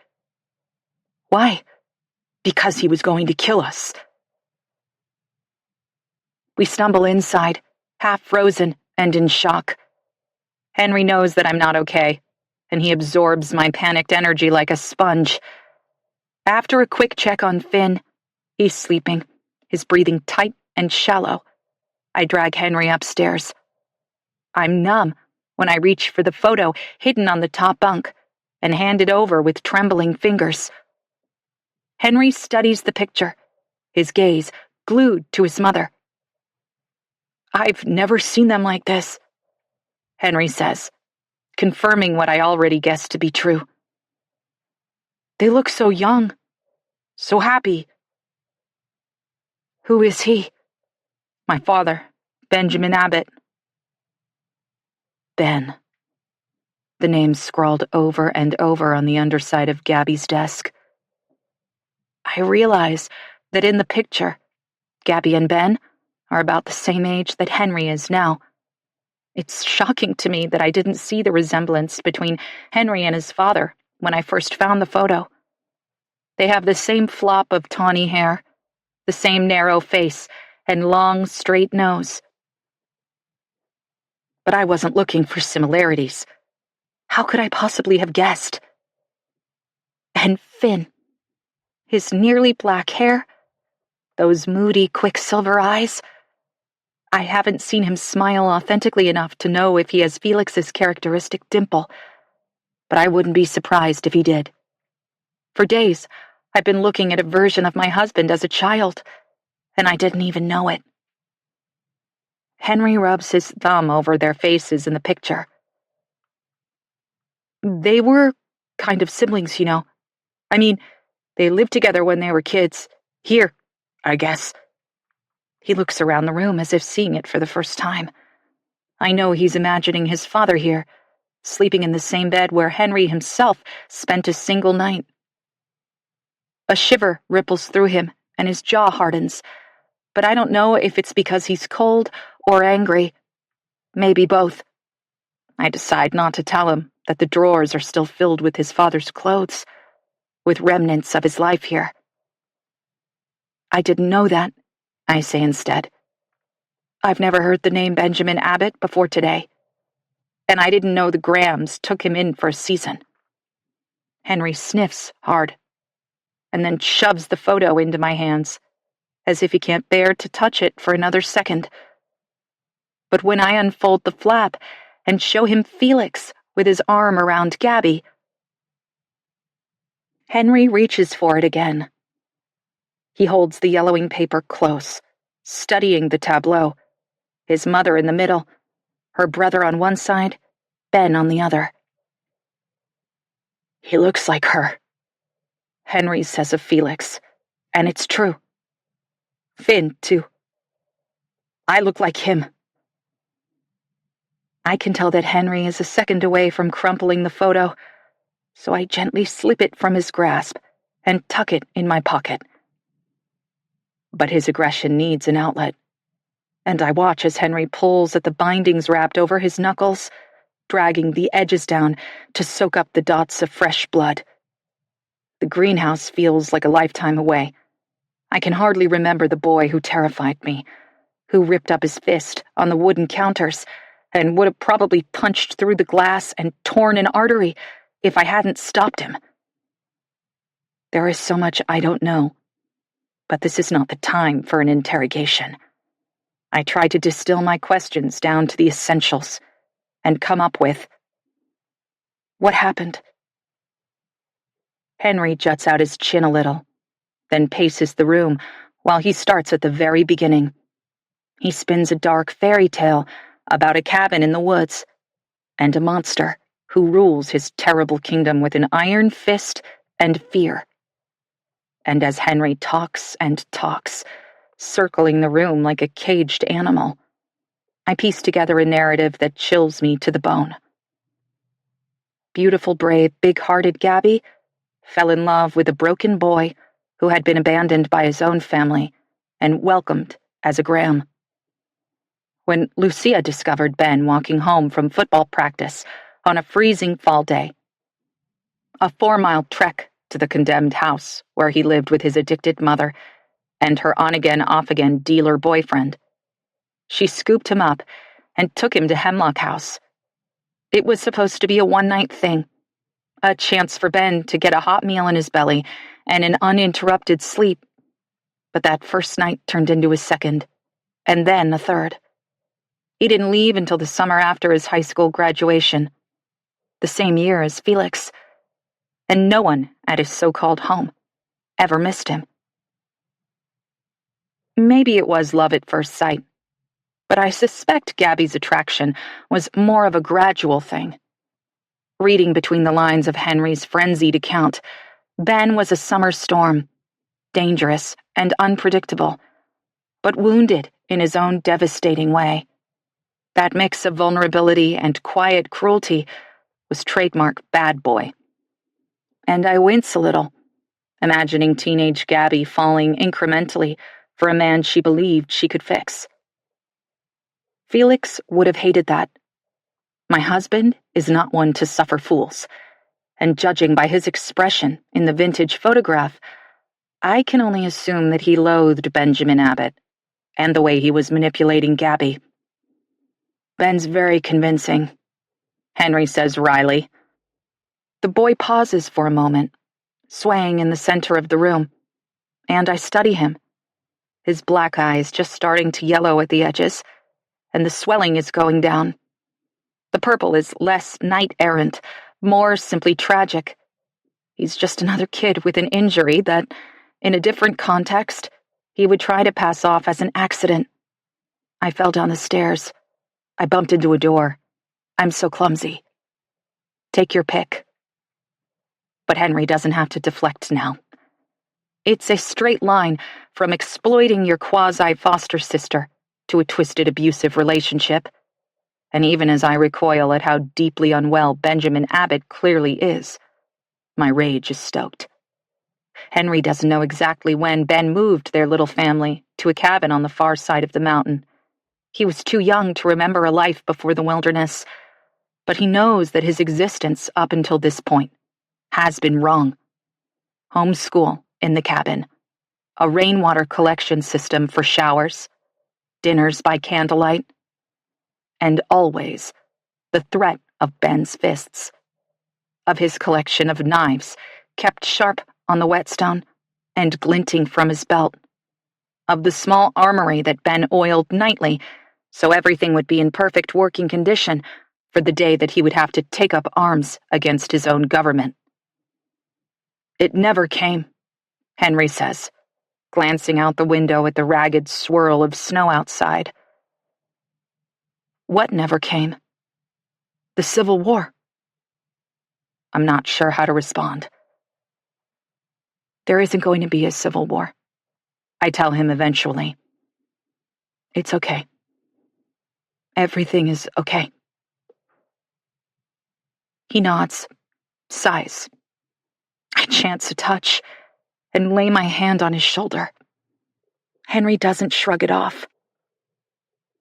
Why? Because he was going to kill us. We stumble inside, half frozen and in shock. Henry knows that I'm not okay, and he absorbs my panicked energy like a sponge. After a quick check on Finn, he's sleeping, his breathing tight and shallow. I drag Henry upstairs. I'm numb when I reach for the photo hidden on the top bunk and hand it over with trembling fingers. Henry studies the picture, his gaze glued to his mother. I've never seen them like this, Henry says, confirming what I already guessed to be true. They look so young, so happy. Who is he? My father, Benjamin Abbott. Ben. The name's scrawled over and over on the underside of Gabby's desk. I realize that in the picture, Gabby and Ben are about the same age that Henry is now. It's shocking to me that I didn't see the resemblance between Henry and his father when I first found the photo. They have the same flop of tawny hair, the same narrow face, and long, straight nose. But I wasn't looking for similarities. How could I possibly have guessed? And Finn. His nearly black hair, those moody, quicksilver eyes. I haven't seen him smile authentically enough to know if he has Felix's characteristic dimple, but I wouldn't be surprised if he did. For days, I've been looking at a version of my husband as a child, and I didn't even know it. Henry rubs his thumb over their faces in the picture. They were kind of siblings, you know. I mean, they lived together when they were kids. Here, I guess. He looks around the room as if seeing it for the first time. I know he's imagining his father here, sleeping in the same bed where Henry himself spent a single night. A shiver ripples through him, and his jaw hardens, but I don't know if it's because he's cold or angry. Maybe both. I decide not to tell him that the drawers are still filled with his father's clothes, with remnants of his life here. I didn't know that, I say instead. I've never heard the name Benjamin Abbott before today, and I didn't know the Grahams took him in for a season. Henry sniffs hard, and then shoves the photo into my hands, as if he can't bear to touch it for another second. But when I unfold the flap and show him Felix with his arm around Gabby, Henry reaches for it again. He holds the yellowing paper close, studying the tableau, his mother in the middle, her brother on one side, Ben on the other. "He looks like her," Henry says of Felix, and it's true. Finn, too. "I look like him." I can tell that Henry is a second away from crumpling the photo, so I gently slip it from his grasp and tuck it in my pocket. But his aggression needs an outlet, and I watch as Henry pulls at the bindings wrapped over his knuckles, dragging the edges down to soak up the dots of fresh blood. The greenhouse feels like a lifetime away. I can hardly remember the boy who terrified me, who ripped up his fist on the wooden counters and would have probably punched through the glass and torn an artery if I hadn't stopped him. There is so much I don't know, but this is not the time for an interrogation. I try to distill my questions down to the essentials and come up with, what happened? Henry juts out his chin a little, then paces the room while he starts at the very beginning. He spins a dark fairy tale about a cabin in the woods and a monster who rules his terrible kingdom with an iron fist and fear. And as Henry talks and talks, circling the room like a caged animal, I piece together a narrative that chills me to the bone. Beautiful, brave, big-hearted Gabby fell in love with a broken boy who had been abandoned by his own family and welcomed as a Graham. When Lucia discovered Ben walking home from football practice on a freezing fall day, a 4-mile trek to the condemned house where he lived with his addicted mother and her on-again, off-again dealer boyfriend, she scooped him up and took him to Hemlock House. It was supposed to be a one-night thing, a chance for Ben to get a hot meal in his belly and an uninterrupted sleep. But that first night turned into a second, and then a third. He didn't leave until the summer after his high school graduation, the same year as Felix, and no one at his so-called home ever missed him. Maybe it was love at first sight, but I suspect Gabby's attraction was more of a gradual thing. Reading between the lines of Henry's frenzied account, Ben was a summer storm, dangerous and unpredictable, but wounded in his own devastating way. That mix of vulnerability and quiet cruelty was trademark bad boy. And I wince a little, imagining teenage Gabby falling incrementally for a man she believed she could fix. Felix would have hated that. My husband is not one to suffer fools, and judging by his expression in the vintage photograph, I can only assume that he loathed Benjamin Abbott and the way he was manipulating Gabby. "Ben's very convincing," Henry says wryly. The boy pauses for a moment, swaying in the center of the room, and I study him. His black eyes just starting to yellow at the edges, and the swelling is going down. The purple is less knight-errant, more simply tragic. He's just another kid with an injury that, in a different context, he would try to pass off as an accident. I fell down the stairs. I bumped into a door. I'm so clumsy. Take your pick. But Henry doesn't have to deflect now. It's a straight line from exploiting your quasi-foster sister to a twisted abusive relationship. And even as I recoil at how deeply unwell Benjamin Abbott clearly is, my rage is stoked. Henry doesn't know exactly when Ben moved their little family to a cabin on the far side of the mountain. He was too young to remember a life before the wilderness, but he knows that his existence up until this point has been wrong. Homeschool in the cabin, a rainwater collection system for showers, dinners by candlelight, and always the threat of Ben's fists, of his collection of knives kept sharp on the whetstone and glinting from his belt, of the small armory that Ben oiled nightly so everything would be in perfect working condition for the day that he would have to take up arms against his own government. It never came, Henry says, glancing out the window at the ragged swirl of snow outside. What never came? The Civil War. I'm not sure how to respond. There isn't going to be a civil war, I tell him eventually. It's okay. Everything is okay. He nods, sighs. I chance a touch and lay my hand on his shoulder. Henry doesn't shrug it off.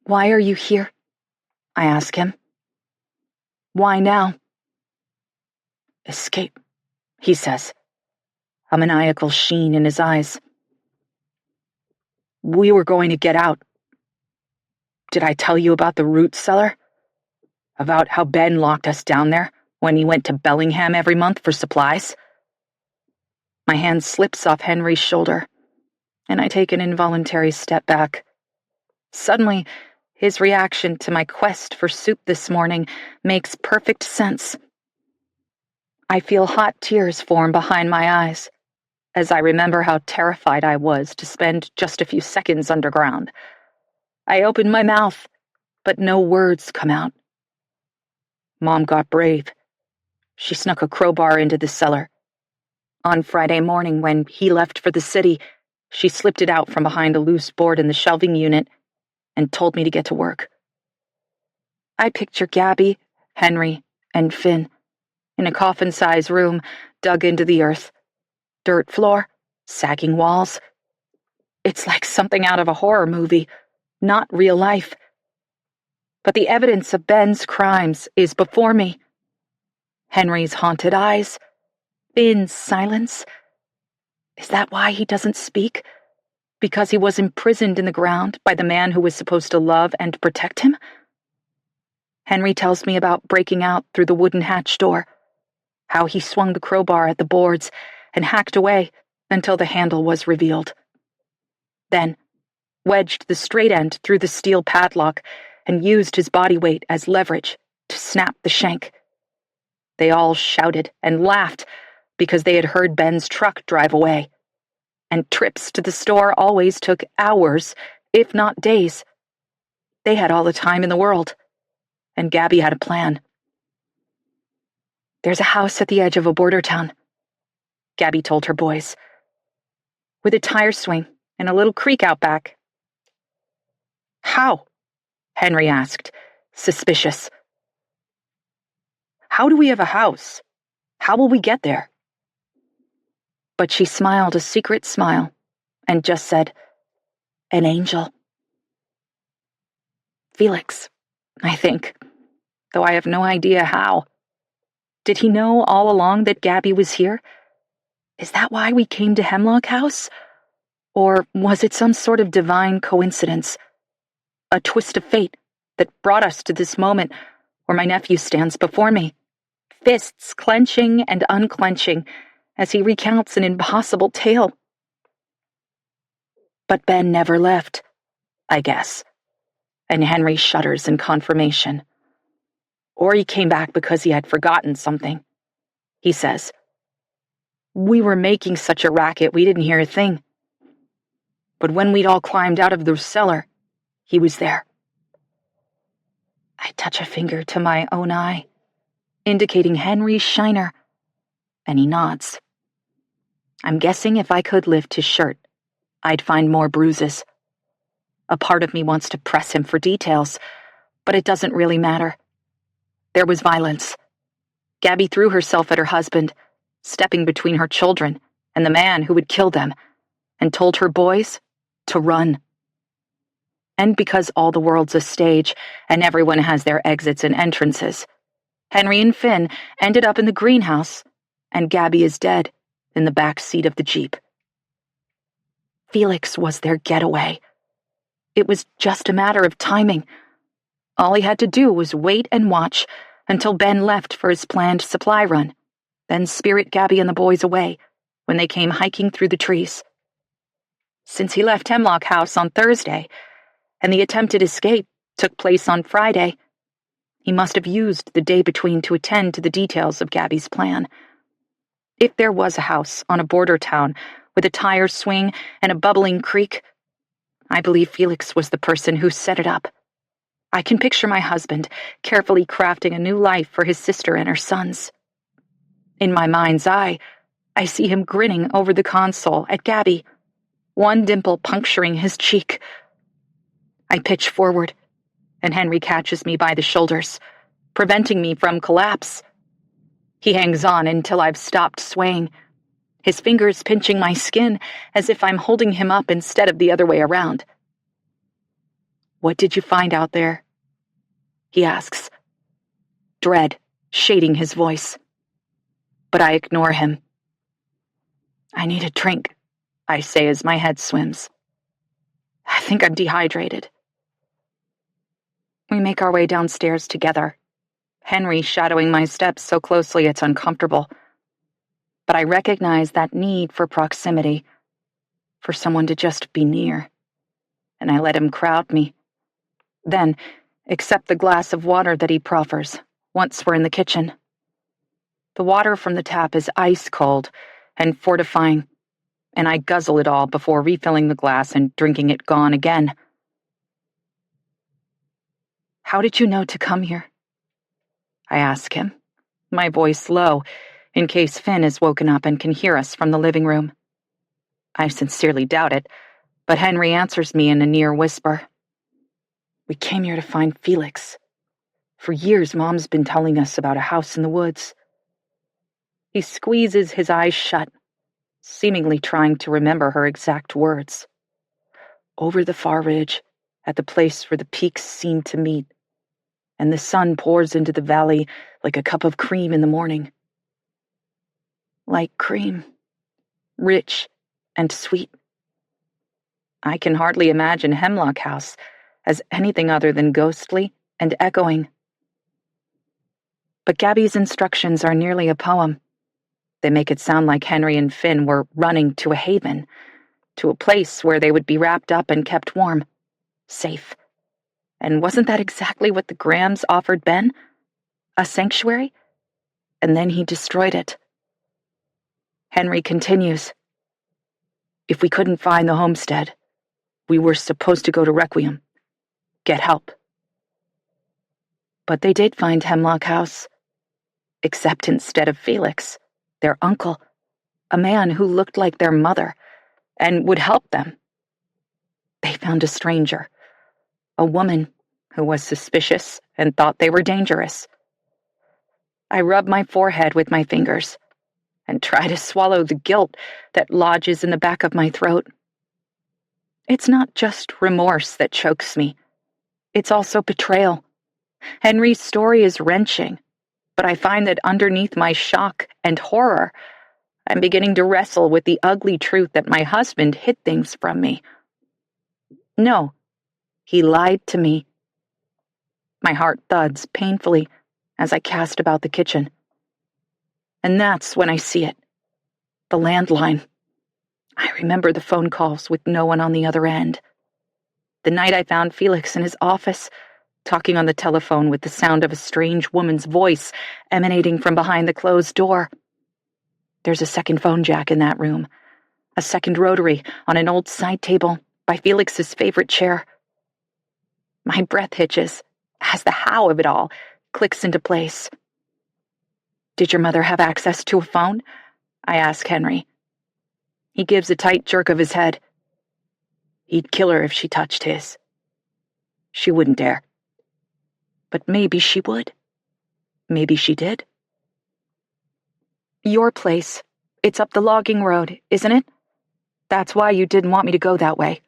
Why are you here? I ask him. Why now? Escape, he says, a maniacal sheen in his eyes. We were going to get out. Did I tell you about the root cellar? About how Ben locked us down there when he went to Bellingham every month for supplies? My hand slips off Henry's shoulder, and I take an involuntary step back. Suddenly, his reaction to my quest for soup this morning makes perfect sense. I feel hot tears form behind my eyes as I remember how terrified I was to spend just a few seconds underground. I open my mouth, but no words come out. Mom got brave. She snuck a crowbar into the cellar. On Friday morning, when he left for the city, she slipped it out from behind a loose board in the shelving unit and told me to get to work. I picture Gabby, Henry, and Finn in a coffin-sized room dug into the earth. Dirt floor, sagging walls. It's like something out of a horror movie, not real life. But the evidence of Ben's crimes is before me. Henry's haunted eyes, Finn's silence. Is that why he doesn't speak? Because he was imprisoned in the ground by the man who was supposed to love and protect him? Henry tells me about breaking out through the wooden hatch door, how he swung the crowbar at the boards and hacked away until the handle was revealed. Then wedged the straight end through the steel padlock and used his body weight as leverage to snap the shank. They all shouted and laughed because they had heard Ben's truck drive away, and trips to the store always took hours, if not days. They had all the time in the world, and Gabby had a plan. There's a house at the edge of a border town, Gabby told her boys, with a tire swing and a little creek out back. How? Henry asked, suspicious. How do we have a house? How will we get there? But she smiled a secret smile and just said, an angel. Felix, I think, though I have no idea how. Did he know all along that Gabby was here? Is that why we came to Hemlock House? Or was it some sort of divine coincidence? A twist of fate that brought us to this moment where my nephew stands before me, fists clenching and unclenching as he recounts an impossible tale. But Ben never left, I guess, and Henry shudders in confirmation. Or he came back because he had forgotten something, he says. We were making such a racket we didn't hear a thing. But when we'd all climbed out of the cellar, he was there. I touch a finger to my own eye, indicating Henry's shiner, and he nods. I'm guessing if I could lift his shirt, I'd find more bruises. A part of me wants to press him for details, but it doesn't really matter. There was violence. Gabby threw herself at her husband, stepping between her children and the man who would kill them, and told her boys to run. And because all the world's a stage and everyone has their exits and entrances, Henry and Finn ended up in the greenhouse, and Gabby is dead in the back seat of the Jeep. Felix was their getaway. It was just a matter of timing. All he had to do was wait and watch until Ben left for his planned supply run, then spirit Gabby and the boys away when they came hiking through the trees. Since he left Hemlock House on Thursday, and the attempted escape took place on Friday, he must have used the day between to attend to the details of Gabby's plan. If there was a house on a border town with a tire swing and a bubbling creak. I believe Felix was the person who set it up. I can picture my husband carefully crafting a new life for his sister and her sons. In my mind's eye, I see him grinning over the console at Gabby, one dimple puncturing his cheek. I pitch forward, and Henry catches me by the shoulders, preventing me from collapse. He hangs on until I've stopped swaying, his fingers pinching my skin as if I'm holding him up instead of the other way around. "What did you find out there?" he asks, dread shading his voice. But I ignore him. "I need a drink," I say as my head swims. "I think I'm dehydrated." We make our way downstairs together, Henry shadowing my steps so closely it's uncomfortable. But I recognize that need for proximity, for someone to just be near, and I let him crowd me. Then, accept the glass of water that he proffers, once we're in the kitchen. The water from the tap is ice cold and fortifying, and I guzzle it all before refilling the glass and drinking it gone again. "How did you know to come here?" I ask him, my voice low, in case Finn is woken up and can hear us from the living room. I sincerely doubt it, but Henry answers me in a near whisper. "We came here to find Felix. For years, Mom's been telling us about a house in the woods." He squeezes his eyes shut, seemingly trying to remember her exact words. "Over the far ridge, at the place where the peaks seem to meet, and the sun pours into the valley like a cup of cream in the morning." Like cream, rich and sweet. I can hardly imagine Hemlock House as anything other than ghostly and echoing. But Gabby's instructions are nearly a poem. They make it sound like Henry and Finn were running to a haven, to a place where they would be wrapped up and kept warm, safe. And wasn't that exactly what the Grahams offered Ben? A sanctuary? And then he destroyed it. Henry continues. "If we couldn't find the homestead, we were supposed to go to Requiem, get help." But they did find Hemlock House, except instead of Felix, their uncle, a man who looked like their mother and would help them. They found a stranger, a woman who was suspicious and thought they were dangerous. I rub my forehead with my fingers and try to swallow the guilt that lodges in the back of my throat. It's not just remorse that chokes me. It's also betrayal. Henry's story is wrenching, but I find that underneath my shock and horror, I'm beginning to wrestle with the ugly truth that my husband hid things from me. No, he lied to me. My heart thuds painfully as I cast about the kitchen. And that's when I see it. The landline. I remember the phone calls with no one on the other end. The night I found Felix in his office, talking on the telephone with the sound of a strange woman's voice emanating from behind the closed door. There's a second phone jack in that room, a second rotary on an old side table by Felix's favorite chair. My breath hitches as the how of it all clicks into place. "Did your mother have access to a phone?" I ask Henry. He gives a tight jerk of his head. "He'd kill her if she touched his. She wouldn't dare. But maybe she would. Maybe she did." "Your place. It's up the logging road, isn't it? That's why you didn't want me to go that way."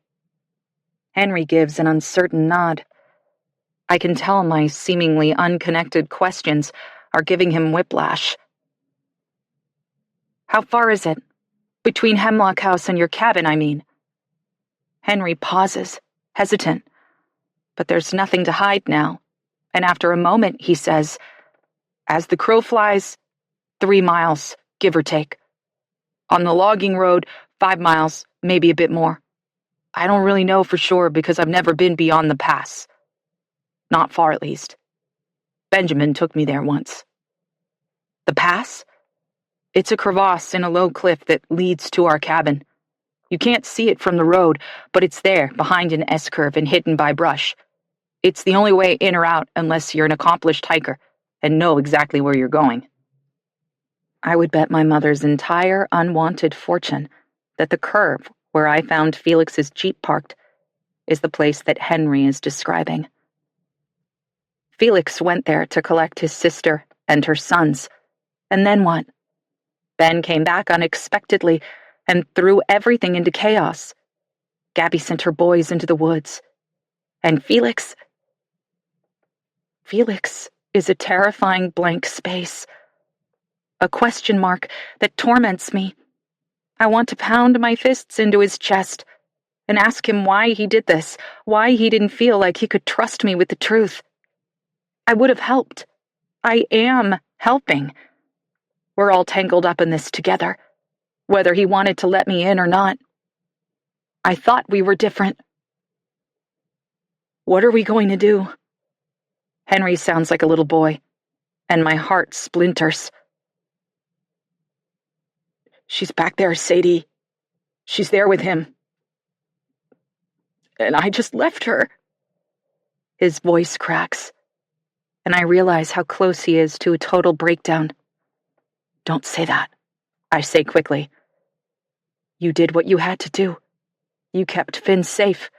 Henry gives an uncertain nod. I can tell my seemingly unconnected questions are giving him whiplash. "How far is it? Between Hemlock House and your cabin, I mean." Henry pauses, hesitant. But there's nothing to hide now, and after a moment he says, "As the crow flies, 3 miles, give or take. On the logging road, 5 miles, maybe a bit more. I don't really know for sure because I've never been beyond the pass. Not far, at least. Benjamin took me there once." "The pass?" "It's a crevasse in a low cliff that leads to our cabin. You can't see it from the road, but it's there, behind an S-curve and hidden by brush. It's the only way in or out unless you're an accomplished hiker and know exactly where you're going. I would bet my mother's entire unwanted fortune that the curve where I found Felix's Jeep parked is the place that Henry is describing. Felix went there to collect his sister and her sons. And then what? Ben came back unexpectedly and threw everything into chaos. Gabby sent her boys into the woods. And Felix is a terrifying blank space. A question mark that torments me. I want to pound my fists into his chest and ask him why he did this, why he didn't feel like he could trust me with the truth. I would have helped. I am helping. We're all tangled up in this together, whether he wanted to let me in or not. I thought we were different. What are we going to do? Henry sounds like a little boy, and my heart splinters. She's back there, Sadie. She's there with him. And I just left her. His voice cracks, and I realize how close he is to a total breakdown. Don't say that, I say quickly. You did what you had to do. You kept Finn safe.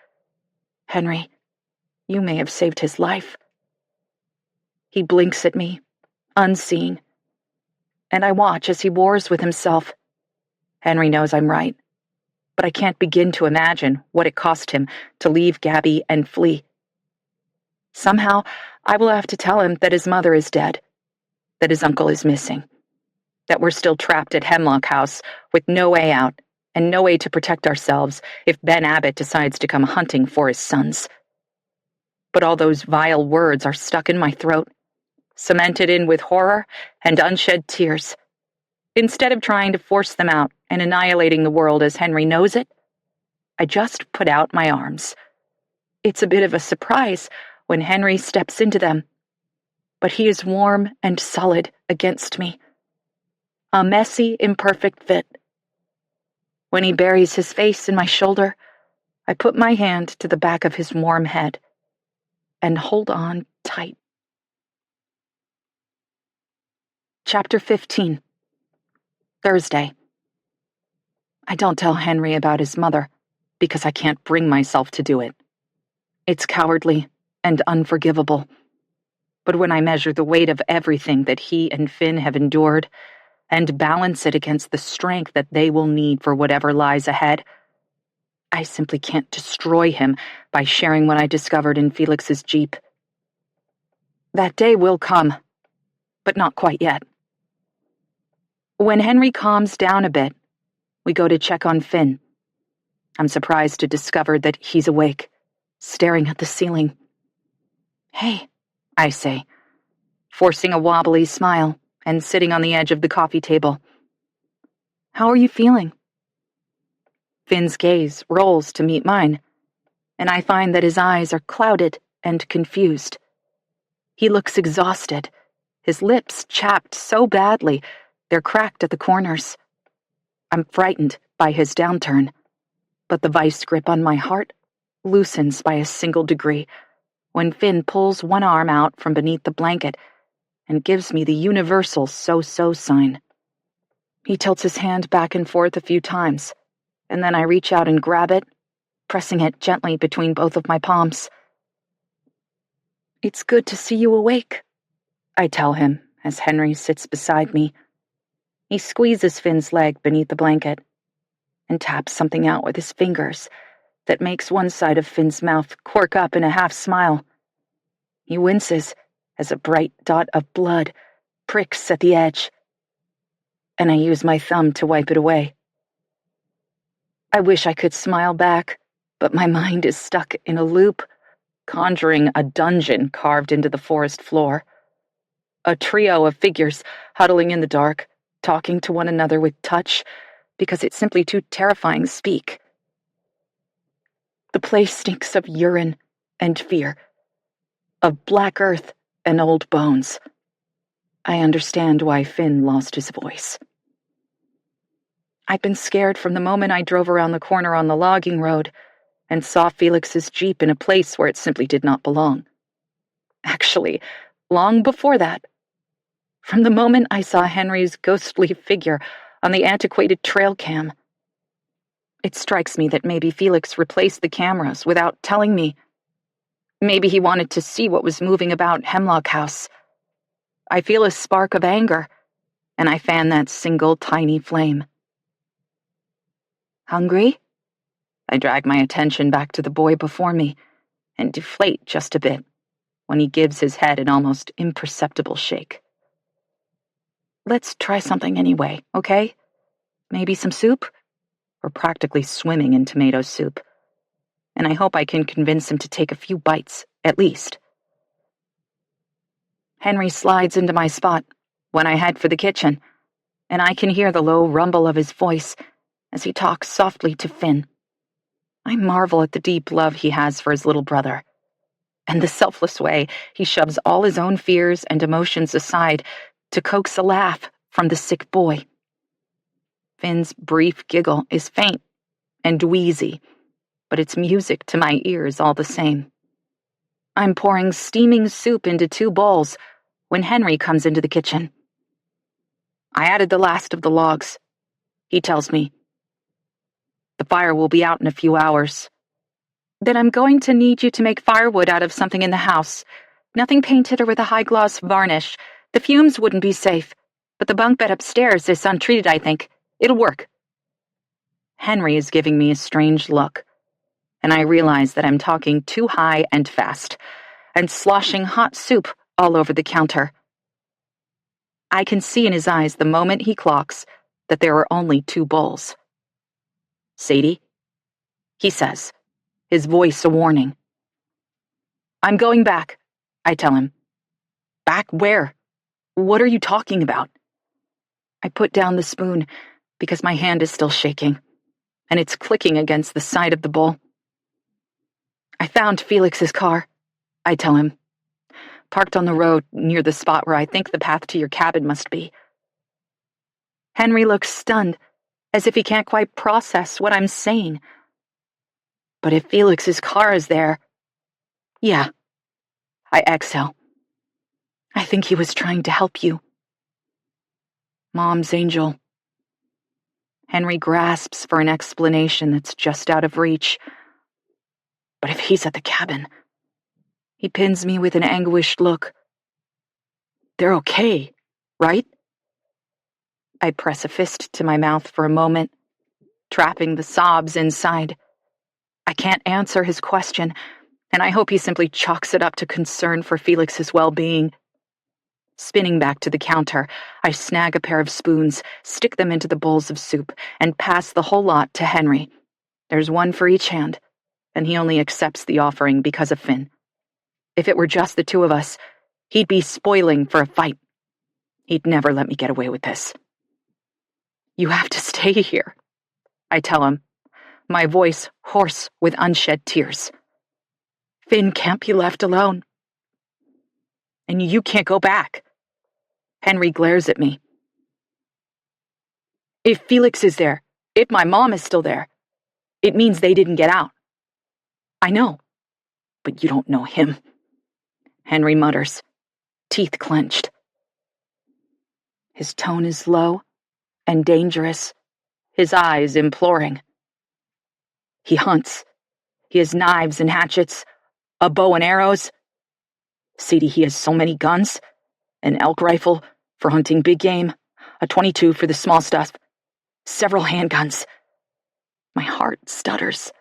Henry, you may have saved his life. He blinks at me, unseeing, and I watch as he wars with himself. Henry knows I'm right, but I can't begin to imagine what it cost him to leave Gabby and flee. Somehow, I will have to tell him that his mother is dead, that his uncle is missing, that we're still trapped at Hemlock House with no way out and no way to protect ourselves if Ben Abbott decides to come hunting for his sons. But all those vile words are stuck in my throat, cemented in with horror and unshed tears. Instead of trying to force them out and annihilating the world as Henry knows it, I just put out my arms. It's a bit of a surprise when Henry steps into them, but he is warm and solid against me. A messy, imperfect fit. When he buries his face in my shoulder, I put my hand to the back of his warm head and hold on tight. Chapter 15. Thursday. I don't tell Henry about his mother because I can't bring myself to do it. It's cowardly and unforgivable. But when I measure the weight of everything that he and Finn have endured and balance it against the strength that they will need for whatever lies ahead, I simply can't destroy him by sharing what I discovered in Felix's Jeep. That day will come, but not quite yet. When Henry calms down a bit, we go to check on Finn. I'm surprised to discover that he's awake, staring at the ceiling. Hey, I say, forcing a wobbly smile and sitting on the edge of the coffee table. How are you feeling? Finn's gaze rolls to meet mine, and I find that his eyes are clouded and confused. He looks exhausted, his lips chapped so badly they're cracked at the corners. I'm frightened by his downturn, but the vice grip on my heart loosens by a single degree when Finn pulls one arm out from beneath the blanket and gives me the universal so-so sign. He tilts his hand back and forth a few times, and then I reach out and grab it, pressing it gently between both of my palms. It's good to see you awake, I tell him as Henry sits beside me. He squeezes Finn's leg beneath the blanket and taps something out with his fingers that makes one side of Finn's mouth quirk up in a half smile. He winces as a bright dot of blood pricks at the edge, and I use my thumb to wipe it away. I wish I could smile back, but my mind is stuck in a loop, conjuring a dungeon carved into the forest floor. A trio of figures huddling in the dark, talking to one another with touch, because it's simply too terrifying to speak. The place stinks of urine and fear, of black earth and old bones. I understand why Finn lost his voice. I'd been scared from the moment I drove around the corner on the logging road and saw Felix's Jeep in a place where it simply did not belong. Actually, long before that, from the moment I saw Henry's ghostly figure on the antiquated trail cam. It strikes me that maybe Felix replaced the cameras without telling me. Maybe he wanted to see what was moving about Hemlock House. I feel a spark of anger, and I fan that single tiny flame. Hungry? I drag my attention back to the boy before me and deflate just a bit when he gives his head an almost imperceptible shake. Let's try something anyway, okay? Maybe some soup? We're practically swimming in tomato soup, and I hope I can convince him to take a few bites, at least. Henry slides into my spot when I head for the kitchen, and I can hear the low rumble of his voice as he talks softly to Finn. I marvel at the deep love he has for his little brother, and the selfless way he shoves all his own fears and emotions aside to coax a laugh from the sick boy. Finn's brief giggle is faint and wheezy, but it's music to my ears all the same. I'm pouring steaming soup into 2 bowls when Henry comes into the kitchen. I added the last of the logs, he tells me. The fire will be out in a few hours. Then I'm going to need you to make firewood out of something in the house. Nothing painted or with a high-gloss varnish. The fumes wouldn't be safe, but the bunk bed upstairs is untreated, I think. It'll work. Henry is giving me a strange look, and I realize that I'm talking too high and fast, and sloshing hot soup all over the counter. I can see in his eyes the moment he clocks that there are only 2 bowls. Sadie, he says, his voice a warning. I'm going back, I tell him. Back where? What are you talking about? I put down the spoon because my hand is still shaking, and it's clicking against the side of the bowl. I found Felix's car, I tell him, parked on the road near the spot where I think the path to your cabin must be. Henry looks stunned, as if he can't quite process what I'm saying. But if Felix's car is there... Yeah, I exhale. I think he was trying to help you. Mom's angel. Henry grasps for an explanation that's just out of reach. But if he's at the cabin... He pins me with an anguished look. They're okay, right? I press a fist to my mouth for a moment, trapping the sobs inside. I can't answer his question, and I hope he simply chalks it up to concern for Felix's well-being. Spinning back to the counter, I snag a pair of spoons, stick them into the bowls of soup, and pass the whole lot to Henry. There's one for each hand, and he only accepts the offering because of Finn. If it were just the 2 of us, he'd be spoiling for a fight. He'd never let me get away with this. You have to stay here, I tell him, my voice hoarse with unshed tears. Finn can't be left alone. And you can't go back. Henry glares at me. If Felix is there, if my mom is still there, it means they didn't get out. I know, but you don't know him. Henry mutters, teeth clenched. His tone is low and dangerous, his eyes imploring. He hunts. He has knives and hatchets, a bow and arrows. Sadie, he has so many guns. An elk rifle for hunting big game, a .22 for the small stuff, several handguns. My heart stutters,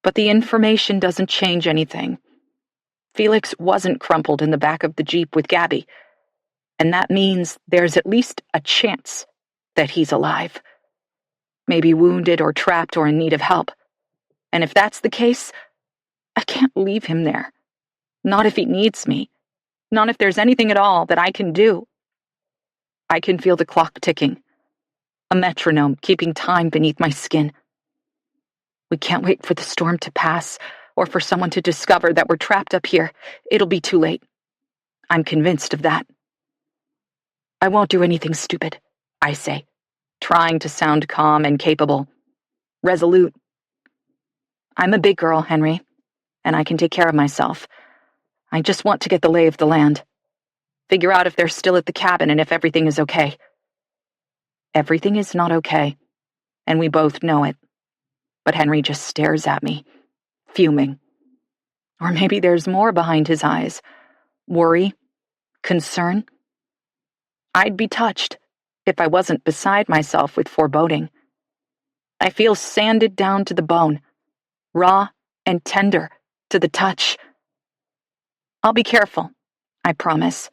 but the information doesn't change anything. Felix wasn't crumpled in the back of the Jeep with Gabby, and that means there's at least a chance that he's alive. Maybe wounded or trapped or in need of help. And if that's the case, I can't leave him there. Not if he needs me. Not if there's anything at all that I can do. I can feel the clock ticking, a metronome keeping time beneath my skin. We can't wait for the storm to pass, or for someone to discover that we're trapped up here. It'll be too late. I'm convinced of that. I won't do anything stupid, I say, trying to sound calm and capable, resolute. I'm a big girl, Henry, and I can take care of myself. I just want to get the lay of the land. Figure out if they're still at the cabin and if everything is okay. Everything is not okay, and we both know it. But Henry just stares at me, fuming. Or maybe there's more behind his eyes. Worry, concern. I'd be touched if I wasn't beside myself with foreboding. I feel sanded down to the bone, raw and tender to the touch. I'll be careful, I promise.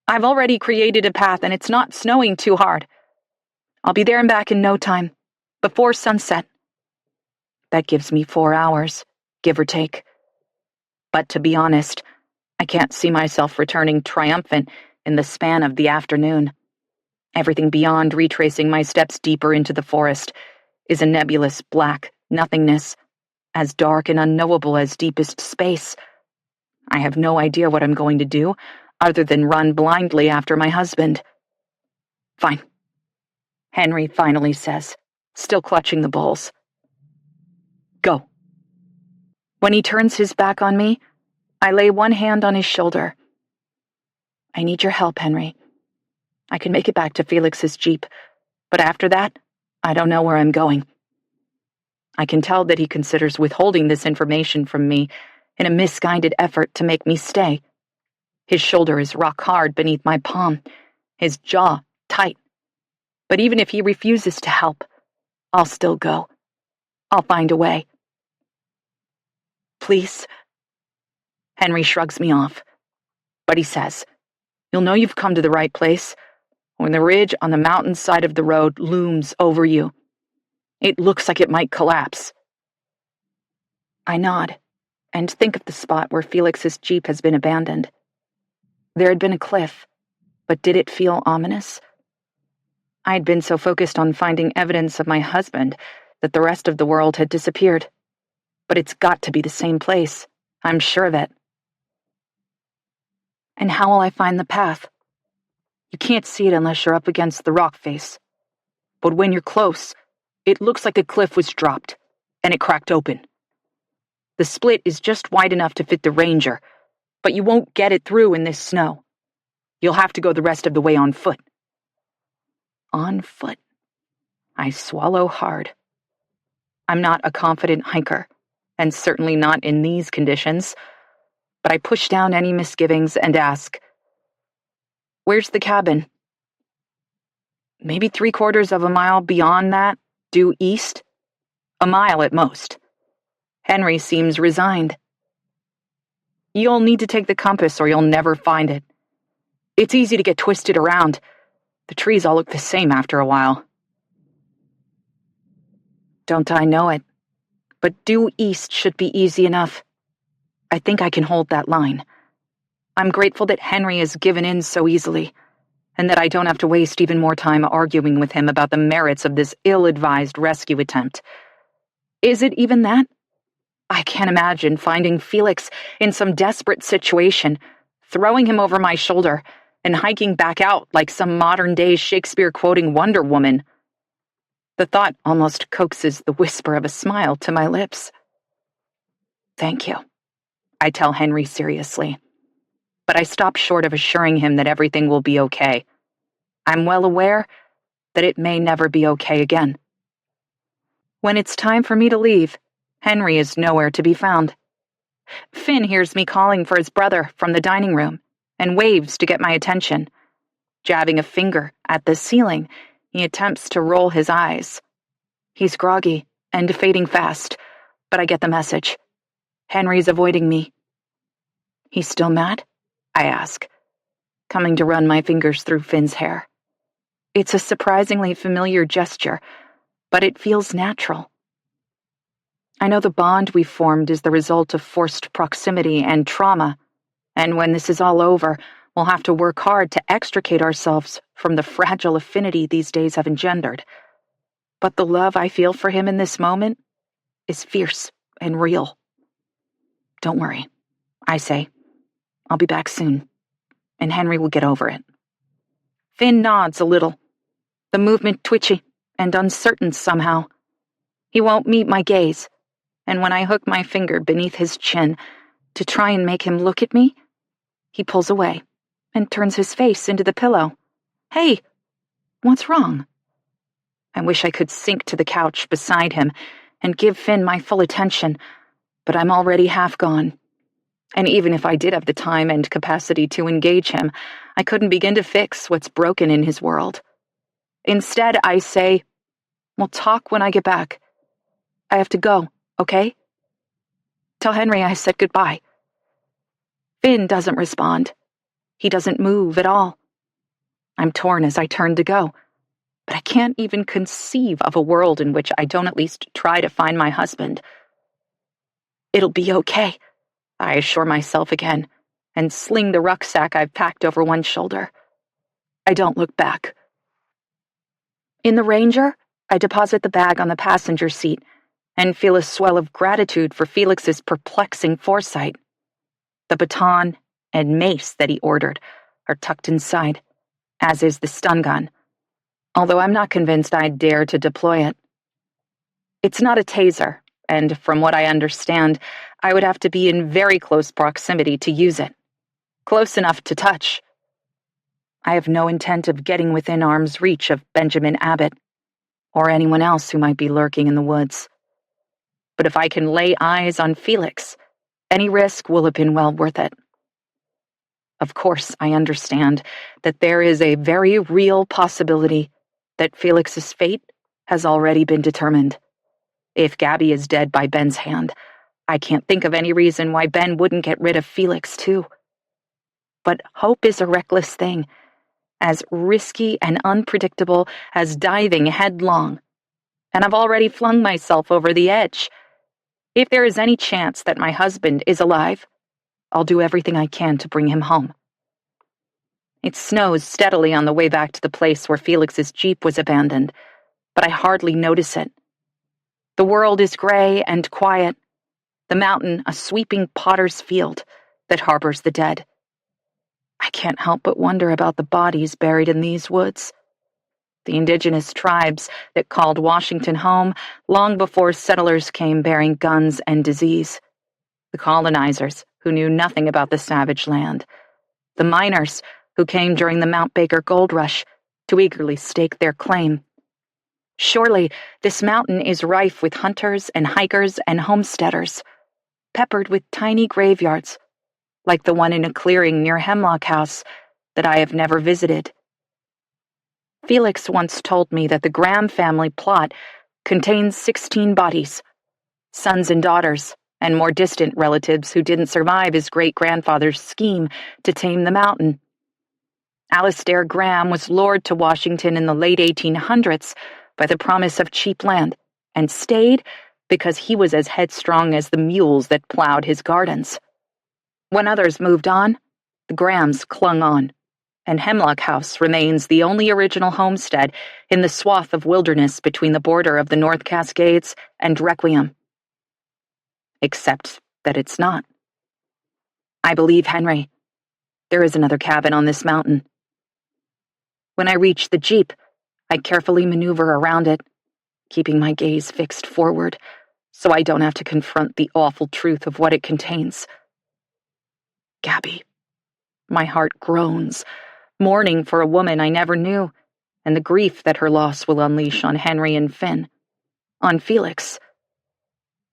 I've already created a path and it's not snowing too hard. I'll be there and back in no time, before sunset. That gives me 4 hours, give or take. But to be honest, I can't see myself returning triumphant in the span of the afternoon. Everything beyond retracing my steps deeper into the forest is a nebulous black nothingness, as dark and unknowable as deepest space. I have no idea what I'm going to do, other than run blindly after my husband. Fine, Henry finally says, still clutching the bowls. Go. When he turns his back on me, I lay one hand on his shoulder. I need your help, Henry. I can make it back to Felix's Jeep, but after that, I don't know where I'm going. I can tell that he considers withholding this information from me in a misguided effort to make me stay. His shoulder is rock hard beneath my palm, his jaw tight. But even if he refuses to help, I'll still go. I'll find a way. Please? Henry shrugs me off, but he says, you'll know you've come to the right place when the ridge on the mountain side of the road looms over you. It looks like it might collapse. I nod and think of the spot where Felix's Jeep has been abandoned. There had been a cliff, but did it feel ominous? I had been so focused on finding evidence of my husband that the rest of the world had disappeared. But it's got to be the same place. I'm sure of it. And how will I find the path? You can't see it unless you're up against the rock face. But when you're close, it looks like the cliff was dropped, and it cracked open. The split is just wide enough to fit the Ranger, but you won't get it through in this snow. You'll have to go the rest of the way on foot. On foot. I swallow hard. I'm not a confident hiker, and certainly not in these conditions, but I push down any misgivings and ask, where's the cabin? Maybe 3/4 of a mile beyond that, due east. A mile at most. Henry seems resigned. You'll need to take the compass or you'll never find it. It's easy to get twisted around. The trees all look the same after a while. Don't I know it? But due east should be easy enough. I think I can hold that line. I'm grateful that Henry has given in so easily, and that I don't have to waste even more time arguing with him about the merits of this ill-advised rescue attempt. Is it even that? I can't imagine finding Felix in some desperate situation, throwing him over my shoulder, and hiking back out like some modern-day Shakespeare-quoting Wonder Woman. The thought almost coaxes the whisper of a smile to my lips. Thank you, I tell Henry seriously. But I stop short of assuring him that everything will be okay. I'm well aware that it may never be okay again. When it's time for me to leave, Henry is nowhere to be found. Finn hears me calling for his brother from the dining room and waves to get my attention. Jabbing a finger at the ceiling, he attempts to roll his eyes. He's groggy and fading fast, but I get the message. Henry's avoiding me. He's still mad? I ask, coming to run my fingers through Finn's hair. It's a surprisingly familiar gesture, but it feels natural. I know the bond we've formed is the result of forced proximity and trauma, and when this is all over, we'll have to work hard to extricate ourselves from the fragile affinity these days have engendered. But the love I feel for him in this moment is fierce and real. Don't worry, I say. I'll be back soon, and Henry will get over it. Finn nods a little, the movement twitchy, and uncertain somehow. He won't meet my gaze, and when I hook my finger beneath his chin to try and make him look at me, he pulls away and turns his face into the pillow. Hey, what's wrong? I wish I could sink to the couch beside him and give Finn my full attention, but I'm already half gone. And even if I did have the time and capacity to engage him, I couldn't begin to fix what's broken in his world. Instead, I say, "We'll talk when I get back. I have to go, okay? Tell Henry I said goodbye." Finn doesn't respond. He doesn't move at all. I'm torn as I turn to go, but I can't even conceive of a world in which I don't at least try to find my husband. It'll be okay, I assure myself again, and sling the rucksack I've packed over one shoulder. I don't look back. In the Ranger, I deposit the bag on the passenger seat and feel a swell of gratitude for Felix's perplexing foresight. The baton and mace that he ordered are tucked inside, as is the stun gun, although I'm not convinced I'd dare to deploy it. It's not a taser, and from what I understand, I would have to be in very close proximity to use it. Close enough to touch. I have no intent of getting within arm's reach of Benjamin Abbott, or anyone else who might be lurking in the woods. But if I can lay eyes on Felix, any risk will have been well worth it. Of course, I understand that there is a very real possibility that Felix's fate has already been determined. If Gabby is dead by Ben's hand, I can't think of any reason why Ben wouldn't get rid of Felix too. But hope is a reckless thing, as risky and unpredictable as diving headlong, and I've already flung myself over the edge. If there is any chance that my husband is alive, I'll do everything I can to bring him home. It snows steadily on the way back to the place where Felix's Jeep was abandoned, but I hardly notice it. The world is gray and quiet, the mountain a sweeping potter's field that harbors the dead. I can't help but wonder about the bodies buried in these woods. The indigenous tribes that called Washington home long before settlers came bearing guns and disease. The colonizers who knew nothing about the savage land. The miners who came during the Mount Baker gold rush to eagerly stake their claim. Surely this mountain is rife with hunters and hikers and homesteaders, peppered with tiny graveyards, like the one in a clearing near Hemlock House that I have never visited. Felix once told me that the Graham family plot contains 16 bodies, sons and daughters, and more distant relatives who didn't survive his great-grandfather's scheme to tame the mountain. Alistair Graham was lured to Washington in the late 1800s by the promise of cheap land, and stayed because he was as headstrong as the mules that plowed his gardens. When others moved on, the Grahams clung on, and Hemlock House remains the only original homestead in the swath of wilderness between the border of the North Cascades and Requiem. Except that it's not. I believe Henry. There is another cabin on this mountain. When I reach the Jeep, I carefully maneuver around it, keeping my gaze fixed forward, so I don't have to confront the awful truth of what it contains. Gabby. My heart groans, mourning for a woman I never knew, and the grief that her loss will unleash on Henry and Finn, on Felix.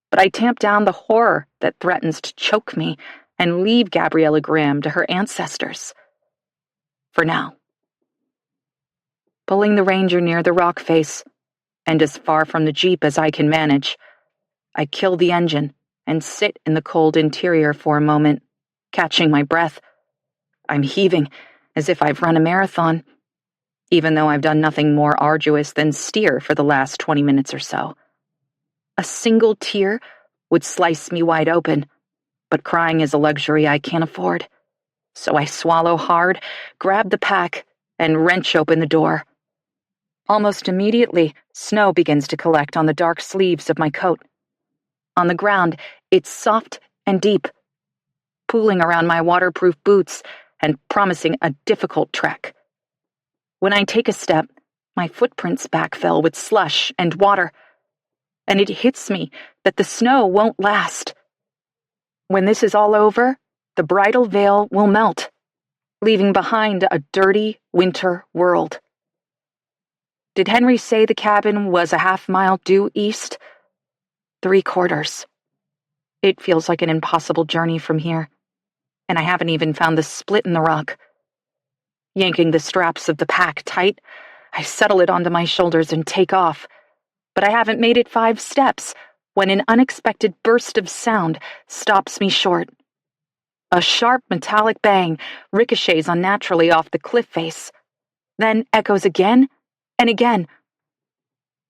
But I tamp down the horror that threatens to choke me and leave Gabriella Graham to her ancestors. For now. Pulling the Ranger near the rock face, and as far from the Jeep as I can manage, I kill the engine and sit in the cold interior for a moment, catching my breath. I'm heaving, as if I've run a marathon, even though I've done nothing more arduous than steer for the last 20 minutes or so. A single tear would slice me wide open, but crying is a luxury I can't afford. So I swallow hard, grab the pack, and wrench open the door. Almost immediately, snow begins to collect on the dark sleeves of my coat. On the ground, it's soft and deep, pooling around my waterproof boots and promising a difficult trek. When I take a step, My footprints backfill with slush and water, and it hits me that the snow won't last. When this is all over, the bridal veil will melt, leaving behind a dirty winter world. Did Henry say the cabin was a half-mile due east? 3/4. It feels like an impossible journey from here, and I haven't even found the split in the rock. Yanking the straps of the pack tight, I settle it onto my shoulders and take off, but I haven't made it 5 steps when an unexpected burst of sound stops me short. A sharp metallic bang ricochets unnaturally off the cliff face, then echoes again and again.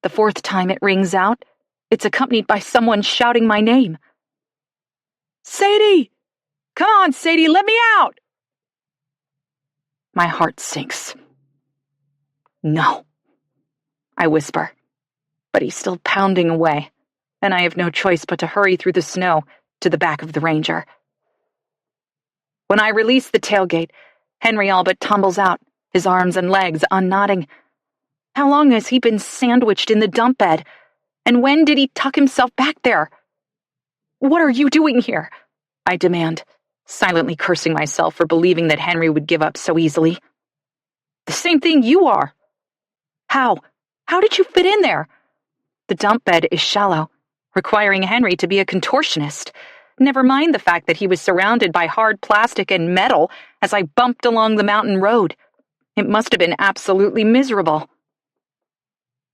The 4th time it rings out, it's accompanied by someone shouting my name. "Sadie! Come on, Sadie, let me out!" My heart sinks. "No," I whisper, but he's still pounding away, and I have no choice but to hurry through the snow to the back of the Ranger. When I release the tailgate, Henry all but tumbles out, his arms and legs unknotting. How long has he been sandwiched in the dump bed? And when did he tuck himself back there? "What are you doing here?" I demand, silently cursing myself for believing that Henry would give up so easily. "The same thing you are." "How? How did you fit in there?" The dump bed is shallow, requiring Henry to be a contortionist. Never mind the fact that he was surrounded by hard plastic and metal as I bumped along the mountain road. It must have been absolutely miserable.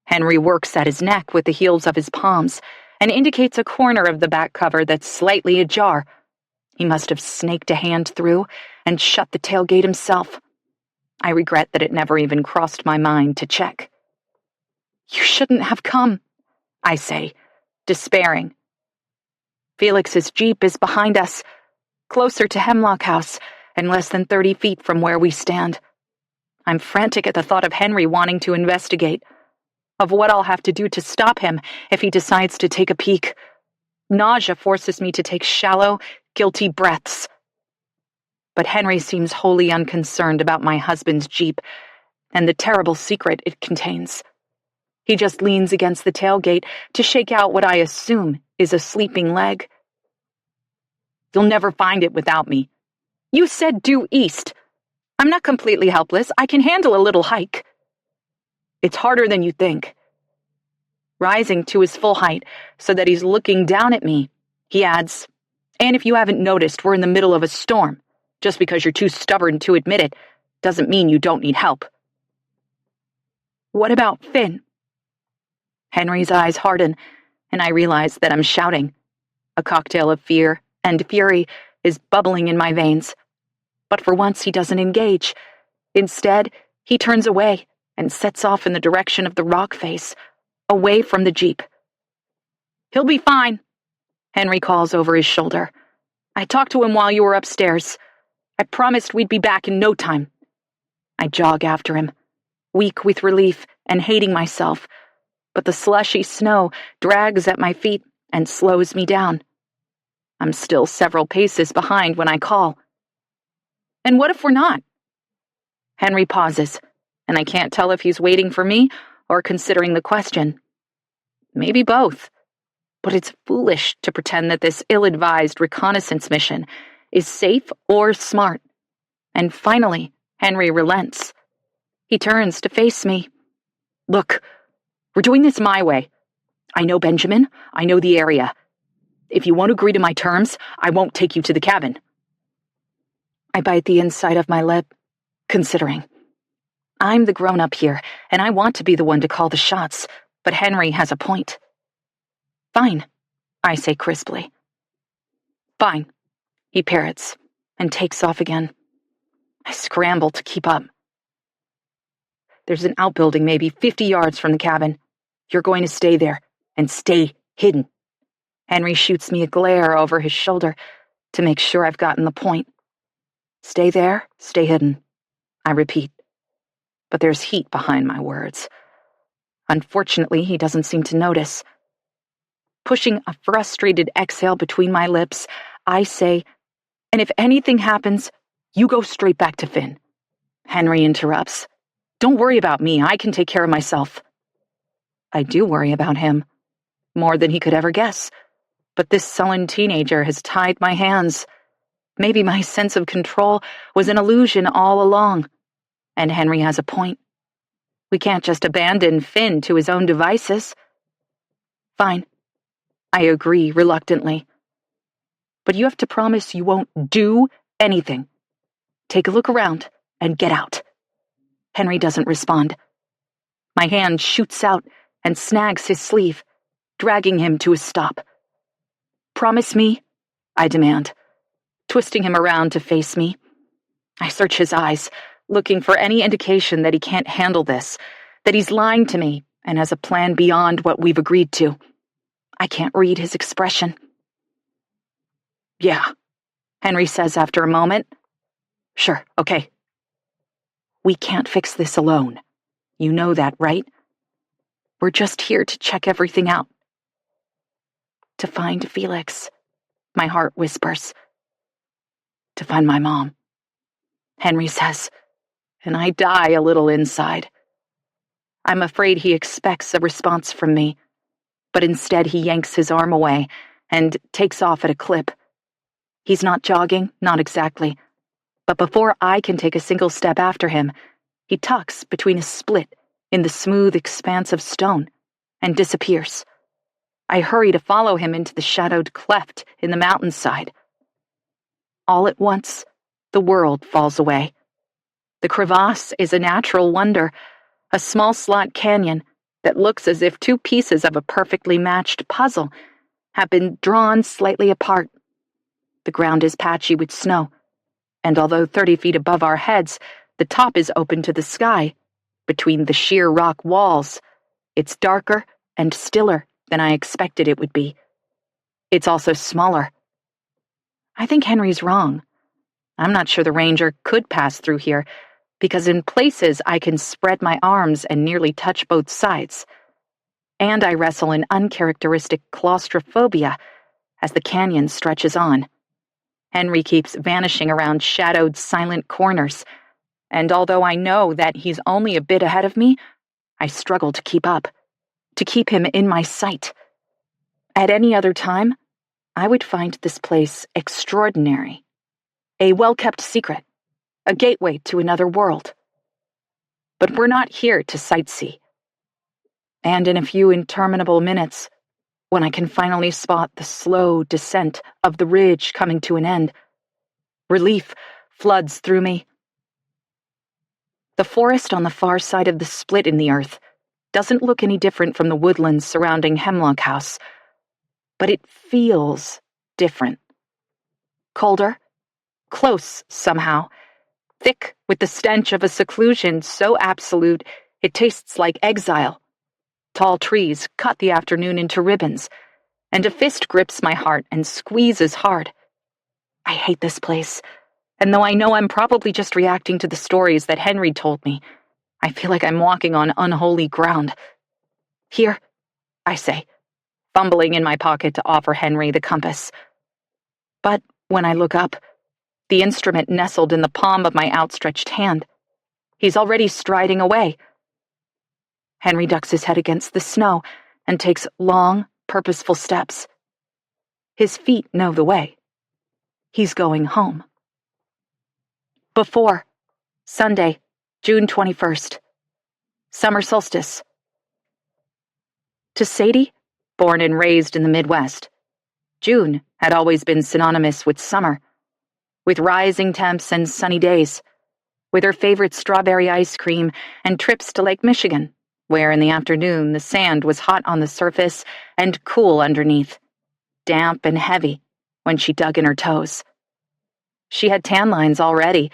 Henry works at his neck with the heels of his palms and indicates a corner of the back cover that's slightly ajar. He must have snaked a hand through and shut the tailgate himself. I regret that it never even crossed my mind to check. "You shouldn't have come," I say, despairing. Felix's Jeep is behind us, closer to Hemlock House and less than 30 feet from where we stand. I'm frantic at the thought of Henry wanting to investigate, of what I'll have to do to stop him if he decides to take a peek. Nausea forces me to take shallow, guilty breaths. But Henry seems wholly unconcerned about my husband's Jeep and the terrible secret it contains. He just leans against the tailgate to shake out what I assume is a sleeping leg. "You'll never find it without me. You said due east. I'm not completely helpless. I can handle a little hike." "It's harder than you think." Rising to his full height so that he's looking down at me, he adds, "And if you haven't noticed, we're in the middle of a storm. Just because you're too stubborn to admit it doesn't mean you don't need help." "What about Finn?" Henry's eyes harden, and I realize that I'm shouting. A cocktail of fear and fury is bubbling in my veins. But for once he doesn't engage. Instead, he turns away and sets off in the direction of the rock face, away from the Jeep. "He'll be fine," Henry calls over his shoulder. "I talked to him while you were upstairs. I promised we'd be back in no time." I jog after him, weak with relief and hating myself, but the slushy snow drags at my feet and slows me down. I'm still several paces behind when I call. "And what if we're not?" Henry pauses, and I can't tell if he's waiting for me or considering the question. Maybe both, but it's foolish to pretend that this ill-advised reconnaissance mission is safe or smart. And finally, Henry relents. He turns to face me. "Look, we're doing this my way. I know Benjamin. I know the area. If you won't agree to my terms, I won't take you to the cabin." I bite the inside of my lip, considering. I'm the grown-up here, and I want to be the one to call the shots, but Henry has a point. "Fine," I say crisply. "Fine," he parrots, and takes off again. I scramble to keep up. "There's an outbuilding maybe 50 yards from the cabin. You're going to stay there, and stay hidden." Henry shoots me a glare over his shoulder to make sure I've gotten the point. "Stay there, stay hidden," I repeat. But there's heat behind my words. Unfortunately, he doesn't seem to notice. Pushing a frustrated exhale between my lips, I say, "And if anything happens, you go straight back to Finn." Henry interrupts. Don't worry about me. I can take care of myself. I do worry about him, more than he could ever guess. But this sullen teenager has tied my hands. Maybe my sense of control was an illusion all along. And Henry has a point. We can't just abandon Finn to his own devices. Fine. I agree reluctantly. But you have to promise you won't do anything. Take a look around and get out. Henry doesn't respond. My hand shoots out and snags his sleeve, dragging him to a stop. Promise me, I demand, twisting him around to face me. I search his eyes, looking for any indication that he can't handle this, that he's lying to me and has a plan beyond what we've agreed to. I can't read his expression. Yeah, Henry says after a moment. Sure, okay. We can't fix this alone. You know that, right? We're just here to check everything out. To find Felix, my heart whispers. To find my mom, Henry says, and I die a little inside. I'm afraid he expects a response from me, but instead he yanks his arm away and takes off at a clip. He's not jogging, not exactly, but before I can take a single step after him, he tucks between a split in the smooth expanse of stone and disappears. I hurry to follow him into the shadowed cleft in the mountainside. All at once, the world falls away. The crevasse is a natural wonder, a small slot canyon that looks as if two pieces of a perfectly matched puzzle have been drawn slightly apart. The ground is patchy with snow, and although 30 feet above our heads, the top is open to the sky. Between the sheer rock walls, it's darker and stiller than I expected it would be. It's also smaller. I think Henry's wrong. I'm not sure the ranger could pass through here, because in places I can spread my arms and nearly touch both sides. And I wrestle in uncharacteristic claustrophobia as the canyon stretches on. Henry keeps vanishing around shadowed, silent corners, and although I know that he's only a bit ahead of me, I struggle to keep up, to keep him in my sight. At any other time, I would find this place extraordinary, a well-kept secret, a gateway to another world. But we're not here to sightsee. And in a few interminable minutes, when I can finally spot the slow descent of the ridge coming to an end, relief floods through me. The forest on the far side of the split in the earth doesn't look any different from the woodlands surrounding Hemlock House, but it feels different. Colder, close somehow, thick with the stench of a seclusion so absolute it tastes like exile. Tall trees cut the afternoon into ribbons, and a fist grips my heart and squeezes hard. I hate this place, and though I know I'm probably just reacting to the stories that Henry told me, I feel like I'm walking on unholy ground. Here, I say, fumbling in my pocket to offer Henry the compass. But when I look up, the instrument nestled in the palm of my outstretched hand. He's already striding away. Henry ducks his head against the snow and takes long, purposeful steps. His feet know the way. He's going home. Before, Sunday, June 21st. Summer solstice. To Sadie, born and raised in the Midwest, June had always been synonymous with summer, with rising temps and sunny days, with her favorite strawberry ice cream and trips to Lake Michigan, where in the afternoon the sand was hot on the surface and cool underneath, damp and heavy when she dug in her toes. She had tan lines already,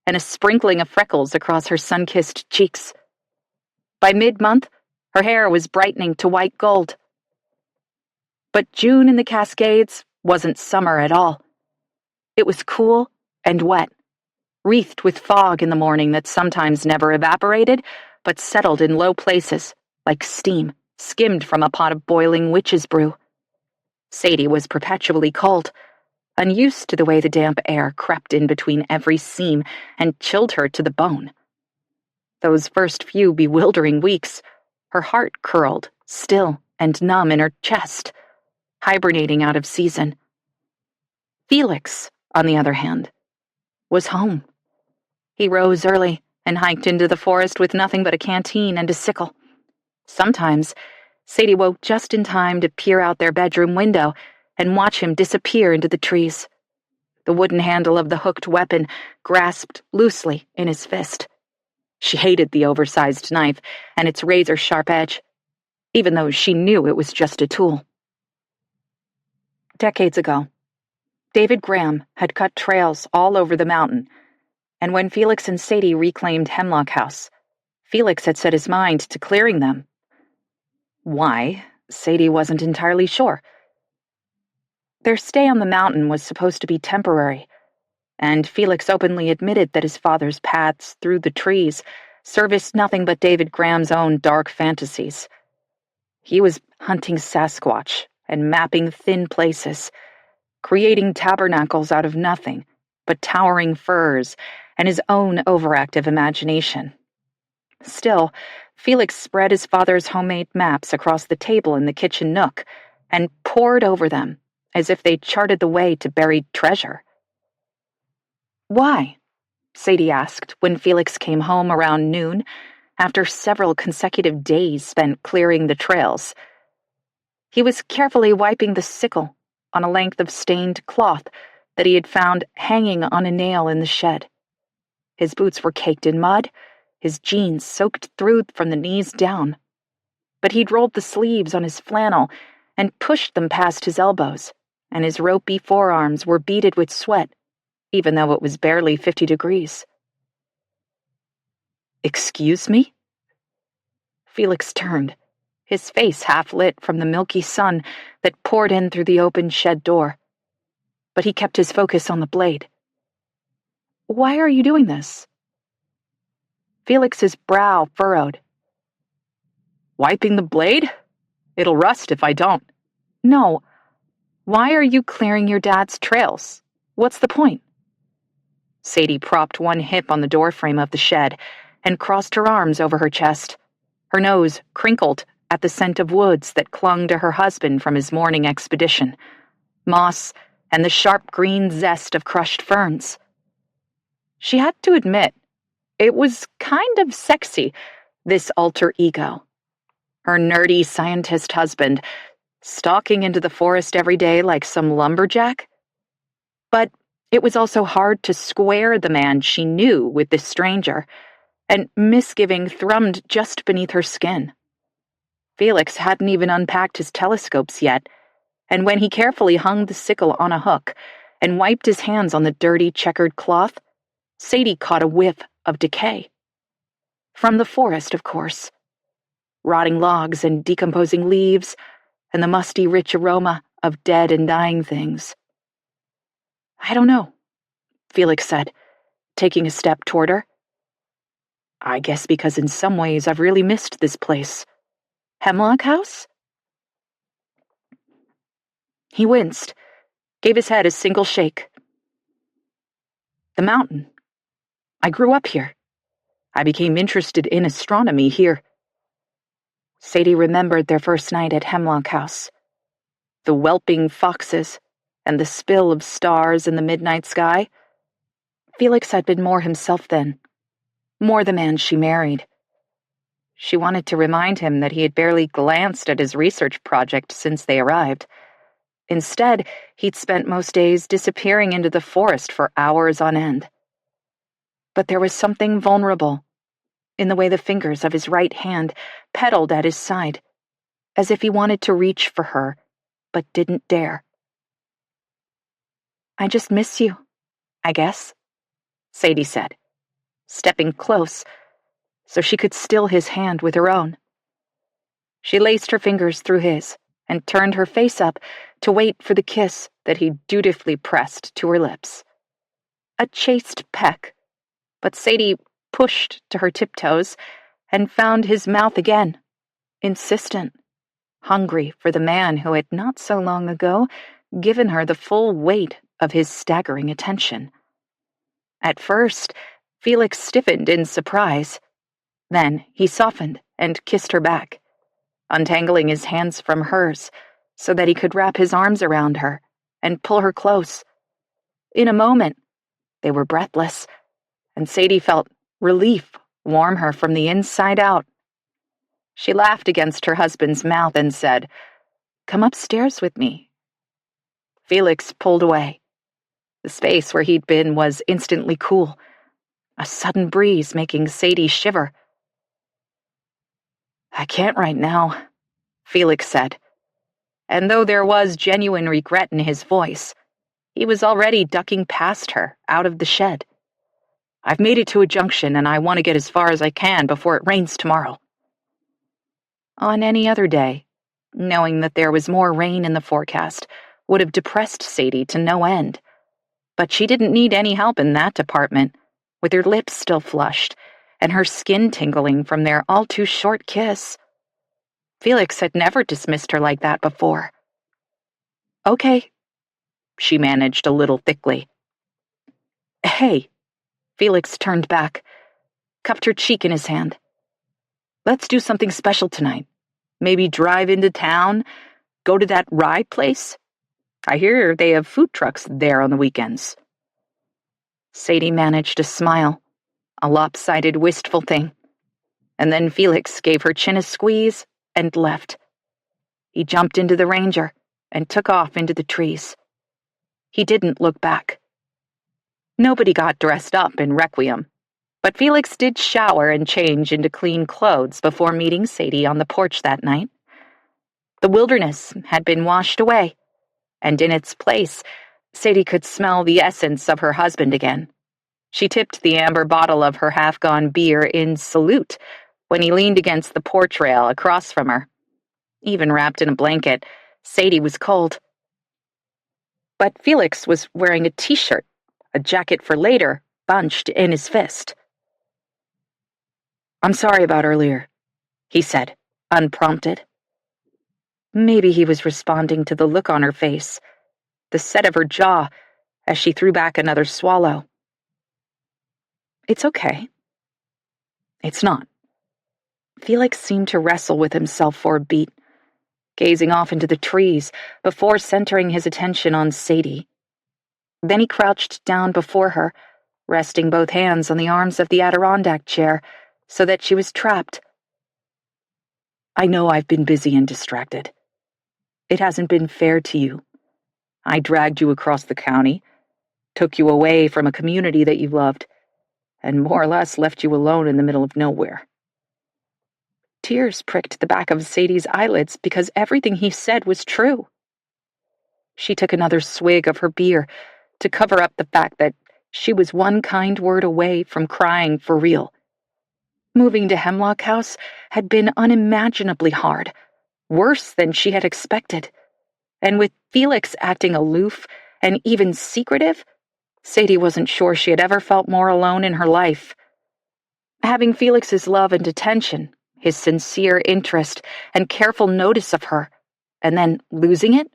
and a sprinkling of freckles across her sun-kissed cheeks. By mid-month, her hair was brightening to white gold. But June in the Cascades wasn't summer at all. It was cool and wet, wreathed with fog in the morning that sometimes never evaporated, but settled in low places, like steam skimmed from a pot of boiling witch's brew. Sadie was perpetually cold, unused to the way the damp air crept in between every seam and chilled her to the bone. Those first few bewildering weeks, her heart curled, still and numb in her chest, hibernating out of season. Felix, on the other hand, was home. He rose early and hiked into the forest with nothing but a canteen and a sickle. Sometimes, Sadie woke just in time to peer out their bedroom window and watch him disappear into the trees, the wooden handle of the hooked weapon grasped loosely in his fist. She hated the oversized knife and its razor-sharp edge, even though she knew it was just a tool. Decades ago, David Graham had cut trails all over the mountain, and when Felix and Sadie reclaimed Hemlock House, Felix had set his mind to clearing them. Why, Sadie wasn't entirely sure. Their stay on the mountain was supposed to be temporary, and Felix openly admitted that his father's paths through the trees serviced nothing but David Graham's own dark fantasies. He was hunting Sasquatch and mapping thin places, creating tabernacles out of nothing but towering firs and his own overactive imagination. Still, Felix spread his father's homemade maps across the table in the kitchen nook and pored over them as if they charted the way to buried treasure. "Why?" Sadie asked when Felix came home around noon, after several consecutive days spent clearing the trails. He was carefully wiping the sickle on a length of stained cloth that he had found hanging on a nail in the shed. His boots were caked in mud, his jeans soaked through from the knees down. But he'd rolled the sleeves on his flannel and pushed them past his elbows, and his ropey forearms were beaded with sweat, even though it was barely 50 degrees. "Excuse me?" Felix turned, his face half lit from the milky sun that poured in through the open shed door. But he kept his focus on the blade. "Why are you doing this?" Felix's brow furrowed. "Wiping the blade? It'll rust if I don't." "No. Why are you clearing your dad's trails? What's the point?" Sadie propped one hip on the doorframe of the shed and crossed her arms over her chest, her nose crinkled at the scent of woods that clung to her husband from his morning expedition, moss and the sharp green zest of crushed ferns. She had to admit, it was kind of sexy, this alter ego. Her nerdy scientist husband, stalking into the forest every day like some lumberjack. But it was also hard to square the man she knew with this stranger, and misgiving thrummed just beneath her skin. Felix hadn't even unpacked his telescopes yet, and when he carefully hung the sickle on a hook and wiped his hands on the dirty checkered cloth, Sadie caught a whiff of decay. From the forest, of course. Rotting logs and decomposing leaves, and the musty, rich aroma of dead and dying things. "I don't know," Felix said, taking a step toward her. "I guess because in some ways I've really missed this place. Hemlock House?" He winced, gave his head a single shake. "The mountain. I grew up here. I became interested in astronomy here." Sadie remembered their first night at Hemlock House. The whelping foxes and the spill of stars in the midnight sky. Felix had been more himself then, more the man she married. She wanted to remind him that he had barely glanced at his research project since they arrived. Instead, he'd spent most days disappearing into the forest for hours on end. But there was something vulnerable in the way the fingers of his right hand pedaled at his side, as if he wanted to reach for her, but didn't dare. "I just miss you, I guess," Sadie said, stepping close so she could still his hand with her own. She laced her fingers through his and turned her face up to wait for the kiss that he dutifully pressed to her lips. A chaste peck, but Sadie pushed to her tiptoes and found his mouth again, insistent, hungry for the man who had not so long ago given her the full weight of his staggering attention. At first, Felix stiffened in surprise. Then he softened and kissed her back, untangling his hands from hers so that he could wrap his arms around her and pull her close. In a moment, they were breathless, and Sadie felt relief warm her from the inside out. She laughed against her husband's mouth and said, "Come upstairs with me." Felix pulled away. The space where he'd been was instantly cool, a sudden breeze making Sadie shiver. "I can't right now," Felix said, and though there was genuine regret in his voice, he was already ducking past her out of the shed. "I've made it to a junction, and I want to get as far as I can before it rains tomorrow." On any other day, knowing that there was more rain in the forecast would have depressed Sadie to no end. But she didn't need any help in that department, with her lips still flushed and her skin tingling from their all-too-short kiss. Felix had never dismissed her like that before. "Okay," she managed a little thickly. "Hey," Felix turned back, cupped her cheek in his hand. "Let's do something special tonight. Maybe drive into town, go to that ride place. I hear they have food trucks there on the weekends." Sadie managed a smile, a lopsided, wistful thing, and then Felix gave her chin a squeeze and left. He jumped into the Ranger and took off into the trees. He didn't look back. Nobody got dressed up in Requiem, but Felix did shower and change into clean clothes before meeting Sadie on the porch that night. The wilderness had been washed away, and in its place, Sadie could smell the essence of her husband again. She tipped the amber bottle of her half-gone beer in salute when he leaned against the porch rail across from her. Even wrapped in a blanket, Sadie was cold. But Felix was wearing a t-shirt, a jacket for later, bunched in his fist. "I'm sorry about earlier," he said, unprompted. Maybe he was responding to the look on her face, the set of her jaw, as she threw back another swallow. "It's okay." "It's not." Felix seemed to wrestle with himself for a beat, gazing off into the trees before centering his attention on Sadie. Then he crouched down before her, resting both hands on the arms of the Adirondack chair so that she was trapped. "I know I've been busy and distracted. It hasn't been fair to you. I dragged you across the county, took you away from a community that you loved, and more or less left you alone in the middle of nowhere." Tears pricked the back of Sadie's eyelids because everything he said was true. She took another swig of her beer to cover up the fact that she was one kind word away from crying for real. Moving to Hemlock House had been unimaginably hard, worse than she had expected. And with Felix acting aloof and even secretive, Sadie wasn't sure she had ever felt more alone in her life. Having Felix's love and attention, his sincere interest and careful notice of her, and then losing it,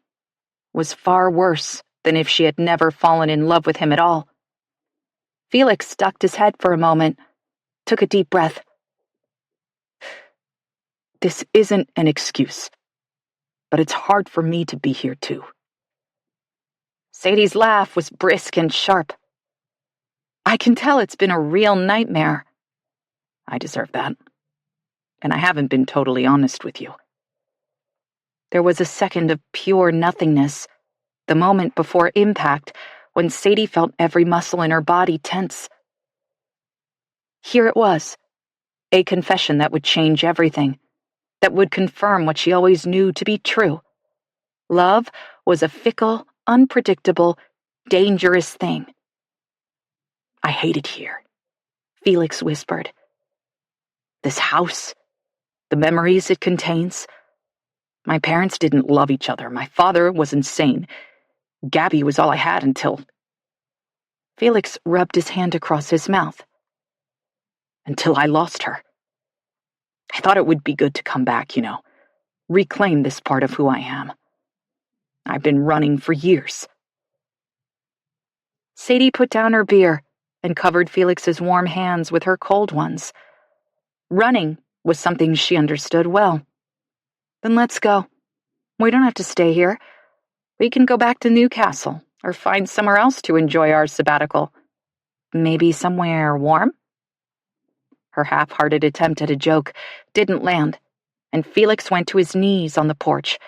was far worse than if she had never fallen in love with him at all. Felix ducked his head for a moment, took a deep breath. "This isn't an excuse, but it's hard for me to be here too." Sadie's laugh was brisk and sharp. "I can tell it's been a real nightmare." "I deserve that. And I haven't been totally honest with you." There was a second of pure nothingness, the moment before impact, when Sadie felt every muscle in her body tense. Here it was, a confession that would change everything, that would confirm what she always knew to be true. Love was a fickle, unpredictable, dangerous thing. "I hate it here," Felix whispered. "This house, the memories it contains. My parents didn't love each other. My father was insane. Gabby was all I had until—" Felix rubbed his hand across his mouth. "Until I lost her. I thought it would be good to come back, reclaim this part of who I am. I've been running for years." Sadie put down her beer and covered Felix's warm hands with her cold ones. Running was something she understood well. Then let's go. We don't have to stay here. We can go back to Newcastle or find somewhere else to enjoy our sabbatical. Maybe somewhere warm? Her half-hearted attempt at a joke didn't land, and Felix went to his knees on the porch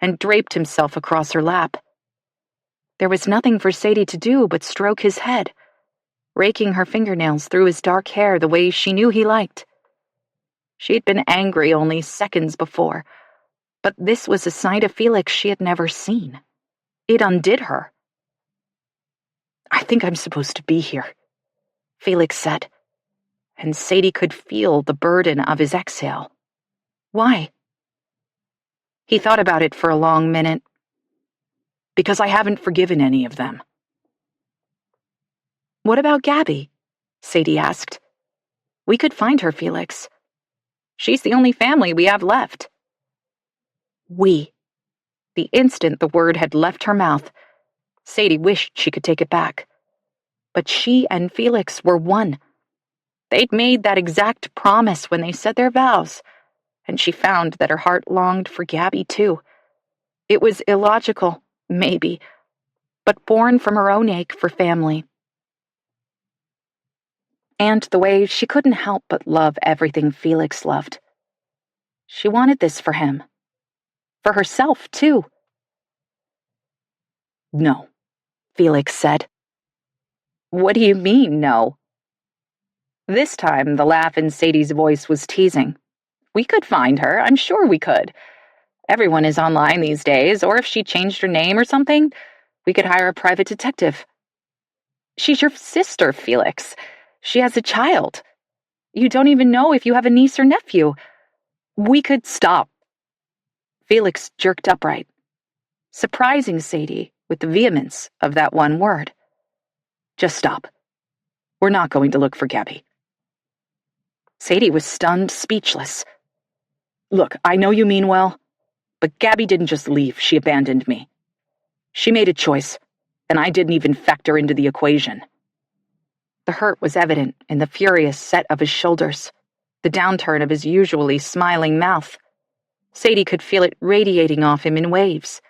and draped himself across her lap. There was nothing for Sadie to do but stroke his head, raking her fingernails through his dark hair the way she knew he liked. She'd been angry only seconds before, but this was a side of Felix she had never seen. It undid her. "I think I'm supposed to be here," Felix said, and Sadie could feel the burden of his exhale. Why? He thought about it for a long minute. "Because I haven't forgiven any of them." "What about Gabby?" Sadie asked. "We could find her, Felix. She's the only family we have left." We. The instant the word had left her mouth, Sadie wished she could take it back. But she and Felix were one. They'd made that exact promise when they said their vows, and she found that her heart longed for Gabby too. It was illogical, maybe, but born from her own ache for family. And the way she couldn't help but love everything Felix loved. She wanted this for him. For herself, too. "No," Felix said. "What do you mean, no?" This time, the laugh in Sadie's voice was teasing. "We could find her, I'm sure we could. Everyone is online these days, or if she changed her name or something, we could hire a private detective." "She's your sister, Felix. She has a child. You don't even know if you have a niece or nephew. We could stop." Felix jerked upright, surprising Sadie with the vehemence of that one word. "Just stop. We're not going to look for Gabby." Sadie was stunned, speechless. "Look, I know you mean well, but Gabby didn't just leave, she abandoned me. She made a choice, and I didn't even factor into the equation." The hurt was evident in the furious set of his shoulders, the downturn of his usually smiling mouth. Sadie could feel it radiating off him in waves,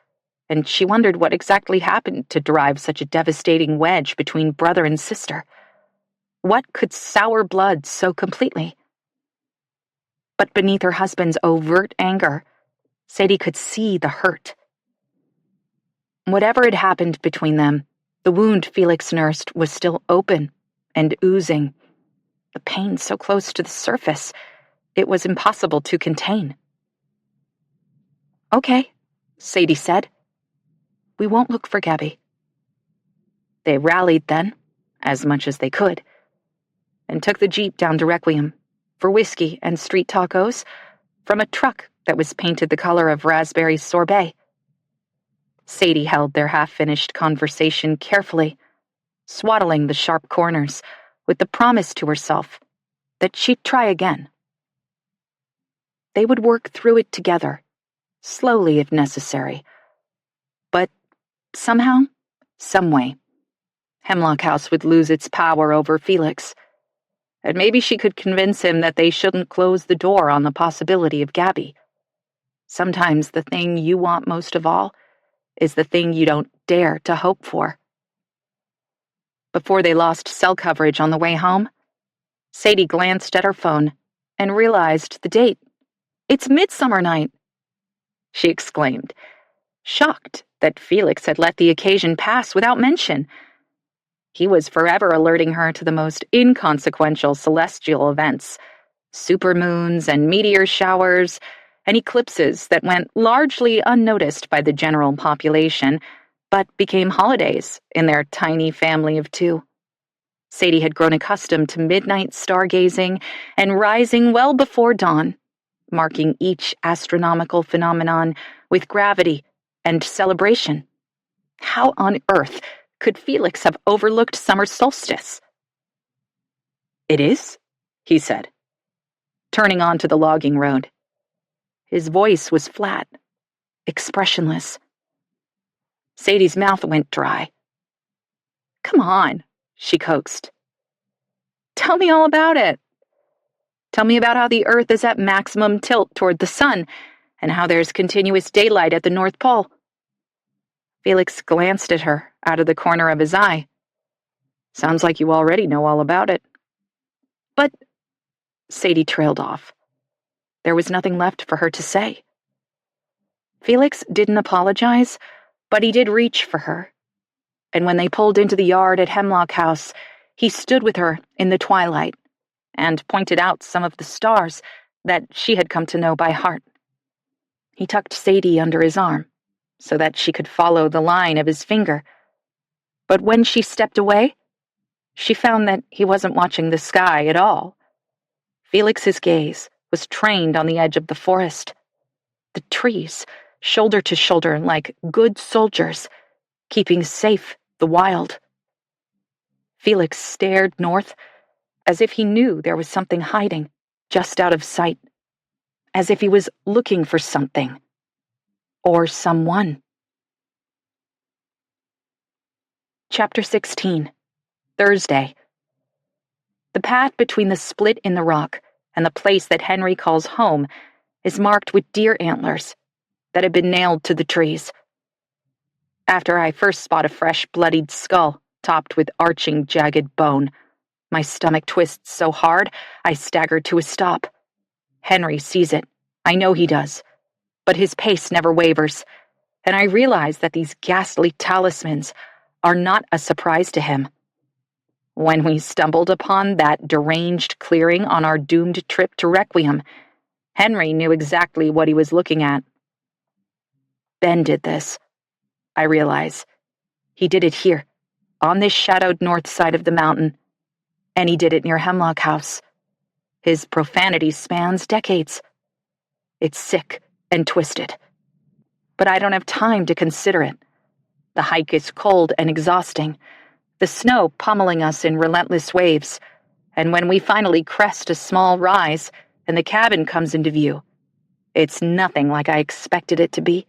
and she wondered what exactly happened to drive such a devastating wedge between brother and sister. What could sour blood so completely? But beneath her husband's overt anger, Sadie could see the hurt. Whatever had happened between them, the wound Felix nursed was still open and oozing. The pain so close to the surface, it was impossible to contain. "Okay," Sadie said. "We won't look for Gabby." They rallied then, as much as they could, and took the Jeep down to Requiem for whiskey and street tacos from a truck that was painted the color of raspberry sorbet. Sadie held their half-finished conversation carefully, swaddling the sharp corners with the promise to herself that she'd try again. They would work through it together, slowly if necessary. But somehow, someway, Hemlock House would lose its power over Felix, and maybe she could convince him that they shouldn't close the door on the possibility of Gabby. Sometimes the thing you want most of all is the thing you don't dare to hope for. Before they lost cell coverage on the way home, Sadie glanced at her phone and realized the date. "It's Midsummer Night," she exclaimed, shocked that Felix had let the occasion pass without mention. He was forever alerting her to the most inconsequential celestial events, supermoons and meteor showers, and eclipses that went largely unnoticed by the general population, but became holidays in their tiny family of two. Sadie had grown accustomed to midnight stargazing and rising well before dawn, marking each astronomical phenomenon with gravity and celebration. How on earth could Felix have overlooked summer solstice? "It is?" he said, turning onto the logging road. His voice was flat, expressionless. Sadie's mouth went dry. "Come on," she coaxed. "Tell me all about it." Tell me about how the Earth is at maximum tilt toward the sun, and how there's continuous daylight at the North Pole." Felix glanced at her out of the corner of his eye. "Sounds like you already know all about it." "But—" Sadie trailed off. There was nothing left for her to say. Felix didn't apologize, but he did reach for her. And when they pulled into the yard at Hemlock House, he stood with her in the twilight and pointed out some of the stars that she had come to know by heart. He tucked Sadie under his arm so that she could follow the line of his finger. But when she stepped away, she found that he wasn't watching the sky at all. Felix's gaze was trained on the edge of the forest. The trees, shoulder to shoulder like good soldiers, keeping safe the wild. Felix stared north, as if he knew there was something hiding just out of sight, as if he was looking for something or someone. Chapter 16. Thursday. The path between the split in the rock and the place that Henry calls home is marked with deer antlers that have been nailed to the trees. After I first spot a fresh, bloodied skull topped with arching, jagged bone, my stomach twists so hard I stagger to a stop. Henry sees it. I know he does. But his pace never wavers, and I realize that these ghastly talismans are not a surprise to him. When we stumbled upon that deranged clearing on our doomed trip to Requiem, Henry knew exactly what he was looking at. Ben did this, I realize. He did it here, on this shadowed north side of the mountain, and he did it near Hemlock House. His profanity spans decades. It's sick and twisted. But I don't have time to consider it. The hike is cold and exhausting, the snow pummeling us in relentless waves, and when we finally crest a small rise and the cabin comes into view, it's nothing like I expected it to be.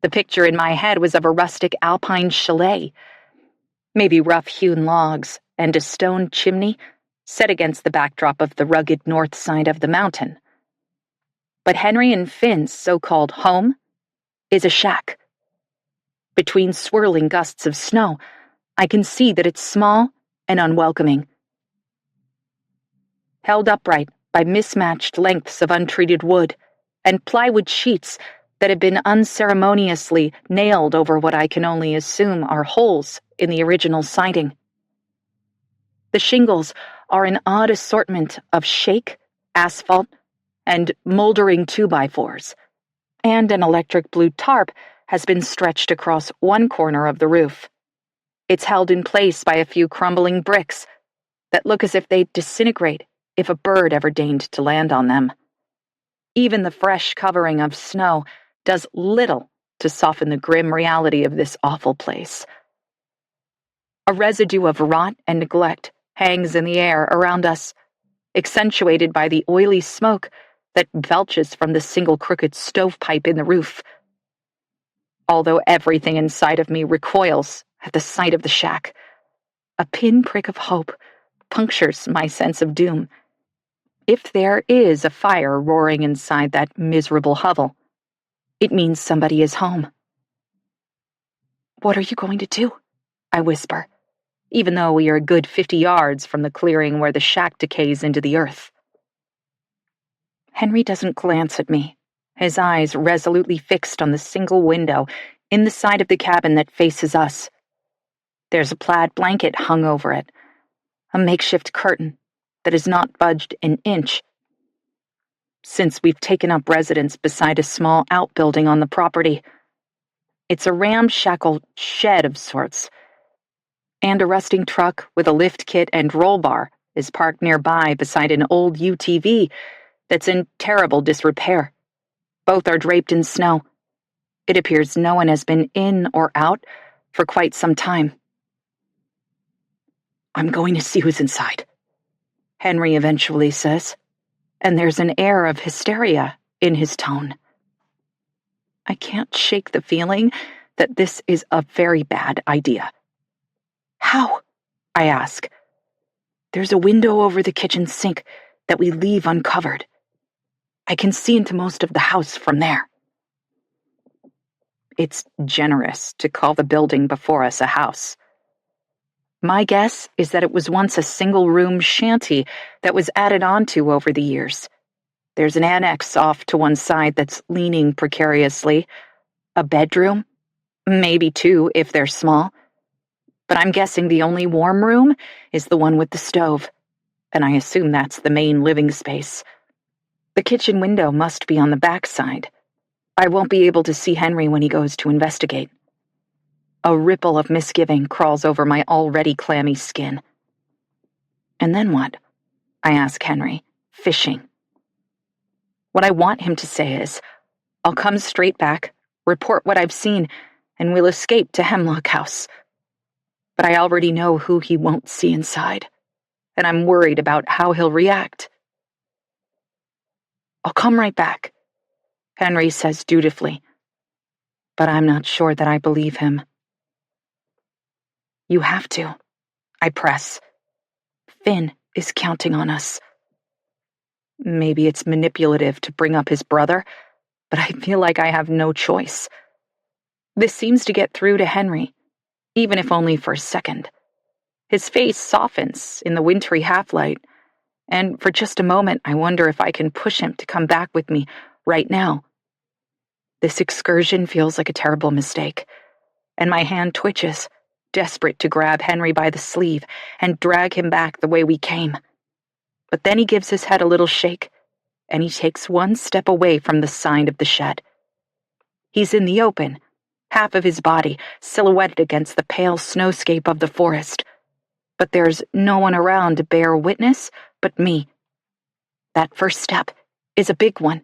The picture in my head was of a rustic alpine chalet, maybe rough-hewn logs and a stone chimney set against the backdrop of the rugged north side of the mountain. But Henry and Finn's so-called home is a shack. Between swirling gusts of snow, I can see that it's small and unwelcoming. Held upright by mismatched lengths of untreated wood and plywood sheets that have been unceremoniously nailed over what I can only assume are holes in the original siding. The shingles are an odd assortment of shake, asphalt, and moldering 2x4s, and an electric blue tarp has been stretched across one corner of the roof. It's held in place by a few crumbling bricks that look as if they'd disintegrate if a bird ever deigned to land on them. Even the fresh covering of snow does little to soften the grim reality of this awful place. A residue of rot and neglect hangs in the air around us, accentuated by the oily smoke that belches from the single crooked stovepipe in the roof. Although everything inside of me recoils at the sight of the shack, a pinprick of hope punctures my sense of doom. If there is a fire roaring inside that miserable hovel, it means somebody is home. "What are you going to do?" I whisper, even though we are a good 50 yards from the clearing where the shack decays into the earth. Henry doesn't glance at me, his eyes resolutely fixed on the single window in the side of the cabin that faces us. There's a plaid blanket hung over it, a makeshift curtain that has not budged an inch since we've taken up residence beside a small outbuilding on the property. It's a ramshackle shed of sorts, and a rusting truck with a lift kit and roll bar is parked nearby beside an old UTV that's in terrible disrepair. Both are draped in snow. It appears no one has been in or out for quite some time. "I'm going to see who's inside," Henry eventually says, and there's an air of hysteria in his tone. I can't shake the feeling that this is a very bad idea. "How?" I ask. "There's a window over the kitchen sink that we leave uncovered. I can see into most of the house from there. It's generous to call the building before us a house. My guess is that it was once a single-room shanty that was added onto over the years. There's an annex off to one side that's leaning precariously. A bedroom? Maybe two, if they're small. But I'm guessing the only warm room is the one with the stove, and I assume that's the main living space. The kitchen window must be on the back side. I won't be able to see Henry when he goes to investigate. A ripple of misgiving crawls over my already clammy skin. And then what? I ask Henry, fishing. What I want him to say is, I'll come straight back, report what I've seen, and we'll escape to Hemlock House. But I already know who he won't see inside, and I'm worried about how he'll react. I'll come right back, Henry says dutifully, but I'm not sure that I believe him. You have to, I press. Finn is counting on us. Maybe it's manipulative to bring up his brother, but I feel like I have no choice. This seems to get through to Henry, even if only for a second. His face softens in the wintry half-light, and for just a moment I wonder if I can push him to come back with me right now. This excursion feels like a terrible mistake, and my hand twitches, desperate to grab Henry by the sleeve and drag him back the way we came. But then he gives his head a little shake, and he takes one step away from the side of the shed. He's in the open, half of his body silhouetted against the pale snowscape of the forest. But there's no one around to bear witness but me. That first step is a big one,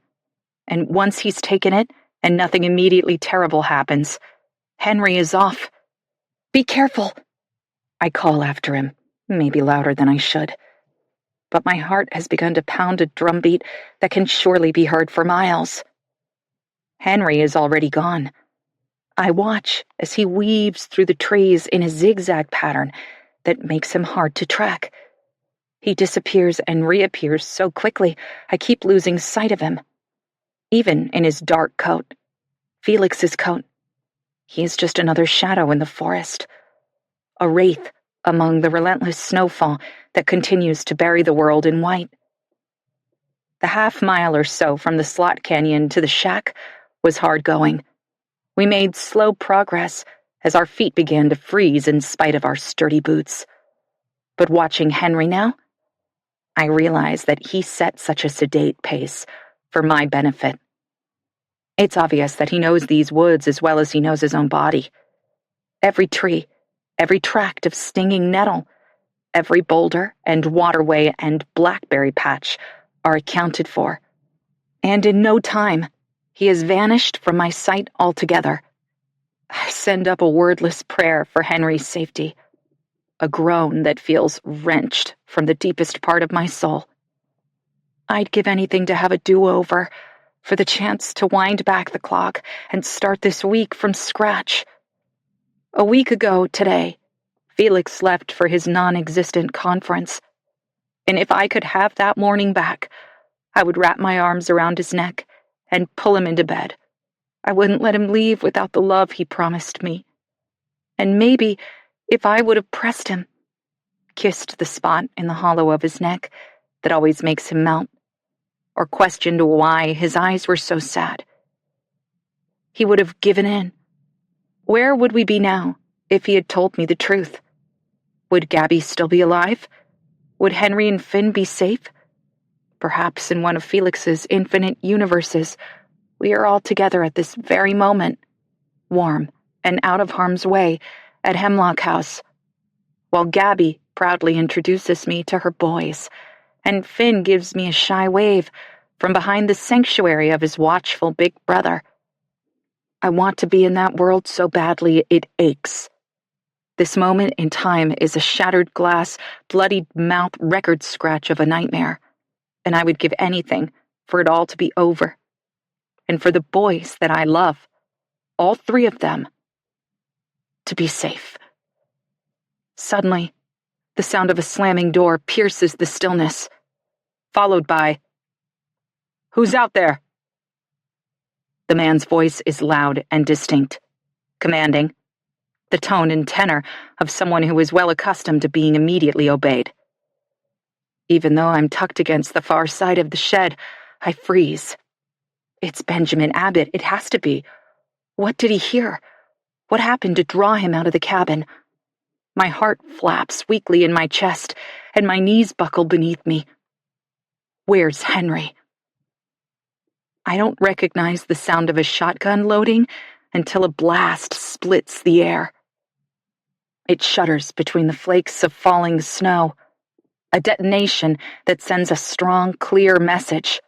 and once he's taken it and nothing immediately terrible happens, Henry is off. Be careful, I call after him, maybe louder than I should. But my heart has begun to pound a drumbeat that can surely be heard for miles. Henry is already gone. I watch as he weaves through the trees in a zigzag pattern that makes him hard to track. He disappears and reappears so quickly, I keep losing sight of him. Even in his dark coat, Felix's coat, he is just another shadow in the forest, a wraith among the relentless snowfall that continues to bury the world in white. The half-mile or so from the slot canyon to the shack was hard going. We made slow progress as our feet began to freeze in spite of our sturdy boots. But watching Henry now, I realize that he set such a sedate pace for my benefit. It's obvious that he knows these woods as well as he knows his own body. Every tree, every tract of stinging nettle, every boulder and waterway and blackberry patch are accounted for. And in no time, he has vanished from my sight altogether. I send up a wordless prayer for Henry's safety, a groan that feels wrenched from the deepest part of my soul. I'd give anything to have a do-over, for the chance to wind back the clock and start this week from scratch. A week ago today, Felix left for his non-existent conference, and if I could have that morning back, I would wrap my arms around his neck and pull him into bed. I wouldn't let him leave without the love he promised me. And maybe, if I would have pressed him, kissed the spot in the hollow of his neck that always makes him melt, or questioned why his eyes were so sad, he would have given in. Where would we be now if he had told me the truth? Would Gabby still be alive? Would Henry and Finn be safe? Perhaps in one of Felix's infinite universes, we are all together at this very moment, warm and out of harm's way at Hemlock House, while Gabby proudly introduces me to her boys, and Finn gives me a shy wave from behind the sanctuary of his watchful big brother. I want to be in that world so badly it aches. This moment in time is a shattered glass, bloodied mouth record scratch of a nightmare, and I would give anything for it all to be over, and for the boys that I love, all three of them, to be safe. Suddenly, the sound of a slamming door pierces the stillness, followed by, "Who's out there?" The man's voice is loud and distinct, commanding, the tone and tenor of someone who is well accustomed to being immediately obeyed. Even though I'm tucked against the far side of the shed, I freeze. It's Benjamin Abbott, it has to be. What did he hear? What happened to draw him out of the cabin? My heart flaps weakly in my chest, and my knees buckle beneath me. Where's Henry? I don't recognize the sound of a shotgun loading until a blast splits the air. It shudders between the flakes of falling snow, a detonation that sends a strong, clear message.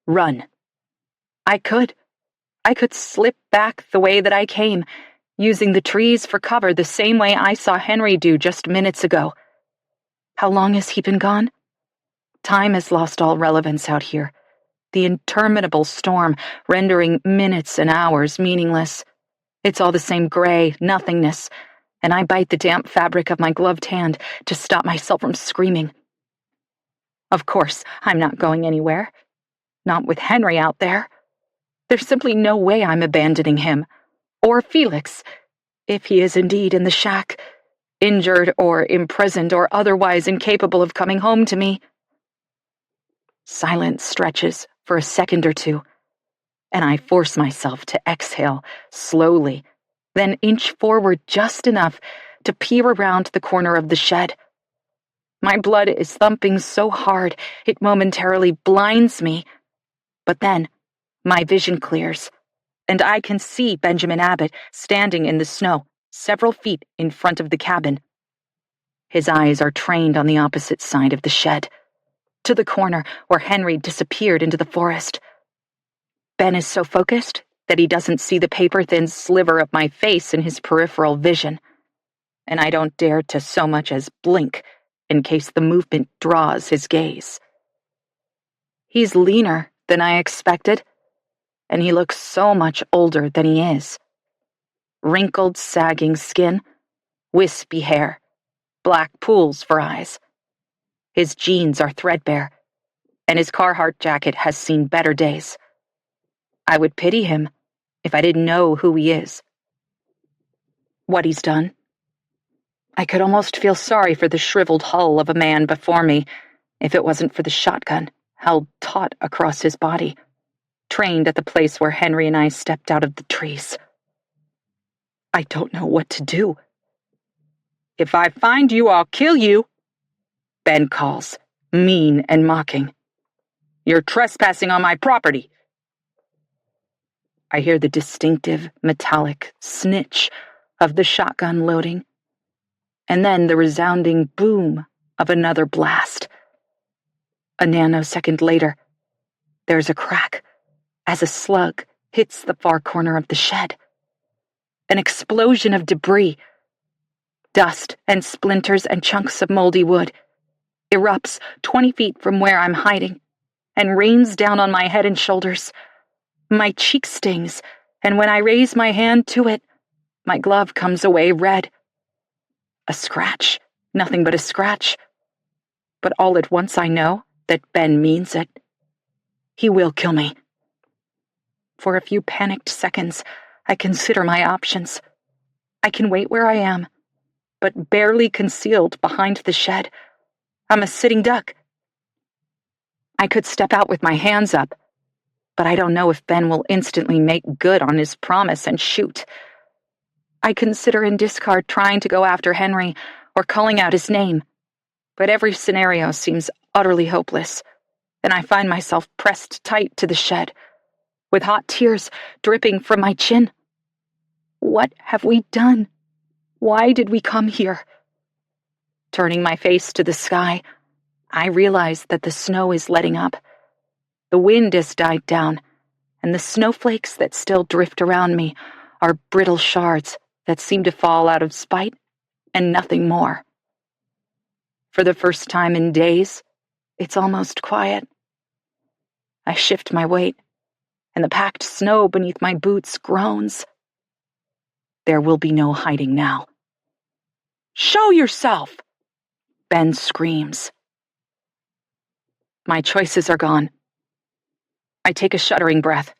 Run. I could slip back the way that I came, using the trees for cover the same way I saw Henry do just minutes ago. How long has he been gone? Time has lost all relevance out here, the interminable storm rendering minutes and hours meaningless. It's all the same gray nothingness, and I bite the damp fabric of my gloved hand to stop myself from screaming. Of course, I'm not going anywhere. Not with Henry out there. There's simply no way I'm abandoning him, or Felix, if he is indeed in the shack, injured or imprisoned or otherwise incapable of coming home to me. Silence stretches for a second or two, and I force myself to exhale slowly, then inch forward just enough to peer around the corner of the shed. My blood is thumping so hard it momentarily blinds me, but then my vision clears, and I can see Benjamin Abbott standing in the snow several feet in front of the cabin. His eyes are trained on the opposite side of the shed, to the corner where Henry disappeared into the forest. Ben is so focused that he doesn't see the paper-thin sliver of my face in his peripheral vision, and I don't dare to so much as blink in case the movement draws his gaze. He's leaner than I expected, and he looks so much older than he is. Wrinkled, sagging skin, wispy hair, black pools for eyes. His jeans are threadbare, and his Carhartt jacket has seen better days. I would pity him if I didn't know who he is, what he's done. I could almost feel sorry for the shriveled hull of a man before me if it wasn't for the shotgun held taut across his body, trained at the place where Henry and I stepped out of the trees. I don't know what to do. "If I find you, I'll kill you," Ben calls, mean and mocking. "You're trespassing on my property." I hear the distinctive, metallic snitch of the shotgun loading, and then the resounding boom of another blast. A nanosecond later, there's a crack as a slug hits the far corner of the shed. An explosion of debris, dust and splinters and chunks of moldy wood, erupts 20 feet from where I'm hiding and rains down on my head and shoulders. My cheek stings, and when I raise my hand to it, my glove comes away red. A scratch, nothing but a scratch. But all at once I know that Ben means it. He will kill me. For a few panicked seconds, I consider my options. I can wait where I am, but barely concealed behind the shed. I'm a sitting duck. I could step out with my hands up, but I don't know if Ben will instantly make good on his promise and shoot. I consider and discard trying to go after Henry or calling out his name, but every scenario seems utterly hopeless, and I find myself pressed tight to the shed, with hot tears dripping from my chin. What have we done? Why did we come here? Turning my face to the sky, I realize that the snow is letting up. The wind has died down, and the snowflakes that still drift around me are brittle shards that seem to fall out of spite and nothing more. For the first time in days, it's almost quiet. I shift my weight, and the packed snow beneath my boots groans. There will be no hiding now. "Show yourself!" Ben screams. My choices are gone. I take a shuddering breath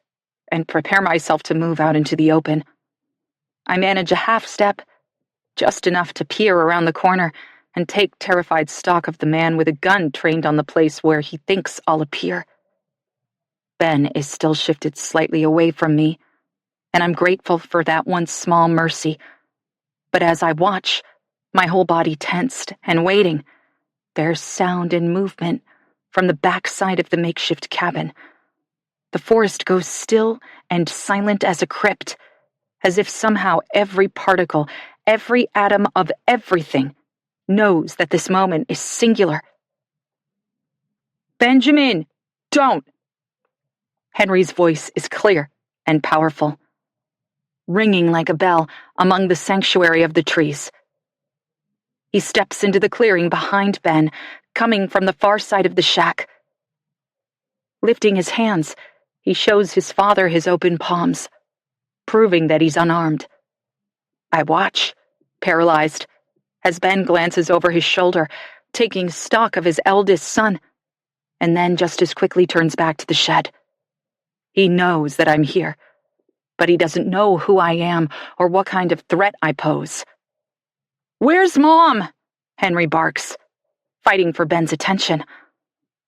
and prepare myself to move out into the open. I manage a half step, just enough to peer around the corner and take terrified stock of the man with a gun trained on the place where he thinks I'll appear. Ben is still shifted slightly away from me, and I'm grateful for that one small mercy. But as I watch, my whole body tensed and waiting, there's sound and movement from the backside of the makeshift cabin. The forest goes still and silent as a crypt, as if somehow every particle, every atom of everything knows that this moment is singular. "Benjamin, don't!" Henry's voice is clear and powerful, ringing like a bell among the sanctuary of the trees. He steps into the clearing behind Ben, coming from the far side of the shack. Lifting his hands, he shows his father his open palms, proving that he's unarmed. I watch, paralyzed, as Ben glances over his shoulder, taking stock of his eldest son, and then just as quickly turns back to the shed. He knows that I'm here, but he doesn't know who I am or what kind of threat I pose. "Where's Mom?" Henry barks, fighting for Ben's attention.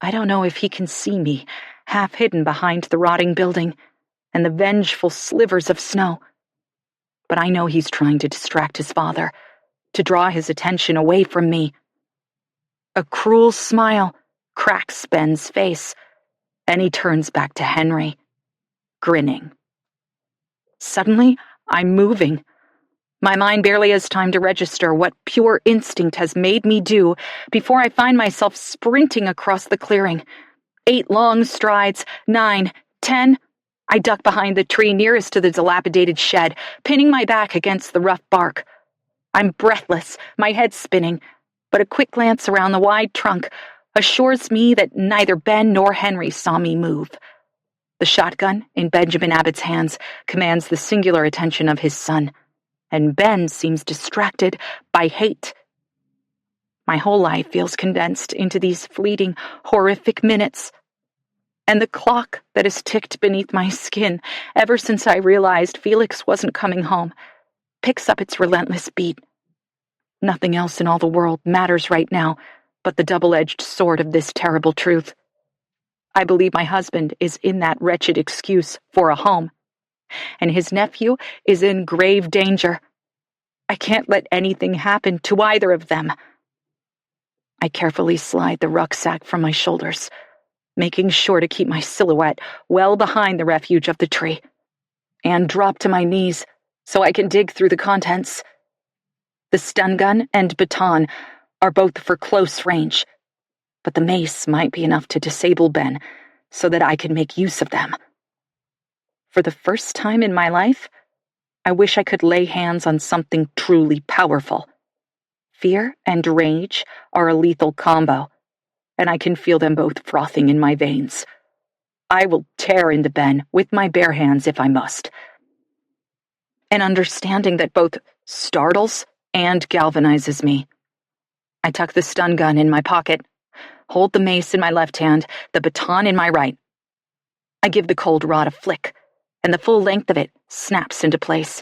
I don't know if he can see me, half hidden behind the rotting building and the vengeful slivers of snow. But I know he's trying to distract his father, to draw his attention away from me. A cruel smile cracks Ben's face, and he turns back to Henry, grinning. Suddenly, I'm moving. My mind barely has time to register what pure instinct has made me do before I find myself sprinting across the clearing. 8 long strides, 9, 10. I duck behind the tree nearest to the dilapidated shed, pinning my back against the rough bark. I'm breathless, my head spinning, but a quick glance around the wide trunk assures me that neither Ben nor Henry saw me move. The shotgun in Benjamin Abbott's hands commands the singular attention of his son, and Ben seems distracted by hate. My whole life feels condensed into these fleeting, horrific minutes, and the clock that has ticked beneath my skin ever since I realized Felix wasn't coming home picks up its relentless beat. Nothing else in all the world matters right now but the double-edged sword of this terrible truth. I believe my husband is in that wretched excuse for a home, and his nephew is in grave danger. I can't let anything happen to either of them. I carefully slide the rucksack from my shoulders, making sure to keep my silhouette well behind the refuge of the tree, and drop to my knees so I can dig through the contents. The stun gun and baton are both for close range, but the mace might be enough to disable Ben so that I can make use of them. For the first time in my life, I wish I could lay hands on something truly powerful. Fear and rage are a lethal combo, and I can feel them both frothing in my veins. I will tear into Ben with my bare hands if I must. An understanding that both startles and galvanizes me. I tuck the stun gun in my pocket, hold the mace in my left hand, the baton in my right. I give the cold rod a flick, and the full length of it snaps into place,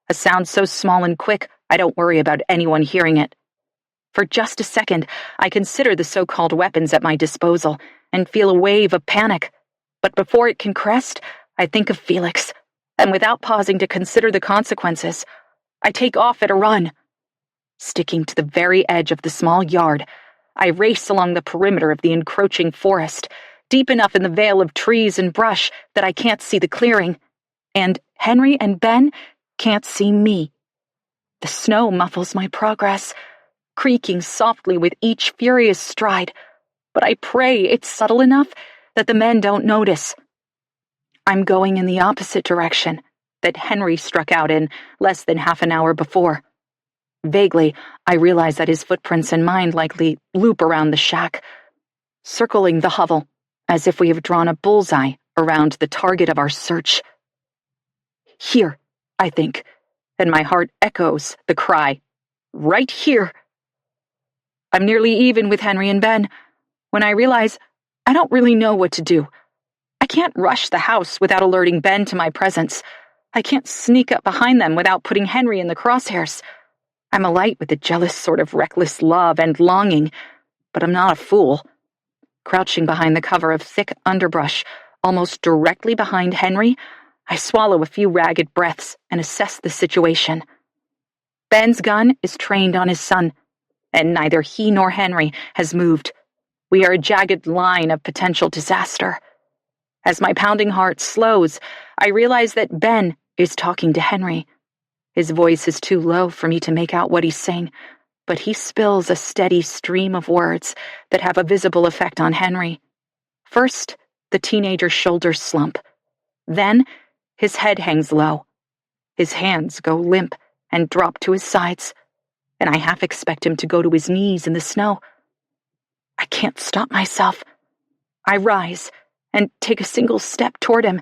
a sound so small and quick I don't worry about anyone hearing it. For just a second, I consider the so-called weapons at my disposal and feel a wave of panic, but before it can crest, I think of Felix, and without pausing to consider the consequences, I take off at a run. Sticking to the very edge of the small yard, I race along the perimeter of the encroaching forest, deep enough in the veil of trees and brush that I can't see the clearing, and Henry and Ben can't see me. The snow muffles my progress, creaking softly with each furious stride, but I pray it's subtle enough that the men don't notice. I'm going in the opposite direction that Henry struck out in less than half an hour before. Vaguely, I realize that his footprints and mine likely loop around the shack, circling the hovel, as if we have drawn a bullseye around the target of our search. Here, I think, and my heart echoes the cry, right here. I'm nearly even with Henry and Ben when I realize I don't really know what to do. I can't rush the house without alerting Ben to my presence. I can't sneak up behind them without putting Henry in the crosshairs. I'm alight with a jealous sort of reckless love and longing, but I'm not a fool. Crouching behind the cover of thick underbrush, almost directly behind Henry, I swallow a few ragged breaths and assess the situation. Ben's gun is trained on his son, and neither he nor Henry has moved. We are a jagged line of potential disaster. As my pounding heart slows, I realize that Ben is talking to Henry. His voice is too low for me to make out what he's saying, but he spills a steady stream of words that have a visible effect on Henry. First, the teenager's shoulders slump. Then, his head hangs low. His hands go limp and drop to his sides, and I half expect him to go to his knees in the snow. I can't stop myself. I rise and take a single step toward him,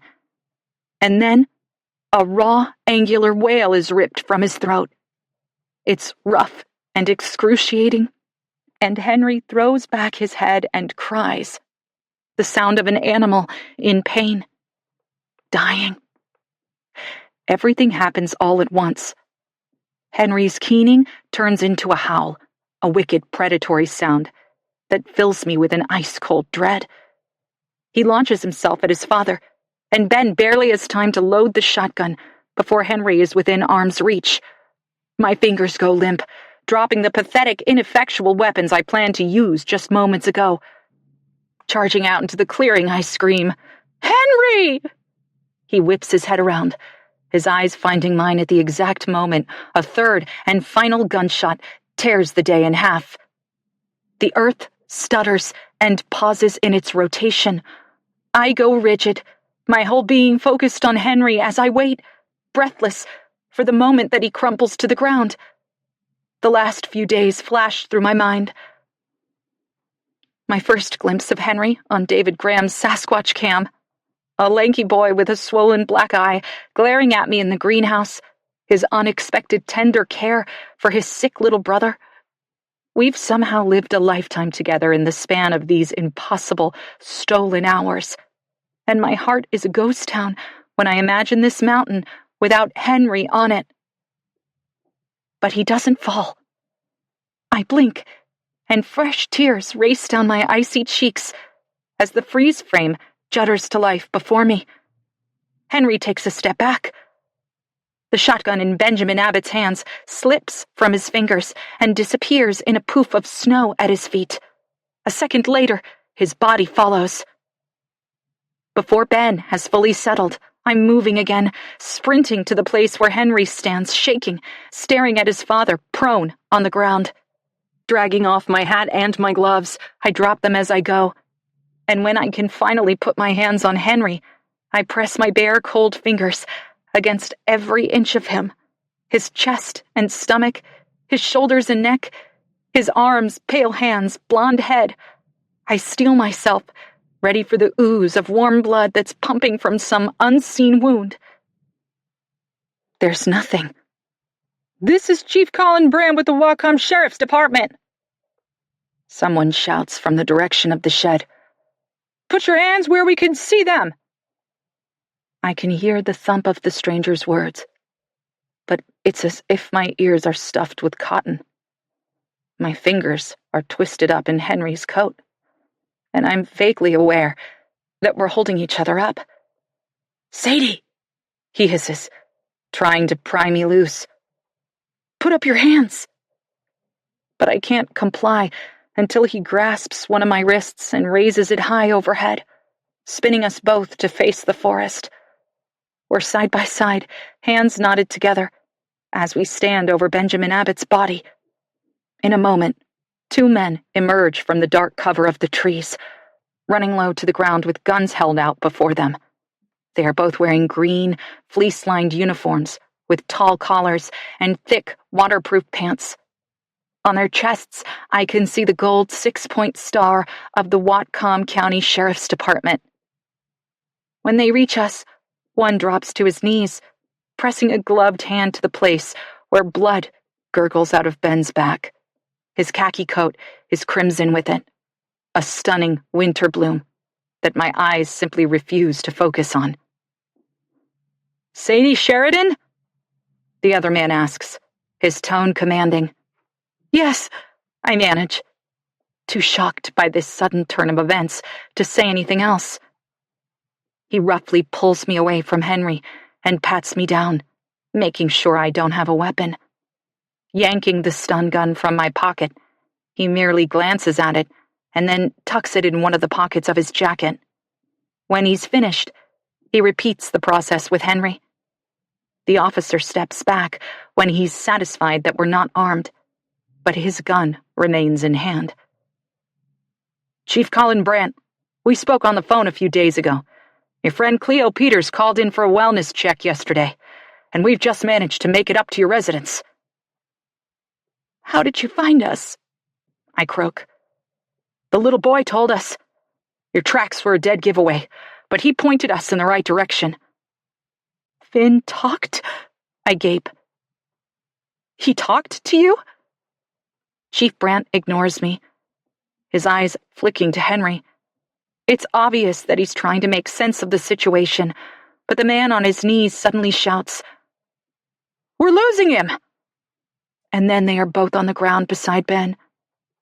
and then a raw, angular wail is ripped from his throat. It's rough and excruciating, and Henry throws back his head and cries, the sound of an animal in pain, dying. Everything happens all at once. Henry's keening turns into a howl, a wicked, predatory sound that fills me with an ice-cold dread. He launches himself at his father, and Ben barely has time to load the shotgun before Henry is within arm's reach. My fingers go limp, dropping the pathetic, ineffectual weapons I planned to use just moments ago. Charging out into the clearing, I scream, "Henry!" He whips his head around, his eyes finding mine at the exact moment a third and final gunshot tears the day in half. The earth stutters and pauses in its rotation. I go rigid, my whole being focused on Henry as I wait, breathless, for the moment that he crumples to the ground. The last few days flash through my mind. My first glimpse of Henry on David Graham's Sasquatch cam. A lanky boy with a swollen black eye glaring at me in the greenhouse, his unexpected tender care for his sick little brother. We've somehow lived a lifetime together in the span of these impossible, stolen hours, and my heart is a ghost town when I imagine this mountain without Henry on it. But he doesn't fall. I blink, and fresh tears race down my icy cheeks as the freeze frame judders to life before me. Henry takes a step back. The shotgun in Benjamin Abbott's hands slips from his fingers and disappears in a poof of snow at his feet. A second later, his body follows. Before Ben has fully settled, I'm moving again, sprinting to the place where Henry stands, shaking, staring at his father, prone on the ground. Dragging off my hat and my gloves, I drop them as I go. And when I can finally put my hands on Henry, I press my bare, cold fingers against every inch of him, his chest and stomach, his shoulders and neck, his arms, pale hands, blonde head. I steel myself, ready for the ooze of warm blood that's pumping from some unseen wound. There's nothing. "This is Chief Colin Brand with the Whatcom Sheriff's Department," someone shouts from the direction of the shed. "Put your hands where we can see them." I can hear the thump of the stranger's words, but it's as if my ears are stuffed with cotton. My fingers are twisted up in Henry's coat, and I'm vaguely aware that we're holding each other up. "Sadie," he hisses, trying to pry me loose. "Put up your hands." But I can't comply until he grasps one of my wrists and raises it high overhead, spinning us both to face the forest. We're side by side, hands knotted together, as we stand over Benjamin Abbott's body. In a moment, two men emerge from the dark cover of the trees, running low to the ground with guns held out before them. They are both wearing green, fleece-lined uniforms with tall collars and thick, waterproof pants. On their chests, I can see the gold 6-point star of the Whatcom County Sheriff's Department. When they reach us, one drops to his knees, pressing a gloved hand to the place where blood gurgles out of Ben's back. His khaki coat is crimson with it, a stunning winter bloom that my eyes simply refuse to focus on. "Sadie Sheridan?" the other man asks, his tone commanding. "Yes," I manage, too shocked by this sudden turn of events to say anything else. He roughly pulls me away from Henry and pats me down, making sure I don't have a weapon. Yanking the stun gun from my pocket, he merely glances at it and then tucks it in one of the pockets of his jacket. When he's finished, he repeats the process with Henry. The officer steps back when he's satisfied that we're not armed, but his gun remains in hand. "Chief Colin Brandt, we spoke on the phone a few days ago. Your friend Cleo Peters called in for a wellness check yesterday, and we've just managed to make it up to your residence." "How did you find us?" I croak. "The little boy told us. Your tracks were a dead giveaway, but he pointed us in the right direction." "Finn talked?" I gape. "He talked to you?" Chief Brandt ignores me, his eyes flicking to Henry. It's obvious that he's trying to make sense of the situation, but the man on his knees suddenly shouts, "We're losing him!" And then they are both on the ground beside Ben,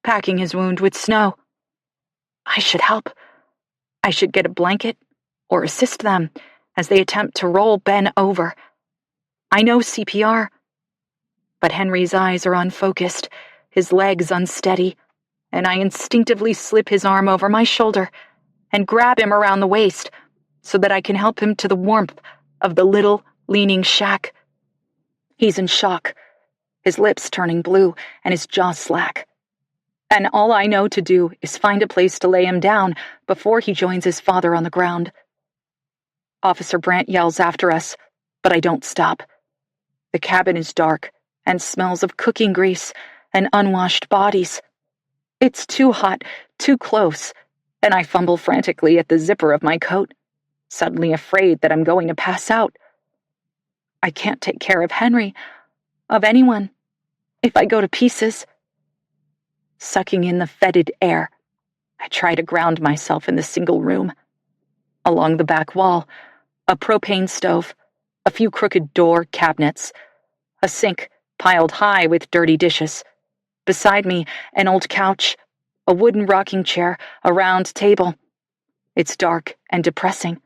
packing his wound with snow. I should help. I should get a blanket or assist them as they attempt to roll Ben over. I know CPR, but Henry's eyes are unfocused, his legs unsteady, and I instinctively slip his arm over my shoulder and grab him around the waist so that I can help him to the warmth of the little, leaning shack. He's in shock, his lips turning blue and his jaw slack. And all I know to do is find a place to lay him down before he joins his father on the ground. Officer Brandt yells after us, but I don't stop. The cabin is dark and smells of cooking grease and unwashed bodies. It's too hot, too close, and I fumble frantically at the zipper of my coat, suddenly afraid that I'm going to pass out. I can't take care of Henry, of anyone, if I go to pieces. Sucking in the fetid air, I try to ground myself in the single room. Along the back wall, a propane stove, a few crooked door cabinets, a sink piled high with dirty dishes. Beside me, an old couch, a wooden rocking chair, a round table. It's dark and depressing,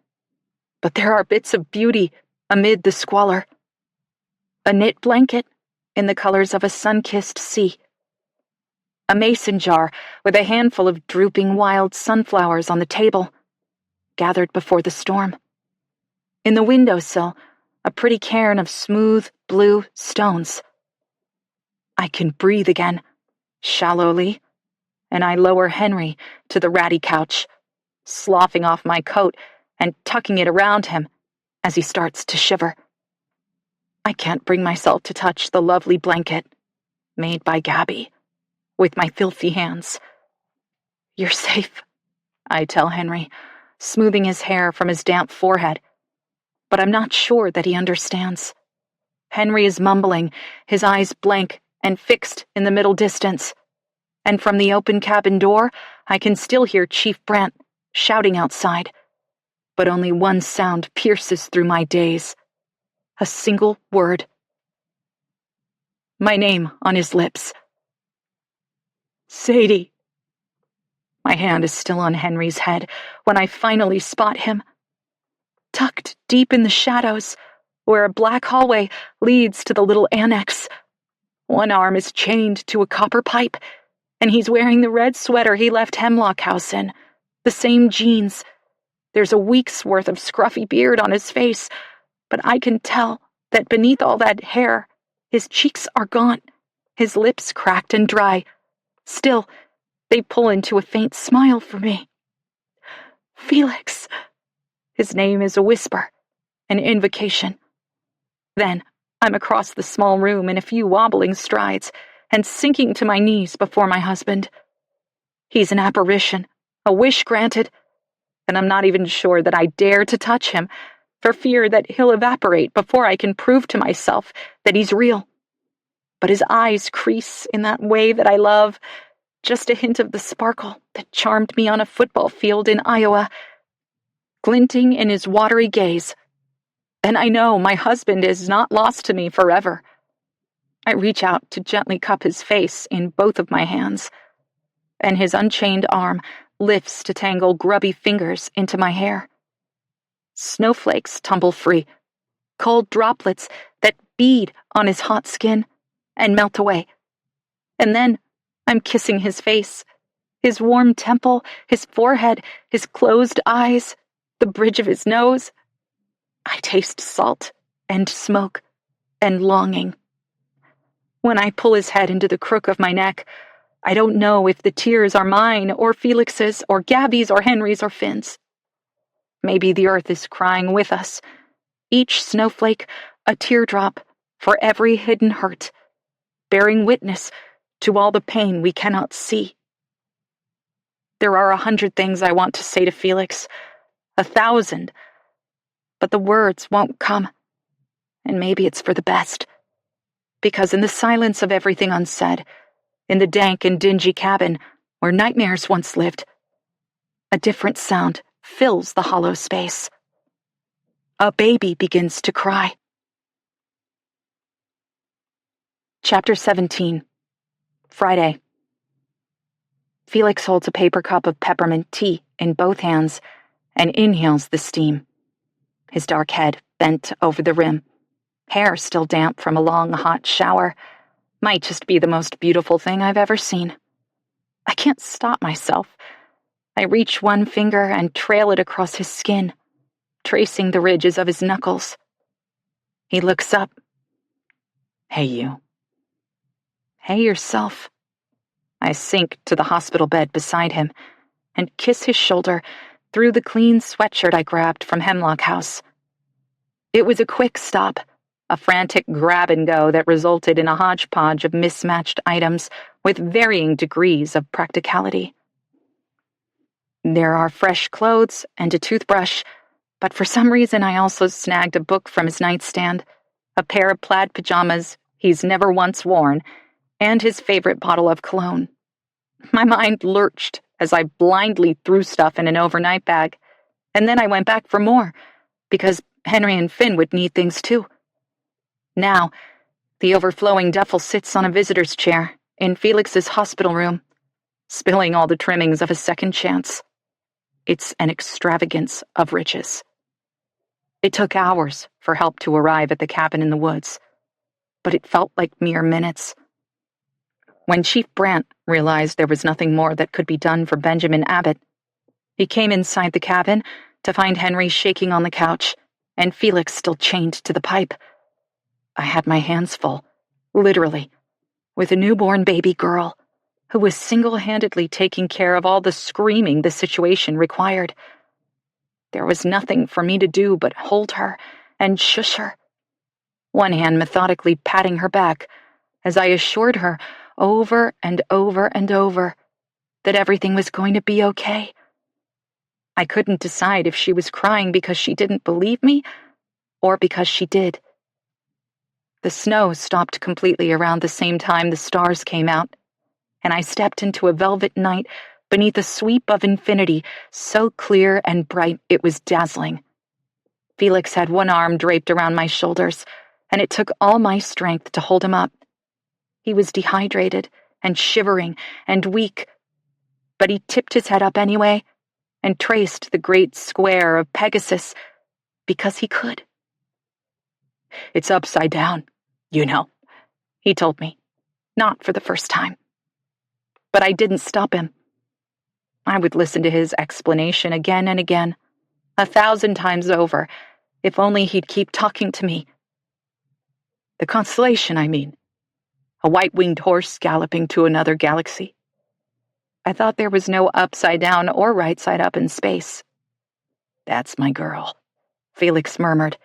but there are bits of beauty amid the squalor. A knit blanket in the colors of a sun-kissed sea. A mason jar with a handful of drooping wild sunflowers on the table, gathered before the storm. In the windowsill, a pretty cairn of smooth blue stones. I can breathe again, shallowly, and I lower Henry to the ratty couch, sloughing off my coat and tucking it around him as he starts to shiver. I can't bring myself to touch the lovely blanket, made by Gabby, with my filthy hands. "You're safe," I tell Henry, smoothing his hair from his damp forehead, but I'm not sure that he understands. Henry is mumbling, his eyes blank and fixed in the middle distance, and from the open cabin door, I can still hear Chief Brandt shouting outside, but only one sound pierces through my daze. A single word. My name on his lips. "Sadie." My hand is still on Henry's head when I finally spot him. Tucked deep in the shadows, where a black hallway leads to the little annex. One arm is chained to a copper pipe, and he's wearing the red sweater he left Hemlock House in, the same jeans. There's a week's worth of scruffy beard on his face, but I can tell that beneath all that hair, his cheeks are gaunt, his lips cracked and dry. Still, they pull into a faint smile for me. "Felix." His name is a whisper, an invocation. Then I'm across the small room in a few wobbling strides and sinking to my knees before my husband. He's an apparition, a wish granted, and I'm not even sure that I dare to touch him for fear that he'll evaporate before I can prove to myself that he's real. But his eyes crease in that way that I love, just a hint of the sparkle that charmed me on a football field in Iowa, glinting in his watery gaze. And I know my husband is not lost to me forever. I reach out to gently cup his face in both of my hands, and his unchained arm lifts to tangle grubby fingers into my hair. Snowflakes tumble free, cold droplets that bead on his hot skin and melt away. And then I'm kissing his face, his warm temple, his forehead, his closed eyes, the bridge of his nose. I taste salt and smoke and longing. When I pull his head into the crook of my neck, I don't know if the tears are mine or Felix's or Gabby's or Henry's or Finn's. Maybe the earth is crying with us, each snowflake a teardrop for every hidden hurt, bearing witness to all the pain we cannot see. There are 100 things I want to say to Felix, 1,000, but the words won't come, and maybe it's for the best, because in the silence of everything unsaid, in the dank and dingy cabin where nightmares once lived, a different sound fills the hollow space. A baby begins to cry. Chapter 17. Friday. Felix holds a paper cup of peppermint tea in both hands and inhales the steam. His dark head bent over the rim, hair still damp from a long, hot shower. Might just be the most beautiful thing I've ever seen. I can't stop myself. I reach one finger and trail it across his skin, tracing the ridges of his knuckles. He looks up. Hey, you. Hey, yourself. I sink to the hospital bed beside him and kiss his shoulder through the clean sweatshirt I grabbed from Hemlock House. It was a quick stop, a frantic grab and go that resulted in a hodgepodge of mismatched items with varying degrees of practicality. There are fresh clothes and a toothbrush, but for some reason I also snagged a book from his nightstand, a pair of plaid pajamas he's never once worn, and his favorite bottle of cologne. My mind lurched as I blindly threw stuff in an overnight bag, and then I went back for more, because Henry and Finn would need things too. Now, the overflowing duffel sits on a visitor's chair in Felix's hospital room, spilling all the trimmings of a second chance. It's an extravagance of riches. It took hours for help to arrive at the cabin in the woods, but it felt like mere minutes. When Chief Brant realized there was nothing more that could be done for Benjamin Abbott, he came inside the cabin to find Henry shaking on the couch and Felix still chained to the pipe. I had my hands full, literally, with a newborn baby girl who was single-handedly taking care of all the screaming the situation required. There was nothing for me to do but hold her and shush her, one hand methodically patting her back as I assured her over and over and over that everything was going to be okay. I couldn't decide if she was crying because she didn't believe me or because she did. The snow stopped completely around the same time the stars came out, and I stepped into a velvet night beneath a sweep of infinity so clear and bright it was dazzling. Felix had one arm draped around my shoulders, and it took all my strength to hold him up. He was dehydrated and shivering and weak, but he tipped his head up anyway and traced the great square of Pegasus because he could. It's upside down, you know, he told me, not for the first time. But I didn't stop him. I would listen to his explanation again and again, 1,000 times over, if only he'd keep talking to me. The constellation, I mean. A white-winged horse galloping to another galaxy. I thought there was no upside down or right side up in space. That's my girl, Felix murmured,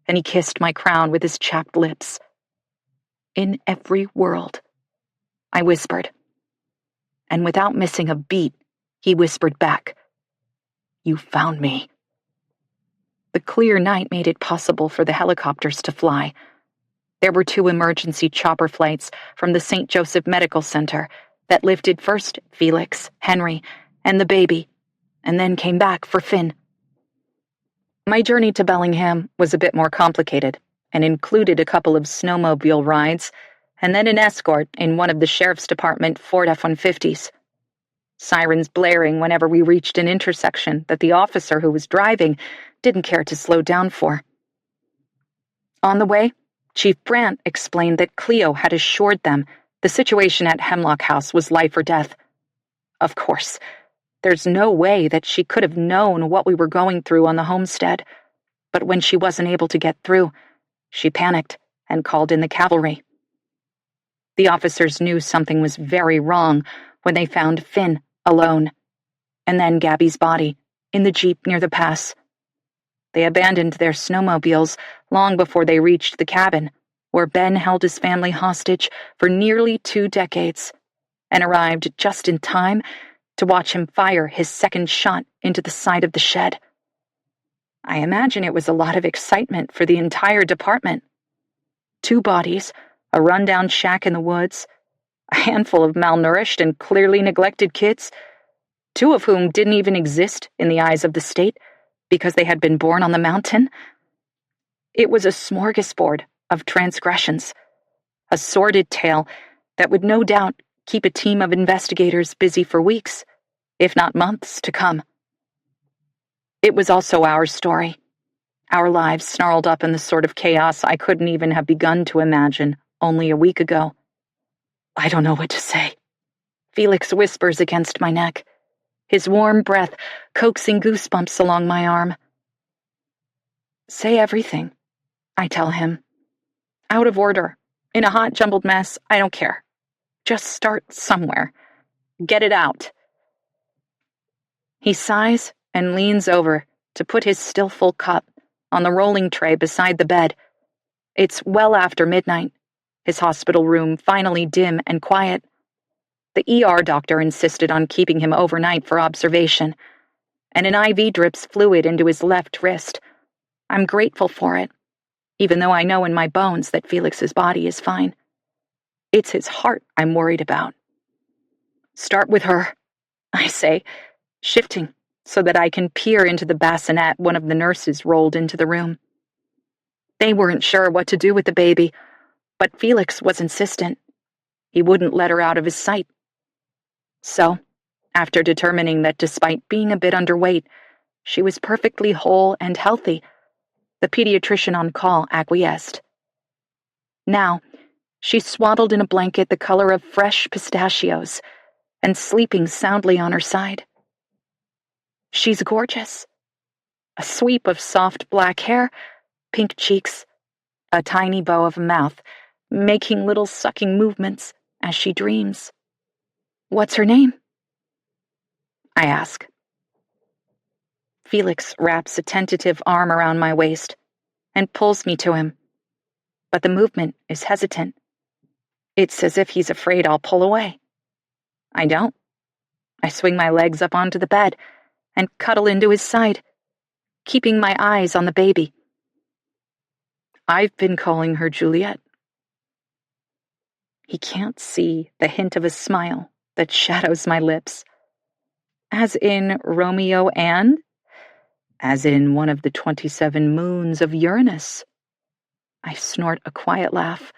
and he kissed my crown with his chapped lips. In every world, I whispered. And without missing a beat, he whispered back, You found me. The clear night made it possible for the helicopters to fly. There were 2 emergency chopper flights from the St. Joseph Medical Center that lifted first Felix, Henry, and the baby, and then came back for Finn. My journey to Bellingham was a bit more complicated and included a couple of snowmobile rides and then an escort in one of the Sheriff's Department Ford F-150s. Sirens blaring whenever we reached an intersection that the officer who was driving didn't care to slow down for. On the way, Chief Brandt explained that Cleo had assured them the situation at Hemlock House was life or death. Of course, there's no way that she could have known what we were going through on the homestead, but when she wasn't able to get through, she panicked and called in the cavalry. The officers knew something was very wrong when they found Finn alone, and then Gabby's body in the jeep near the pass. They abandoned their snowmobiles long before they reached the cabin, where Ben held his family hostage for nearly 2 decades, and arrived just in time to watch him fire his second shot into the side of the shed. I imagine it was a lot of excitement for the entire department. 2 bodies, a rundown shack in the woods, a handful of malnourished and clearly neglected kids, 2 of whom didn't even exist in the eyes of the state because they had been born on the mountain. It was a smorgasbord of transgressions, a sordid tale that would no doubt keep a team of investigators busy for weeks, if not months, to come. It was also our story, our lives snarled up in the sort of chaos I couldn't even have begun to imagine only a week ago. I don't know what to say. Felix whispers against my neck, his warm breath coaxing goosebumps along my arm. Say everything, I tell him. Out of order, in a hot jumbled mess, I don't care. Just start somewhere. Get it out. He sighs and leans over to put his still full cup on the rolling tray beside the bed. It's well after midnight, his hospital room finally dim and quiet. The ER doctor insisted on keeping him overnight for observation, and an IV drips fluid into his left wrist. I'm grateful for it, even though I know in my bones that Felix's body is fine. It's his heart I'm worried about. Start with her, I say, shifting so that I can peer into the bassinet one of the nurses rolled into the room. They weren't sure what to do with the baby, but Felix was insistent. He wouldn't let her out of his sight. So, after determining that despite being a bit underweight, she was perfectly whole and healthy, the pediatrician on call acquiesced. Now, she's swaddled in a blanket the color of fresh pistachios and sleeping soundly on her side. She's gorgeous. A sweep of soft black hair, pink cheeks, a tiny bow of a mouth, making little sucking movements as she dreams. What's her name? I ask. Felix wraps a tentative arm around my waist and pulls me to him, but the movement is hesitant. It's as if he's afraid I'll pull away. I don't. I swing my legs up onto the bed and cuddle into his side, keeping my eyes on the baby. I've been calling her Juliet. He can't see the hint of a smile that shadows my lips. As in Romeo and? As in one of the 27 moons of Uranus. I snort a quiet laugh.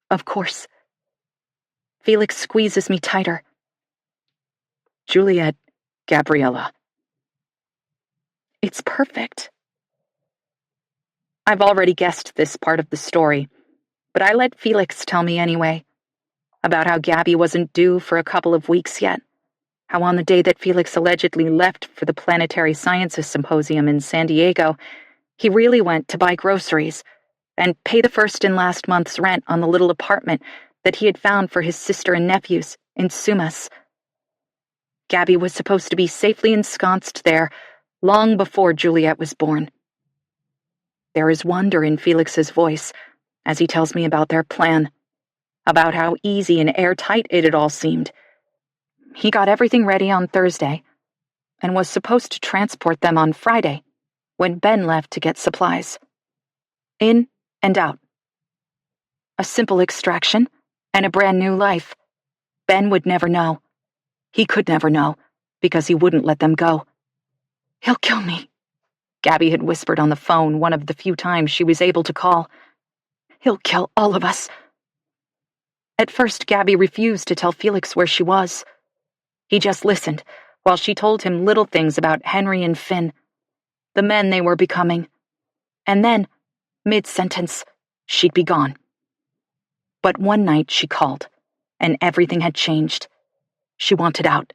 Of course. Felix squeezes me tighter. Juliet Gabriella. It's perfect. I've already guessed this part of the story, but I let Felix tell me anyway, about how Gabby wasn't due for a couple of weeks yet, how on the day that Felix allegedly left for the Planetary Sciences Symposium in San Diego, he really went to buy groceries and pay the first and last month's rent on the little apartment that he had found for his sister and nephews in Sumas. Gabby was supposed to be safely ensconced there long before Juliet was born. There is wonder in Felix's voice as he tells me about their plan, about how easy and airtight it had all seemed. He got everything ready on Thursday and was supposed to transport them on Friday when Ben left to get supplies. In and out. A simple extraction and a brand new life. Ben would never know. He could never know because he wouldn't let them go. He'll kill me, Gabby had whispered on the phone one of the few times she was able to call. "He'll kill all of us." At first, Gabby refused to tell Felix where she was. He just listened while she told him little things about Henry and Finn, the men they were becoming. And then, mid-sentence, she'd be gone. But one night she called, and everything had changed. She wanted out.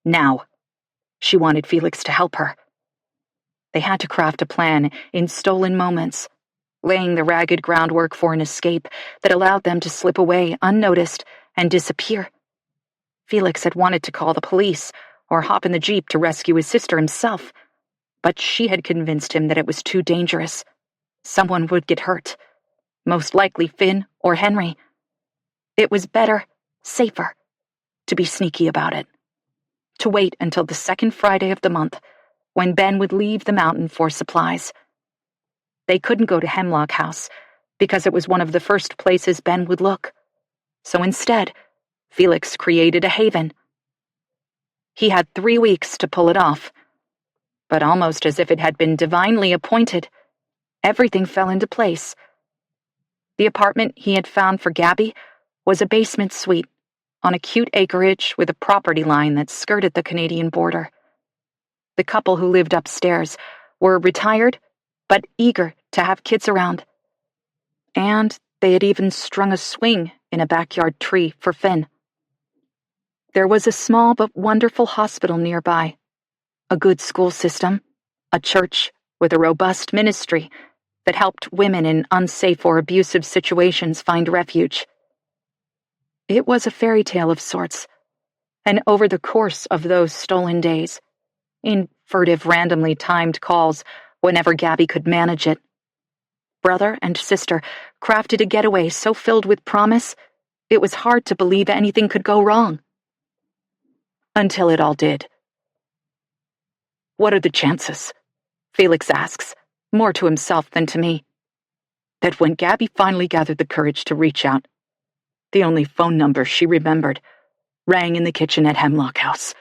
Now. She wanted Felix to help her. They had to craft a plan in stolen moments, laying the ragged groundwork for an escape that allowed them to slip away unnoticed and disappear. Felix had wanted to call the police or hop in the Jeep to rescue his sister himself, but she had convinced him that it was too dangerous. Someone would get hurt, most likely Finn or Henry. It was better, safer, to be sneaky about it, to wait until the second Friday of the month, when Ben would leave the mountain for supplies. They couldn't go to Hemlock House, because it was one of the first places Ben would look. So instead, Felix created a haven. He had 3 weeks to pull it off, but almost as if it had been divinely appointed, everything fell into place. The apartment he had found for Gabby was a basement suite on a cute acreage with a property line that skirted the Canadian border. The couple who lived upstairs were retired, but eager to have kids around. And they had even strung a swing in a backyard tree for Finn. There was a small but wonderful hospital nearby, a good school system, a church with a robust ministry that helped women in unsafe or abusive situations find refuge. It was a fairy tale of sorts, and over the course of those stolen days, in furtive, randomly timed calls whenever Gabby could manage it, brother and sister crafted a getaway so filled with promise, it was hard to believe anything could go wrong. Until it all did. "What are the chances?" Felix asks, more to himself than to me. That when Gabby finally gathered the courage to reach out, the only phone number she remembered rang in the kitchen at Hemlock House.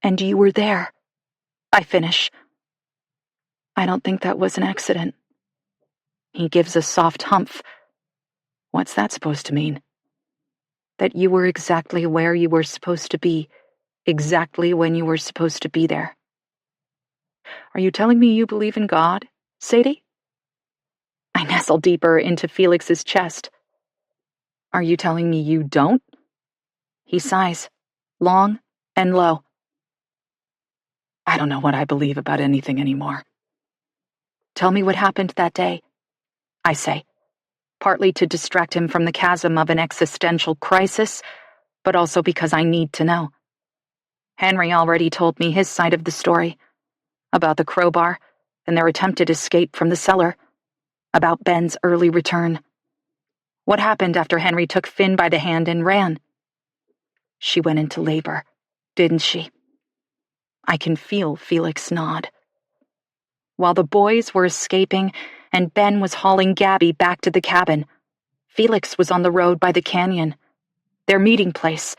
"And you were there," I finish. "I don't think that was an accident." He gives a soft humph. "What's that supposed to mean?" "That you were exactly where you were supposed to be, exactly when you were supposed to be there." "Are you telling me you believe in God, Sadie?" I nestle deeper into Felix's chest. "Are you telling me you don't?" He sighs, long and low. "I don't know what I believe about anything anymore." "Tell me what happened that day," I say, partly to distract him from the chasm of an existential crisis, but also because I need to know. Henry already told me his side of the story, about the crowbar and their attempted escape from the cellar, about Ben's early return. What happened after Henry took Finn by the hand and ran? She went into labor, didn't she? I can feel Felix nod. While the boys were escaping and Ben was hauling Gabby back to the cabin, Felix was on the road by the canyon, their meeting place.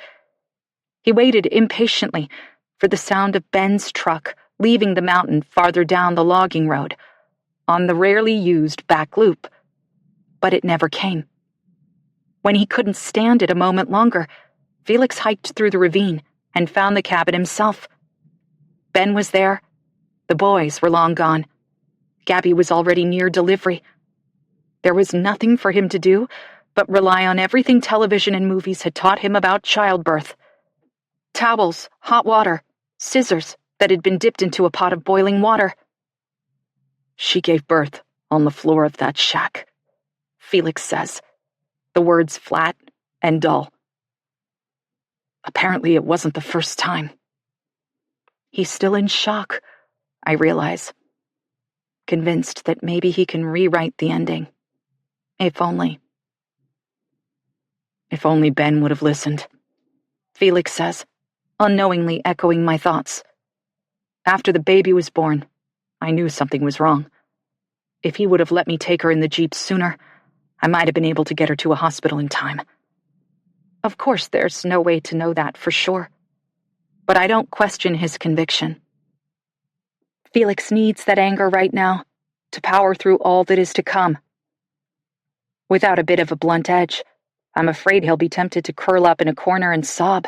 He waited impatiently for the sound of Ben's truck leaving the mountain farther down the logging road, on the rarely used back loop. But it never came. When he couldn't stand it a moment longer, Felix hiked through the ravine and found the cabin himself. Ben was there. The boys were long gone. Gabby was already near delivery. There was nothing for him to do but rely on everything television and movies had taught him about childbirth. Towels, hot water, scissors that had been dipped into a pot of boiling water. She gave birth on the floor of that shack, Felix says, the words flat and dull. Apparently it wasn't the first time. He's still in shock, I realize, convinced that maybe he can rewrite the ending. If only. If only Ben would have listened, Felix says, unknowingly echoing my thoughts. After the baby was born, I knew something was wrong. If he would have let me take her in the Jeep sooner, I might have been able to get her to a hospital in time. Of course, there's no way to know that for sure, but I don't question his conviction. Felix needs that anger right now to power through all that is to come. Without a bit of a blunt edge, I'm afraid he'll be tempted to curl up in a corner and sob.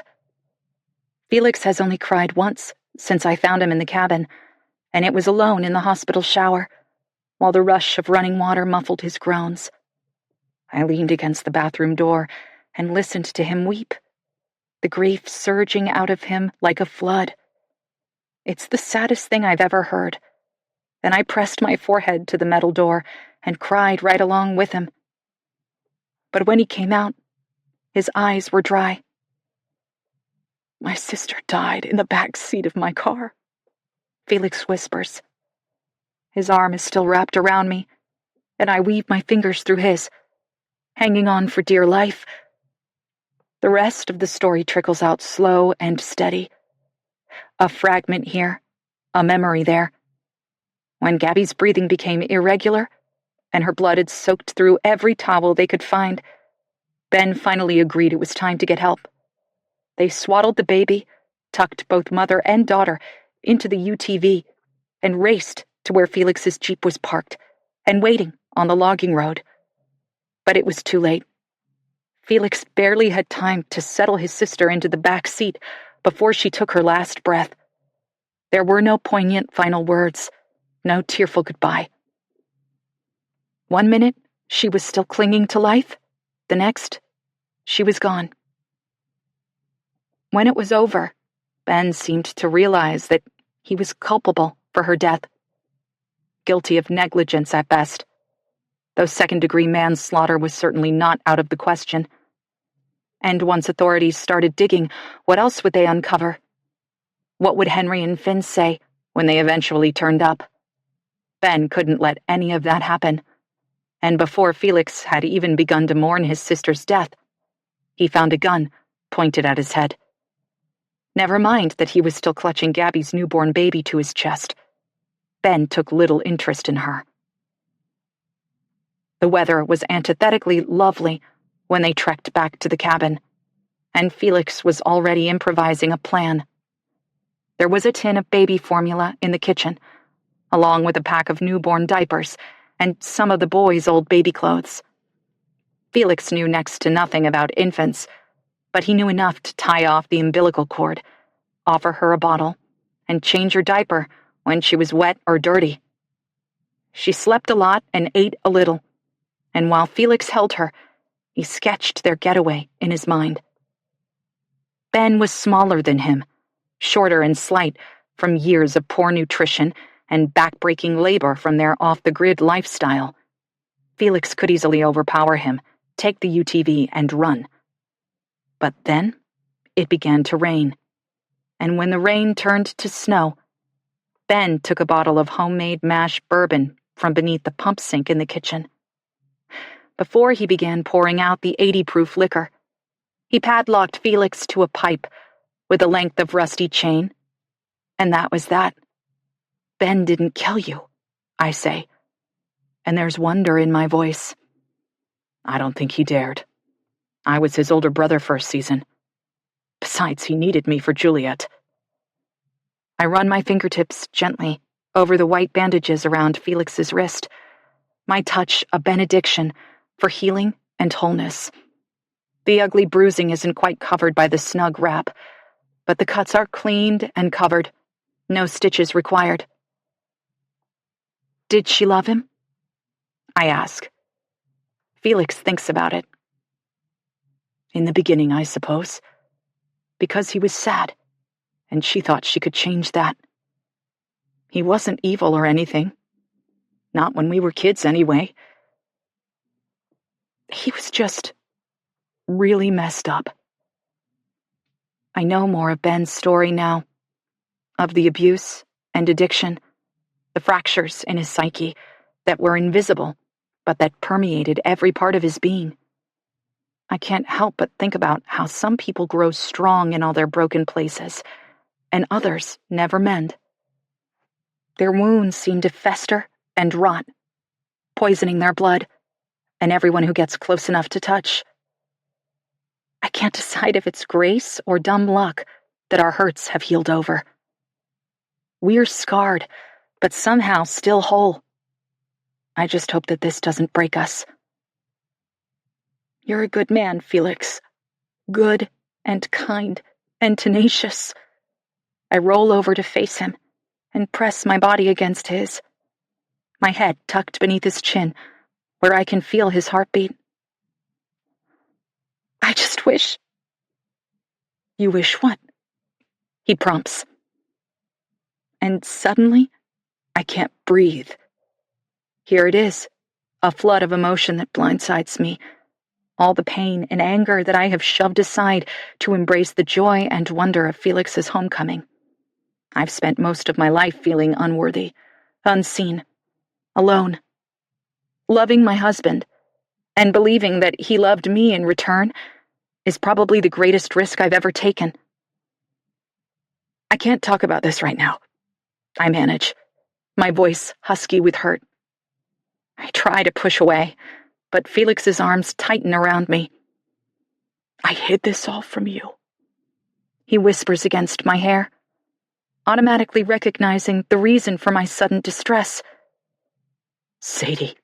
Felix has only cried once since I found him in the cabin, and it was alone in the hospital shower, while the rush of running water muffled his groans. I leaned against the bathroom door and listened to him weep, the grief surging out of him like a flood. It's the saddest thing I've ever heard, and I pressed my forehead to the metal door and cried right along with him. But when he came out, his eyes were dry. "My sister died in the back seat of my car," Felix whispers. His arm is still wrapped around me, and I weave my fingers through his, hanging on for dear life. The rest of the story trickles out slow and steady. A fragment here, a memory there. When Gabby's breathing became irregular, and her blood had soaked through every towel they could find, Ben finally agreed it was time to get help. They swaddled the baby, tucked both mother and daughter into the UTV, and raced to where Felix's Jeep was parked and waiting on the logging road. But it was too late. Felix barely had time to settle his sister into the back seat before she took her last breath. There were no poignant final words, no tearful goodbye. 1 minute, she was still clinging to life. The next, she was gone. When it was over, Ben seemed to realize that he was culpable for her death. Guilty of negligence at best, though second-degree manslaughter was certainly not out of the question. And once authorities started digging, what else would they uncover? What would Henry and Finn say when they eventually turned up? Ben couldn't let any of that happen. And before Felix had even begun to mourn his sister's death, he found a gun pointed at his head. Never mind that he was still clutching Gabby's newborn baby to his chest. Ben took little interest in her. The weather was antithetically lovely when they trekked back to the cabin, and Felix was already improvising a plan. There was a tin of baby formula in the kitchen, along with a pack of newborn diapers and some of the boys' old baby clothes. Felix knew next to nothing about infants, but he knew enough to tie off the umbilical cord, offer her a bottle, and change her diaper when she was wet or dirty. She slept a lot and ate a little, and while Felix held her, he sketched their getaway in his mind. Ben was smaller than him, shorter and slight from years of poor nutrition and back-breaking labor from their off-the-grid lifestyle. Felix could easily overpower him, take the UTV, and run. But then it began to rain, and when the rain turned to snow, Ben took a bottle of homemade mash bourbon from beneath the pump sink in the kitchen. Before he began pouring out the 80-proof liquor, he padlocked Felix to a pipe with a length of rusty chain, and that was that. Ben didn't kill you, I say, and there's wonder in my voice. I don't think he dared. I was his older brother first season. Besides, he needed me for Juliet. I run my fingertips gently over the white bandages around Felix's wrist, my touch a benediction for healing and wholeness. The ugly bruising isn't quite covered by the snug wrap, but the cuts are cleaned and covered, no stitches required. Did she love him? I ask. Felix thinks about it. In the beginning, I suppose. Because he was sad, and she thought she could change that. He wasn't evil or anything. Not when we were kids, anyway. He was just really messed up. I know more of Ben's story now, of the abuse and addiction, the fractures in his psyche that were invisible, but that permeated every part of his being. I can't help but think about how some people grow strong in all their broken places, and others never mend. Their wounds seem to fester and rot, poisoning their blood, and everyone who gets close enough to touch. I can't decide if it's grace or dumb luck that our hurts have healed over. We're scarred, but somehow still whole. I just hope that this doesn't break us. You're a good man, Felix. Good and kind and tenacious. I roll over to face him and press my body against his, my head tucked beneath his chin, where I can feel his heartbeat. I just wish... You wish what? He prompts. And suddenly, I can't breathe. Here it is, a flood of emotion that blindsides me, all the pain and anger that I have shoved aside to embrace the joy and wonder of Felix's homecoming. I've spent most of my life feeling unworthy, unseen, alone. Loving my husband, and believing that he loved me in return, is probably the greatest risk I've ever taken. I can't talk about this right now. I manage, my voice husky with hurt. I try to push away, but Felix's arms tighten around me. I hid this all from you, he whispers against my hair, automatically recognizing the reason for my sudden distress. Sadie,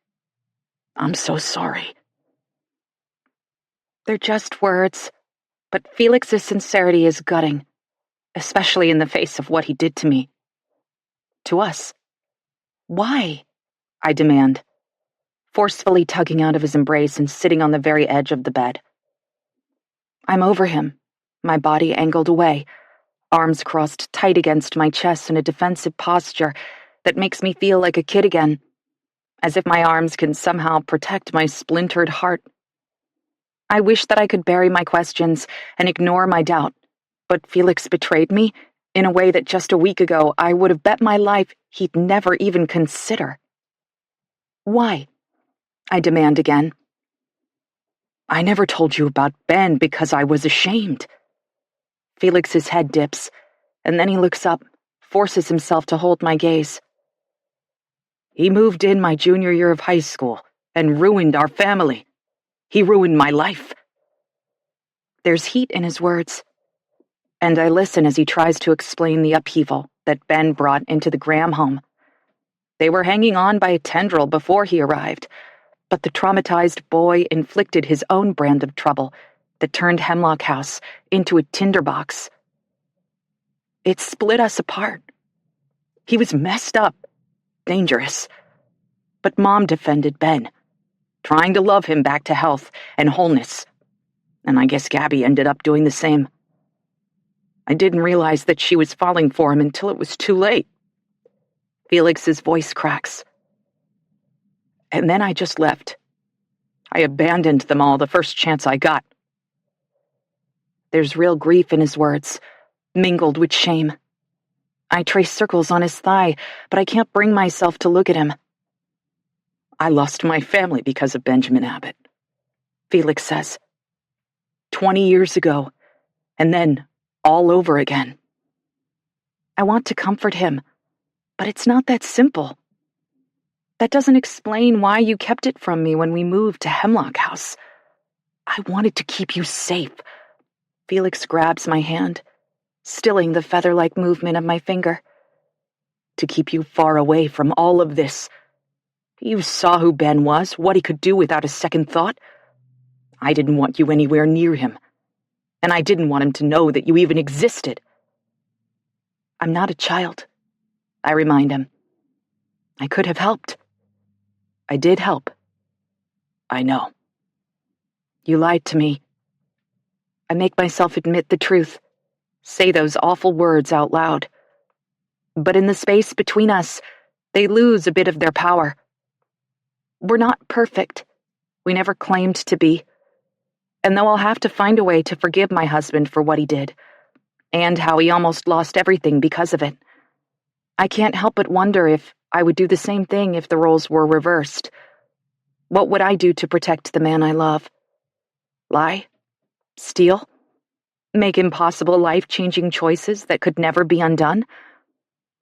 I'm so sorry. They're just words, but Felix's sincerity is gutting, especially in the face of what he did to me. To us. Why? I demand, forcefully tugging out of his embrace and sitting on the very edge of the bed. I'm over him, my body angled away, arms crossed tight against my chest in a defensive posture that makes me feel like a kid again, as if my arms can somehow protect my splintered heart. I wish that I could bury my questions and ignore my doubt, but Felix betrayed me in a way that just a week ago I would have bet my life he'd never even consider. Why? I demand again. I never told you about Ben because I was ashamed. Felix's head dips, and then he looks up, forces himself to hold my gaze. He moved in my junior year of high school and ruined our family. He ruined my life. There's heat in his words, and I listen as he tries to explain the upheaval that Ben brought into the Graham home. They were hanging on by a tendril before he arrived, but the traumatized boy inflicted his own brand of trouble that turned Hemlock House into a tinderbox. It split us apart. He was messed up, dangerous. But Mom defended Ben, trying to love him back to health and wholeness. And I guess Gabby ended up doing the same. I didn't realize that she was falling for him until it was too late. Felix's voice cracks. And then I just left. I abandoned them all the first chance I got. There's real grief in his words, mingled with shame. I trace circles on his thigh, but I can't bring myself to look at him. I lost my family because of Benjamin Abbott, Felix says. 20 years ago, and then all over again. I want to comfort him, but it's not that simple. That doesn't explain why you kept it from me when we moved to Hemlock House. I wanted to keep you safe. Felix grabs my hand, stilling the feather-like movement of my finger. To keep you far away from all of this. You saw who Ben was, what he could do without a second thought. I didn't want you anywhere near him, and I didn't want him to know that you even existed. I'm not a child, I remind him. I could have helped. I did help. I know. You lied to me. I make myself admit the truth, say those awful words out loud. But in the space between us, they lose a bit of their power. We're not perfect. We never claimed to be. And though I'll have to find a way to forgive my husband for what he did, and how he almost lost everything because of it, I can't help but wonder if I would do the same thing if the roles were reversed. What would I do to protect the man I love? Lie? Steal? Make impossible life-changing choices that could never be undone?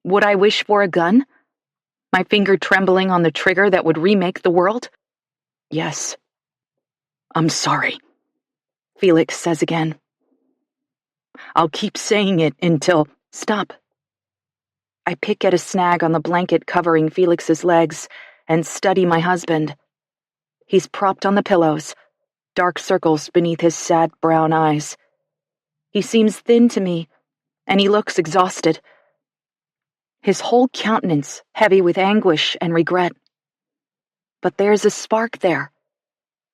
Would I wish for a gun? My finger trembling on the trigger that would remake the world? Yes. I'm sorry, Felix says again. I'll keep saying it until... Stop. I pick at a snag on the blanket covering Felix's legs and study my husband. He's propped on the pillows, dark circles beneath his sad brown eyes. He seems thin to me, and he looks exhausted. His whole countenance heavy with anguish and regret. But there's a spark there.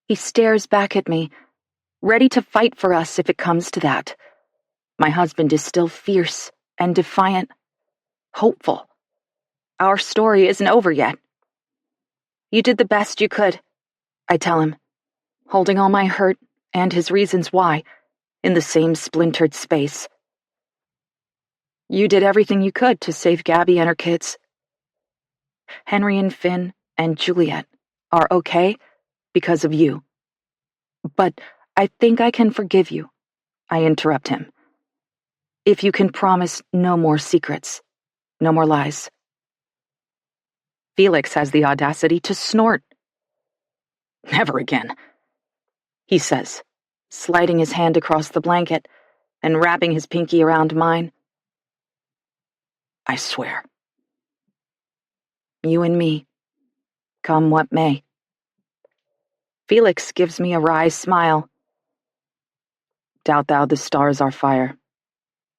He stares back at me, ready to fight for us if it comes to that. My husband is still fierce and defiant, hopeful. Our story isn't over yet. You did the best you could, I tell him, holding all my hurt and his reasons why in the same splintered space. You did everything you could to save Gabby and her kids. Henry and Finn and Juliet are okay because of you. But I think I can forgive you, I interrupt him. If you can promise no more secrets, no more lies. Felix has the audacity to snort. Never again, he says, sliding his hand across the blanket and wrapping his pinky around mine. I swear. You and me, come what may. Felix gives me a wry smile. Doubt thou the stars are fire,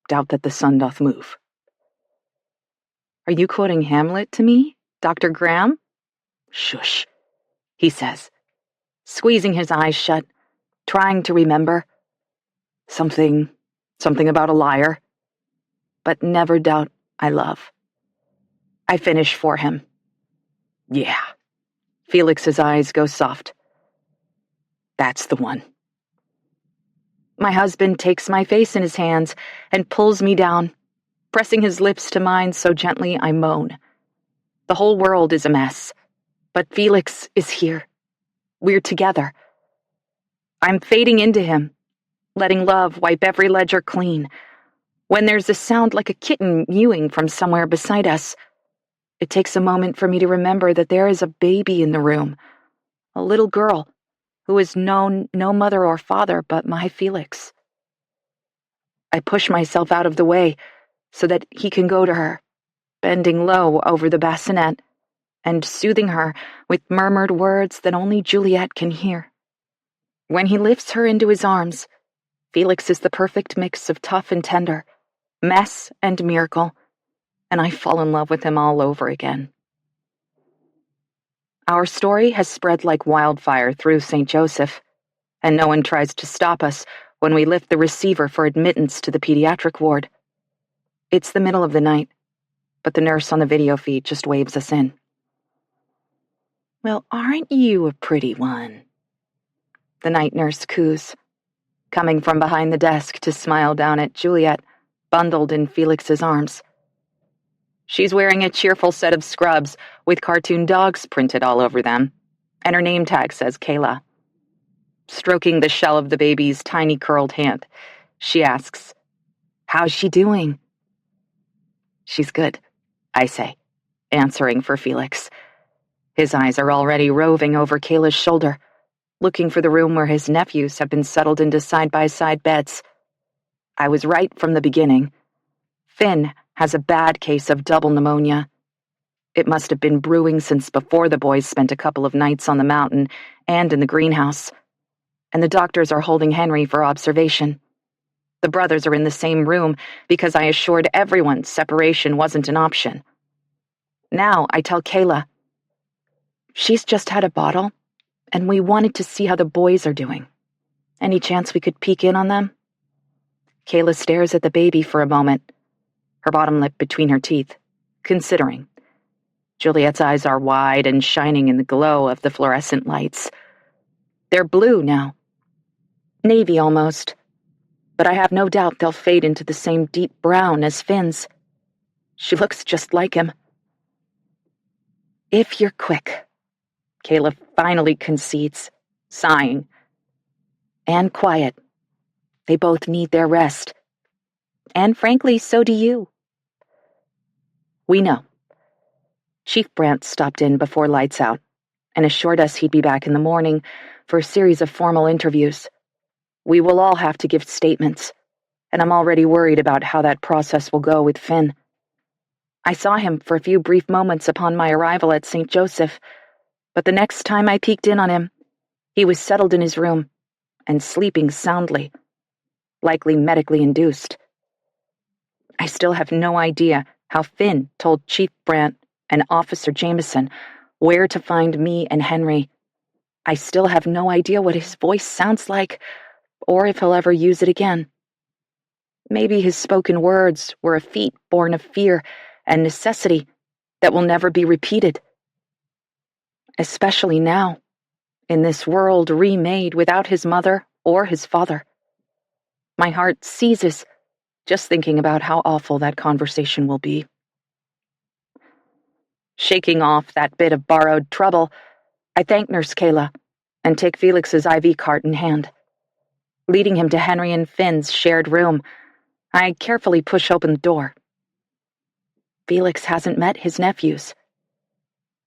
doubt that the sun doth move. Are you quoting Hamlet to me, Dr. Graham? Shush, he says, squeezing his eyes shut, trying to remember. Something about a liar. But never doubt I love. I finish for him. Yeah. Felix's eyes go soft. That's the one. My husband takes my face in his hands and pulls me down, pressing his lips to mine so gently I moan. The whole world is a mess, but Felix is here. We're together. I'm fading into him, letting love wipe every ledger clean, when there's a sound like a kitten mewing from somewhere beside us. It takes a moment for me to remember that there is a baby in the room, a little girl who has known no mother or father but my Felix. I push myself out of the way so that he can go to her, bending low over the bassinet and soothing her with murmured words that only Juliet can hear. When he lifts her into his arms, Felix is the perfect mix of tough and tender, mess and miracle, and I fall in love with him all over again. Our story has spread like wildfire through St. Joseph, and no one tries to stop us when we lift the receiver for admittance to the pediatric ward. It's the middle of the night, but the nurse on the video feed just waves us in. Well, aren't you a pretty one? The night nurse coos, coming from behind the desk to smile down at Juliet, bundled in Felix's arms. She's wearing a cheerful set of scrubs with cartoon dogs printed all over them, and her name tag says Kayla. Stroking the shell of the baby's tiny curled hand, she asks, "How's she doing?" "She's good," I say, answering for Felix. His eyes are already roving over Kayla's shoulder, looking for the room where his nephews have been settled into side-by-side beds. I was right from the beginning. Finn has a bad case of double pneumonia. It must have been brewing since before the boys spent a couple of nights on the mountain and in the greenhouse, and the doctors are holding Henry for observation. The brothers are in the same room because I assured everyone separation wasn't an option. Now I tell Kayla, "She's just had a bottle, and we wanted to see how the boys are doing. Any chance we could peek in on them?" Kayla stares at the baby for a moment, her bottom lip between her teeth, considering. Juliet's eyes are wide and shining in the glow of the fluorescent lights. They're blue now. Navy almost. But I have no doubt they'll fade into the same deep brown as Finn's. She looks just like him. "If you're quick," Kayla finally concedes, sighing. "And quiet. They both need their rest. And frankly, so do you." We know. Chief Brandt stopped in before lights out and assured us he'd be back in the morning for a series of formal interviews. We will all have to give statements, and I'm already worried about how that process will go with Finn. I saw him for a few brief moments upon my arrival at St. Joseph, but the next time I peeked in on him, he was settled in his room and sleeping soundly, likely medically induced. I still have no idea how Finn told Chief Brandt and Officer Jameson where to find me and Henry. I still have no idea what his voice sounds like, or if he'll ever use it again. Maybe his spoken words were a feat born of fear and necessity that will never be repeated. Especially now, in this world remade without his mother or his father. My heart seizes just thinking about how awful that conversation will be. Shaking off that bit of borrowed trouble, I thank Nurse Kayla and take Felix's IV cart in hand. Leading him to Henry and Finn's shared room, I carefully push open the door. Felix hasn't met his nephews.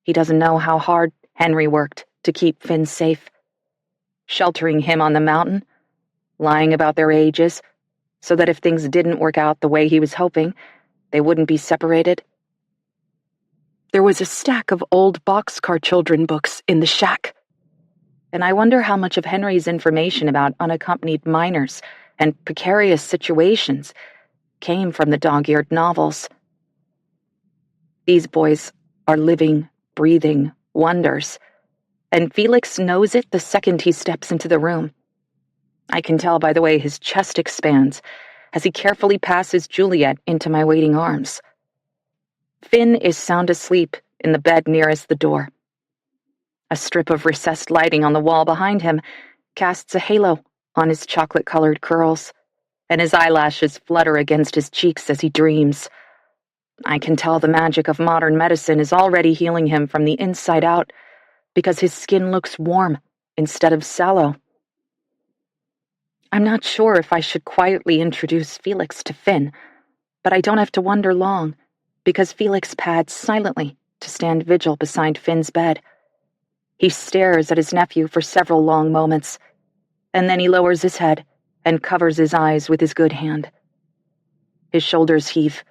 He doesn't know how hard Henry worked to keep Finn safe, sheltering him on the mountain, lying about their ages, so that if things didn't work out the way he was hoping, they wouldn't be separated. There was a stack of old boxcar children books in the shack, and I wonder how much of Henry's information about unaccompanied minors and precarious situations came from the dog-eared novels. These boys are living, breathing wonders, and Felix knows it the second he steps into the room. I can tell by the way his chest expands as he carefully passes Juliet into my waiting arms. Finn is sound asleep in the bed nearest the door. A strip of recessed lighting on the wall behind him casts a halo on his chocolate-colored curls, and his eyelashes flutter against his cheeks as he dreams. I can tell the magic of modern medicine is already healing him from the inside out because his skin looks warm instead of sallow. I'm not sure if I should quietly introduce Felix to Finn, but I don't have to wonder long, because Felix pads silently to stand vigil beside Finn's bed. He stares at his nephew for several long moments, and then he lowers his head and covers his eyes with his good hand. His shoulders heave,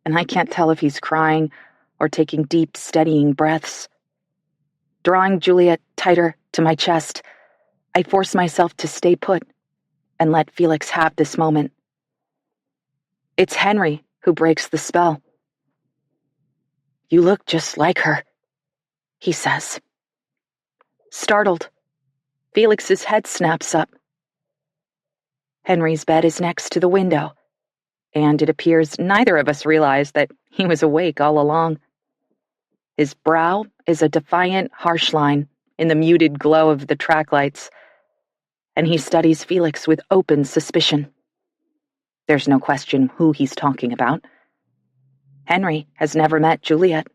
and I can't tell if he's crying or taking deep, steadying breaths. Drawing Juliet tighter to my chest, I force myself to stay put and let Felix have this moment. It's Henry who breaks the spell. "You look just like her," he says. Startled, Felix's head snaps up. Henry's bed is next to the window, and it appears neither of us realized that he was awake all along. His brow is a defiant, harsh line in the muted glow of the track lights, and he studies Felix with open suspicion. There's no question who he's talking about. Henry has never met Juliet.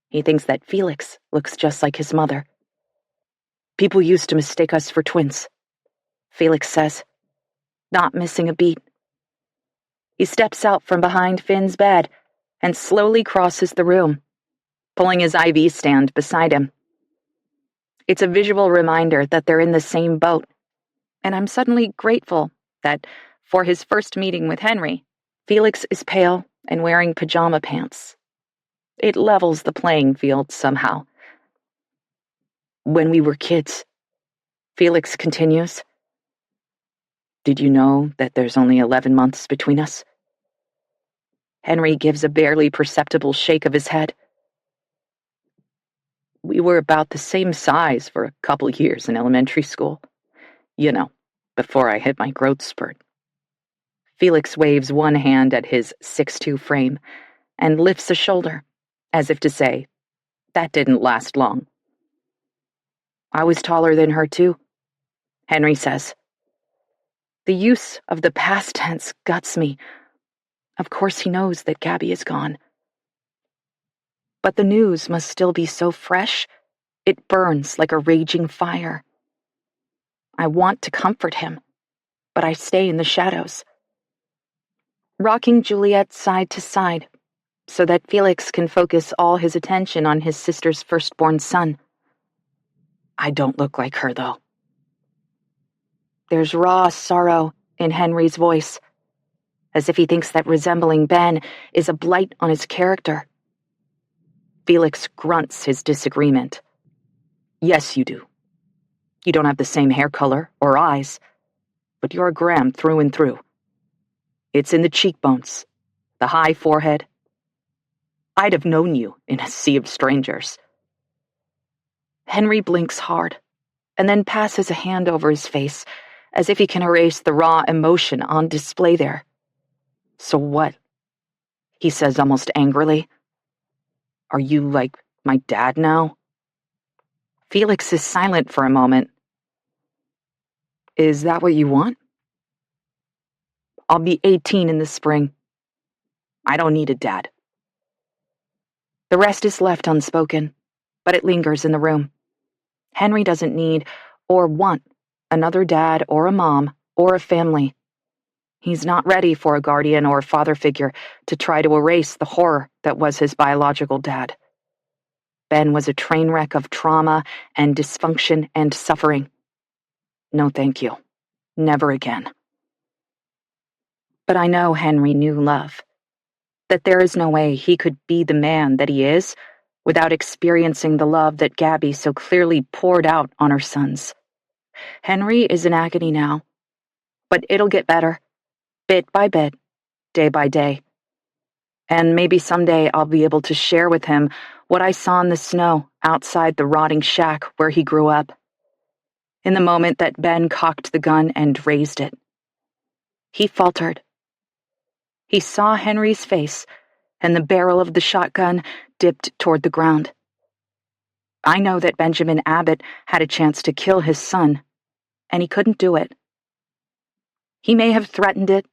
He thinks that Felix looks just like his mother. "People used to mistake us for twins," Felix says, not missing a beat. He steps out from behind Finn's bed and slowly crosses the room, pulling his IV stand beside him. It's a visual reminder that they're in the same boat, and I'm suddenly grateful that, for his first meeting with Henry, Felix is pale and wearing pajama pants. It levels the playing field somehow. "When we were kids," Felix continues, "did you know that there's only 11 months between us?" Henry gives a barely perceptible shake of his head. "We were about the same size for a couple years in elementary school. You know, before I hit my growth spurt." Felix waves one hand at his 6'2" frame and lifts a shoulder, as if to say, that didn't last long. "I was taller than her too," Henry says. The use of the past tense guts me. Of course he knows that Gabby is gone. But the news must still be so fresh, it burns like a raging fire. I want to comfort him, but I stay in the shadows, rocking Juliet side to side so that Felix can focus all his attention on his sister's firstborn son. "I don't look like her, though." There's raw sorrow in Henry's voice. as if he thinks that resembling Ben is a blight on his character. Felix grunts his disagreement. Yes, you do. You don't have the same hair color or eyes, but you're a Graham through and through. It's in the cheekbones, the high forehead. I'd have known you in a sea of strangers. Henry blinks hard, and then passes a hand over his face, as if he can erase the raw emotion on display there. So what? He says almost angrily. Are you like my dad now? Felix is silent for a moment. Is that what you want? I'll be 18 in the spring. I don't need a dad. The rest is left unspoken, but it lingers in the room. Henry doesn't need or want another dad or a mom or a family. He's not ready for a guardian or father figure to try to erase the horror that was his biological dad. Ben was a train wreck of trauma and dysfunction and suffering. No, thank you. Never again. But I know Henry knew love, that there is no way he could be the man that he is without experiencing the love that Gabby so clearly poured out on her sons. Henry is in agony now, but it'll get better, bit by bit, day by day. And maybe someday I'll be able to share with him what I saw in the snow outside the rotting shack where he grew up. In the moment that Ben cocked the gun and raised it, he faltered. He saw Henry's face, and the barrel of the shotgun dipped toward the ground. I know that Benjamin Abbott had a chance to kill his son, and he couldn't do it. He may have threatened it,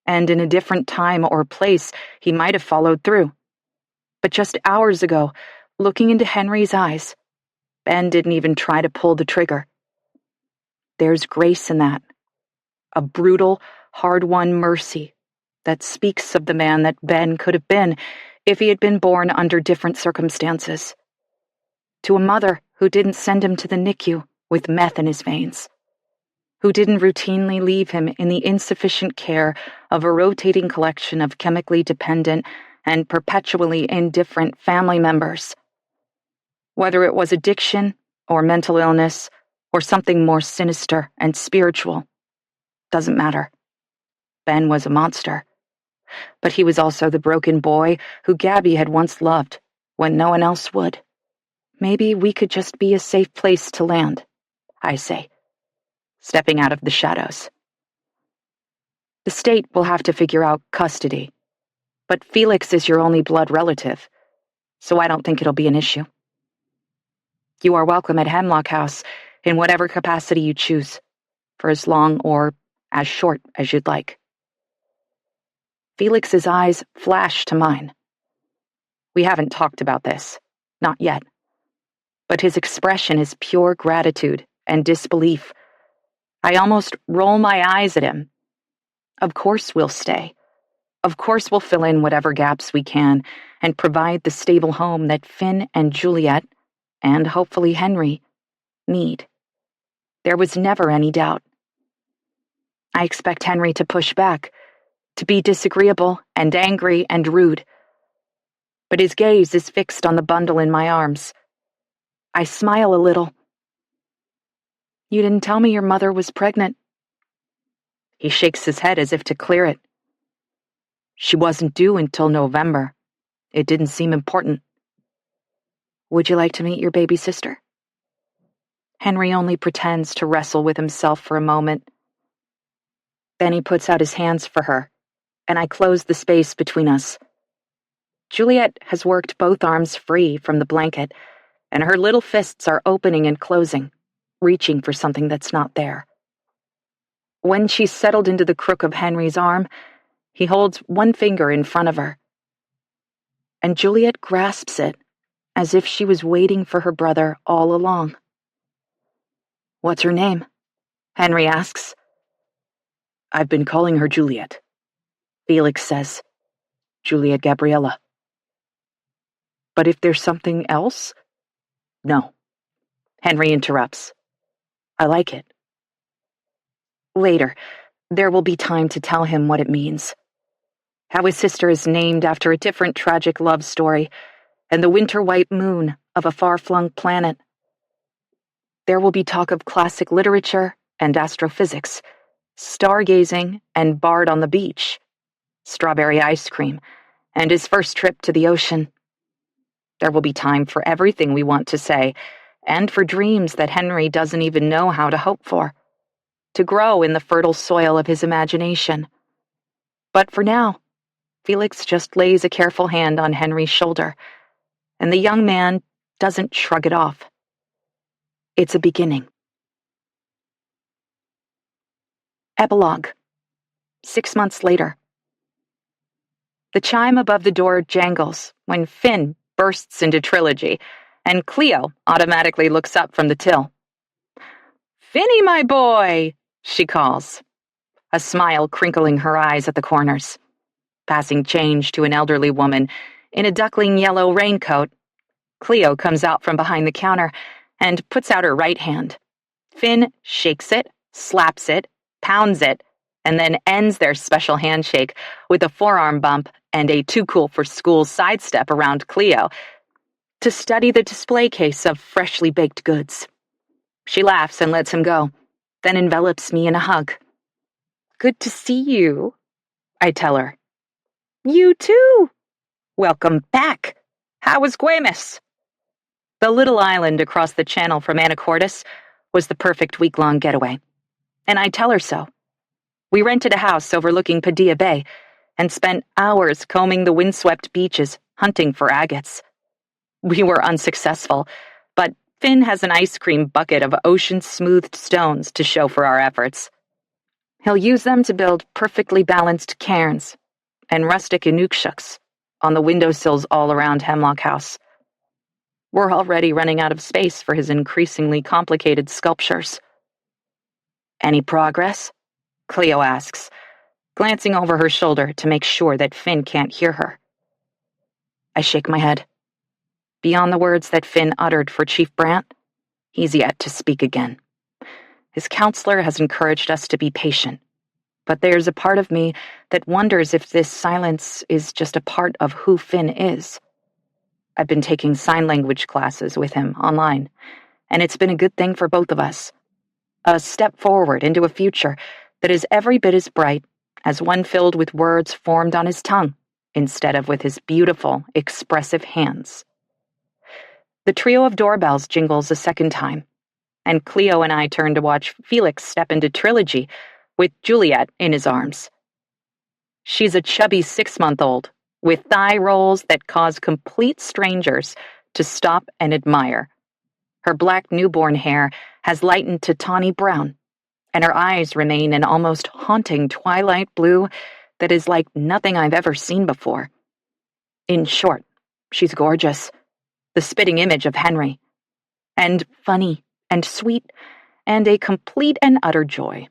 and in a different time or place he might have followed through. But just hours ago, looking into Henry's eyes, Ben didn't even try to pull the trigger. There's grace in that, a brutal, hard-won mercy that speaks of the man that Ben could have been if he had been born under different circumstances. To a mother who didn't send him to the NICU with meth in his veins, who didn't routinely leave him in the insufficient care of a rotating collection of chemically dependent and perpetually indifferent family members. Whether it was addiction or mental illness or something more sinister and spiritual, doesn't matter. Ben was a monster. But he was also the broken boy who Gabby had once loved when no one else would. Maybe we could just be a safe place to land, I say, stepping out of the shadows. The state will have to figure out custody, but Felix is your only blood relative, so I don't think it'll be an issue. You are welcome at Hemlock House in whatever capacity you choose, for as long or as short as you'd like. Felix's eyes flash to mine. We haven't talked about this, not yet, but his expression is pure gratitude and disbelief. I almost roll my eyes at him. Of course we'll stay. Of course we'll fill in whatever gaps we can and provide the stable home that Finn and Juliet, and hopefully Henry, need. There was never any doubt. I expect Henry to push back, to be disagreeable and angry and rude. But his gaze is fixed on the bundle in my arms. I smile a little. You didn't tell me your mother was pregnant. He shakes his head as if to clear it. She wasn't due until November. It didn't seem important. Would you like to meet your baby sister? Henry only pretends to wrestle with himself for a moment. Then he puts out his hands for her, and I close the space between us. Juliet has worked both arms free from the blanket, and her little fists are opening and closing, reaching for something that's not there. When she's settled into the crook of Henry's arm, he holds one finger in front of her. And Juliet grasps it, as if she was waiting for her brother all along. What's her name? Henry asks. I've been calling her Juliet. Felix says. Juliet Gabriella. But if there's something else? No. Henry interrupts. I like it. Later, there will be time to tell him what it means. how his sister is named after a different tragic love story, and the winter-white moon of a far-flung planet. There will be talk of classic literature and astrophysics, stargazing and Bard on the beach, strawberry ice cream, and his first trip to the ocean. There will be time for everything we want to say, and for dreams that Henry doesn't even know how to hope for, to grow in the fertile soil of his imagination. But for now, Felix just lays a careful hand on Henry's shoulder, and the young man doesn't shrug it off. It's a beginning. Epilogue. 6 months later. The chime above the door jangles when Finn bursts into trilogy, and Cleo automatically looks up from the till. "Finny, my boy," she calls, a smile crinkling her eyes at the corners. Passing change to an elderly woman in a duckling yellow raincoat, Cleo comes out from behind the counter and puts out her right hand. Finn shakes it, slaps it, pounds it, and then ends their special handshake with a forearm bump and a too-cool-for-school sidestep around Cleo to study the display case of freshly baked goods. She laughs and lets him go, then envelops me in a hug. "Good to see you," I tell her. "You too. Welcome back. How was Guaymas?" The little island across the channel from Anacortes was the perfect week-long getaway, and I tell her so. We rented a house overlooking Padilla Bay and spent hours combing the windswept beaches, hunting for agates. We were unsuccessful, but Finn has an ice cream bucket of ocean-smoothed stones to show for our efforts. He'll use them to build perfectly balanced cairns and rustic inukshuks on the windowsills all around Hemlock House. We're already running out of space for his increasingly complicated sculptures. "Any progress?" Cleo asks, glancing over her shoulder to make sure that Finn can't hear her. I shake my head. Beyond the words that Finn uttered for Chief Brant, he's yet to speak again. His counselor has encouraged us to be patient, but there's a part of me that wonders if this silence is just a part of who Finn is. I've been taking sign language classes with him online, and it's been a good thing for both of us. A step forward into a future that is every bit as bright as one filled with words formed on his tongue instead of with his beautiful, expressive hands. The trio of doorbells jingles a second time, and Cleo and I turn to watch Felix step into trilogy with Juliet in his arms. She's a chubby 6-month-old with thigh rolls that cause complete strangers to stop and admire. Her black newborn hair has lightened to tawny brown, and her eyes remain an almost haunting twilight blue that is like nothing I've ever seen before. In short, she's gorgeous, the spitting image of Henry, and funny and sweet, and a complete and utter joy.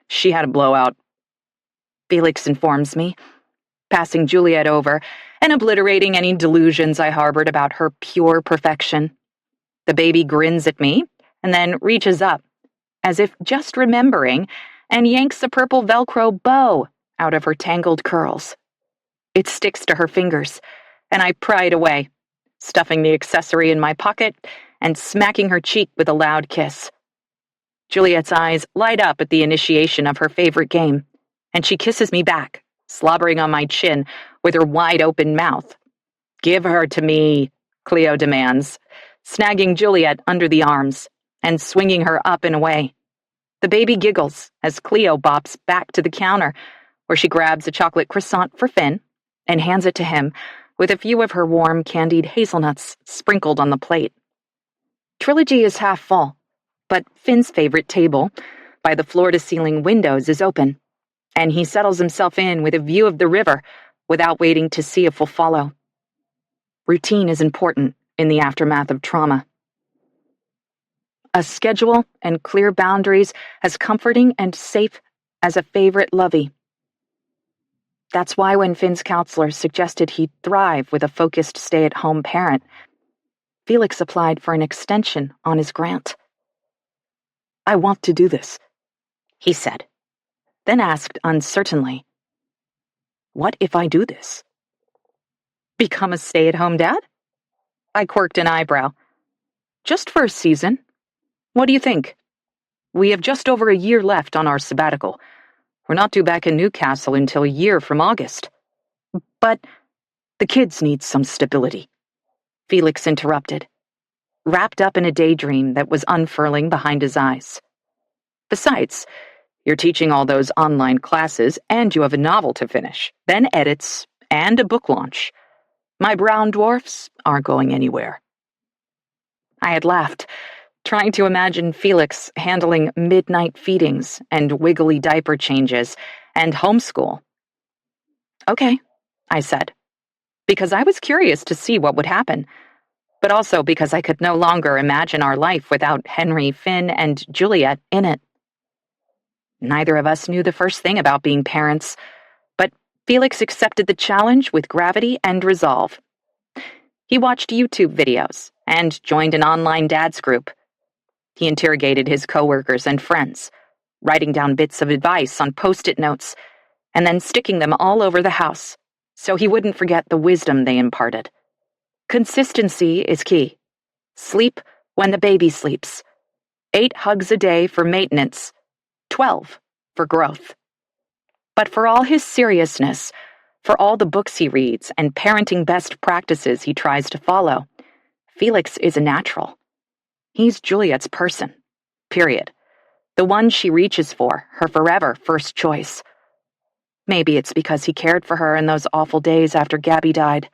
She had a blowout, Felix informs me, passing Juliet over and obliterating any delusions I harbored about her pure perfection. The baby grins at me and then reaches up, as if just remembering, and yanks a purple Velcro bow out of her tangled curls. It sticks to her fingers, and I pry it away, stuffing the accessory in my pocket and smacking her cheek with a loud kiss. Juliet's eyes light up at the initiation of her favorite game, and she kisses me back, slobbering on my chin with her wide-open mouth. "Give her to me," Cleo demands, snagging Juliet under the arms and swinging her up and away. The baby giggles as Cleo bops back to the counter, where she grabs a chocolate croissant for Finn and hands it to him with a few of her warm candied hazelnuts sprinkled on the plate. Trilogy is half full, but Finn's favorite table, by the floor-to-ceiling windows, is open, and he settles himself in with a view of the river without waiting to see if we'll follow. Routine is important in the aftermath of trauma. A schedule and clear boundaries as comforting and safe as a favorite lovey. That's why when Finn's counselor suggested he'd thrive with a focused stay-at-home parent, Felix applied for an extension on his grant. "I want to do this," he said, then asked uncertainly, What if I do this? Become a stay-at-home dad? I quirked an eyebrow. Just for a season. What do you think? We have just over a year left on our sabbatical. We're not due back in Newcastle until a year from August. But the kids need some stability. Felix interrupted, wrapped up in a daydream that was unfurling behind his eyes. Besides, you're teaching all those online classes and you have a novel to finish, then edits, and a book launch. My brown dwarfs aren't going anywhere. I had laughed, trying to imagine Felix handling midnight feedings and wiggly diaper changes and homeschool. Okay, I said, because I was curious to see what would happen, but also because I could no longer imagine our life without Henry, Finn, and Juliet in it. Neither of us knew the first thing about being parents, but Felix accepted the challenge with gravity and resolve. He watched YouTube videos and joined an online dads group. He interrogated his coworkers and friends, writing down bits of advice on Post-it notes, and then sticking them all over the house, so he wouldn't forget the wisdom they imparted. Consistency is key. Sleep when the baby sleeps. 8 hugs a day for maintenance. 12 for growth. But for all his seriousness, for all the books he reads and parenting best practices he tries to follow, Felix is a natural. He's Juliet's person. Period. The one she reaches for, her forever first choice. Maybe it's because he cared for her in those awful days after Gabby died.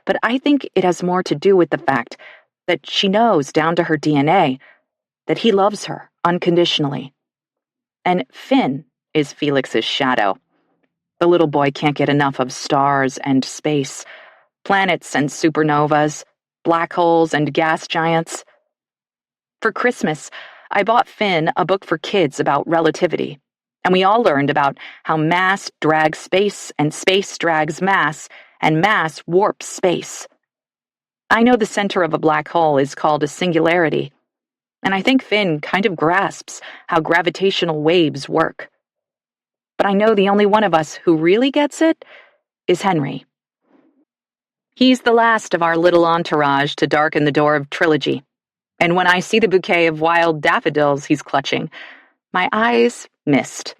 But I think it has more to do with the fact that she knows down to her DNA that he loves her unconditionally. And Finn is Felix's shadow. The little boy can't get enough of stars and space, planets and supernovas, black holes and gas giants. For Christmas, I bought Finn a book for kids about relativity, and we all learned about how mass drags space and space drags mass, and mass warps space. I know the center of a black hole is called a singularity, and I think Finn kind of grasps how gravitational waves work. But I know the only one of us who really gets it is Henry. He's the last of our little entourage to darken the door of trilogy, and when I see the bouquet of wild daffodils he's clutching, my eyes mist.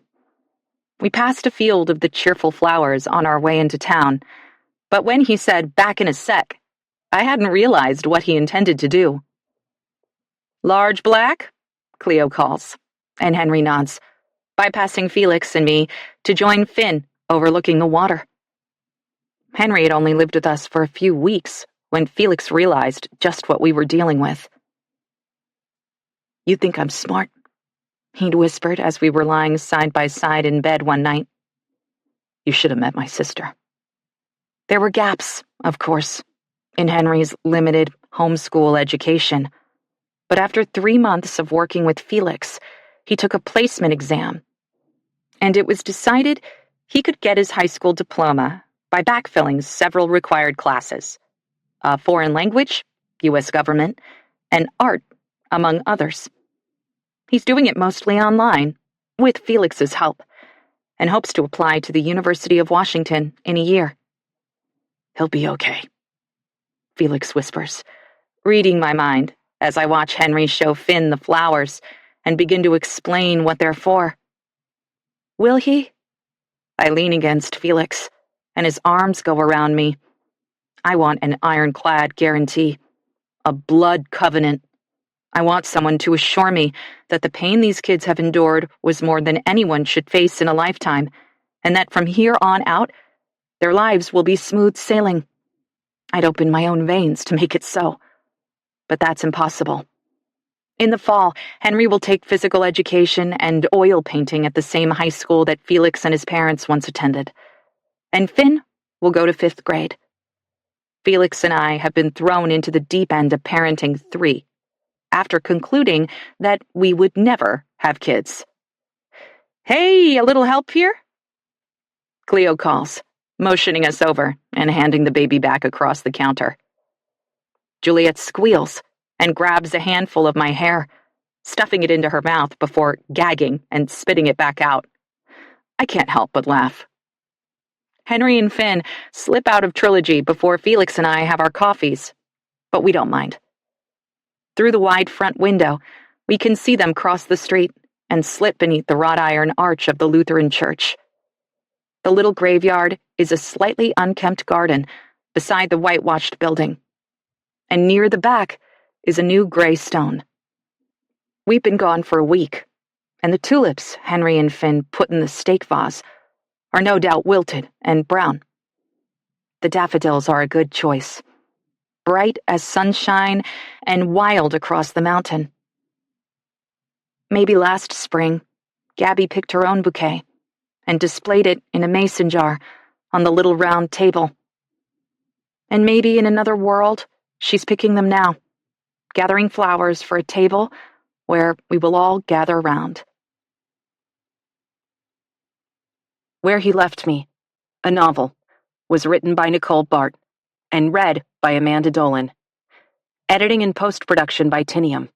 We passed a field of the cheerful flowers on our way into town, but when he said, "Back in a sec," I hadn't realized what he intended to do. "Large black?" Cleo calls, and Henry nods, bypassing Felix and me to join Finn overlooking the water. Henry had only lived with us for a few weeks when Felix realized just what we were dealing with. "You think I'm smart?" he'd whispered as we were lying side by side in bed one night. "You should have met my sister." There were gaps, of course, in Henry's limited homeschool education, but after 3 months of working with Felix, he took a placement exam, and it was decided he could get his high school diploma by backfilling several required classes: foreign language, U.S. government, and art, among others. He's doing it mostly online, with Felix's help, and hopes to apply to the University of Washington in a year. "He'll be okay," Felix whispers, reading my mind as I watch Henry show Finn the flowers and begin to explain what they're for. "Will he?" I lean against Felix, and his arms go around me. I want an ironclad guarantee, a blood covenant. I want someone to assure me that the pain these kids have endured was more than anyone should face in a lifetime, and that from here on out, their lives will be smooth sailing. I'd open my own veins to make it so, but that's impossible. In the fall, Henry will take physical education and oil painting at the same high school that Felix and his parents once attended. And Finn will go to 5th grade. Felix and I have been thrown into the deep end of parenting 3, after concluding that we would never have kids. "Hey, a little help here?" Cleo calls, motioning us over and handing the baby back across the counter. Juliet squeals and grabs a handful of my hair, stuffing it into her mouth before gagging and spitting it back out. I can't help but laugh. Henry and Finn slip out of Trilogy before Felix and I have our coffees, but we don't mind. Through the wide front window, we can see them cross the street and slip beneath the wrought iron arch of the Lutheran church. The little graveyard is a slightly unkempt garden beside the whitewashed building, and near the back is a new gray stone. We've been gone for a week, and the tulips Henry and Finn put in the steak vase are no doubt wilted and brown. The daffodils are a good choice, bright as sunshine and wild across the mountain. Maybe last spring, Gabby picked her own bouquet and displayed it in a mason jar on the little round table. And maybe in another world, she's picking them now, gathering flowers for a table where we will all gather round. Where He Left Me, a novel, was written by Nicole Baart and read by Amanda Dolan. Editing and post-production by Tinium.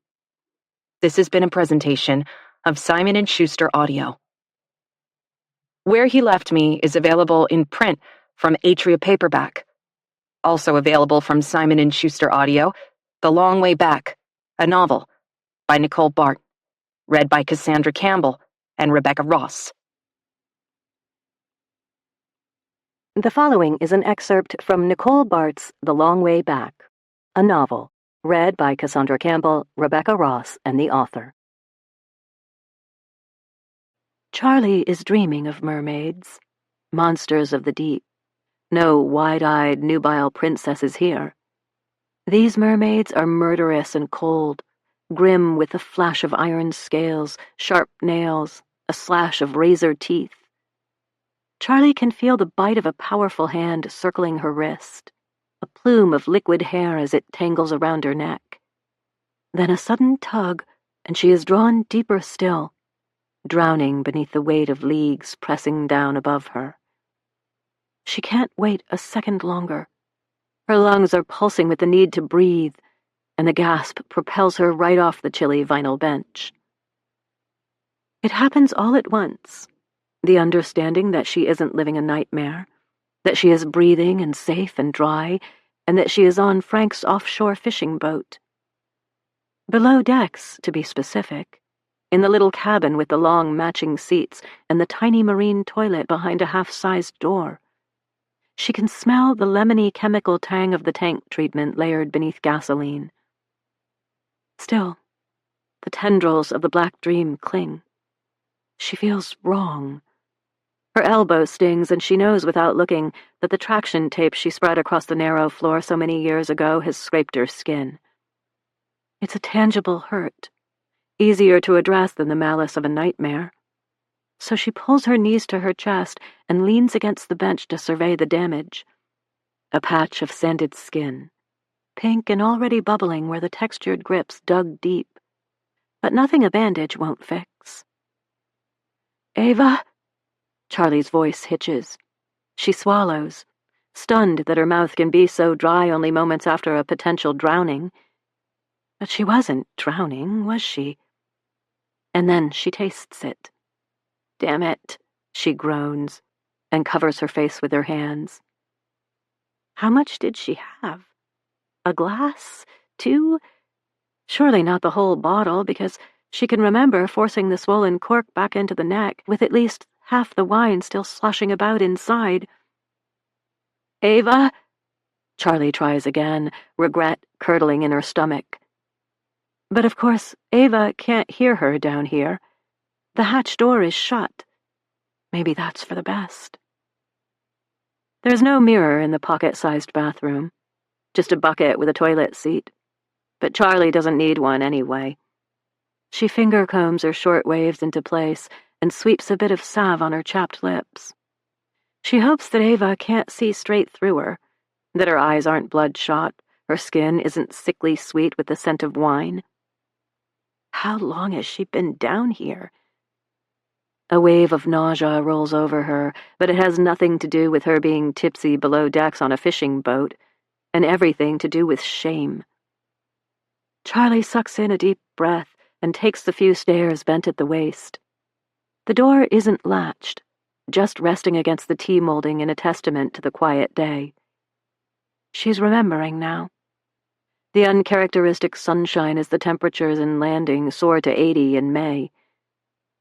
This has been a presentation of Simon & Schuster Audio. Where He Left Me is available in print from Atria Paperback. Also available from Simon & Schuster Audio, The Long Way Back, a novel, by Nicole Baart, read by Cassandra Campbell and Rebecca Ross. The following is an excerpt from Nicole Baart's The Long Way Back, a novel, read by Cassandra Campbell, Rebecca Ross, and the author. Charlie is dreaming of mermaids, monsters of the deep. No wide-eyed, nubile princesses here. These mermaids are murderous and cold, grim with a flash of iron scales, sharp nails, a slash of razor teeth. Charlie can feel the bite of a powerful hand circling her wrist, a plume of liquid hair as it tangles around her neck. Then a sudden tug, and she is drawn deeper still, drowning beneath the weight of leagues pressing down above her. She can't wait a second longer. Her lungs are pulsing with the need to breathe, and the gasp propels her right off the chilly vinyl bench. It happens all at once, the understanding that she isn't living a nightmare, that she is breathing and safe and dry, and that she is on Frank's offshore fishing boat. Below decks, to be specific, in the little cabin with the long matching seats and the tiny marine toilet behind a half-sized door. She can smell the lemony chemical tang of the tank treatment layered beneath gasoline. Still, the tendrils of the black dream cling. She feels wrong. Her elbow stings, and she knows without looking that the traction tape she spread across the narrow floor so many years ago has scraped her skin. It's a tangible hurt, easier to address than the malice of a nightmare. So she pulls her knees to her chest and leans against the bench to survey the damage. A patch of sanded skin, pink and already bubbling where the textured grips dug deep. But nothing a bandage won't fix. "Ava?" Charlie's voice hitches. She swallows, stunned that her mouth can be so dry only moments after a potential drowning. But she wasn't drowning, was she? And then she tastes it. "Damn it," she groans, and covers her face with her hands. How much did she have? A glass? 2? Surely not the whole bottle, because she can remember forcing the swollen cork back into the neck, with at least half the wine still sloshing about inside. "Ava?" Charlie tries again, regret curdling in her stomach. But of course, Ava can't hear her down here. The hatch door is shut. Maybe that's for the best. There's no mirror in the pocket-sized bathroom, just a bucket with a toilet seat. But Charlie doesn't need one anyway. She finger-combs her short waves into place and sweeps a bit of salve on her chapped lips. She hopes that Ava can't see straight through her, that her eyes aren't bloodshot, her skin isn't sickly sweet with the scent of wine. How long has she been down here? A wave of nausea rolls over her, but it has nothing to do with her being tipsy below decks on a fishing boat, and everything to do with shame. Charlie sucks in a deep breath and takes the few stairs bent at the waist. The door isn't latched, just resting against the T-molding in a testament to the quiet day. She's remembering now. The uncharacteristic sunshine as the temperatures in Landing soar to 80 in May.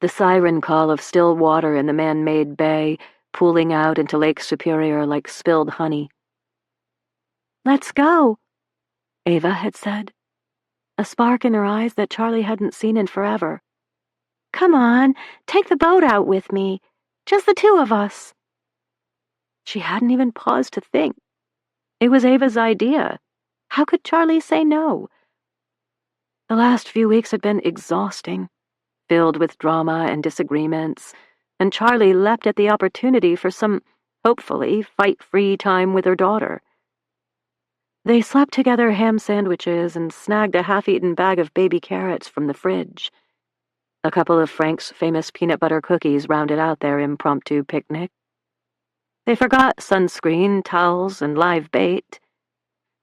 The siren call of still water in the man-made bay, pooling out into Lake Superior like spilled honey. "Let's go," Ava had said, a spark in her eyes that Charlie hadn't seen in forever. "Come on, take the boat out with me. Just the two of us." She hadn't even paused to think. It was Ava's idea. How could Charlie say no? The last few weeks had been exhausting, filled with drama and disagreements, and Charlie leapt at the opportunity for some, hopefully, fight-free time with her daughter. They slapped together ham sandwiches and snagged a half-eaten bag of baby carrots from the fridge. A couple of Frank's famous peanut butter cookies rounded out their impromptu picnic. They forgot sunscreen, towels, and live bait.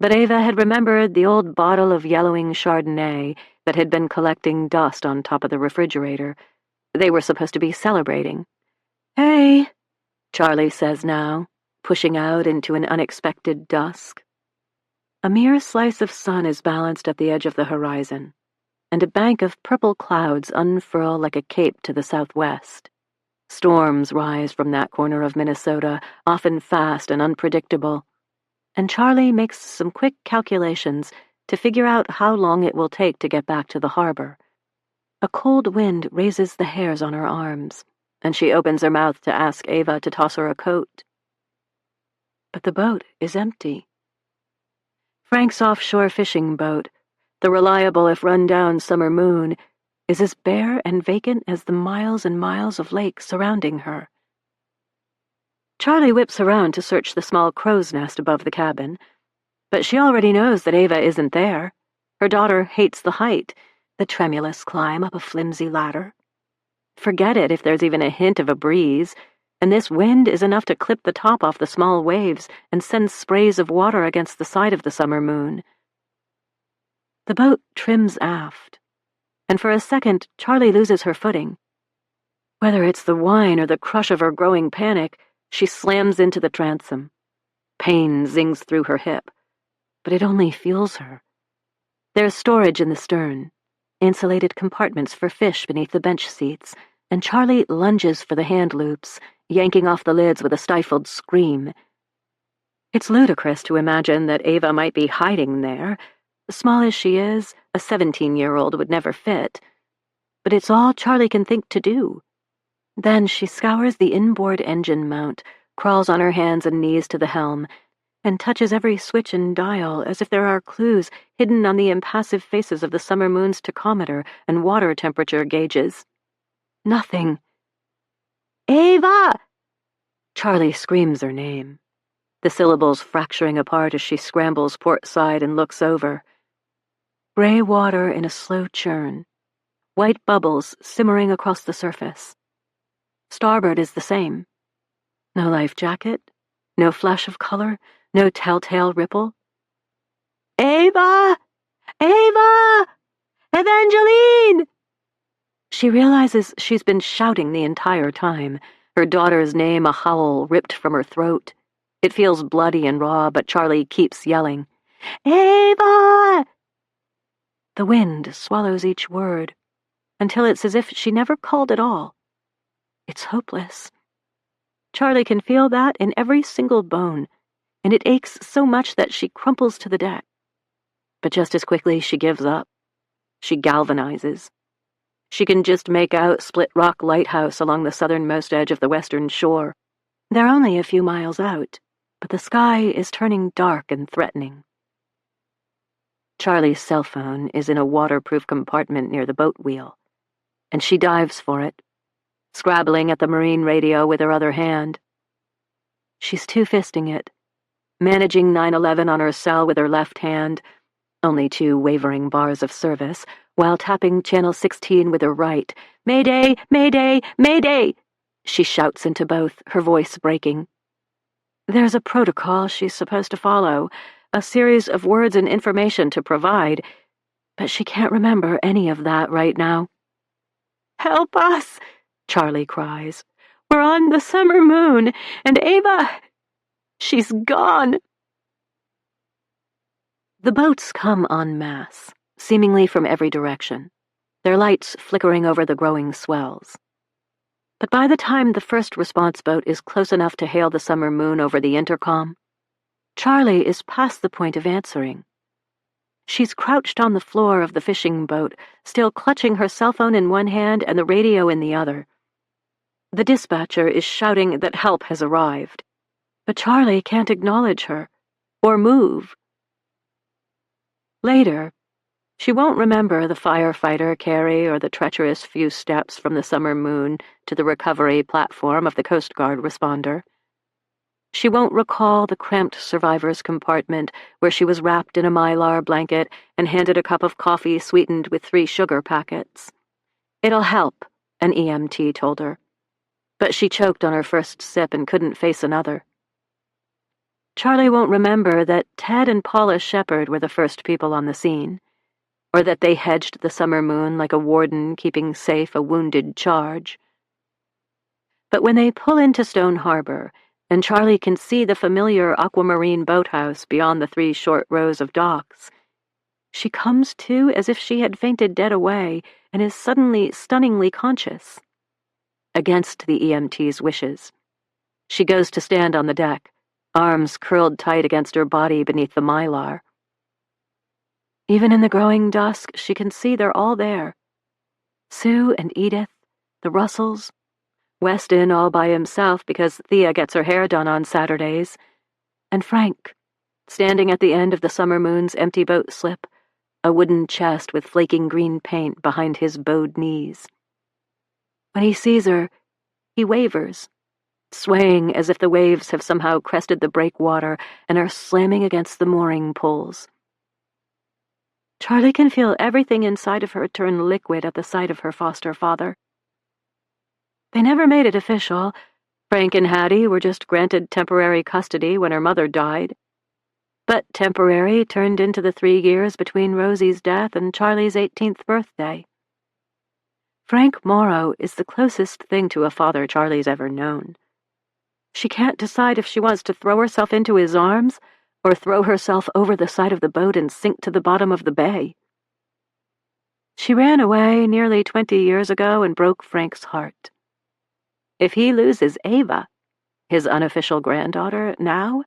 But Ava had remembered the old bottle of yellowing Chardonnay that had been collecting dust on top of the refrigerator. They were supposed to be celebrating. "Hey," Charlie says now, pushing out into an unexpected dusk. A mere slice of sun is balanced at the edge of the horizon, and a bank of purple clouds unfurl like a cape to the southwest. Storms rise from that corner of Minnesota, often fast and unpredictable, and Charlie makes some quick calculations to figure out how long it will take to get back to the harbor. A cold wind raises the hairs on her arms, and she opens her mouth to ask Ava to toss her a coat. But the boat is empty. Frank's offshore fishing boat, the reliable if run-down summer moon, is as bare and vacant as the miles and miles of lake surrounding her. Charlie whips around to search the small crow's nest above the cabin, but she already knows that Ava isn't there. Her daughter hates the height, the tremulous climb up a flimsy ladder. Forget it if there's even a hint of a breeze, and this wind is enough to clip the top off the small waves and send sprays of water against the side of the summer moon. The boat trims aft, and for a second Charlie loses her footing. Whether it's the wine or the crush of her growing panic, she slams into the transom. Pain zings through her hip, but it only fuels her. There's storage in the stern, insulated compartments for fish beneath the bench seats, and Charlie lunges for the hand loops, yanking off the lids with a stifled scream. It's ludicrous to imagine that Ava might be hiding there. Small as she is, a 17-year-old would never fit. But it's all Charlie can think to do. Then she scours the inboard engine mount, crawls on her hands and knees to the helm, and touches every switch and dial as if there are clues hidden on the impassive faces of the summer moon's tachometer and water temperature gauges. Nothing. "Ava!" Charlie screams her name, the syllables fracturing apart as she scrambles port side and looks over. Gray water in a slow churn, white bubbles simmering across the surface. Starboard is the same. No life jacket, no flash of color, no telltale ripple. "Ava! Ava! Evangeline!" She realizes she's been shouting the entire time, her daughter's name a howl ripped from her throat. It feels bloody and raw, but Charlie keeps yelling, "Ava!" The wind swallows each word, until it's as if she never called at all. It's hopeless. Charlie can feel that in every single bone, and it aches so much that she crumples to the deck. But just as quickly she gives up. She galvanizes. She can just make out Split Rock Lighthouse along the southernmost edge of the western shore. They're only a few miles out, but the sky is turning dark and threatening. Charlie's cell phone is in a waterproof compartment near the boat wheel, and she dives for it, scrabbling at the marine radio with her other hand. She's two-fisting it, managing 911 on her cell with her left hand, only 2 wavering bars of service, while tapping channel 16 with her right. "Mayday! Mayday! Mayday!" She shouts into both, her voice breaking. There's a protocol she's supposed to follow, a series of words and information to provide, but she can't remember any of that right now. "Help us!" Charlie cries. We're on the summer moon, and Ava, she's gone." The boats come en masse, seemingly from every direction, their lights flickering over the growing swells. But by the time the first response boat is close enough to hail the summer moon over the intercom, Charlie is past the point of answering. She's crouched on the floor of the fishing boat, still clutching her cell phone in one hand and the radio in the other. The dispatcher is shouting that help has arrived, but Charlie can't acknowledge her or move. Later, she won't remember the firefighter Carrie or the treacherous few steps from the summer moon to the recovery platform of the Coast Guard responder. She won't recall the cramped survivor's compartment where she was wrapped in a mylar blanket and handed a cup of coffee sweetened with 3 sugar packets. "It'll help," an EMT told her. But she choked on her first sip and couldn't face another. Charlie won't remember that Ted and Paula Shepard were the first people on the scene, or that they hedged the summer moon like a warden keeping safe a wounded charge. But when they pull into Stone Harbor, and Charlie can see the familiar aquamarine boathouse beyond the 3 short rows of docks, she comes to as if she had fainted dead away and is suddenly stunningly conscious. Against the EMT's wishes, she goes to stand on the deck, arms curled tight against her body beneath the mylar. Even in the growing dusk, she can see they're all there. Sue and Edith, the Russells, Weston all by himself because Thea gets her hair done on Saturdays, and Frank, standing at the end of the summer moon's empty boat slip, a wooden chest with flaking green paint behind his bowed knees. When he sees her, he wavers, swaying as if the waves have somehow crested the breakwater and are slamming against the mooring poles. Charlie can feel everything inside of her turn liquid at the sight of her foster father. They never made it official. Frank and Hattie were just granted temporary custody when her mother died. But temporary turned into the 3 years between Rosie's death and Charlie's 18th birthday. Frank Morrow is the closest thing to a father Charlie's ever known. She can't decide if she wants to throw herself into his arms or throw herself over the side of the boat and sink to the bottom of the bay. She ran away nearly 20 years ago and broke Frank's heart. If he loses Ava, his unofficial granddaughter, now,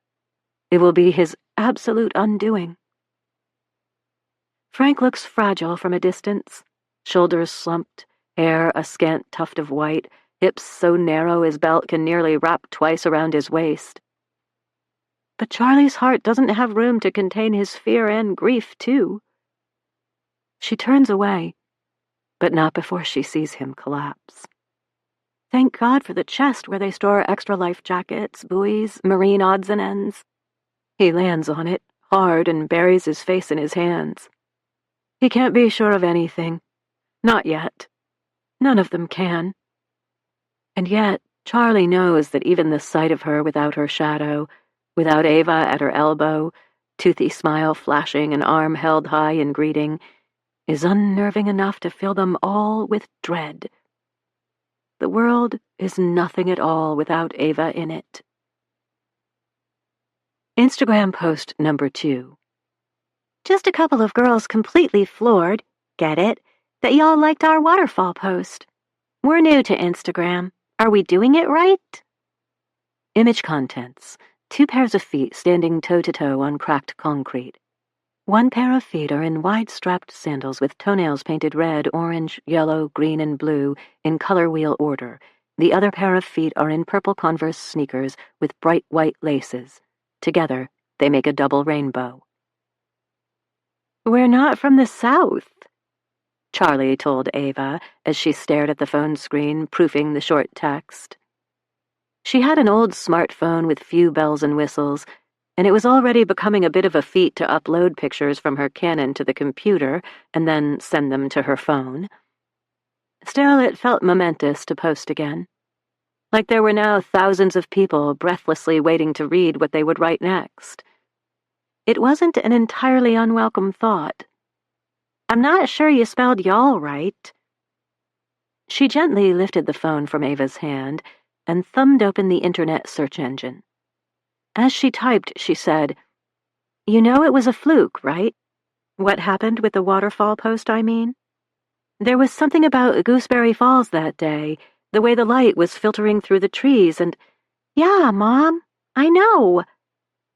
it will be his absolute undoing. Frank looks fragile from a distance, shoulders slumped, hair a scant tuft of white, hips so narrow his belt can nearly wrap twice around his waist. But Charlie's heart doesn't have room to contain his fear and grief, too. She turns away, but not before she sees him collapse. Thank God for the chest where they store extra life jackets, buoys, marine odds and ends. He lands on it, hard, and buries his face in his hands. He can't be sure of anything. Not yet. None of them can. And yet, Charlie knows that even the sight of her without her shadow, without Ava at her elbow, toothy smile flashing and arm held high in greeting, is unnerving enough to fill them all with dread. The world is nothing at all without Ava in it. Instagram post number 2. Just a couple of girls completely floored, get it, that y'all liked our waterfall post. We're new to Instagram. Are we doing it right? Image contents. 2 pairs of feet standing toe-to-toe on cracked concrete. 1 pair of feet are in wide-strapped sandals with toenails painted red, orange, yellow, green, and blue in color wheel order. The other pair of feet are in purple Converse sneakers with bright white laces. Together, they make a double rainbow. We're not from the South, Charlie told Ava as she stared at the phone screen, proofing the short text. She had an old smartphone with few bells and whistles, and it was already becoming a bit of a feat to upload pictures from her Canon to the computer and then send them to her phone. Still, it felt momentous to post again, like there were now thousands of people breathlessly waiting to read what they would write next. It wasn't an entirely unwelcome thought. I'm not sure you spelled y'all right. She gently lifted the phone from Ava's hand, and thumbed open the internet search engine. As she typed, she said, "You know it was a fluke, right? What happened with the waterfall post, I mean? There was something about Gooseberry Falls that day, the way the light was filtering through the trees, and yeah, Mom, I know.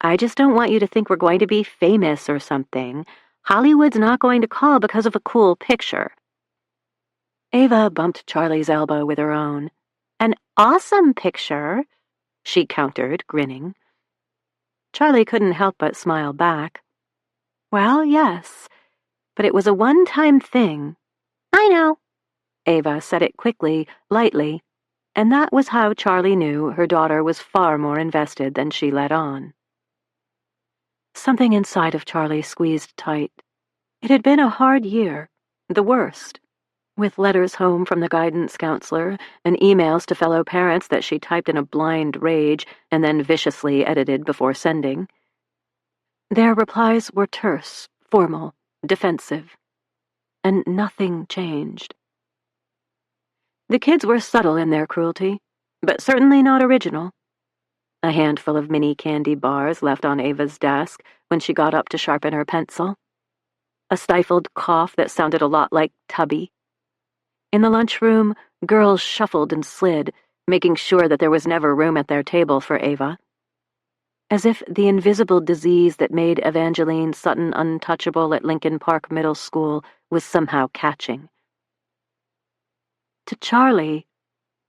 I just don't want you to think we're going to be famous or something. Hollywood's not going to call because of a cool picture." Ava bumped Charlie's elbow with her own. "An awesome picture," she countered, grinning. Charlie couldn't help but smile back. "Well, yes, but it was a one-time thing." "I know." Ava said it quickly, lightly, and that was how Charlie knew her daughter was far more invested than she let on. Something inside of Charlie squeezed tight. It had been a hard year, the worst, with letters home from the guidance counselor and emails to fellow parents that she typed in a blind rage and then viciously edited before sending. Their replies were terse, formal, defensive, and nothing changed. The kids were subtle in their cruelty, but certainly not original. A handful of mini candy bars left on Ava's desk when she got up to sharpen her pencil. A stifled cough that sounded a lot like Tubby. In the lunchroom, girls shuffled and slid, making sure that there was never room at their table for Ava. As if the invisible disease that made Evangeline Sutton untouchable at Lincoln Park Middle School was somehow catching. To Charlie,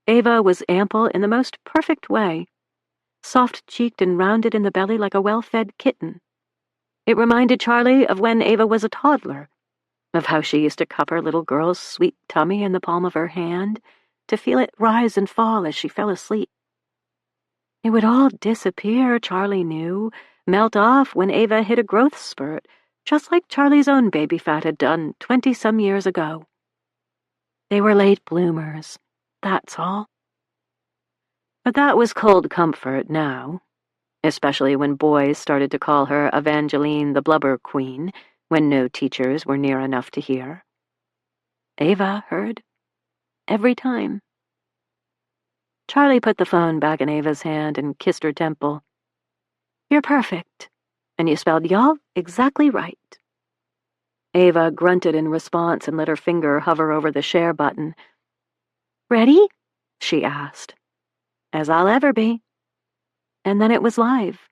Ava was ample in the most perfect way, soft-cheeked and rounded in the belly like a well-fed kitten. It reminded Charlie of when Ava was a toddler, of how she used to cup her little girl's sweet tummy in the palm of her hand, to feel it rise and fall as she fell asleep. It would all disappear, Charlie knew, melt off when Ava hit a growth spurt, just like Charlie's own baby fat had done 20-some years ago. They were late bloomers, that's all. But that was cold comfort now, especially when boys started to call her Evangeline the Blubber Queen when no teachers were near enough to hear. Ava heard. Every time. Charlie put the phone back in Ava's hand and kissed her temple. "You're perfect, and you spelled y'all exactly right." Ava grunted in response and let her finger hover over the share button. "Ready?" she asked. "As I'll ever be." And then it was live.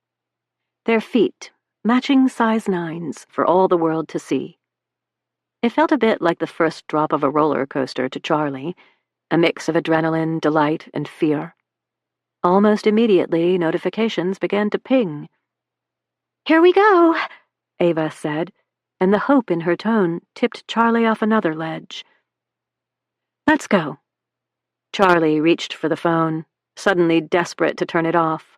Their feet, matching size 9s, for all the world to see. It felt a bit like the first drop of a roller coaster to Charlie, a mix of adrenaline, delight, and fear. Almost immediately, notifications began to ping. "Here we go," Ava said, and the hope in her tone tipped Charlie off another ledge. "Let's go." Charlie reached for the phone, suddenly desperate to turn it off.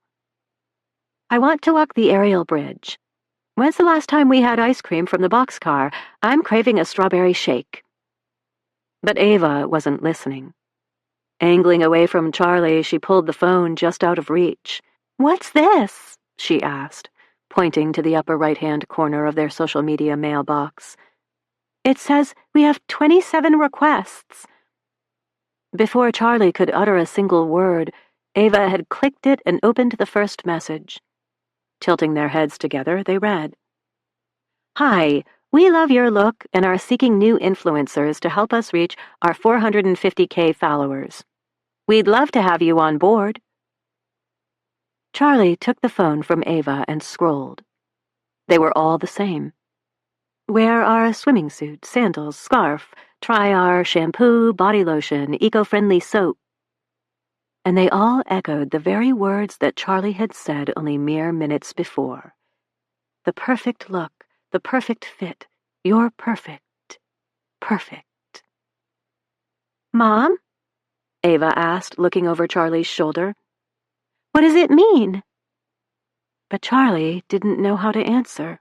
"I want to walk the aerial bridge. When's the last time we had ice cream from the boxcar? I'm craving a strawberry shake." But Ava wasn't listening. Angling away from Charlie, she pulled the phone just out of reach. "What's this?" she asked, pointing to the upper right-hand corner of their social media mailbox. "It says we have 27 requests." Before Charlie could utter a single word, Ava had clicked it and opened the first message. Tilting their heads together, they read, "Hi, we love your look and are seeking new influencers to help us reach our 450K followers. We'd love to have you on board." Charlie took the phone from Ava and scrolled. They were all the same. Wear our swimming suit, sandals, scarf, try our shampoo, body lotion, eco-friendly soap. And they all echoed the very words that Charlie had said only mere minutes before. The perfect look, the perfect fit, you're perfect. Perfect. "Mom?" Ava asked, looking over Charlie's shoulder. "What does it mean?" But Charlie didn't know how to answer.